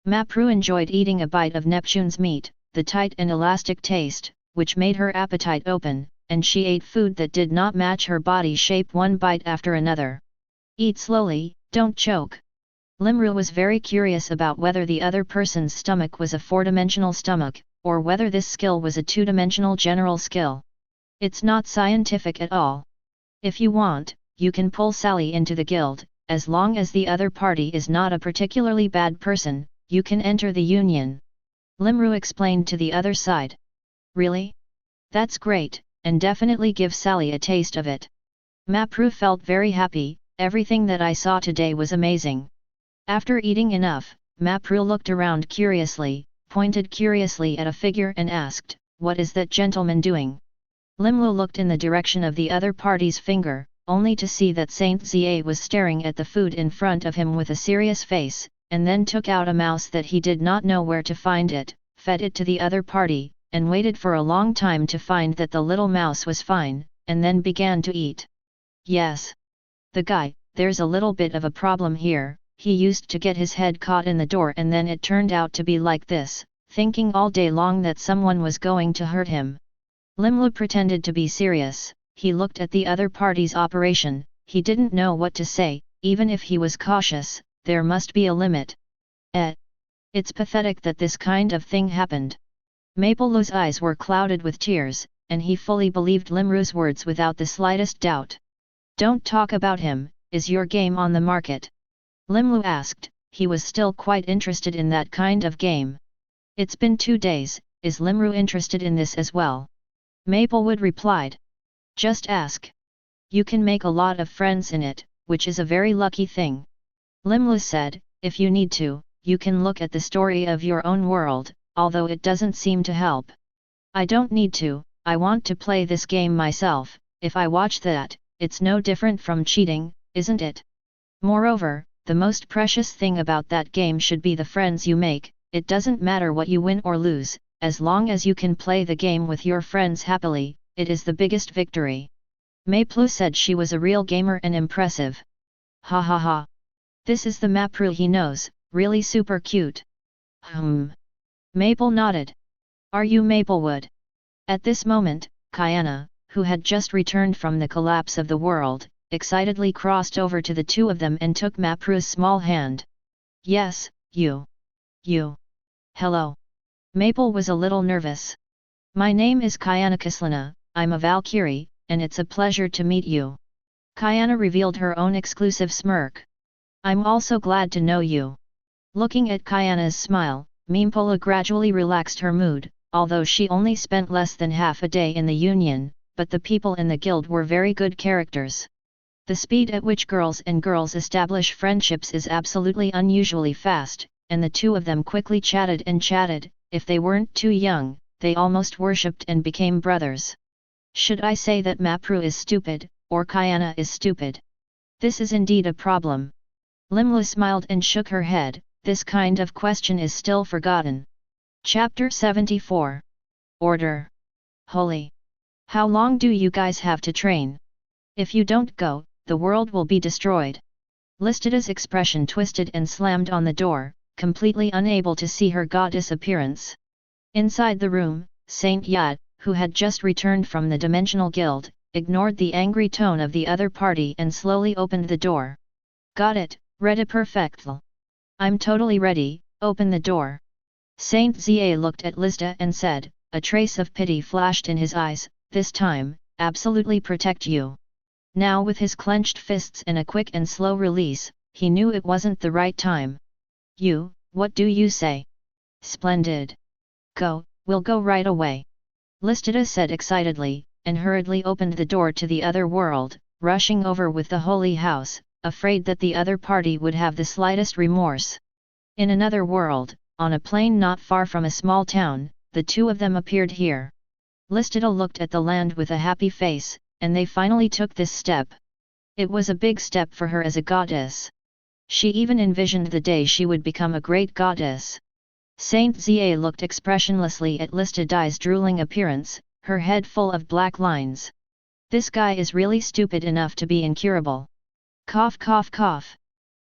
Speaker 1: Mei-Pu enjoyed eating a bite of Neptune's meat, the tight and elastic taste, which made her appetite open, and she ate food that did not match her body shape one bite after another. "Eat slowly, don't choke." Limru was very curious about whether the other person's stomach was a four-dimensional stomach, or whether this skill was a two-dimensional general skill. It's not scientific at all. If you want, you can pull Sally into the guild, as long as the other party is not a particularly bad person, you can enter the union. Limru explained to the other side. "Really? That's great, and definitely give Sally a taste of it." Mei-Pu felt very happy. "Everything that I saw today was amazing." After eating enough, Mei-Pu looked around curiously, pointed curiously at a figure and asked, "What is that gentleman doing?" Limlu looked in the direction of the other party's finger, only to see that Saint Zia was staring at the food in front of him with a serious face, and then took out a mouse that he did not know where to find it, fed it to the other party, and waited for a long time to find that the little mouse was fine, and then began to eat. "Yes. The guy, there's a little bit of a problem here. He used to get his head caught in the door and then it turned out to be like this, thinking all day long that someone was going to hurt him." Limlu pretended to be serious. He looked at the other party's operation. He didn't know what to say. Even if he was cautious, there must be a limit. It's pathetic that this kind of thing happened. Mei-Pu's eyes were clouded with tears, and he fully believed Limru's words without the slightest doubt. "Don't talk about him. Is your game on the market?" Limlu asked. He was still quite interested in that kind of game. "It's been 2 days, is Limru interested in this as well?" Mei-Pu replied. "Just ask. You can make a lot of friends in it, which is a very lucky thing." Limlu said, "If you need to, you can look at the story of your own world, although it doesn't seem to help." "I don't need to, I want to play this game myself. If I watch that, it's no different from cheating, isn't it? Moreover, the most precious thing about that game should be the friends you make. It doesn't matter what you win or lose, as long as you can play the game with your friends happily, it is the biggest victory." Mei-Pu said she was a real gamer and impressive. "Ha ha ha. This is the Mei-Pu he knows, really super cute." Mei-Pu nodded. "Are you Maplewood?" At this moment, Kiana, who had just returned from the collapse of the world, excitedly crossed over to the two of them and took Mei-Pu's small hand. "Yes, you. Hello." Mei-Pu was a little nervous. "My name is Kiana Kislana, I'm a Valkyrie, and it's a pleasure to meet you." Kiana revealed her own exclusive smirk. "I'm also glad to know you." Looking at Kiana's smile, Mei-Pu gradually relaxed her mood. Although she only spent less than half a day in the union, but the people in the guild were very good characters. The speed at which girls establish friendships is absolutely unusually fast, and the two of them quickly chatted and chatted. If they weren't too young, they almost worshipped and became brothers. Should I say that Mei-Pu is stupid, or Kiana is stupid? This is indeed a problem. Limlu smiled and shook her head. This kind of question is still forgotten. Chapter 74. Order. Holy. How long do you guys have to train? If you don't go, the world will be destroyed. Listida's expression twisted and slammed on the door, completely unable to see her goddess appearance. Inside the room, Saint Yat, who had just returned from the Dimensional Guild, ignored the angry tone of the other party and slowly opened the door. "Got it, ready perfectly. I'm totally ready, open the door." Saint Za looked at Lista and said, a trace of pity flashed in his eyes, this time, absolutely protect you. Now with his clenched fists and a quick and slow release, he knew it wasn't the right time. You, what do you say? Splendid. Go, we'll go right away. Listida said excitedly, and hurriedly opened the door to the other world, rushing over with the holy house, afraid that the other party would have the slightest remorse. In another world, on a plain not far from a small town, the two of them appeared here. Listida looked at the land with a happy face, and they finally took this step. It was a big step for her as a goddess. She even envisioned the day she would become a great goddess. Saint Za looked expressionlessly at Listida's drooling appearance, her head full of black lines. This guy is really stupid enough to be incurable. Cough cough cough.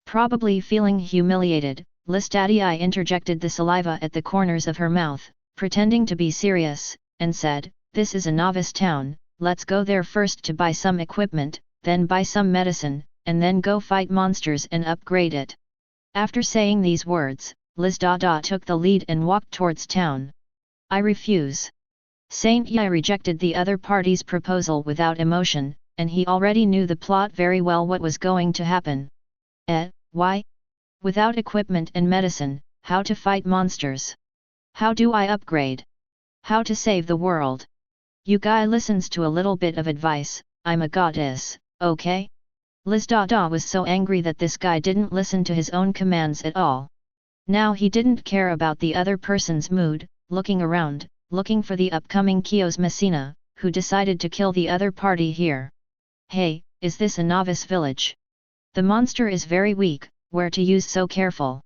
Speaker 1: Probably feeling humiliated, Listadia interjected the saliva at the corners of her mouth, pretending to be serious, and said, this is a novice town, let's go there first to buy some equipment, then buy some medicine, and then go fight monsters and upgrade it. After saying these words, Lizdada took the lead and walked towards town. I refuse. Saint Yi rejected the other party's proposal without emotion, and he already knew the plot very well what was going to happen. Why? Without equipment and medicine, how to fight monsters? How do I upgrade? How to save the world? You guy listens to a little bit of advice, I'm a goddess, okay? Lizdada was so angry that this guy didn't listen to his own commands at all. Now he didn't care about the other person's mood, looking around, looking for the upcoming Kios Messina, who decided to kill the other party here. Hey, is this a novice village? The monster is very weak, where to use so careful?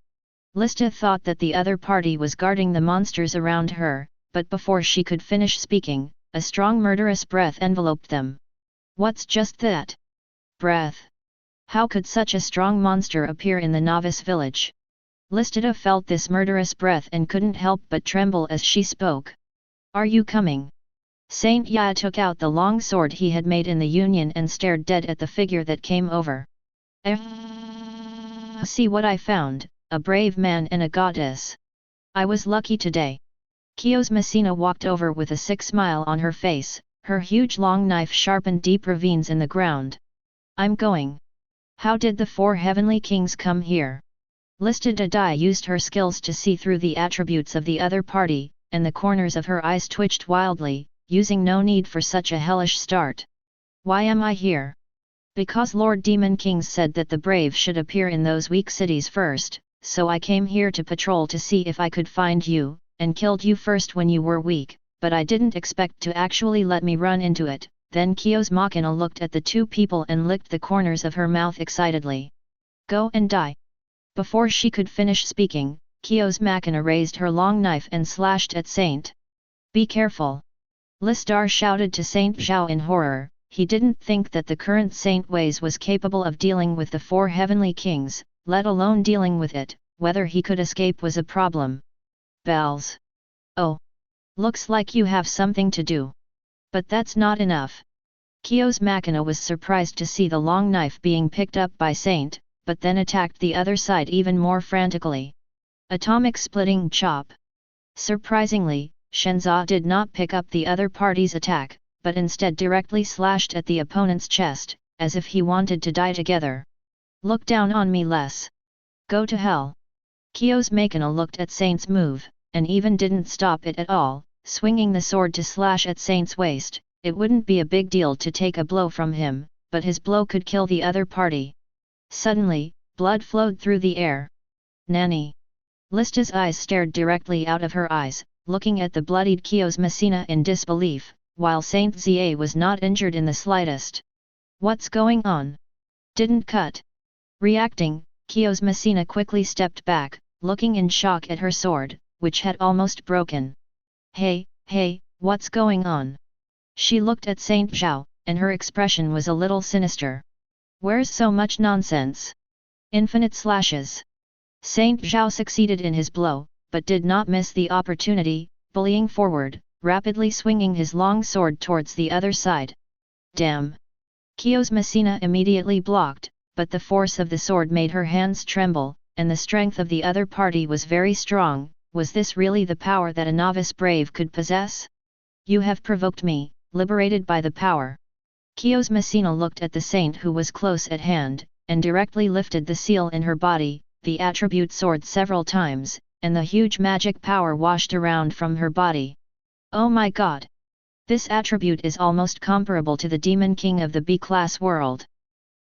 Speaker 1: Lista thought that the other party was guarding the monsters around her, but before she could finish speaking, a strong murderous breath enveloped them. What's just that? Breath. How could such a strong monster appear in the novice village? Listida felt this murderous breath and couldn't help but tremble as she spoke. Are you coming? Saint Ya took out the long sword he had made in the union and stared dead at the figure that came over. See what I found, a brave man and a goddess. I was lucky today. Kios Messina walked over with a sick smile on her face, her huge long knife sharpened deep ravines in the ground. I'm going. How did the four heavenly kings come here? Listida used her skills to see through the attributes of the other party, and the corners of her eyes twitched wildly, using no need for such a hellish start. Why am I here? Because Lord Demon Kings said that the brave should appear in those weak cities first, so I came here to patrol to see if I could find you, and killed you first when you were weak, but I didn't expect to actually let me run into it. Then Kios Machina looked at the two people and licked the corners of her mouth excitedly. Go and die. Before she could finish speaking, Kios Machina raised her long knife and slashed at Saint. Be careful! Listar shouted to Saint Zhao in horror. He didn't think that the current Saint Ways was capable of dealing with the four heavenly kings, let alone dealing with it. Whether he could escape was a problem. Bells. Oh! Looks like you have something to do. But that's not enough. Kios Machina was surprised to see the long knife being picked up by Saint, but then attacked the other side even more frantically. Atomic splitting chop. Surprisingly, Shenza did not pick up the other party's attack, but instead directly slashed at the opponent's chest, as if he wanted to die together. Look down on me less. Go to hell. Kios Machina looked at Saint's move, and even didn't stop it at all, swinging the sword to slash at Saint's waist. It wouldn't be a big deal to take a blow from him, but his blow could kill the other party. Suddenly, blood flowed through the air. Nanny! Lista's eyes stared directly out of her eyes, looking at the bloodied Kios Messina in disbelief, while Saint Za was not injured in the slightest. What's going on? Didn't cut. Reacting, Kios Messina quickly stepped back, looking in shock at her sword, which had almost broken. Hey, what's going on? She looked at Saint Zhao, and her expression was a little sinister. Where's so much nonsense? Infinite slashes. Saint Zhao succeeded in his blow, but did not miss the opportunity, bullying forward, rapidly swinging his long sword towards the other side. Damn! Kios Messina immediately blocked, but the force of the sword made her hands tremble, and the strength of the other party was very strong, was this really the power that a novice brave could possess? You have provoked me, liberated by the power. Chios Messina looked at the saint who was close at hand, and directly lifted the seal in her body. The attribute soared several times, and the huge magic power washed around from her body. Oh my god! This attribute is almost comparable to the demon king of the B-class world.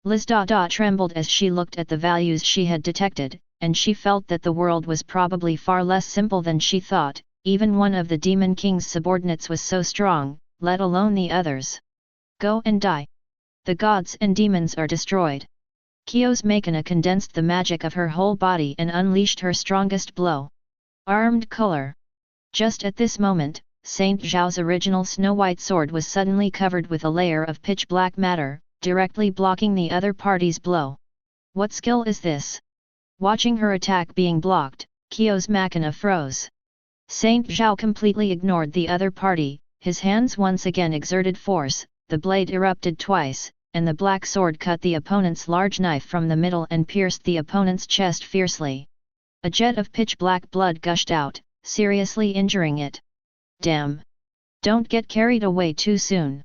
Speaker 1: Liz trembled as she looked at the values she had detected, and she felt that the world was probably far less simple than she thought. Even one of the demon king's subordinates was so strong, let alone the others. Go and die. The gods and demons are destroyed. Chios Messina condensed the magic of her whole body and unleashed her strongest blow. Armed color. Just at this moment, Saint Zhao's original snow-white sword was suddenly covered with a layer of pitch-black matter, directly blocking the other party's blow. What skill is this? Watching her attack being blocked, Chios Messina froze. Saint Zhao completely ignored the other party, his hands once again exerted force, the blade erupted twice, and the black sword cut the opponent's large knife from the middle and pierced the opponent's chest fiercely. A jet of pitch-black blood gushed out, seriously injuring it. Damn! Don't get carried away too soon.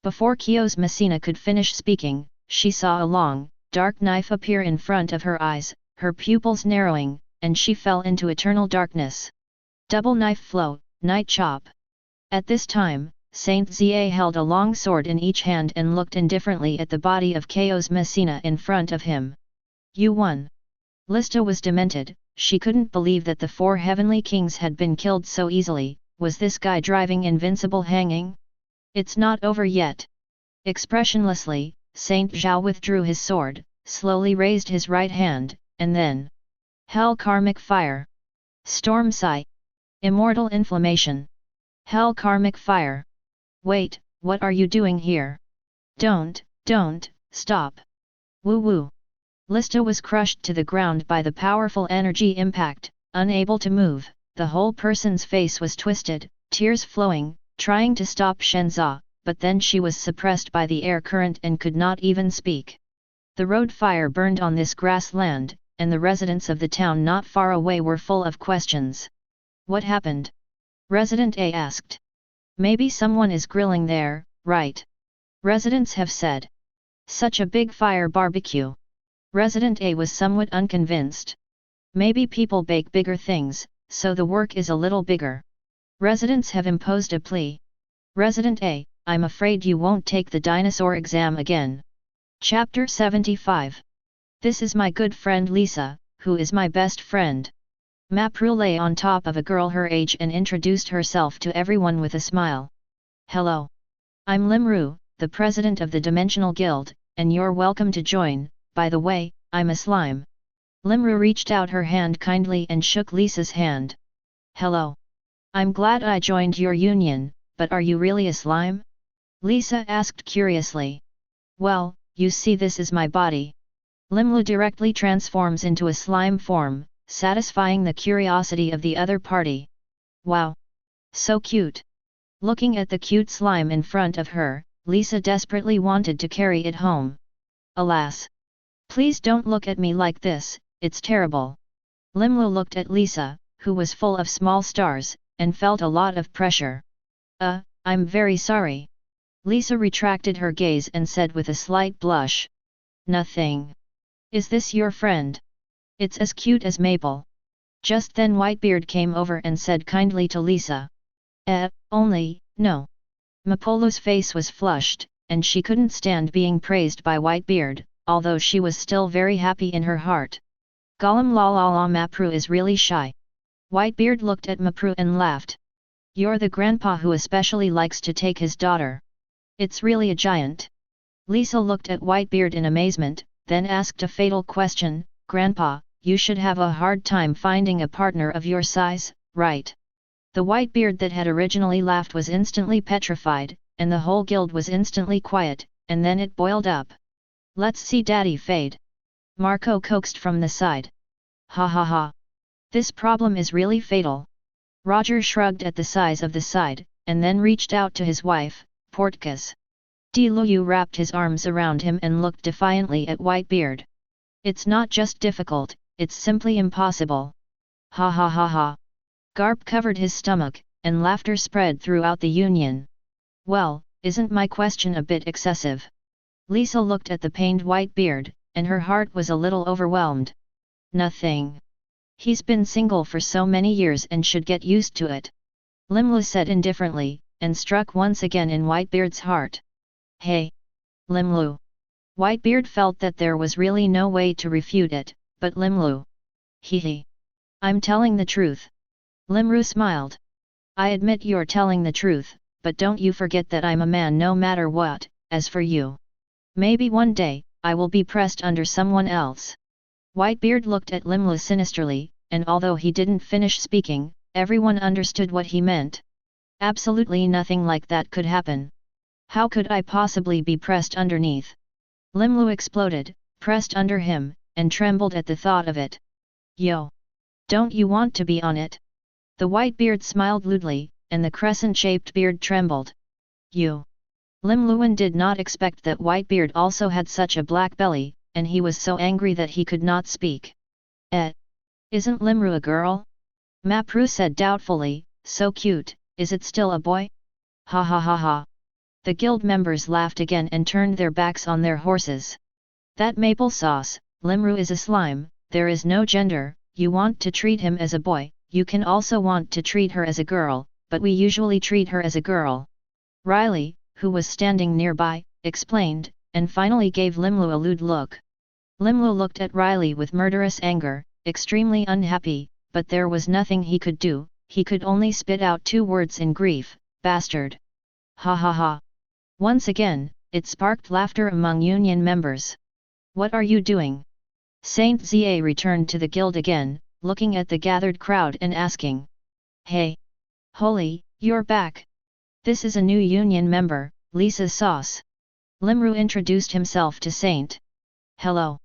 Speaker 1: Before Chios Messina could finish speaking, she saw a long, dark knife appear in front of her eyes, her pupils narrowing, and she fell into eternal darkness. Double knife flow, night chop. At this time, Saint Zia held a long sword in each hand and looked indifferently at the body of Chios Messina in front of him. You won. Lista was demented, she couldn't believe that the 4 heavenly kings had been killed so easily. Was this guy driving invincible hanging? It's not over yet. Expressionlessly, Saint Zhao withdrew his sword, slowly raised his right hand, and then... Hell karmic fire. Storm Sai. Immortal inflammation. Hell karmic fire. Wait, what are you doing here? Don't, stop. Woo woo. Lista was crushed to the ground by the powerful energy impact, unable to move. The whole person's face was twisted, tears flowing, trying to stop Shenza, but then she was suppressed by the air current and could not even speak. The road fire burned on this grassland, and the residents of the town not far away were full of questions. What happened? Resident A asked. Maybe someone is grilling there, right? Residents have said. Such a big fire barbecue. Resident A was somewhat unconvinced. Maybe people bake bigger things, so the work is a little bigger. Residents have imposed a plea. Resident A, I'm afraid you won't take the dinosaur exam again. Chapter 75. This is my good friend Lisa, who is my best friend. Mapru lay on top of a girl her age and introduced herself to everyone with a smile. Hello. I'm Limru, the president of the Dimensional Guild, and you're welcome to join. By the way, I'm a slime. Limru reached out her hand kindly and shook Lisa's hand. Hello. I'm glad I joined your union, but are you really a slime? Lisa asked curiously. Well, you see, this is my body. Limru directly transforms into a slime form, satisfying the curiosity of the other party. Wow! So cute! Looking at the cute slime in front of her, Lisa desperately wanted to carry it home. Alas! Please don't look at me like this, it's terrible. Limru looked at Lisa, who was full of small stars, and felt a lot of pressure. I'm very sorry. Lisa retracted her gaze and said with a slight blush. Nothing. Is this your friend? It's as cute as Maple. Just then Whitebeard came over and said kindly to Lisa. Only, no. Mapolu's face was flushed, and she couldn't stand being praised by Whitebeard, although she was still very happy in her heart. Gollum la la la, Mapru is really shy. Whitebeard looked at Mapru and laughed. You're the grandpa who especially likes to take his daughter. It's really a giant. Lisa looked at Whitebeard in amazement, then asked a fatal question, Grandpa, you should have a hard time finding a partner of your size, right? The Whitebeard that had originally laughed was instantly petrified, and the whole guild was instantly quiet, and then it boiled up. Let's see Daddy fade. Marco coaxed from the side. Ha ha ha. This problem is really fatal. Roger shrugged at the size of the side, and then reached out to his wife, Portkas. Diluyu wrapped his arms around him and looked defiantly at Whitebeard. It's not just difficult, it's simply impossible. Ha ha ha ha. Garp covered his stomach, and laughter spread throughout the union. Well, isn't my question a bit excessive? Lisa looked at the pained Whitebeard, and her heart was a little overwhelmed. Nothing. He's been single for so many years and should get used to it. Limlu said indifferently, and struck once again in Whitebeard's heart. Hey! Limlu! Whitebeard felt that there was really no way to refute it, but Limlu. Hee. I'm telling the truth. Limru smiled. I admit you're telling the truth, but don't you forget that I'm a man no matter what. As for you, maybe one day, I will be pressed under someone else. Whitebeard looked at Limlu sinisterly, and although he didn't finish speaking, everyone understood what he meant. Absolutely nothing like that could happen. How could I possibly be pressed underneath? Limlu exploded, pressed under him, and trembled at the thought of it. Yo! Don't you want to be on it? The Whitebeard smiled lewdly, and the crescent-shaped beard trembled. You! Limluan did not expect that Whitebeard also had such a black belly, and he was so angry that he could not speak. Isn't Limru a girl? Mapru said doubtfully, so cute, is it still a boy? Ha ha ha ha. The guild members laughed again and turned their backs on their horses. That maple sauce, Limru is a slime, there is no gender, you want to treat him as a boy, you can also want to treat her as a girl, but we usually treat her as a girl. Riley, who was standing nearby, explained, and finally gave Limlu a lewd look. Limlu looked at Riley with murderous anger, extremely unhappy, but there was nothing he could do, he could only spit out 2 words in grief, bastard. Ha ha ha. Once again, it sparked laughter among union members. What are you doing? Saint Za returned to the guild again, looking at the gathered crowd and asking. Hey! Holy, you're back! This is a new union member, Lisa Sauce. Limru introduced himself to Saint. Hello.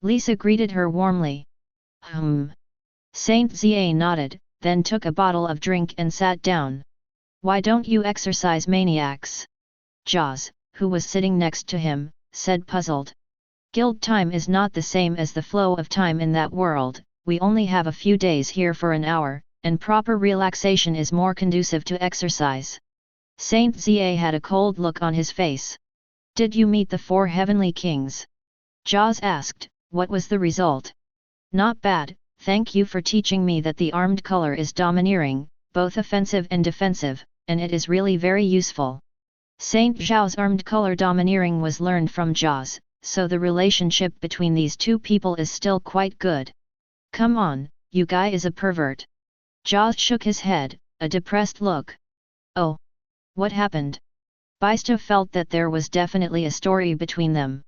Speaker 1: Lisa greeted her warmly. Saint Za nodded, then took a bottle of drink and sat down. Why don't you exercise, maniacs? Jaws, who was sitting next to him, said puzzled. Guild time is not the same as the flow of time in that world, we only have a few days here for an hour, and proper relaxation is more conducive to exercise. Saint Za had a cold look on his face. Did you meet the 4 heavenly kings? Jaws asked, what was the result? Not bad, thank you for teaching me that the armed color is domineering, both offensive and defensive, and it is really very useful. Saint Zhao's armed color domineering was learned from Jaws, so the relationship between these 2 people is still quite good. Come on, you guy is a pervert. Jaws shook his head, a depressed look. Oh! What happened? Baista felt that there was definitely a story between them.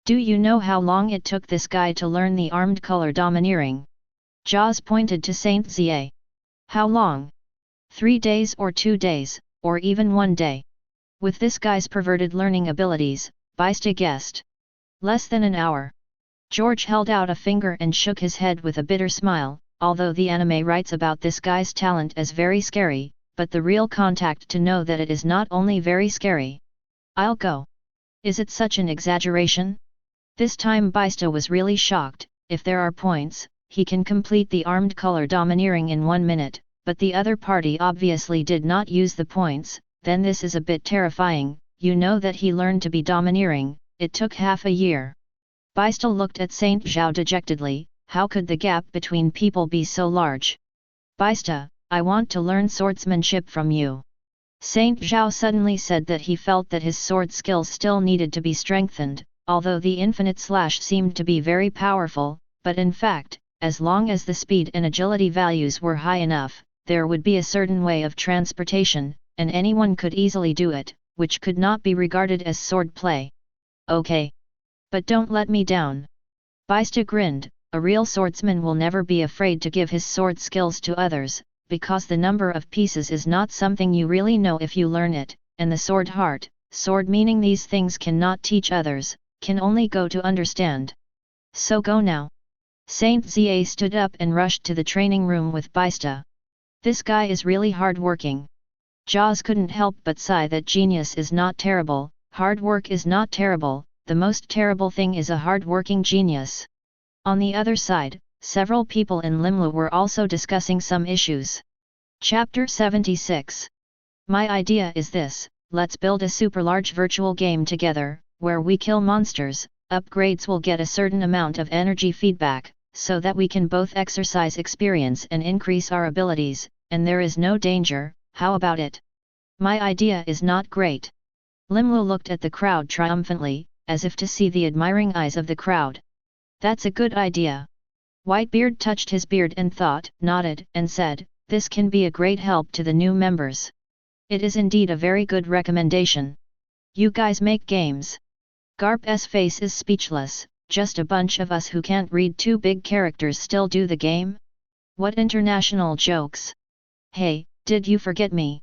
Speaker 1: Do you know how long it took this guy to learn the armed color domineering? Jaws pointed to Saint Za. How long? 3 days or 2 days, or even 1 day. With this guy's perverted learning abilities, Baista guessed. Less than an hour. George held out a finger and shook his head with a bitter smile, although the anime writes about this guy's talent as very scary, but the real contact to know that it is not only very scary. I'll go. Is it such an exaggeration? This time Baista was really shocked. If there are points, he can complete the armed color domineering in 1 minute, but the other party obviously did not use the points, then this is a bit terrifying. You know that he learned to be domineering, it took half a year. Baista looked at Saint Zhao dejectedly, how could the gap between people be so large? Baista, I want to learn swordsmanship from you. Saint Zhao suddenly said that he felt that his sword skills still needed to be strengthened, although the infinite slash seemed to be very powerful, but in fact, as long as the speed and agility values were high enough, there would be a certain way of transportation, and anyone could easily do it, which could not be regarded as sword play. Okay. But don't let me down. Baista grinned, a real swordsman will never be afraid to give his sword skills to others, because the number of pieces is not something you really know if you learn it, and the sword heart, sword meaning these things cannot teach others, can only go to understand. So go now. Saint Za stood up and rushed to the training room with Baista. This guy is really hard-working. Jaws couldn't help but sigh that genius is not terrible, hard work is not terrible, the most terrible thing is a hard-working genius. On the other side, several people in Limlu were also discussing some issues. Chapter 76. My idea is this: let's build a super large virtual game together, where we kill monsters, upgrades will get a certain amount of energy feedback, so that we can both exercise experience and increase our abilities, and there is no danger. How about it? My idea is not great. Limlu looked at the crowd triumphantly, as if to see the admiring eyes of the crowd. That's a good idea. Whitebeard touched his beard and thought, nodded, and said, this can be a great help to the new members. It is indeed a very good recommendation. You guys make games. Garp's face is speechless. Just a bunch of us who can't read two big characters still do the game? What international jokes! Hey, did you forget me?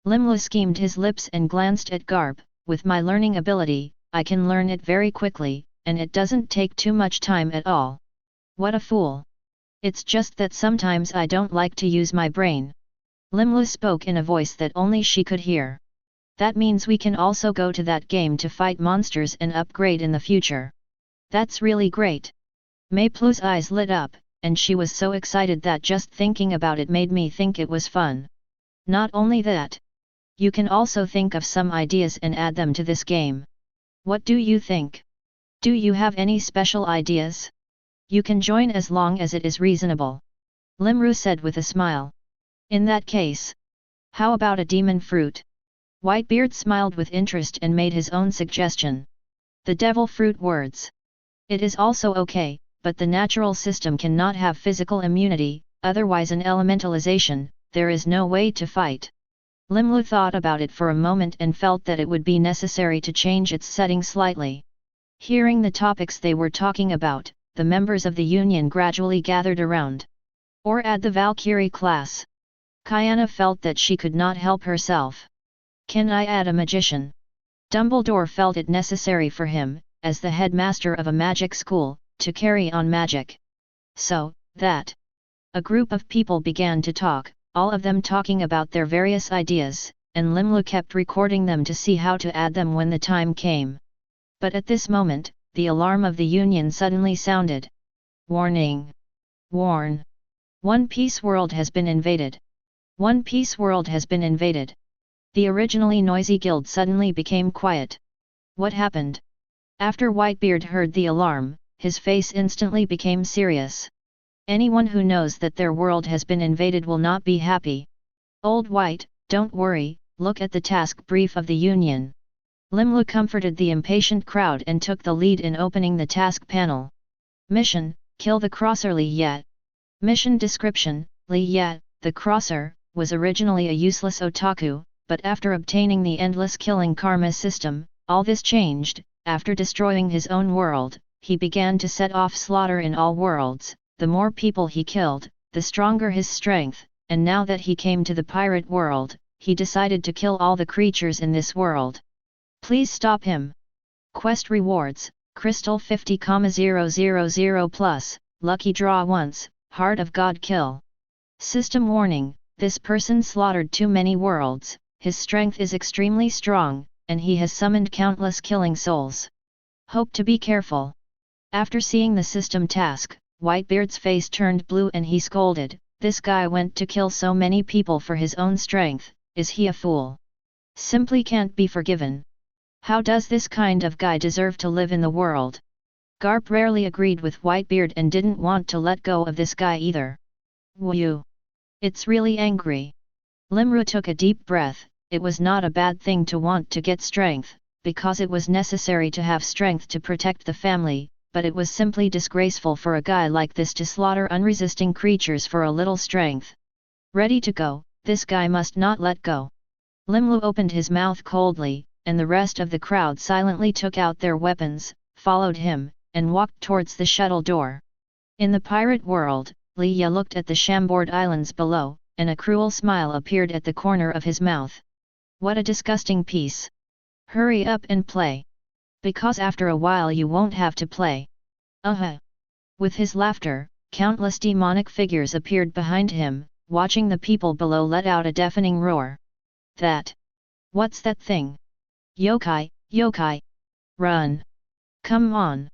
Speaker 1: Limlu schemed his lips and glanced at Garp. With my learning ability, I can learn it very quickly, and it doesn't take too much time at all. What a fool! It's just that sometimes I don't like to use my brain. Limlu spoke in a voice that only she could hear. That means we can also go to that game to fight monsters and upgrade in the future. That's really great. Mayplu's eyes lit up, and she was so excited that just thinking about it made me think it was fun. Not only that. You can also think of some ideas and add them to this game. What do you think? Do you have any special ideas? You can join as long as it is reasonable. Limru said with a smile. In that case. How about a demon fruit? Whitebeard smiled with interest and made his own suggestion. The devil fruit words. It is also okay, but the natural system cannot have physical immunity, otherwise an elementalization, there is no way to fight. Limlu thought about it for a moment and felt that it would be necessary to change its setting slightly. Hearing the topics they were talking about, the members of the Union gradually gathered around. Or add the Valkyrie class. Kiana felt that she could not help herself. Can I add a magician? Dumbledore felt it necessary for him, as the headmaster of a magic school, to carry on magic. So, that. A group of people began to talk, all of them talking about their various ideas, and Limlu kept recording them to see how to add them when the time came. But at this moment, the alarm of the Union suddenly sounded. Warning! Warn! One Piece world has been invaded. One Piece world has been invaded. The originally noisy guild suddenly became quiet. What happened? After Whitebeard heard the alarm, his face instantly became serious. Anyone who knows that their world has been invaded will not be happy. Old White, don't worry, look at the task brief of the Union. Limlu comforted the impatient crowd and took the lead in opening the task panel. Mission: kill the crosser Li Yet. Mission description: Li Yet, the crosser, was originally a useless otaku, but after obtaining the endless killing karma system, all this changed. After destroying his own world, he began to set off slaughter in all worlds. The more people he killed, the stronger his strength, and now that he came to the pirate world, he decided to kill all the creatures in this world. Please stop him. Quest rewards: Crystal 50,000 plus, Lucky Draw once, Heart of God kill. System warning: this person slaughtered too many worlds, his strength is extremely strong, and he has summoned countless killing souls. Hope to be careful. After seeing the system task, Whitebeard's face turned blue and he scolded, this guy went to kill so many people for his own strength, is he a fool? Simply can't be forgiven. How does this kind of guy deserve to live in the world? Garp rarely agreed with Whitebeard and didn't want to let go of this guy either. Whew! It's really angry. Limru took a deep breath. It was not a bad thing to want to get strength, because it was necessary to have strength to protect the family, but it was simply disgraceful for a guy like this to slaughter unresisting creatures for a little strength. Ready to go, this guy must not let go. Limlu opened his mouth coldly, and the rest of the crowd silently took out their weapons, followed him, and walked towards the shuttle door. In the pirate world, Li Ya looked at the Shamboard Islands below, and a cruel smile appeared at the corner of his mouth. What a disgusting piece! Hurry up and play. Because after a while you won't have to play. With his laughter, countless demonic figures appeared behind him, watching the people below let out a deafening roar. That! What's that thing? Yokai, yokai! Run! Come on!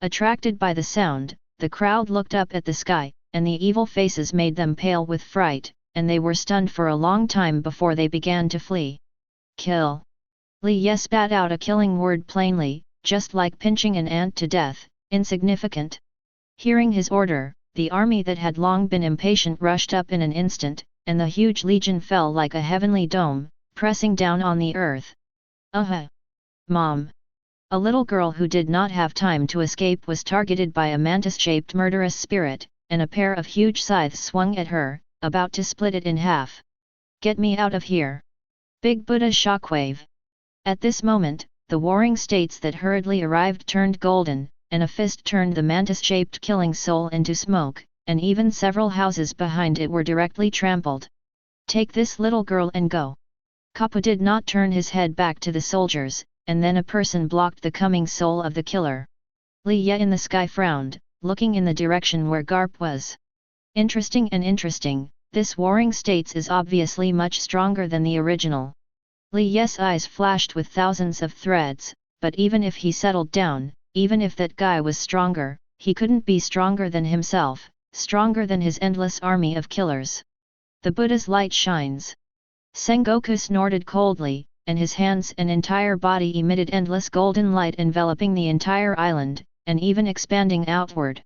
Speaker 1: Attracted by the sound, the crowd looked up at the sky, and the evil faces made them pale with fright, and they were stunned for a long time before they began to flee. Kill. Li Ye spat out a killing word plainly, just like pinching an ant to death, insignificant. Hearing his order, the army that had long been impatient rushed up in an instant, and the huge legion fell like a heavenly dome, pressing down on the earth. Mom! A little girl who did not have time to escape was targeted by a mantis-shaped murderous spirit, and a pair of huge scythes swung at her, about to split it in half. Get me out of here! Big Buddha shockwave! At this moment, the warring states that hurriedly arrived turned golden, and a fist turned the mantis-shaped killing soul into smoke, and even several houses behind it were directly trampled. Take this little girl and go. Kappa did not turn his head back to the soldiers, and then a person blocked the coming soul of the killer. Li Ye in the sky frowned, looking in the direction where Garp was. Interesting, this warring states is obviously much stronger than the original. Li Ye's eyes flashed with thousands of threads, but even if he settled down, even if that guy was stronger, he couldn't be stronger than himself, stronger than his endless army of killers. The Buddha's light shines. Sengoku snorted coldly, and his hands and entire body emitted endless golden light enveloping the entire island, and even expanding outward.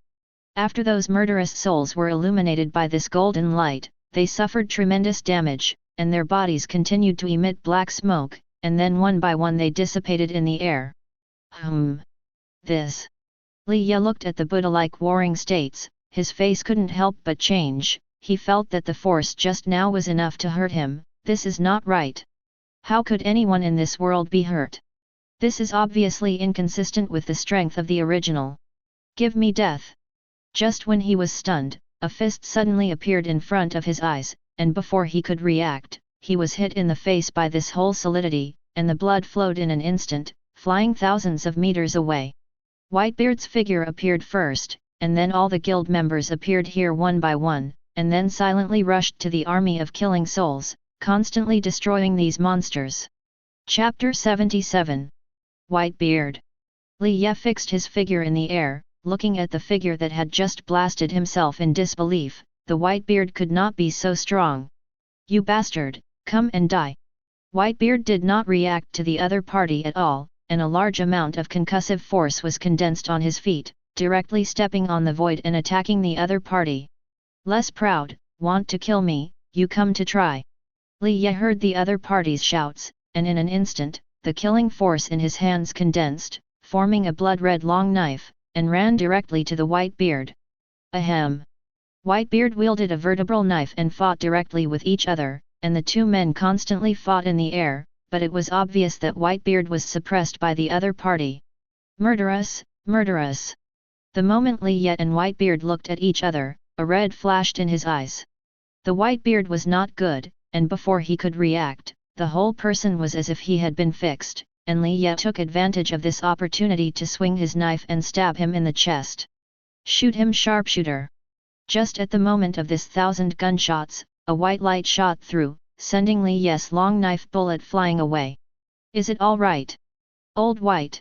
Speaker 1: After those murderous souls were illuminated by this golden light, they suffered tremendous damage, and their bodies continued to emit black smoke, and then one by one they dissipated in the air. This. Li Ye looked at the Buddha-like warring states, his face couldn't help but change, he felt that the force just now was enough to hurt him. This is not right. How could anyone in this world be hurt? This is obviously inconsistent with the strength of the original. Give me death. Just when he was stunned, a fist suddenly appeared in front of his eyes, and before he could react, he was hit in the face by this whole solidity, and the blood flowed in an instant, flying thousands of meters away. Whitebeard's figure appeared first, and then all the guild members appeared here one by one, and then silently rushed to the army of killing souls, constantly destroying these monsters. Chapter 77. Whitebeard. Li Ye fixed his figure in the air, looking at the figure that had just blasted himself in disbelief. The Whitebeard could not be so strong. You bastard, come and die. Whitebeard did not react to the other party at all, and a large amount of concussive force was condensed on his feet, directly stepping on the void and attacking the other party. Less proud, want to kill me, you come to try. Li Ye heard the other party's shouts, and in an instant, the killing force in his hands condensed, forming a blood-red long knife, and ran directly to the Whitebeard. Ahem! Whitebeard wielded a vertebral knife and fought directly with each other, and the two men constantly fought in the air, but it was obvious that Whitebeard was suppressed by the other party. Murderous, murderous! The moment Li Ye and Whitebeard looked at each other, a red flashed in his eyes. The Whitebeard was not good, and before he could react, the whole person was as if he had been fixed, and Li Ye took advantage of this opportunity to swing his knife and stab him in the chest. Shoot him, sharpshooter! Just at the moment of this 1,000 gunshots, a white light shot through, sending Li Ye's long knife bullet flying away. Is it all right? Old White.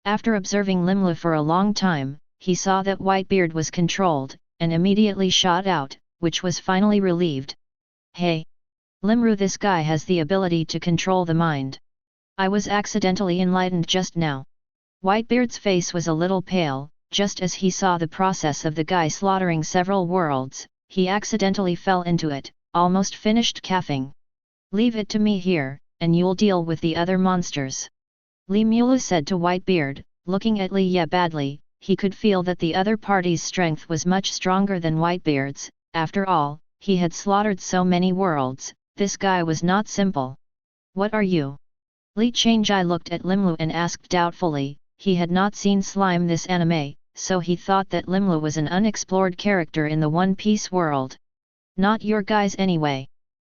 Speaker 1: After observing Limlu for a long time, he saw that Whitebeard was controlled, and immediately shot out, which was finally relieved. Hey! Limru, this guy has the ability to control the mind. I was accidentally enlightened just now. Whitebeard's face was a little pale, just as he saw the process of the guy slaughtering several worlds, he accidentally fell into it, almost finished coughing. Leave it to me here, and you'll deal with the other monsters. Li Mulu said to Whitebeard, looking at Li Ye badly. He could feel that the other party's strength was much stronger than Whitebeard's. After all, he had slaughtered so many worlds. This guy was not simple. What are you? Li Changjai looked at Limlu and asked doubtfully. He had not seen slime this anime, so he thought that Limlu was an unexplored character in the One Piece world. Not your guys anyway.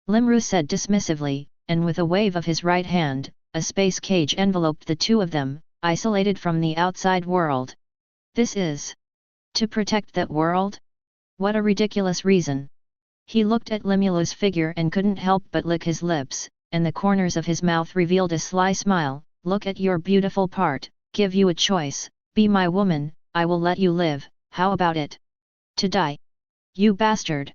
Speaker 1: Limru said dismissively, and with a wave of his right hand, a space cage enveloped the two of them, isolated from the outside world. This is to protect that world? What a ridiculous reason. He looked at Limulu's figure and couldn't help but lick his lips, and the corners of his mouth revealed a sly smile. Look at your beautiful part, give you a choice, be my woman, I will let you live, how about it? To die. You bastard!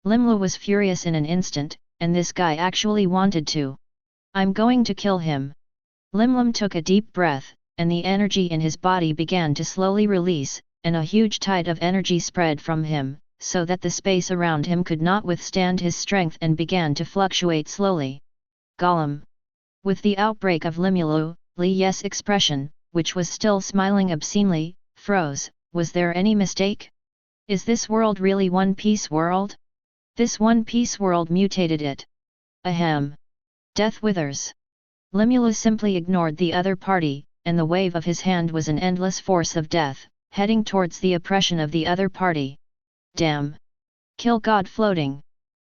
Speaker 1: Limlu was furious in an instant, and this guy actually wanted to. I'm going to kill him. Limlim took a deep breath, and the energy in his body began to slowly release, and a huge tide of energy spread from him, so that the space around him could not withstand his strength and began to fluctuate slowly. Gollum! With the outbreak of Limulu, Li Ye's expression, which was still smiling obscenely, froze. Was there any mistake? Is this world really One Piece world? This One Piece world mutated it. Ahem! Death withers. Limulu simply ignored the other party, and the wave of his hand was an endless force of death, heading towards the oppression of the other party. Damn! Kill God floating!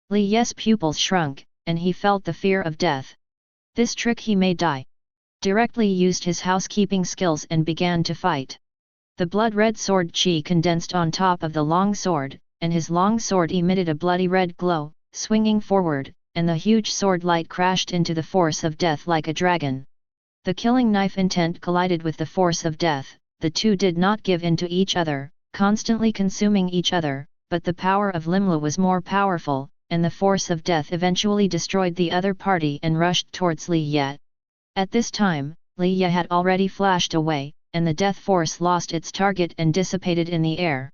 Speaker 1: Li Ye's pupils shrunk, and he felt the fear of death. This trick he may die. Directly used his housekeeping skills and began to fight. The blood-red sword chi condensed on top of the long sword, and his long sword emitted a bloody red glow, swinging forward, and the huge sword light crashed into the force of death like a dragon. The killing knife intent collided with the force of death. The two did not give in to each other, constantly consuming each other, but the power of Limlu was more powerful, and the force of death eventually destroyed the other party and rushed towards Li Ye. At this time, Li Ye had already flashed away, and the death force lost its target and dissipated in the air.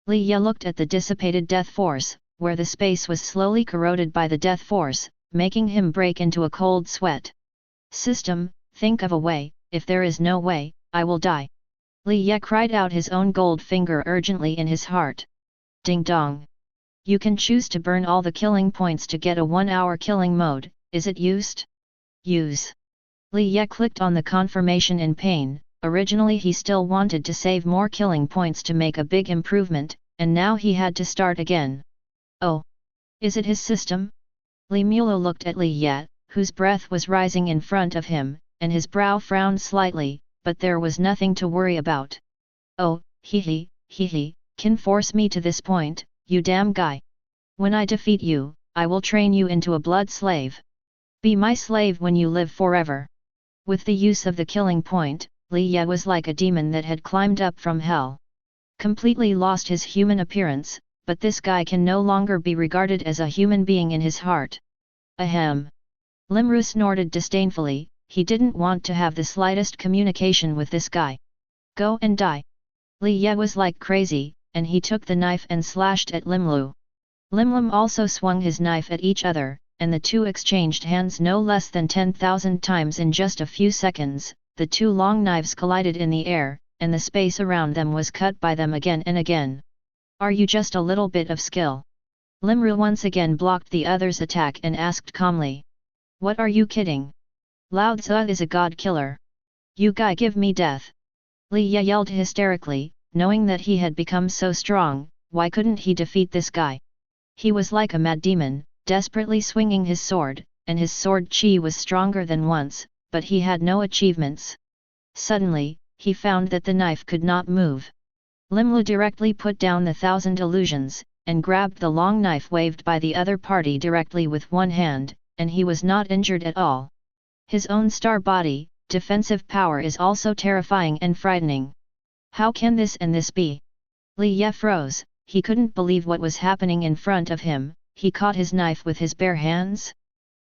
Speaker 1: Li Ye looked at the dissipated death force, where the space was slowly corroded by the death force, making him break into a cold sweat. System, think of a way. If there is no way, I will die. Li Ye cried out his own gold finger urgently in his heart. Ding dong! You can choose to burn all the killing points to get a 1-hour killing mode. Is it used? Use. Li Ye clicked on the confirmation in pain. Originally he still wanted to save more killing points to make a big improvement, and now he had to start again. Oh! Is it his system? Li Mulu looked at Li Ye, whose breath was rising in front of him, and his brow frowned slightly, but there was nothing to worry about. Oh, hee, can force me to this point, you damn guy. When I defeat you, I will train you into a blood slave. Be my slave when you live forever. With the use of the killing point, Li Ye was like a demon that had climbed up from hell. Completely lost his human appearance, but this guy can no longer be regarded as a human being in his heart. Ahem! Limru snorted disdainfully. He didn't want to have the slightest communication with this guy. Go and die! Li Ye was like crazy, and he took the knife and slashed at Limlu. Limlim also swung his knife at each other, and the two exchanged hands no less than 10,000 times in just a few seconds. The two long knives collided in the air, and the space around them was cut by them again and again. Are you just a little bit of skill? Limru once again blocked the other's attack and asked calmly. What are you kidding? Lao Tzu is a god killer. You guy give me death. Li Ye yelled hysterically, knowing that he had become so strong. Why couldn't he defeat this guy? He was like a mad demon, desperately swinging his sword, and his sword chi was stronger than once, but he had no achievements. Suddenly, he found that the knife could not move. Limlu directly put down the 1,000 illusions, and grabbed the long knife waved by the other party directly with one hand, and he was not injured at all. His own star body, defensive power is also terrifying and frightening. How can this and this be? Li Ye froze. He couldn't believe what was happening in front of him. He caught his knife with his bare hands.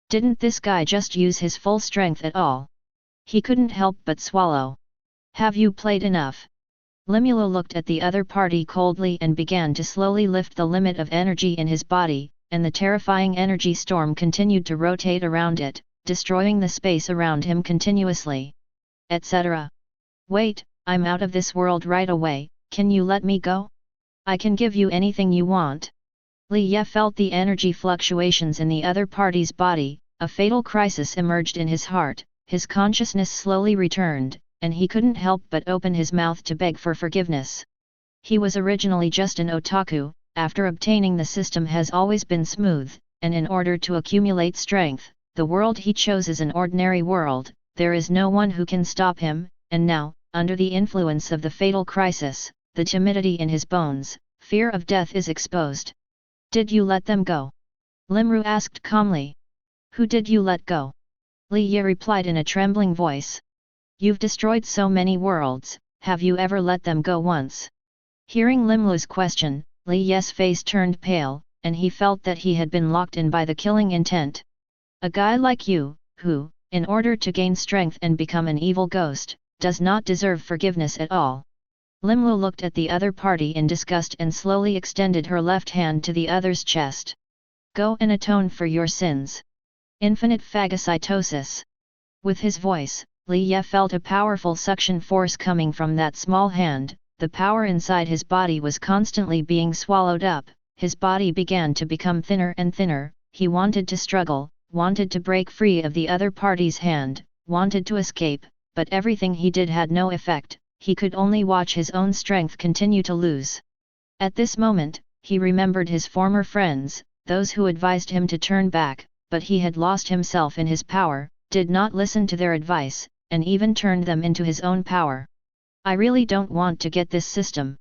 Speaker 1: Didn't this guy just use his full strength at all? He couldn't help but swallow. Have you played enough? Limulu looked at the other party coldly and began to slowly lift the limit of energy in his body, and the terrifying energy storm continued to rotate around it, destroying the space around him continuously. Etc. Wait, I'm out of this world right away, can you let me go? I can give you anything you want. Li Ye felt the energy fluctuations in the other party's body. A fatal crisis emerged in his heart. His consciousness slowly returned, and he couldn't help but open his mouth to beg for forgiveness. He was originally just an otaku. After obtaining the system has always been smooth, and in order to accumulate strength, the world he chose is an ordinary world. There is no one who can stop him, and now, under the influence of the fatal crisis, the timidity in his bones, fear of death is exposed. Did you let them go? Limru asked calmly. Who did you let go? Li Ye replied in a trembling voice. You've destroyed so many worlds, have you ever let them go once? Hearing Limlu's question, Li Ye's face turned pale, and he felt that he had been locked in by the killing intent. A guy like you, who, in order to gain strength and become an evil ghost, does not deserve forgiveness at all. Limlu looked at the other party in disgust and slowly extended her left hand to the other's chest. Go and atone for your sins. Infinite phagocytosis. With his voice, Li Ye felt a powerful suction force coming from that small hand. The power inside his body was constantly being swallowed up. His body began to become thinner and thinner. He wanted to struggle, wanted to break free of the other party's hand, wanted to escape, but everything he did had no effect. He could only watch his own strength continue to lose. At this moment, he remembered his former friends, those who advised him to turn back, but he had lost himself in his power, did not listen to their advice, and even turned them into his own power. I really don't want to get this system.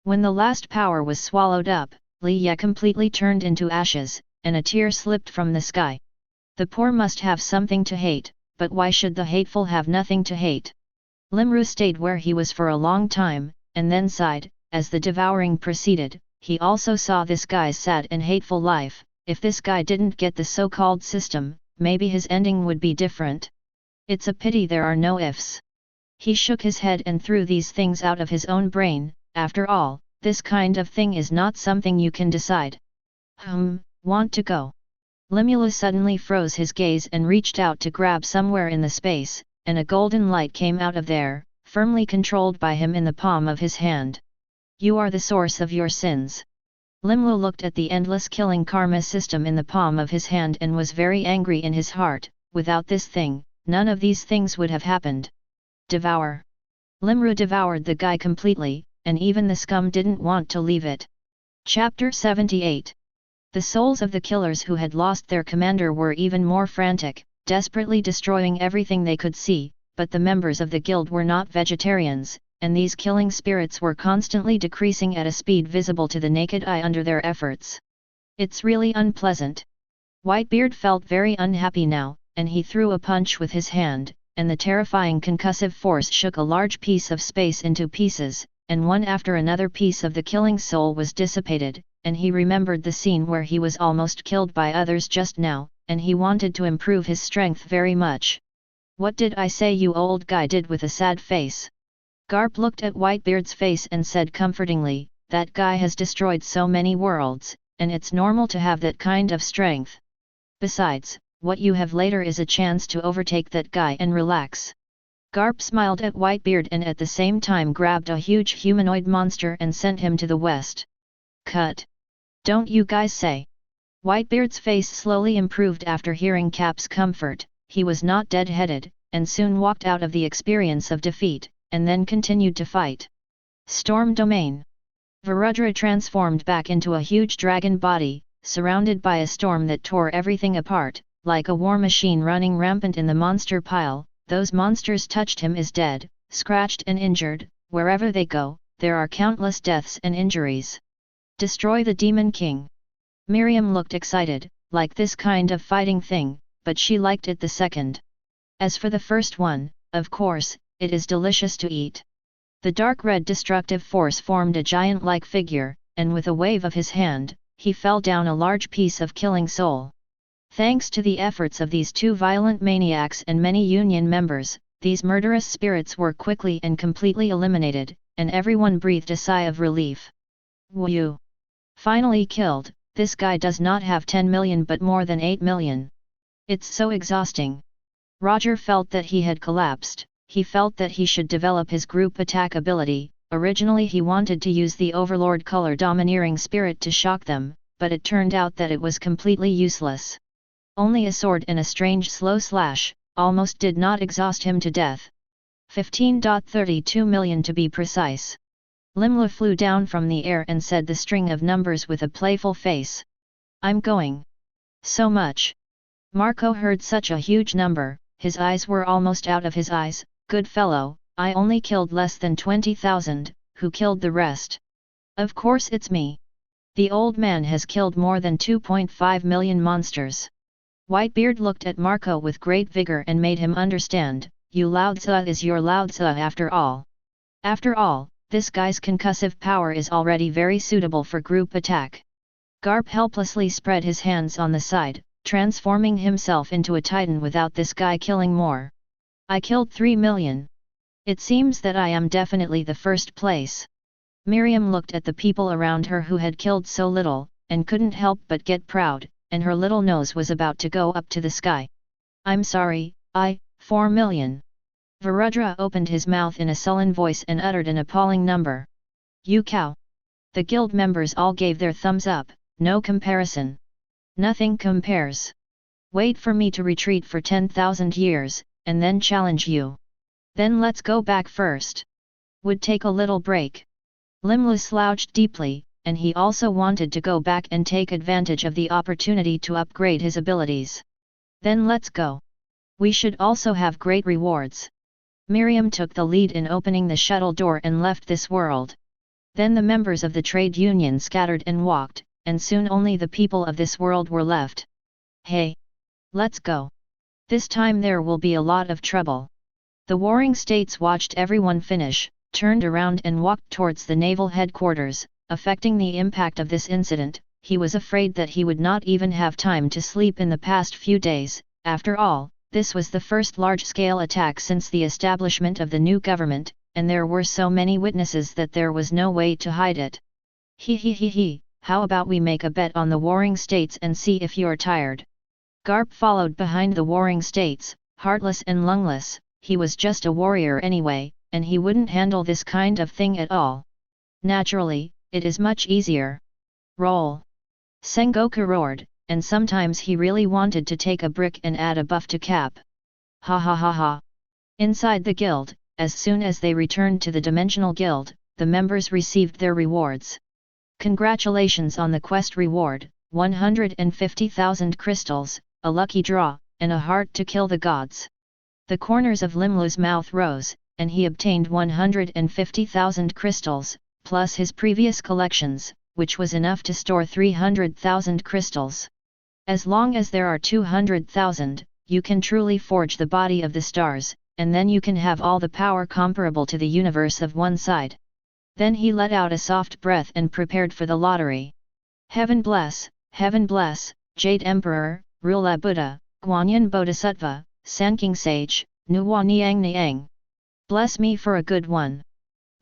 Speaker 1: When the last power was swallowed up, Li Ye completely turned into ashes, and a tear slipped from the sky. The poor must have something to hate, but why should the hateful have nothing to hate? Limru stayed where he was for a long time, and then sighed. As the devouring proceeded, he also saw this guy's sad and hateful life. If this guy didn't get the so-called system, maybe his ending would be different. It's a pity there are no ifs. He shook his head and threw these things out of his own brain. After all, this kind of thing is not something you can decide. Want to go? Limulu suddenly froze his gaze and reached out to grab somewhere in the space, and a golden light came out of there, firmly controlled by him in the palm of his hand. You are the source of your sins. Limlu looked at the endless killing karma system in the palm of his hand and was very angry in his heart. Without this thing, none of these things would have happened. Devour. Limru devoured the guy completely, and even the scum didn't want to leave it. Chapter 78. The souls of the killers who had lost their commander were even more frantic, desperately destroying everything they could see, but the members of the guild were not vegetarians, and these killing spirits were constantly decreasing at a speed visible to the naked eye under their efforts. It's really unpleasant. Whitebeard felt very unhappy now, and he threw a punch with his hand, and the terrifying concussive force shook a large piece of space into pieces, and one after another piece of the killing soul was dissipated, and he remembered the scene where he was almost killed by others just now, and he wanted to improve his strength very much. What did I say, you old guy did with a sad face. Garp looked at Whitebeard's face and said comfortingly, that guy has destroyed so many worlds, and it's normal to have that kind of strength. Besides, what you have later is a chance to overtake that guy and relax. Garp smiled at Whitebeard and at the same time grabbed a huge humanoid monster and sent him to the west. Cut. Don't you guys say? Whitebeard's face slowly improved after hearing Cap's comfort. He was not dead-headed, and soon walked out of the experience of defeat, and then continued to fight. Storm Domain. Varudra transformed back into a huge dragon body, surrounded by a storm that tore everything apart, like a war machine running rampant in the monster pile. Those monsters touched him as dead, scratched and injured. Wherever they go, there are countless deaths and injuries. Destroy the Demon King. Miriam looked excited, like this kind of fighting thing, but she liked it the second. As for the first one, of course, it is delicious to eat. The dark red destructive force formed a giant-like figure, and with a wave of his hand, he fell down a large piece of killing soul. Thanks to the efforts of these two violent maniacs and many union members, these murderous spirits were quickly and completely eliminated, and everyone breathed a sigh of relief. Woo! Finally killed. This guy does not have 10 million but more than 8 million. It's so exhausting. Roger felt that he had collapsed. He felt that he should develop his group attack ability. Originally he wanted to use the Overlord color domineering spirit to shock them, but it turned out that it was completely useless. Only a sword and a strange slow slash, almost did not exhaust him to death. 15.32 million to be precise. Limla flew down from the air and said the string of numbers with a playful face. I'm going. So much. Marco heard such a huge number, his eyes were almost out of his eyes. Good fellow, I only killed less than 20,000, who killed the rest? Of course it's me. The old man has killed more than 2.5 million monsters. Whitebeard looked at Marco with great vigor and made him understand, you Laozi is your Laozi after all. After all, this guy's concussive power is already very suitable for group attack. Garp helplessly spread his hands on the side, transforming himself into a titan without this guy killing more. I killed 3 million. It seems that I am definitely the first place. Miriam looked at the people around her who had killed so little, and couldn't help but get proud, and her little nose was about to go up to the sky. I'm sorry, 4 million. Virudra opened his mouth in a sullen voice and uttered an appalling number. You cow! The guild members all gave their thumbs up, no comparison. Nothing compares. Wait for me to retreat for 10,000 years, and then challenge you. Then let's go back first. Would take a little break. Limlu slouched deeply, and he also wanted to go back and take advantage of the opportunity to upgrade his abilities. Then let's go. We should also have great rewards. Miriam took the lead in opening the shuttle door and left this world. Then the members of the trade union scattered and walked, and soon only the people of this world were left. Hey! Let's go. This time there will be a lot of trouble. The warring states watched everyone finish, turned around and walked towards the naval headquarters. Affecting the impact of this incident, he was afraid that he would not even have time to sleep in the past few days. After all, this was the first large-scale attack since the establishment of the new government, and there were so many witnesses that there was no way to hide it. He, how about we make a bet on the warring states and see if you're tired? Garp followed behind the warring states, heartless and lungless. He was just a warrior anyway, and he wouldn't handle this kind of thing at all. Naturally, it is much easier. Roll! Sengoku roared, and sometimes he really wanted to take a brick and add a buff to Cap. Ha ha ha ha! Inside the guild, as soon as they returned to the Dimensional Guild, the members received their rewards. Congratulations on the quest reward, 150,000 crystals, a lucky draw, and a heart to kill the gods. The corners of Limlu's mouth rose, and he obtained 150,000 crystals, plus his previous collections, which was enough to store 300,000 crystals. As long as there are 200,000, you can truly forge the body of the stars, and then you can have all the power comparable to the universe of one side. Then he let out a soft breath and prepared for the lottery. Heaven bless, Jade Emperor, Rula Buddha, Guanyin Bodhisattva, Sanking Sage, Nuwa Niang Niang. Bless me for a good one.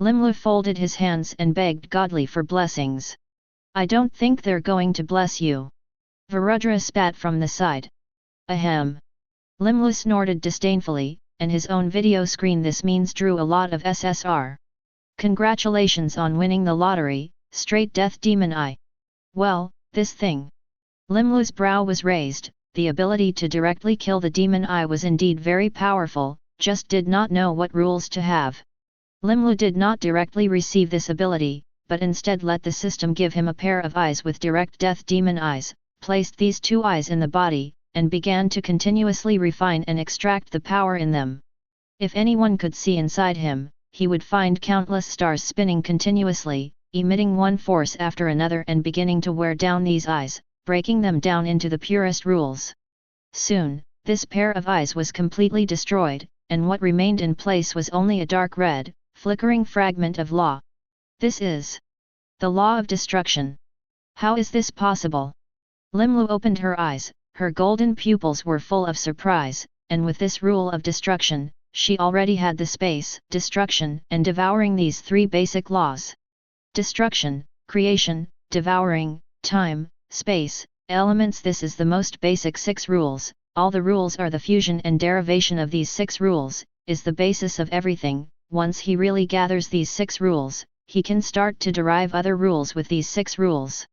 Speaker 1: Limlu folded his hands and begged godly for blessings. I don't think they're going to bless you. Virudra spat from the side. Ahem. Limlu snorted disdainfully, and his own video screen this means drew a lot of SSR. Congratulations on winning the lottery, straight death demon eye. Well, this thing. Limlu's brow was raised, the ability to directly kill the demon eye was indeed very powerful, just did not know what rules to have. Limlu did not directly receive this ability, but instead let the system give him a pair of eyes with direct death demon eyes, placed these two eyes in the body, and began to continuously refine and extract the power in them. If anyone could see inside him, he would find countless stars spinning continuously, emitting one force after another and beginning to wear down these eyes, breaking them down into the purest rules. Soon, this pair of eyes was completely destroyed, and what remained in place was only a dark red, flickering fragment of law. This is the law of destruction. How is this possible? Limlu opened her eyes, her golden pupils were full of surprise, and with this rule of destruction, she already had the space, destruction, and devouring these three basic laws. Destruction, creation, devouring, time, space, elements. This is the most basic 6 rules. All the rules are the fusion and derivation of these 6 rules, is the basis of everything. Once he really gathers these 6 rules, he can start to derive other rules with these 6 rules.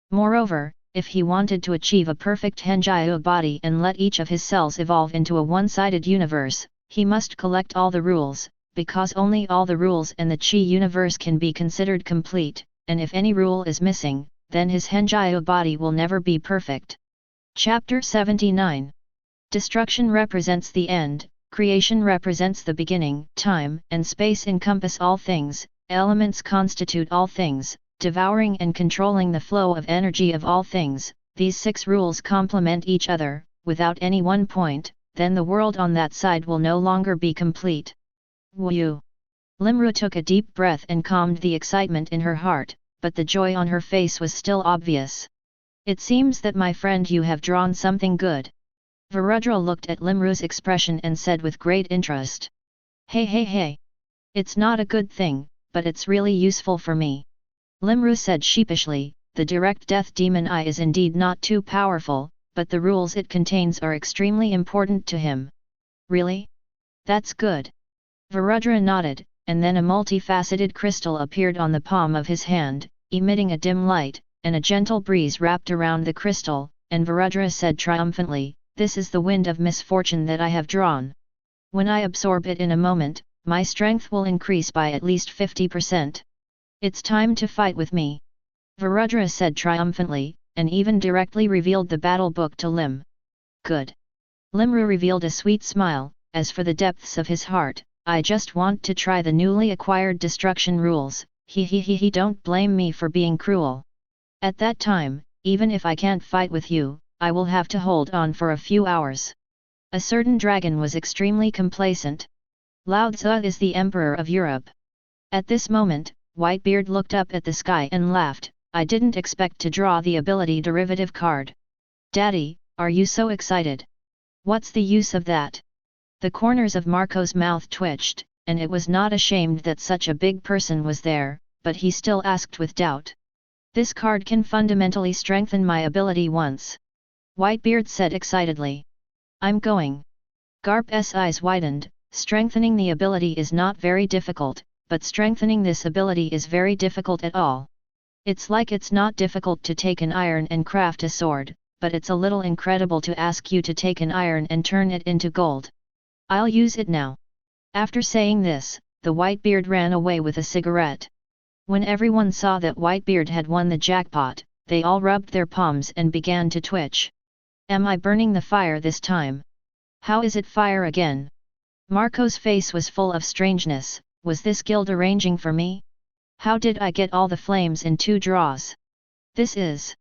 Speaker 1: Moreover, if he wanted to achieve a perfect Henjyu body and let each of his cells evolve into a one-sided universe, he must collect all the rules, because only all the rules and the Chi universe can be considered complete, and if any rule is missing, then his Henjyu body will never be perfect. Chapter 79. Destruction represents the end, creation represents the beginning, time and space encompass all things, elements constitute all things, devouring and controlling the flow of energy of all things. These 6 rules complement each other. Without any one point, then the world on that side will no longer be complete. Woo! Limru took a deep breath and calmed the excitement in her heart, but the joy on her face was still obvious. It seems that my friend you have drawn something good. Virudra looked at Limru's expression and said with great interest. Hey. It's not a good thing, but it's really useful for me. Limru said sheepishly, the direct death demon eye is indeed not too powerful, but the rules it contains are extremely important to him. Really? That's good. Virudra nodded, and then a multifaceted crystal appeared on the palm of his hand, emitting a dim light, and a gentle breeze wrapped around the crystal, and Virudra said triumphantly, this is the wind of misfortune that I have drawn. When I absorb it in a moment, my strength will increase by at least 50%. It's time to fight with me. Virudra said triumphantly, and even directly revealed the battle book to Lim. Good. Limru revealed a sweet smile, as for the depths of his heart, I just want to try the newly acquired destruction rules, he don't blame me for being cruel. At that time, even if I can't fight with you, I will have to hold on for a few hours. A certain dragon was extremely complacent. Lao Tzu is the Emperor of Europe. At this moment, Whitebeard looked up at the sky and laughed, I didn't expect to draw the ability derivative card. Daddy, are you so excited? What's the use of that? The corners of Marco's mouth twitched, and it was not ashamed that such a big person was there, but he still asked with doubt. This card can fundamentally strengthen my ability once. Whitebeard said excitedly. I'm going. Garp's eyes widened, strengthening the ability is not very difficult, but strengthening this ability is very difficult at all. It's like it's not difficult to take an iron and craft a sword, but it's a little incredible to ask you to take an iron and turn it into gold. I'll use it now. After saying this, the Whitebeard ran away with a cigarette. When everyone saw that Whitebeard had won the jackpot, they all rubbed their palms and began to twitch. Am I burning the fire this time? How is it fire again? Marco's face was full of strangeness, was this guild arranging for me? How did I get all the flames in 2 draws? This is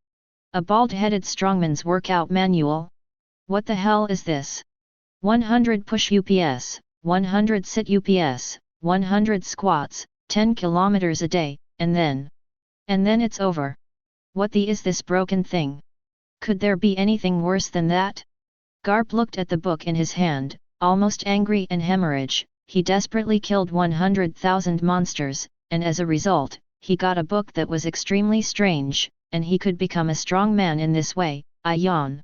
Speaker 1: a bald-headed strongman's workout manual? What the hell is this? 100 push UPS, 100 sit UPS, 100 squats, 10 kilometers a day, and then it's over. What the is this broken thing? Could there be anything worse than that? Garp looked at the book in his hand, almost angry and hemorrhage. He desperately killed 100,000 monsters, and as a result, he got a book that was extremely strange, and he could become a strong man in this way. I yawn.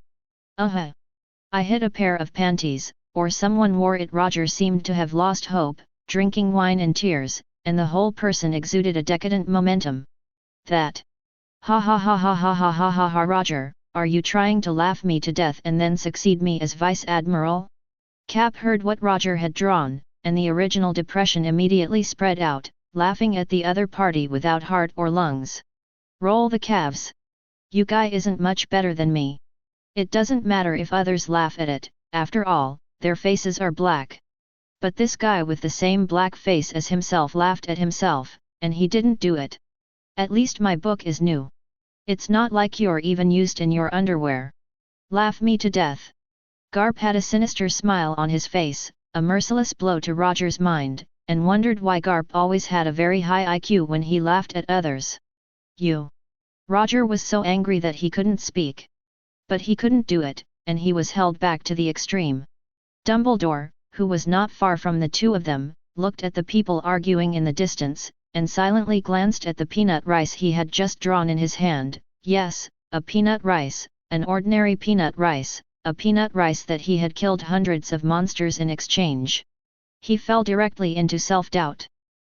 Speaker 1: I hit a pair of panties, or someone wore it. Roger seemed to have lost hope, drinking wine in tears, and the whole person exuded a decadent momentum. That. Ha ha ha ha ha ha ha ha ha. Roger, are you trying to laugh me to death and then succeed me as Vice Admiral? Cap heard what Roger had drawn, and the original depression immediately spread out, laughing at the other party without heart or lungs. Roll the calves. You guy isn't much better than me. It doesn't matter if others laugh at it, after all, their faces are black. But this guy with the same black face as himself laughed at himself, and he didn't do it. At least my book is new. It's not like you're even used in your underwear. Laugh me to death. Garp had a sinister smile on his face, a merciless blow to Roger's mind, and wondered why Garp always had a very high IQ when he laughed at others. You. Roger was so angry that he couldn't speak. But he couldn't do it, and he was held back to the extreme. Dumbledore, who was not far from the two of them, looked at the people arguing in the distance, and silently glanced at the peanut rice he had just drawn in his hand. Yes, a peanut rice, an ordinary peanut rice, a peanut rice that he had killed hundreds of monsters in exchange. He fell directly into self-doubt.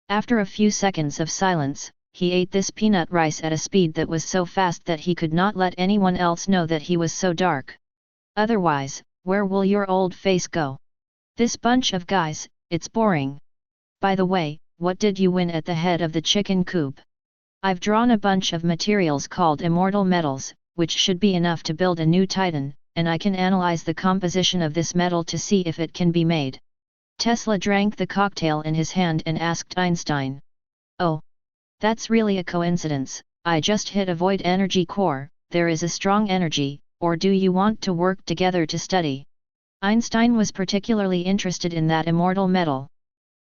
Speaker 1: After a few seconds of silence, he ate this peanut rice at a speed that was so fast that he could not let anyone else know that he was so dark. Otherwise, where will your old face go? This bunch of guys, it's boring. By the way, what did you win at the head of the chicken coop? I've drawn a bunch of materials called immortal metals, which should be enough to build a new titan, and I can analyze the composition of this metal to see if it can be made. Tesla drank the cocktail in his hand and asked Einstein. Oh. That's really a coincidence. I just hit a void energy core. There is a strong energy, or do you want to work together to study? Einstein was particularly interested in that immortal metal.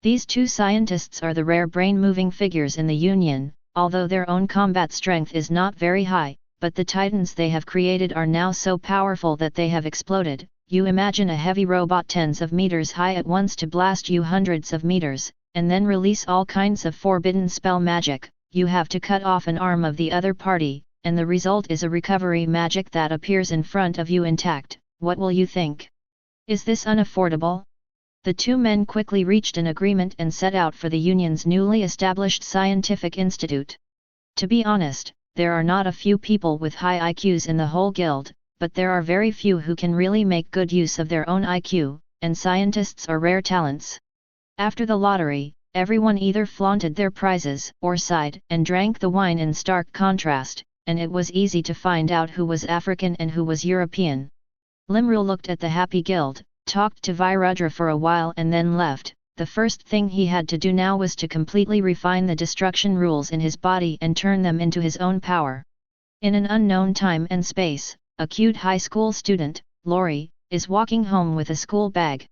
Speaker 1: These two scientists are the rare brain-moving figures in the Union. Although their own combat strength is not very high, but the titans they have created are now so powerful that they have exploded. You imagine a heavy robot tens of meters high at once to blast you hundreds of meters, and then release all kinds of forbidden spell magic. You have to cut off an arm of the other party, and the result is a recovery magic that appears in front of you intact. What will you think? Is this unaffordable? The two men quickly reached an agreement and set out for the Union's newly established scientific institute. To be honest, there are not a few people with high IQs in the whole guild, but there are very few who can really make good use of their own IQ, and scientists are rare talents. After the lottery, everyone either flaunted their prizes or sighed and drank the wine in stark contrast, and it was easy to find out who was African and who was European. Limru looked at the happy guild, talked to Virudra for a while and then left. The first thing he had to do now was to completely refine the destruction rules in his body and turn them into his own power. In an unknown time and space, a cute high school student, Lori, is walking home with a school bag.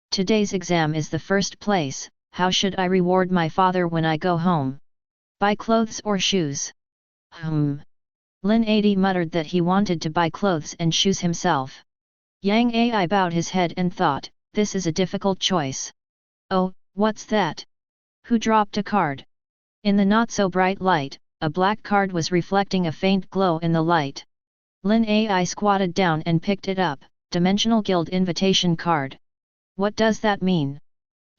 Speaker 1: Today's exam is the first place. How should I reward my father when I go home? Buy clothes or shoes? Lin Adi muttered that he wanted to buy clothes and shoes himself. Yang Ai bowed his head and thought, this is a difficult choice. Oh, what's that? Who dropped a card? In the not-so-bright light, a black card was reflecting a faint glow in the light. Lin Ai squatted down and picked it up, Dimensional Guild invitation card. What does that mean?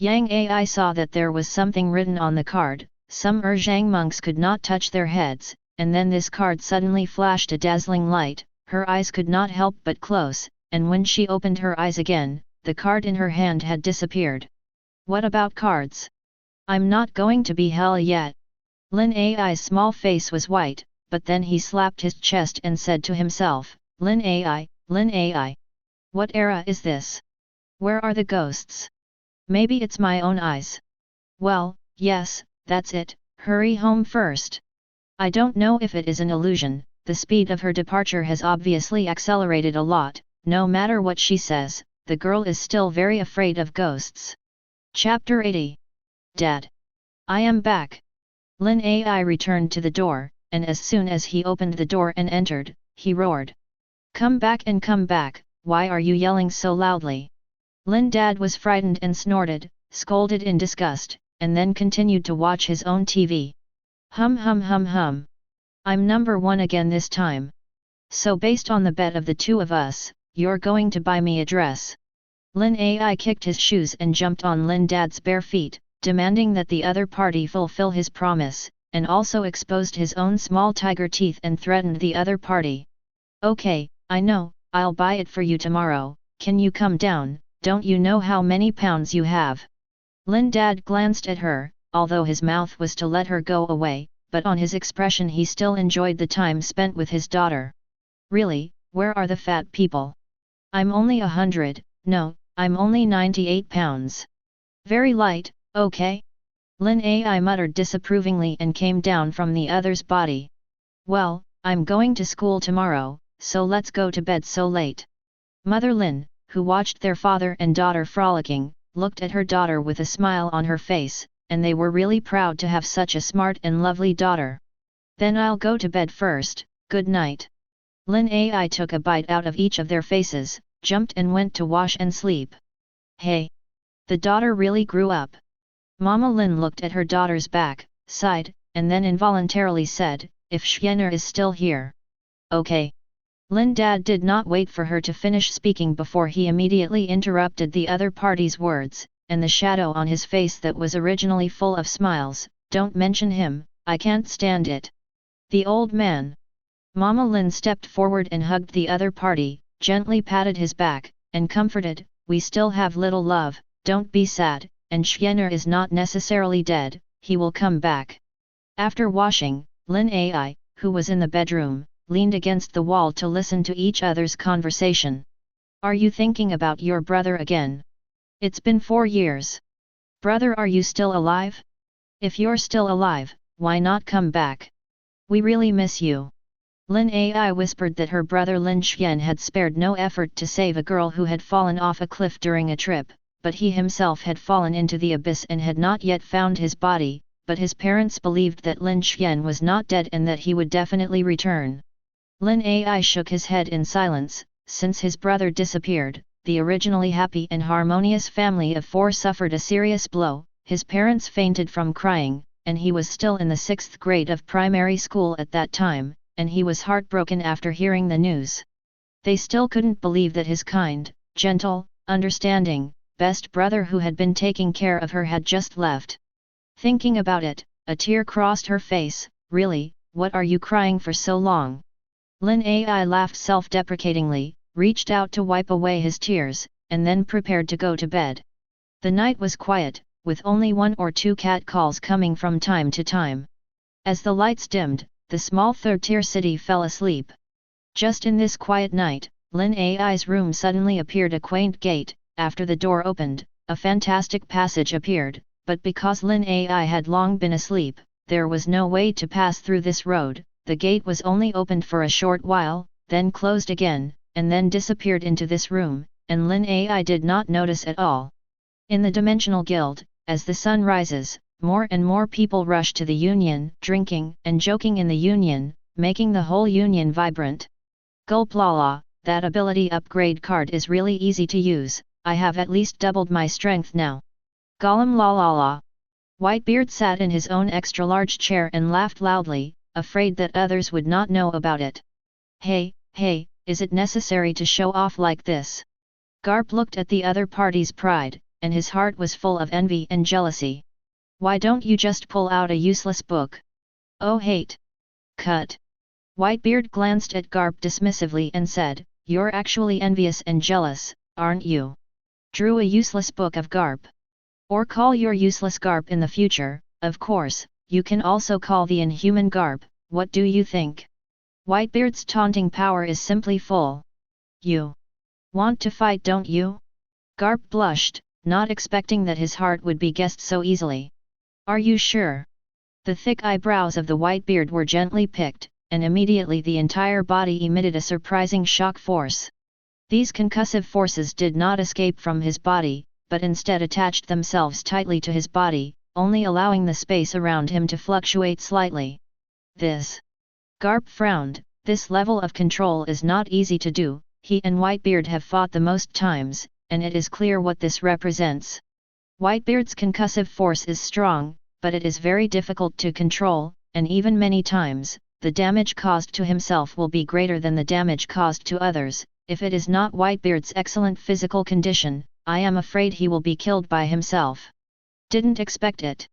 Speaker 1: Yang Ai saw that there was something written on the card. Some Zhang monks could not touch their heads, and then this card suddenly flashed a dazzling light. Her eyes could not help but close, and when she opened her eyes again, the card in her hand had disappeared. What about cards? I'm not going to be hell yet. Lin Ai's small face was white, but then he slapped his chest and said to himself, Lin Ai, what era is this? Where are the ghosts? Maybe it's my own eyes. Well, yes, that's it, hurry home first. I don't know if it is an illusion, the speed of her departure has obviously accelerated a lot. No matter what she says, the girl is still very afraid of ghosts. Chapter 80. Dad. I am back. Lin Ai returned to the door, and as soon as he opened the door and entered, he roared. Come back and come back, why are you yelling so loudly? Lin Dad was frightened and snorted, scolded in disgust, and then continued to watch his own TV. Hum. I'm number one again this time. So based on the bet of the two of us, you're going to buy me a dress. Lin Ai kicked his shoes and jumped on Lin Dad's bare feet, demanding that the other party fulfill his promise, and also exposed his own small tiger teeth and threatened the other party. Okay, I know, I'll buy it for you tomorrow, can you come down, don't you know how many pounds you have? Lin Dad glanced at her, although his mouth was to let her go away, but on his expression he still enjoyed the time spent with his daughter. Really, where are the fat people? I'm only 100, no, I'm only 98 pounds. Very light, okay? Lin Ai muttered disapprovingly and came down from the other's body. Well, I'm going to school tomorrow, so let's go to bed so late. Mother Lin, who watched their father and daughter frolicking, looked at her daughter with a smile on her face, and they were really proud to have such a smart and lovely daughter. Then I'll go to bed first, good night. Lin Ai took a bite out of each of their faces, jumped and went to wash and sleep. Hey! The daughter really grew up. Mama Lin looked at her daughter's back, sighed, and then involuntarily said, if Xianer is still here. Okay. Lin Dad did not wait for her to finish speaking before he immediately interrupted the other party's words, and the shadow on his face that was originally full of smiles, don't mention him, I can't stand it. The old man. Mama Lin stepped forward and hugged the other party, gently patted his back, and comforted, we still have little love, don't be sad, and Xianer is not necessarily dead, he will come back. After washing, Lin Ai, who was in the bedroom, leaned against the wall to listen to each other's conversation. Are you thinking about your brother again? It's been 4 years. Brother, are you still alive? If you're still alive, why not come back? We really miss you. Lin Ai whispered that her brother Lin Xian had spared no effort to save a girl who had fallen off a cliff during a trip, but he himself had fallen into the abyss and had not yet found his body, but his parents believed that Lin Xian was not dead and that he would definitely return. Lin Ai shook his head in silence. Since his brother disappeared, the originally happy and harmonious family of 4 suffered a serious blow. His parents fainted from crying, and he was still in the 6th grade of primary school at that time, and he was heartbroken after hearing the news. They still couldn't believe that his kind, gentle, understanding, best brother who had been taking care of her had just left. Thinking about it, a tear crossed her face. Really, what are you crying for so long? Lin Ai laughed self-deprecatingly, reached out to wipe away his tears, and then prepared to go to bed. The night was quiet, with only 1 or 2 cat calls coming from time to time. As the lights dimmed, the small 3rd-tier city fell asleep. Just in this quiet night, Lin Ai's room suddenly appeared a quaint gate. After the door opened, a fantastic passage appeared, but because Lin Ai had long been asleep, there was no way to pass through this road. The gate was only opened for a short while, then closed again, and then disappeared into this room, and Lin Ai did not notice at all. In the Dimensional Guild, as the sun rises, more and more people rush to the Union, drinking and joking in the Union, making the whole Union vibrant. Gulp lala, that ability upgrade card is really easy to use. I have at least doubled my strength now. Gollum la la la. Whitebeard sat in his own extra-large chair and laughed loudly, afraid that others would not know about it. Hey, is it necessary to show off like this? Garp looked at the other party's pride, and his heart was full of envy and jealousy. Why don't you just pull out a useless book? Oh hate. Cut. Whitebeard glanced at Garp dismissively and said, you're actually envious and jealous, aren't you? Drew a useless book of Garp. Or call your useless Garp in the future. Of course, you can also call the inhuman Garp. What do you think? Whitebeard's taunting power is simply full. You want to fight, don't you? Garp blushed, not expecting that his heart would be guessed so easily. Are you sure? The thick eyebrows of the Whitebeard were gently picked, and immediately the entire body emitted a surprising shock force. These concussive forces did not escape from his body, but instead attached themselves tightly to his body, only allowing the space around him to fluctuate slightly. This. Garp frowned. This level of control is not easy to do. He and Whitebeard have fought the most times, and it is clear what this represents. Whitebeard's concussive force is strong, but it is very difficult to control, and even many times, the damage caused to himself will be greater than the damage caused to others. If it is not Whitebeard's excellent physical condition, I am afraid he will be killed by himself. Didn't expect it.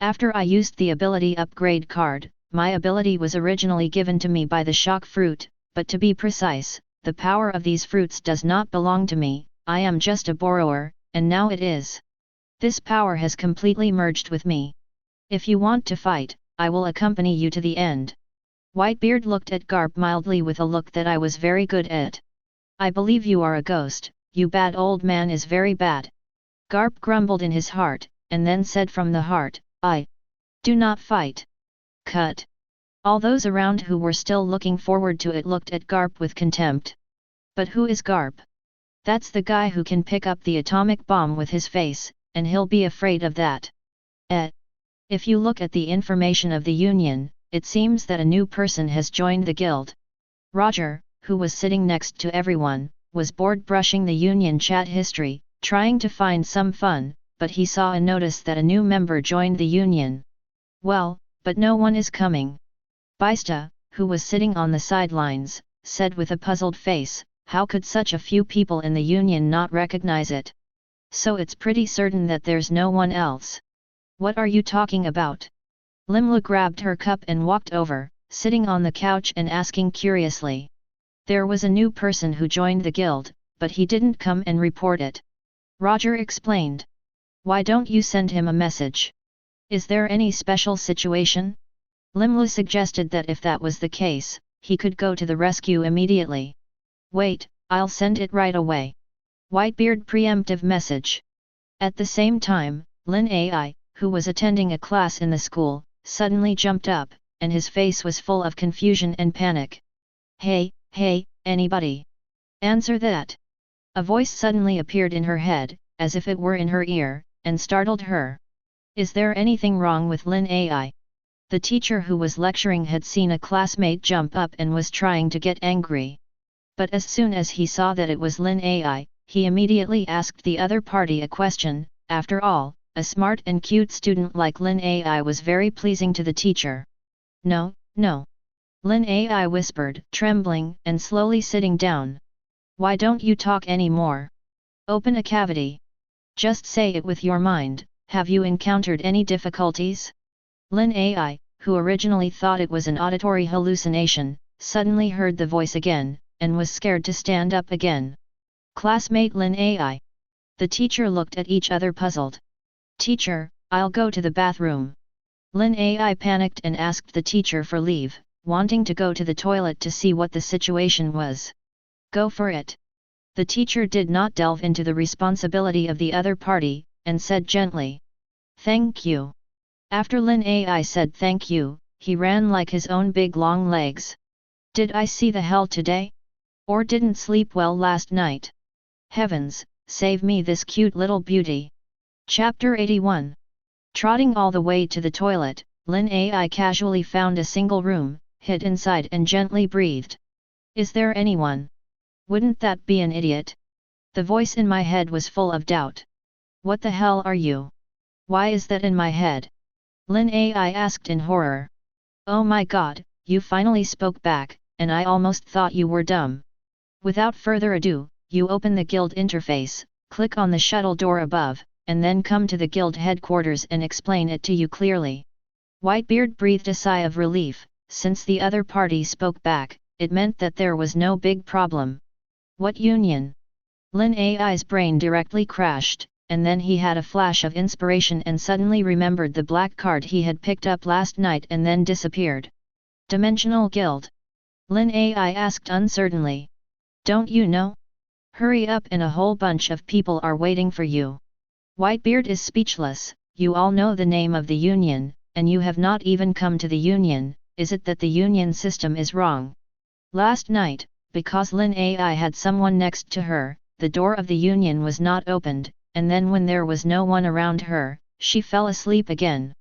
Speaker 1: After I used the ability upgrade card, my ability was originally given to me by the shock fruit, but to be precise, the power of these fruits does not belong to me. I am just a borrower, and now it is. This power has completely merged with me. If you want to fight, I will accompany you to the end. Whitebeard looked at Garp mildly with a look that I was very good at. I believe you are a ghost. You bad old man is very bad. Garp grumbled in his heart, and then said from the heart, I do not fight. Cut. All those around who were still looking forward to it looked at Garp with contempt. But who is Garp? That's the guy who can pick up the atomic bomb with his face, and he'll be afraid of that. If you look at the information of the Union, it seems that a new person has joined the guild. Roger, who was sitting next to everyone, was bored brushing the Union chat history, trying to find some fun, but he saw a notice that a new member joined the Union. Well, but no one is coming. Baista, who was sitting on the sidelines, said with a puzzled face, how could such a few people in the Union not recognize it? So it's pretty certain that there's no one else. What are you talking about? Limla grabbed her cup and walked over, sitting on the couch and asking curiously. There was a new person who joined the guild, but he didn't come and report it. Roger explained. Why don't you send him a message? Is there any special situation? Limla suggested that if that was the case, he could go to the rescue immediately. Wait, I'll send it right away. Whitebeard preemptive message. At the same time, Lin Ai, who was attending a class in the school, suddenly jumped up, and his face was full of confusion and panic. Hey, anybody? Answer that. A voice suddenly appeared in her head, as if it were in her ear, and startled her. Is there anything wrong with Lin Ai? The teacher who was lecturing had seen a classmate jump up and was trying to get angry. But as soon as he saw that it was Lin Ai, he immediately asked the other party a question. After all, a smart and cute student like Lin Ai was very pleasing to the teacher. No, no. Lin Ai whispered, trembling and slowly sitting down. Why don't you talk anymore? Open a cavity. Just say it with your mind. Have you encountered any difficulties? Lin Ai, who originally thought it was an auditory hallucination, suddenly heard the voice again, and was scared to stand up again. Classmate Lin Ai. The teacher looked at each other puzzled. Teacher, I'll go to the bathroom. Lin Ai panicked and asked the teacher for leave, wanting to go to the toilet to see what the situation was. Go for it. The teacher did not delve into the responsibility of the other party, and said gently. Thank you. After Lin Ai said thank you, he ran like his own big long legs. Did I see the hell today? Or didn't sleep well last night? Heavens, save me this cute little beauty. Chapter 81. Trotting all the way to the toilet, Lin Ai casually found a single room, hid inside and gently breathed. Is there anyone? Wouldn't that be an idiot? The voice in my head was full of doubt. What the hell are you? Why is that in my head? Lin Ai asked in horror. Oh my god, you finally spoke back, and I almost thought you were dumb. Without further ado, you open the guild interface, click on the shuttle door above, and then come to the guild headquarters and explain it to you clearly. Whitebeard breathed a sigh of relief. Since the other party spoke back, it meant that there was no big problem. What union? Lin Ai's brain directly crashed, and then he had a flash of inspiration and suddenly remembered the black card he had picked up last night and then disappeared. Dimensional Guild? Lin Ai asked uncertainly. Don't you know? Hurry up, and a whole bunch of people are waiting for you. Whitebeard is speechless. You all know the name of the union, and you have not even come to the union. Is it that the union system is wrong? Last night, because Lin Ai had someone next to her, the door of the union was not opened, and then when there was no one around her, she fell asleep again.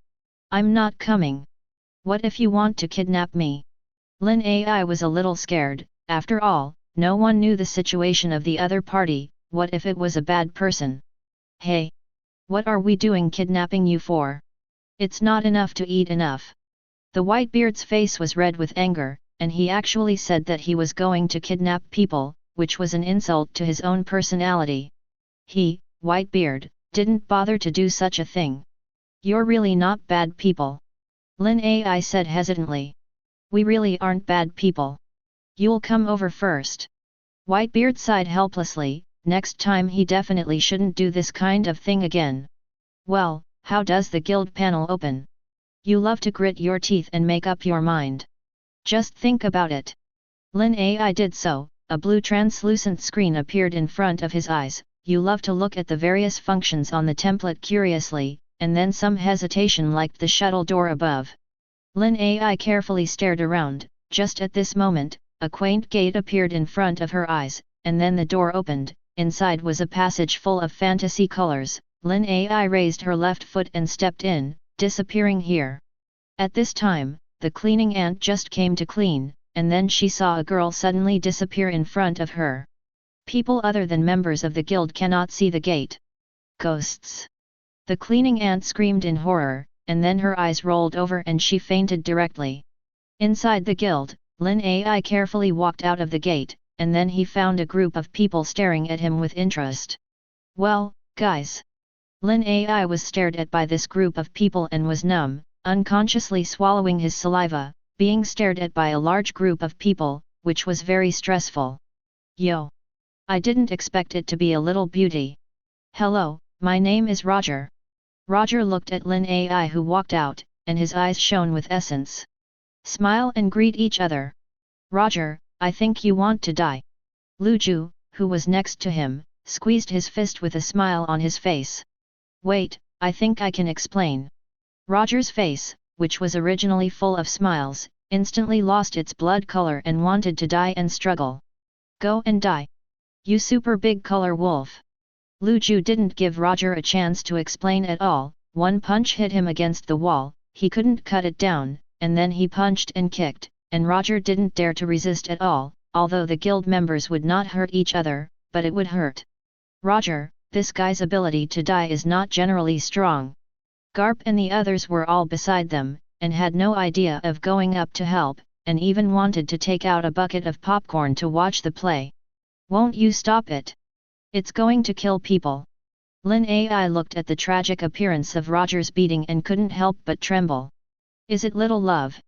Speaker 1: I'm not coming. What if you want to kidnap me? Lin Ai was a little scared. After all, no one knew the situation of the other party. What if it was a bad person? Hey! What are we doing kidnapping you for? It's not enough to eat enough. The Whitebeard's face was red with anger, and he actually said that he was going to kidnap people, which was an insult to his own personality. He, Whitebeard, didn't bother to do such a thing. You're really not bad people. Lin Ai said hesitantly. We really aren't bad people. You'll come over first. Whitebeard sighed helplessly. Next time he definitely shouldn't do this kind of thing again. Well, how does the guild panel open? You love to grit your teeth and make up your mind. Just think about it. Lin Ai did so. A blue translucent screen appeared in front of his eyes. You love to look at the various functions on the template curiously, and then some hesitation liked the shuttle door above. Lin Ai carefully stared around. Just at this moment, a quaint gate appeared in front of her eyes, and then the door opened. Inside was a passage full of fantasy colors. Lin Ai raised her left foot and stepped in, disappearing here. At this time, the cleaning ant just came to clean, and then she saw a girl suddenly disappear in front of her. People other than members of the guild cannot see the gate. Ghosts! The cleaning ant screamed in horror, and then her eyes rolled over and she fainted directly. Inside the guild, Lin Ai carefully walked out of the gate, and then he found a group of people staring at him with interest. Well, guys! Lin Ai was stared at by this group of people and was numb, unconsciously swallowing his saliva, being stared at by a large group of people, which was very stressful. Yo! I didn't expect it to be a little beauty. Hello, my name is Roger. Roger looked at Lin Ai who walked out, and his eyes shone with essence. Smile and greet each other. Roger, I think you want to die. Lu Ju, who was next to him, squeezed his fist with a smile on his face. Wait, I think I can explain. Roger's face, which was originally full of smiles, instantly lost its blood color and wanted to die and struggle. Go and die. You super big color wolf. Lu Ju didn't give Roger a chance to explain at all. One punch hit him against the wall, he couldn't cut it down, and then he punched and kicked, and Roger didn't dare to resist at all, although the guild members would not hurt each other, but it would hurt Roger. This guy's ability to die is not generally strong. Garp and the others were all beside them, and had no idea of going up to help, and even wanted to take out a bucket of popcorn to watch the play. Won't you stop it? It's going to kill people. Lin Ai looked at the tragic appearance of Roger's beating and couldn't help but tremble. Is it little love?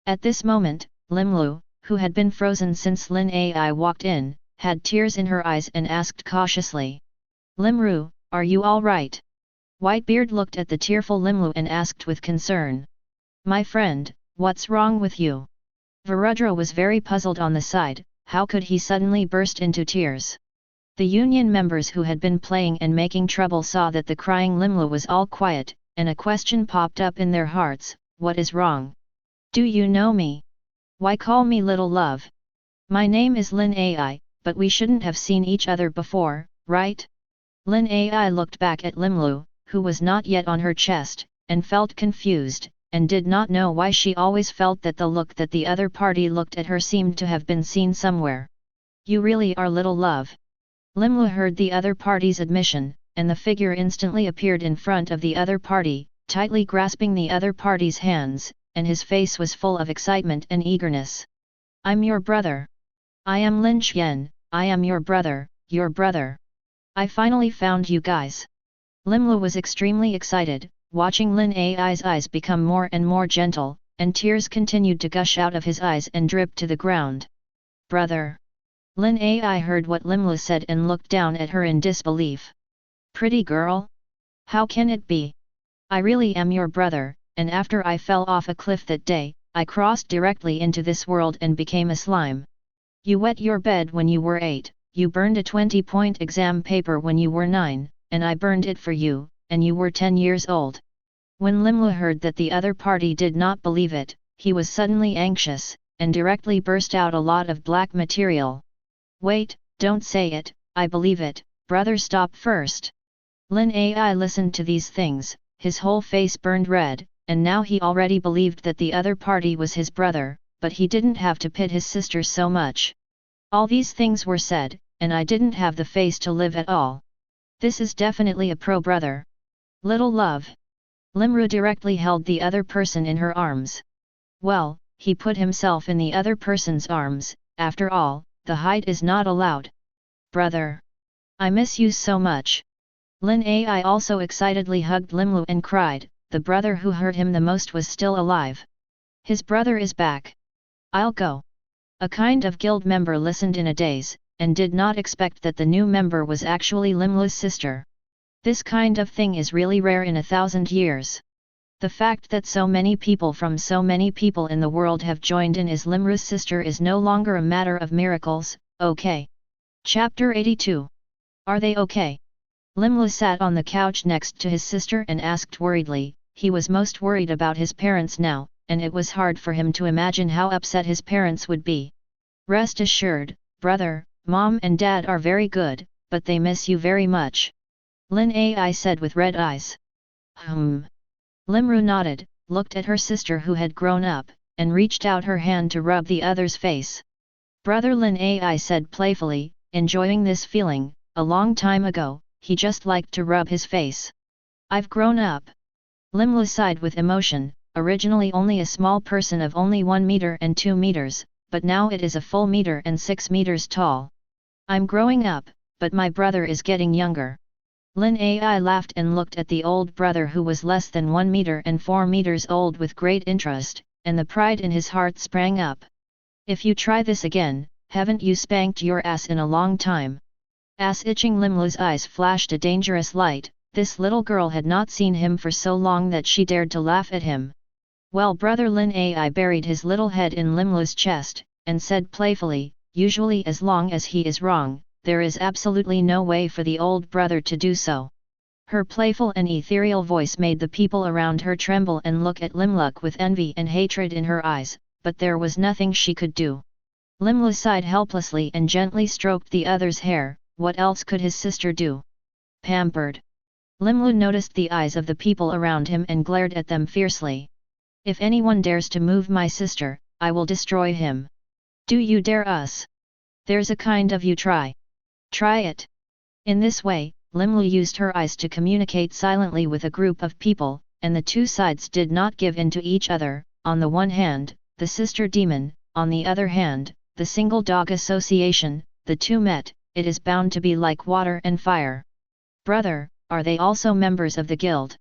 Speaker 1: At this moment, Limlu, who had been frozen since Lin Ai walked in, had tears in her eyes and asked cautiously. Limru, are you all right? Whitebeard looked at the tearful Limlu and asked with concern. My friend, what's wrong with you? Virudra was very puzzled on the side. How could he suddenly burst into tears? The union members who had been playing and making trouble saw that the crying Limlu was all quiet, and a question popped up in their hearts, what is wrong? Do you know me? Why call me little love? My name is Lin Ai, but we shouldn't have seen each other before, right? Lin Ai looked back at Limlu, who was not yet on her chest, and felt confused, and did not know why she always felt that the look that the other party looked at her seemed to have been seen somewhere. You really are little love. Limlu heard the other party's admission, and the figure instantly appeared in front of the other party, tightly grasping the other party's hands, and his face was full of excitement and eagerness. I'm your brother. I am Lin Xian, I am your brother, your brother. I finally found you guys. Limlu was extremely excited, watching Lin Ai's eyes become more and more gentle, and tears continued to gush out of his eyes and drip to the ground. Brother. Lin Ai heard what Limlu said and looked down at her in disbelief. Pretty girl? How can it be? I really am your brother, and after I fell off a cliff that day, I crossed directly into this world and became a slime. You wet your bed when you were 8, you burned a 20-point exam paper when you were 9, and I burned it for you, and you were 10 years old. When Limlu heard that the other party did not believe it, he was suddenly anxious, and directly burst out a lot of black material. Wait, don't say it, I believe it, brother, stop first. Lin Ai listened to these things, his whole face burned red, and now he already believed that the other party was his brother, but he didn't have to pit his sister so much. All these things were said, and I didn't have the face to live at all. This is definitely a pro-brother. Little love. Limru directly held the other person in her arms. Well, he put himself in the other person's arms, after all, the height is not allowed. Brother. I miss you so much. Lin Ai also excitedly hugged Limlu and cried, the brother who hurt him the most was still alive. His brother is back. I'll go. A kind of guild member listened in a daze, and did not expect that the new member was actually Limlu's sister. This kind of thing is really rare in 1,000 years. The fact that so many people from so many people in the world have joined in as Limru's sister is no longer a matter of miracles, okay. Chapter 82. Are they okay? Limlu sat on the couch next to his sister and asked worriedly. He was most worried about his parents now, and it was hard for him to imagine how upset his parents would be. Rest assured, brother, mom and dad are very good, but they miss you very much. Lin Ai said with red eyes. Limru nodded, looked at her sister who had grown up, and reached out her hand to rub the other's face. Brother Lin Ai said playfully, enjoying this feeling, a long time ago, he just liked to rub his face. I've grown up. Limlu sighed with emotion, originally only a small person of only 1 meter and 2 meters, but now it is a full meter and 6 meters tall. I'm growing up, but my brother is getting younger. Lin Ai laughed and looked at the old brother who was less than 1 meter and 4 meters old with great interest, and the pride in his heart sprang up. If you try this again, haven't you spanked your ass in a long time? Ass itching. Limlu's eyes flashed a dangerous light. This little girl had not seen him for so long that she dared to laugh at him. Well, brother Lin Ai buried his little head in Limlu's chest, and said playfully, usually as long as he is wrong, there is absolutely no way for the old brother to do so. Her playful and ethereal voice made the people around her tremble and look at Limlu with envy and hatred in her eyes, but there was nothing she could do. Limlu sighed helplessly and gently stroked the other's hair. What else could his sister do? Pampered. Limlu noticed the eyes of the people around him and glared at them fiercely. If anyone dares to move my sister, I will destroy him. Do you dare us? There's a kind of you try. Try it. In this way, Limlu used her eyes to communicate silently with a group of people, and the two sides did not give in to each other. On the one hand, the sister demon, on the other hand, the single dog association. The two met, it is bound to be like water and fire. Brother, are they also members of the guild?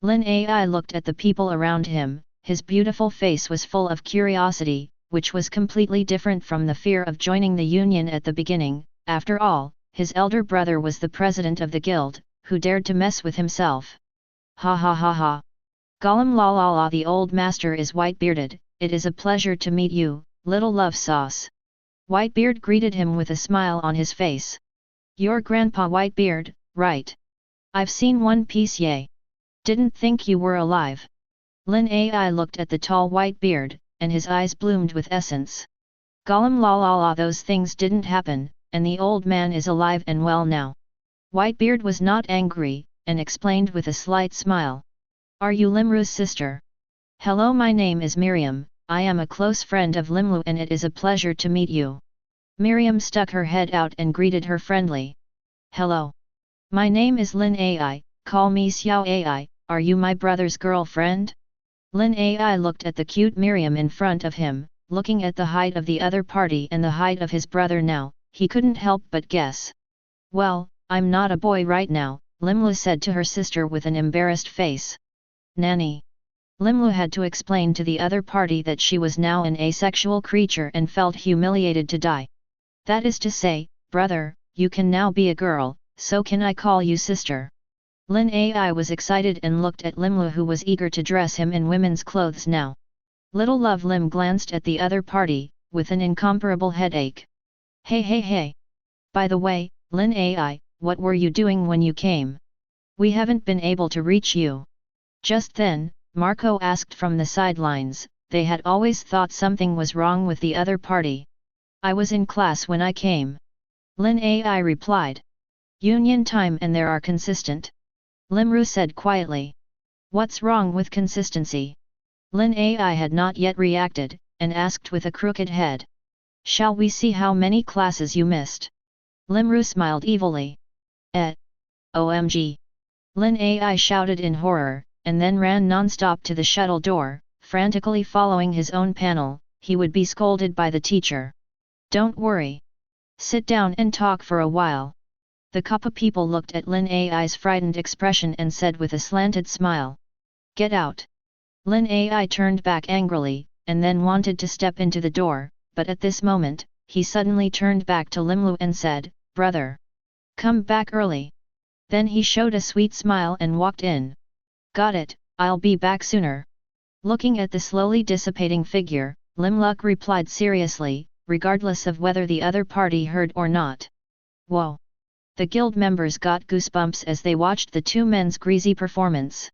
Speaker 1: Lin Ai looked at the people around him, his beautiful face was full of curiosity, which was completely different from the fear of joining the union at the beginning. After all, his elder brother was the president of the guild, who dared to mess with himself. Ha ha ha ha. Gollum la la la, the old master is Whitebearded. It is a pleasure to meet you, little love sauce. Whitebeard greeted him with a smile on his face. Your grandpa Whitebeard, right? I've seen One Piece, yay. Didn't think you were alive. Lin Ai looked at the tall Whitebeard, and his eyes bloomed with essence. Gollum la la la, those things didn't happen, and the old man is alive and well now. Whitebeard was not angry, and explained with a slight smile. Are you Limru's sister? Hello, my name is Miriam. I am a close friend of Limlu and it is a pleasure to meet you. Miriam stuck her head out and greeted her friendly. Hello. My name is Lin Ai, call me Xiao Ai, are you my brother's girlfriend? Lin Ai looked at the cute Miriam in front of him, looking at the height of the other party and the height of his brother now, he couldn't help but guess. Well, I'm not a boy right now, Limlu said to her sister with an embarrassed face. Nanny. Limlu had to explain to the other party that she was now an asexual creature and felt humiliated to die. That is to say, brother, you can now be a girl, so can I call you sister? Lin Ai was excited and looked at Limlu, who was eager to dress him in women's clothes now. Little Love Lim glanced at the other party, with an incomparable headache. Hey hey hey! By the way, Lin Ai, what were you doing when you came? We haven't been able to reach you. Just then, Marco asked from the sidelines. They had always thought something was wrong with the other party. I was in class when I came. Lin Ai replied. Union time and there are consistent. Limru said quietly. What's wrong with consistency? Lin Ai had not yet reacted, and asked with a crooked head. Shall we see how many classes you missed? Limru smiled evilly. OMG! Lin Ai shouted in horror, and then ran non-stop to the shuttle door, frantically following his own panel. He would be scolded by the teacher. Don't worry. Sit down and talk for a while. The Kappa people looked at Lin Ai's frightened expression and said with a slanted smile. Get out. Lin Ai turned back angrily, and then wanted to step into the door, but at this moment, he suddenly turned back to Limlu and said, Brother. Come back early. Then he showed a sweet smile and walked in. Got it, I'll be back sooner. Looking at the slowly dissipating figure, Limluk replied seriously, regardless of whether the other party heard or not. Whoa! The guild members got goosebumps as they watched the two men's greasy performance.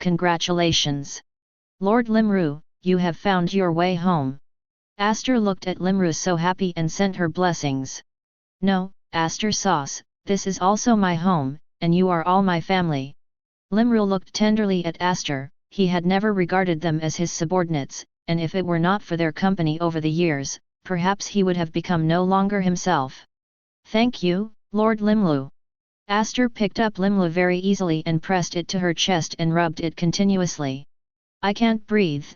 Speaker 1: Congratulations! Lord Limru, you have found your way home. Aster looked at Limru so happy and sent her blessings. No, Aster sauce, this is also my home, and you are all my family. Limru looked tenderly at Aster. He had never regarded them as his subordinates, and if it were not for their company over the years, perhaps he would have become no longer himself. Thank you, Lord Limlu. Aster picked up Limlu very easily and pressed it to her chest and rubbed it continuously. I can't breathe.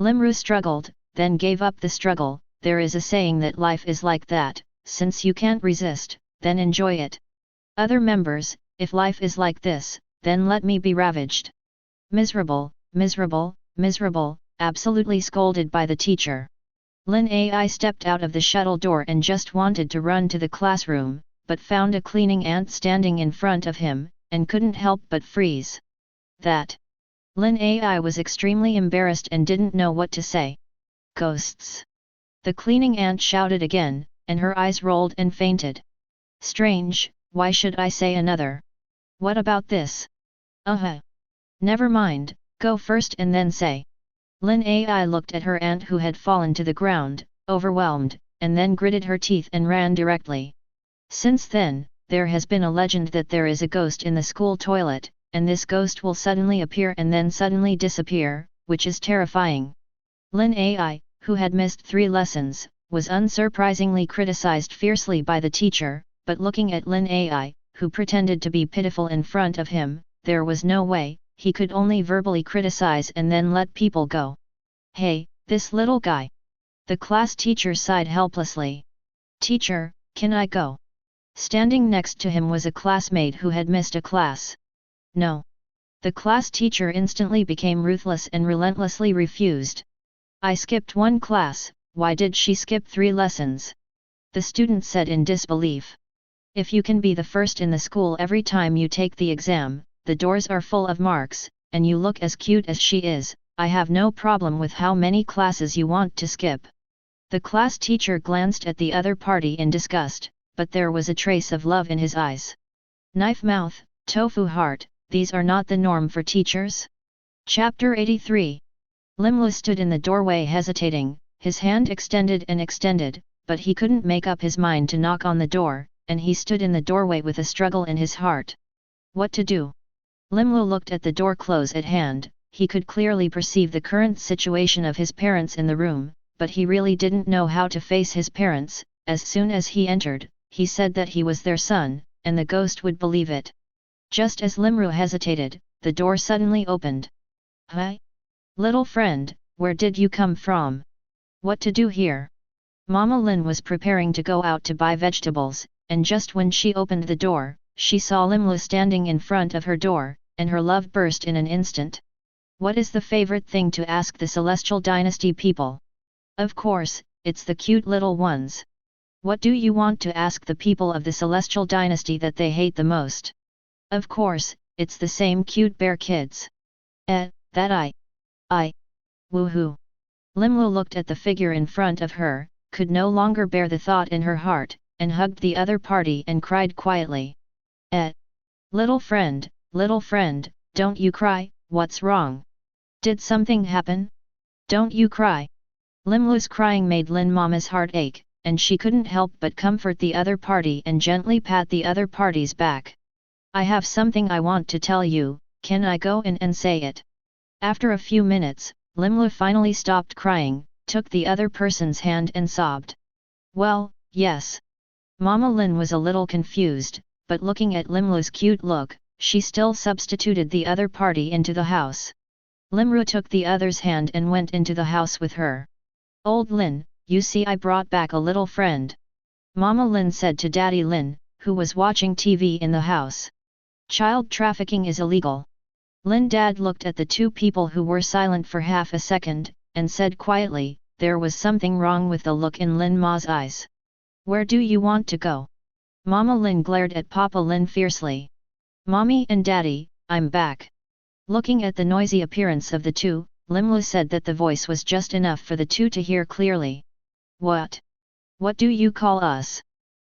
Speaker 1: Limru struggled, then gave up the struggle. There is a saying that life is like that, since you can't resist, then enjoy it. Other members, if life is like this, then let me be ravaged. Miserable, miserable, miserable, absolutely scolded by the teacher. Lin Ai stepped out of the shuttle door and just wanted to run to the classroom, but found a cleaning ant standing in front of him, and couldn't help but freeze. That. Lin Ai was extremely embarrassed and didn't know what to say. Ghosts. The cleaning ant shouted again, and her eyes rolled and fainted. Strange, why should I say another? What about this? Never mind, go first and then say. Lin Ai looked at her aunt who had fallen to the ground, overwhelmed, and then gritted her teeth and ran directly. Since then, there has been a legend that there is a ghost in the school toilet, and this ghost will suddenly appear and then suddenly disappear. which is terrifying. Lin Ai, who had missed 3 lessons, was unsurprisingly criticized fiercely by the teacher, but looking at Lin Ai, who pretended to be pitiful in front of him, there was no way, he could only verbally criticize and then let people go. Hey, this little guy! The class teacher sighed helplessly. Teacher, can I go? Standing next to him was a classmate who had missed a class. No. The class teacher instantly became ruthless and relentlessly refused. I skipped 1 class, why did she skip 3 lessons? The student said in disbelief. If you can be the first in the school every time you take the exam, the doors are full of marks, and you look as cute as she is, I have no problem with how many classes you want to skip. The class teacher glanced at the other party in disgust, but there was a trace of love in his eyes. Knife mouth, tofu heart, these are not the norm for teachers? Chapter 83. Limlu stood in the doorway hesitating, his hand extended and extended, but he couldn't make up his mind to knock on the door, and he stood in the doorway with a struggle in his heart. What to do? Limlu looked at the door close at hand, he could clearly perceive the current situation of his parents in the room, but he really didn't know how to face his parents. As soon as he entered, he said that he was their son, and the ghost would believe it. Just as Limru hesitated, the door suddenly opened. Hi? Little friend, where did you come from? What to do here? Mama Lin was preparing to go out to buy vegetables, and just when she opened the door, she saw Limlu standing in front of her door, and her love burst in an instant. What is the favorite thing to ask the Celestial Dynasty people? Of course, it's the cute little ones. What do you want to ask the people of the Celestial Dynasty that they hate the most? Of course, it's the same cute bear kids. That I. Woohoo! Limlu looked at the figure in front of her, could no longer bear the thought in her heart, and hugged the other party and cried quietly. Little friend, don't you cry, what's wrong? Did something happen? Don't you cry. Limlu's crying made Lin Mama's heart ache, and she couldn't help but comfort the other party and gently pat the other party's back. I have something I want to tell you, can I go in and say it? After a few minutes, Limlu finally stopped crying, took the other person's hand and sobbed. Well, yes. Mama Lin was a little confused, but looking at Limlu's cute look, she still substituted the other party into the house. Limru took the other's hand and went into the house with her. Old Lin, you see I brought back a little friend. Mama Lin said to Daddy Lin, who was watching TV in the house. Child trafficking is illegal. Lin Dad looked at the 2 people who were silent for half a second, and said quietly, there was something wrong with the look in Lin Ma's eyes. Where do you want to go? Mama Lin glared at Papa Lin fiercely. Mommy and Daddy, I'm back. Looking at the noisy appearance of the 2, Limlu said that the voice was just enough for the 2 to hear clearly. What? What do you call us?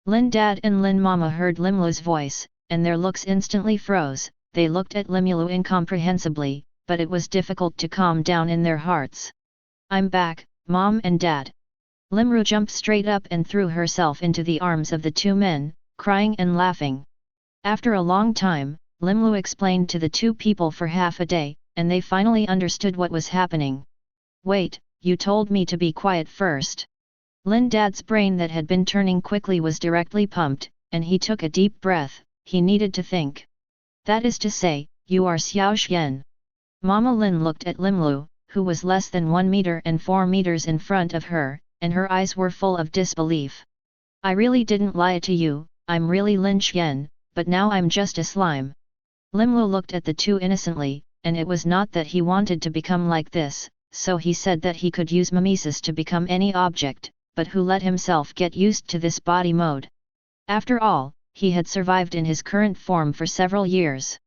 Speaker 1: Lin Dad and Lin Mama heard Limlu's voice, and their looks instantly froze. They looked at Limlu incomprehensibly, but it was difficult to calm down in their hearts. I'm back, Mom and Dad. Limru jumped straight up and threw herself into the arms of the 2 men, crying and laughing. After a long time, Limlu explained to the 2 people for half a day, and they finally understood what was happening. Wait, you told me to be quiet first. Lin Dad's brain that had been turning quickly was directly pumped, and he took a deep breath, he needed to think. That is to say, you are Xiao Xian. Mama Lin looked at Limlu, who was less than 1 meter and 4 meters in front of her, and her eyes were full of disbelief. I really didn't lie to you, I'm really Lin Xian, but now I'm just a slime. Limlu looked at the 2 innocently, and it was not that he wanted to become like this, so he said that he could use mimesis to become any object, but who let himself get used to this body mode. After all, he had survived in his current form for several years.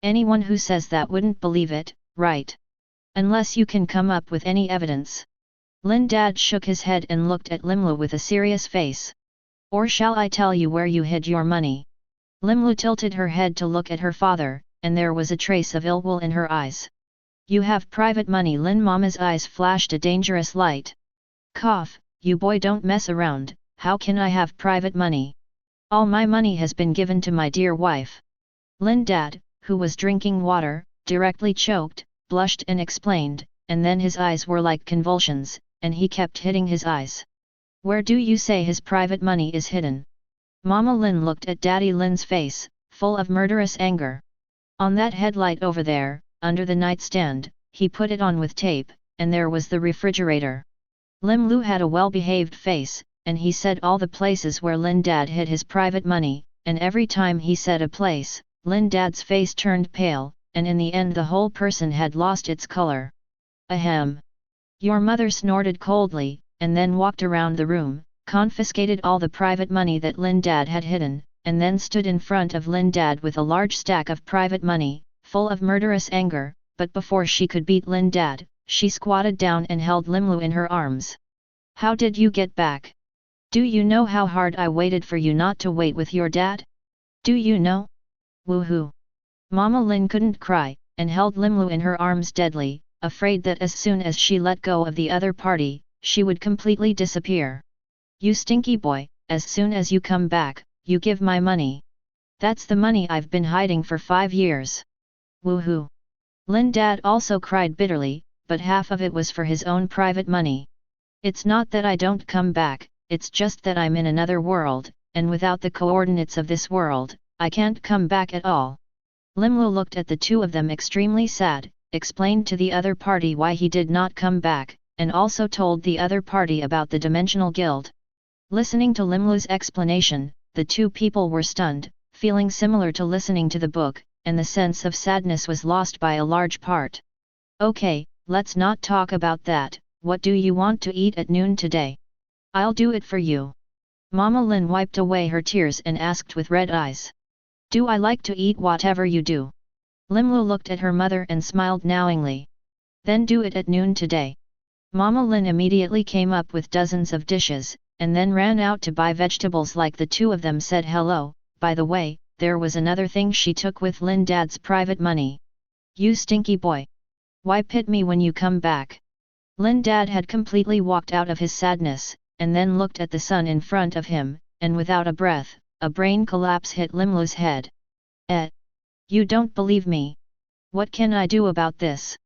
Speaker 1: Anyone who says that wouldn't believe it, right? Unless you can come up with any evidence. Lin Dad shook his head and looked at Limlu with a serious face. Or shall I tell you where you hid your money? Limlu tilted her head to look at her father, and there was a trace of ill will in her eyes. You have private money. Lin Mama's eyes flashed a dangerous light. Cough, you boy, don't mess around, how can I have private money? All my money has been given to my dear wife. Lin Dad, who was drinking water, directly choked, blushed and explained, and then his eyes were like convulsions, and he kept hitting his eyes. Where do you say his private money is hidden? Mama Lin looked at Daddy Lin's face, full of murderous anger. On that headlight over there, under the nightstand, he put it on with tape, and there was the refrigerator. Lim Lu had a well-behaved face, and he said all the places where Lin Dad hid his private money, and every time he said a place, Lin Dad's face turned pale, and in the end the whole person had lost its color. Ahem! Your mother snorted coldly, and then walked around the room, confiscated all the private money that Lin Dad had hidden, and then stood in front of Lin Dad with a large stack of private money, full of murderous anger, but before she could beat Lin Dad, she squatted down and held Limlu in her arms. How did you get back? Do you know how hard I waited for you not to wait with your dad? Do you know? Woohoo! Mama Lin couldn't cry, and held Limlu in her arms deadly, afraid that as soon as she let go of the other party, she would completely disappear. You stinky boy, as soon as you come back, you give my money. That's the money I've been hiding for 5 years. Woohoo! Lin Dad also cried bitterly, but half of it was for his own private money. It's not that I don't come back, it's just that I'm in another world, and without the coordinates of this world, I can't come back at all. Limlu looked at the two of them extremely sad, explained to the other party why he did not come back, and also told the other party about the Dimensional Guild. Listening to Limlu's explanation, the two people were stunned, feeling similar to listening to the book, and the sense of sadness was lost by a large part. Okay, let's not talk about that. What do you want to eat at noon today? I'll do it for you. Mama Lin wiped away her tears and asked with red eyes. Do I like to eat whatever you do? Limlu looked at her mother and smiled knowingly. Then do it at noon today. Mama Lin immediately came up with dozens of dishes, and then ran out to buy vegetables like the two of them said hello. By the way, there was another thing she took with Lin Dad's private money. You stinky boy! Why pit me when you come back? Lin Dad had completely walked out of his sadness, and then looked at the sun in front of him, and without a breath, a brain collapse hit Limlu's head. You don't believe me? What can I do about this?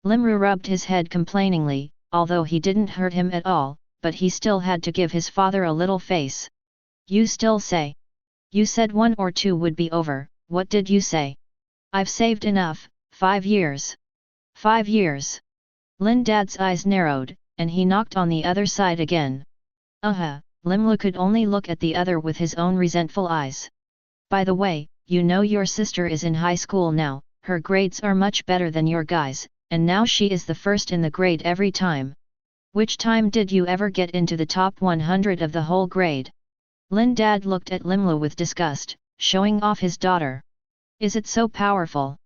Speaker 1: Limru rubbed his head complainingly, although he didn't hurt him at all, but he still had to give his father a little face. You still say? You said 1 or 2 would be over, what did you say? I've saved enough, 5 years. 5 years. Lin Dad's eyes narrowed, and he knocked on the other side again. Limlu could only look at the other with his own resentful eyes. By the way, you know your sister is in high school now, her grades are much better than your guys, and now she is the first in the grade every time. Which time did you ever get into the top 100 of the whole grade? Lin Dad looked at Limlu with disgust, showing off his daughter. Is it so powerful?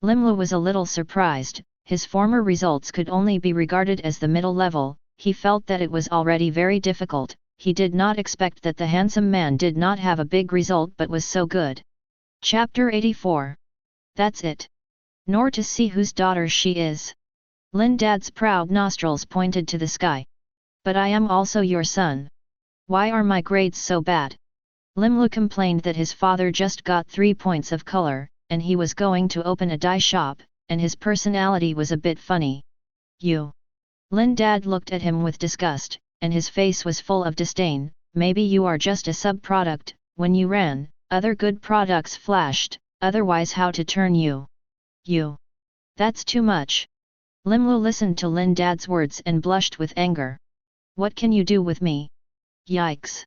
Speaker 1: Limlu was a little surprised, his former results could only be regarded as the middle level, he felt that it was already very difficult, he did not expect that the handsome man did not have a big result but was so good. Chapter 84. That's it. Nor to see whose daughter she is. Lin Dad's proud nostrils pointed to the sky. But I am also your son. Why are my grades so bad? Limlu complained that his father just got 3 points of color, and he was going to open a dye shop, and his personality was a bit funny. You. Lin Dad looked at him with disgust, and his face was full of disdain. Maybe you are just a sub-product. When you ran, other good products flashed, otherwise how to turn you? You. That's too much. Limlu listened to Lin Dad's words and blushed with anger. What can you do with me? Yikes.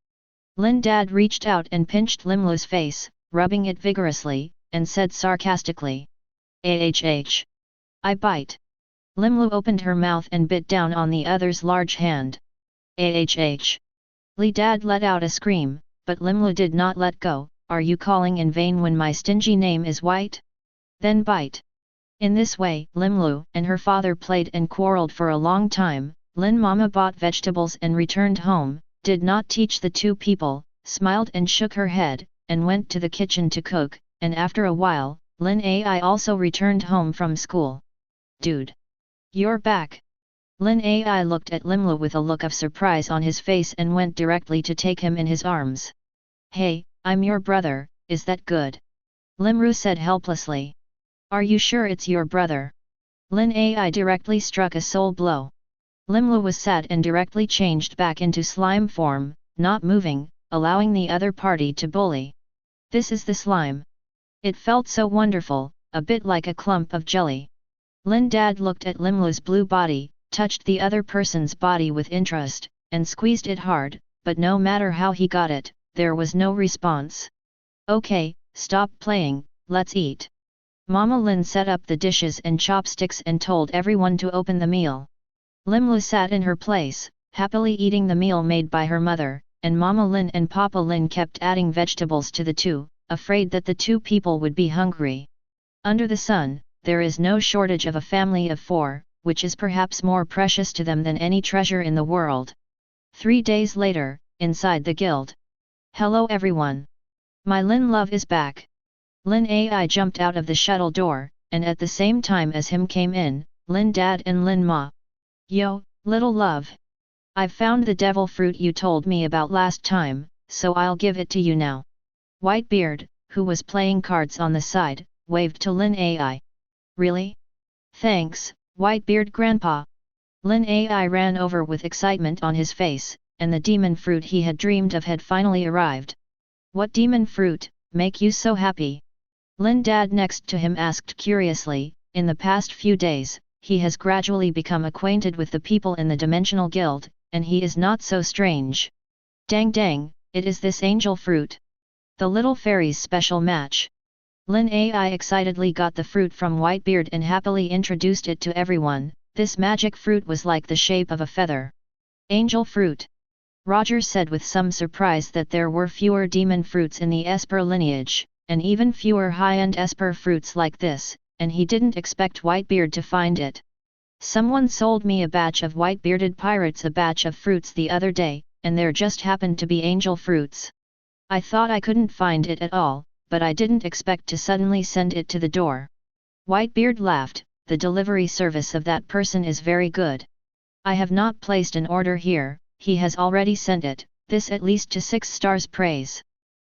Speaker 1: Lin Dad reached out and pinched Limlu's face, rubbing it vigorously, and said sarcastically. I bite. Limlu opened her mouth and bit down on the other's large hand. Li Dad let out a scream, but Limlu did not let go. Are you calling in vain when my stingy name is White? Then bite. In this way, Limlu and her father played and quarreled for a long time. Lin Mama bought vegetables and returned home, did not teach the two people, smiled and shook her head, and went to the kitchen to cook, and after a while, Lin Ai also returned home from school. Dude. You're back. Lin Ai looked at Limlu with a look of surprise on his face and went directly to take him in his arms. Hey, I'm your brother, is that good? Limru said helplessly. Are you sure it's your brother? Lin Ai directly struck a soul blow. Limlu was sad and directly changed back into slime form, not moving, allowing the other party to bully. This is the slime. It felt so wonderful, a bit like a clump of jelly. Lin Dad looked at Limlu's blue body, touched the other person's body with interest, and squeezed it hard, but no matter how he got it, there was no response. Okay, stop playing, let's eat. Mama Lin set up the dishes and chopsticks and told everyone to open the meal. Limlu sat in her place, happily eating the meal made by her mother, and Mama Lin and Papa Lin kept adding vegetables to the two, afraid that the two people would be hungry. Under the sun, there is no shortage of a family of 4, which is perhaps more precious to them than any treasure in the world. 3 days later, inside the guild. Hello everyone. My Lin love is back. Lin Ai jumped out of the shuttle door, and at the same time as him came in, Lin Dad and Lin Ma. Yo, little love. I've found the devil fruit you told me about last time, so I'll give it to you now. Whitebeard, who was playing cards on the side, waved to Lin Ai. Really? Thanks, Whitebeard Grandpa. Lin Ai ran over with excitement on his face, and the demon fruit he had dreamed of had finally arrived. What demon fruit make you so happy? Lin Dad next to him asked curiously. In the past few days, he has gradually become acquainted with the people in the Dimensional Guild, and he is not so strange. Dang dang, it is this angel fruit. The little fairy's special match. Lin Ai excitedly got the fruit from Whitebeard and happily introduced it to everyone. This magic fruit was like the shape of a feather. Angel fruit. Roger said with some surprise that there were fewer demon fruits in the Esper lineage, and even fewer high-end Esper fruits like this, and he didn't expect Whitebeard to find it. Someone sold me a batch of white-bearded pirates a batch of fruits the other day, and there just happened to be angel fruits. I thought I couldn't find it at all, but I didn't expect to suddenly send it to the door. Whitebeard laughed, the delivery service of that person is very good. I have not placed an order here, he has already sent it, this at least to 6 stars praise.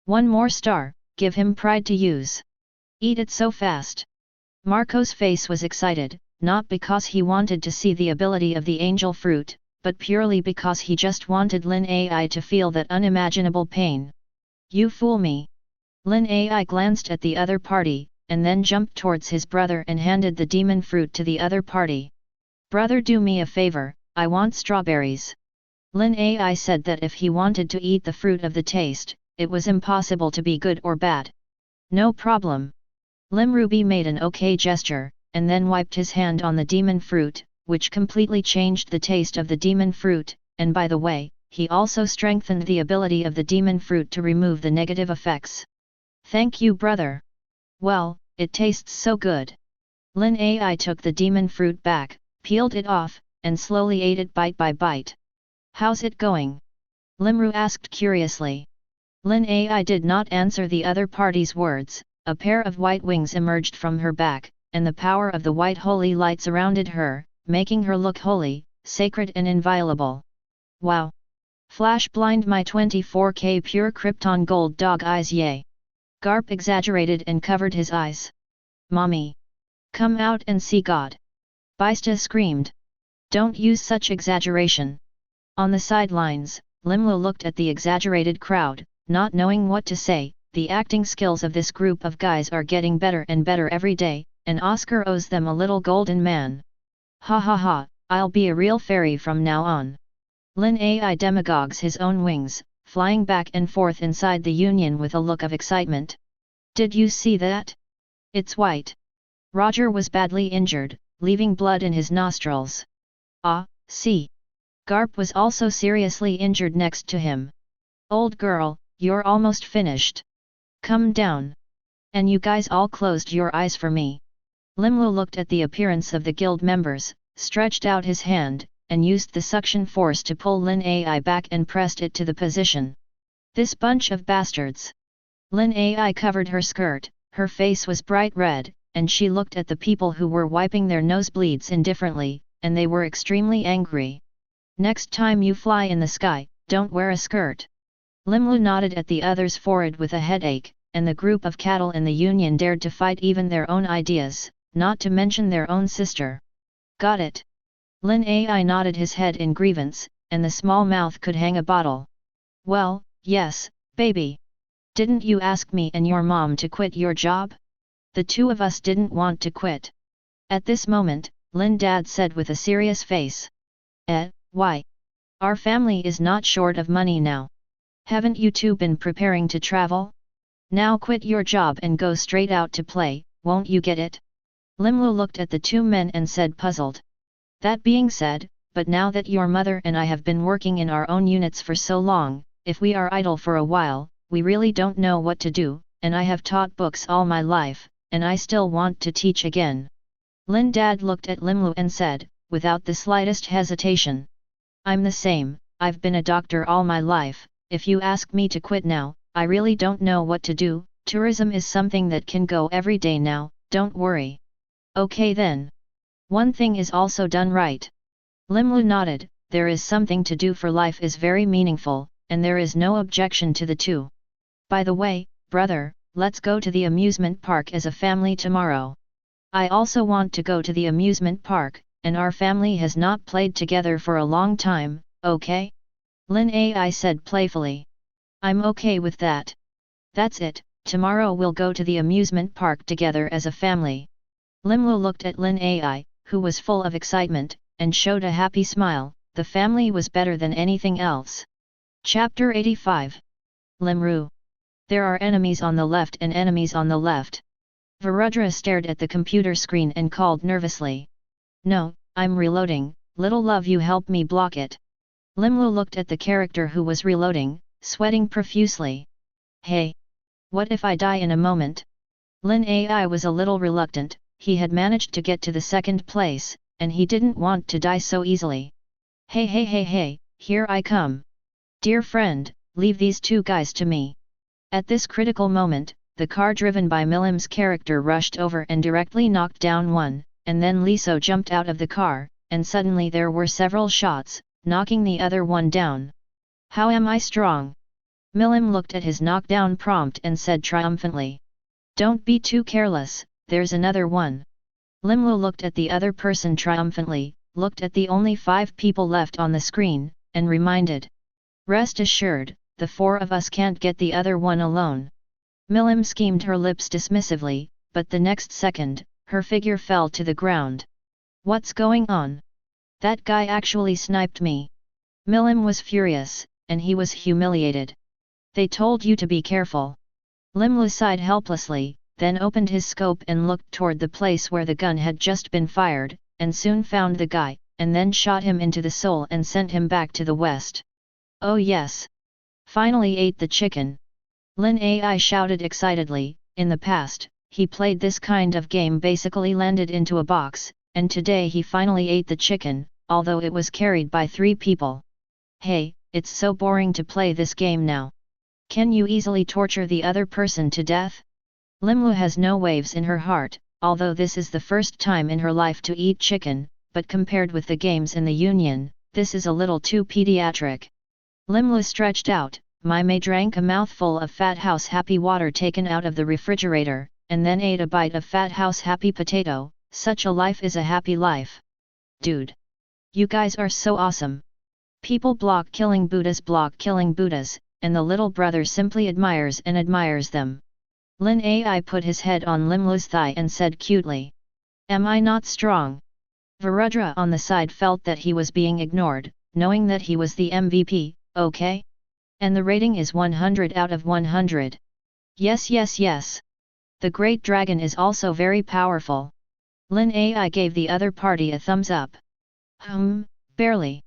Speaker 1: 1 more star, give him pride to use. Eat it so fast. Marco's face was excited, not because he wanted to see the ability of the angel fruit, but purely because he just wanted Lin Ai to feel that unimaginable pain. You fool me. Lin Ai glanced at the other party, and then jumped towards his brother and handed the demon fruit to the other party. Brother, do me a favor, I want strawberries. Lin Ai said that if he wanted to eat the fruit of the taste, it was impossible to be good or bad. No problem. Lim Ruby made an okay gesture, and then wiped his hand on the demon fruit, which completely changed the taste of the demon fruit, and by the way, he also strengthened the ability of the demon fruit to remove the negative effects. Thank you, brother. Well, it tastes so good. Lin Ai took the demon fruit back, peeled it off, and slowly ate it bite by bite. How's it going? Limru asked curiously. Lin Ai did not answer the other party's words. A pair of white wings emerged from her back, and the power of the white holy light surrounded her, making her look holy, sacred and inviolable. Wow! Flash blind my 24K pure krypton gold dog eyes, yay! Garp exaggerated and covered his eyes. Mommy! Come out and see God! Baista screamed. Don't use such exaggeration. On the sidelines, Limlo looked at the exaggerated crowd, not knowing what to say. The acting skills of this group of guys are getting better and better every day, and Oscar owes them a little golden man. Ha ha ha, I'll be a real fairy from now on. Lin Ai demagogues his own wings, flying back and forth inside the Union with a look of excitement. Did you see that? It's white. Roger was badly injured, leaving blood in his nostrils. Ah, see. Garp was also seriously injured next to him. Old girl, you're almost finished. Come down. And you guys all closed your eyes for me. Limlo looked at the appearance of the guild members, stretched out his hand, and used the suction force to pull Lin Ai back and pressed it to the position. This bunch of bastards. Lin Ai covered her skirt, her face was bright red, and she looked at the people who were wiping their nosebleeds indifferently, and they were extremely angry. Next time you fly in the sky, don't wear a skirt. Limlu nodded at the other's forehead with a headache, and the group of cattle in the Union dared to fight even their own ideas, not to mention their own sister. Got it. Lin Ai nodded his head in grievance, and the small mouth could hang a bottle. Well, yes, baby. Didn't you ask me and your mom to quit your job? The two of us didn't want to quit. At this moment, Lin Dad said with a serious face. Why? Our family is not short of money now. Haven't you two been preparing to travel? Now quit your job and go straight out to play, won't you get it? Limlu looked at the two men and said puzzled. That being said, but now that your mother and I have been working in our own units for so long, if we are idle for a while, we really don't know what to do, and I have taught books all my life, and I still want to teach again. Lin Dad looked at Limlu and said, without the slightest hesitation. I'm the same, I've been a doctor all my life, if you ask me to quit now, I really don't know what to do. Tourism is something that can go every day now, don't worry. Okay then. One thing is also done right. Limlu nodded, there is something to do for life is very meaningful, and there is no objection to the two. By the way, brother, let's go to the amusement park as a family tomorrow. I also want to go to the amusement park, and our family has not played together for a long time, okay? Lin Ai said playfully. I'm okay with that. That's it, tomorrow we'll go to the amusement park together as a family. Limlu looked at Lin Ai, who was full of excitement, and showed a happy smile. The family was better than anything else. Chapter 85. Limru. There are enemies on the left and enemies on the left. Varudra stared at the computer screen and called nervously. No, I'm reloading, little love, you help me block it. Limlu looked at the character who was reloading, sweating profusely. Hey! What if I die in a moment? Lin Ai was a little reluctant, he had managed to get to the second place, and he didn't want to die so easily. Hey, here I come. Dear friend, leave these two guys to me. At this critical moment, the car driven by Milim's character rushed over and directly knocked down one, and then Liso jumped out of the car, and suddenly there were several shots, knocking the other one down. How am I strong? Milim looked at his knockdown prompt and said triumphantly. Don't be too careless, there's another one. Limlu looked at the other person triumphantly, looked at the only 5 people left on the screen, and reminded. Rest assured, the 4 of us can't get the other one alone. Milim schemed her lips dismissively, but the next second, her figure fell to the ground. What's going on? That guy actually sniped me. Milim was furious, and he was humiliated. They told you to be careful. Limlu sighed helplessly, then opened his scope and looked toward the place where the gun had just been fired, and soon found the guy, and then shot him into the soul and sent him back to the west. Oh yes! Finally ate the chicken! Lin Ai shouted excitedly. In the past, he played this kind of game basically landed into a box, and today he finally ate the chicken, although it was carried by 3 people. Hey, it's so boring to play this game now. Can you easily torture the other person to death? Limlu has no waves in her heart, although this is the first time in her life to eat chicken, but compared with the games in the Union, this is a little too pediatric. Limlu stretched out. Mai drank a mouthful of Fat House Happy water taken out of the refrigerator, and then ate a bite of Fat House Happy potato. Such a life is a happy life. Dude! You guys are so awesome. People block killing Buddhas, and the little brother simply admires them. Lin Ai put his head on Limlu's thigh and said cutely. Am I not strong? Varudra on the side felt that he was being ignored, knowing that he was the MVP, okay? And the rating is 100 out of 100. Yes. The Great Dragon is also very powerful. Lin Ai gave the other party a thumbs up. Barely.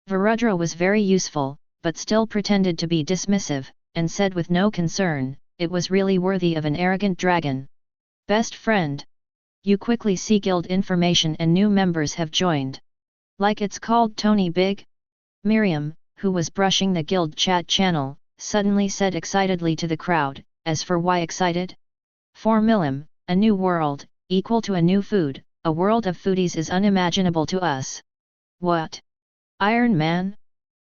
Speaker 1: Varudra was very useful, but still pretended to be dismissive, and said with no concern, it was really worthy of an arrogant dragon. Best friend. You quickly see guild information and new members have joined. Like it's called Tony Big? Miriam, who was brushing the guild chat channel, suddenly said excitedly to the crowd, as for why excited? For Milim, a new world, equal to a new food, a world of foodies is unimaginable to us. What? Iron Man?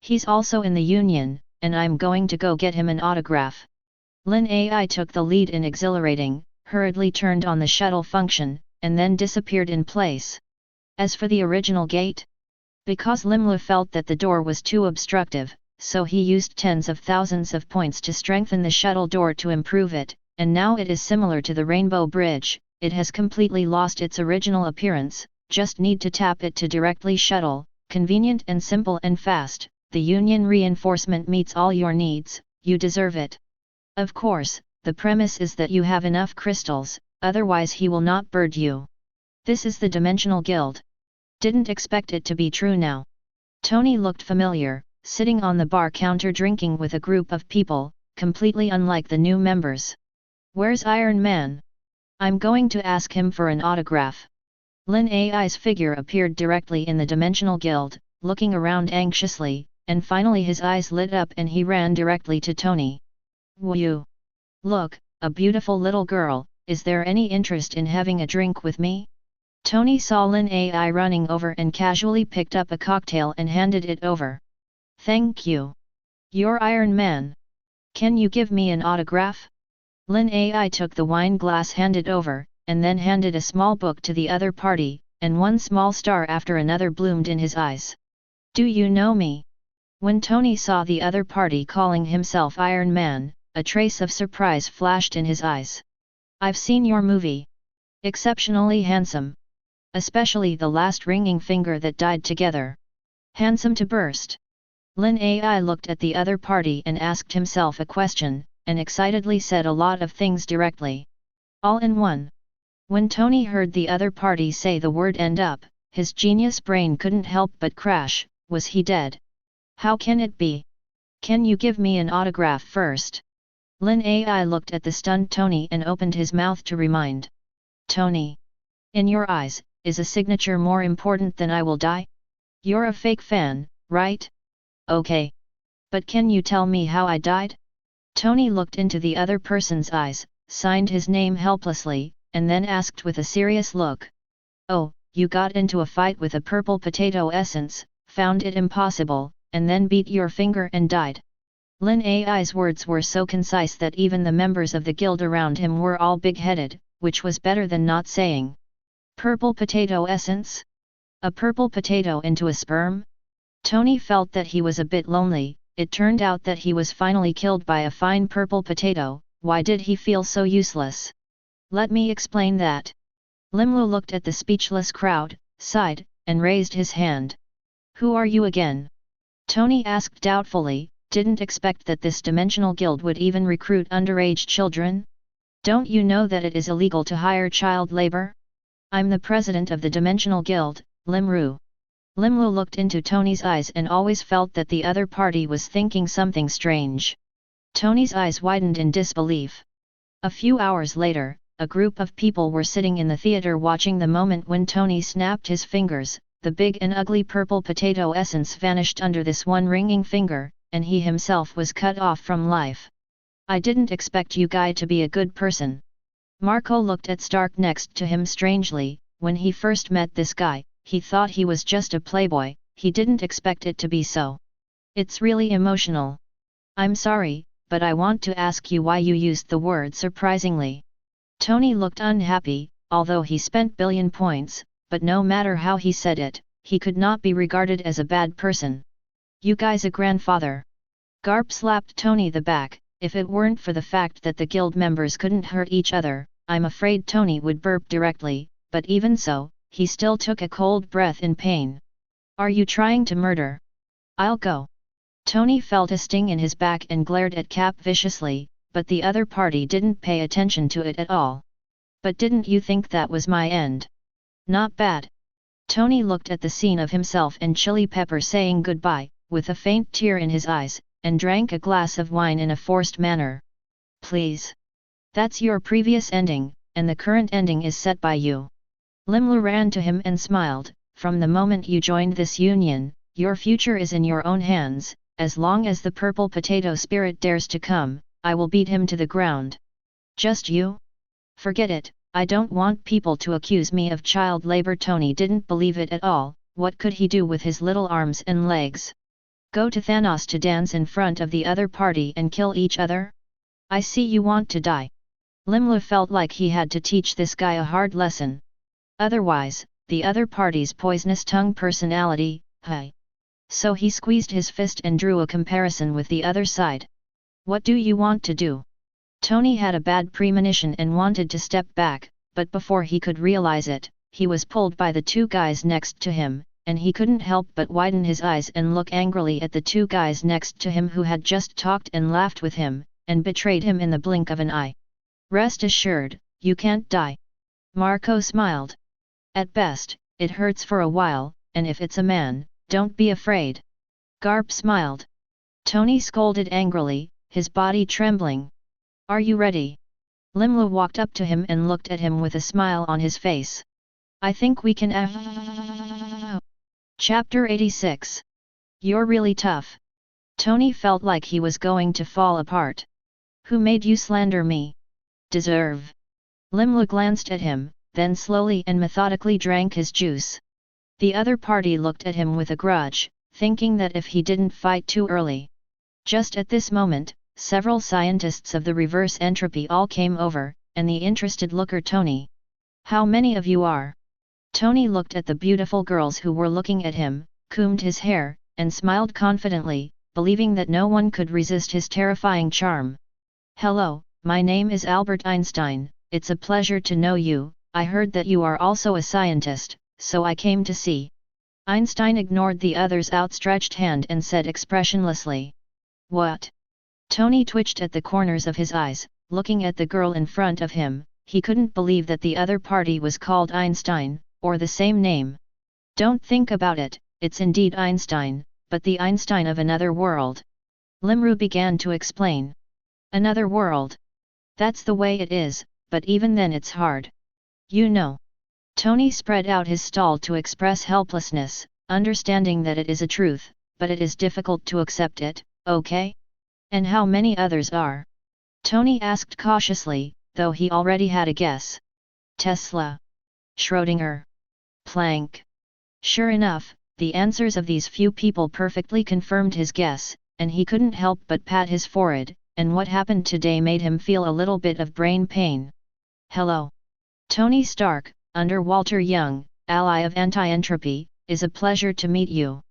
Speaker 1: He's also in the Union, and I'm going to go get him an autograph. Lin Ai took the lead in exhilarating, hurriedly turned on the shuttle function, and then disappeared in place. As for the original gate, because Limlu felt that the door was too obstructive, so he used tens of thousands of points to strengthen the shuttle door to improve it, and now it is similar to the Rainbow Bridge. It has completely lost its original appearance, just need to tap it to directly shuttle, convenient and simple and fast. The Union reinforcement meets all your needs, you deserve it. Of course, the premise is that you have enough crystals, otherwise he will not bird you. This is the Dimensional Guild. Didn't expect it to be true now. Tony looked familiar, sitting on the bar counter drinking with a group of people, completely unlike the new members. Where's Iron Man? I'm going to ask him for an autograph. Lin Ai's figure appeared directly in the Dimensional Guild, looking around anxiously, and finally his eyes lit up and he ran directly to Tony. Woo! Look, a beautiful little girl, is there any interest in having a drink with me? Tony saw Lin Ai running over and casually picked up a cocktail and handed it over. Thank you. You're Iron Man. Can you give me an autograph? Lin Ai took the wine glass handed over, and then handed a small book to the other party, and one small star after another bloomed in his eyes. Do you know me? When Tony saw the other party calling himself Iron Man, a trace of surprise flashed in his eyes. I've seen your movie. Exceptionally handsome. Especially the last ringing finger that died together. Handsome to burst. Lin Ai looked at the other party and asked himself a question, and excitedly said a lot of things directly. All in one. When Tony heard the other party say the word end up, his genius brain couldn't help but crash. Was he dead? How can it be? Can you give me an autograph first? Lin Ai looked at the stunned Tony and opened his mouth to remind. Tony. In your eyes, is a signature more important than I will die? You're a fake fan, right? Okay. But can you tell me how I died? Tony looked into the other person's eyes, signed his name helplessly, and then asked with a serious look. Oh, you got into a fight with a purple potato essence, found it impossible, and then beat your finger and died. Lin Ai's words were so concise that even the members of the guild around him were all big-headed, which was better than not saying. Purple potato essence? A purple potato into a sperm? Tony felt that he was a bit lonely. It turned out that he was finally killed by a fine purple potato. Why did he feel so useless? Let me explain that. Limlu looked at the speechless crowd, sighed, and raised his hand. Who are you again? Tony asked doubtfully, didn't expect that this Dimensional Guild would even recruit underage children. Don't you know that it is illegal to hire child labor? I'm the president of the Dimensional Guild, Limru. Limlu looked into Tony's eyes and always felt that the other party was thinking something strange. Tony's eyes widened in disbelief. A few hours later, a group of people were sitting in the theater watching the moment when Tony snapped his fingers. The big and ugly purple potato essence vanished under this one ringing finger, and he himself was cut off from life. I didn't expect you guy to be a good person. Marco looked at Stark next to him strangely. When he first met this guy, he thought he was just a playboy. He didn't expect it to be so. It's really emotional. I'm sorry, but I want to ask you why you used the word surprisingly. Tony looked unhappy, although he spent billion points, but no matter how he said it, he could not be regarded as a bad person. You guys a grandfather. Garp slapped Tony the back. If it weren't for the fact that the guild members couldn't hurt each other, I'm afraid Tony would burp directly, but even so, he still took a cold breath in pain. Are you trying to murder? I'll go. Tony felt a sting in his back and glared at Cap viciously, but the other party didn't pay attention to it at all. But didn't you think that was my end? Not bad. Tony looked at the scene of himself and Chili Pepper saying goodbye, with a faint tear in his eyes, and drank a glass of wine in a forced manner. Please. That's your previous ending, and the current ending is set by you. Limlu ran to him and smiled. From the moment you joined this union, your future is in your own hands. As long as the purple potato spirit dares to come, I will beat him to the ground. Just you? Forget it, I don't want people to accuse me of child labor. Tony didn't believe it at all. What could he do with his little arms and legs? Go to Thanos to dance in front of the other party and kill each other? I see you want to die. Limlu felt like he had to teach this guy a hard lesson. Otherwise, the other party's poisonous tongue personality, hey. So he squeezed his fist and drew a comparison with the other side. What do you want to do? Tony had a bad premonition and wanted to step back, but before he could realize it, he was pulled by the two guys next to him, and he couldn't help but widen his eyes and look angrily at the two guys next to him who had just talked and laughed with him, and betrayed him in the blink of an eye. Rest assured, you can't die. Marco smiled. At best, it hurts for a while, and if it's a man, don't be afraid. Garp smiled. Tony scolded angrily, his body trembling. Are you ready? Limlu walked up to him and looked at him with a smile on his face. I think we can. Chapter 86. You're really tough. Tony felt like he was going to fall apart. Who made you slander me? Deserve. Limlu glanced at him, then slowly and methodically drank his juice. The other party looked at him with a grudge, thinking that if he didn't fight too early. Just at this moment, several scientists of the reverse entropy all came over, and the interested looker Tony. How many of you are? Tony looked at the beautiful girls who were looking at him, combed his hair, and smiled confidently, believing that no one could resist his terrifying charm. Hello, my name is Albert Einstein, it's a pleasure to know you. I heard that you are also a scientist, so I came to see. Einstein ignored the other's outstretched hand and said expressionlessly. What? Tony twitched at the corners of his eyes, looking at the girl in front of him. He couldn't believe that the other party was called Einstein, or the same name. Don't think about it, it's indeed Einstein, but the Einstein of another world. Limru began to explain. Another world. That's the way it is, but even then it's hard. You know. Tony spread out his stall to express helplessness, understanding that it is a truth, but it is difficult to accept it, okay? And how many others are? Tony asked cautiously, though he already had a guess. Tesla. Schrödinger. Planck. Sure enough, the answers of these few people perfectly confirmed his guess, and he couldn't help but pat his forehead, and what happened today made him feel a little bit of brain pain. Hello. Tony Stark, under Walter Young, ally of anti-entropy, is a pleasure to meet you.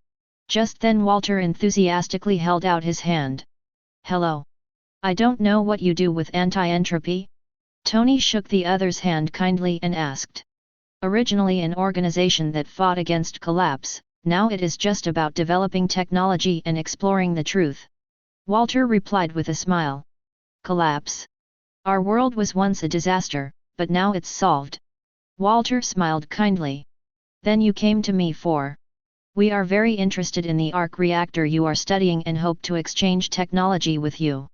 Speaker 1: Just then Walter enthusiastically held out his hand. Hello. I don't know what you do with anti-entropy? Tony shook the other's hand kindly and asked. Originally an organization that fought against collapse, now it is just about developing technology and exploring the truth. Walter replied with a smile. Collapse. Our world was once a disaster, but now it's solved. Walter smiled kindly. Then you came to me for. We are very interested in the arc reactor you are studying and hope to exchange technology with you.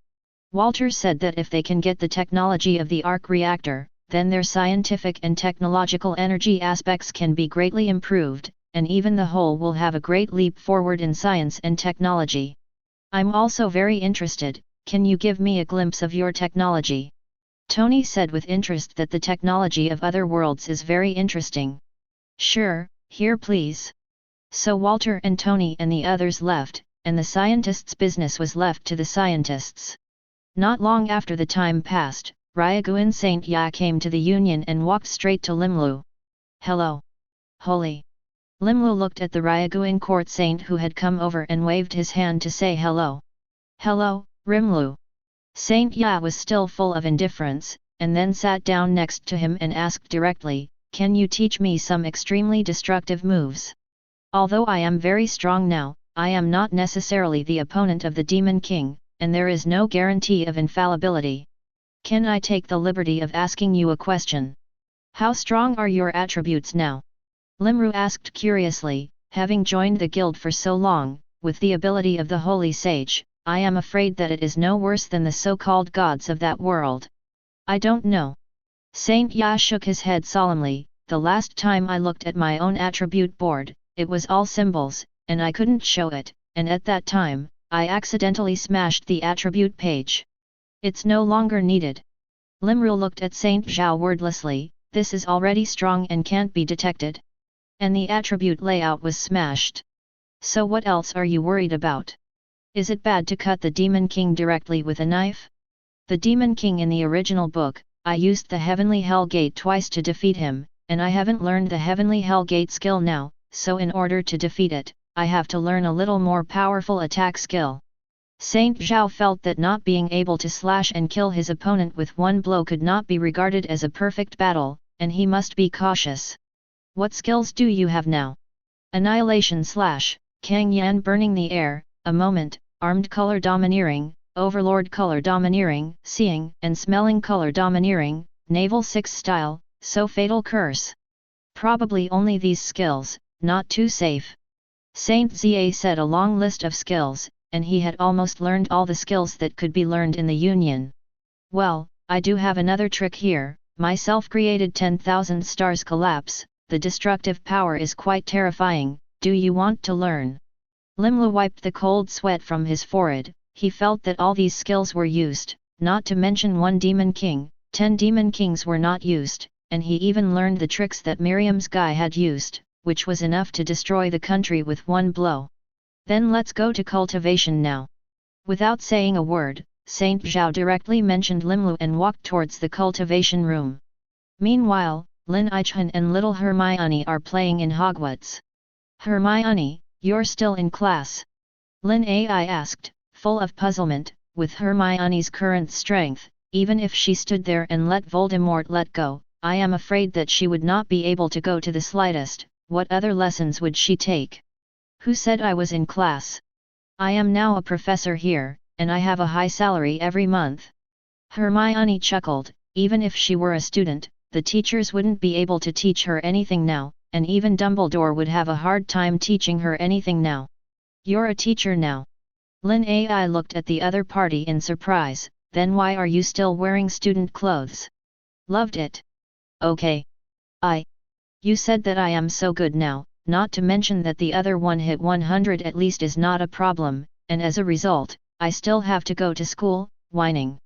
Speaker 1: Walter said that if they can get the technology of the arc reactor, then their scientific and technological energy aspects can be greatly improved, and even the whole will have a great leap forward in science and technology. I'm also very interested, can you give me a glimpse of your technology? Tony said with interest that the technology of other worlds is very interesting. Sure, here please. So Walter and Tony and the others left, and the scientists' business was left to the scientists. Not long after the time passed, Ryaguin Saint Ya came to the Union and walked straight to Limlu. Hello. Holy. Limlu looked at the Ryaguin court saint who had come over and waved his hand to say hello. Hello, Rimlu. Saint Ya was still full of indifference, and then sat down next to him and asked directly, can you teach me some extremely destructive moves? Although I am very strong now, I am not necessarily the opponent of the Demon King, and there is no guarantee of infallibility. Can I take the liberty of asking you a question? How strong are your attributes now? Limru asked curiously, having joined the guild for so long, with the ability of the Holy Sage, I am afraid that it is no worse than the so-called gods of that world. I don't know. Saint Ya shook his head solemnly, the last time I looked at my own attribute board, it was all symbols, and I couldn't show it, and at that time, I accidentally smashed the attribute page. It's no longer needed. Limru looked at Saint Zhao wordlessly, this is already strong and can't be detected. And the attribute layout was smashed. So what else are you worried about? Is it bad to cut the Demon King directly with a knife? The Demon King in the original book, I used the Heavenly Hell Gate twice to defeat him, and I haven't learned the Heavenly Hellgate skill now, so in order to defeat it, I have to learn a little more powerful attack skill. Saint Zhao felt that not being able to slash and kill his opponent with one blow could not be regarded as a perfect battle, and he must be cautious. What skills do you have now? Annihilation slash, Kang Yan burning the air, a moment, armed color domineering, overlord color domineering, seeing and smelling color domineering, naval 6 style, so fatal curse. Probably only these skills, not too safe. Saint Zia said a long list of skills, and he had almost learned all the skills that could be learned in the Union. Well, I do have another trick here, my self-created 10,000 stars collapse, the destructive power is quite terrifying, do you want to learn? Limlu wiped the cold sweat from his forehead, he felt that all these skills were used, not to mention one Demon King, 10 Demon Kings were not used, and he even learned the tricks that Miriam's guy had used, which was enough to destroy the country with one blow. Then let's go to cultivation now. Without saying a word, Saint Zhao directly mentioned Limlu and walked towards the cultivation room. Meanwhile, Lin Ichun and little Hermione are playing in Hogwarts. Hermione, you're still in class? Lin Ai asked, full of puzzlement, with Hermione's current strength, even if she stood there and let Voldemort let go, I am afraid that she would not be able to go to the slightest. What other lessons would she take? Who said I was in class? I am now a professor here, and I have a high salary every month. Hermione chuckled, even if she were a student, the teachers wouldn't be able to teach her anything now, and even Dumbledore would have a hard time teaching her anything now. You're a teacher now. Lin Ai looked at the other party in surprise, then why are you still wearing student clothes? Loved it. Okay. You said that I am so good now, not to mention that the other one hit 100 at least is not a problem, and as a result, I still have to go to school, whining.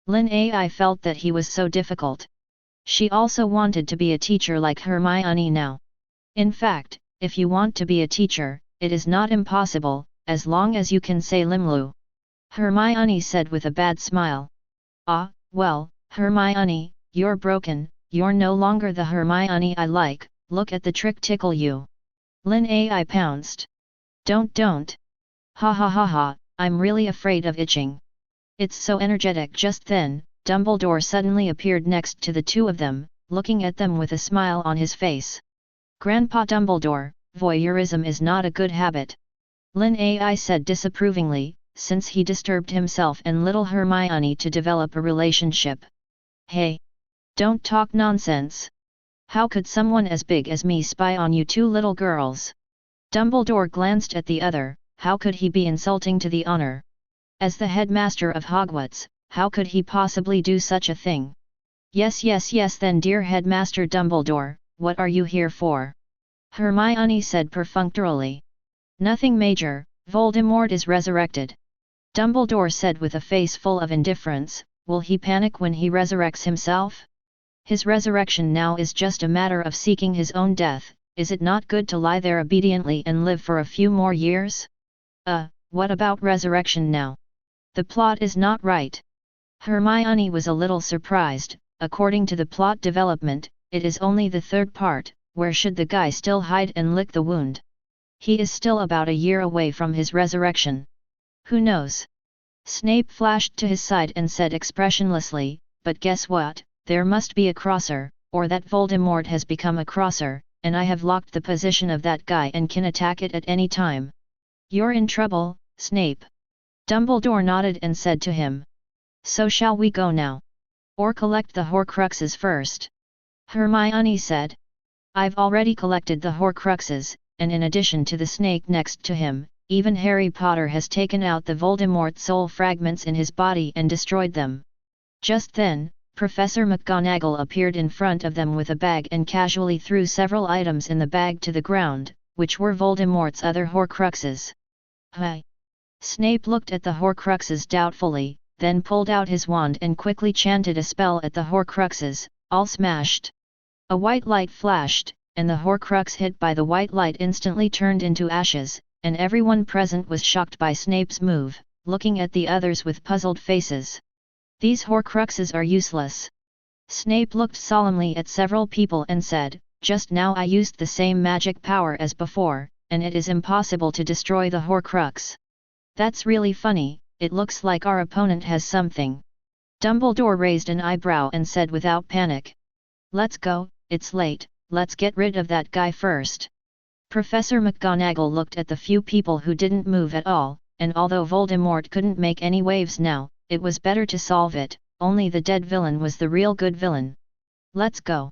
Speaker 1: Lin Ai felt that he was so difficult. She also wanted to be a teacher like Hermione now. In fact, if you want to be a teacher, it is not impossible, as long as you can say Limlu. Hermione said with a bad smile. Ah, well, Hermione, you're broken, you're no longer the Hermione I like, look at the trick tickle you. Lin Ai pounced. Don't. Ha ha ha ha, I'm really afraid of itching. It's so energetic. Just then, Dumbledore suddenly appeared next to the two of them, looking at them with a smile on his face. Grandpa Dumbledore, voyeurism is not a good habit. Lin Ai said disapprovingly, since he disturbed himself and little Hermione to develop a relationship. Hey! Don't talk nonsense. How could someone as big as me spy on you two little girls? Dumbledore glanced at the other, how could he be insulting to the honor? As the headmaster of Hogwarts, how could he possibly do such a thing? Yes then dear Headmaster Dumbledore, what are you here for? Hermione said perfunctorily. Nothing major, Voldemort is resurrected. Dumbledore said with a face full of indifference, will he panic when he resurrects himself? His resurrection now is just a matter of seeking his own death, is it not good to lie there obediently and live for a few more years? What about resurrection now? The plot is not right. Hermione was a little surprised, according to the plot development, it is only the third part, where should the guy still hide and lick the wound? He is still about a year away from his resurrection. Who knows? Snape flashed to his side and said expressionlessly, but guess what? There must be a crosser, or that Voldemort has become a crosser, and I have locked the position of that guy and can attack it at any time. You're in trouble, Snape. Dumbledore nodded and said to him. So shall we go now? Or collect the Horcruxes first? Hermione said. I've already collected the Horcruxes, and in addition to the snake next to him, even Harry Potter has taken out the Voldemort soul fragments in his body and destroyed them. Just then, Professor McGonagall appeared in front of them with a bag and casually threw several items in the bag to the ground, which were Voldemort's other Horcruxes. Hi! Snape looked at the Horcruxes doubtfully, then pulled out his wand and quickly chanted a spell at the Horcruxes, all smashed. A white light flashed, and the Horcrux hit by the white light instantly turned into ashes, and everyone present was shocked by Snape's move, looking at the others with puzzled faces. These Horcruxes are useless. Snape looked solemnly at several people and said, just now I used the same magic power as before, and it is impossible to destroy the Horcrux. That's really funny, it looks like our opponent has something. Dumbledore raised an eyebrow and said without panic. Let's go, it's late, let's get rid of that guy first. Professor McGonagall looked at the few people who didn't move at all, and although Voldemort couldn't make any waves now, it was better to solve it, only the dead villain was the real good villain. Let's go.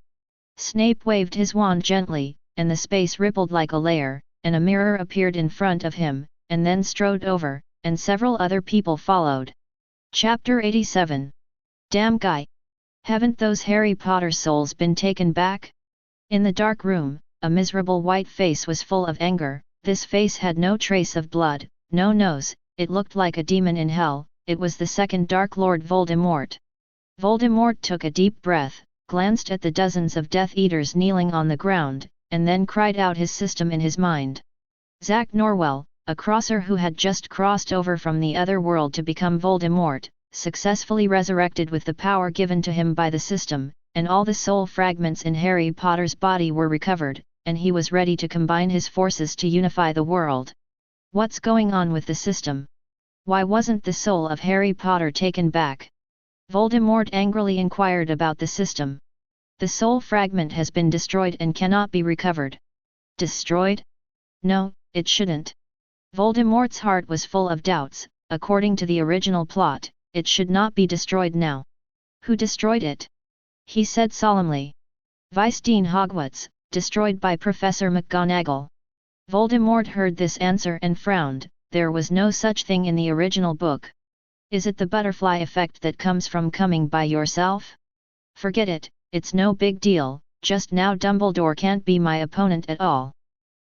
Speaker 1: Snape waved his wand gently, and the space rippled like a layer, and a mirror appeared in front of him, and then strode over, and several other people followed. Chapter 87. Damn guy! Haven't those Harry Potter souls been taken back? In the dark room, a miserable white face was full of anger. This face had no trace of blood, no nose, it looked like a demon in hell. It was the second Dark Lord Voldemort. Voldemort took a deep breath, glanced at the dozens of Death Eaters kneeling on the ground, and then cried out his system in his mind. Zack Norwell, a crosser who had just crossed over from the other world to become Voldemort, successfully resurrected with the power given to him by the system, and all the soul fragments in Harry Potter's body were recovered, and he was ready to combine his forces to unify the world. What's going on with the system? Why wasn't the soul of Harry Potter taken back? Voldemort angrily inquired about the system. The soul fragment has been destroyed and cannot be recovered. Destroyed? No, it shouldn't. Voldemort's heart was full of doubts. According to the original plot, it should not be destroyed now. Who destroyed it? He said solemnly. Vice Dean Hogwarts, destroyed by Professor McGonagall. Voldemort heard this answer and frowned. There was no such thing in the original book. Is it the butterfly effect that comes from coming by yourself? Forget it, it's no big deal, just now Dumbledore can't be my opponent at all.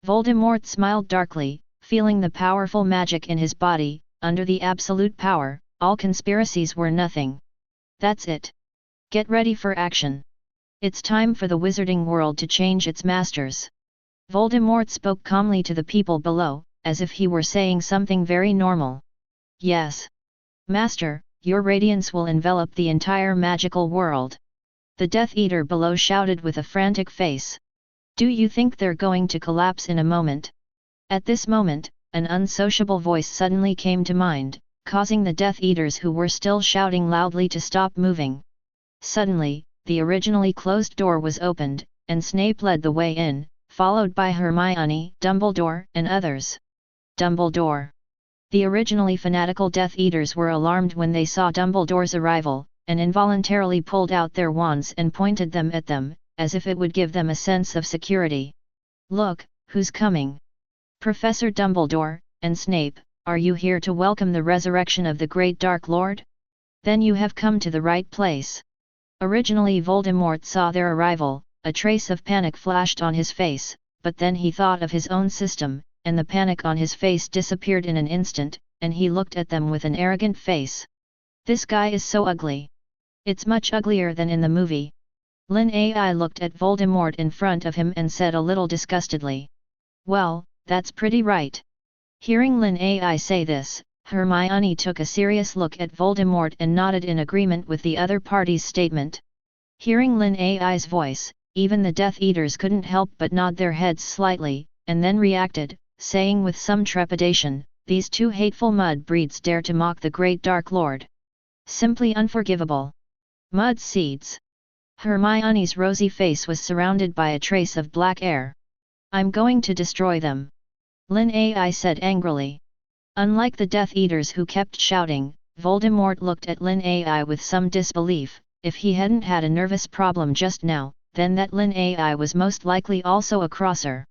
Speaker 1: Voldemort smiled darkly, feeling the powerful magic in his body. Under the absolute power, all conspiracies were nothing. That's it. Get ready for action. It's time for the wizarding world to change its masters. Voldemort spoke calmly to the people below, as if he were saying something very normal. Yes. Master, your radiance will envelop the entire magical world. The Death Eater below shouted with a frantic face. Do you think they're going to collapse in a moment? At this moment, an unsociable voice suddenly came to mind, causing the Death Eaters who were still shouting loudly to stop moving. Suddenly, the originally closed door was opened, and Snape led the way in, followed by Hermione, Dumbledore, and others. Dumbledore. The originally fanatical Death Eaters were alarmed when they saw Dumbledore's arrival, and involuntarily pulled out their wands and pointed them at them, as if it would give them a sense of security. Look, who's coming? Professor Dumbledore, and Snape, are you here to welcome the resurrection of the Great Dark Lord? Then you have come to the right place. Originally Voldemort saw their arrival, a trace of panic flashed on his face, but then he thought of his own system, and the panic on his face disappeared in an instant, and he looked at them with an arrogant face. This guy is so ugly. It's much uglier than in the movie. Lin Ai looked at Voldemort in front of him and said a little disgustedly. Well, that's pretty right. Hearing Lin Ai say this, Hermione took a serious look at Voldemort and nodded in agreement with the other party's statement. Hearing Lin Ai's voice, even the Death Eaters couldn't help but nod their heads slightly, and then reacted, saying with some trepidation, these two hateful mud breeds dare to mock the Great Dark Lord. Simply unforgivable. Mud seeds. Hermione's rosy face was surrounded by a trace of black air. I'm going to destroy them. Lin Ai said angrily. Unlike the Death Eaters who kept shouting, Voldemort looked at Lin Ai with some disbelief. If he hadn't had a nervous problem just now, then that Lin Ai was most likely also a crosser.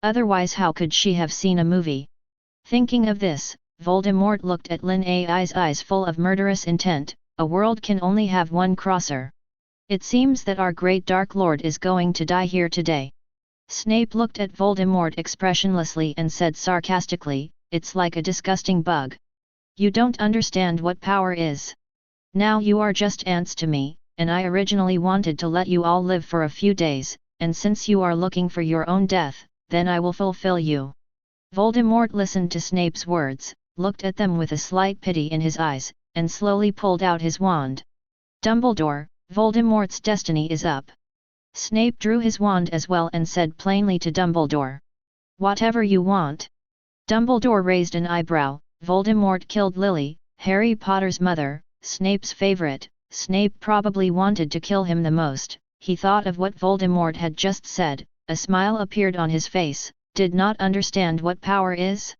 Speaker 1: Otherwise how could she have seen a movie? Thinking of this, Voldemort looked at Lin Ai's eyes full of murderous intent. A world can only have one crosser. It seems that our Great Dark Lord is going to die here today. Snape looked at Voldemort expressionlessly and said sarcastically, it's like a disgusting bug. You don't understand what power is. Now you are just ants to me, and I originally wanted to let you all live for a few days, and since you are looking for your own death, then I will fulfill you. Voldemort listened to Snape's words, looked at them with a slight pity in his eyes, and slowly pulled out his wand. Dumbledore, Voldemort's destiny is up. Snape drew his wand as well and said plainly to Dumbledore. Whatever you want. Dumbledore raised an eyebrow. Voldemort killed Lily, Harry Potter's mother, Snape's favorite. Snape probably wanted to kill him the most. He thought of what Voldemort had just said, a smile appeared on his face. Did not understand what power is?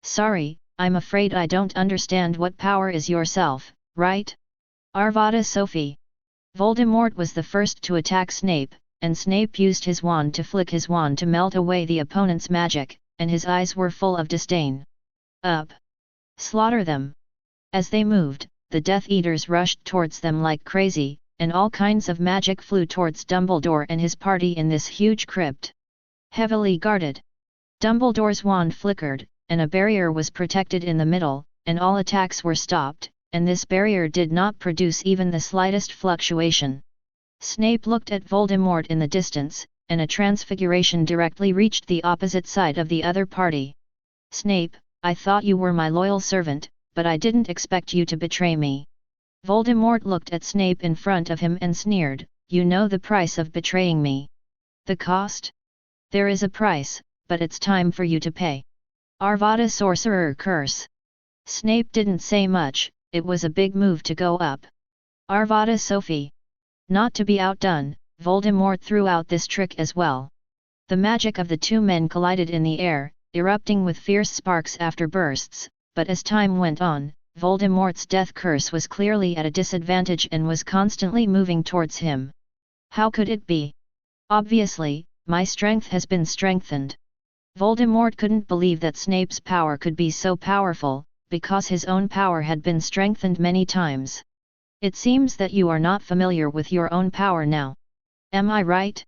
Speaker 1: Sorry, I'm afraid I don't understand what power is yourself, right? Avada Sophie. Voldemort was the first to attack Snape, and Snape used his wand to flick his wand to melt away the opponent's magic, and his eyes were full of disdain. Up! Slaughter them! As they moved, the Death Eaters rushed towards them like crazy, and all kinds of magic flew towards Dumbledore and his party in this huge crypt. Heavily guarded. Dumbledore's wand flickered, and a barrier was protected in the middle, and all attacks were stopped, and this barrier did not produce even the slightest fluctuation. Snape looked at Voldemort in the distance, and a transfiguration directly reached the opposite side of the other party. Snape, I thought you were my loyal servant, but I didn't expect you to betray me. Voldemort looked at Snape in front of him and sneered, you know the price of betraying me. The cost? There is a price, but it's time for you to pay. Avada Sorcerer Curse. Snape didn't say much, it was a big move to go up. Avada Sophie. Not to be outdone, Voldemort threw out this trick as well. The magic of the two men collided in the air, erupting with fierce sparks after bursts, but as time went on, Voldemort's death curse was clearly at a disadvantage and was constantly moving towards him. How could it be? Obviously, my strength has been strengthened. Voldemort couldn't believe that Snape's power could be so powerful, because his own power had been strengthened many times. It seems that you are not familiar with your own power now. Am I right?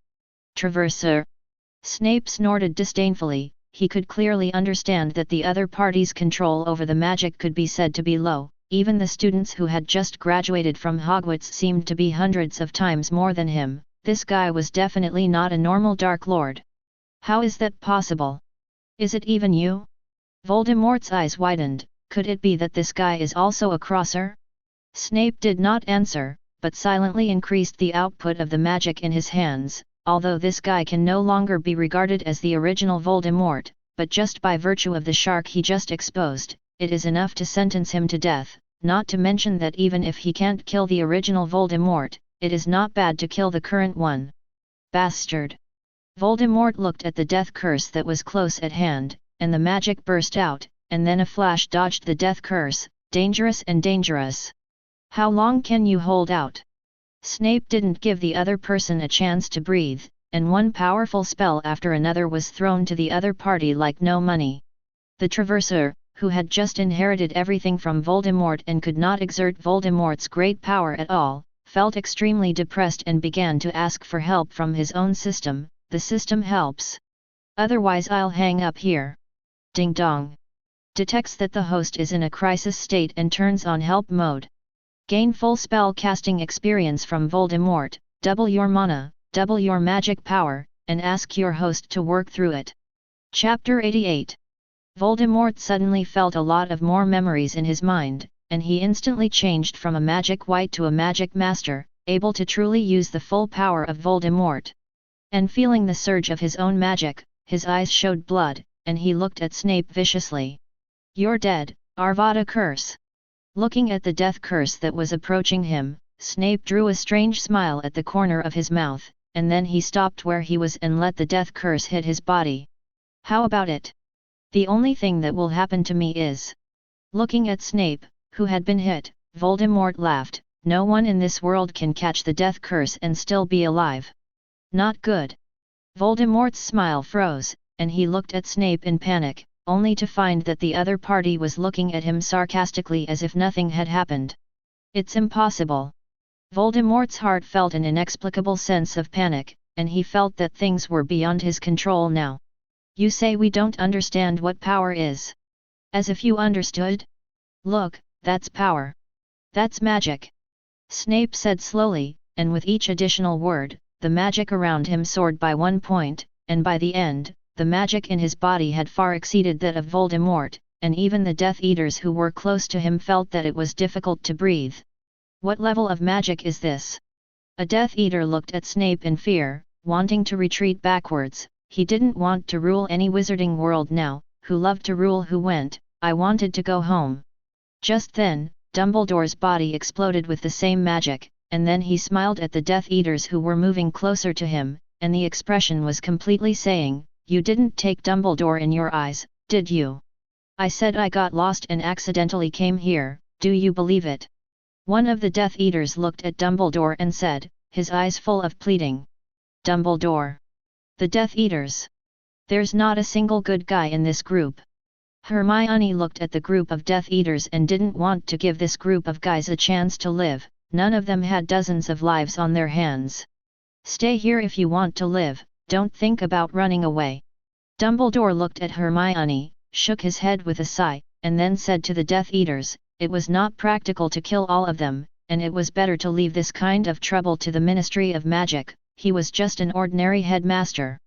Speaker 1: Traverser. Snape snorted disdainfully. He could clearly understand that the other party's control over the magic could be said to be low. Even the students who had just graduated from Hogwarts seemed to be hundreds of times more than him. This guy was definitely not a normal Dark Lord. How is that possible? Is it even you? Voldemort's eyes widened. Could it be that this guy is also a crosser? Snape did not answer, but silently increased the output of the magic in his hands. Although this guy can no longer be regarded as the original Voldemort, but just by virtue of the shark he just exposed, it is enough to sentence him to death, not to mention that even if he can't kill the original Voldemort, it is not bad to kill the current one. Bastard! Voldemort looked at the death curse that was close at hand, and the magic burst out, and then a flash dodged the death curse, dangerous and dangerous. How long can you hold out? Snape didn't give the other person a chance to breathe, and one powerful spell after another was thrown to the other party like no money. The Traverser, who had just inherited everything from Voldemort and could not exert Voldemort's great power at all, felt extremely depressed and began to ask for help from his own system. The system helps. Otherwise I'll hang up here. Ding dong. Detects that the host is in a crisis state and turns on help mode. Gain full spell casting experience from Voldemort, double your mana, double your magic power, and ask your host to work through it. Chapter 88. Voldemort suddenly felt a lot of more memories in his mind, and he instantly changed from a magic wight to a magic master, able to truly use the full power of Voldemort. And feeling the surge of his own magic, his eyes showed blood, and he looked at Snape viciously. You're dead, Avada Curse. Looking at the death curse that was approaching him, Snape drew a strange smile at the corner of his mouth, and then he stopped where he was and let the death curse hit his body. How about it? The only thing that will happen to me is... Looking at Snape, who had been hit, Voldemort laughed. No one in this world can catch the death curse and still be alive. Not good. Voldemort's smile froze, and he looked at Snape in panic, only to find that the other party was looking at him sarcastically as if nothing had happened. It's impossible. Voldemort's heart felt an inexplicable sense of panic, and he felt that things were beyond his control now. You say we don't understand what power is. As if you understood? Look, that's power. That's magic. Snape said slowly, and with each additional word, the magic around him soared by 1 point, and by the end, the magic in his body had far exceeded that of Voldemort, and even the Death Eaters who were close to him felt that it was difficult to breathe. What level of magic is this? A Death Eater looked at Snape in fear, wanting to retreat backwards. He didn't want to rule any wizarding world now. Who loved to rule who went, I wanted to go home. Just then, Dumbledore's body exploded with the same magic, and then he smiled at the Death Eaters who were moving closer to him, and the expression was completely saying, "You didn't take Dumbledore in your eyes, did you? I said I got lost and accidentally came here, do you believe it?" One of the Death Eaters looked at Dumbledore and said, his eyes full of pleading. "Dumbledore. The Death Eaters. There's not a single good guy in this group." Hermione looked at the group of Death Eaters and didn't want to give this group of guys a chance to live. None of them had dozens of lives on their hands. "Stay here if you want to live, don't think about running away." Dumbledore looked at Hermione, shook his head with a sigh, and then said to the Death Eaters, it was not practical to kill all of them, and it was better to leave this kind of trouble to the Ministry of Magic. He was just an ordinary headmaster.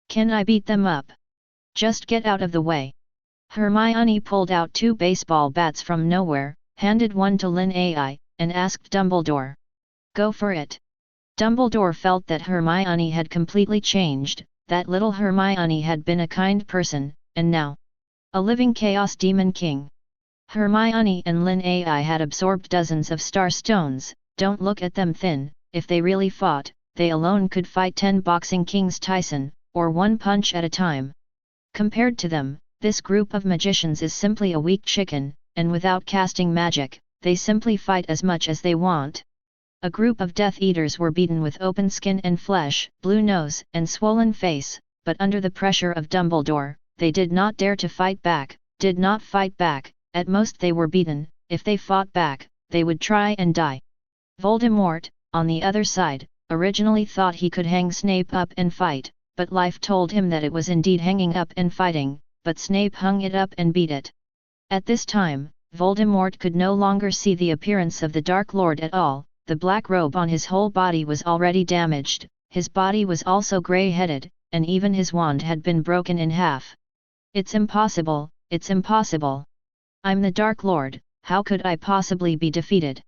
Speaker 1: "Can I beat them up? Just get out of the way." Hermione pulled out 2 baseball bats from nowhere, handed one to Lin Ai, and asked Dumbledore. "Go for it." Dumbledore felt that Hermione had completely changed, that little Hermione had been a kind person, and now a living Chaos Demon King. Hermione and Lin Ai had absorbed dozens of star stones. Don't look at them thin. If they really fought, they alone could fight 10 boxing kings Tyson, or 1 punch at a time. Compared to them, this group of magicians is simply a weak chicken, and without casting magic, they simply fight as much as they want. A group of Death Eaters were beaten with open skin and flesh, blue nose and swollen face, but under the pressure of Dumbledore, they did not dare to fight back, did not fight back. At most they were beaten. If they fought back, they would try and die. Voldemort, on the other side, originally thought he could hang Snape up and fight, but life told him that it was indeed hanging up and fighting, but Snape hung it up and beat it. At this time, Voldemort could no longer see the appearance of the Dark Lord at all. The black robe on his whole body was already damaged, his body was also grey-headed, and even his wand had been broken in half. "It's impossible, it's impossible. I'm the Dark Lord, how could I possibly be defeated?"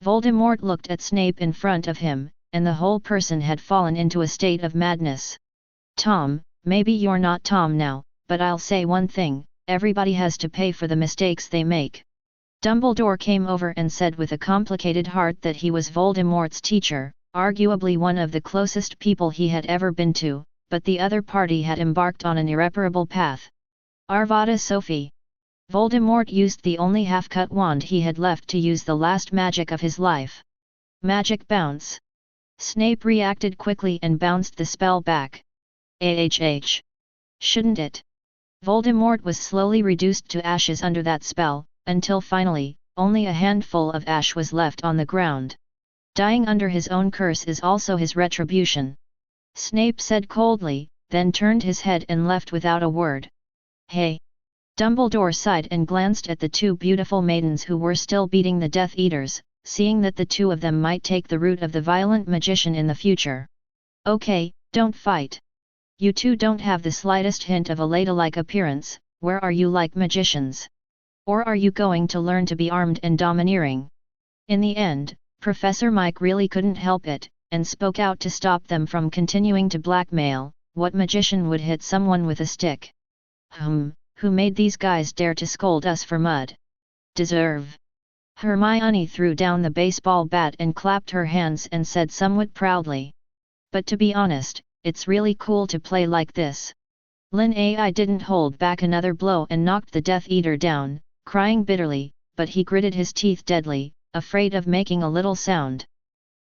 Speaker 1: Voldemort looked at Snape in front of him, and the whole person had fallen into a state of madness. "Tom, maybe you're not Tom now, but I'll say one thing, everybody has to pay for the mistakes they make." Dumbledore came over and said with a complicated heart that he was Voldemort's teacher, arguably one of the closest people he had ever been to, but the other party had embarked on an irreparable path. Arvada Sophie. Voldemort used the only half-cut wand he had left to use the last magic of his life. Magic bounce. Snape reacted quickly and bounced the spell back. Shouldn't it? Voldemort was slowly reduced to ashes under that spell, until finally, only a handful of ash was left on the ground. Dying under his own curse is also his retribution. Snape said coldly, then turned his head and left without a word. "Hey!" Dumbledore sighed and glanced at the 2 beautiful maidens who were still beating the Death Eaters, seeing that the 2 of them might take the route of the violent magician in the future. "Okay, don't fight. You 2 don't have the slightest hint of a ladylike appearance. Where are you like magicians? Or are you going to learn to be armed and domineering?" In the end, Professor Mike really couldn't help it, and spoke out to stop them from continuing to blackmail. What magician would hit someone with a stick? Who made these guys dare to scold us for mud? Deserve. Hermione threw down the baseball bat and clapped her hands and said somewhat proudly. "But to be honest, it's really cool to play like this." Lin Ai didn't hold back another blow and knocked the Death Eater down, crying bitterly, but he gritted his teeth deadly, afraid of making a little sound.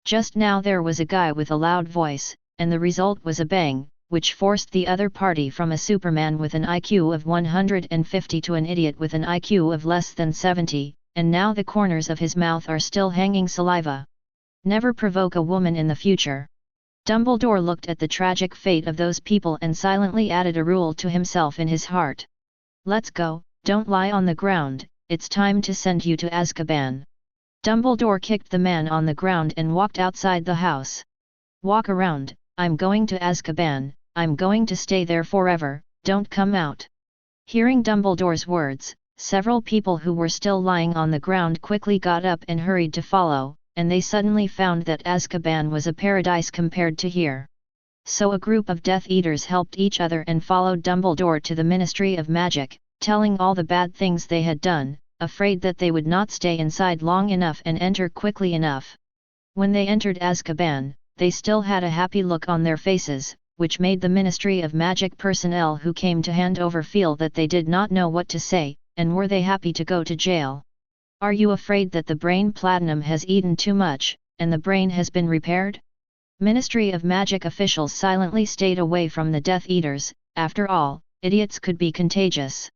Speaker 1: Just now there was a guy with a loud voice, and the result was a bang, which forced the other party from a Superman with an IQ of 150 to an idiot with an IQ of less than 70, and now the corners of his mouth are still hanging saliva. Never provoke a woman in the future. Dumbledore looked at the tragic fate of those people and silently added a rule to himself in his heart. "Let's go, don't lie on the ground, it's time to send you to Azkaban." Dumbledore kicked the man on the ground and walked outside the house. "Walk around, I'm going to Azkaban, I'm going to stay there forever, don't come out." Hearing Dumbledore's words, several people who were still lying on the ground quickly got up and hurried to follow, and they suddenly found that Azkaban was a paradise compared to here. So a group of Death Eaters helped each other and followed Dumbledore to the Ministry of Magic, telling all the bad things they had done, afraid that they would not stay inside long enough and enter quickly enough. When they entered Azkaban, they still had a happy look on their faces, which made the Ministry of Magic personnel who came to hand over feel that they did not know what to say, and were they happy to go to jail. Are you afraid that the brain platinum has eaten too much, and the brain has been repaired? Ministry of Magic officials silently stayed away from the Death Eaters. After all, idiots could be contagious.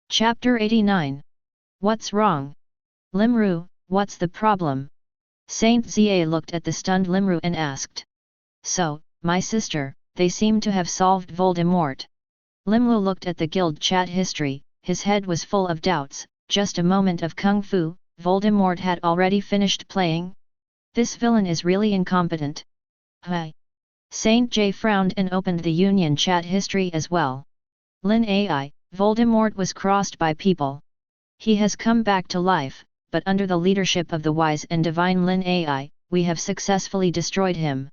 Speaker 1: Chapter 89. What's wrong? Limru, what's the problem? Saint Zia looked at the stunned Limru and asked. So, my sister, they seem to have solved Voldemort. Limru looked at the guild chat history, his head was full of doubts. Just a moment of kung fu, Voldemort had already finished playing? This villain is really incompetent. Hi. Saint J frowned and opened the Union chat history as well. Lin AI, Voldemort was crossed by people. He has come back to life, but under the leadership of the wise and divine Lin AI, we have successfully destroyed him.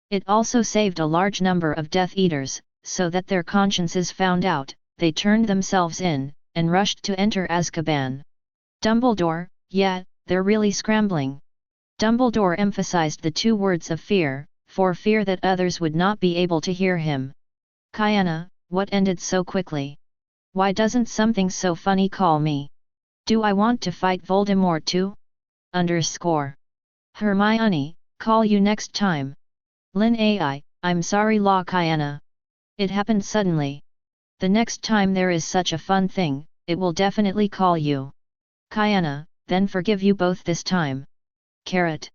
Speaker 1: It also saved a large number of Death Eaters, so that their consciences found out, they turned themselves in, and rushed to enter Azkaban. Dumbledore, yeah, they're really scrambling. Dumbledore emphasized the two words of fear, for fear that others would not be able to hear him. Kiana, what ended so quickly? Why doesn't something so funny call me? Do I want to fight Voldemort too? Hermione, call you next time. Lin AI, I'm sorry La Kiana. It happened suddenly. The next time there is such a fun thing, it will definitely call you. Kiana, then forgive you both this time. Carrot.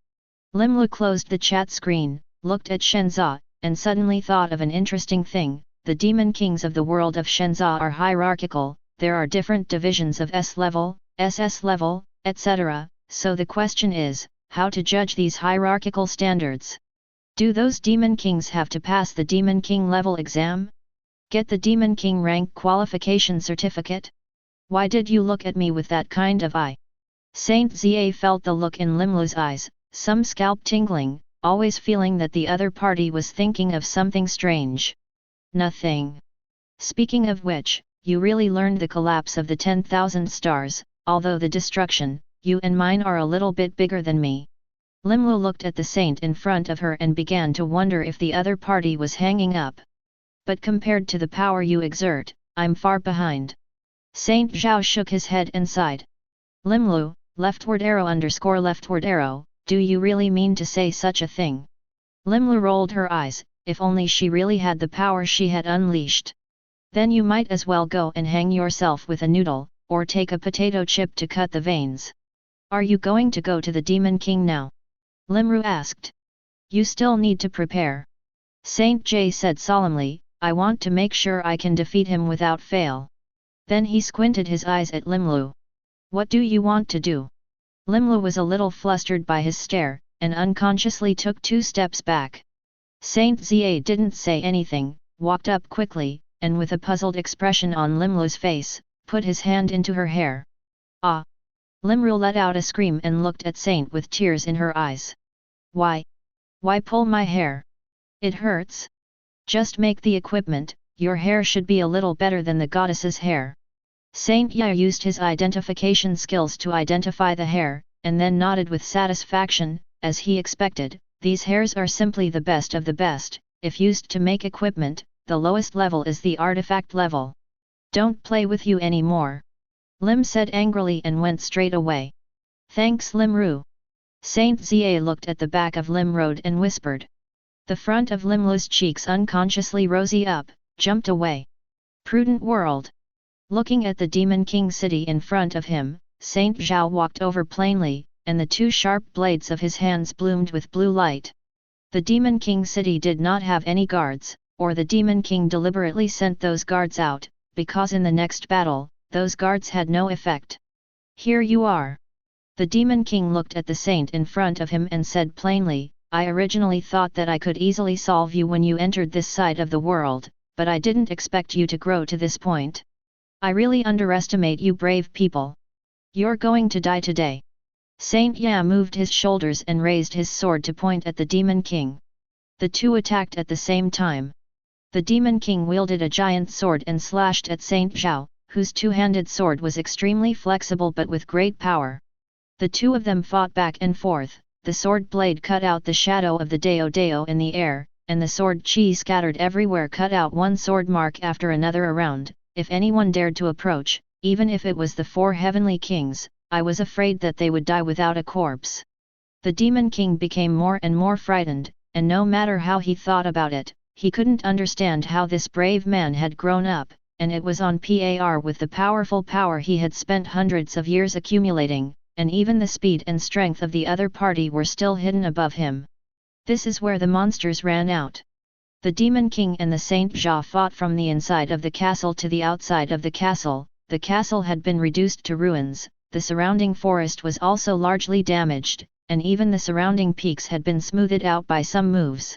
Speaker 1: Limlu closed the chat screen, looked at Shenza, and suddenly thought of an interesting thing. The Demon Kings of the world of Shenza are hierarchical, there are different divisions of S level, SS level, etc., so the question is, how to judge these hierarchical standards? Do those Demon Kings have to pass the Demon King level exam? Get the Demon King rank qualification certificate? Why did you look at me with that kind of eye? Saint Zia felt the look in Limlu's eyes, some scalp tingling, always feeling that the other party was thinking of something strange. Nothing. Speaking of which, you really learned the collapse of the 10,000 stars, although the destruction, you and mine are a little bit bigger than me. Limlu looked at the saint in front of her and began to wonder if the other party was hanging up. But compared to the power you exert, I'm far behind. Saint Zhao shook his head and sighed. Limlu, leftward arrow, do you really mean to say such a thing? Limlu rolled her eyes, if only she really had the power she had unleashed. Then you might as well go and hang yourself with a noodle, or take a potato chip to cut the veins. Are you going to go to the Demon King now? Limru asked. You still need to prepare. Saint J said solemnly, I want to make sure I can defeat him without fail. Then he squinted his eyes at Limlu. What do you want to do? Limlu was a little flustered by his stare, and unconsciously took 2 steps back. Saint Zia didn't say anything, walked up quickly, and with a puzzled expression on Limlu's face, put his hand into her hair. Ah! Limru let out a scream and looked at Saint with tears in her eyes. Why? Why pull my hair? It hurts. Just make the equipment, your hair should be a little better than the goddess's hair. Saint Yi used his identification skills to identify the hair, and then nodded with satisfaction, as he expected. These hairs are simply the best of the best. If used to make equipment, the lowest level is the artifact level. Don't play with you anymore. Lim said angrily and went straight away. Thanks Limru. Saint Zia looked at the back of Limrod and whispered. The front of Limlu's cheeks unconsciously rosy up, jumped away. Prudent world. Looking at the Demon King city in front of him, Saint Zhao walked over plainly, and the 2 sharp blades of his hands bloomed with blue light. The Demon King city did not have any guards, or the Demon King deliberately sent those guards out, because in the next battle, those guards had no effect. Here you are. The Demon King looked at the saint in front of him and said plainly, I originally thought that I could easily solve you when you entered this side of the world, but I didn't expect you to grow to this point. I really underestimate you brave people. You're going to die today. Saint Ya moved his shoulders and raised his sword to point at the Demon King. The two attacked at the same time. The Demon King wielded a giant sword and slashed at Saint Zhao, whose two-handed sword was extremely flexible but with great power. The two of them fought back and forth, the sword blade cut out the shadow of the Dao in the air, and the sword chi scattered everywhere cut out one sword mark after another around. If anyone dared to approach, even if it was the four heavenly kings, I was afraid that they would die without a corpse. The Demon King became more and more frightened, and no matter how he thought about it, he couldn't understand how this brave man had grown up, and it was on par with the powerful power he had spent hundreds of years accumulating, and even the speed and strength of the other party were still hidden above him. This is where the monsters ran out. The Demon King and the Saint Zhao fought from the inside of the castle to the outside of the castle. The castle had been reduced to ruins, the surrounding forest was also largely damaged, and even the surrounding peaks had been smoothed out by some moves.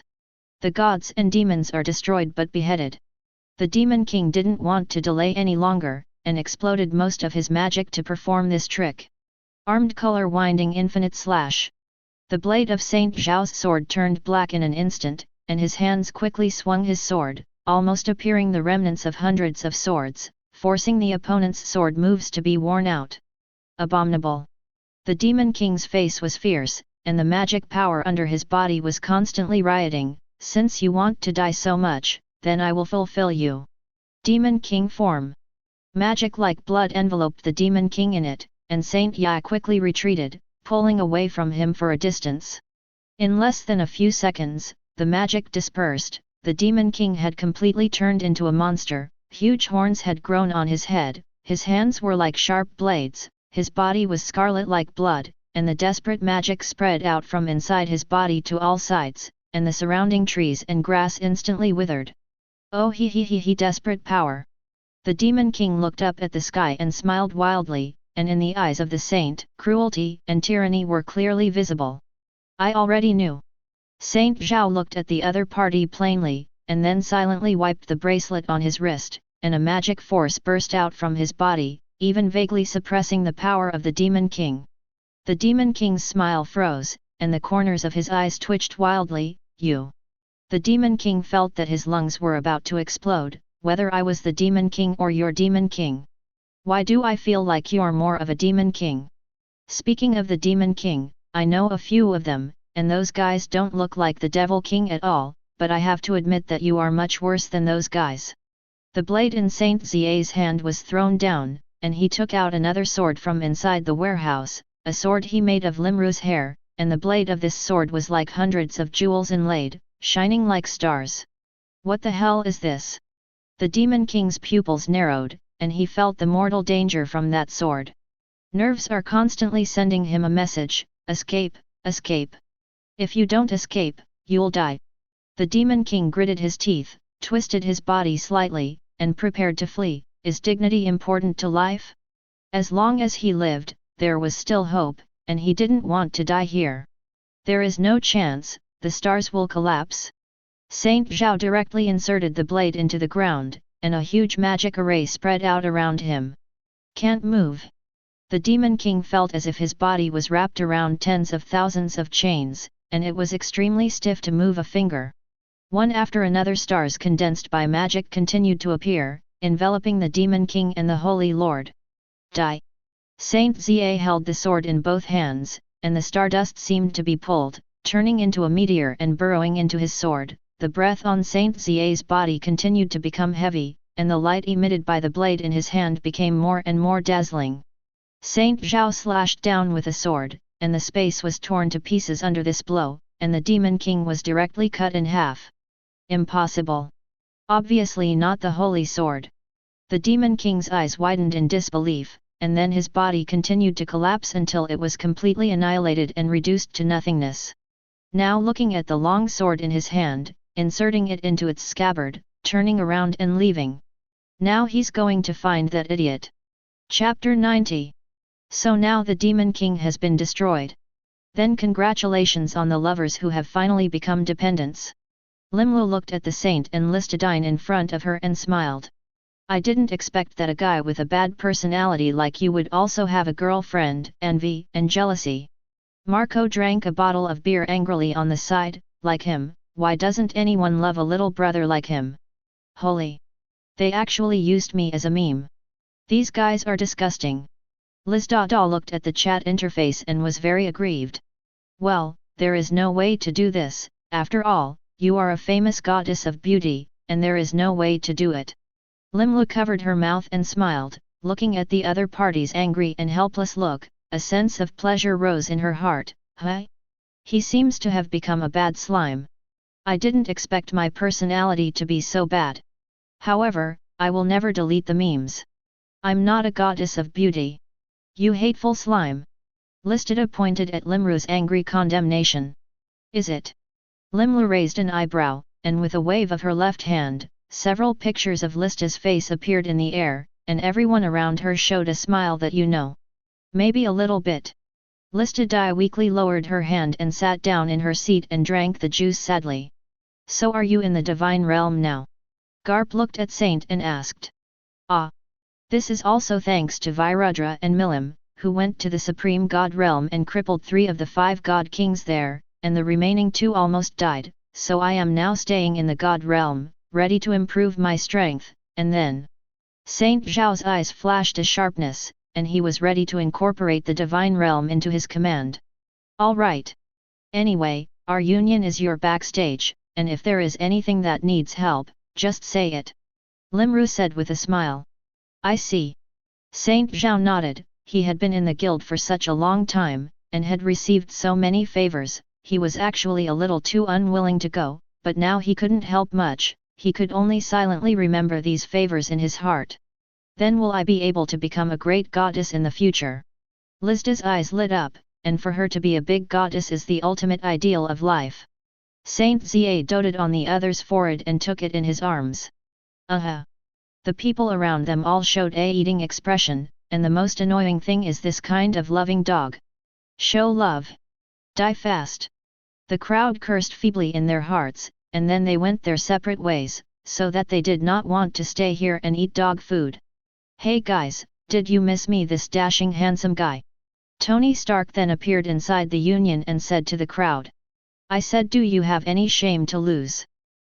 Speaker 1: The gods and demons are destroyed but beheaded. The Demon King didn't want to delay any longer, and exploded most of his magic to perform this trick. Armed color winding infinite slash. The blade of Saint Zhao's sword turned black in an instant, and his hands quickly swung his sword, almost appearing the remnants of hundreds of swords, forcing the opponent's sword moves to be worn out. Abominable. The Demon King's face was fierce, and the magic power under his body was constantly rioting. Since you want to die so much, then I will fulfill you. Demon King form. Magic like blood enveloped the Demon King in it, and Saint Ya quickly retreated, pulling away from him for a distance. In less than a few seconds, the magic dispersed, the Demon King had completely turned into a monster, huge horns had grown on his head, his hands were like sharp blades, his body was scarlet like blood, and the desperate magic spread out from inside his body to all sides, and the surrounding trees and grass instantly withered. Oh he desperate power! The Demon King looked up at the sky and smiled wildly, and in the eyes of the saint, cruelty and tyranny were clearly visible. I already knew. Saint Zhao looked at the other party plainly, and then silently wiped the bracelet on his wrist, and a magic force burst out from his body, even vaguely suppressing the power of the Demon King. The Demon King's smile froze, and the corners of his eyes twitched wildly. You. The Demon King felt that his lungs were about to explode, whether I was the Demon King or your Demon King. Why do I feel like you're more of a Demon King? Speaking of the Demon King, I know a few of them, and those guys don't look like the Devil King at all, but I have to admit that you are much worse than those guys. The blade in Saint Zia's hand was thrown down, and he took out another sword from inside the warehouse, a sword he made of Limru's hair, and the blade of this sword was like hundreds of jewels inlaid, shining like stars. What the hell is this? The Demon King's pupils narrowed, and he felt the mortal danger from that sword. Nerves are constantly sending him a message, escape, escape. If you don't escape, you'll die. The Demon King gritted his teeth, twisted his body slightly, and prepared to flee. Is dignity important to life? As long as he lived, there was still hope, and he didn't want to die here. There is no chance, the stars will collapse. Saint Zhao directly inserted the blade into the ground, and a huge magic array spread out around him. Can't move. The Demon King felt as if his body was wrapped around tens of thousands of chains, and it was extremely stiff to move a finger. One after another stars condensed by magic continued to appear, enveloping the Demon King and the Holy Lord. Die! Saint Zia held the sword in both hands, and the stardust seemed to be pulled, turning into a meteor and burrowing into his sword. The breath on Saint Zia's body continued to become heavy, and the light emitted by the blade in his hand became more and more dazzling. Saint Zhao slashed down with a sword, and the space was torn to pieces under this blow, and the Demon King was directly cut in half. Impossible! Obviously not the holy sword. The Demon King's eyes widened in disbelief, and then his body continued to collapse until it was completely annihilated and reduced to nothingness. Now looking at the long sword in his hand, inserting it into its scabbard, turning around and leaving. Now he's going to find that idiot. Chapter 90. So now the Demon King has been destroyed. Then congratulations on the lovers who have finally become dependents. Limlu looked at the saint and Listadine in front of her and smiled. I didn't expect that a guy with a bad personality like you would also have a girlfriend, envy and jealousy. Marco drank a bottle of beer angrily on the side. Like him, why doesn't anyone love a little brother like him? Holy! They actually used me as a meme. These guys are disgusting. Liz looked at the chat interface and was very aggrieved. Well, there is no way to do this, after all, you are a famous goddess of beauty, and there is no way to do it. Limlu covered her mouth and smiled, looking at the other party's angry and helpless look. A sense of pleasure rose in her heart. Huh? He seems to have become a bad slime. I didn't expect my personality to be so bad. However, I will never delete the memes. I'm not a goddess of beauty. You hateful slime. Listida pointed at Limru's angry condemnation. Is it? Limlu raised an eyebrow, and with a wave of her left hand, several pictures of Lista's face appeared in the air, and everyone around her showed a smile that you know. Maybe a little bit. Listida weakly lowered her hand and sat down in her seat and drank the juice sadly. So are you in the divine realm now? Garp looked at Saint and asked. Ah. This is also thanks to Virudra and Milim, who went to the supreme god realm and crippled 3 of the 5 god kings there, and the remaining 2 almost died, so I am now staying in the god realm, ready to improve my strength, and then. Saint Zhao's eyes flashed a sharpness, and he was ready to incorporate the divine realm into his command. All right. Anyway, our union is your backstage, and if there is anything that needs help, just say it. Limru said with a smile. I see. Saint Zhao nodded. He had been in the guild for such a long time, and had received so many favors, he was actually a little too unwilling to go, but now he couldn't help much, he could only silently remember these favors in his heart. Then will I be able to become a great goddess in the future? Lista's eyes lit up, and for her to be a big goddess is the ultimate ideal of life. Saint Zia doted on the other's forehead and took it in his arms. The people around them all showed a eating expression, and the most annoying thing is this kind of loving dog. Show love. Die fast. The crowd cursed feebly in their hearts, and then they went their separate ways, so that they did not want to stay here and eat dog food. Hey guys, did you miss me, this dashing handsome guy? Tony Stark then appeared inside the union and said to the crowd. I said, do you have any shame to lose?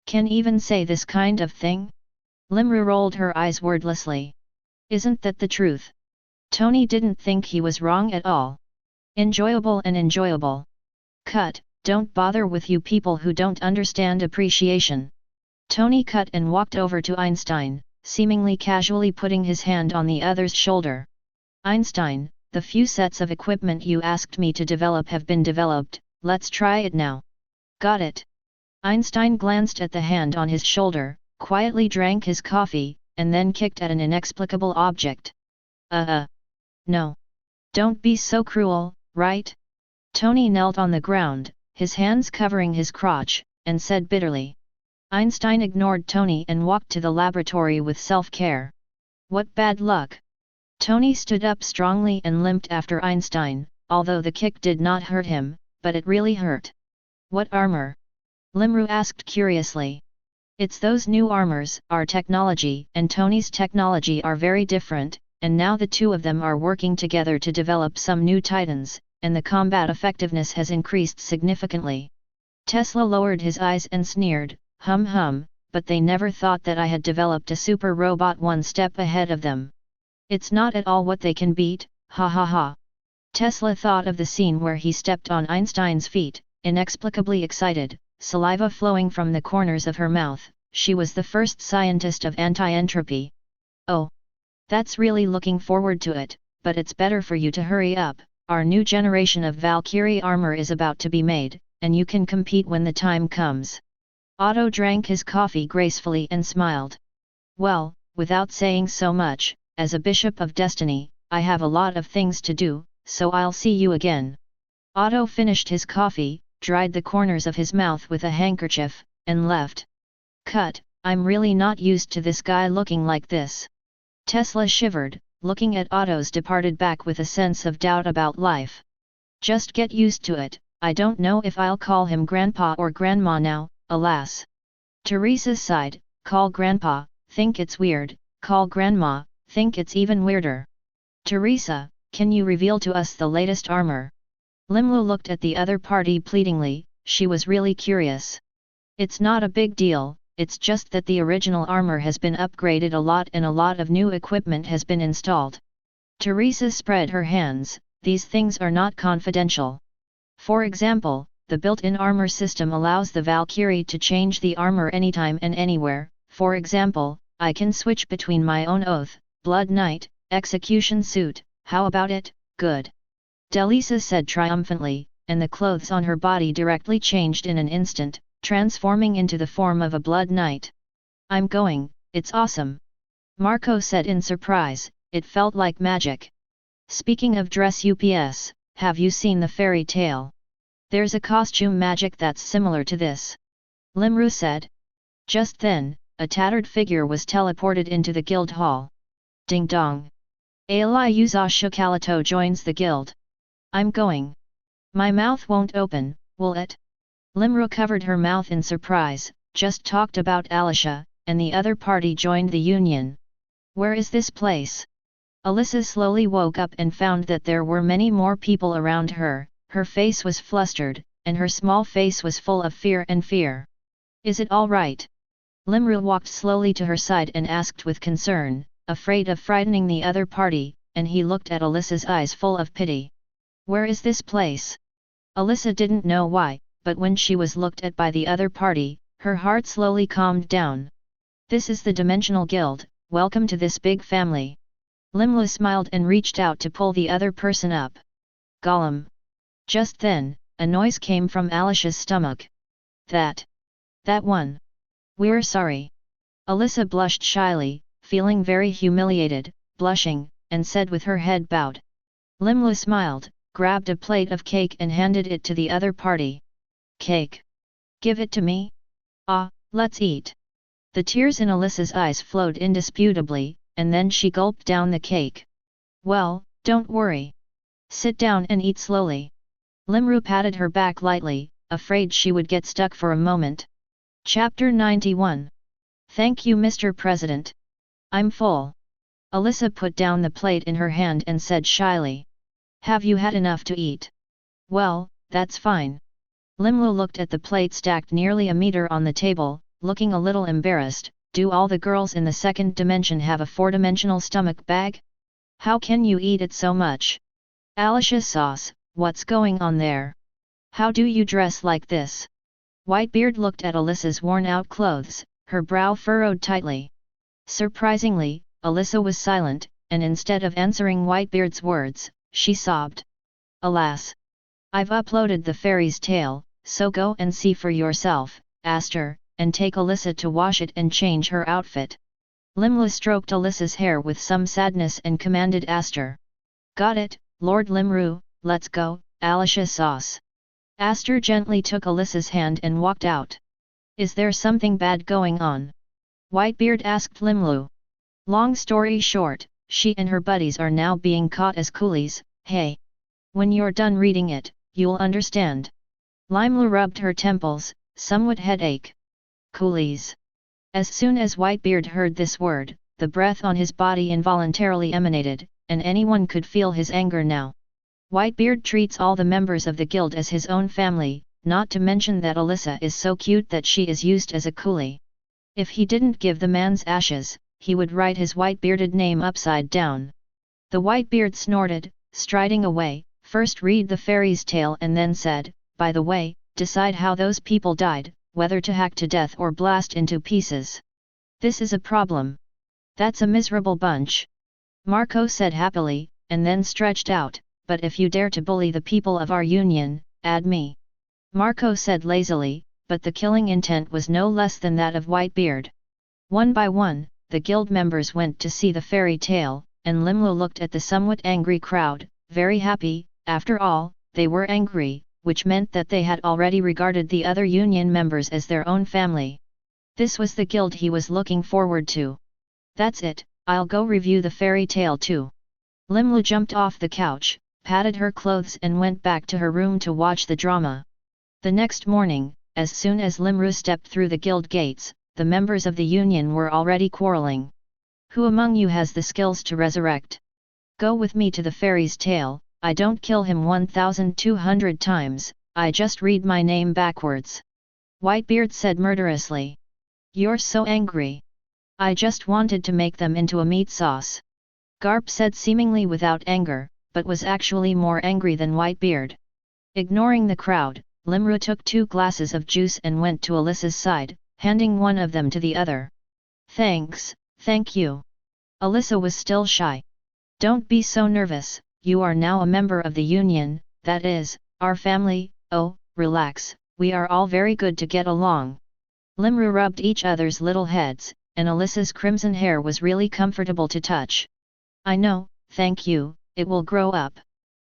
Speaker 1: Can even say this kind of thing? Limru rolled her eyes wordlessly. Isn't that the truth? Tony didn't think he was wrong at all. Enjoyable and enjoyable. Cut, don't bother with you people who don't understand appreciation. Tony cut and walked over to Einstein, seemingly casually putting his hand on the other's shoulder. Einstein, the few sets of equipment you asked me to develop have been developed, let's try it now. Got it. Einstein glanced at the hand on his shoulder, quietly drank his coffee, and then kicked at an inexplicable object. No. Don't be so cruel, right? Tony knelt on the ground, his hands covering his crotch, and said bitterly. Einstein ignored Tony and walked to the laboratory with self-care. What bad luck! Tony stood up strongly and limped after Einstein, although the kick did not hurt him, but it really hurt. What armor? Limru asked curiously. It's those new armors. Our technology and Tony's technology are very different, and now the two of them are working together to develop some new titans, and the combat effectiveness has increased significantly. Tesla lowered his eyes and sneered, but they never thought that I had developed a super robot one step ahead of them. It's not at all what they can beat, ha ha ha. Tesla thought of the scene where he stepped on Einstein's feet, inexplicably excited, saliva flowing from the corners of her mouth. She was the first scientist of anti-entropy. Oh. That's really looking forward to it, but it's better for you to hurry up. Our new generation of Valkyrie armor is about to be made, and you can compete when the time comes. Otto drank his coffee gracefully and smiled. Well, without saying so much, as a bishop of destiny, I have a lot of things to do, so I'll see you again. Otto finished his coffee, dried the corners of his mouth with a handkerchief, and left. Cut, I'm really not used to this guy looking like this. Tesla shivered, looking at Otto's departed back with a sense of doubt about life. Just get used to it. I don't know if I'll call him grandpa or grandma now, alas. Teresa sighed, call grandpa, think it's weird, call grandma, think it's even weirder. Teresa, can you reveal to us the latest armor? Limlu looked at the other party pleadingly, she was really curious. It's not a big deal, it's just that the original armor has been upgraded a lot and a lot of new equipment has been installed. Teresa spread her hands, these things are not confidential. For example, the built-in armor system allows the Valkyrie to change the armor anytime and anywhere. For example, I can switch between my own oath, Blood Knight, execution suit, how about it? Good. Delisa said triumphantly, and the clothes on her body directly changed in an instant, transforming into the form of a Blood Knight. I'm going, it's awesome. Marco said in surprise, it felt like magic. Speaking of dress UPS, have you seen the fairy tale? There's a costume magic that's similar to this. Limru said. Just then, a tattered figure was teleported into the guild hall. Ding dong. Aili Yuza Shukalato joins the guild. I'm going. My mouth won't open, will it? Limru covered her mouth in surprise, just talked about Alisha, and the other party joined the union. Where is this place? Alyssa slowly woke up and found that there were many more people around her, her face was flustered, and her small face was full of fear and fear. Is it all right? Limru walked slowly to her side and asked with concern, afraid of frightening the other party, and he looked at Alyssa's eyes full of pity. Where is this place? Alyssa didn't know why, but when she was looked at by the other party, her heart slowly calmed down. This is the Dimensional Guild, welcome to this big family. Limlu smiled and reached out to pull the other person up. Gollum. Just then, a noise came from Alisha's stomach. That one. We're sorry. Alyssa blushed shyly, feeling very humiliated, blushing, and said with her head bowed. Limlu smiled, grabbed a plate of cake and handed it to the other party. Cake. Give it to me? Ah, let's eat. The tears in Alyssa's eyes flowed indisputably, and then she gulped down the cake. Well, don't worry. Sit down and eat slowly. Limru patted her back lightly, afraid she would get stuck for a moment. Chapter 91. Thank you, Mr. President. I'm full. Alyssa put down the plate in her hand and said shyly. Have you had enough to eat? Well, that's fine. Limlu looked at the plate stacked nearly a meter on the table, looking a little embarrassed. Do all the girls in the second dimension have a four-dimensional stomach bag? How can you eat it so much? Alisha sauce, what's going on there? How do you dress like this? Whitebeard looked at Alyssa's worn-out clothes, her brow furrowed tightly. Surprisingly, Alyssa was silent, and instead of answering Whitebeard's words, she sobbed. Alas! I've uploaded the fairy's tale, so go and see for yourself, Aster, and take Alyssa to wash it and change her outfit. Limlu stroked Alyssa's hair with some sadness and commanded Aster. Got it, Lord Limru, let's go, Alisha sauce. Aster gently took Alyssa's hand and walked out. Is there something bad going on? Whitebeard asked Limlu. Long story short, she and her buddies are now being caught as coolies. Hey! When you're done reading it, you'll understand. Limlu rubbed her temples, somewhat headache. Coolies. As soon as Whitebeard heard this word, the breath on his body involuntarily emanated, and anyone could feel his anger now. Whitebeard treats all the members of the guild as his own family, not to mention that Alyssa is so cute that she is used as a coolie. If he didn't give the man's ashes, he would write his white-bearded name upside down. The Whitebeard snorted, striding away, first read the fairy's tale and then said, by the way, decide how those people died, whether to hack to death or blast into pieces. This is a problem. That's a miserable bunch. Marco said happily, and then stretched out, but if you dare to bully the people of our union, add me. Marco said lazily, but the killing intent was no less than that of Whitebeard. One by one, the guild members went to see the fairy tale, and Limlu looked at the somewhat angry crowd, very happy. After all, they were angry, which meant that they had already regarded the other union members as their own family. This was the guild he was looking forward to. That's it, I'll go review the fairy tale too. Limlu jumped off the couch, patted her clothes and went back to her room to watch the drama. The next morning, as soon as Limru stepped through the guild gates, the members of the union were already quarreling. Who among you has the skills to resurrect? Go with me to the fairy's tale, I don't kill him 1,200 times, I just read my name backwards. Whitebeard said murderously. You're so angry. I just wanted to make them into a meat sauce. Garp said seemingly without anger, but was actually more angry than Whitebeard. Ignoring the crowd, Limru took 2 glasses of juice and went to Alyssa's side, handing one of them to the other. Thanks, thank you. Alyssa was still shy. Don't be so nervous, you are now a member of the union, that is, our family. Oh, relax, we are all very good to get along. Limru rubbed each other's little heads, and Alyssa's crimson hair was really comfortable to touch. I know, thank you, it will grow up.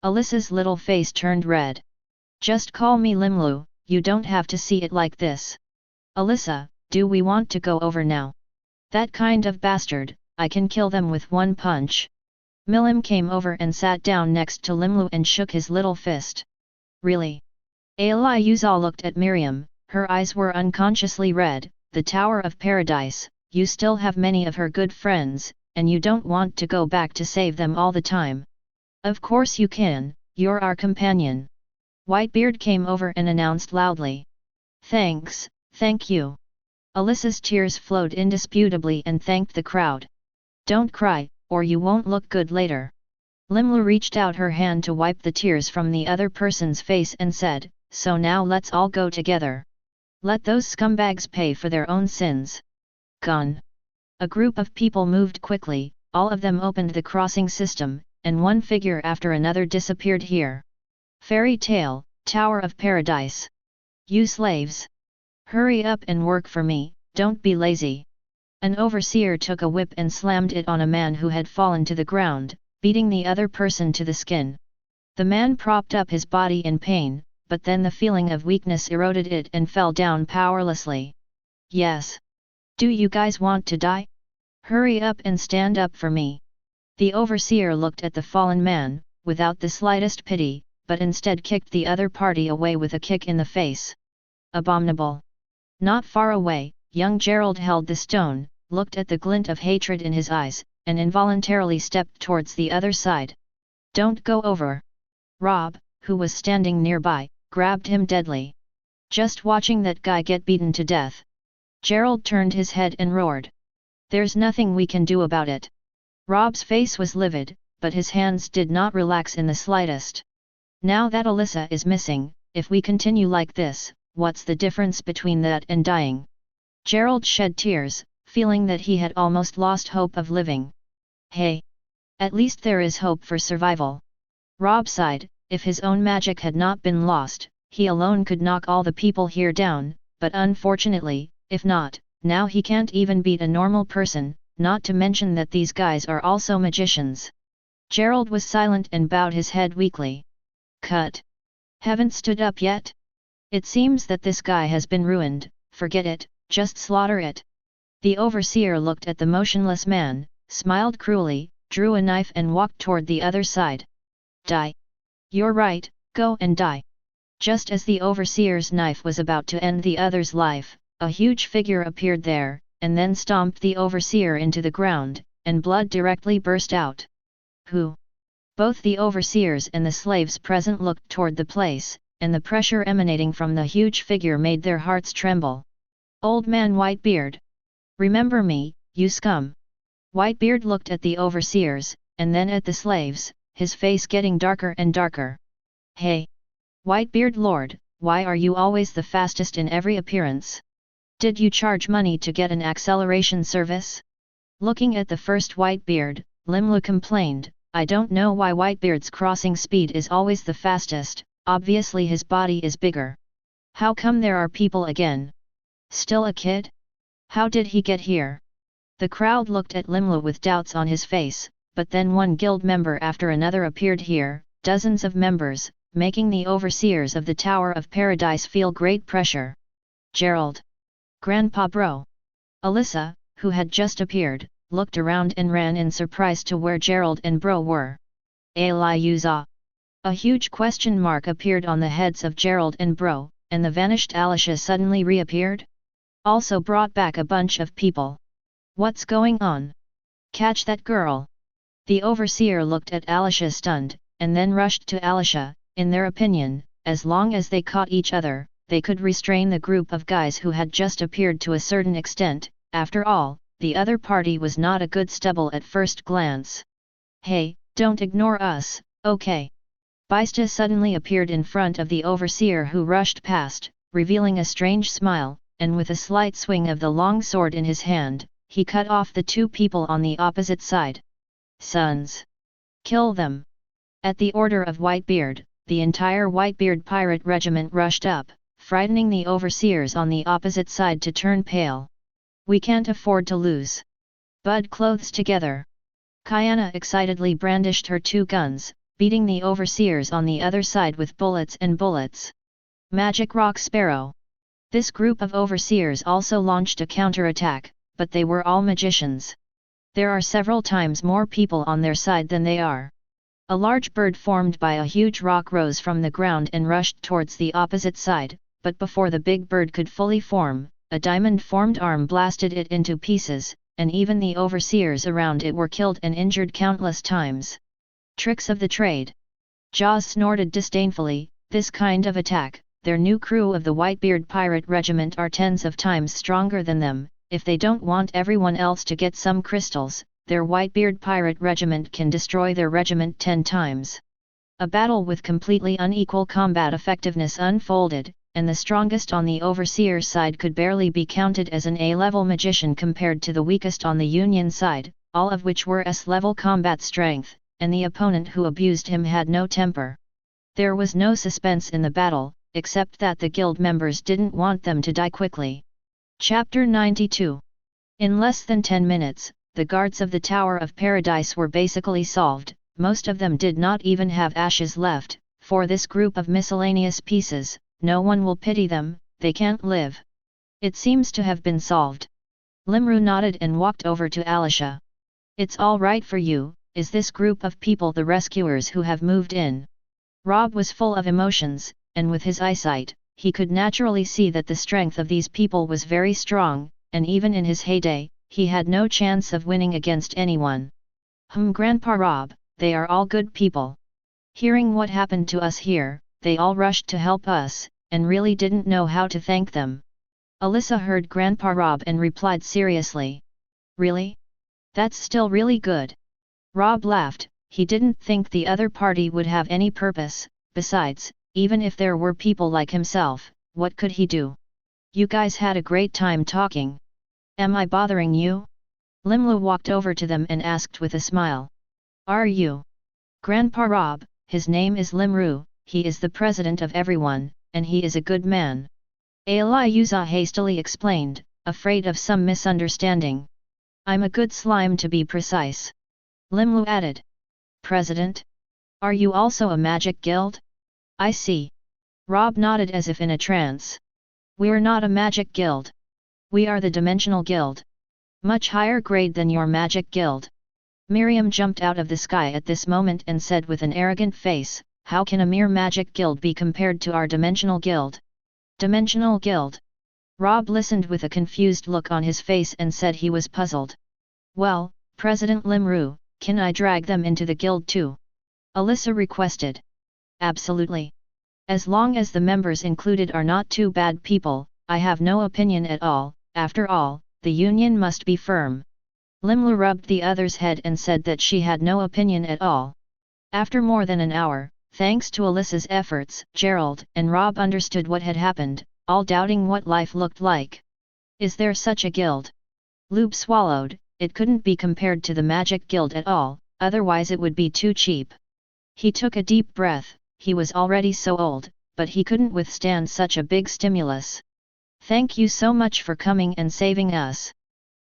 Speaker 1: Alyssa's little face turned red. Just call me Limlu, you don't have to see it like this. Alyssa, do we want to go over now? That kind of bastard, I can kill them with one punch. Milim came over and sat down next to Limlu and shook his little fist. Really? Alayuza looked at Miriam, her eyes were unconsciously red. The Tower of Paradise, you still have many of her good friends, and you don't want to go back to save them all the time. Of course you can, you're our companion. Whitebeard came over and announced loudly. Thanks, thank you. Alyssa's tears flowed indisputably and thanked the crowd. Don't cry, or you won't look good later. Limlu reached out her hand to wipe the tears from the other person's face and said, so now let's all go together. Let those scumbags pay for their own sins. Gone. A group of people moved quickly, all of them opened the crossing system, and one figure after another disappeared here. Fairy tale, Tower of Paradise. You slaves! Hurry up and work for me, don't be lazy. An overseer took a whip and slammed it on a man who had fallen to the ground, beating the other person to the skin. The man propped up his body in pain, but then the feeling of weakness eroded it and fell down powerlessly. Yes. Do you guys want to die? Hurry up and stand up for me. The overseer looked at the fallen man, without the slightest pity, but instead kicked the other party away with a kick in the face. Abominable. Not far away, young Gerald held the stone, looked at the glint of hatred in his eyes, and involuntarily stepped towards the other side. Don't go over. Rob, who was standing nearby, grabbed him deadly. Just watching that guy get beaten to death. Gerald turned his head and roared. There's nothing we can do about it. Rob's face was livid, but his hands did not relax in the slightest. Now that Alyssa is missing, if we continue like this, what's the difference between that and dying? Gerald shed tears, feeling that he had almost lost hope of living. Hey! At least there is hope for survival. Rob sighed, if his own magic had not been lost, he alone could knock all the people here down, but unfortunately, if not, now he can't even beat a normal person, not to mention that these guys are also magicians. Gerald was silent and bowed his head weakly. Cut. Haven't stood up yet? It seems that this guy has been ruined, forget it, just slaughter it. The overseer looked at the motionless man, smiled cruelly, drew a knife and walked toward the other side. Die. You're right, go and die. Just as the overseer's knife was about to end the other's life, a huge figure appeared there, and then stomped the overseer into the ground, and blood directly burst out. Who? Both the overseers and the slaves present looked toward the place, and the pressure emanating from the huge figure made their hearts tremble. Old man Whitebeard. Remember me, you scum. Whitebeard looked at the overseers, and then at the slaves, his face getting darker and darker. Hey! Whitebeard Lord, why are you always the fastest in every appearance? Did you charge money to get an acceleration service? Looking at the first Whitebeard, Limlu complained, I don't know why Whitebeard's crossing speed is always the fastest, obviously his body is bigger. How come there are people again? Still a kid? How did he get here? The crowd looked at Limlu with doubts on his face, but then one guild member after another appeared here, dozens of members, making the overseers of the Tower of Paradise feel great pressure. Gerald. Grandpa Bro. Alyssa, who had just appeared, looked around and ran in surprise to where Gerald and Bro were. Alayuza. A huge question mark appeared on the heads of Gerald and Bro, and the vanished Alicia suddenly reappeared. Also brought back a bunch of people. What's going on? Catch that girl! The overseer looked at Alicia stunned, and then rushed to Alicia. In their opinion, as long as they caught each other, they could restrain the group of guys who had just appeared to a certain extent. After all, the other party was not a good stubble at first glance. "Hey, don't ignore us, okay?" Baista suddenly appeared in front of the overseer, who rushed past, revealing a strange smile, and with a slight swing of the long sword in his hand, he cut off the two people on the opposite side. "Sons! Kill them!" At the order of Whitebeard, the entire Whitebeard pirate regiment rushed up, frightening the overseers on the opposite side to turn pale. "We can't afford to lose. Bud clothes together." Kiana excitedly brandished her two guns, beating the overseers on the other side with bullets and bullets. Magic Rock Sparrow. This group of overseers also launched a counterattack, but they were all magicians. There are several times more people on their side than they are. A large bird formed by a huge rock rose from the ground and rushed towards the opposite side, but before the big bird could fully form, a diamond-formed arm blasted it into pieces, and even the overseers around it were killed and injured countless times. Tricks of the trade. Jaws snorted disdainfully. This kind of attack, their new crew of the Whitebeard pirate regiment are tens of times stronger than them. If they don't want everyone else to get some crystals, their Whitebeard pirate regiment can destroy their regiment 10 times. A battle with completely unequal combat effectiveness unfolded, and the strongest on the overseer side could barely be counted as an A-level magician compared to the weakest on the Union side, all of which were S-level combat strength, and the opponent who abused him had no temper. There was no suspense in the battle, except that the guild members didn't want them to die quickly. Chapter 92. In less than 10 minutes, the guards of the Tower of Paradise were basically solved. Most of them did not even have ashes left. For this group of miscellaneous pieces, no one will pity them, they can't live. It seems to have been solved. Limru nodded and walked over to Alicia. "It's all right for you. Is this group of people the rescuers who have moved in?" Rob was full of emotions, and with his eyesight, he could naturally see that the strength of these people was very strong, and even in his heyday, he had no chance of winning against anyone. Grandpa Rob, they are all good people. Hearing what happened to us here, they all rushed to help us, and really didn't know how to thank them." Alyssa heard Grandpa Rob and replied seriously. "Really? That's still really good." Rob laughed. He didn't think the other party would have any purpose. Besides, even if there were people like himself, what could he do? "You guys had a great time talking. Am I bothering you?" Limlu walked over to them and asked with a smile. "Are you?" "Grandpa Rob, his name is Limru, he is the president of everyone, and he is a good man." Alayuza hastily explained, afraid of some misunderstanding. "I'm a good slime to be precise." Limlu added. "President? Are you also a magic guild?" "I see." Rob nodded as if in a trance. "We're not a magic guild. We are the Dimensional Guild. Much higher grade than your magic guild." Miriam jumped out of the sky at this moment and said with an arrogant face, "How can a mere magic guild be compared to our Dimensional Guild?" "Dimensional Guild?" Rob listened with a confused look on his face and said he was puzzled. "Well, President Limru, can I drag them into the guild too?" Alyssa requested. "Absolutely. As long as the members included are not too bad people, I have no opinion at all. After all, the union must be firm." Limlu rubbed the other's head and said that she had no opinion at all. After more than an hour, thanks to Alyssa's efforts, Gerald and Rob understood what had happened, all doubting what life looked like. "Is there such a guild?" Lube swallowed. It couldn't be compared to the Magic Guild at all, otherwise it would be too cheap. He took a deep breath. He was already so old, but he couldn't withstand such a big stimulus. "Thank you so much for coming and saving us."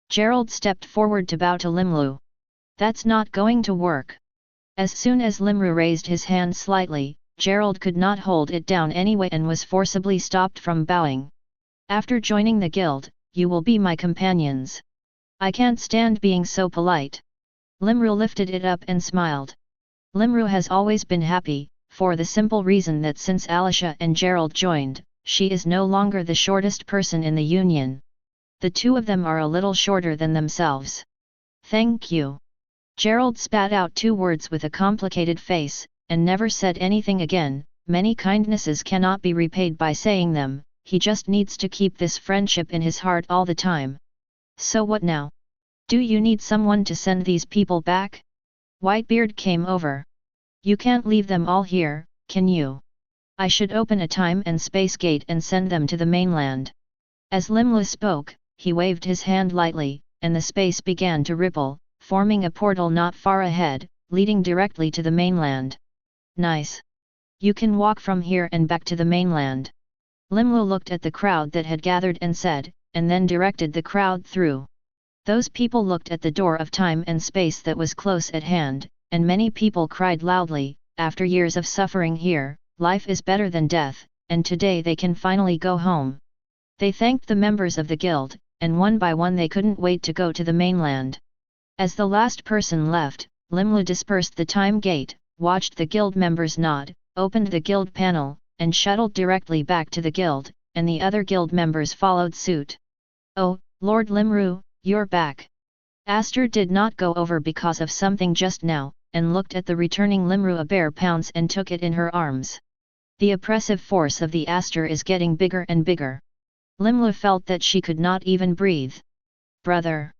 Speaker 1: Gerald stepped forward to bow to Limlu. "That's not going to work." As soon as Limru raised his hand slightly, Gerald could not hold it down anyway and was forcibly stopped from bowing. "After joining the guild, you will be my companions. I can't stand being so polite." Limru lifted it up and smiled. Limru has always been happy, for the simple reason that since Alicia and Gerald joined, she is no longer the shortest person in the union. The two of them are a little shorter than themselves. "Thank you." Gerald spat out two words with a complicated face, and never said anything again. Many kindnesses cannot be repaid by saying them, he just needs to keep this friendship in his heart all the time. So what now? Do you need someone to send these people back? Whitebeard came over. You can't leave them all here, can you? I should open a time and space gate and send them to the mainland. As Limlu spoke, he waved his hand lightly, and the space began to ripple, forming a portal not far ahead, leading directly to the mainland. Nice. You can walk from here and back to the mainland. Limlu looked at the crowd that had gathered and said, and then directed the crowd through. Those people looked at the door of time and space that was close at hand, and many people cried loudly, after years of suffering here, life is better than death, and today they can finally go home. They thanked the members of the guild, and one by one they couldn't wait to go to the mainland. As the last person left, Limlu dispersed the time gate, watched the guild members nod, opened the guild panel, and shuttled directly back to the guild, and the other guild members followed suit. Oh, Lord Limru, you're back. Aster did not go over because of something just now, and looked at the returning Limru a bare pounce and took it in her arms. The oppressive force of the Aster is getting bigger and bigger. Limlu felt that she could not even breathe. Brother.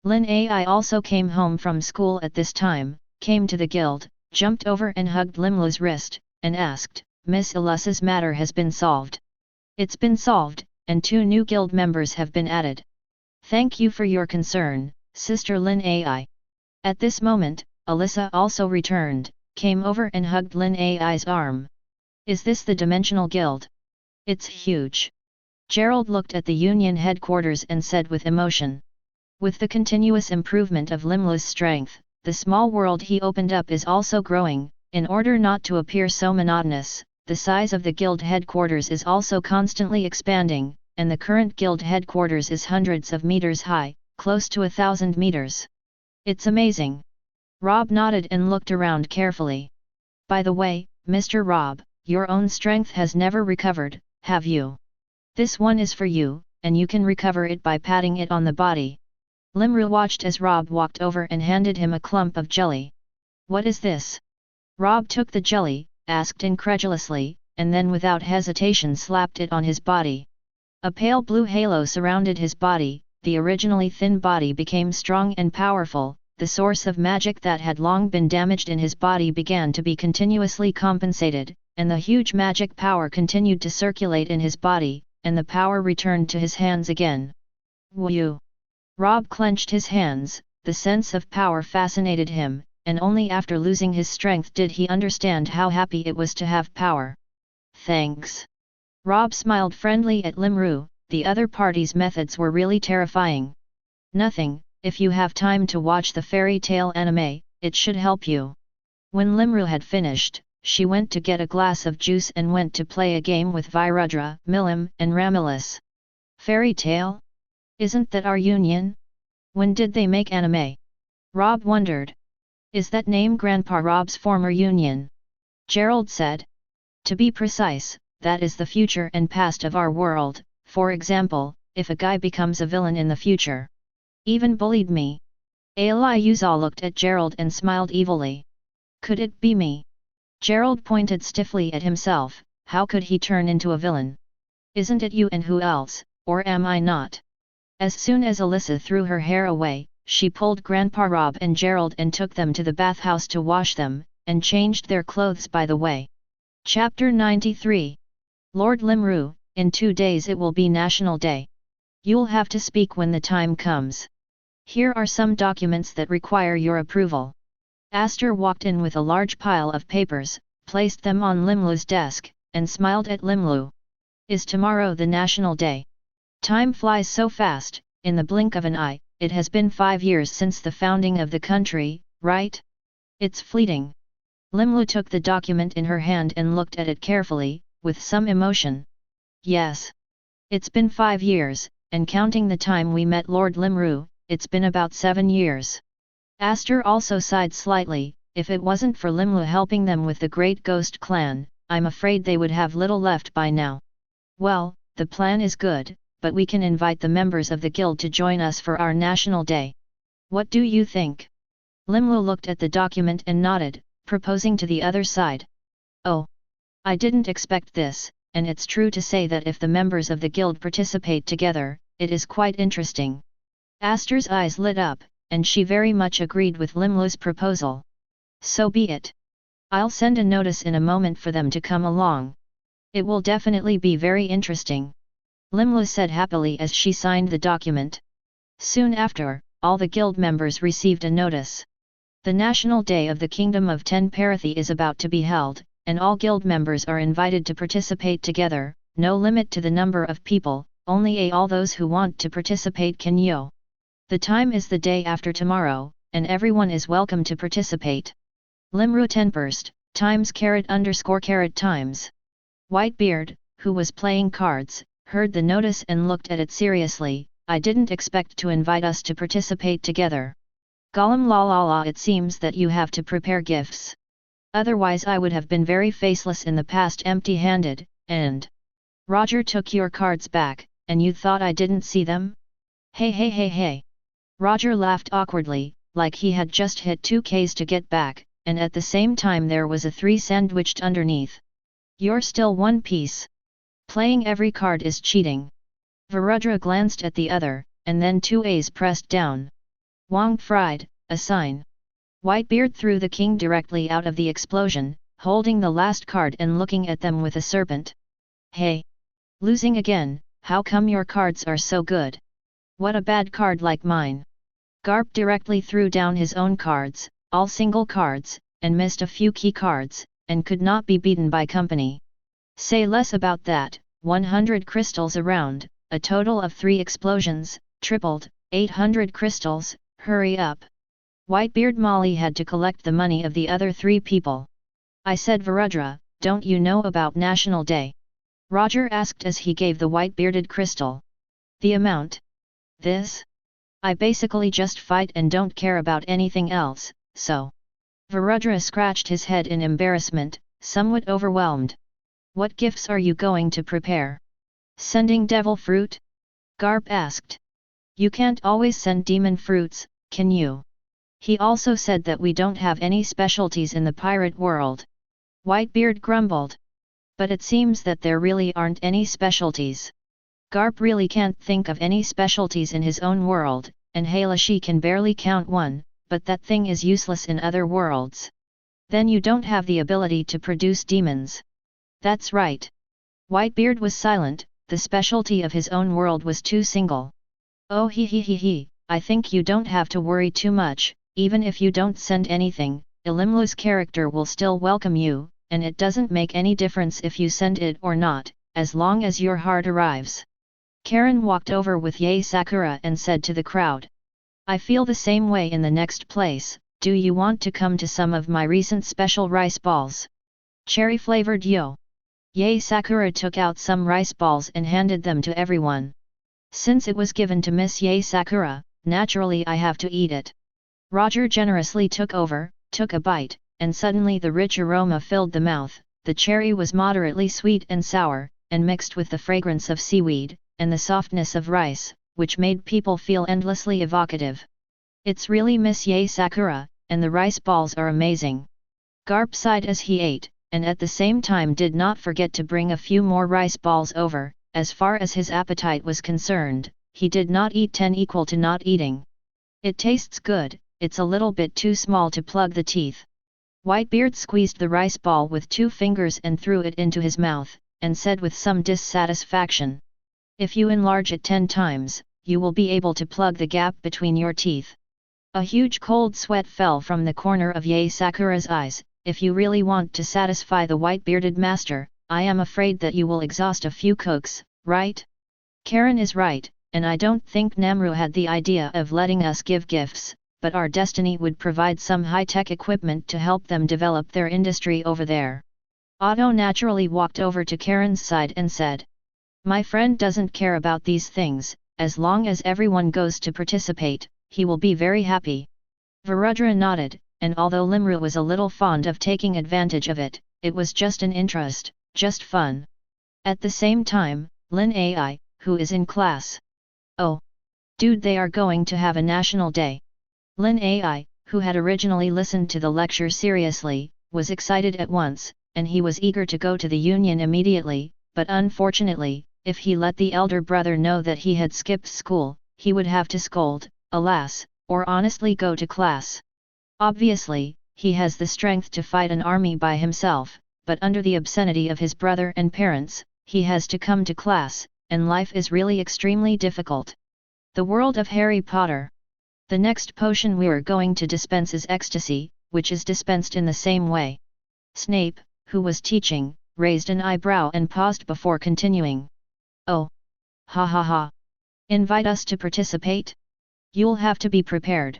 Speaker 1: Lin Ai also came home from school at this time, came to the guild, jumped over and hugged Limlu's wrist, and asked, Miss Ilus's matter has been solved. It's been solved, and 2 new guild members have been added. Thank you for your concern, Sister Lin Ai. At this moment, Alyssa also returned, came over and hugged Lin Ai's arm. Is this the Dimensional Guild? It's huge. Gerald looked at the Union headquarters and said with emotion. With the continuous improvement of Limlu's strength, the small world he opened up is also growing. In order not to appear so monotonous, the size of the guild headquarters is also constantly expanding, and the current guild headquarters is hundreds of meters high, close to 1,000 meters. It's amazing. Rob nodded and looked around carefully. By the way, Mr. Rob, your own strength has never recovered, have you? This one is for you, and you can recover it by patting it on the body. Limru watched as Rob walked over and handed him a clump of jelly. What is this? Rob took the jelly, asked incredulously, and then without hesitation slapped it on his body. A pale blue halo surrounded his body, the originally thin body became strong and powerful, the source of magic that had long been damaged in his body began to be continuously compensated, and the huge magic power continued to circulate in his body, and the power returned to his hands again. Woo! Rob clenched his hands, the sense of power fascinated him, and only after losing his strength did he understand how happy it was to have power. Thanks. Rob smiled friendly at Limru, the other party's methods were really terrifying. Nothing, if you have time to watch the fairy tale anime, it should help you. When Limru had finished, she went to get a glass of juice and went to play a game with Virudra, Milim, and Ramilus. Fairy tale? Isn't that our union? When did they make anime? Rob wondered. Is that name Grandpa Rob's former union? Gerald said. To be precise, that is the future and past of our world. For example, if a guy becomes a villain in the future. Even bullied me. Ali Uzal looked at Gerald and smiled evilly. Could it be me? Gerald pointed stiffly at himself, how could he turn into a villain? Isn't it you and who else, or am I not? As soon as Alyssa threw her hair away, she pulled Grandpa Rob and Gerald and took them to the bathhouse to wash them, and changed their clothes by the way. Chapter 93. Lord Limru, in 2 days it will be National Day. You'll have to speak when the time comes. Here are some documents that require your approval. Aster walked in with a large pile of papers, placed them on Limlu's desk, and smiled at Limlu. Is tomorrow the National Day? Time flies so fast, in the blink of an eye, it has been 5 years since the founding of the country, right? It's fleeting. Limlu took the document in her hand and looked at it carefully, with some emotion. Yes. It's been 5 years, and counting the time we met Lord Limru, it's been about 7 years. Aster also sighed slightly, if it wasn't for Limlu helping them with the Great Ghost Clan, I'm afraid they would have little left by now. Well, the plan is good, but we can invite the members of the guild to join us for our National Day. What do you think? Limlu looked at the document and nodded, proposing to the other side. Oh! I didn't expect this, and it's true to say that if the members of the guild participate together, it is quite interesting. Aster's eyes lit up, and she very much agreed with Limlu's proposal. So be it. I'll send a notice in a moment for them to come along. It will definitely be very interesting. Limlu said happily as she signed the document. Soon after, all the guild members received a notice. The National Day of the Kingdom of Ten Parathi is about to be held, and all guild members are invited to participate together, no limit to the number of people, only all those who want to participate can go. The time is the day after tomorrow, and everyone is welcome to participate. Limru 10 burst, times __ times. Whitebeard, who was playing cards, heard the notice and looked at it seriously. I didn't expect to invite us to participate together. Gollum la la la, it seems that you have to prepare gifts. Otherwise I would have been very faceless in the past, empty-handed, and Roger took your cards back, and you thought I didn't see them? Hey hey hey hey. Roger laughed awkwardly, like he had just hit 2Ks to get back, and at the same time there was a 3 sandwiched underneath. You're still one piece. Playing every card is cheating. Virudra glanced at the other, and then 2 A's pressed down. Wong fried, a sign. Whitebeard threw the king directly out of the explosion, holding the last card and looking at them with a serpent. Hey! Losing again, how come your cards are so good? What a bad card like mine. Garp directly threw down his own cards, all single cards, and missed a few key cards, and could not be beaten by company. Say less about that, 100 crystals around, a total of 3 explosions, tripled, 800 crystals, hurry up. Whitebeard Molly had to collect the money of the other 3 people. I said, Virudra, don't you know about National Day? Roger asked as he gave the white-bearded crystal. The amount? This? I basically just fight and don't care about anything else, so. Virudra scratched his head in embarrassment, somewhat overwhelmed. What gifts are you going to prepare? Sending devil fruit? Garp asked. You can't always send demon fruits, can you? He also said that we don't have any specialties in the pirate world. Whitebeard grumbled. But it seems that there really aren't any specialties. Garp really can't think of any specialties in his own world, and Halashi can barely count one, but that thing is useless in other worlds. Then you don't have the ability to produce demons. That's right. Whitebeard was silent, the specialty of his own world was too single. Oh he, I think you don't have to worry too much, even if you don't send anything, Ilimlu's character will still welcome you, and it doesn't make any difference if you send it or not, as long as your heart arrives. Karen walked over with Yae Sakura and said to the crowd. I feel the same way in the next place, do you want to come to some of my recent special rice balls? Cherry-flavored yo. Yae Sakura took out some rice balls and handed them to everyone. Since it was given to Miss Yae Sakura, naturally I have to eat it. Roger generously took a bite, and suddenly the rich aroma filled the mouth. The cherry was moderately sweet and sour, and mixed with the fragrance of seaweed, and the softness of rice, which made people feel endlessly evocative. It's really Miss Yae Sakura, and the rice balls are amazing. Garp sighed as he ate, and at the same time did not forget to bring a few more rice balls over. As far as his appetite was concerned, he did not eat 10 equal to not eating. It tastes good, it's a little bit too small to plug the teeth. Whitebeard squeezed the rice ball with 2 fingers and threw it into his mouth, and said with some dissatisfaction. If you enlarge it 10 times, you will be able to plug the gap between your teeth. A huge cold sweat fell from the corner of Yae Sakura's eyes. If you really want to satisfy the white-bearded master, I am afraid that you will exhaust a few cooks, right? Karen is right, and I don't think Namru had the idea of letting us give gifts, but our destiny would provide some high-tech equipment to help them develop their industry over there. Otto naturally walked over to Karen's side and said. My friend doesn't care about these things, as long as everyone goes to participate, he will be very happy. Virudra nodded, and although Limru was a little fond of taking advantage of it, it was just an interest, just fun. At the same time, Lin Ai, who is in class. Oh! Dude, they are going to have a national day. Lin Ai, who had originally listened to the lecture seriously, was excited at once, and he was eager to go to the Union immediately, but unfortunately, if he let the elder brother know that he had skipped school, he would have to scold, alas, or honestly go to class. Obviously, he has the strength to fight an army by himself, but under the obscenity of his brother and parents, he has to come to class, and life is really extremely difficult. The world of Harry Potter. The next potion we're going to dispense is ecstasy, which is dispensed in the same way. Snape, who was teaching, raised an eyebrow and paused before continuing. Oh! Ha ha ha! Invite us to participate? You'll have to be prepared.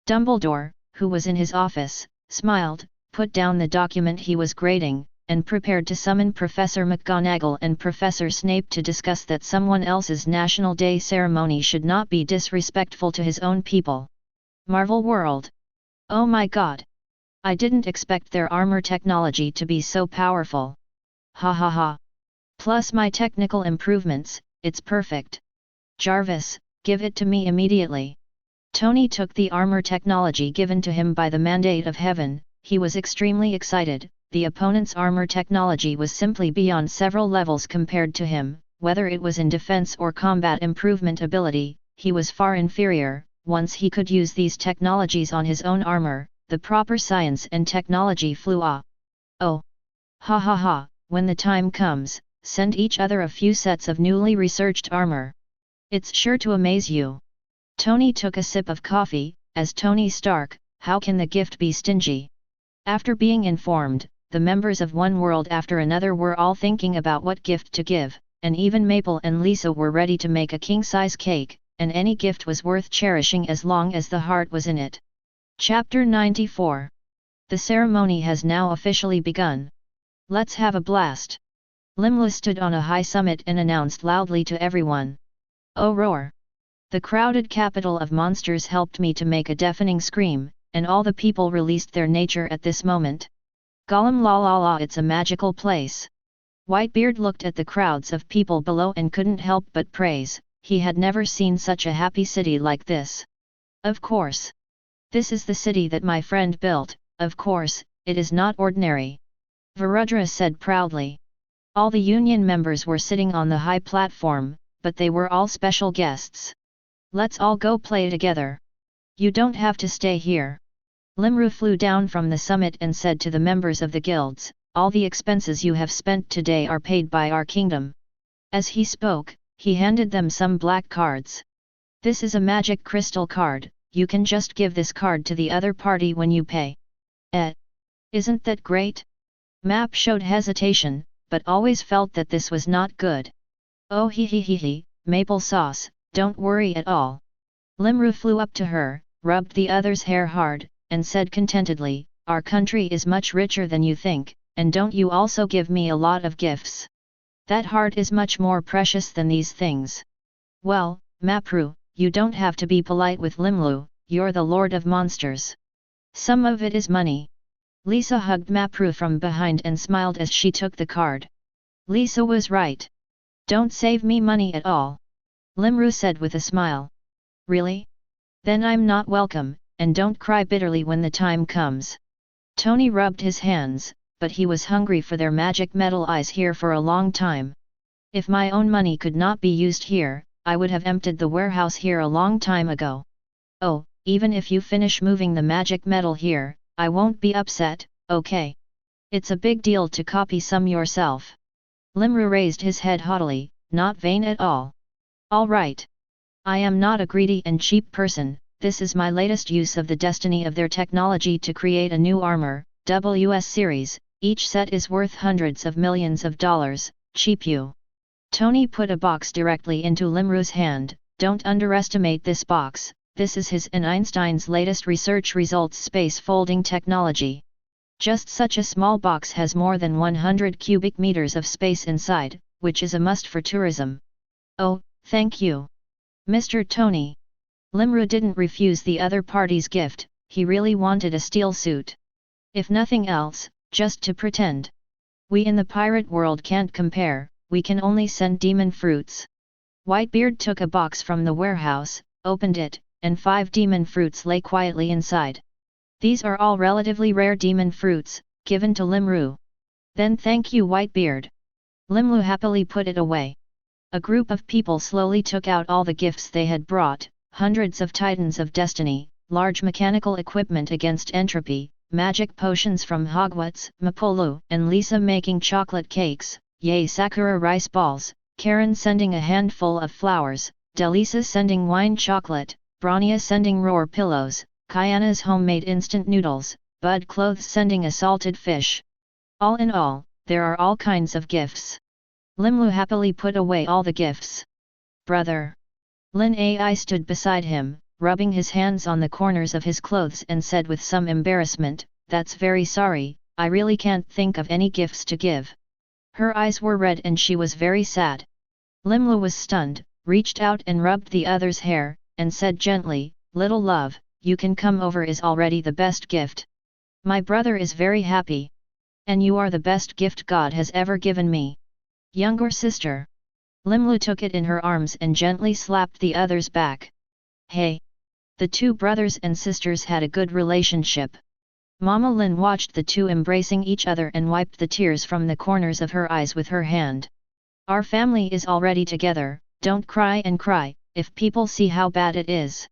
Speaker 1: Dumbledore, who was in his office, smiled, put down the document he was grading, and prepared to summon Professor McGonagall and Professor Snape to discuss that someone else's National Day ceremony should not be disrespectful to his own people. Marvel World. Oh my god! I didn't expect their armor technology to be so powerful. Ha ha ha! Plus my technical improvements, it's perfect. Jarvis, give it to me immediately. Tony took the armor technology given to him by the mandate of heaven. He was extremely excited. The opponent's armor technology was simply beyond several levels compared to him, whether it was in defense or combat improvement ability, he was far inferior. Once he could use these technologies on his own armor, the proper science and technology flew off. Oh! Ha ha ha, when the time comes, send each other a few sets of newly researched armor. It's sure to amaze you. Tony took a sip of coffee. As Tony Stark, how can the gift be stingy? After being informed, the members of one world after another were all thinking about what gift to give, and even Maple and Lisa were ready to make a king-size cake, and any gift was worth cherishing as long as the heart was in it. Chapter 94. The ceremony has now officially begun. Let's have a blast. Limla stood on a high summit and announced loudly to everyone. Oh roar! The crowded capital of monsters helped me to make a deafening scream, and all the people released their nature at this moment. Gollum la la la, it's a magical place. Whitebeard looked at the crowds of people below and couldn't help but praise, he had never seen such a happy city like this. Of course. This is the city that my friend built, of course, it is not ordinary. Varudra said proudly. All the union members were sitting on the high platform, but they were all special guests. Let's all go play together. You don't have to stay here. Limru flew down from the summit and said to the members of the guilds, all the expenses you have spent today are paid by our kingdom. As he spoke, he handed them some black cards. This is a magic crystal card, you can just give this card to the other party when you pay. Isn't that great? Map showed hesitation, but always felt that this was not good. Oh he, maple sauce, don't worry at all. Limru flew up to her, rubbed the other's hair hard, and said contentedly, our country is much richer than you think, and don't you also give me a lot of gifts? That heart is much more precious than these things. Well, Mapru, you don't have to be polite with Limlu, you're the lord of monsters. Some of it is money. Lisa hugged Mapru from behind and smiled as she took the card. Lisa was right. Don't save me money at all. Limru said with a smile. Really? Then I'm not welcome, and don't cry bitterly when the time comes. Tony rubbed his hands, but he was hungry for their magic metal eyes here for a long time. If my own money could not be used here, I would have emptied the warehouse here a long time ago. Oh, even if you finish moving the magic metal here, I won't be upset, okay? It's a big deal to copy some yourself. Limru raised his head haughtily, not vain at all. All right. I am not a greedy and cheap person. This is my latest use of the destiny of their technology to create a new armor, WS series, each set is worth hundreds of millions of dollars, cheap you. Tony put a box directly into Limru's hand, don't underestimate this box, this is his and Einstein's latest research results space folding technology. Just such a small box has more than 100 cubic meters of space inside, which is a must for tourism. Oh, thank you. Mr. Tony. Limru didn't refuse the other party's gift, he really wanted a steel suit. If nothing else, just to pretend. We in the pirate world can't compare, we can only send demon fruits. Whitebeard took a box from the warehouse, opened it, and 5 demon fruits lay quietly inside. These are all relatively rare demon fruits, given to Limru. Then thank you Whitebeard. Limlu happily put it away. A group of people slowly took out all the gifts they had brought, hundreds of titans of destiny, large mechanical equipment against entropy, magic potions from Hogwarts, Mapolu and Lisa making chocolate cakes, Yay Sakura rice balls, Karen sending a handful of flowers, Delisa sending wine chocolate, Brania sending roar pillows, Kyana's homemade instant noodles, Bud Clothes sending a salted fish. All in all, there are all kinds of gifts. Limlu happily put away all the gifts. Brother. Lin Ai stood beside him, rubbing his hands on the corners of his clothes and said with some embarrassment, "That's very sorry, I really can't think of any gifts to give." Her eyes were red and she was very sad. Limlu was stunned, reached out and rubbed the other's hair, and said gently, "Little love, you can come over is already the best gift. My brother is very happy. And you are the best gift God has ever given me. Younger sister." Limlu took it in her arms and gently slapped the other's back. Hey! The two brothers and sisters had a good relationship. Mama Lin watched the two embracing each other and wiped the tears from the corners of her eyes with her hand. "Our family is already together, don't cry and cry, if people see how bad it is."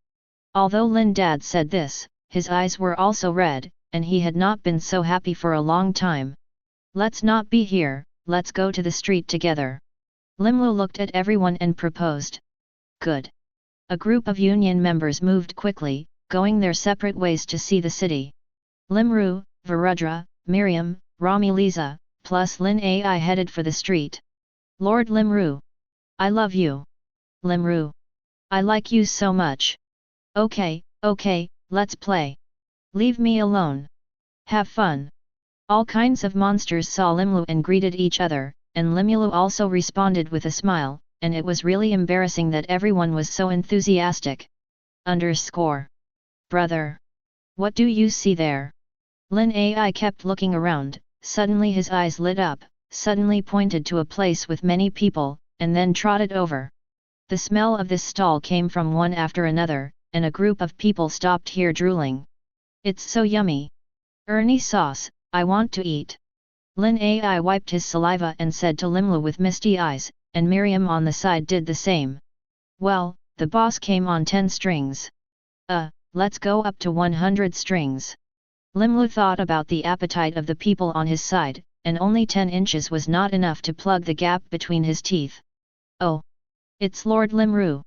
Speaker 1: Although Lin Dad said this, his eyes were also red, and he had not been so happy for a long time. "Let's not be here, let's go to the street together." Limlu looked at everyone and proposed. Good. A group of union members moved quickly, going their separate ways to see the city. Limru, Varudra, Miriam, Rami Lisa, plus Lin Ai headed for the street. "Lord Limru. I love you. Limru. I like you so much. Okay, let's play. Leave me alone. Have fun." All kinds of monsters saw Limlu and greeted each other, and Limulu also responded with a smile, and it was really embarrassing that everyone was so enthusiastic. Brother. What do you see there? Lin Ai kept looking around, suddenly his eyes lit up, suddenly pointed to a place with many people, and then trotted over. The smell of this stall came from one after another, and a group of people stopped here drooling. "It's so yummy. Ernie sauce, I want to eat." Lin Ai wiped his saliva and said to Limlu with misty eyes, and Miriam on the side did the same. "Well, the boss came on 10 strings. Let's go up to 100 strings." Limlu thought about the appetite of the people on his side, and only 10 inches was not enough to plug the gap between his teeth. "Oh! It's Lord Limru."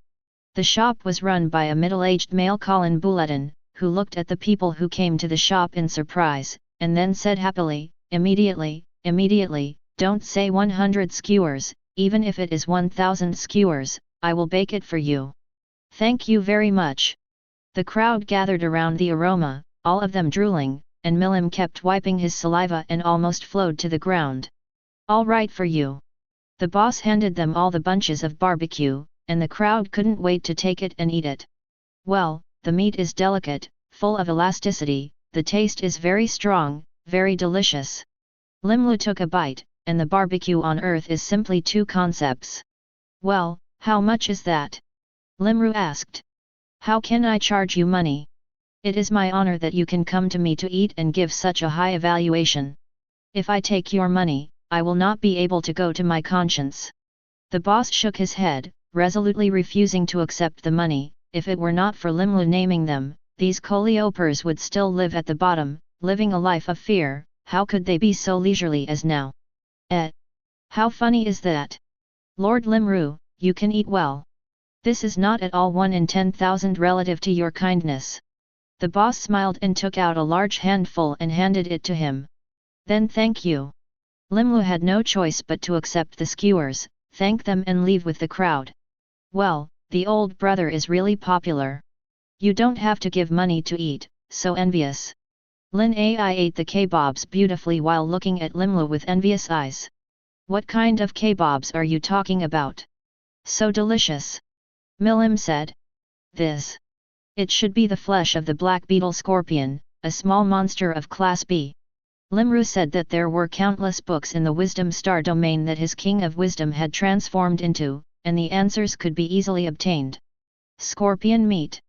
Speaker 1: The shop was run by a middle-aged male Colin Bulletin, who looked at the people who came to the shop in surprise, and then said happily, Immediately, don't say 100 skewers, even if it is 1000 skewers, I will bake it for you." "Thank you very much." The crowd gathered around the aroma, all of them drooling, and Milim kept wiping his saliva and almost flowed to the ground. "All right for you." The boss handed them all the bunches of barbecue, and the crowd couldn't wait to take it and eat it. "Well, the meat is delicate, full of elasticity, the taste is very strong, very delicious." Limlu took a bite, and the barbecue on earth is simply 2 concepts. "Well, how much is that?" Limru asked. "How can I charge you money? It is my honor that you can come to me to eat and give such a high evaluation. If I take your money, I will not be able to go to my conscience." The boss shook his head, resolutely refusing to accept the money. If it were not for Limlu naming them, these Coleopers would still live at the bottom, living a life of fear. How could they be so leisurely as now? How funny is that? Lord Limru, you can eat well. This is not at all 1 in 10,000 relative to your kindness. The boss smiled and took out a large handful and handed it to him. "Then thank you." Limlu had no choice but to accept the skewers, thank them and leave with the crowd. "Well, the old brother is really popular. You don't have to give money to eat, so envious." Lin Ai ate the kebabs beautifully while looking at Limlu with envious eyes. "What kind of kebabs are you talking about? So delicious." Milim said. "This. It should be the flesh of the black beetle scorpion, a small monster of class B." Limru said that there were countless books in the Wisdom Star domain that his King of Wisdom had transformed into, and the answers could be easily obtained. Scorpion meat.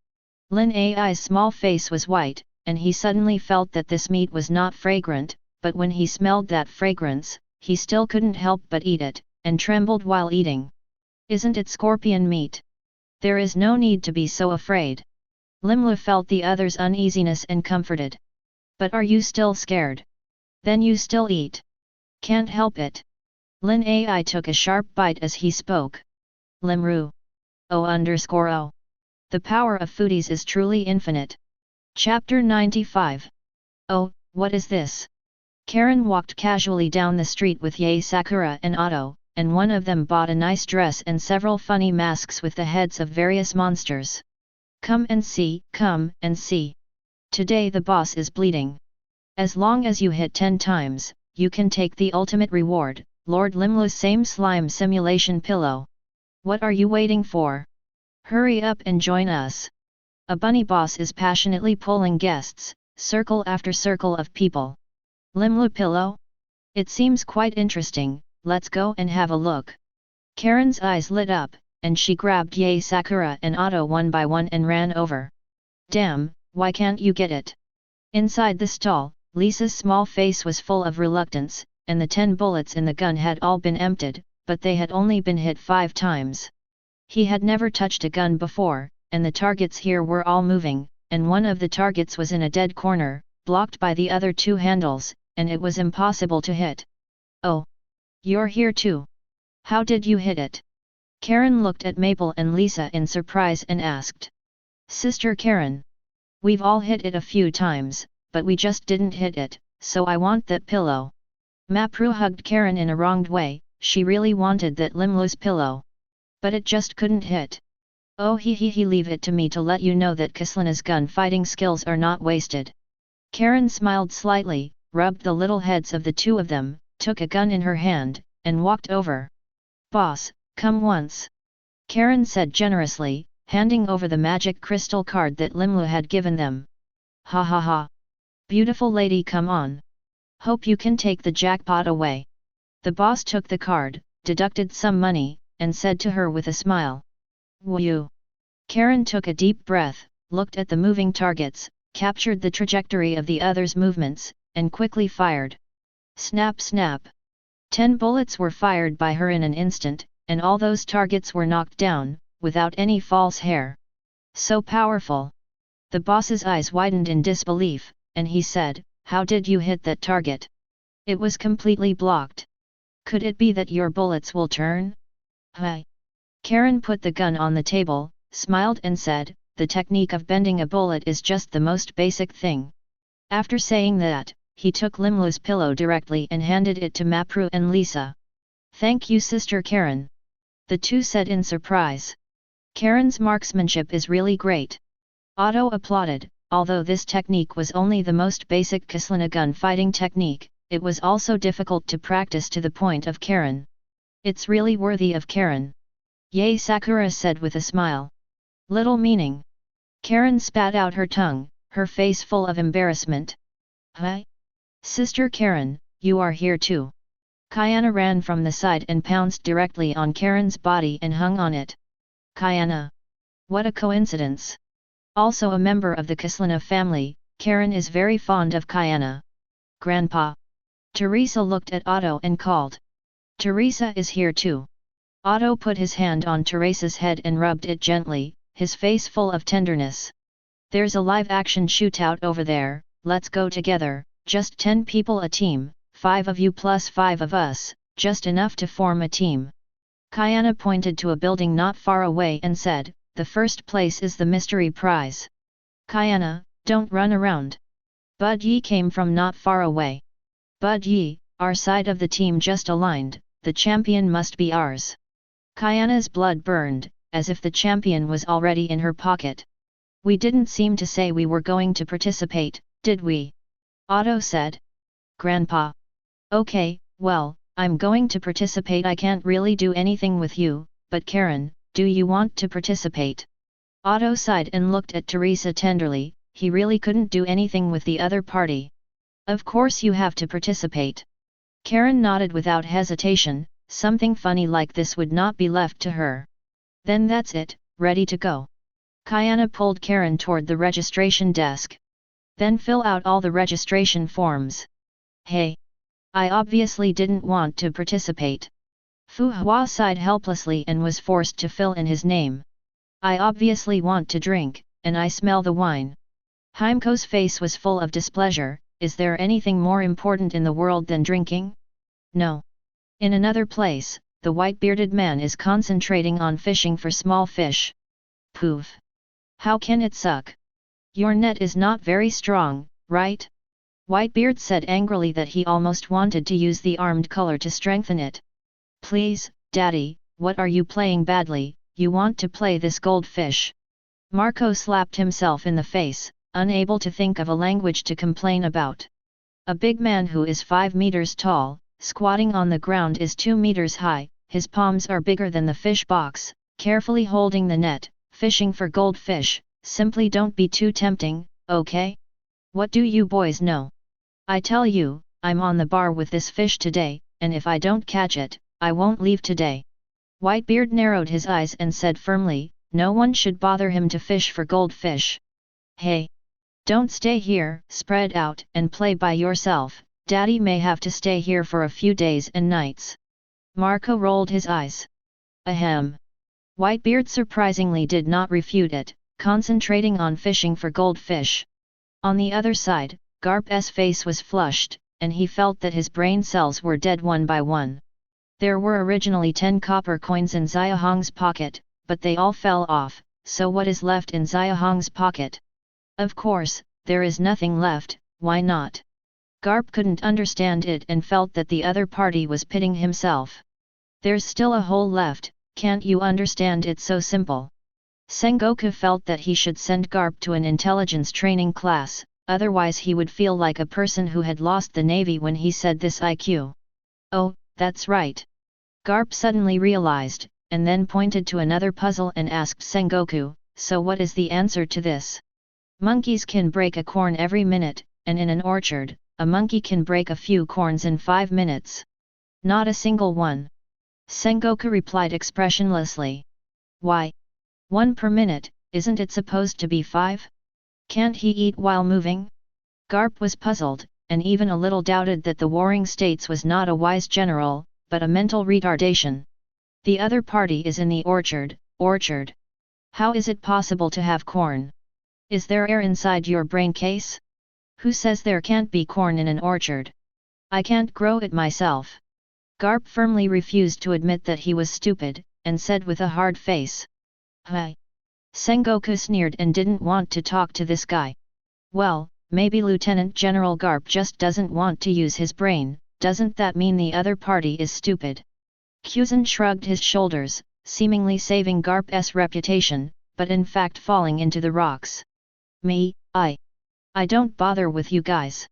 Speaker 1: Lin Ai's small face was white, and he suddenly felt that this meat was not fragrant, but when he smelled that fragrance, he still couldn't help but eat it, and trembled while eating. Isn't it scorpion meat? There is no need to be so afraid. Limlu felt the other's uneasiness and comforted. But are you still scared? Then you still eat. Can't help it. Lin Ai took a sharp bite as he spoke. Limru. O_O. The power of foodies is truly infinite. Chapter 95. Oh, what is this? Karen walked casually down the street with Yae Sakura and Otto, and one of them bought a nice dress and several funny masks with the heads of various monsters. Come and see, come and see. Today the boss is bleeding. As long as you hit 10 times, you can take the ultimate reward, Lord Limlu's same slime simulation pillow. What are you waiting for? Hurry up and join us. A bunny boss is passionately pulling guests, circle after circle of people. Limlu pillow? It seems quite interesting, let's go and have a look. Karen's eyes lit up, and she grabbed Yae Sakura and Otto one by one and ran over. Damn, why can't you get it? Inside the stall, Lisa's small face was full of reluctance, and the 10 bullets in the gun had all been emptied, but they had only been hit 5 times. He had never touched a gun before, and the targets here were all moving, and one of the targets was in a dead corner, blocked by the other 2 handles, and it was impossible to hit. Oh! You're here too. How did you hit it? Karen looked at Maple and Lisa in surprise and asked. Sister Karen. We've all hit it a few times, but we just didn't hit it, so I want that pillow. Mapru hugged Karen in a wronged way, she really wanted that Limlu's pillow. But it just couldn't hit. Oh leave it to me to let you know that Kislana's gun fighting skills are not wasted. Karen smiled slightly, rubbed the little heads of the 2 of them, took a gun in her hand, and walked over. Boss, come once. Karen said generously, handing over the magic crystal card that Limlu had given them. Ha ha ha. Beautiful lady, come on. Hope you can take the jackpot away. The boss took the card, deducted some money, and said to her with a smile. Woo! Karen took a deep breath, looked at the moving targets, captured the trajectory of the others' movements, and quickly fired. Snap snap. 10 bullets were fired by her in an instant, and all those targets were knocked down, without any false hair. So powerful! The boss's eyes widened in disbelief, and he said, how did you hit that target? It was completely blocked. Could it be that your bullets will turn? Hi. Karen put the gun on the table, smiled and said, the technique of bending a bullet is just the most basic thing. After saying that, he took Limlu's pillow directly and handed it to Mapru and Lisa. Thank you, Sister Karen. The 2 said in surprise. Karen's marksmanship is really great. Otto applauded. Although this technique was only the most basic Kislana gun fighting technique, it was also difficult to practice to the point of Karen. It's really worthy of Karen. Yae Sakura said with a smile. Little meaning. Karen spat out her tongue, her face full of embarrassment. Hi? Sister Karen, you are here too. Kayana ran from the side and pounced directly on Karen's body and hung on it. Kayana. What a coincidence. Also a member of the Kislana family, Karen is very fond of Kayana. Grandpa. Teresa looked at Otto and called. Teresa is here too. Otto put his hand on Teresa's head and rubbed it gently, his face full of tenderness. There's a live-action shootout over there, let's go together, just 10 people a team, 5 of you plus 5 of us, just enough to form a team. Kayana pointed to a building not far away and said, the first place is the mystery prize. Kayana, don't run around. Bud Yi came from not far away. Bud Yi, our side of the team just aligned, the champion must be ours. Kayana's blood burned, as if the champion was already in her pocket. We didn't seem to say we were going to participate, did we? Otto said. Grandpa. Okay, well, I'm going to participate. I can't really do anything with you, but Karen, do you want to participate? Otto sighed and looked at Teresa tenderly, he really couldn't do anything with the other party. Of course you have to participate. Karen nodded without hesitation, something funny like this would not be left to her. Then that's it, ready to go. Kayana pulled Karen toward the registration desk. Then fill out all the registration forms. Hey! I obviously didn't want to participate. Fu Hua sighed helplessly and was forced to fill in his name. I obviously want to drink, and I smell the wine. Heimko's face was full of displeasure. Is there anything more important in the world than drinking? No. In another place, the white-bearded man is concentrating on fishing for small fish. Poof! How can it suck? Your net is not very strong, right? Whitebeard said angrily that he almost wanted to use the armed color to strengthen it. Please, Daddy, what are you playing badly? You want to play this goldfish? Marco slapped himself in the face, unable to think of a language to complain about. A big man who is 5 meters tall, squatting on the ground is 2 meters high, his palms are bigger than the fish box, carefully holding the net, fishing for goldfish. Simply don't be too tempting, okay? What do you boys know? I tell you, I'm on the bar with this fish today, and if I don't catch it, I won't leave today. Whitebeard narrowed his eyes and said firmly, no one should bother him to fish for goldfish. Hey! Don't stay here, spread out and play by yourself, Daddy may have to stay here for a few days and nights. Marco rolled his eyes. Ahem. Whitebeard surprisingly did not refute it, concentrating on fishing for goldfish. On the other side, Garp's face was flushed, and he felt that his brain cells were dead one by one. There were originally 10 copper coins in Xiahong's pocket, but they all fell off, so what is left in Xiahong's pocket? Of course, there is nothing left, why not? Garp couldn't understand it and felt that the other party was pitting himself. There's still a hole left, can't you understand it's so simple? Sengoku felt that he should send Garp to an intelligence training class, otherwise he would feel like a person who had lost the navy when he said this IQ. Oh, that's right. Garp suddenly realized, and then pointed to another puzzle and asked Sengoku, so what is the answer to this? Monkeys can break a corn every minute, and in an orchard, a monkey can break a few corns in 5 minutes. Not a single one. Sengoku replied expressionlessly. Why? 1 per minute, isn't it supposed to be 5? Can't he eat while moving? Garp was puzzled, and even a little doubted that the Warring States was not a wise general, but a mental retardation. The other party is in the orchard. How is it possible to have corn? Is there air inside your brain case? Who says there can't be corn in an orchard? I can't grow it myself. Garp firmly refused to admit that he was stupid, and said with a hard face. Hi. Sengoku sneered and didn't want to talk to this guy. Well, maybe Lieutenant General Garp just doesn't want to use his brain, doesn't that mean the other party is stupid? Kuzan shrugged his shoulders, seemingly saving Garp's reputation, but in fact falling into the rocks. Me, I don't bother with you guys.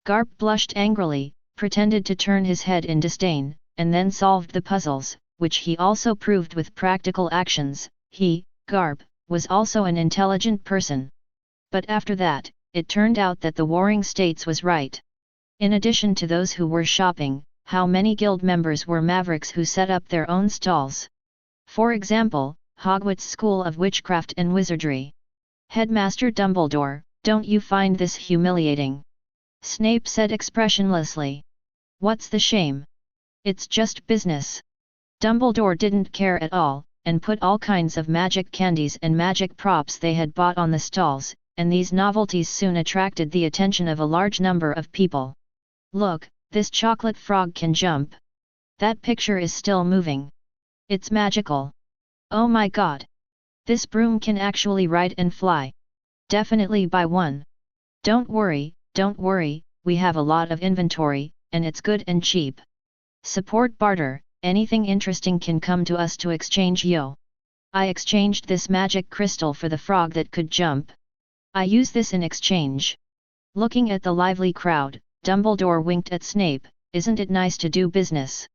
Speaker 1: Garp blushed angrily, pretended to turn his head in disdain, and then solved the puzzles, which he also proved with practical actions. He, Garp, was also an intelligent person. But after that, it turned out that the Warring States was right. In addition to those who were shopping, how many guild members were mavericks who set up their own stalls? For example, Hogwarts School of Witchcraft and Wizardry. Headmaster Dumbledore, don't you find this humiliating? Snape said expressionlessly. What's the shame? It's just business. Dumbledore didn't care at all, and put all kinds of magic candies and magic props they had bought on the stalls, and these novelties soon attracted the attention of a large number of people. Look, this chocolate frog can jump. That picture is still moving. It's magical. Oh my god! This broom can actually ride and fly. Definitely buy one. Don't worry, we have a lot of inventory, and it's good and cheap. Support barter, anything interesting can come to us to exchange yo. I exchanged this magic crystal for the frog that could jump. I use this in exchange. Looking at the lively crowd, Dumbledore winked at Snape, isn't it nice to do business?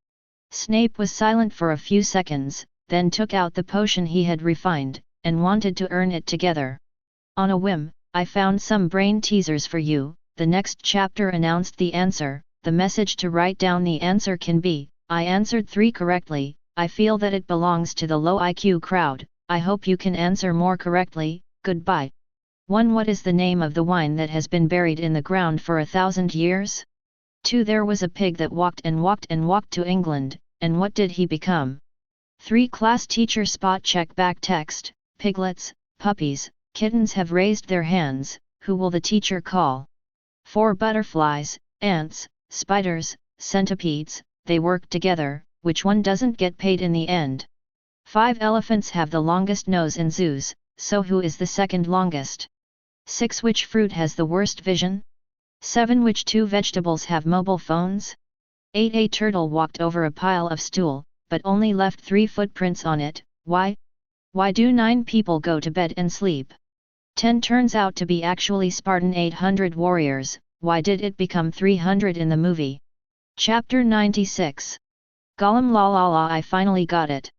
Speaker 1: Snape was silent for a few seconds, then took out the potion he had refined, and wanted to earn it together. On a whim, I found some brain teasers for you. The next chapter announced the answer. The message to write down the answer can be, I answered 3 correctly, I feel that it belongs to the low IQ crowd, I hope you can answer more correctly, goodbye. 1. What is the name of the wine that has been buried in the ground for 1,000 years? 2. There was a pig that walked and walked and walked to England, and what did he become? 3. Class teacher spot check back text, piglets, puppies, kittens have raised their hands, who will the teacher call? 4. Butterflies, ants, spiders, centipedes, they work together, which one doesn't get paid in the end? 5. Elephants have the longest nose in zoos, so who is the second longest? 6. Which fruit has the worst vision? 7. Which 2 vegetables have mobile phones? 8. A turtle walked over a pile of stool, but only left 3 footprints on it, why? Why do 9 people go to bed and sleep? 10. Turns out to be actually Spartan 800 warriors, why did it become 300 in the movie? Chapter 96. Gollum la la la, I finally got it.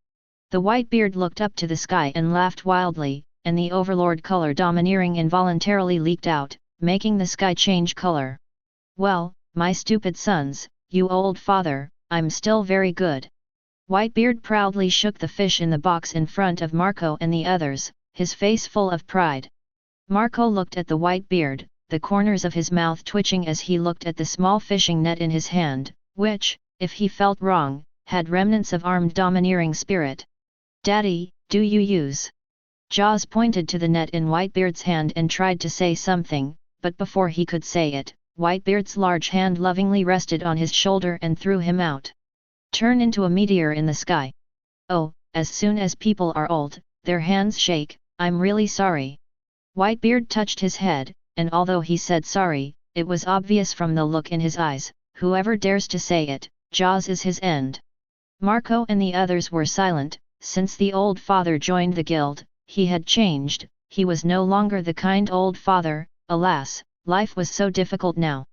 Speaker 1: The Whitebeard looked up to the sky and laughed wildly, and the overlord color domineering involuntarily leaked out, making the sky change color. Well, my stupid sons, you old father, I'm still very good. Whitebeard proudly shook the fish in the box in front of Marco and the others, his face full of pride. Marco looked at the Whitebeard, the corners of his mouth twitching as he looked at the small fishing net in his hand, which, if he felt wrong, had remnants of armed domineering spirit. Daddy, do you use? Jaws pointed to the net in Whitebeard's hand and tried to say something, but before he could say it, Whitebeard's large hand lovingly rested on his shoulder and threw him out. Turn into a meteor in the sky. Oh, as soon as people are old, their hands shake, I'm really sorry. Whitebeard touched his head, and although he said sorry, it was obvious from the look in his eyes, whoever dares to say it, Jaws is his end. Marco and the others were silent, since the old father joined the guild, he had changed, he was no longer the kind old father, alas, life was so difficult now.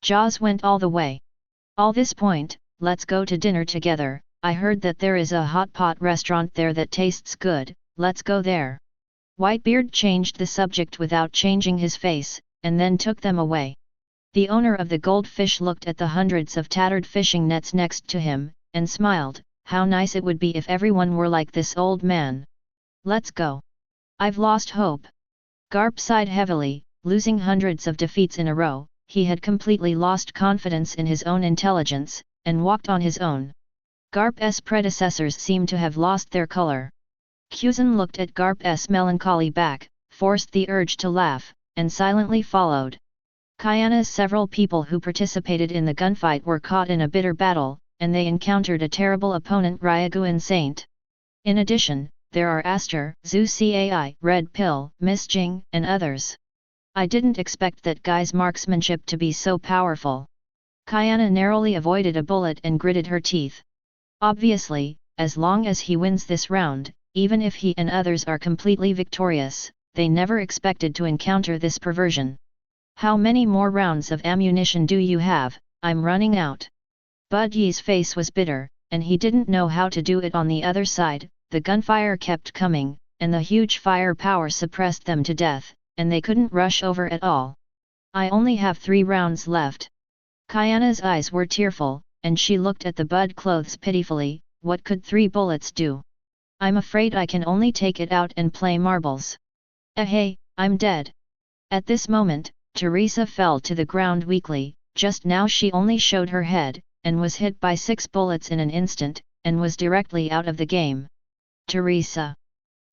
Speaker 1: Jaws went all the way. All this point, let's go to dinner together, I heard that there is a hot pot restaurant there that tastes good, let's go there. Whitebeard changed the subject without changing his face, and then took them away. The owner of the goldfish looked at the hundreds of tattered fishing nets next to him, and smiled, how nice it would be if everyone were like this old man. Let's go. I've lost hope. Garp sighed heavily, losing hundreds of defeats in a row, he had completely lost confidence in his own intelligence, and walked on his own. Garp's predecessors seemed to have lost their color. Kuzan looked at Garp's melancholy back, forced the urge to laugh, and silently followed. Kayana's several people who participated in the gunfight were caught in a bitter battle, and they encountered a terrible opponent, Ryaguan Saint. In addition, there are Aster, Zhu Cai, Red Pill, Miss Jing, and others. I didn't expect that guy's marksmanship to be so powerful. Kayana narrowly avoided a bullet and gritted her teeth. Obviously, as long as he wins this round, even if he and others are completely victorious, they never expected to encounter this perversion. How many more rounds of ammunition do you have? I'm running out. Bud Yi's face was bitter, and he didn't know how to do it on the other side. The gunfire kept coming, and the huge firepower suppressed them to death, and they couldn't rush over at all. I only have 3 rounds left. Kayana's eyes were tearful, and she looked at the Bud clothes pitifully, what could 3 bullets do? I'm afraid I can only take it out and play marbles. Hey, I'm dead. At this moment, Teresa fell to the ground weakly, just now she only showed her head, and was hit by 6 bullets in an instant, and was directly out of the game. Teresa.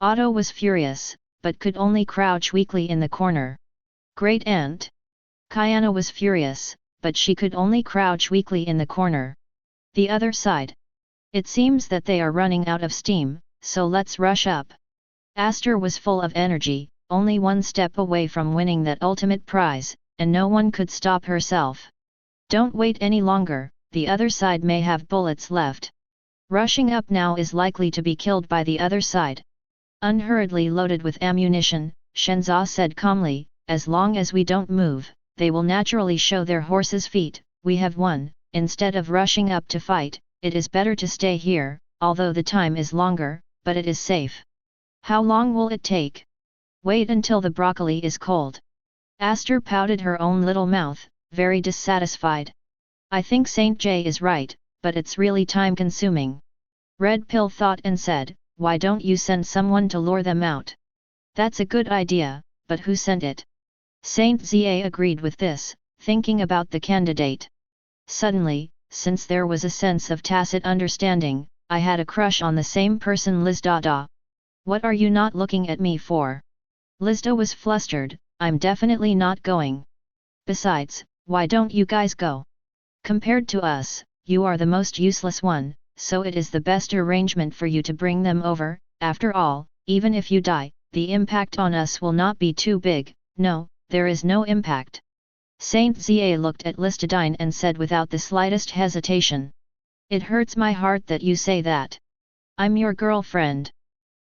Speaker 1: Otto was furious, but could only crouch weakly in the corner. Great Aunt. Kayana was furious, but she could only crouch weakly in the corner. The other side. It seems that they are running out of steam, so let's rush up. Aster was full of energy, only 1 step away from winning that ultimate prize, and no one could stop herself. Don't wait any longer, the other side may have bullets left. Rushing up now is likely to be killed by the other side. Unhurriedly loaded with ammunition, Shenzhou said calmly, as long as we don't move, they will naturally show their horses' feet, we have won, instead of rushing up to fight, it is better to stay here, although the time is longer, but it is safe. How long will it take? Wait until the broccoli is cold. Aster pouted her own little mouth, very dissatisfied. I think Saint J is right, but it's really time-consuming. Red Pill thought and said, why don't you send someone to lure them out? That's a good idea, but who sent it? Saint Za agreed with this, thinking about the candidate. Suddenly, since there was a sense of tacit understanding, I had a crush on the same person. Lizda. What are you not looking at me for? Lizda was flustered. I'm definitely not going. Besides, why don't you guys go? Compared to us, you are the most useless one, so it is the best arrangement for you to bring them over. After all, even if you die, the impact on us will not be too big. No, there is no impact. Saint Zia looked at Listadine and said without the slightest hesitation. It hurts my heart that you say that. I'm your girlfriend.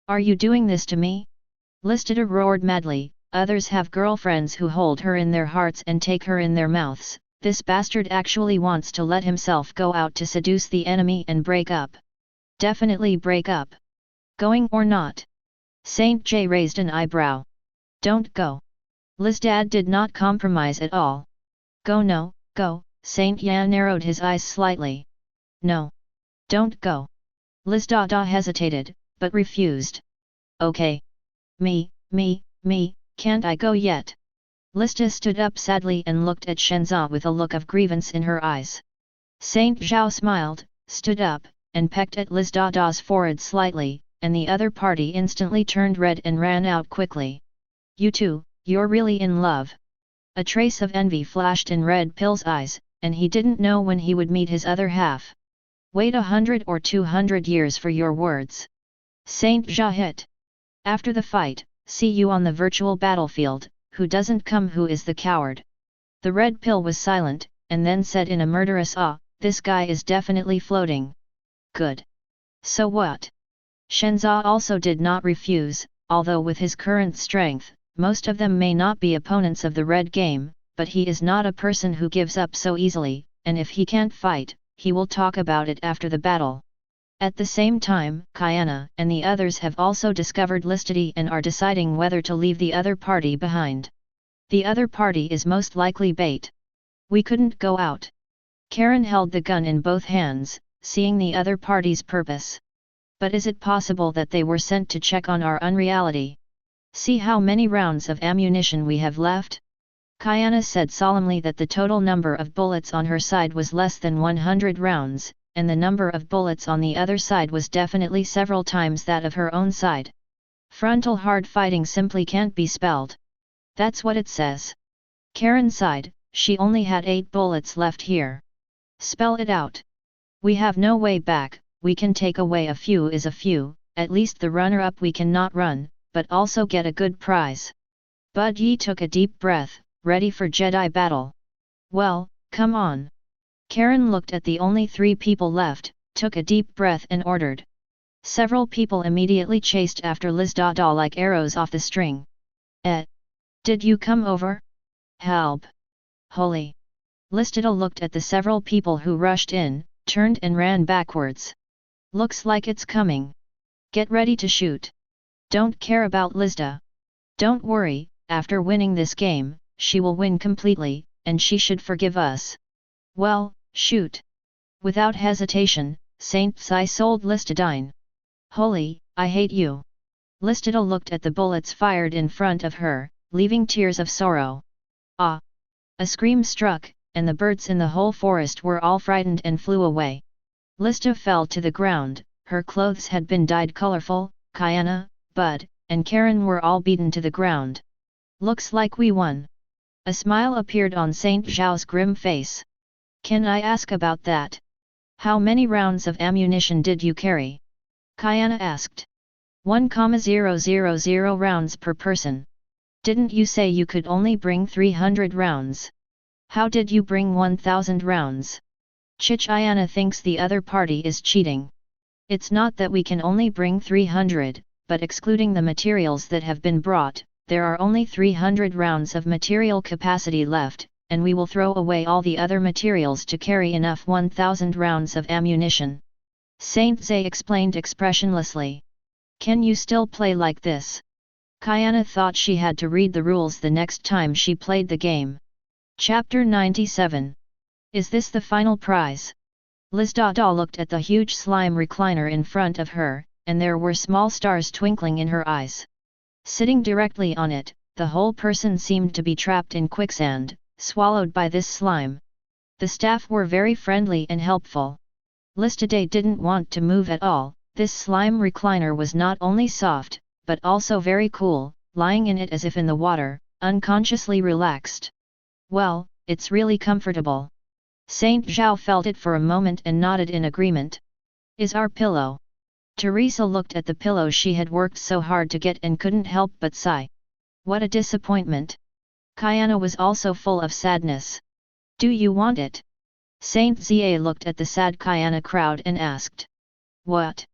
Speaker 1: Are you doing this to me? Listada roared madly. Others have girlfriends who hold her in their hearts and take her in their mouths. This bastard actually wants to let himself go out to seduce the enemy and break up. Definitely break up. Going or not? Saint J raised an eyebrow. Don't go. Lizdad did not compromise at all. Go, no, go. Saint Yan narrowed his eyes slightly. No. Don't go. Lizdada hesitated, but refused. Okay. Me, can't I go yet? Lista stood up sadly and looked at Shenza with a look of grievance in her eyes. Saint Zhao smiled, stood up, and pecked at Lizdada's forehead slightly, and the other party instantly turned red and ran out quickly. You two, you're really in love. A trace of envy flashed in Red Pill's eyes, and he didn't know when he would meet his other half. Wait 100 or 200 years for your words. Saint Zha hit. After the fight, see you on the virtual battlefield. Who doesn't come, who is the coward? The Red Pill was silent, and then said in a murderous this guy is definitely floating. Good. So what? Shenza also did not refuse, although with his current strength, most of them may not be opponents of the red game, but he is not a person who gives up so easily, and if he can't fight, he will talk about it after the battle. At the same time, Kiana and the others have also discovered Listady and are deciding whether to leave the other party behind. The other party is most likely bait. We couldn't go out. Karen held the gun in both hands, seeing the other party's purpose. But is it possible that they were sent to check on our unreality? See how many rounds of ammunition we have left? Kiana said solemnly that the total number of bullets on her side was less than 100 rounds, and the number of bullets on the other side was definitely several times that of her own side. Frontal hard fighting simply can't be spelled. That's what it says. Karen sighed, she only had 8 bullets left here. Spell it out. We have no way back, we can take away a few is a few, at least the runner-up we cannot run, but also get a good prize. Bud Yi took a deep breath, ready for Jedi battle. Well, come on. Karen looked at the only 3 people left, took a deep breath and ordered. Several people immediately chased after Lizdada like arrows off the string. Did you come over? Help! Holy! Listada looked at the several people who rushed in, turned and ran backwards. Looks like it's coming. Get ready to shoot. Don't care about Lizda. Don't worry, after winning this game, she will win completely, and she should forgive us. Well, shoot. Without hesitation, Saint Psy sold Listadine. Holy, I hate you. Listada looked at the bullets fired in front of her, leaving tears of sorrow. Ah! A scream struck, and the birds in the whole forest were all frightened and flew away. Lista fell to the ground, her clothes had been dyed colorful, Kiana, Bud, and Karen were all beaten to the ground. Looks like we won. A smile appeared on Saint Zhao's grim face. Can I ask about that? How many rounds of ammunition did you carry? Kiana asked. 1,000 rounds per person. Didn't you say you could only bring 300 rounds? How did you bring 1,000 rounds? Chichiana thinks the other party is cheating. It's not that we can only bring 300, but excluding the materials that have been brought, there are only 300 rounds of material capacity left, and we will throw away all the other materials to carry enough 1,000 rounds of ammunition. Saint Zay explained expressionlessly. Can you still play like this? Kiana thought she had to read the rules the next time she played the game. Chapter 97. Is this the final prize? Lizdada looked at the huge slime recliner in front of her, and there were small stars twinkling in her eyes. Sitting directly on it, the whole person seemed to be trapped in quicksand, swallowed by this slime. The staff were very friendly and helpful. Listiday didn't want to move at all. This slime recliner was not only soft, but also very cool, lying in it as if in the water, unconsciously relaxed. Well, it's really comfortable. Saint Zhao felt it for a moment and nodded in agreement. Is our pillow? Teresa looked at the pillow she had worked so hard to get and couldn't help but sigh. What a disappointment. Kiana was also full of sadness. Do you want it? Saint Zia looked at the sad Kiana crowd and asked. What?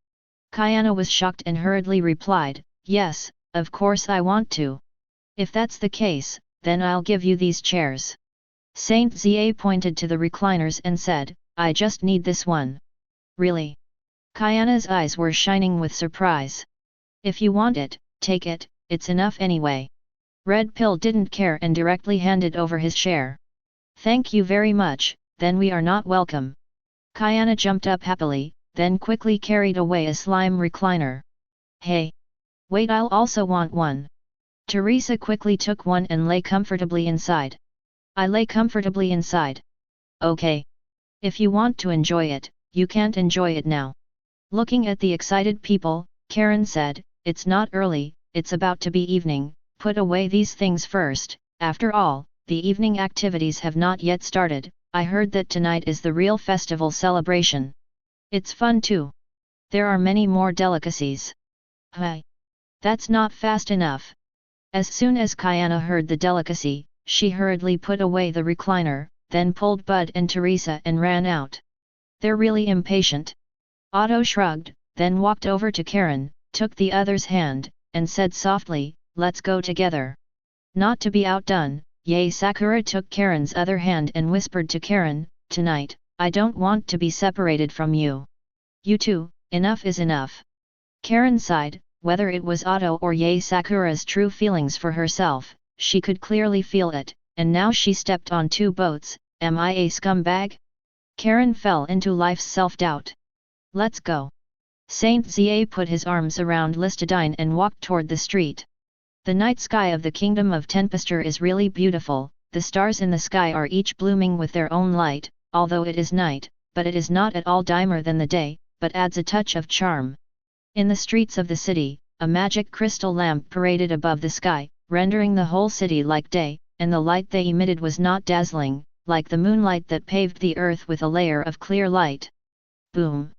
Speaker 1: Kiana was shocked and hurriedly replied, yes, of course I want to. If that's the case, then I'll give you these chairs. Saint Zia pointed to the recliners and said, I just need this one. Really? Kiana's eyes were shining with surprise. If you want it, take it, it's enough anyway. Red Pill didn't care and directly handed over his share. Thank you very much, then we are not welcome. Kiana jumped up happily, then quickly carried away a slime recliner. Hey! Wait, I'll also want one. Teresa quickly took one and lay comfortably inside. I lay comfortably inside. Okay. If you want to enjoy it, you can't enjoy it now. Looking at the excited people, Karen said, it's not early, it's about to be evening, put away these things first. After all, the evening activities have not yet started. I heard that tonight is the real festival celebration. It's fun too. There are many more delicacies. Hey! That's not fast enough. As soon as Kiana heard the delicacy, she hurriedly put away the recliner, then pulled Bud and Teresa and ran out. They're really impatient. Otto shrugged, then walked over to Karen, took the other's hand, and said softly, let's go together. Not to be outdone, Yae Sakura took Karen's other hand and whispered to Karen, tonight, I don't want to be separated from you. You too, enough is enough. Karen sighed, whether it was Otto or Yae Sakura's true feelings for herself, she could clearly feel it, and now she stepped on two boats. Am I a scumbag? Karen fell into life's self-doubt. Let's go. Saint Zia put his arms around Listadine and walked toward the street. The night sky of the Kingdom of Tempestor is really beautiful. The stars in the sky are each blooming with their own light, although it is night, but it is not at all dimmer than the day, but adds a touch of charm. In the streets of the city, a magic crystal lamp paraded above the sky, rendering the whole city like day, and the light they emitted was not dazzling, like the moonlight that paved the earth with a layer of clear light. Boom!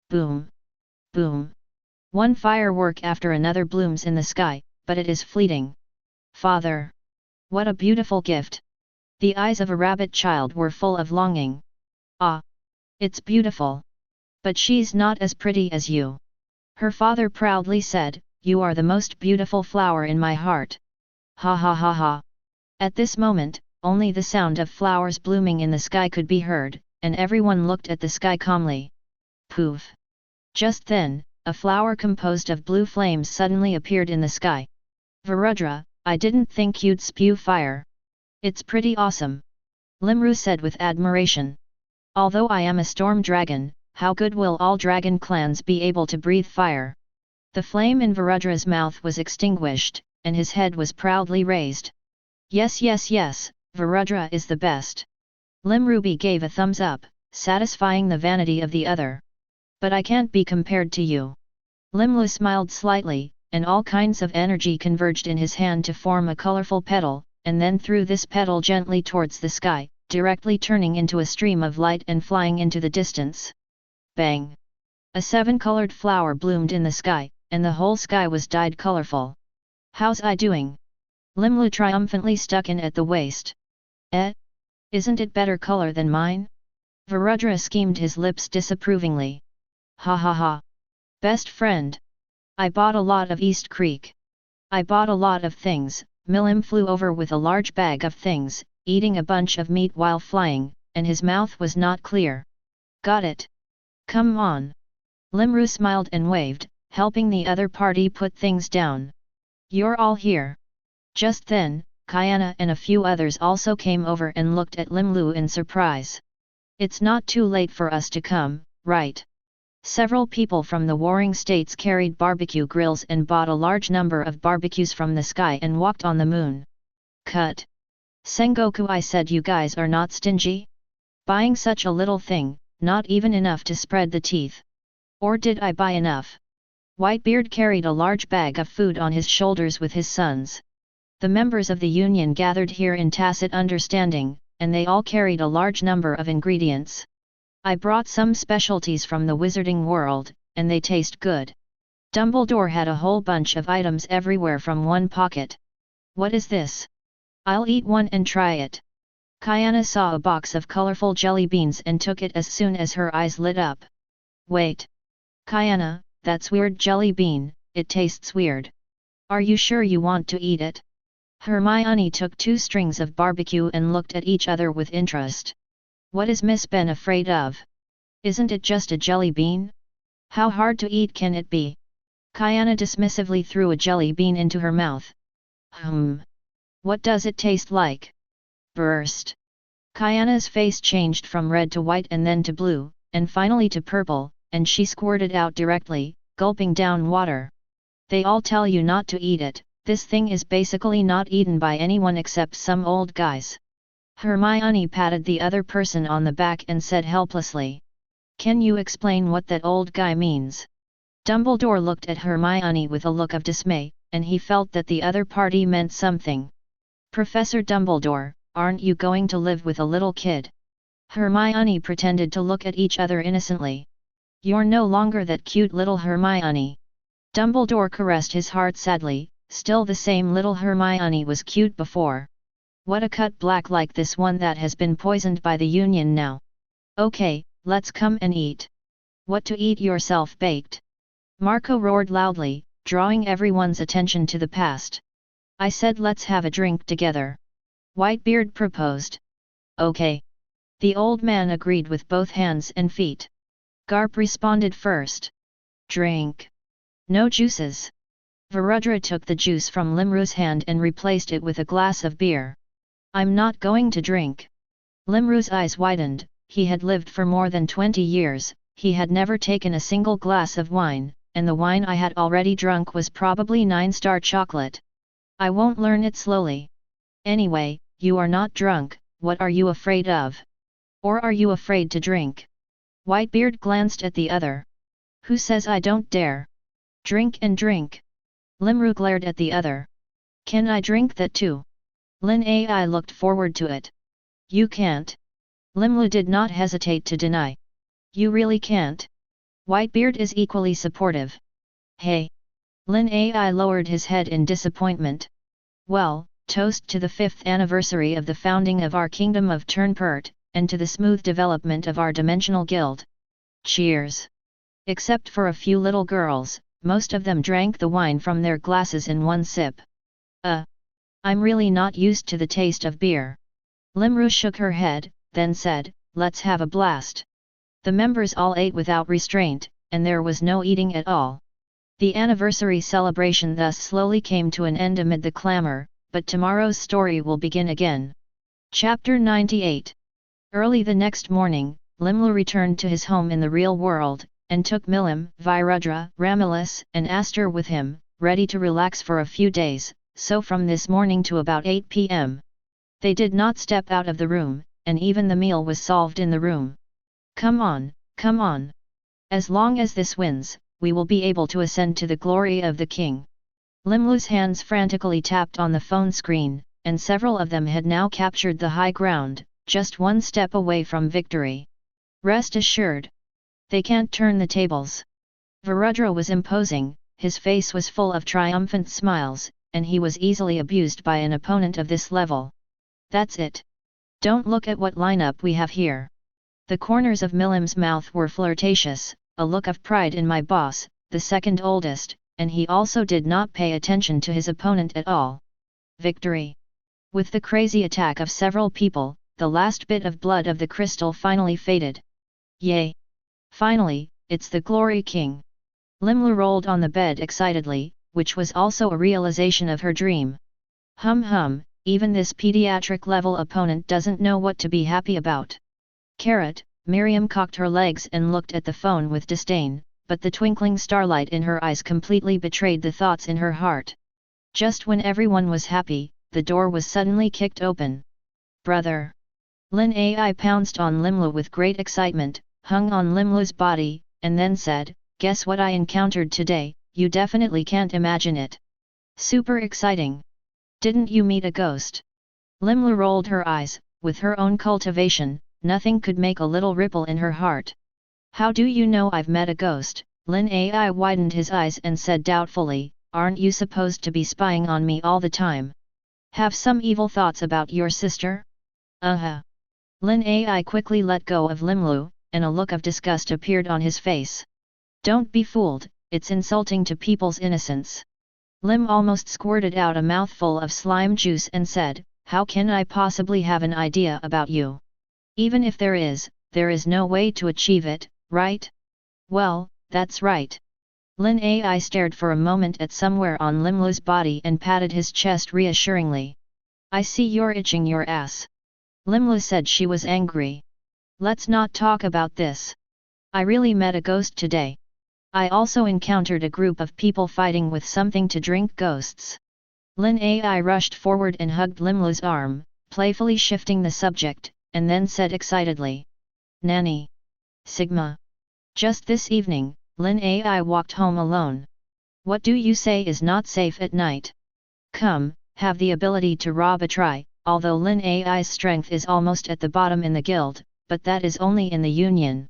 Speaker 1: Boom! Boom! One firework after another blooms in the sky, but it is fleeting. Father! What a beautiful gift! The eyes of a rabbit child were full of longing. Ah! It's beautiful! But she's not as pretty as you. Her father proudly said, you are the most beautiful flower in my heart. Ha ha ha ha! At this moment, only the sound of flowers blooming in the sky could be heard, and everyone looked at the sky calmly. Poof! Just then, a flower composed of blue flames suddenly appeared in the sky. Varudra, I didn't think you'd spew fire. It's pretty awesome. Limru said with admiration. Although I am a storm dragon, how good will all dragon clans be able to breathe fire? The flame in Varudra's mouth was extinguished, and his head was proudly raised. Yes yes yes, Varudra is the best. Limrubi gave a thumbs up, satisfying the vanity of the other. But I can't be compared to you. Limlu smiled slightly, and all kinds of energy converged in his hand to form a colorful petal, and then threw this petal gently towards the sky, directly turning into a stream of light and flying into the distance. Bang! A seven-colored flower bloomed in the sky, and the whole sky was dyed colorful. How's I doing? Limlu triumphantly stuck in at the waist. Isn't it better color than mine? Varudra schemed his lips disapprovingly. Ha ha ha! Best friend! I bought a lot of East Creek. I bought a lot of things. Milim flew over with a large bag of things, eating a bunch of meat while flying, and his mouth was not clear. Got it! Come on! Limru smiled and waved, helping the other party put things down. You're all here. Just then, Kiana and a few others also came over and looked at Limlu in surprise. It's not too late for us to come, right? Several people from the warring states carried barbecue grills and bought a large number of barbecues from the sky and walked on the moon. Cut! Sengoku, I said you guys are not stingy? Buying such a little thing, not even enough to spread the teeth. Or did I buy enough? Whitebeard carried a large bag of food on his shoulders with his sons. The members of the union gathered here in tacit understanding, and they all carried a large number of ingredients. I brought some specialties from the wizarding world, and they taste good. Dumbledore had a whole bunch of items everywhere from one pocket. What is this? I'll eat one and try it. Kiana saw a box of colorful jelly beans and took it as soon as her eyes lit up. Wait. Kiana, that's weird jelly bean, it tastes weird. Are you sure you want to eat it? Hermione took 2 strings of barbecue and looked at each other with interest. What is Miss Ben afraid of? Isn't it just a jelly bean? How hard to eat can it be? Kiana dismissively threw a jelly bean into her mouth. What does it taste like? Burst. Kiana's face changed from red to white and then to blue, and finally to purple, and she squirted out directly, gulping down water. They all tell you not to eat it, this thing is basically not eaten by anyone except some old guys. Hermione patted the other person on the back and said helplessly. Can you explain what that old guy means? Dumbledore looked at Hermione with a look of dismay, and he felt that the other party meant something. Professor Dumbledore, aren't you going to live with a little kid? Hermione pretended to look at each other innocently. You're no longer that cute little Hermione. Dumbledore caressed his heart sadly, still the same little Hermione was cute before. What a cut black like this one that has been poisoned by the union now. Okay, let's come and eat. What to eat yourself baked? Marco roared loudly, drawing everyone's attention to the past. I said let's have a drink together. Whitebeard proposed. Okay. The old man agreed with both hands and feet. Garp responded first. Drink. No juices. Varudra took the juice from Limru's hand and replaced it with a glass of beer. I'm not going to drink. Limru's eyes widened, he had lived for more than 20 years, he had never taken a single glass of wine, and the wine I had already drunk was probably 9-star chocolate. I won't learn it slowly. Anyway, you are not drunk, what are you afraid of? Or are you afraid to drink? Whitebeard glanced at the other. Who says I don't dare? Drink and drink. Limru glared at the other. Can I drink that too? Lin Ai looked forward to it. You can't. Limru did not hesitate to deny. You really can't. Whitebeard is equally supportive. Hey! Lin Ai lowered his head in disappointment. Well, toast to the 5th anniversary of the founding of our kingdom of Turnpert, and to the smooth development of our dimensional guild. Cheers! Except for a few little girls, most of them drank the wine from their glasses in one sip. I'm really not used to the taste of beer. Limru shook her head, then said, let's have a blast. The members all ate without restraint, and there was no eating at all. The anniversary celebration thus slowly came to an end amid the clamor, but tomorrow's story will begin again. Chapter 98. Early the next morning, Limlu returned to his home in the real world, and took Milim, Virudra, Ramilus, and Aster with him, ready to relax for a few days, so from this morning to about 8 p.m. They did not step out of the room, and even the meal was solved in the room. Come on, come on. As long as this wins, we will be able to ascend to the glory of the king. Limlu's hands frantically tapped on the phone screen, and several of them had now captured the high ground, just one step away from victory. Rest assured. They can't turn the tables. Virudra was imposing, his face was full of triumphant smiles, and he was easily abused by an opponent of this level. That's it. Don't look at what lineup we have here. The corners of Milim's mouth were flirtatious, a look of pride in my boss, the second oldest, and he also did not pay attention to his opponent at all. Victory. With the crazy attack of several people, the last bit of blood of the crystal finally faded. Yay! Finally, it's the Glory King. Limlu rolled on the bed excitedly, which was also a realization of her dream. Even this pediatric-level opponent doesn't know what to be happy about. Carrot, Miriam cocked her legs and looked at the phone with disdain, but the twinkling starlight in her eyes completely betrayed the thoughts in her heart. Just when everyone was happy, the door was suddenly kicked open. Brother! Lin Ai pounced on Limlu with great excitement, hung on Limlu's body, and then said, "Guess what I encountered today, you definitely can't imagine it. Super exciting. Didn't you meet a ghost?" Limlu rolled her eyes, with her own cultivation, nothing could make a little ripple in her heart. "How do you know I've met a ghost?" Lin Ai widened his eyes and said doubtfully, "Aren't you supposed to be spying on me all the time? Have some evil thoughts about your sister?" Lin Ai quickly let go of Limlu, and a look of disgust appeared on his face. "Don't be fooled, it's insulting to people's innocence." Lim almost squirted out a mouthful of slime juice and said, "How can I possibly have an idea about you? Even if there is no way to achieve it, right?" "Well, that's right." Lin Ai stared for a moment at somewhere on Limlu's body and patted his chest reassuringly. "I see you're itching your ass." Limlu said she was angry. "Let's not talk about this. I really met a ghost today. I also encountered a group of people fighting with something to drink ghosts." Lin Ai rushed forward and hugged Limlu's arm, playfully shifting the subject, and then said excitedly, "Nanny. Sigma. Just this evening, Lin Ai walked home alone. What do you say is not safe at night? Come, have the ability to rob a try." Although Lin Ai's strength is almost at the bottom in the guild, but that is only in the union.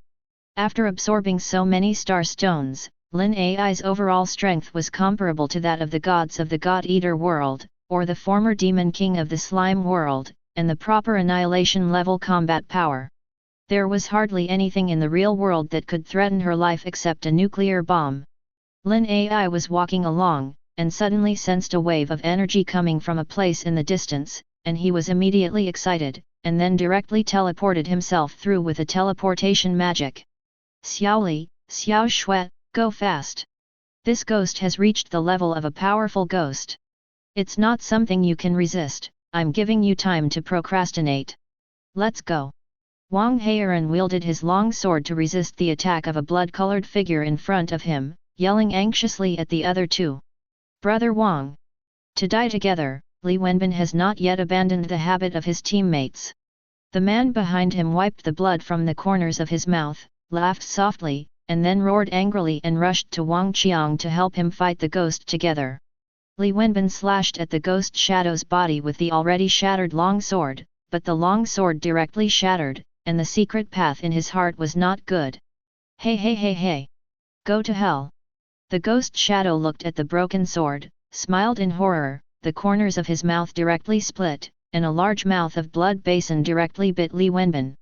Speaker 1: After absorbing so many star stones, Lin Ai's overall strength was comparable to that of the gods of the God Eater world, or the former Demon King of the Slime world, and the proper annihilation level combat power. There was hardly anything in the real world that could threaten her life except a nuclear bomb. Lin Ai was walking along, and suddenly sensed a wave of energy coming from a place in the distance, and he was immediately excited, and then directly teleported himself through with a teleportation magic. "Xiaoli, Xiao Shui, go fast! This ghost has reached the level of a powerful ghost. It's not something you can resist, I'm giving you time to procrastinate. Let's go!" Wang Heiran wielded his long sword to resist the attack of a blood-colored figure in front of him, yelling anxiously at the other two. "Brother Wang! To die together!" Li Wenbin has not yet abandoned the habit of his teammates. The man behind him wiped the blood from the corners of his mouth, laughed softly, and then roared angrily and rushed to Wang Qiang to help him fight the ghost together. Li Wenbin slashed at the ghost shadow's body with the already shattered long sword, but the long sword directly shattered, and the secret path in his heart was not good. "Hey hey hey hey! Go to hell!" The ghost shadow looked at the broken sword, smiled in horror. The corners of his mouth directly split, and a large mouth of blood basin directly bit Li Wenbin.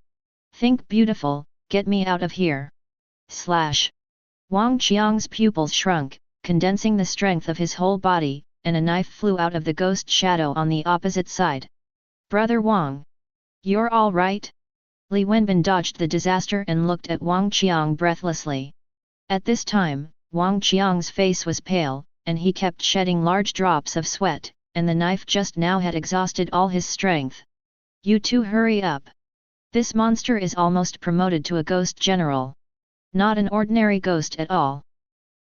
Speaker 1: "Think beautiful, get me out of here!" Slash! Wang Qiang's pupils shrunk, condensing the strength of his whole body, and a knife flew out of the ghost shadow on the opposite side. "Brother Wang! You're all right?" Li Wenbin dodged the disaster and looked at Wang Qiang breathlessly. At this time, Wang Qiang's face was pale, and he kept shedding large drops of sweat, and the knife just now had exhausted all his strength. "You two hurry up! This monster is almost promoted to a ghost general. Not an ordinary ghost at all.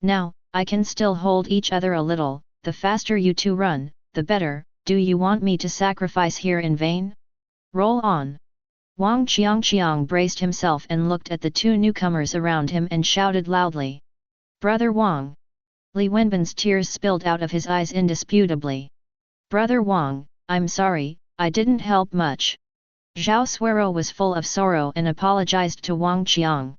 Speaker 1: Now, I can still hold each other a little, the faster you two run, the better. Do you want me to sacrifice here in vain? Roll on!" Wang Qiang braced himself and looked at the two newcomers around him and shouted loudly. "Brother Wang!" Li Wenbin's tears spilled out of his eyes indisputably. "Brother Wang, I'm sorry, I didn't help much." Zhao Suero was full of sorrow and apologized to Wang Qiang.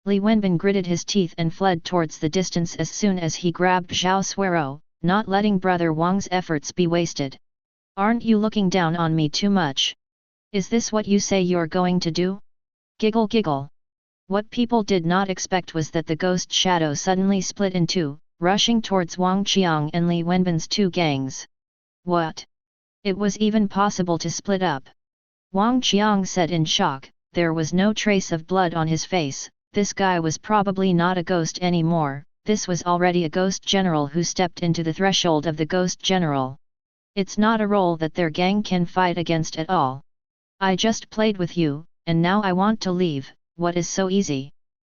Speaker 1: Li Wenbin gritted his teeth and fled towards the distance as soon as he grabbed Zhao Suero, not letting Brother Wang's efforts be wasted. "Aren't you looking down on me too much? Is this what you say you're going to do?" Giggle giggle. What people did not expect was that the ghost shadow suddenly split in two, rushing towards Wang Qiang and Li Wenbin's two gangs. "What? It was even possible to split up?" Wang Qiang said in shock. There was no trace of blood on his face. This guy was probably not a ghost anymore, this was already a ghost general who stepped into the threshold of the ghost general. It's not a role that their gang can fight against at all. "I just played with you, and now I want to leave, what is so easy?"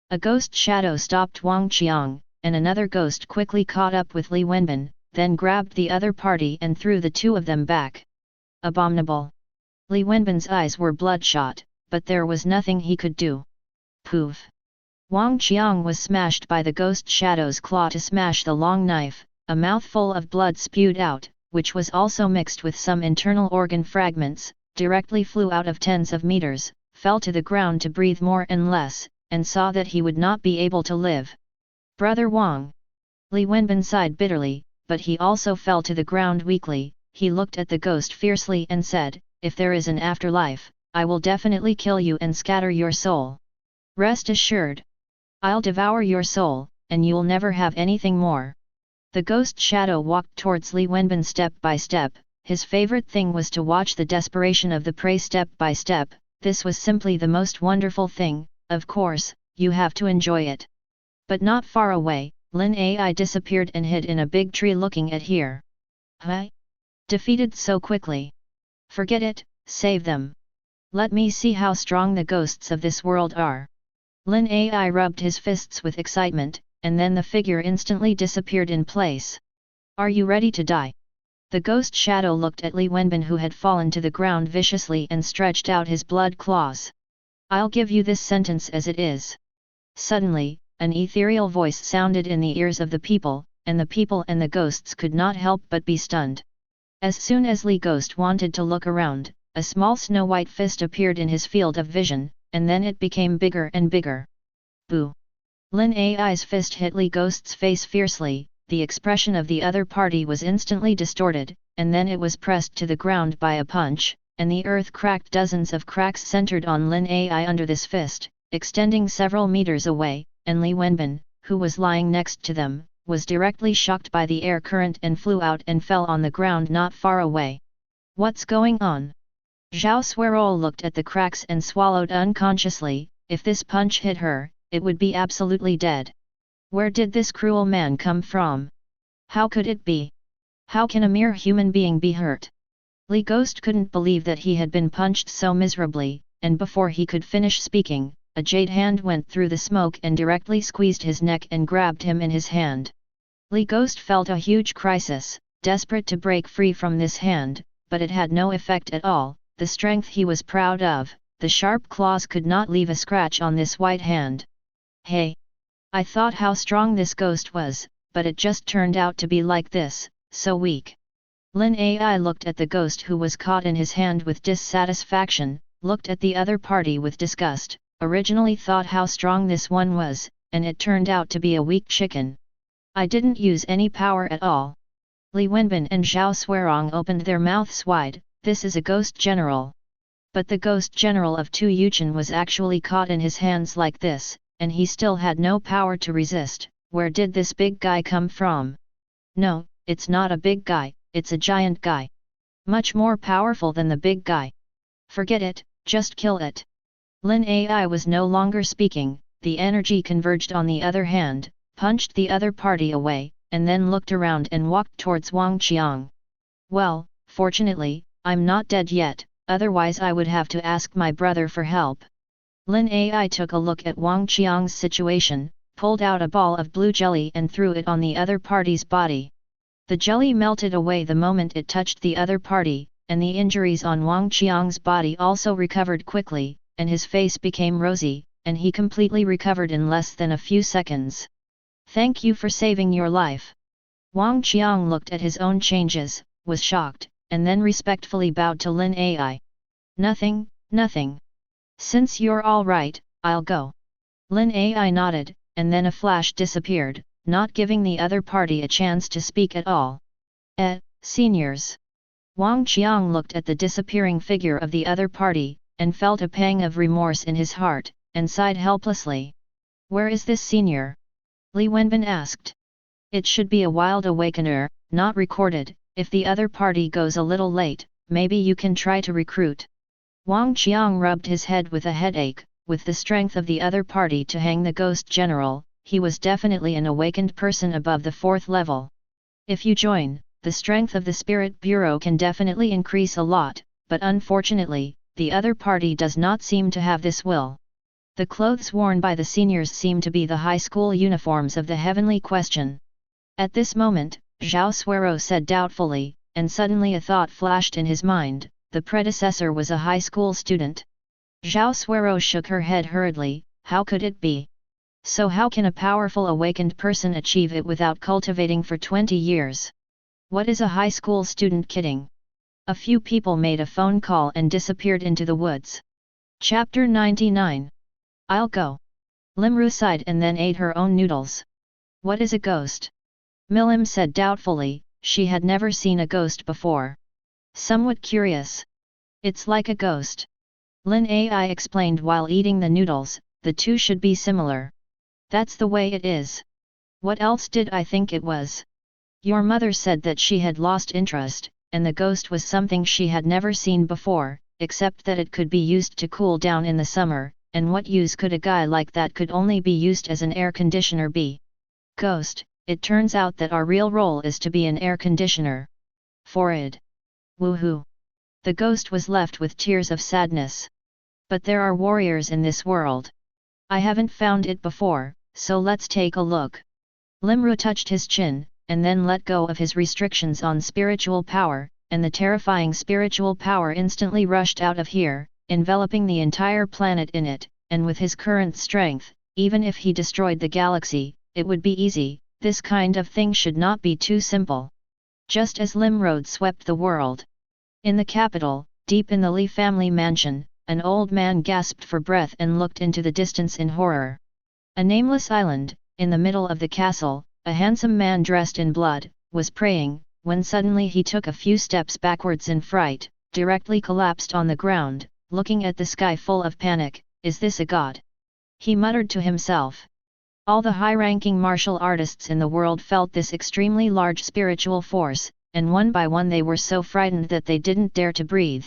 Speaker 1: A ghost shadow stopped Wang Qiang, and another ghost quickly caught up with Li Wenbin, then grabbed the other party and threw the two of them back. "Abominable! Li Wenbin's eyes were bloodshot, but there was nothing he could do. Poof! Wang Qiang was smashed by the ghost shadow's claw to smash the long knife, a mouthful of blood spewed out, which was also mixed with some internal organ fragments, directly flew out of tens of meters, fell to the ground to breathe more and less, and saw that he would not be able to live. Brother Wang! Li Wenbin sighed bitterly, but he also fell to the ground weakly. He looked at the ghost fiercely and said, "If there is an afterlife, I will definitely kill you and scatter your soul. Rest assured. I'll devour your soul, and you'll never have anything more." The ghost shadow walked towards Li Wenbin step by step. His favorite thing was to watch the desperation of the prey step by step. This was simply the most wonderful thing. Of course, you have to enjoy it. But not far away, Lin Ai disappeared and hid in a big tree looking at here. Huh? Defeated so quickly. Forget it, save them. Let me see how strong the ghosts of this world are. Lin Ai rubbed his fists with excitement, and then the figure instantly disappeared in place. Are you ready to die? The ghost shadow looked at Li Wenbin, who had fallen to the ground viciously, and stretched out his blood claws. I'll give you this sentence as it is. Suddenly, an ethereal voice sounded in the ears of the people and the ghosts could not help but be stunned. As soon as Li Ghost wanted to look around, a small snow-white fist appeared in his field of vision, and then it became bigger and bigger. Boo! Lin Ai's fist hit Li Ghost's face fiercely. The expression of the other party was instantly distorted, and then it was pressed to the ground by a punch, and the earth cracked. Dozens of cracks centered on Lin Ai under this fist, extending several meters away, and Li Wenbin, who was lying next to them, was directly shocked by the air current and flew out and fell on the ground not far away. What's going on? Zhao Suerol looked at the cracks and swallowed unconsciously. If this punch hit her, it would be absolutely dead. Where did this cruel man come from? How could it be? How can a mere human being be hurt? Li Ghost couldn't believe that he had been punched so miserably, and before he could finish speaking, a jade hand went through the smoke and directly squeezed his neck and grabbed him in his hand. Li Ghost felt a huge crisis, desperate to break free from this hand, but it had no effect at all. The strength he was proud of, the sharp claws could not leave a scratch on this white hand. Hey! I thought how strong this ghost was, but it just turned out to be like this, so weak. Lin Ai looked at the ghost who was caught in his hand with dissatisfaction, looked at the other party with disgust, originally thought how strong this one was, and it turned out to be a weak chicken. I didn't use any power at all. Li Wenbin and Zhao Suerong opened their mouths wide. This is a ghost general. But the ghost general of Tu Yuchen was actually caught in his hands like this, and he still had no power to resist. Where did this big guy come from? No, it's not a big guy, it's a giant guy. Much more powerful than the big guy. Forget it, just kill it. Lin Ai was no longer speaking. The energy converged on the other hand, punched the other party away, and then looked around and walked towards Wang Qiang. Well, fortunately, I'm not dead yet, otherwise I would have to ask my brother for help. Lin Ai took a look at Wang Qiang's situation, pulled out a ball of blue jelly and threw it on the other party's body. The jelly melted away the moment it touched the other party, and the injuries on Wang Qiang's body also recovered quickly, and his face became rosy, and he completely recovered in less than a few seconds. Thank you for saving your life. Wang Qiang looked at his own changes, was shocked, and then respectfully bowed to Lin Ai. Nothing, nothing. Since you're all right, I'll go. Lin Ai nodded, and then a flash disappeared, not giving the other party a chance to speak at all. Seniors. Wang Qiang looked at the disappearing figure of the other party, and felt a pang of remorse in his heart, and sighed helplessly. Where is this senior? Li Wenbin asked. It should be a wild awakener, not recorded. If the other party goes a little late, maybe you can try to recruit. Wang Qiang rubbed his head with a headache. With the strength of the other party to hang the ghost general, he was definitely an awakened person above the 4th level. If you join, the strength of the Spirit Bureau can definitely increase a lot, but unfortunately, the other party does not seem to have this will. The clothes worn by the seniors seem to be the high school uniforms of the Heavenly Question. At this moment, Zhao Suero said doubtfully, and suddenly a thought flashed in his mind. the predecessor was a high school student. Zhao Suero shook her head hurriedly. How could it be? So how can a powerful awakened person achieve it without cultivating for 20 years? What is a high school student kidding? A few people made a phone call and disappeared into the woods. Chapter 99. I'll go. Limru sighed and then ate her own noodles. What is a ghost? Milim said doubtfully. She had never seen a ghost before. Somewhat curious. It's like a ghost. Lin Ai explained while eating the noodles. The two should be similar. That's the way it is. What else did I think it was? Your mother said that she had lost interest, and the ghost was something she had never seen before, except that it could be used to cool down in the summer, and what use could a guy like that could only be used as an air conditioner be? Ghost, it turns out that our real role is to be an air conditioner. Forrid. Woohoo. The ghost was left with tears of sadness. But there are warriors in this world. I haven't found it before, so let's take a look. Limru touched his chin, and then let go of his restrictions on spiritual power, and the terrifying spiritual power instantly rushed out of here, enveloping the entire planet in it, and with his current strength, even if he destroyed the galaxy, it would be easy. This kind of thing should not be too simple. Just as Limrod swept the world. In the capital, deep in the Li family mansion, an old man gasped for breath and looked into the distance in horror. A nameless island, in the middle of the castle, a handsome man dressed in blood, was praying, when suddenly he took a few steps backwards in fright, directly collapsed on the ground, looking at the sky full of panic. Is this a god? He muttered to himself. All the high-ranking martial artists in the world felt this extremely large spiritual force, and one by one they were so frightened that they didn't dare to breathe.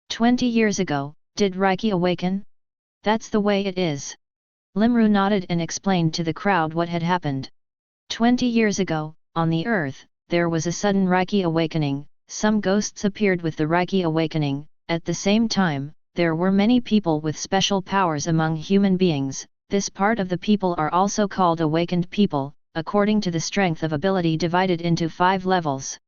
Speaker 1: 20 years ago, did Reiki awaken? That's the way it is. Limru nodded and explained to the crowd what had happened. 20 years ago, on the earth, there was a sudden Reiki awakening. Some ghosts appeared with the Reiki awakening. At the same time, there were many people with special powers among human beings. This part of the people are also called awakened people, according to the strength of ability divided into 5 levels.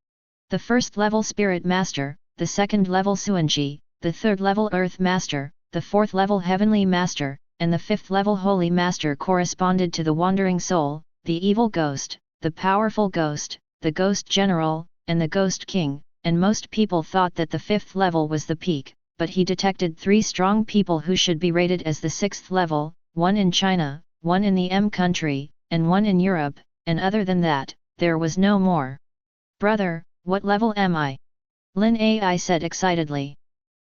Speaker 1: The first level Spirit Master, the second level Suanji, the third level Earth Master, the fourth level Heavenly Master, and the fifth level Holy Master corresponded to the Wandering Soul, the Evil Ghost, the Powerful Ghost, the Ghost General, and the Ghost King, and most people thought that the fifth level was the peak, but he detected 3 strong people who should be rated as the 6th level, one in China, one in the M country, and one in Europe, and other than that, there was no more. Brother, what level am I? Lin Ai said excitedly.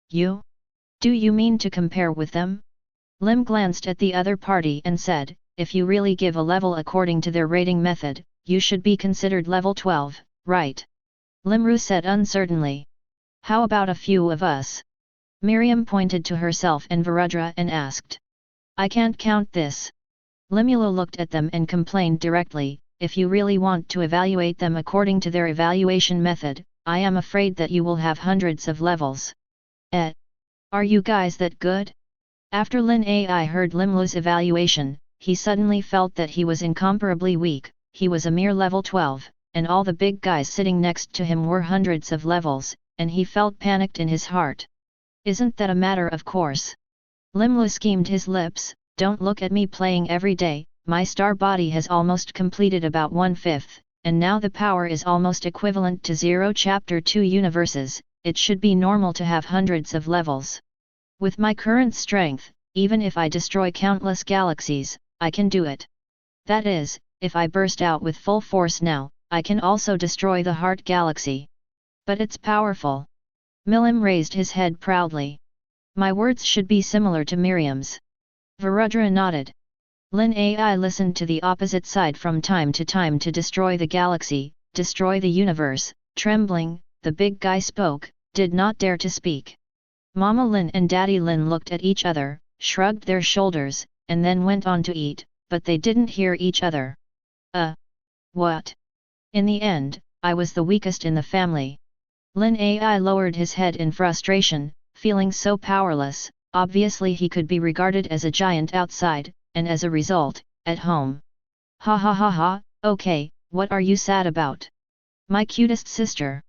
Speaker 1: You? Do you mean to compare with them? Lim glanced at the other party and said, if you really give a level according to their rating method, you should be considered level 12, right? Limru said uncertainly. How about a few of us? Miriam pointed to herself and Virudra and asked. I can't count this. Limula looked at them and complained directly, if you really want to evaluate them according to their evaluation method, I am afraid that you will have hundreds of levels. Are you guys that good? After Lin Ai heard Limlu's evaluation, he suddenly felt that he was incomparably weak. He was a mere level 12, and all the big guys sitting next to him were hundreds of levels, and he felt panicked in his heart. Isn't that a matter of course? Limlu schemed his lips, don't look at me playing every day, my star body has almost completed about 1/5, and now the power is almost equivalent to 0 Chapter 2 universes, it should be normal to have hundreds of levels. With my current strength, even if I destroy countless galaxies, I can do it. That is, if I burst out with full force now, I can also destroy the Heart Galaxy. But it's powerful. Milim raised his head proudly. My words should be similar to Miriam's. Virudra nodded. Lin Ai listened to the opposite side from time to time to destroy the galaxy, destroy the universe. Trembling, the big guy spoke, did not dare to speak. Mama Lin and Daddy Lin looked at each other, shrugged their shoulders, and then went on to eat, but they didn't hear each other. What? In the end, I was the weakest in the family. Lin Ai lowered his head in frustration, feeling so powerless. Obviously he could be regarded as a giant outside, and as a result, at home. Ha ha ha ha, okay, what are you sad about? My cutest sister.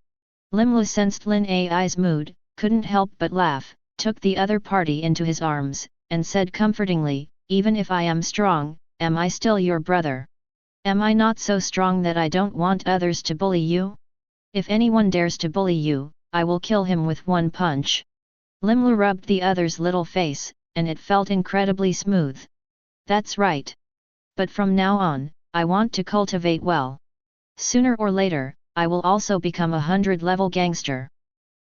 Speaker 1: Limlu sensed Lin Ai's mood, couldn't help but laugh, took the other party into his arms, and said comfortingly, "Even if I am strong, am I still your brother? Am I not so strong that I don't want others to bully you? If anyone dares to bully you, I will kill him with one punch." Limlu rubbed the other's little face, and it felt incredibly smooth. "That's right. But from now on, I want to cultivate well. Sooner or later, I will also become a 100-level gangster."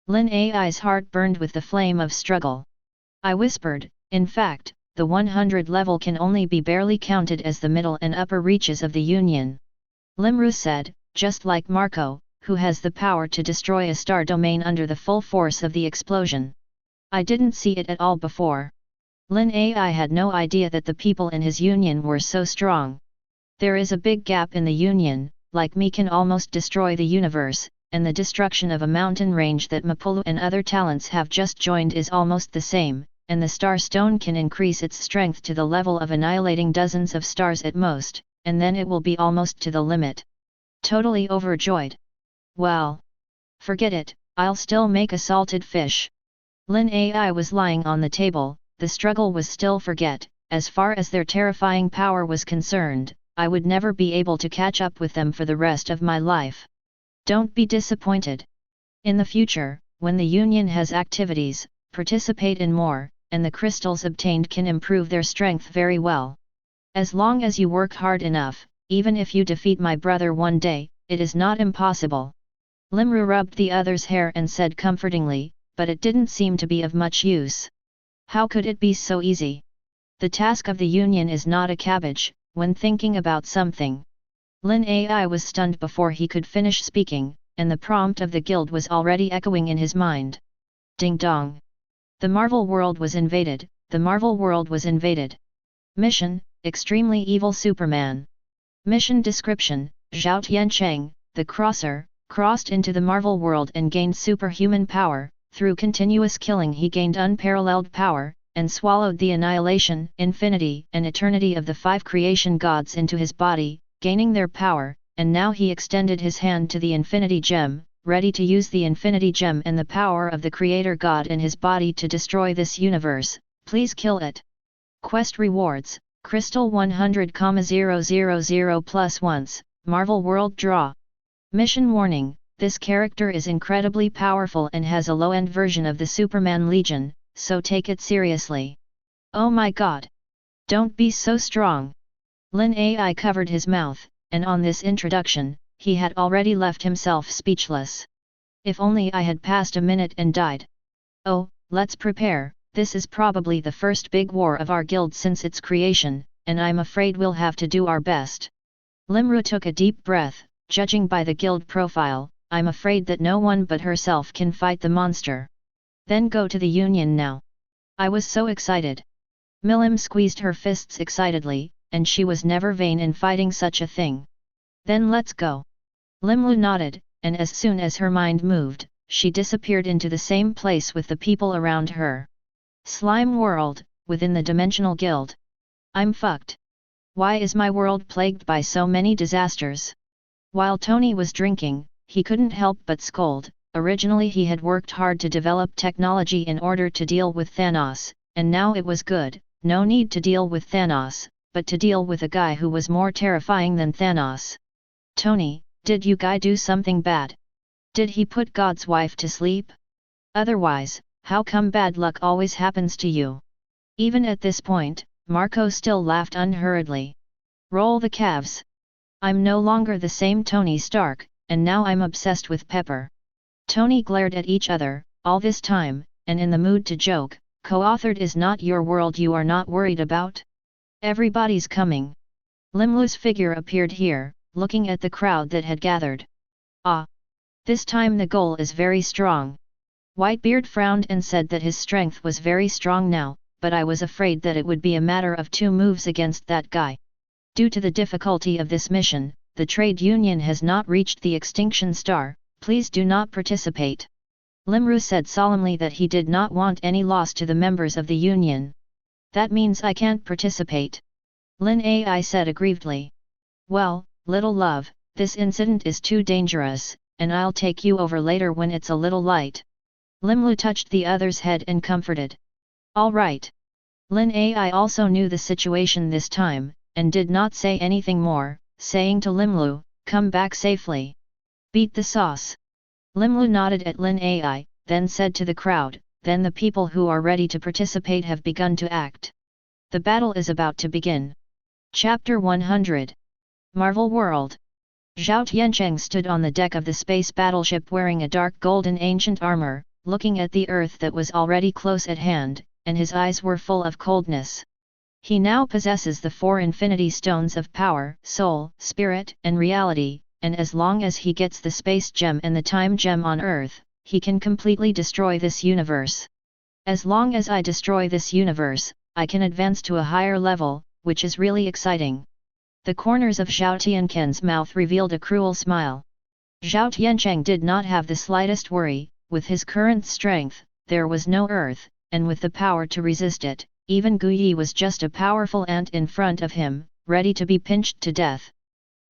Speaker 1: Lin Ai's heart burned with the flame of struggle. I whispered, "In fact, the 100 level can only be barely counted as the middle and upper reaches of the Union." Limru said, "Just like Marco, who has the power to destroy a star domain under the full force of the explosion." I didn't see it at all before. Lin Ai had no idea that the people in his Union were so strong. There is a big gap in the Union, like me can almost destroy the universe, and the destruction of a mountain range that Mapulu and other talents have just joined is almost the same, and the star stone can increase its strength to the level of annihilating dozens of stars at most, and then it will be almost to the limit. Totally overjoyed. Well, forget it, I'll still make a salted fish. Lin Ai was lying on the table, the struggle was still forget, as far as their terrifying power was concerned, I would never be able to catch up with them for the rest of my life. Don't be disappointed. In the future, when the Union has activities, participate in more, and the crystals obtained can improve their strength very well. As long as you work hard enough, even if you defeat my brother one day, it is not impossible." Limru rubbed the other's hair and said comfortingly, "But it didn't seem to be of much use. How could it be so easy? The task of the Union is not a cabbage, when thinking about something." Lin Ai was stunned before he could finish speaking, and the prompt of the guild was already echoing in his mind. Ding dong! The Marvel world was invaded, the Marvel world was invaded. Mission, Extremely Evil Superman. Mission description, Zhao Tiancheng, the Crosser, crossed into the Marvel world and gained superhuman power. Through continuous killing he gained unparalleled power, and swallowed the annihilation, infinity and eternity of the 5 creation gods into his body, gaining their power, and now he extended his hand to the Infinity Gem, ready to use the Infinity Gem and the power of the Creator God in his body to destroy this universe. Please kill it. Quest rewards, Crystal 100,000 plus once, Marvel World Draw. Mission warning, this character is incredibly powerful and has a low-end version of the Superman Legion, so take it seriously. Oh my god! Don't be so strong! Lin Ai covered his mouth, and on this introduction, he had already left himself speechless. If only I had passed a minute and died. Oh, let's prepare, this is probably the first big war of our guild since its creation, and I'm afraid we'll have to do our best. Limru took a deep breath, judging by the guild profile, I'm afraid that no one but herself can fight the monster. Then go to the Union now. I was so excited. Milim squeezed her fists excitedly, and she was never vain in fighting such a thing. Then let's go. Limlu nodded, and as soon as her mind moved, she disappeared into the same place with the people around her. Slime World, within the Dimensional Guild. I'm fucked. Why is my world plagued by so many disasters? While Tony was drinking, he couldn't help but scold. Originally he had worked hard to develop technology in order to deal with Thanos, and now it was good, no need to deal with Thanos, but to deal with a guy who was more terrifying than Thanos. Tony, did you guy do something bad? Did he put God's wife to sleep? Otherwise, how come bad luck always happens to you? Even at this point, Marco still laughed unhurriedly. Roll the calves. I'm no longer the same Tony Stark, and now I'm obsessed with Pepper. Tony glared at each other, all this time, and in the mood to joke, co-authored Is Not Your World You Are Not Worried About? Everybody's coming. Limlu's figure appeared here, looking at the crowd that had gathered. Ah! This time the goal is very strong. Whitebeard frowned and said that his strength was very strong now, but I was afraid that it would be a matter of 2 moves against that guy. Due to the difficulty of this mission, the trade union has not reached the extinction star, please do not participate. Limru said solemnly that he did not want any loss to the members of the union. That means I can't participate. Lin Ai said aggrievedly. Well, little love, this incident is too dangerous, and I'll take you over later when it's a little light. Limlu touched the other's head and comforted. All right. Lin Ai also knew the situation this time, and did not say anything more, saying to Limlu, come back safely. Beat the sauce. Limlu nodded at Lin Ai, then said to the crowd, then the people who are ready to participate have begun to act. The battle is about to begin. Chapter 100. Marvel World. Zhao Tiancheng stood on the deck of the space battleship wearing a dark golden ancient armor, looking at the earth that was already close at hand, and his eyes were full of coldness. He now possesses the 4 infinity stones of power, soul, spirit, and reality, and as long as he gets the space gem and the time gem on Earth, he can completely destroy this universe. As long as I destroy this universe, I can advance to a higher level, which is really exciting. The corners of Zhao Tiancheng's mouth revealed a cruel smile. Zhao Tiancheng did not have the slightest worry, with his current strength, there was no Earth, and with the power to resist it, even Guyi was just a powerful ant in front of him, ready to be pinched to death.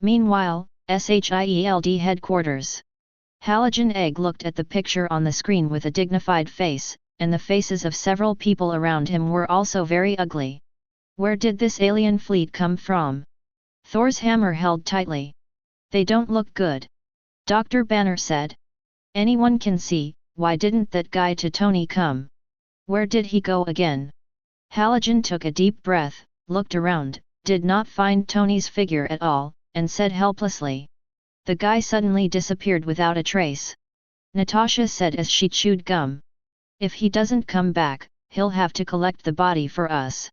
Speaker 1: Meanwhile, SHIELD headquarters. Halogen Egg looked at the picture on the screen with a dignified face, and the faces of several people around him were also very ugly. Where did this alien fleet come from? Thor's hammer held tightly. They don't look good. Dr. Banner said. Anyone can see, why didn't that guy to Tony come? Where did he go again? Halogen took a deep breath, looked around, did not find Tony's figure at all, and said helplessly. The guy suddenly disappeared without a trace. Natasha said as she chewed gum. If he doesn't come back, he'll have to collect the body for us.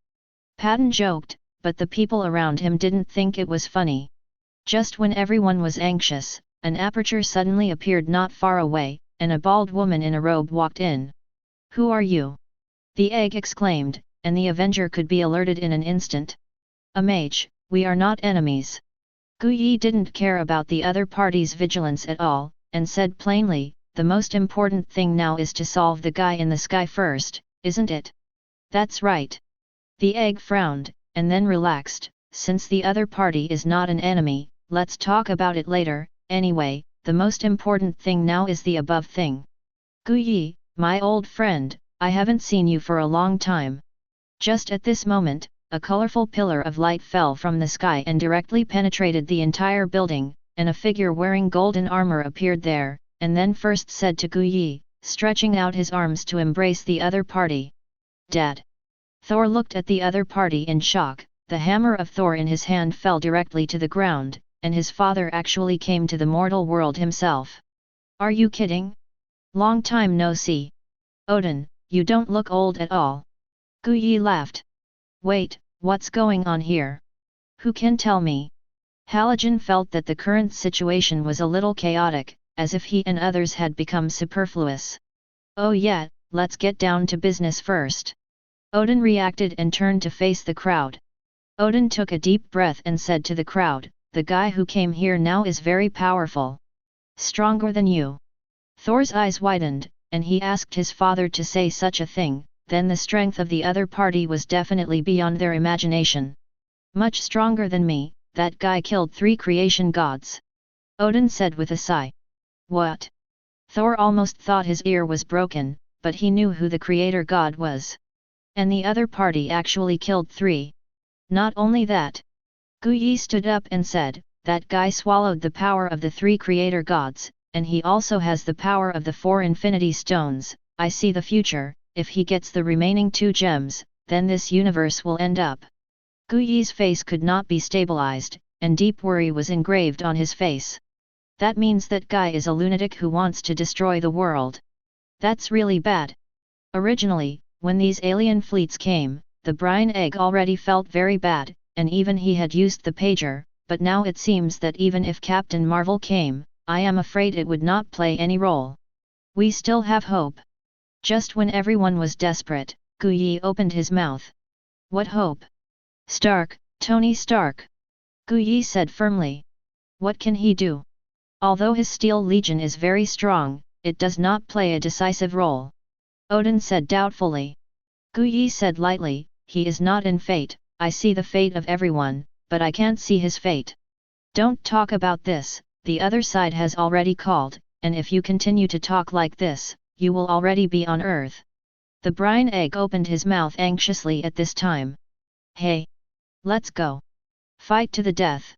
Speaker 1: Patton joked, but the people around him didn't think it was funny. Just when everyone was anxious, an aperture suddenly appeared not far away, and a bald woman in a robe walked in. Who are you? The egg exclaimed, and the Avenger could be alerted in an instant. A mage, we are not enemies. Guyi didn't care about the other party's vigilance at all, and said plainly, the most important thing now is to solve the guy in the sky first, isn't it? That's right. The egg frowned, and then relaxed, since the other party is not an enemy, let's talk about it later, anyway, the most important thing now is the above thing. Guyi, my old friend, I haven't seen you for a long time. Just at this moment, a colorful pillar of light fell from the sky and directly penetrated the entire building, and a figure wearing golden armor appeared there, and then first said to Guyi, stretching out his arms to embrace the other party. Dad. Thor looked at the other party in shock, the hammer of Thor in his hand fell directly to the ground, and his father actually came to the mortal world himself. Are you kidding? Long time no see. Odin, you don't look old at all. Guyi laughed. Wait, what's going on here? Who can tell me? Halogen felt that the current situation was a little chaotic, as if he and others had become superfluous. Oh yeah, let's get down to business first. Odin reacted and turned to face the crowd. Odin took a deep breath and said to the crowd, the guy who came here now is very powerful. Stronger than you. Thor's eyes widened, and he asked his father to say such a thing, then the strength of the other party was definitely beyond their imagination. Much stronger than me, that guy killed 3 creation gods. Odin said with a sigh. What? Thor almost thought his ear was broken, but he knew who the creator god was. And the other party actually killed 3. Not only that. Guyi stood up and said, that guy swallowed the power of the 3 creator gods, and he also has the power of the 4 infinity stones. I see the future. If he gets the remaining 2 gems, then this universe will end up. Guyi's face could not be stabilized, and deep worry was engraved on his face. That means that guy is a lunatic who wants to destroy the world. That's really bad. Originally, when these alien fleets came, the brine egg already felt very bad, and even he had used the pager, but now it seems that even if Captain Marvel came, I am afraid it would not play any role. We still have hope. Just when everyone was desperate, Guyi opened his mouth. What hope? Stark, Tony Stark. Guyi said firmly. What can he do? Although his Steel Legion is very strong, it does not play a decisive role. Odin said doubtfully. Guyi said lightly, he is not in fate, I see the fate of everyone, but I can't see his fate. Don't talk about this, the other side has already called, and if you continue to talk like this, you will already be on Earth. The brine egg opened his mouth anxiously at this time. Hey! Let's go! Fight to the death!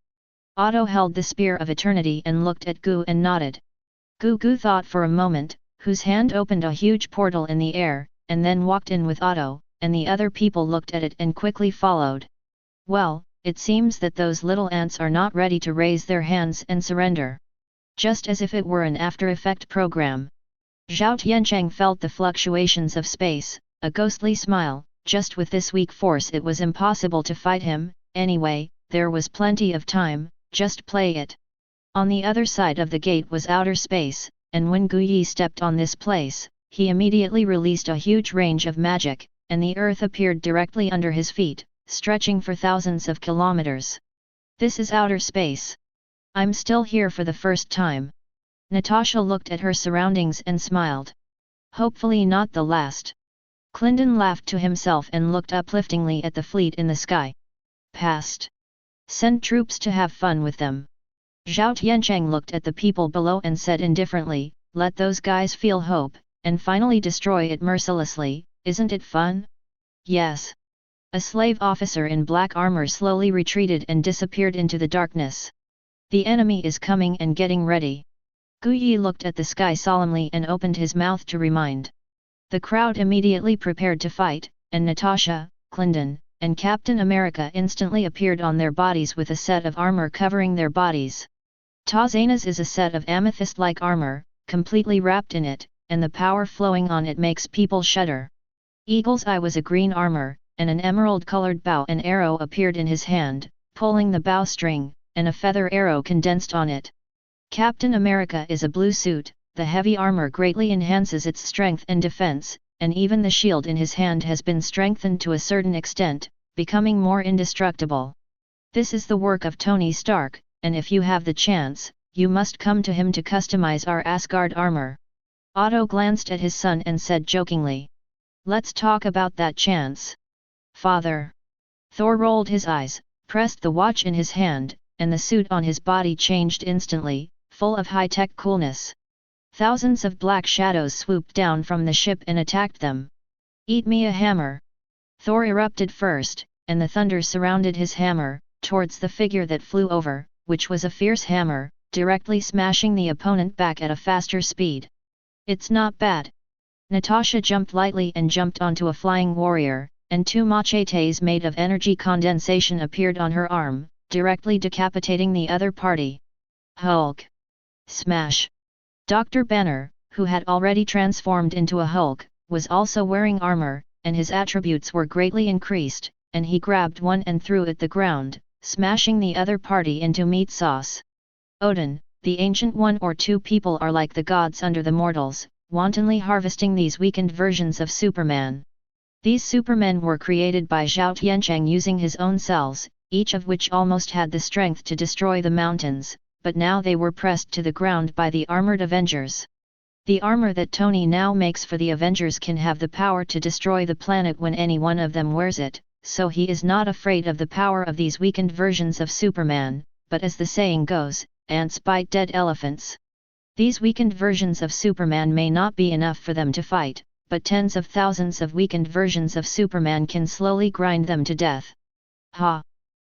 Speaker 1: Otto held the spear of eternity and looked at Gu and nodded. Gu thought for a moment, whose hand opened a huge portal in the air, and then walked in with Otto, and the other people looked at it and quickly followed. Well, it seems that those little ants are not ready to raise their hands and surrender. Just as if it were an after-effect program. Zhao Tiancheng felt the fluctuations of space, a ghostly smile. Just with this weak force it was impossible to fight him. Anyway, there was plenty of time, just play it. On the other side of the gate was outer space, and when Gu Yi stepped on this place, he immediately released a huge range of magic, and the earth appeared directly under his feet, stretching for thousands of kilometers. This is outer space. I'm still here for the first time. Natasha looked at her surroundings and smiled. Hopefully not the last. Clinton laughed to himself and looked upliftingly at the fleet in the sky. Past. Send troops to have fun with them. Zhao Tiancheng looked at the people below and said indifferently, let those guys feel hope, and finally destroy it mercilessly, isn't it fun? Yes. A slave officer in black armor slowly retreated and disappeared into the darkness. The enemy is coming and getting ready. Gu Yi looked at the sky solemnly and opened his mouth to remind. The crowd immediately prepared to fight, and Natasha, Clinton, and Captain America instantly appeared on their bodies with a set of armor covering their bodies. Tazana's is a set of amethyst-like armor, completely wrapped in it, and the power flowing on it makes people shudder. Eagle's Eye was a green armor, and an emerald-colored bow and arrow appeared in his hand, pulling the bowstring, and a feather arrow condensed on it. Captain America is a blue suit, the heavy armor greatly enhances its strength and defense, and even the shield in his hand has been strengthened to a certain extent, becoming more indestructible. This is the work of Tony Stark, and if you have the chance, you must come to him to customize our Asgard armor. Otto glanced at his son and said jokingly. Let's talk about that chance. Father. Thor rolled his eyes, pressed the watch in his hand, and the suit on his body changed instantly, full of high-tech coolness. Thousands of black shadows swooped down from the ship and attacked them. Eat me a hammer! Thor erupted first, and the thunder surrounded his hammer, towards the figure that flew over, which was a fierce hammer, directly smashing the opponent back at a faster speed. It's not bad. Natasha jumped lightly and jumped onto a flying warrior, and two machetes made of energy condensation appeared on her arm, directly decapitating the other party. Hulk! Smash! Dr. Banner, who had already transformed into a Hulk, was also wearing armor, and his attributes were greatly increased, and he grabbed one and threw it the ground, smashing the other party into meat sauce. Odin, the Ancient One or two people are like the gods under the mortals, wantonly harvesting these weakened versions of Superman. These Supermen were created by Zhao Tiancheng using his own cells, each of which almost had the strength to destroy the mountains, but now they were pressed to the ground by the armored Avengers. The armor that Tony now makes for the Avengers can have the power to destroy the planet when any one of them wears it, so he is not afraid of the power of these weakened versions of Superman, but as the saying goes, ants bite dead elephants. These weakened versions of Superman may not be enough for them to fight, but tens of thousands of weakened versions of Superman can slowly grind them to death. Ha!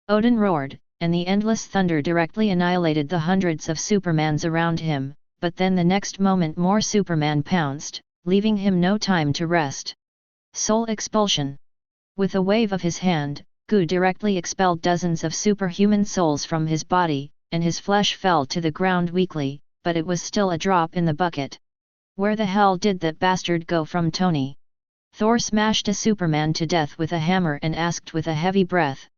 Speaker 1: Odin roared, and the endless thunder directly annihilated the hundreds of Supermans around him, but then the next moment more Superman pounced, leaving him no time to rest. Soul expulsion. With a wave of his hand, Gu directly expelled dozens of superhuman souls from his body, and his flesh fell to the ground weakly, but it was still a drop in the bucket. Where the hell did that bastard go from Tony? Thor smashed a Superman to death with a hammer and asked with a heavy breath.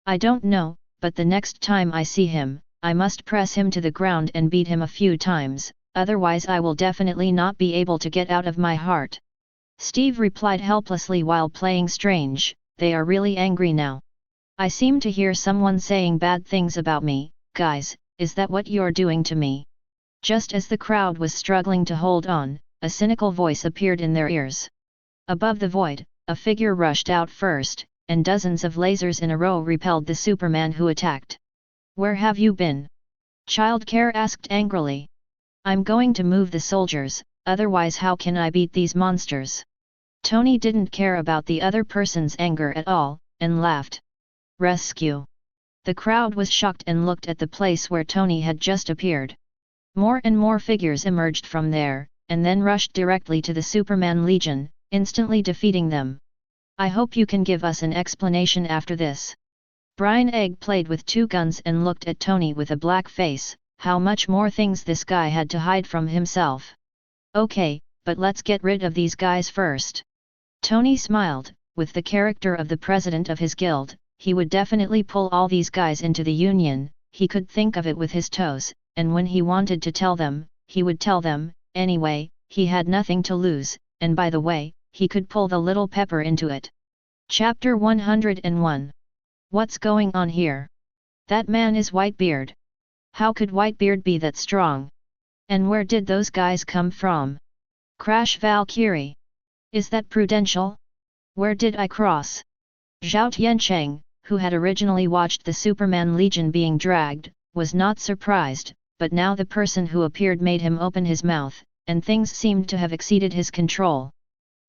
Speaker 1: I don't know, but the next time I see him, I must press him to the ground and beat him a few times, otherwise I will definitely not be able to get out of my heart. Steve replied helplessly while playing strange, they are really angry now. I seem to hear someone saying bad things about me, guys, is that what you're doing to me? Just as the crowd was struggling to hold on, a cynical voice appeared in their ears. Above the void, a figure rushed out first, and dozens of lasers in a row repelled the Superman who attacked. Where have you been? Childcare asked angrily. I'm going to move the soldiers, otherwise how can I beat these monsters? Tony didn't care about the other person's anger at all, and laughed. Rescue! The crowd was shocked and looked at the place where Tony had just appeared. More and more figures emerged from there, and then rushed directly to the Superman Legion, instantly defeating them. I hope you can give us an explanation after this. Brian Egg played with two guns and looked at Tony with a black face. How much more things this guy had to hide from himself. Okay, but let's get rid of these guys first. Tony smiled. With the character of the president of his guild, he would definitely pull all these guys into the union. He could think of it with his toes, and when he wanted to tell them, he would tell them. Anyway, he had nothing to lose, and by the way, he could pull the little pepper into it. Chapter 101. What's going on here? That man is Whitebeard. How could Whitebeard be that strong? And where did those guys come from? Crash Valkyrie. Is that Prudential? Where did I cross? Zhao Tiancheng, who had originally watched the Superman Legion being dragged, was not surprised, but now the person who appeared made him open his mouth, and things seemed to have exceeded his control.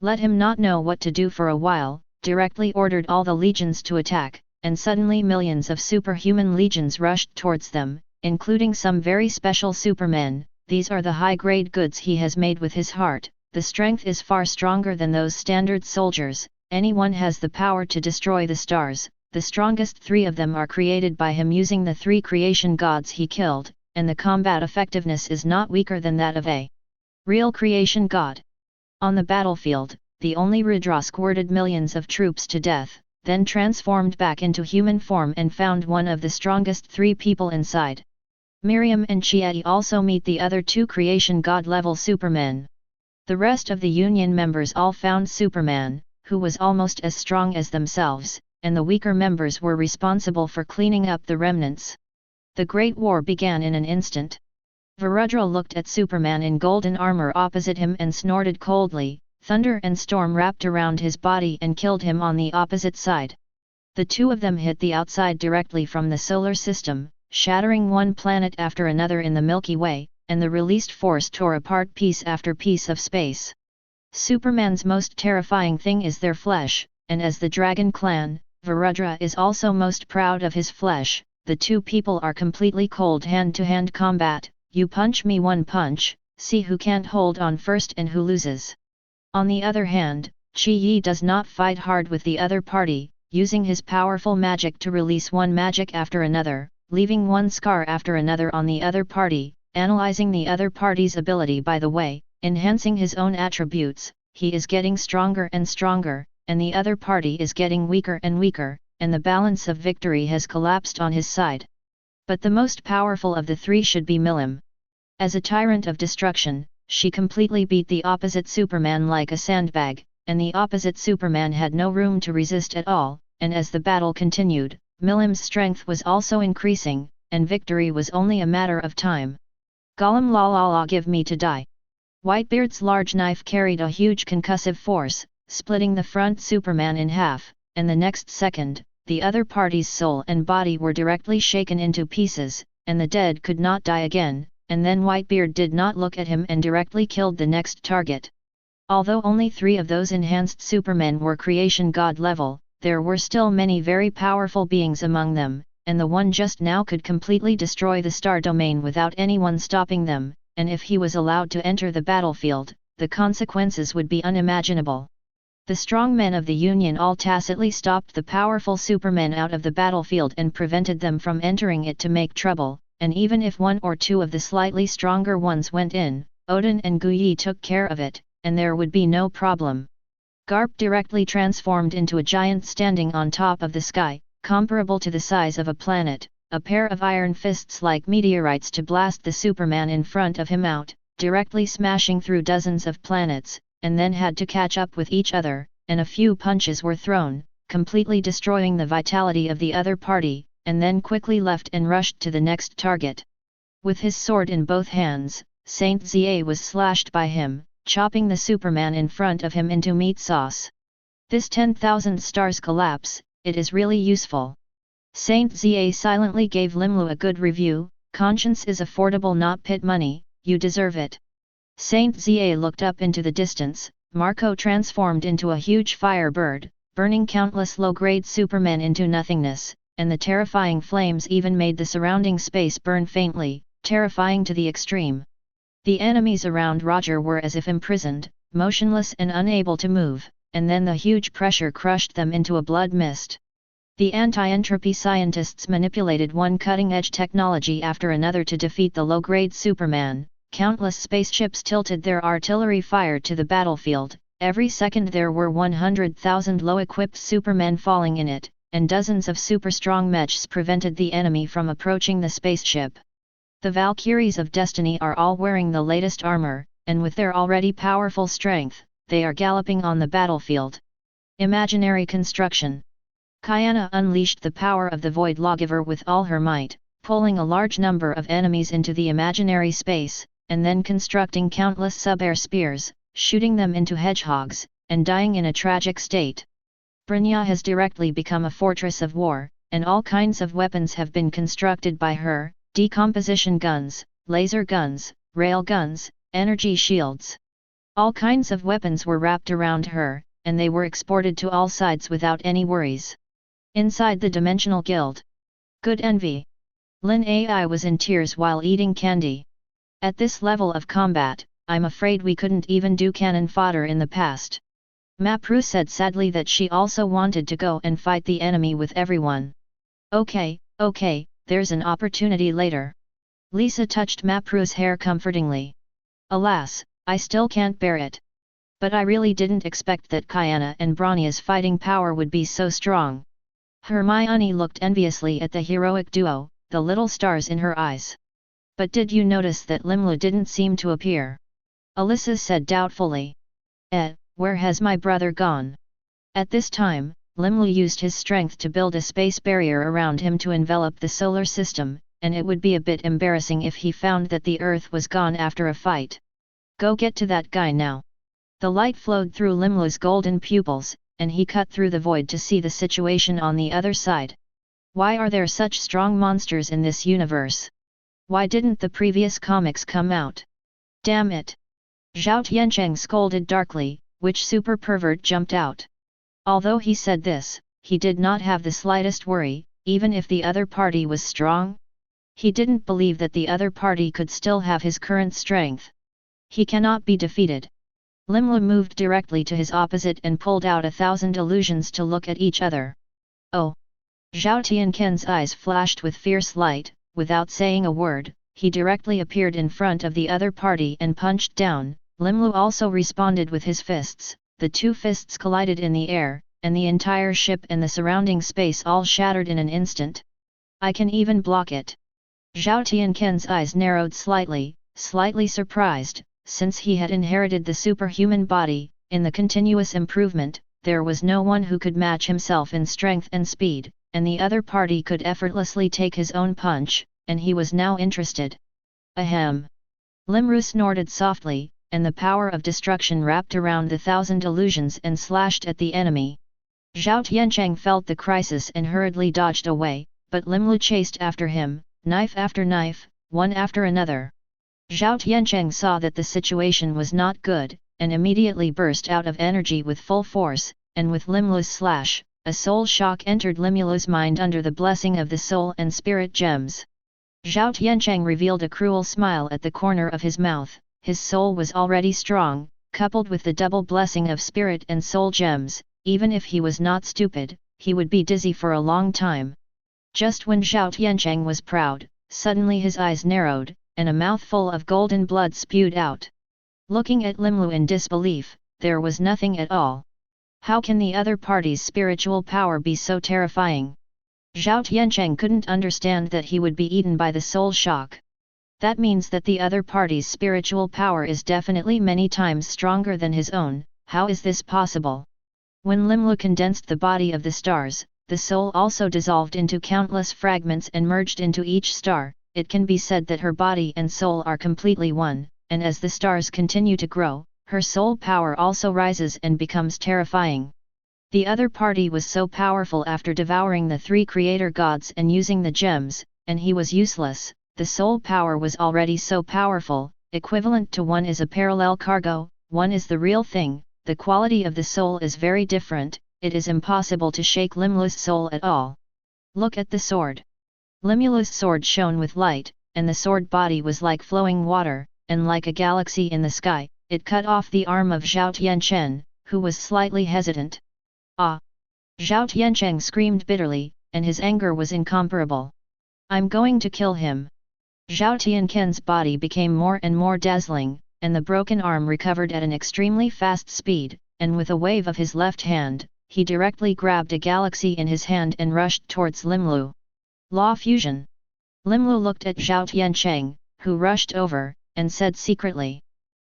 Speaker 1: Let him not know what to do for a while, directly ordered all the legions to attack, and suddenly millions of superhuman legions rushed towards them, including some very special supermen. These are the high-grade goods he has made with his heart. The strength is far stronger than those standard soldiers. Anyone has the power to destroy the stars. The strongest three of them are created by him using the three creation gods he killed, and the combat effectiveness is not weaker than that of a real creation god. On the battlefield, the only Rudra squirted millions of troops to death, then transformed back into human form and found one of the strongest three people inside. Miriam and Chieti also meet the other two creation god level supermen. The rest of the Union members all found Superman, who was almost as strong as themselves, and the weaker members were responsible for cleaning up the remnants. The Great War began in an instant. Varudra looked at Superman in golden armor opposite him and snorted coldly. Thunder and storm wrapped around his body and killed him on the opposite side. The two of them hit the outside directly from the solar system, shattering one planet after another in the Milky Way, and the released force tore apart piece after piece of space. Superman's most terrifying thing is their flesh, and as the Dragon Clan, Varudra is also most proud of his flesh. The two people are completely cold hand-to-hand combat. You punch me one punch, see who can't hold on first and who loses. On the other hand, Chi Yi does not fight hard with the other party, using his powerful magic to release one magic after another, leaving one scar after another on the other party, analyzing the other party's ability by the way, enhancing his own attributes. He is getting stronger and stronger, and the other party is getting weaker and weaker, and the balance of victory has collapsed on his side. But the most powerful of the three should be Milim. As a tyrant of destruction, she completely beat the opposite Superman like a sandbag, and the opposite Superman had no room to resist at all, and as the battle continued, Milim's strength was also increasing, and victory was only a matter of time. Gollum la la la, give me to die. Whitebeard's large knife carried a huge concussive force, splitting the front Superman in half, and the next second, the other party's soul and body were directly shaken into pieces, and the dead could not die again, and then Whitebeard did not look at him and directly killed the next target. Although only 3 of those enhanced supermen were creation god level, there were still many very powerful beings among them, and the one just now could completely destroy the star domain without anyone stopping them, and if he was allowed to enter the battlefield, the consequences would be unimaginable. The strong men of the Union all tacitly stopped the powerful supermen out of the battlefield and prevented them from entering it to make trouble, and even if 1 or 2 of the slightly stronger ones went in, Odin and Guyi took care of it, and there would be no problem. Garp directly transformed into a giant standing on top of the sky, comparable to the size of a planet, a pair of iron fists like meteorites to blast the Superman in front of him out, directly smashing through dozens of planets, and then had to catch up with each other, and a few punches were thrown, completely destroying the vitality of the other party, and then quickly left and rushed to the next target. With his sword in both hands, Saint Zia was slashed by him, chopping the Superman in front of him into meat sauce. This 10,000 stars collapse, it is really useful. Saint Zia silently gave Limlu a good review. Conscience is affordable, not pit money, you deserve it. Saint Zia looked up into the distance. Marco transformed into a huge fire bird, burning countless low-grade supermen into nothingness, and the terrifying flames even made the surrounding space burn faintly, terrifying to the extreme. The enemies around Roger were as if imprisoned, motionless and unable to move, and then the huge pressure crushed them into a blood mist. The anti-entropy scientists manipulated one cutting-edge technology after another to defeat the low-grade Superman. Countless spaceships tilted their artillery fire to the battlefield. Every second there were 100,000 low-equipped supermen falling in it, and dozens of super-strong mechs prevented the enemy from approaching the spaceship. The Valkyries of Destiny are all wearing the latest armor, and with their already powerful strength, they are galloping on the battlefield. Imaginary construction. Kyanna unleashed the power of the Void Lawgiver with all her might, pulling a large number of enemies into the imaginary space, and then constructing countless sub-air spears, shooting them into hedgehogs, and dying in a tragic state. Brynja has directly become a fortress of war, and all kinds of weapons have been constructed by her: decomposition guns, laser guns, rail guns, energy shields. All kinds of weapons were wrapped around her, and they were exported to all sides without any worries. Inside the Dimensional Guild. Good envy. Lin Ai was in tears while eating candy. At this level of combat, I'm afraid we couldn't even do cannon fodder in the past. Mapru said sadly that she also wanted to go and fight the enemy with everyone. Okay, there's an opportunity later. Lisa touched Mapru's hair comfortingly. Alas, I still can't bear it. But I really didn't expect that Kyanna and Brynja's fighting power would be so strong. Hermione looked enviously at the heroic duo, the little stars in her eyes. But did you notice that Limlu didn't seem to appear? Alyssa said doubtfully. Where has my brother gone? At this time, Limlu used his strength to build a space barrier around him to envelop the solar system, and it would be a bit embarrassing if he found that the Earth was gone after a fight. Go get to that guy now. The light flowed through Limlu's golden pupils, and he cut through the void to see the situation on the other side. Why are there such strong monsters in this universe? Why didn't the previous comics come out? Damn it! Zhao Tiancheng scolded darkly. Which super pervert jumped out? Although he said this, he did not have the slightest worry, even if the other party was strong. He didn't believe that the other party could still have his current strength. He cannot be defeated. Limlu moved directly to his opposite and pulled out 1,000 illusions to look at each other. Oh! Zhao Tianquan's eyes flashed with fierce light. Without saying a word, he directly appeared in front of the other party and punched down. Limlu also responded with his fists. The two fists collided in the air, and the entire ship and the surrounding space all shattered in an instant. I can even block it. Zhao Tianquan's eyes narrowed slightly surprised, since he had inherited the superhuman body. In the continuous improvement, there was no one who could match himself in strength and speed, and the other party could effortlessly take his own punch, and he was now interested. Ahem! Limru snorted softly, and the power of destruction wrapped around the 1,000 illusions and slashed at the enemy. Zhao Tiancheng felt the crisis and hurriedly dodged away, but Limlu chased after him, knife after knife, one after another. Zhao Tiancheng saw that the situation was not good, and immediately burst out of energy with full force, and with Limlu's slash, a soul shock entered Limulu's mind under the blessing of the soul and spirit gems. Zhao Tiancheng revealed a cruel smile at the corner of his mouth. His soul was already strong, coupled with the double blessing of spirit and soul gems. Even if he was not stupid, he would be dizzy for a long time. Just when Zhao Tiancheng was proud, suddenly his eyes narrowed, and a mouthful of golden blood spewed out. Looking at Limlu in disbelief, there was nothing at all. How can the other party's spiritual power be so terrifying? Zhao Tiancheng couldn't understand that he would be eaten by the soul shock. That means that the other party's spiritual power is definitely many times stronger than his own. How is this possible? When Limlu condensed the body of the stars, the soul also dissolved into countless fragments and merged into each star. It can be said that her body and soul are completely one, and as the stars continue to grow, her soul power also rises and becomes terrifying. The other party was so powerful after devouring the 3 creator gods and using the gems, and he was useless. The soul power was already so powerful, equivalent to one is a parallel cargo, one is the real thing. The quality of the soul is very different, it is impossible to shake Limlu's soul at all. Look at the sword. Limulu's sword shone with light, and the sword body was like flowing water, and like a galaxy in the sky. It cut off the arm of Zhao Tianchen, who was slightly hesitant. Ah! Zhao Tiancheng screamed bitterly, and his anger was incomparable. I'm going to kill him. Zhao Tianchen's body became more and more dazzling, and the broken arm recovered at an extremely fast speed, and with a wave of his left hand, he directly grabbed a galaxy in his hand and rushed towards Limlu. Law fusion. Limlu looked at Zhao Tiancheng, who rushed over, and said secretly.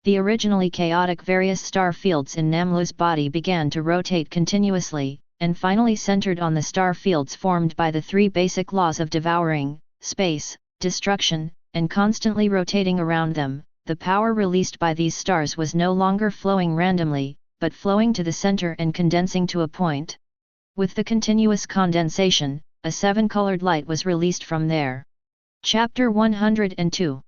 Speaker 1: The originally chaotic various star fields in Namlu's body began to rotate continuously, and finally centered on the star fields formed by the three basic laws of devouring, space, destruction, and constantly rotating around them. The power released by these stars was no longer flowing randomly, but flowing to the center and condensing to a point. With the continuous condensation, a seven-colored light was released from there. Chapter 102.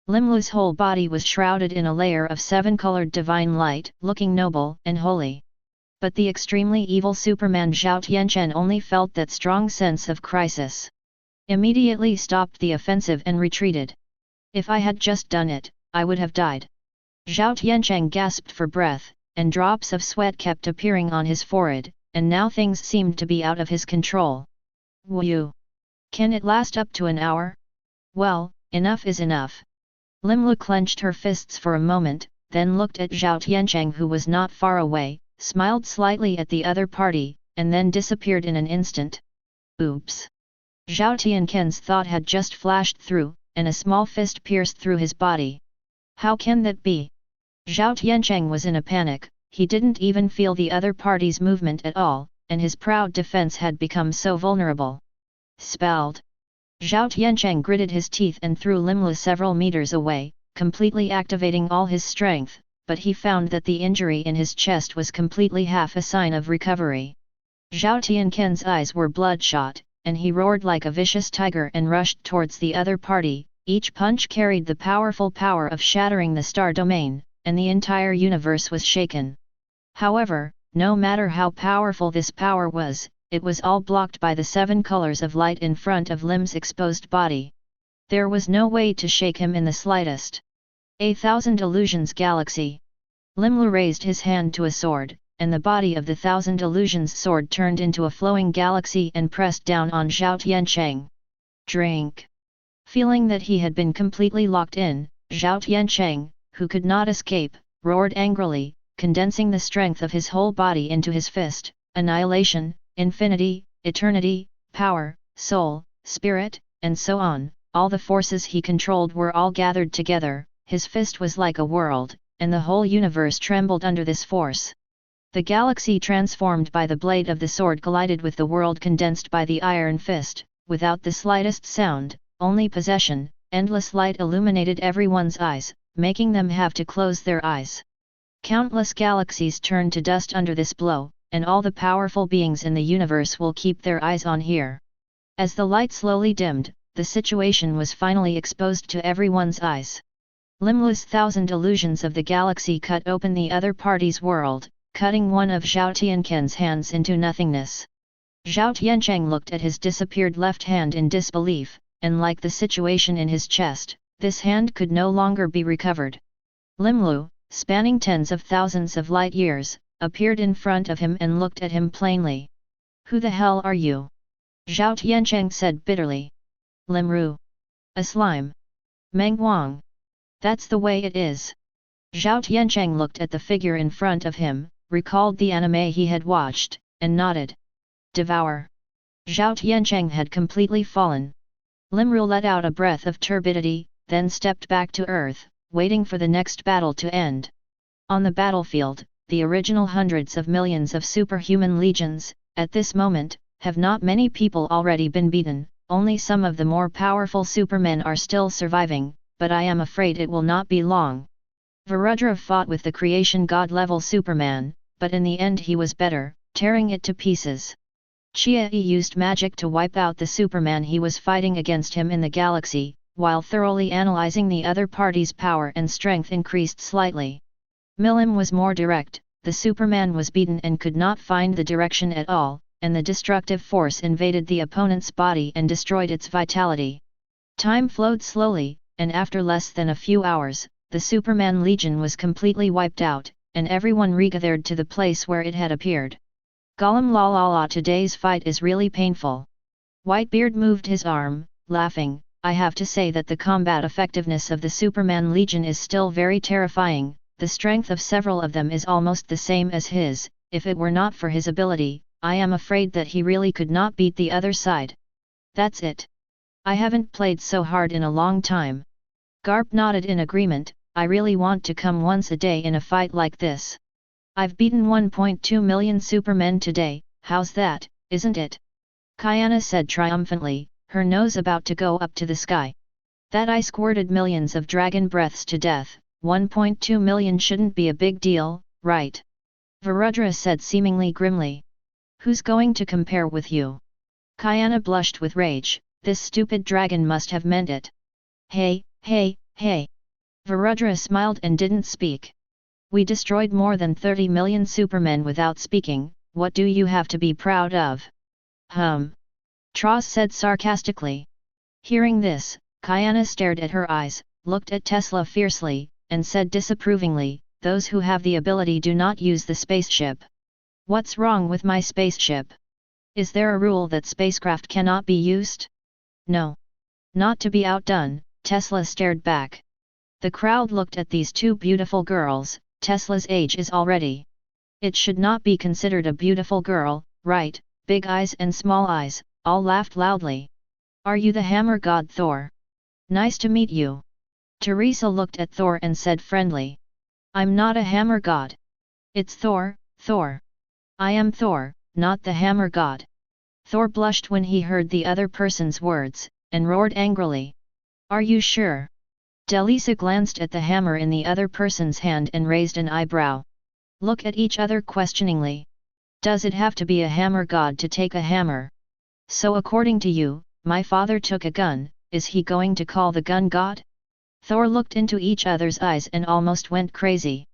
Speaker 1: Limlu's whole body was shrouded in a layer of seven-colored divine light, looking noble and holy. But the extremely evil Superman Zhao Tianchen only felt that strong sense of crisis. Immediately stopped the offensive and retreated. If I had just done it, I would have died. Zhao Tiancheng gasped for breath, and drops of sweat kept appearing on his forehead, and now things seemed to be out of his control. Wu! Can it last up to an hour? Well, enough is enough. Limlu clenched her fists for a moment, then looked at Zhao Tiancheng who was not far away, smiled slightly at the other party, and then disappeared in an instant. Oops! Zhao Tianchen's thought had just flashed through, and a small fist pierced through his body. How can that be? Zhao Tiancheng was in a panic, he didn't even feel the other party's movement at all, and his proud defense had become so vulnerable. Spelled. Zhao Tiancheng gritted his teeth and threw Limlu several meters away, completely activating all his strength, but he found that the injury in his chest was completely half a sign of recovery. Zhao Tianchen's eyes were bloodshot, and he roared like a vicious tiger and rushed towards the other party. Each punch carried the powerful power of shattering the star domain, and the entire universe was shaken. However, no matter how powerful this power was, it was all blocked by the seven colors of light in front of Lim's exposed body. There was no way to shake him in the slightest. A thousand illusions galaxy. Limlu raised his hand to a sword, and the body of the thousand illusions sword turned into a flowing galaxy and pressed down on Zhao Tiancheng. Drink. Feeling that he had been completely locked in, Zhao Tiancheng, who could not escape, roared angrily, condensing the strength of his whole body into his fist. Annihilation, infinity, eternity, power, soul, spirit, and so on, all the forces he controlled were all gathered together. His fist was like a world, and the whole universe trembled under this force. The galaxy transformed by the blade of the sword collided with the world condensed by the iron fist, without the slightest sound, only possession. Endless light illuminated everyone's eyes, making them have to close their eyes. Countless galaxies turned to dust under this blow, and all the powerful beings in the universe will keep their eyes on here. As the light slowly dimmed, the situation was finally exposed to everyone's eyes. Limlu's thousand illusions of the galaxy cut open the other party's world, cutting one of Zhao Tianchen's hands into nothingness. Zhao Tiancheng looked at his disappeared left hand in disbelief, and like the situation in his chest, this hand could no longer be recovered. Limlu, spanning tens of thousands of light years, appeared in front of him and looked at him plainly. Who the hell are you? Zhao Tiancheng said bitterly. Limru. A slime. Meng Wang. That's the way it is. Zhao Tiancheng looked at the figure in front of him, recalled the anime he had watched, and nodded. Devour. Zhao Tiancheng had completely fallen. Limru let out a breath of turbidity, then stepped back to earth, waiting for the next battle to end. On the battlefield, the original hundreds of millions of superhuman legions, at this moment, have not many people already been beaten, only some of the more powerful supermen are still surviving, but I am afraid it will not be long. Varudra fought with the creation god-level Superman, but in the end he was better, tearing it to pieces. Chia used magic to wipe out the Superman he was fighting against him in the galaxy. while thoroughly analyzing the other party's power and strength increased slightly. Milim was more direct, the Superman was beaten and could not find the direction at all, and the destructive force invaded the opponent's body and destroyed its vitality. Time flowed slowly, and after less than a few hours, the Superman Legion was completely wiped out, and everyone regathered to the place where it had appeared. Gollum la la la, today's fight is really painful. Whitebeard moved his arm, laughing. I have to say that the combat effectiveness of the Superman Legion is still very terrifying, the strength of several of them is almost the same as his. If it were not for his ability, I am afraid that he really could not beat the other side. That's it. I haven't played so hard in a long time. Garp nodded in agreement. I really want to come once a day in a fight like this. I've beaten 1.2 million Supermen today, how's that, isn't it? Kyanna said triumphantly, her nose about to go up to the sky. That I squirted millions of dragon breaths to death, 1.2 million shouldn't be a big deal, right? Varudra said seemingly grimly. Who's going to compare with you? Kyanna blushed with rage, this stupid dragon must have meant it. Hey, hey, hey! Varudra smiled and didn't speak. We destroyed more than 30 million Supermen without speaking, what do you have to be proud of? Tross said sarcastically. Hearing this, Kyanna stared at her eyes, looked at Tesla fiercely, and said disapprovingly, those who have the ability do not use the spaceship. What's wrong with my spaceship? Is there a rule that spacecraft cannot be used? No. Not to be outdone, Tesla stared back. The crowd looked at these two beautiful girls. Tesla's age is already. It should not be considered a beautiful girl, right? Big eyes and small eyes, all laughed loudly. Are you the hammer god Thor? Nice to meet you. Teresa looked at Thor and said friendly. I'm not a hammer god. It's Thor, Thor. I am Thor, not the hammer god. Thor blushed when he heard the other person's words, and roared angrily. Are you sure? Delisa glanced at the hammer in the other person's hand and raised an eyebrow. Look at each other questioningly. Does it have to be a hammer god to take a hammer? So according to you, my father took a gun, is he going to call the gun god? Thor looked into each other's eyes and almost went crazy.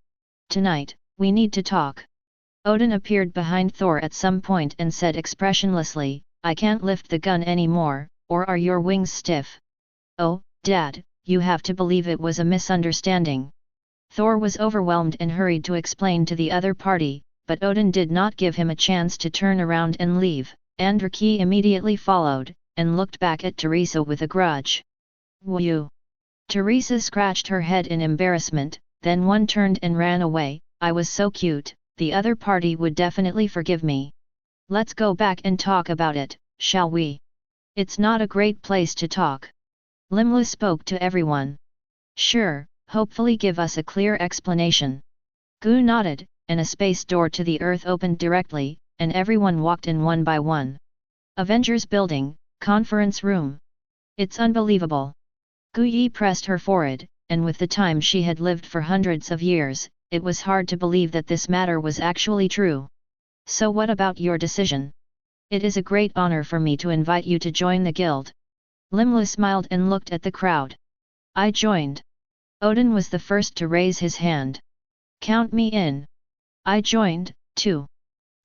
Speaker 1: Tonight, we need to talk. Odin appeared behind Thor at some point and said expressionlessly, I can't lift the gun anymore, or are your wings stiff? Oh, Dad, you have to believe it was a misunderstanding. Thor was overwhelmed and hurried to explain to the other party, but Odin did not give him a chance to turn around and leave. Andraki immediately followed, and looked back at Teresa with a grudge. Woo! Teresa scratched her head in embarrassment, then one turned and ran away. I was so cute, the other party would definitely forgive me. Let's go back and talk about it, shall we? It's not a great place to talk. Limla spoke to everyone. Sure, hopefully give us a clear explanation. Gu nodded, and a space door to the Earth opened directly, and everyone walked in one by one. Avengers Building, Conference Room. It's unbelievable. Gu Yi pressed her forehead, and with the time she had lived for hundreds of years, it was hard to believe that this matter was actually true. So what about your decision? It is a great honor for me to invite you to join the guild. Limla smiled and looked at the crowd. I joined. Odin was the first to raise his hand. Count me in. I joined, too.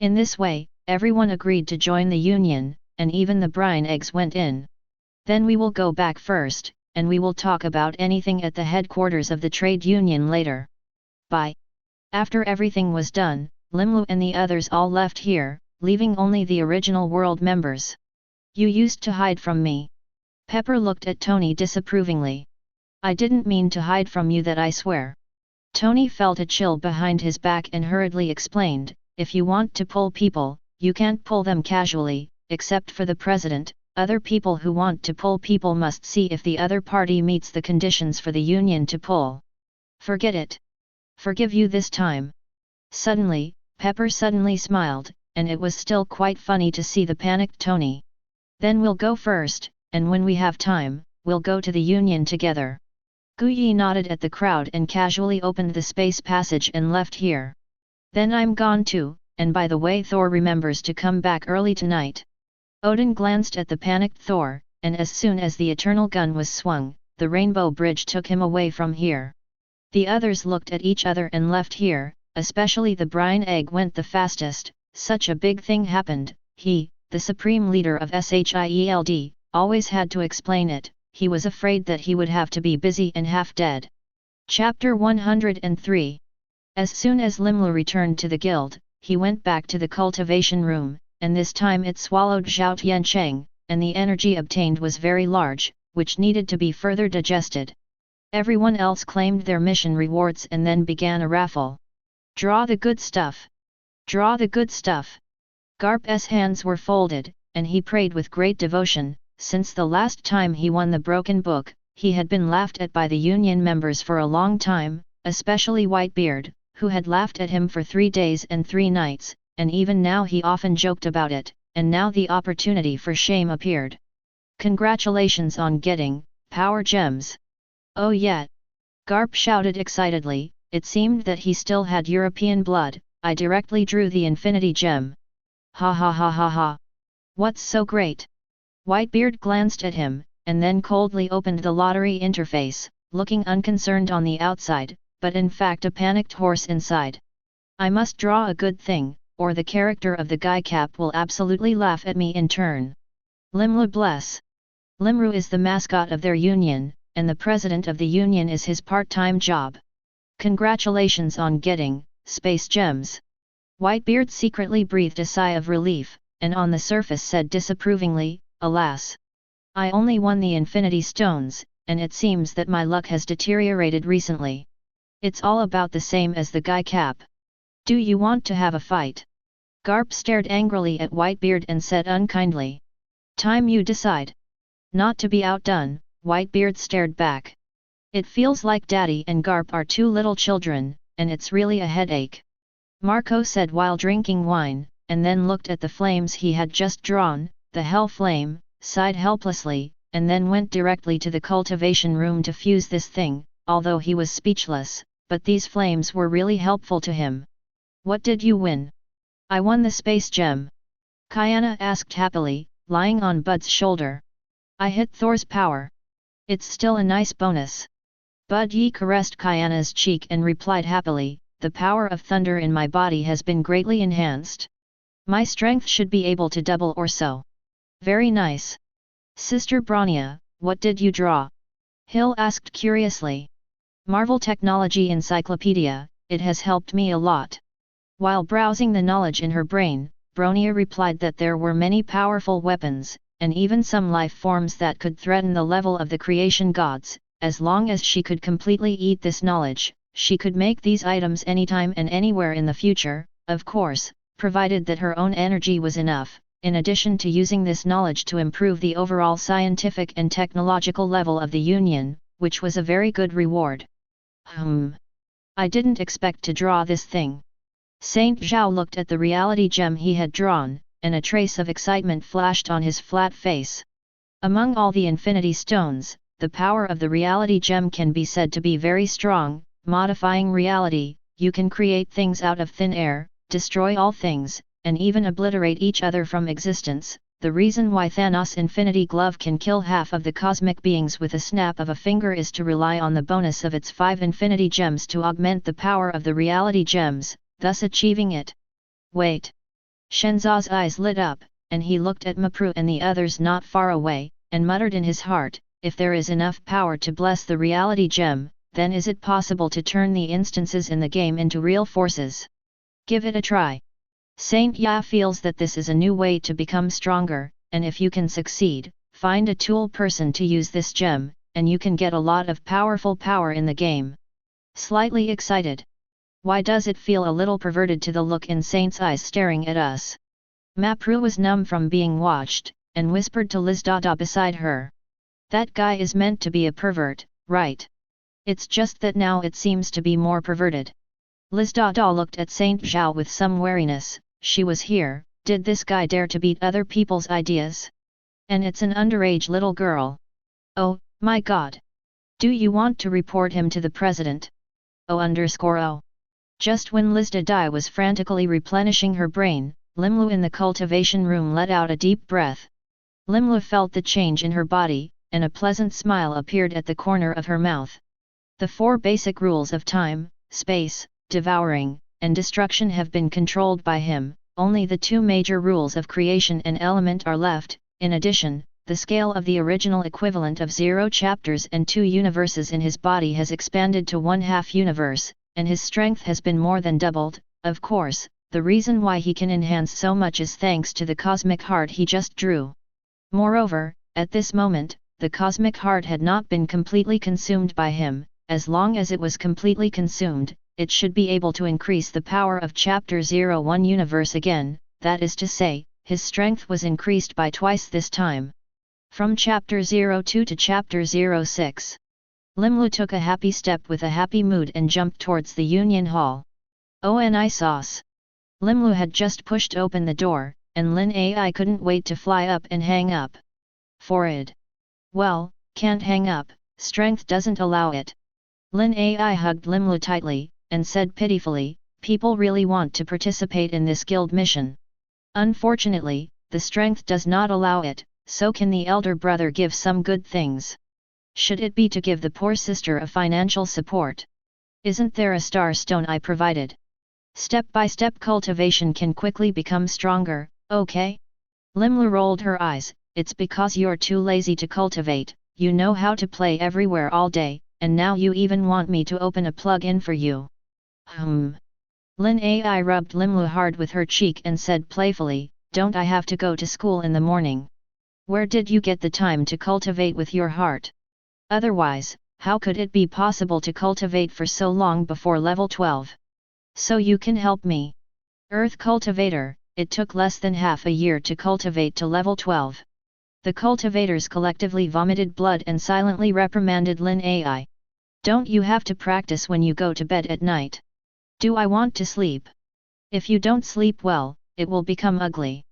Speaker 1: In this way, everyone agreed to join the union, and even the brine eggs went in. Then we will go back first, and we will talk about anything at the headquarters of the trade union later. Bye. After everything was done, Limlu and the others all left here, leaving only the original world members. You used to hide from me. Pepper looked at Tony disapprovingly. I didn't mean to hide from you, that I swear. Tony felt a chill behind his back and hurriedly explained, if you want to pull people, you can't pull them casually, except for the president. Other people who want to pull people must see if the other party meets the conditions for the union to pull. Forget it. Forgive you this time. Suddenly, Pepper suddenly smiled, and it was still quite funny to see the panicked Tony. Then we'll go first, and when we have time, we'll go to the union together. Guyi nodded at the crowd and casually opened the space passage and left here. Then I'm gone too, and by the way, Thor remembers to come back early tonight. Odin glanced at the panicked Thor, and as soon as the eternal gun was swung, the rainbow bridge took him away from here. The others looked at each other and left here, especially the brine egg went the fastest. Such a big thing happened. He, the supreme leader of SHIELD, always had to explain it. He was afraid that he would have to be busy and half dead. Chapter 103. As soon as Limlu returned to the guild, he went back to the cultivation room, and this time it swallowed Zhao Tiancheng, and the energy obtained was very large, which needed to be further digested. Everyone else claimed their mission rewards and then began a raffle. Draw the good stuff! Draw the good stuff! Garp's hands were folded, and he prayed with great devotion. Since the last time he won the broken book, he had been laughed at by the union members for a long time, especially Whitebeard, who had laughed at him for 3 days and 3 nights, and even now he often joked about it, and now the opportunity for shame appeared. Congratulations on getting power gems! Oh yeah! Garp shouted excitedly. It seemed that he still had European blood. I directly drew the infinity gem. Ha ha ha ha ha! What's so great? Whitebeard glanced at him, and then coldly opened the lottery interface, looking unconcerned on the outside, but in fact a panicked horse inside. I must draw a good thing, or the character of the guy cap will absolutely laugh at me in turn. Limlu bless! Limru is the mascot of their union, and the president of the union is his part-time job. Congratulations on getting space gems! Whitebeard secretly breathed a sigh of relief, and on the surface said disapprovingly, alas! I only won the infinity stones, and it seems that my luck has deteriorated recently. It's all about the same as the guy cap. Do you want to have a fight? Garp stared angrily at Whitebeard and said unkindly. Time you decide. Not to be outdone, Whitebeard stared back. It feels like Daddy and Garp are 2 little children, and it's really a headache. Marco said while drinking wine, and then looked at the flames he had just drawn. The hell flame, sighed helplessly, and then went directly to the cultivation room to fuse this thing, although he was speechless, but these flames were really helpful to him. What did you win? I won the space gem. Kiana asked happily, lying on Bud's shoulder. I hit Thor's power. It's still a nice bonus. Bud Yi caressed Kiana's cheek and replied happily, the power of thunder in my body has been greatly enhanced. My strength should be able to double or so. Very nice. Sister Bronya, what did you draw? Hill asked curiously. Marvel Technology Encyclopedia, it has helped me a lot. While browsing the knowledge in her brain, Bronya replied that there were many powerful weapons, and even some life forms that could threaten the level of the creation gods. As long as she could completely eat this knowledge, she could make these items anytime and anywhere in the future, of course, provided that her own energy was enough, in addition to using this knowledge to improve the overall scientific and technological level of the Union, which was a very good reward. I didn't expect to draw this thing. Saint Zhao looked at the reality gem he had drawn, and a trace of excitement flashed on his flat face. Among all the infinity stones, the power of the reality gem can be said to be very strong, modifying reality. You can create things out of thin air, destroy all things, and even obliterate each other from existence. The reason why Thanos' Infinity Glove can kill half of the cosmic beings with a snap of a finger is to rely on the bonus of its 5 infinity gems to augment the power of the reality gems, thus achieving it. Wait! Shenza's eyes lit up, and he looked at Mapru and the others not far away, and muttered in his heart, if there is enough power to bless the reality gem, then is it possible to turn the instances in the game into real forces? Give it a try. Saint Ya feels that this is a new way to become stronger, and if you can succeed, find a tool person to use this gem, and you can get a lot of powerful power in the game. Slightly excited. Why does it feel a little perverted to the look in Saint's eyes staring at us? Mapru was numb from being watched, and whispered to Liz Dada beside her. That guy is meant to be a pervert, right? It's just that now it seems to be more perverted. Liz Dada looked at Saint Zhao with some wariness. She was here. Did this guy dare to beat other people's ideas? And it's an underage little girl. Oh, my god. Do you want to report him to the president? Oh. Just when Liz Dada was frantically replenishing her brain, Limlu in the cultivation room let out a deep breath. Limlu felt the change in her body, and a pleasant smile appeared at the corner of her mouth. The 4 basic rules of time, space, devouring, and destruction have been controlled by him, only the 2 major rules of creation and element are left. In addition, the scale of the original equivalent of 0 chapters and 2 universes in his body has expanded to 1/2 universe, and his strength has been more than doubled. Of course, the reason why he can enhance so much is thanks to the cosmic heart he just drew. Moreover, at this moment, the cosmic heart had not been completely consumed by him. As long as it was completely consumed, it should be able to increase the power of Chapter 01 universe again, that is to say, his strength was increased by twice this time. From Chapter 02 to Chapter 06. Limlu took a happy step with a happy mood and jumped towards the Union Hall. ONI sauce. Limlu had just pushed open the door, and Lin Ai couldn't wait to fly up and hang up. Forward. Well, can't hang up, strength doesn't allow it. Lin Ai hugged Limlu tightly, and said pitifully, people really want to participate in this guild mission. Unfortunately, the strength does not allow it, so can the elder brother give some good things? Should it be to give the poor sister a financial support? Isn't there a star stone I provided? Step-by-step cultivation can quickly become stronger, okay? Limlu rolled her eyes, it's because you're too lazy to cultivate, you know how to play everywhere all day, and now you even want me to open a plug-in for you. Lin Ai rubbed Limlu hard with her cheek and said playfully, don't I have to go to school in the morning? Where did you get the time to cultivate with your heart? Otherwise, how could it be possible to cultivate for so long before level 12? So you can help me. Earth Cultivator, it took less than half a year to cultivate to level 12. The cultivators collectively vomited blood and silently reprimanded Lin Ai. Don't you have to practice when you go to bed at night? Do I want to sleep? If you don't sleep well, it will become ugly.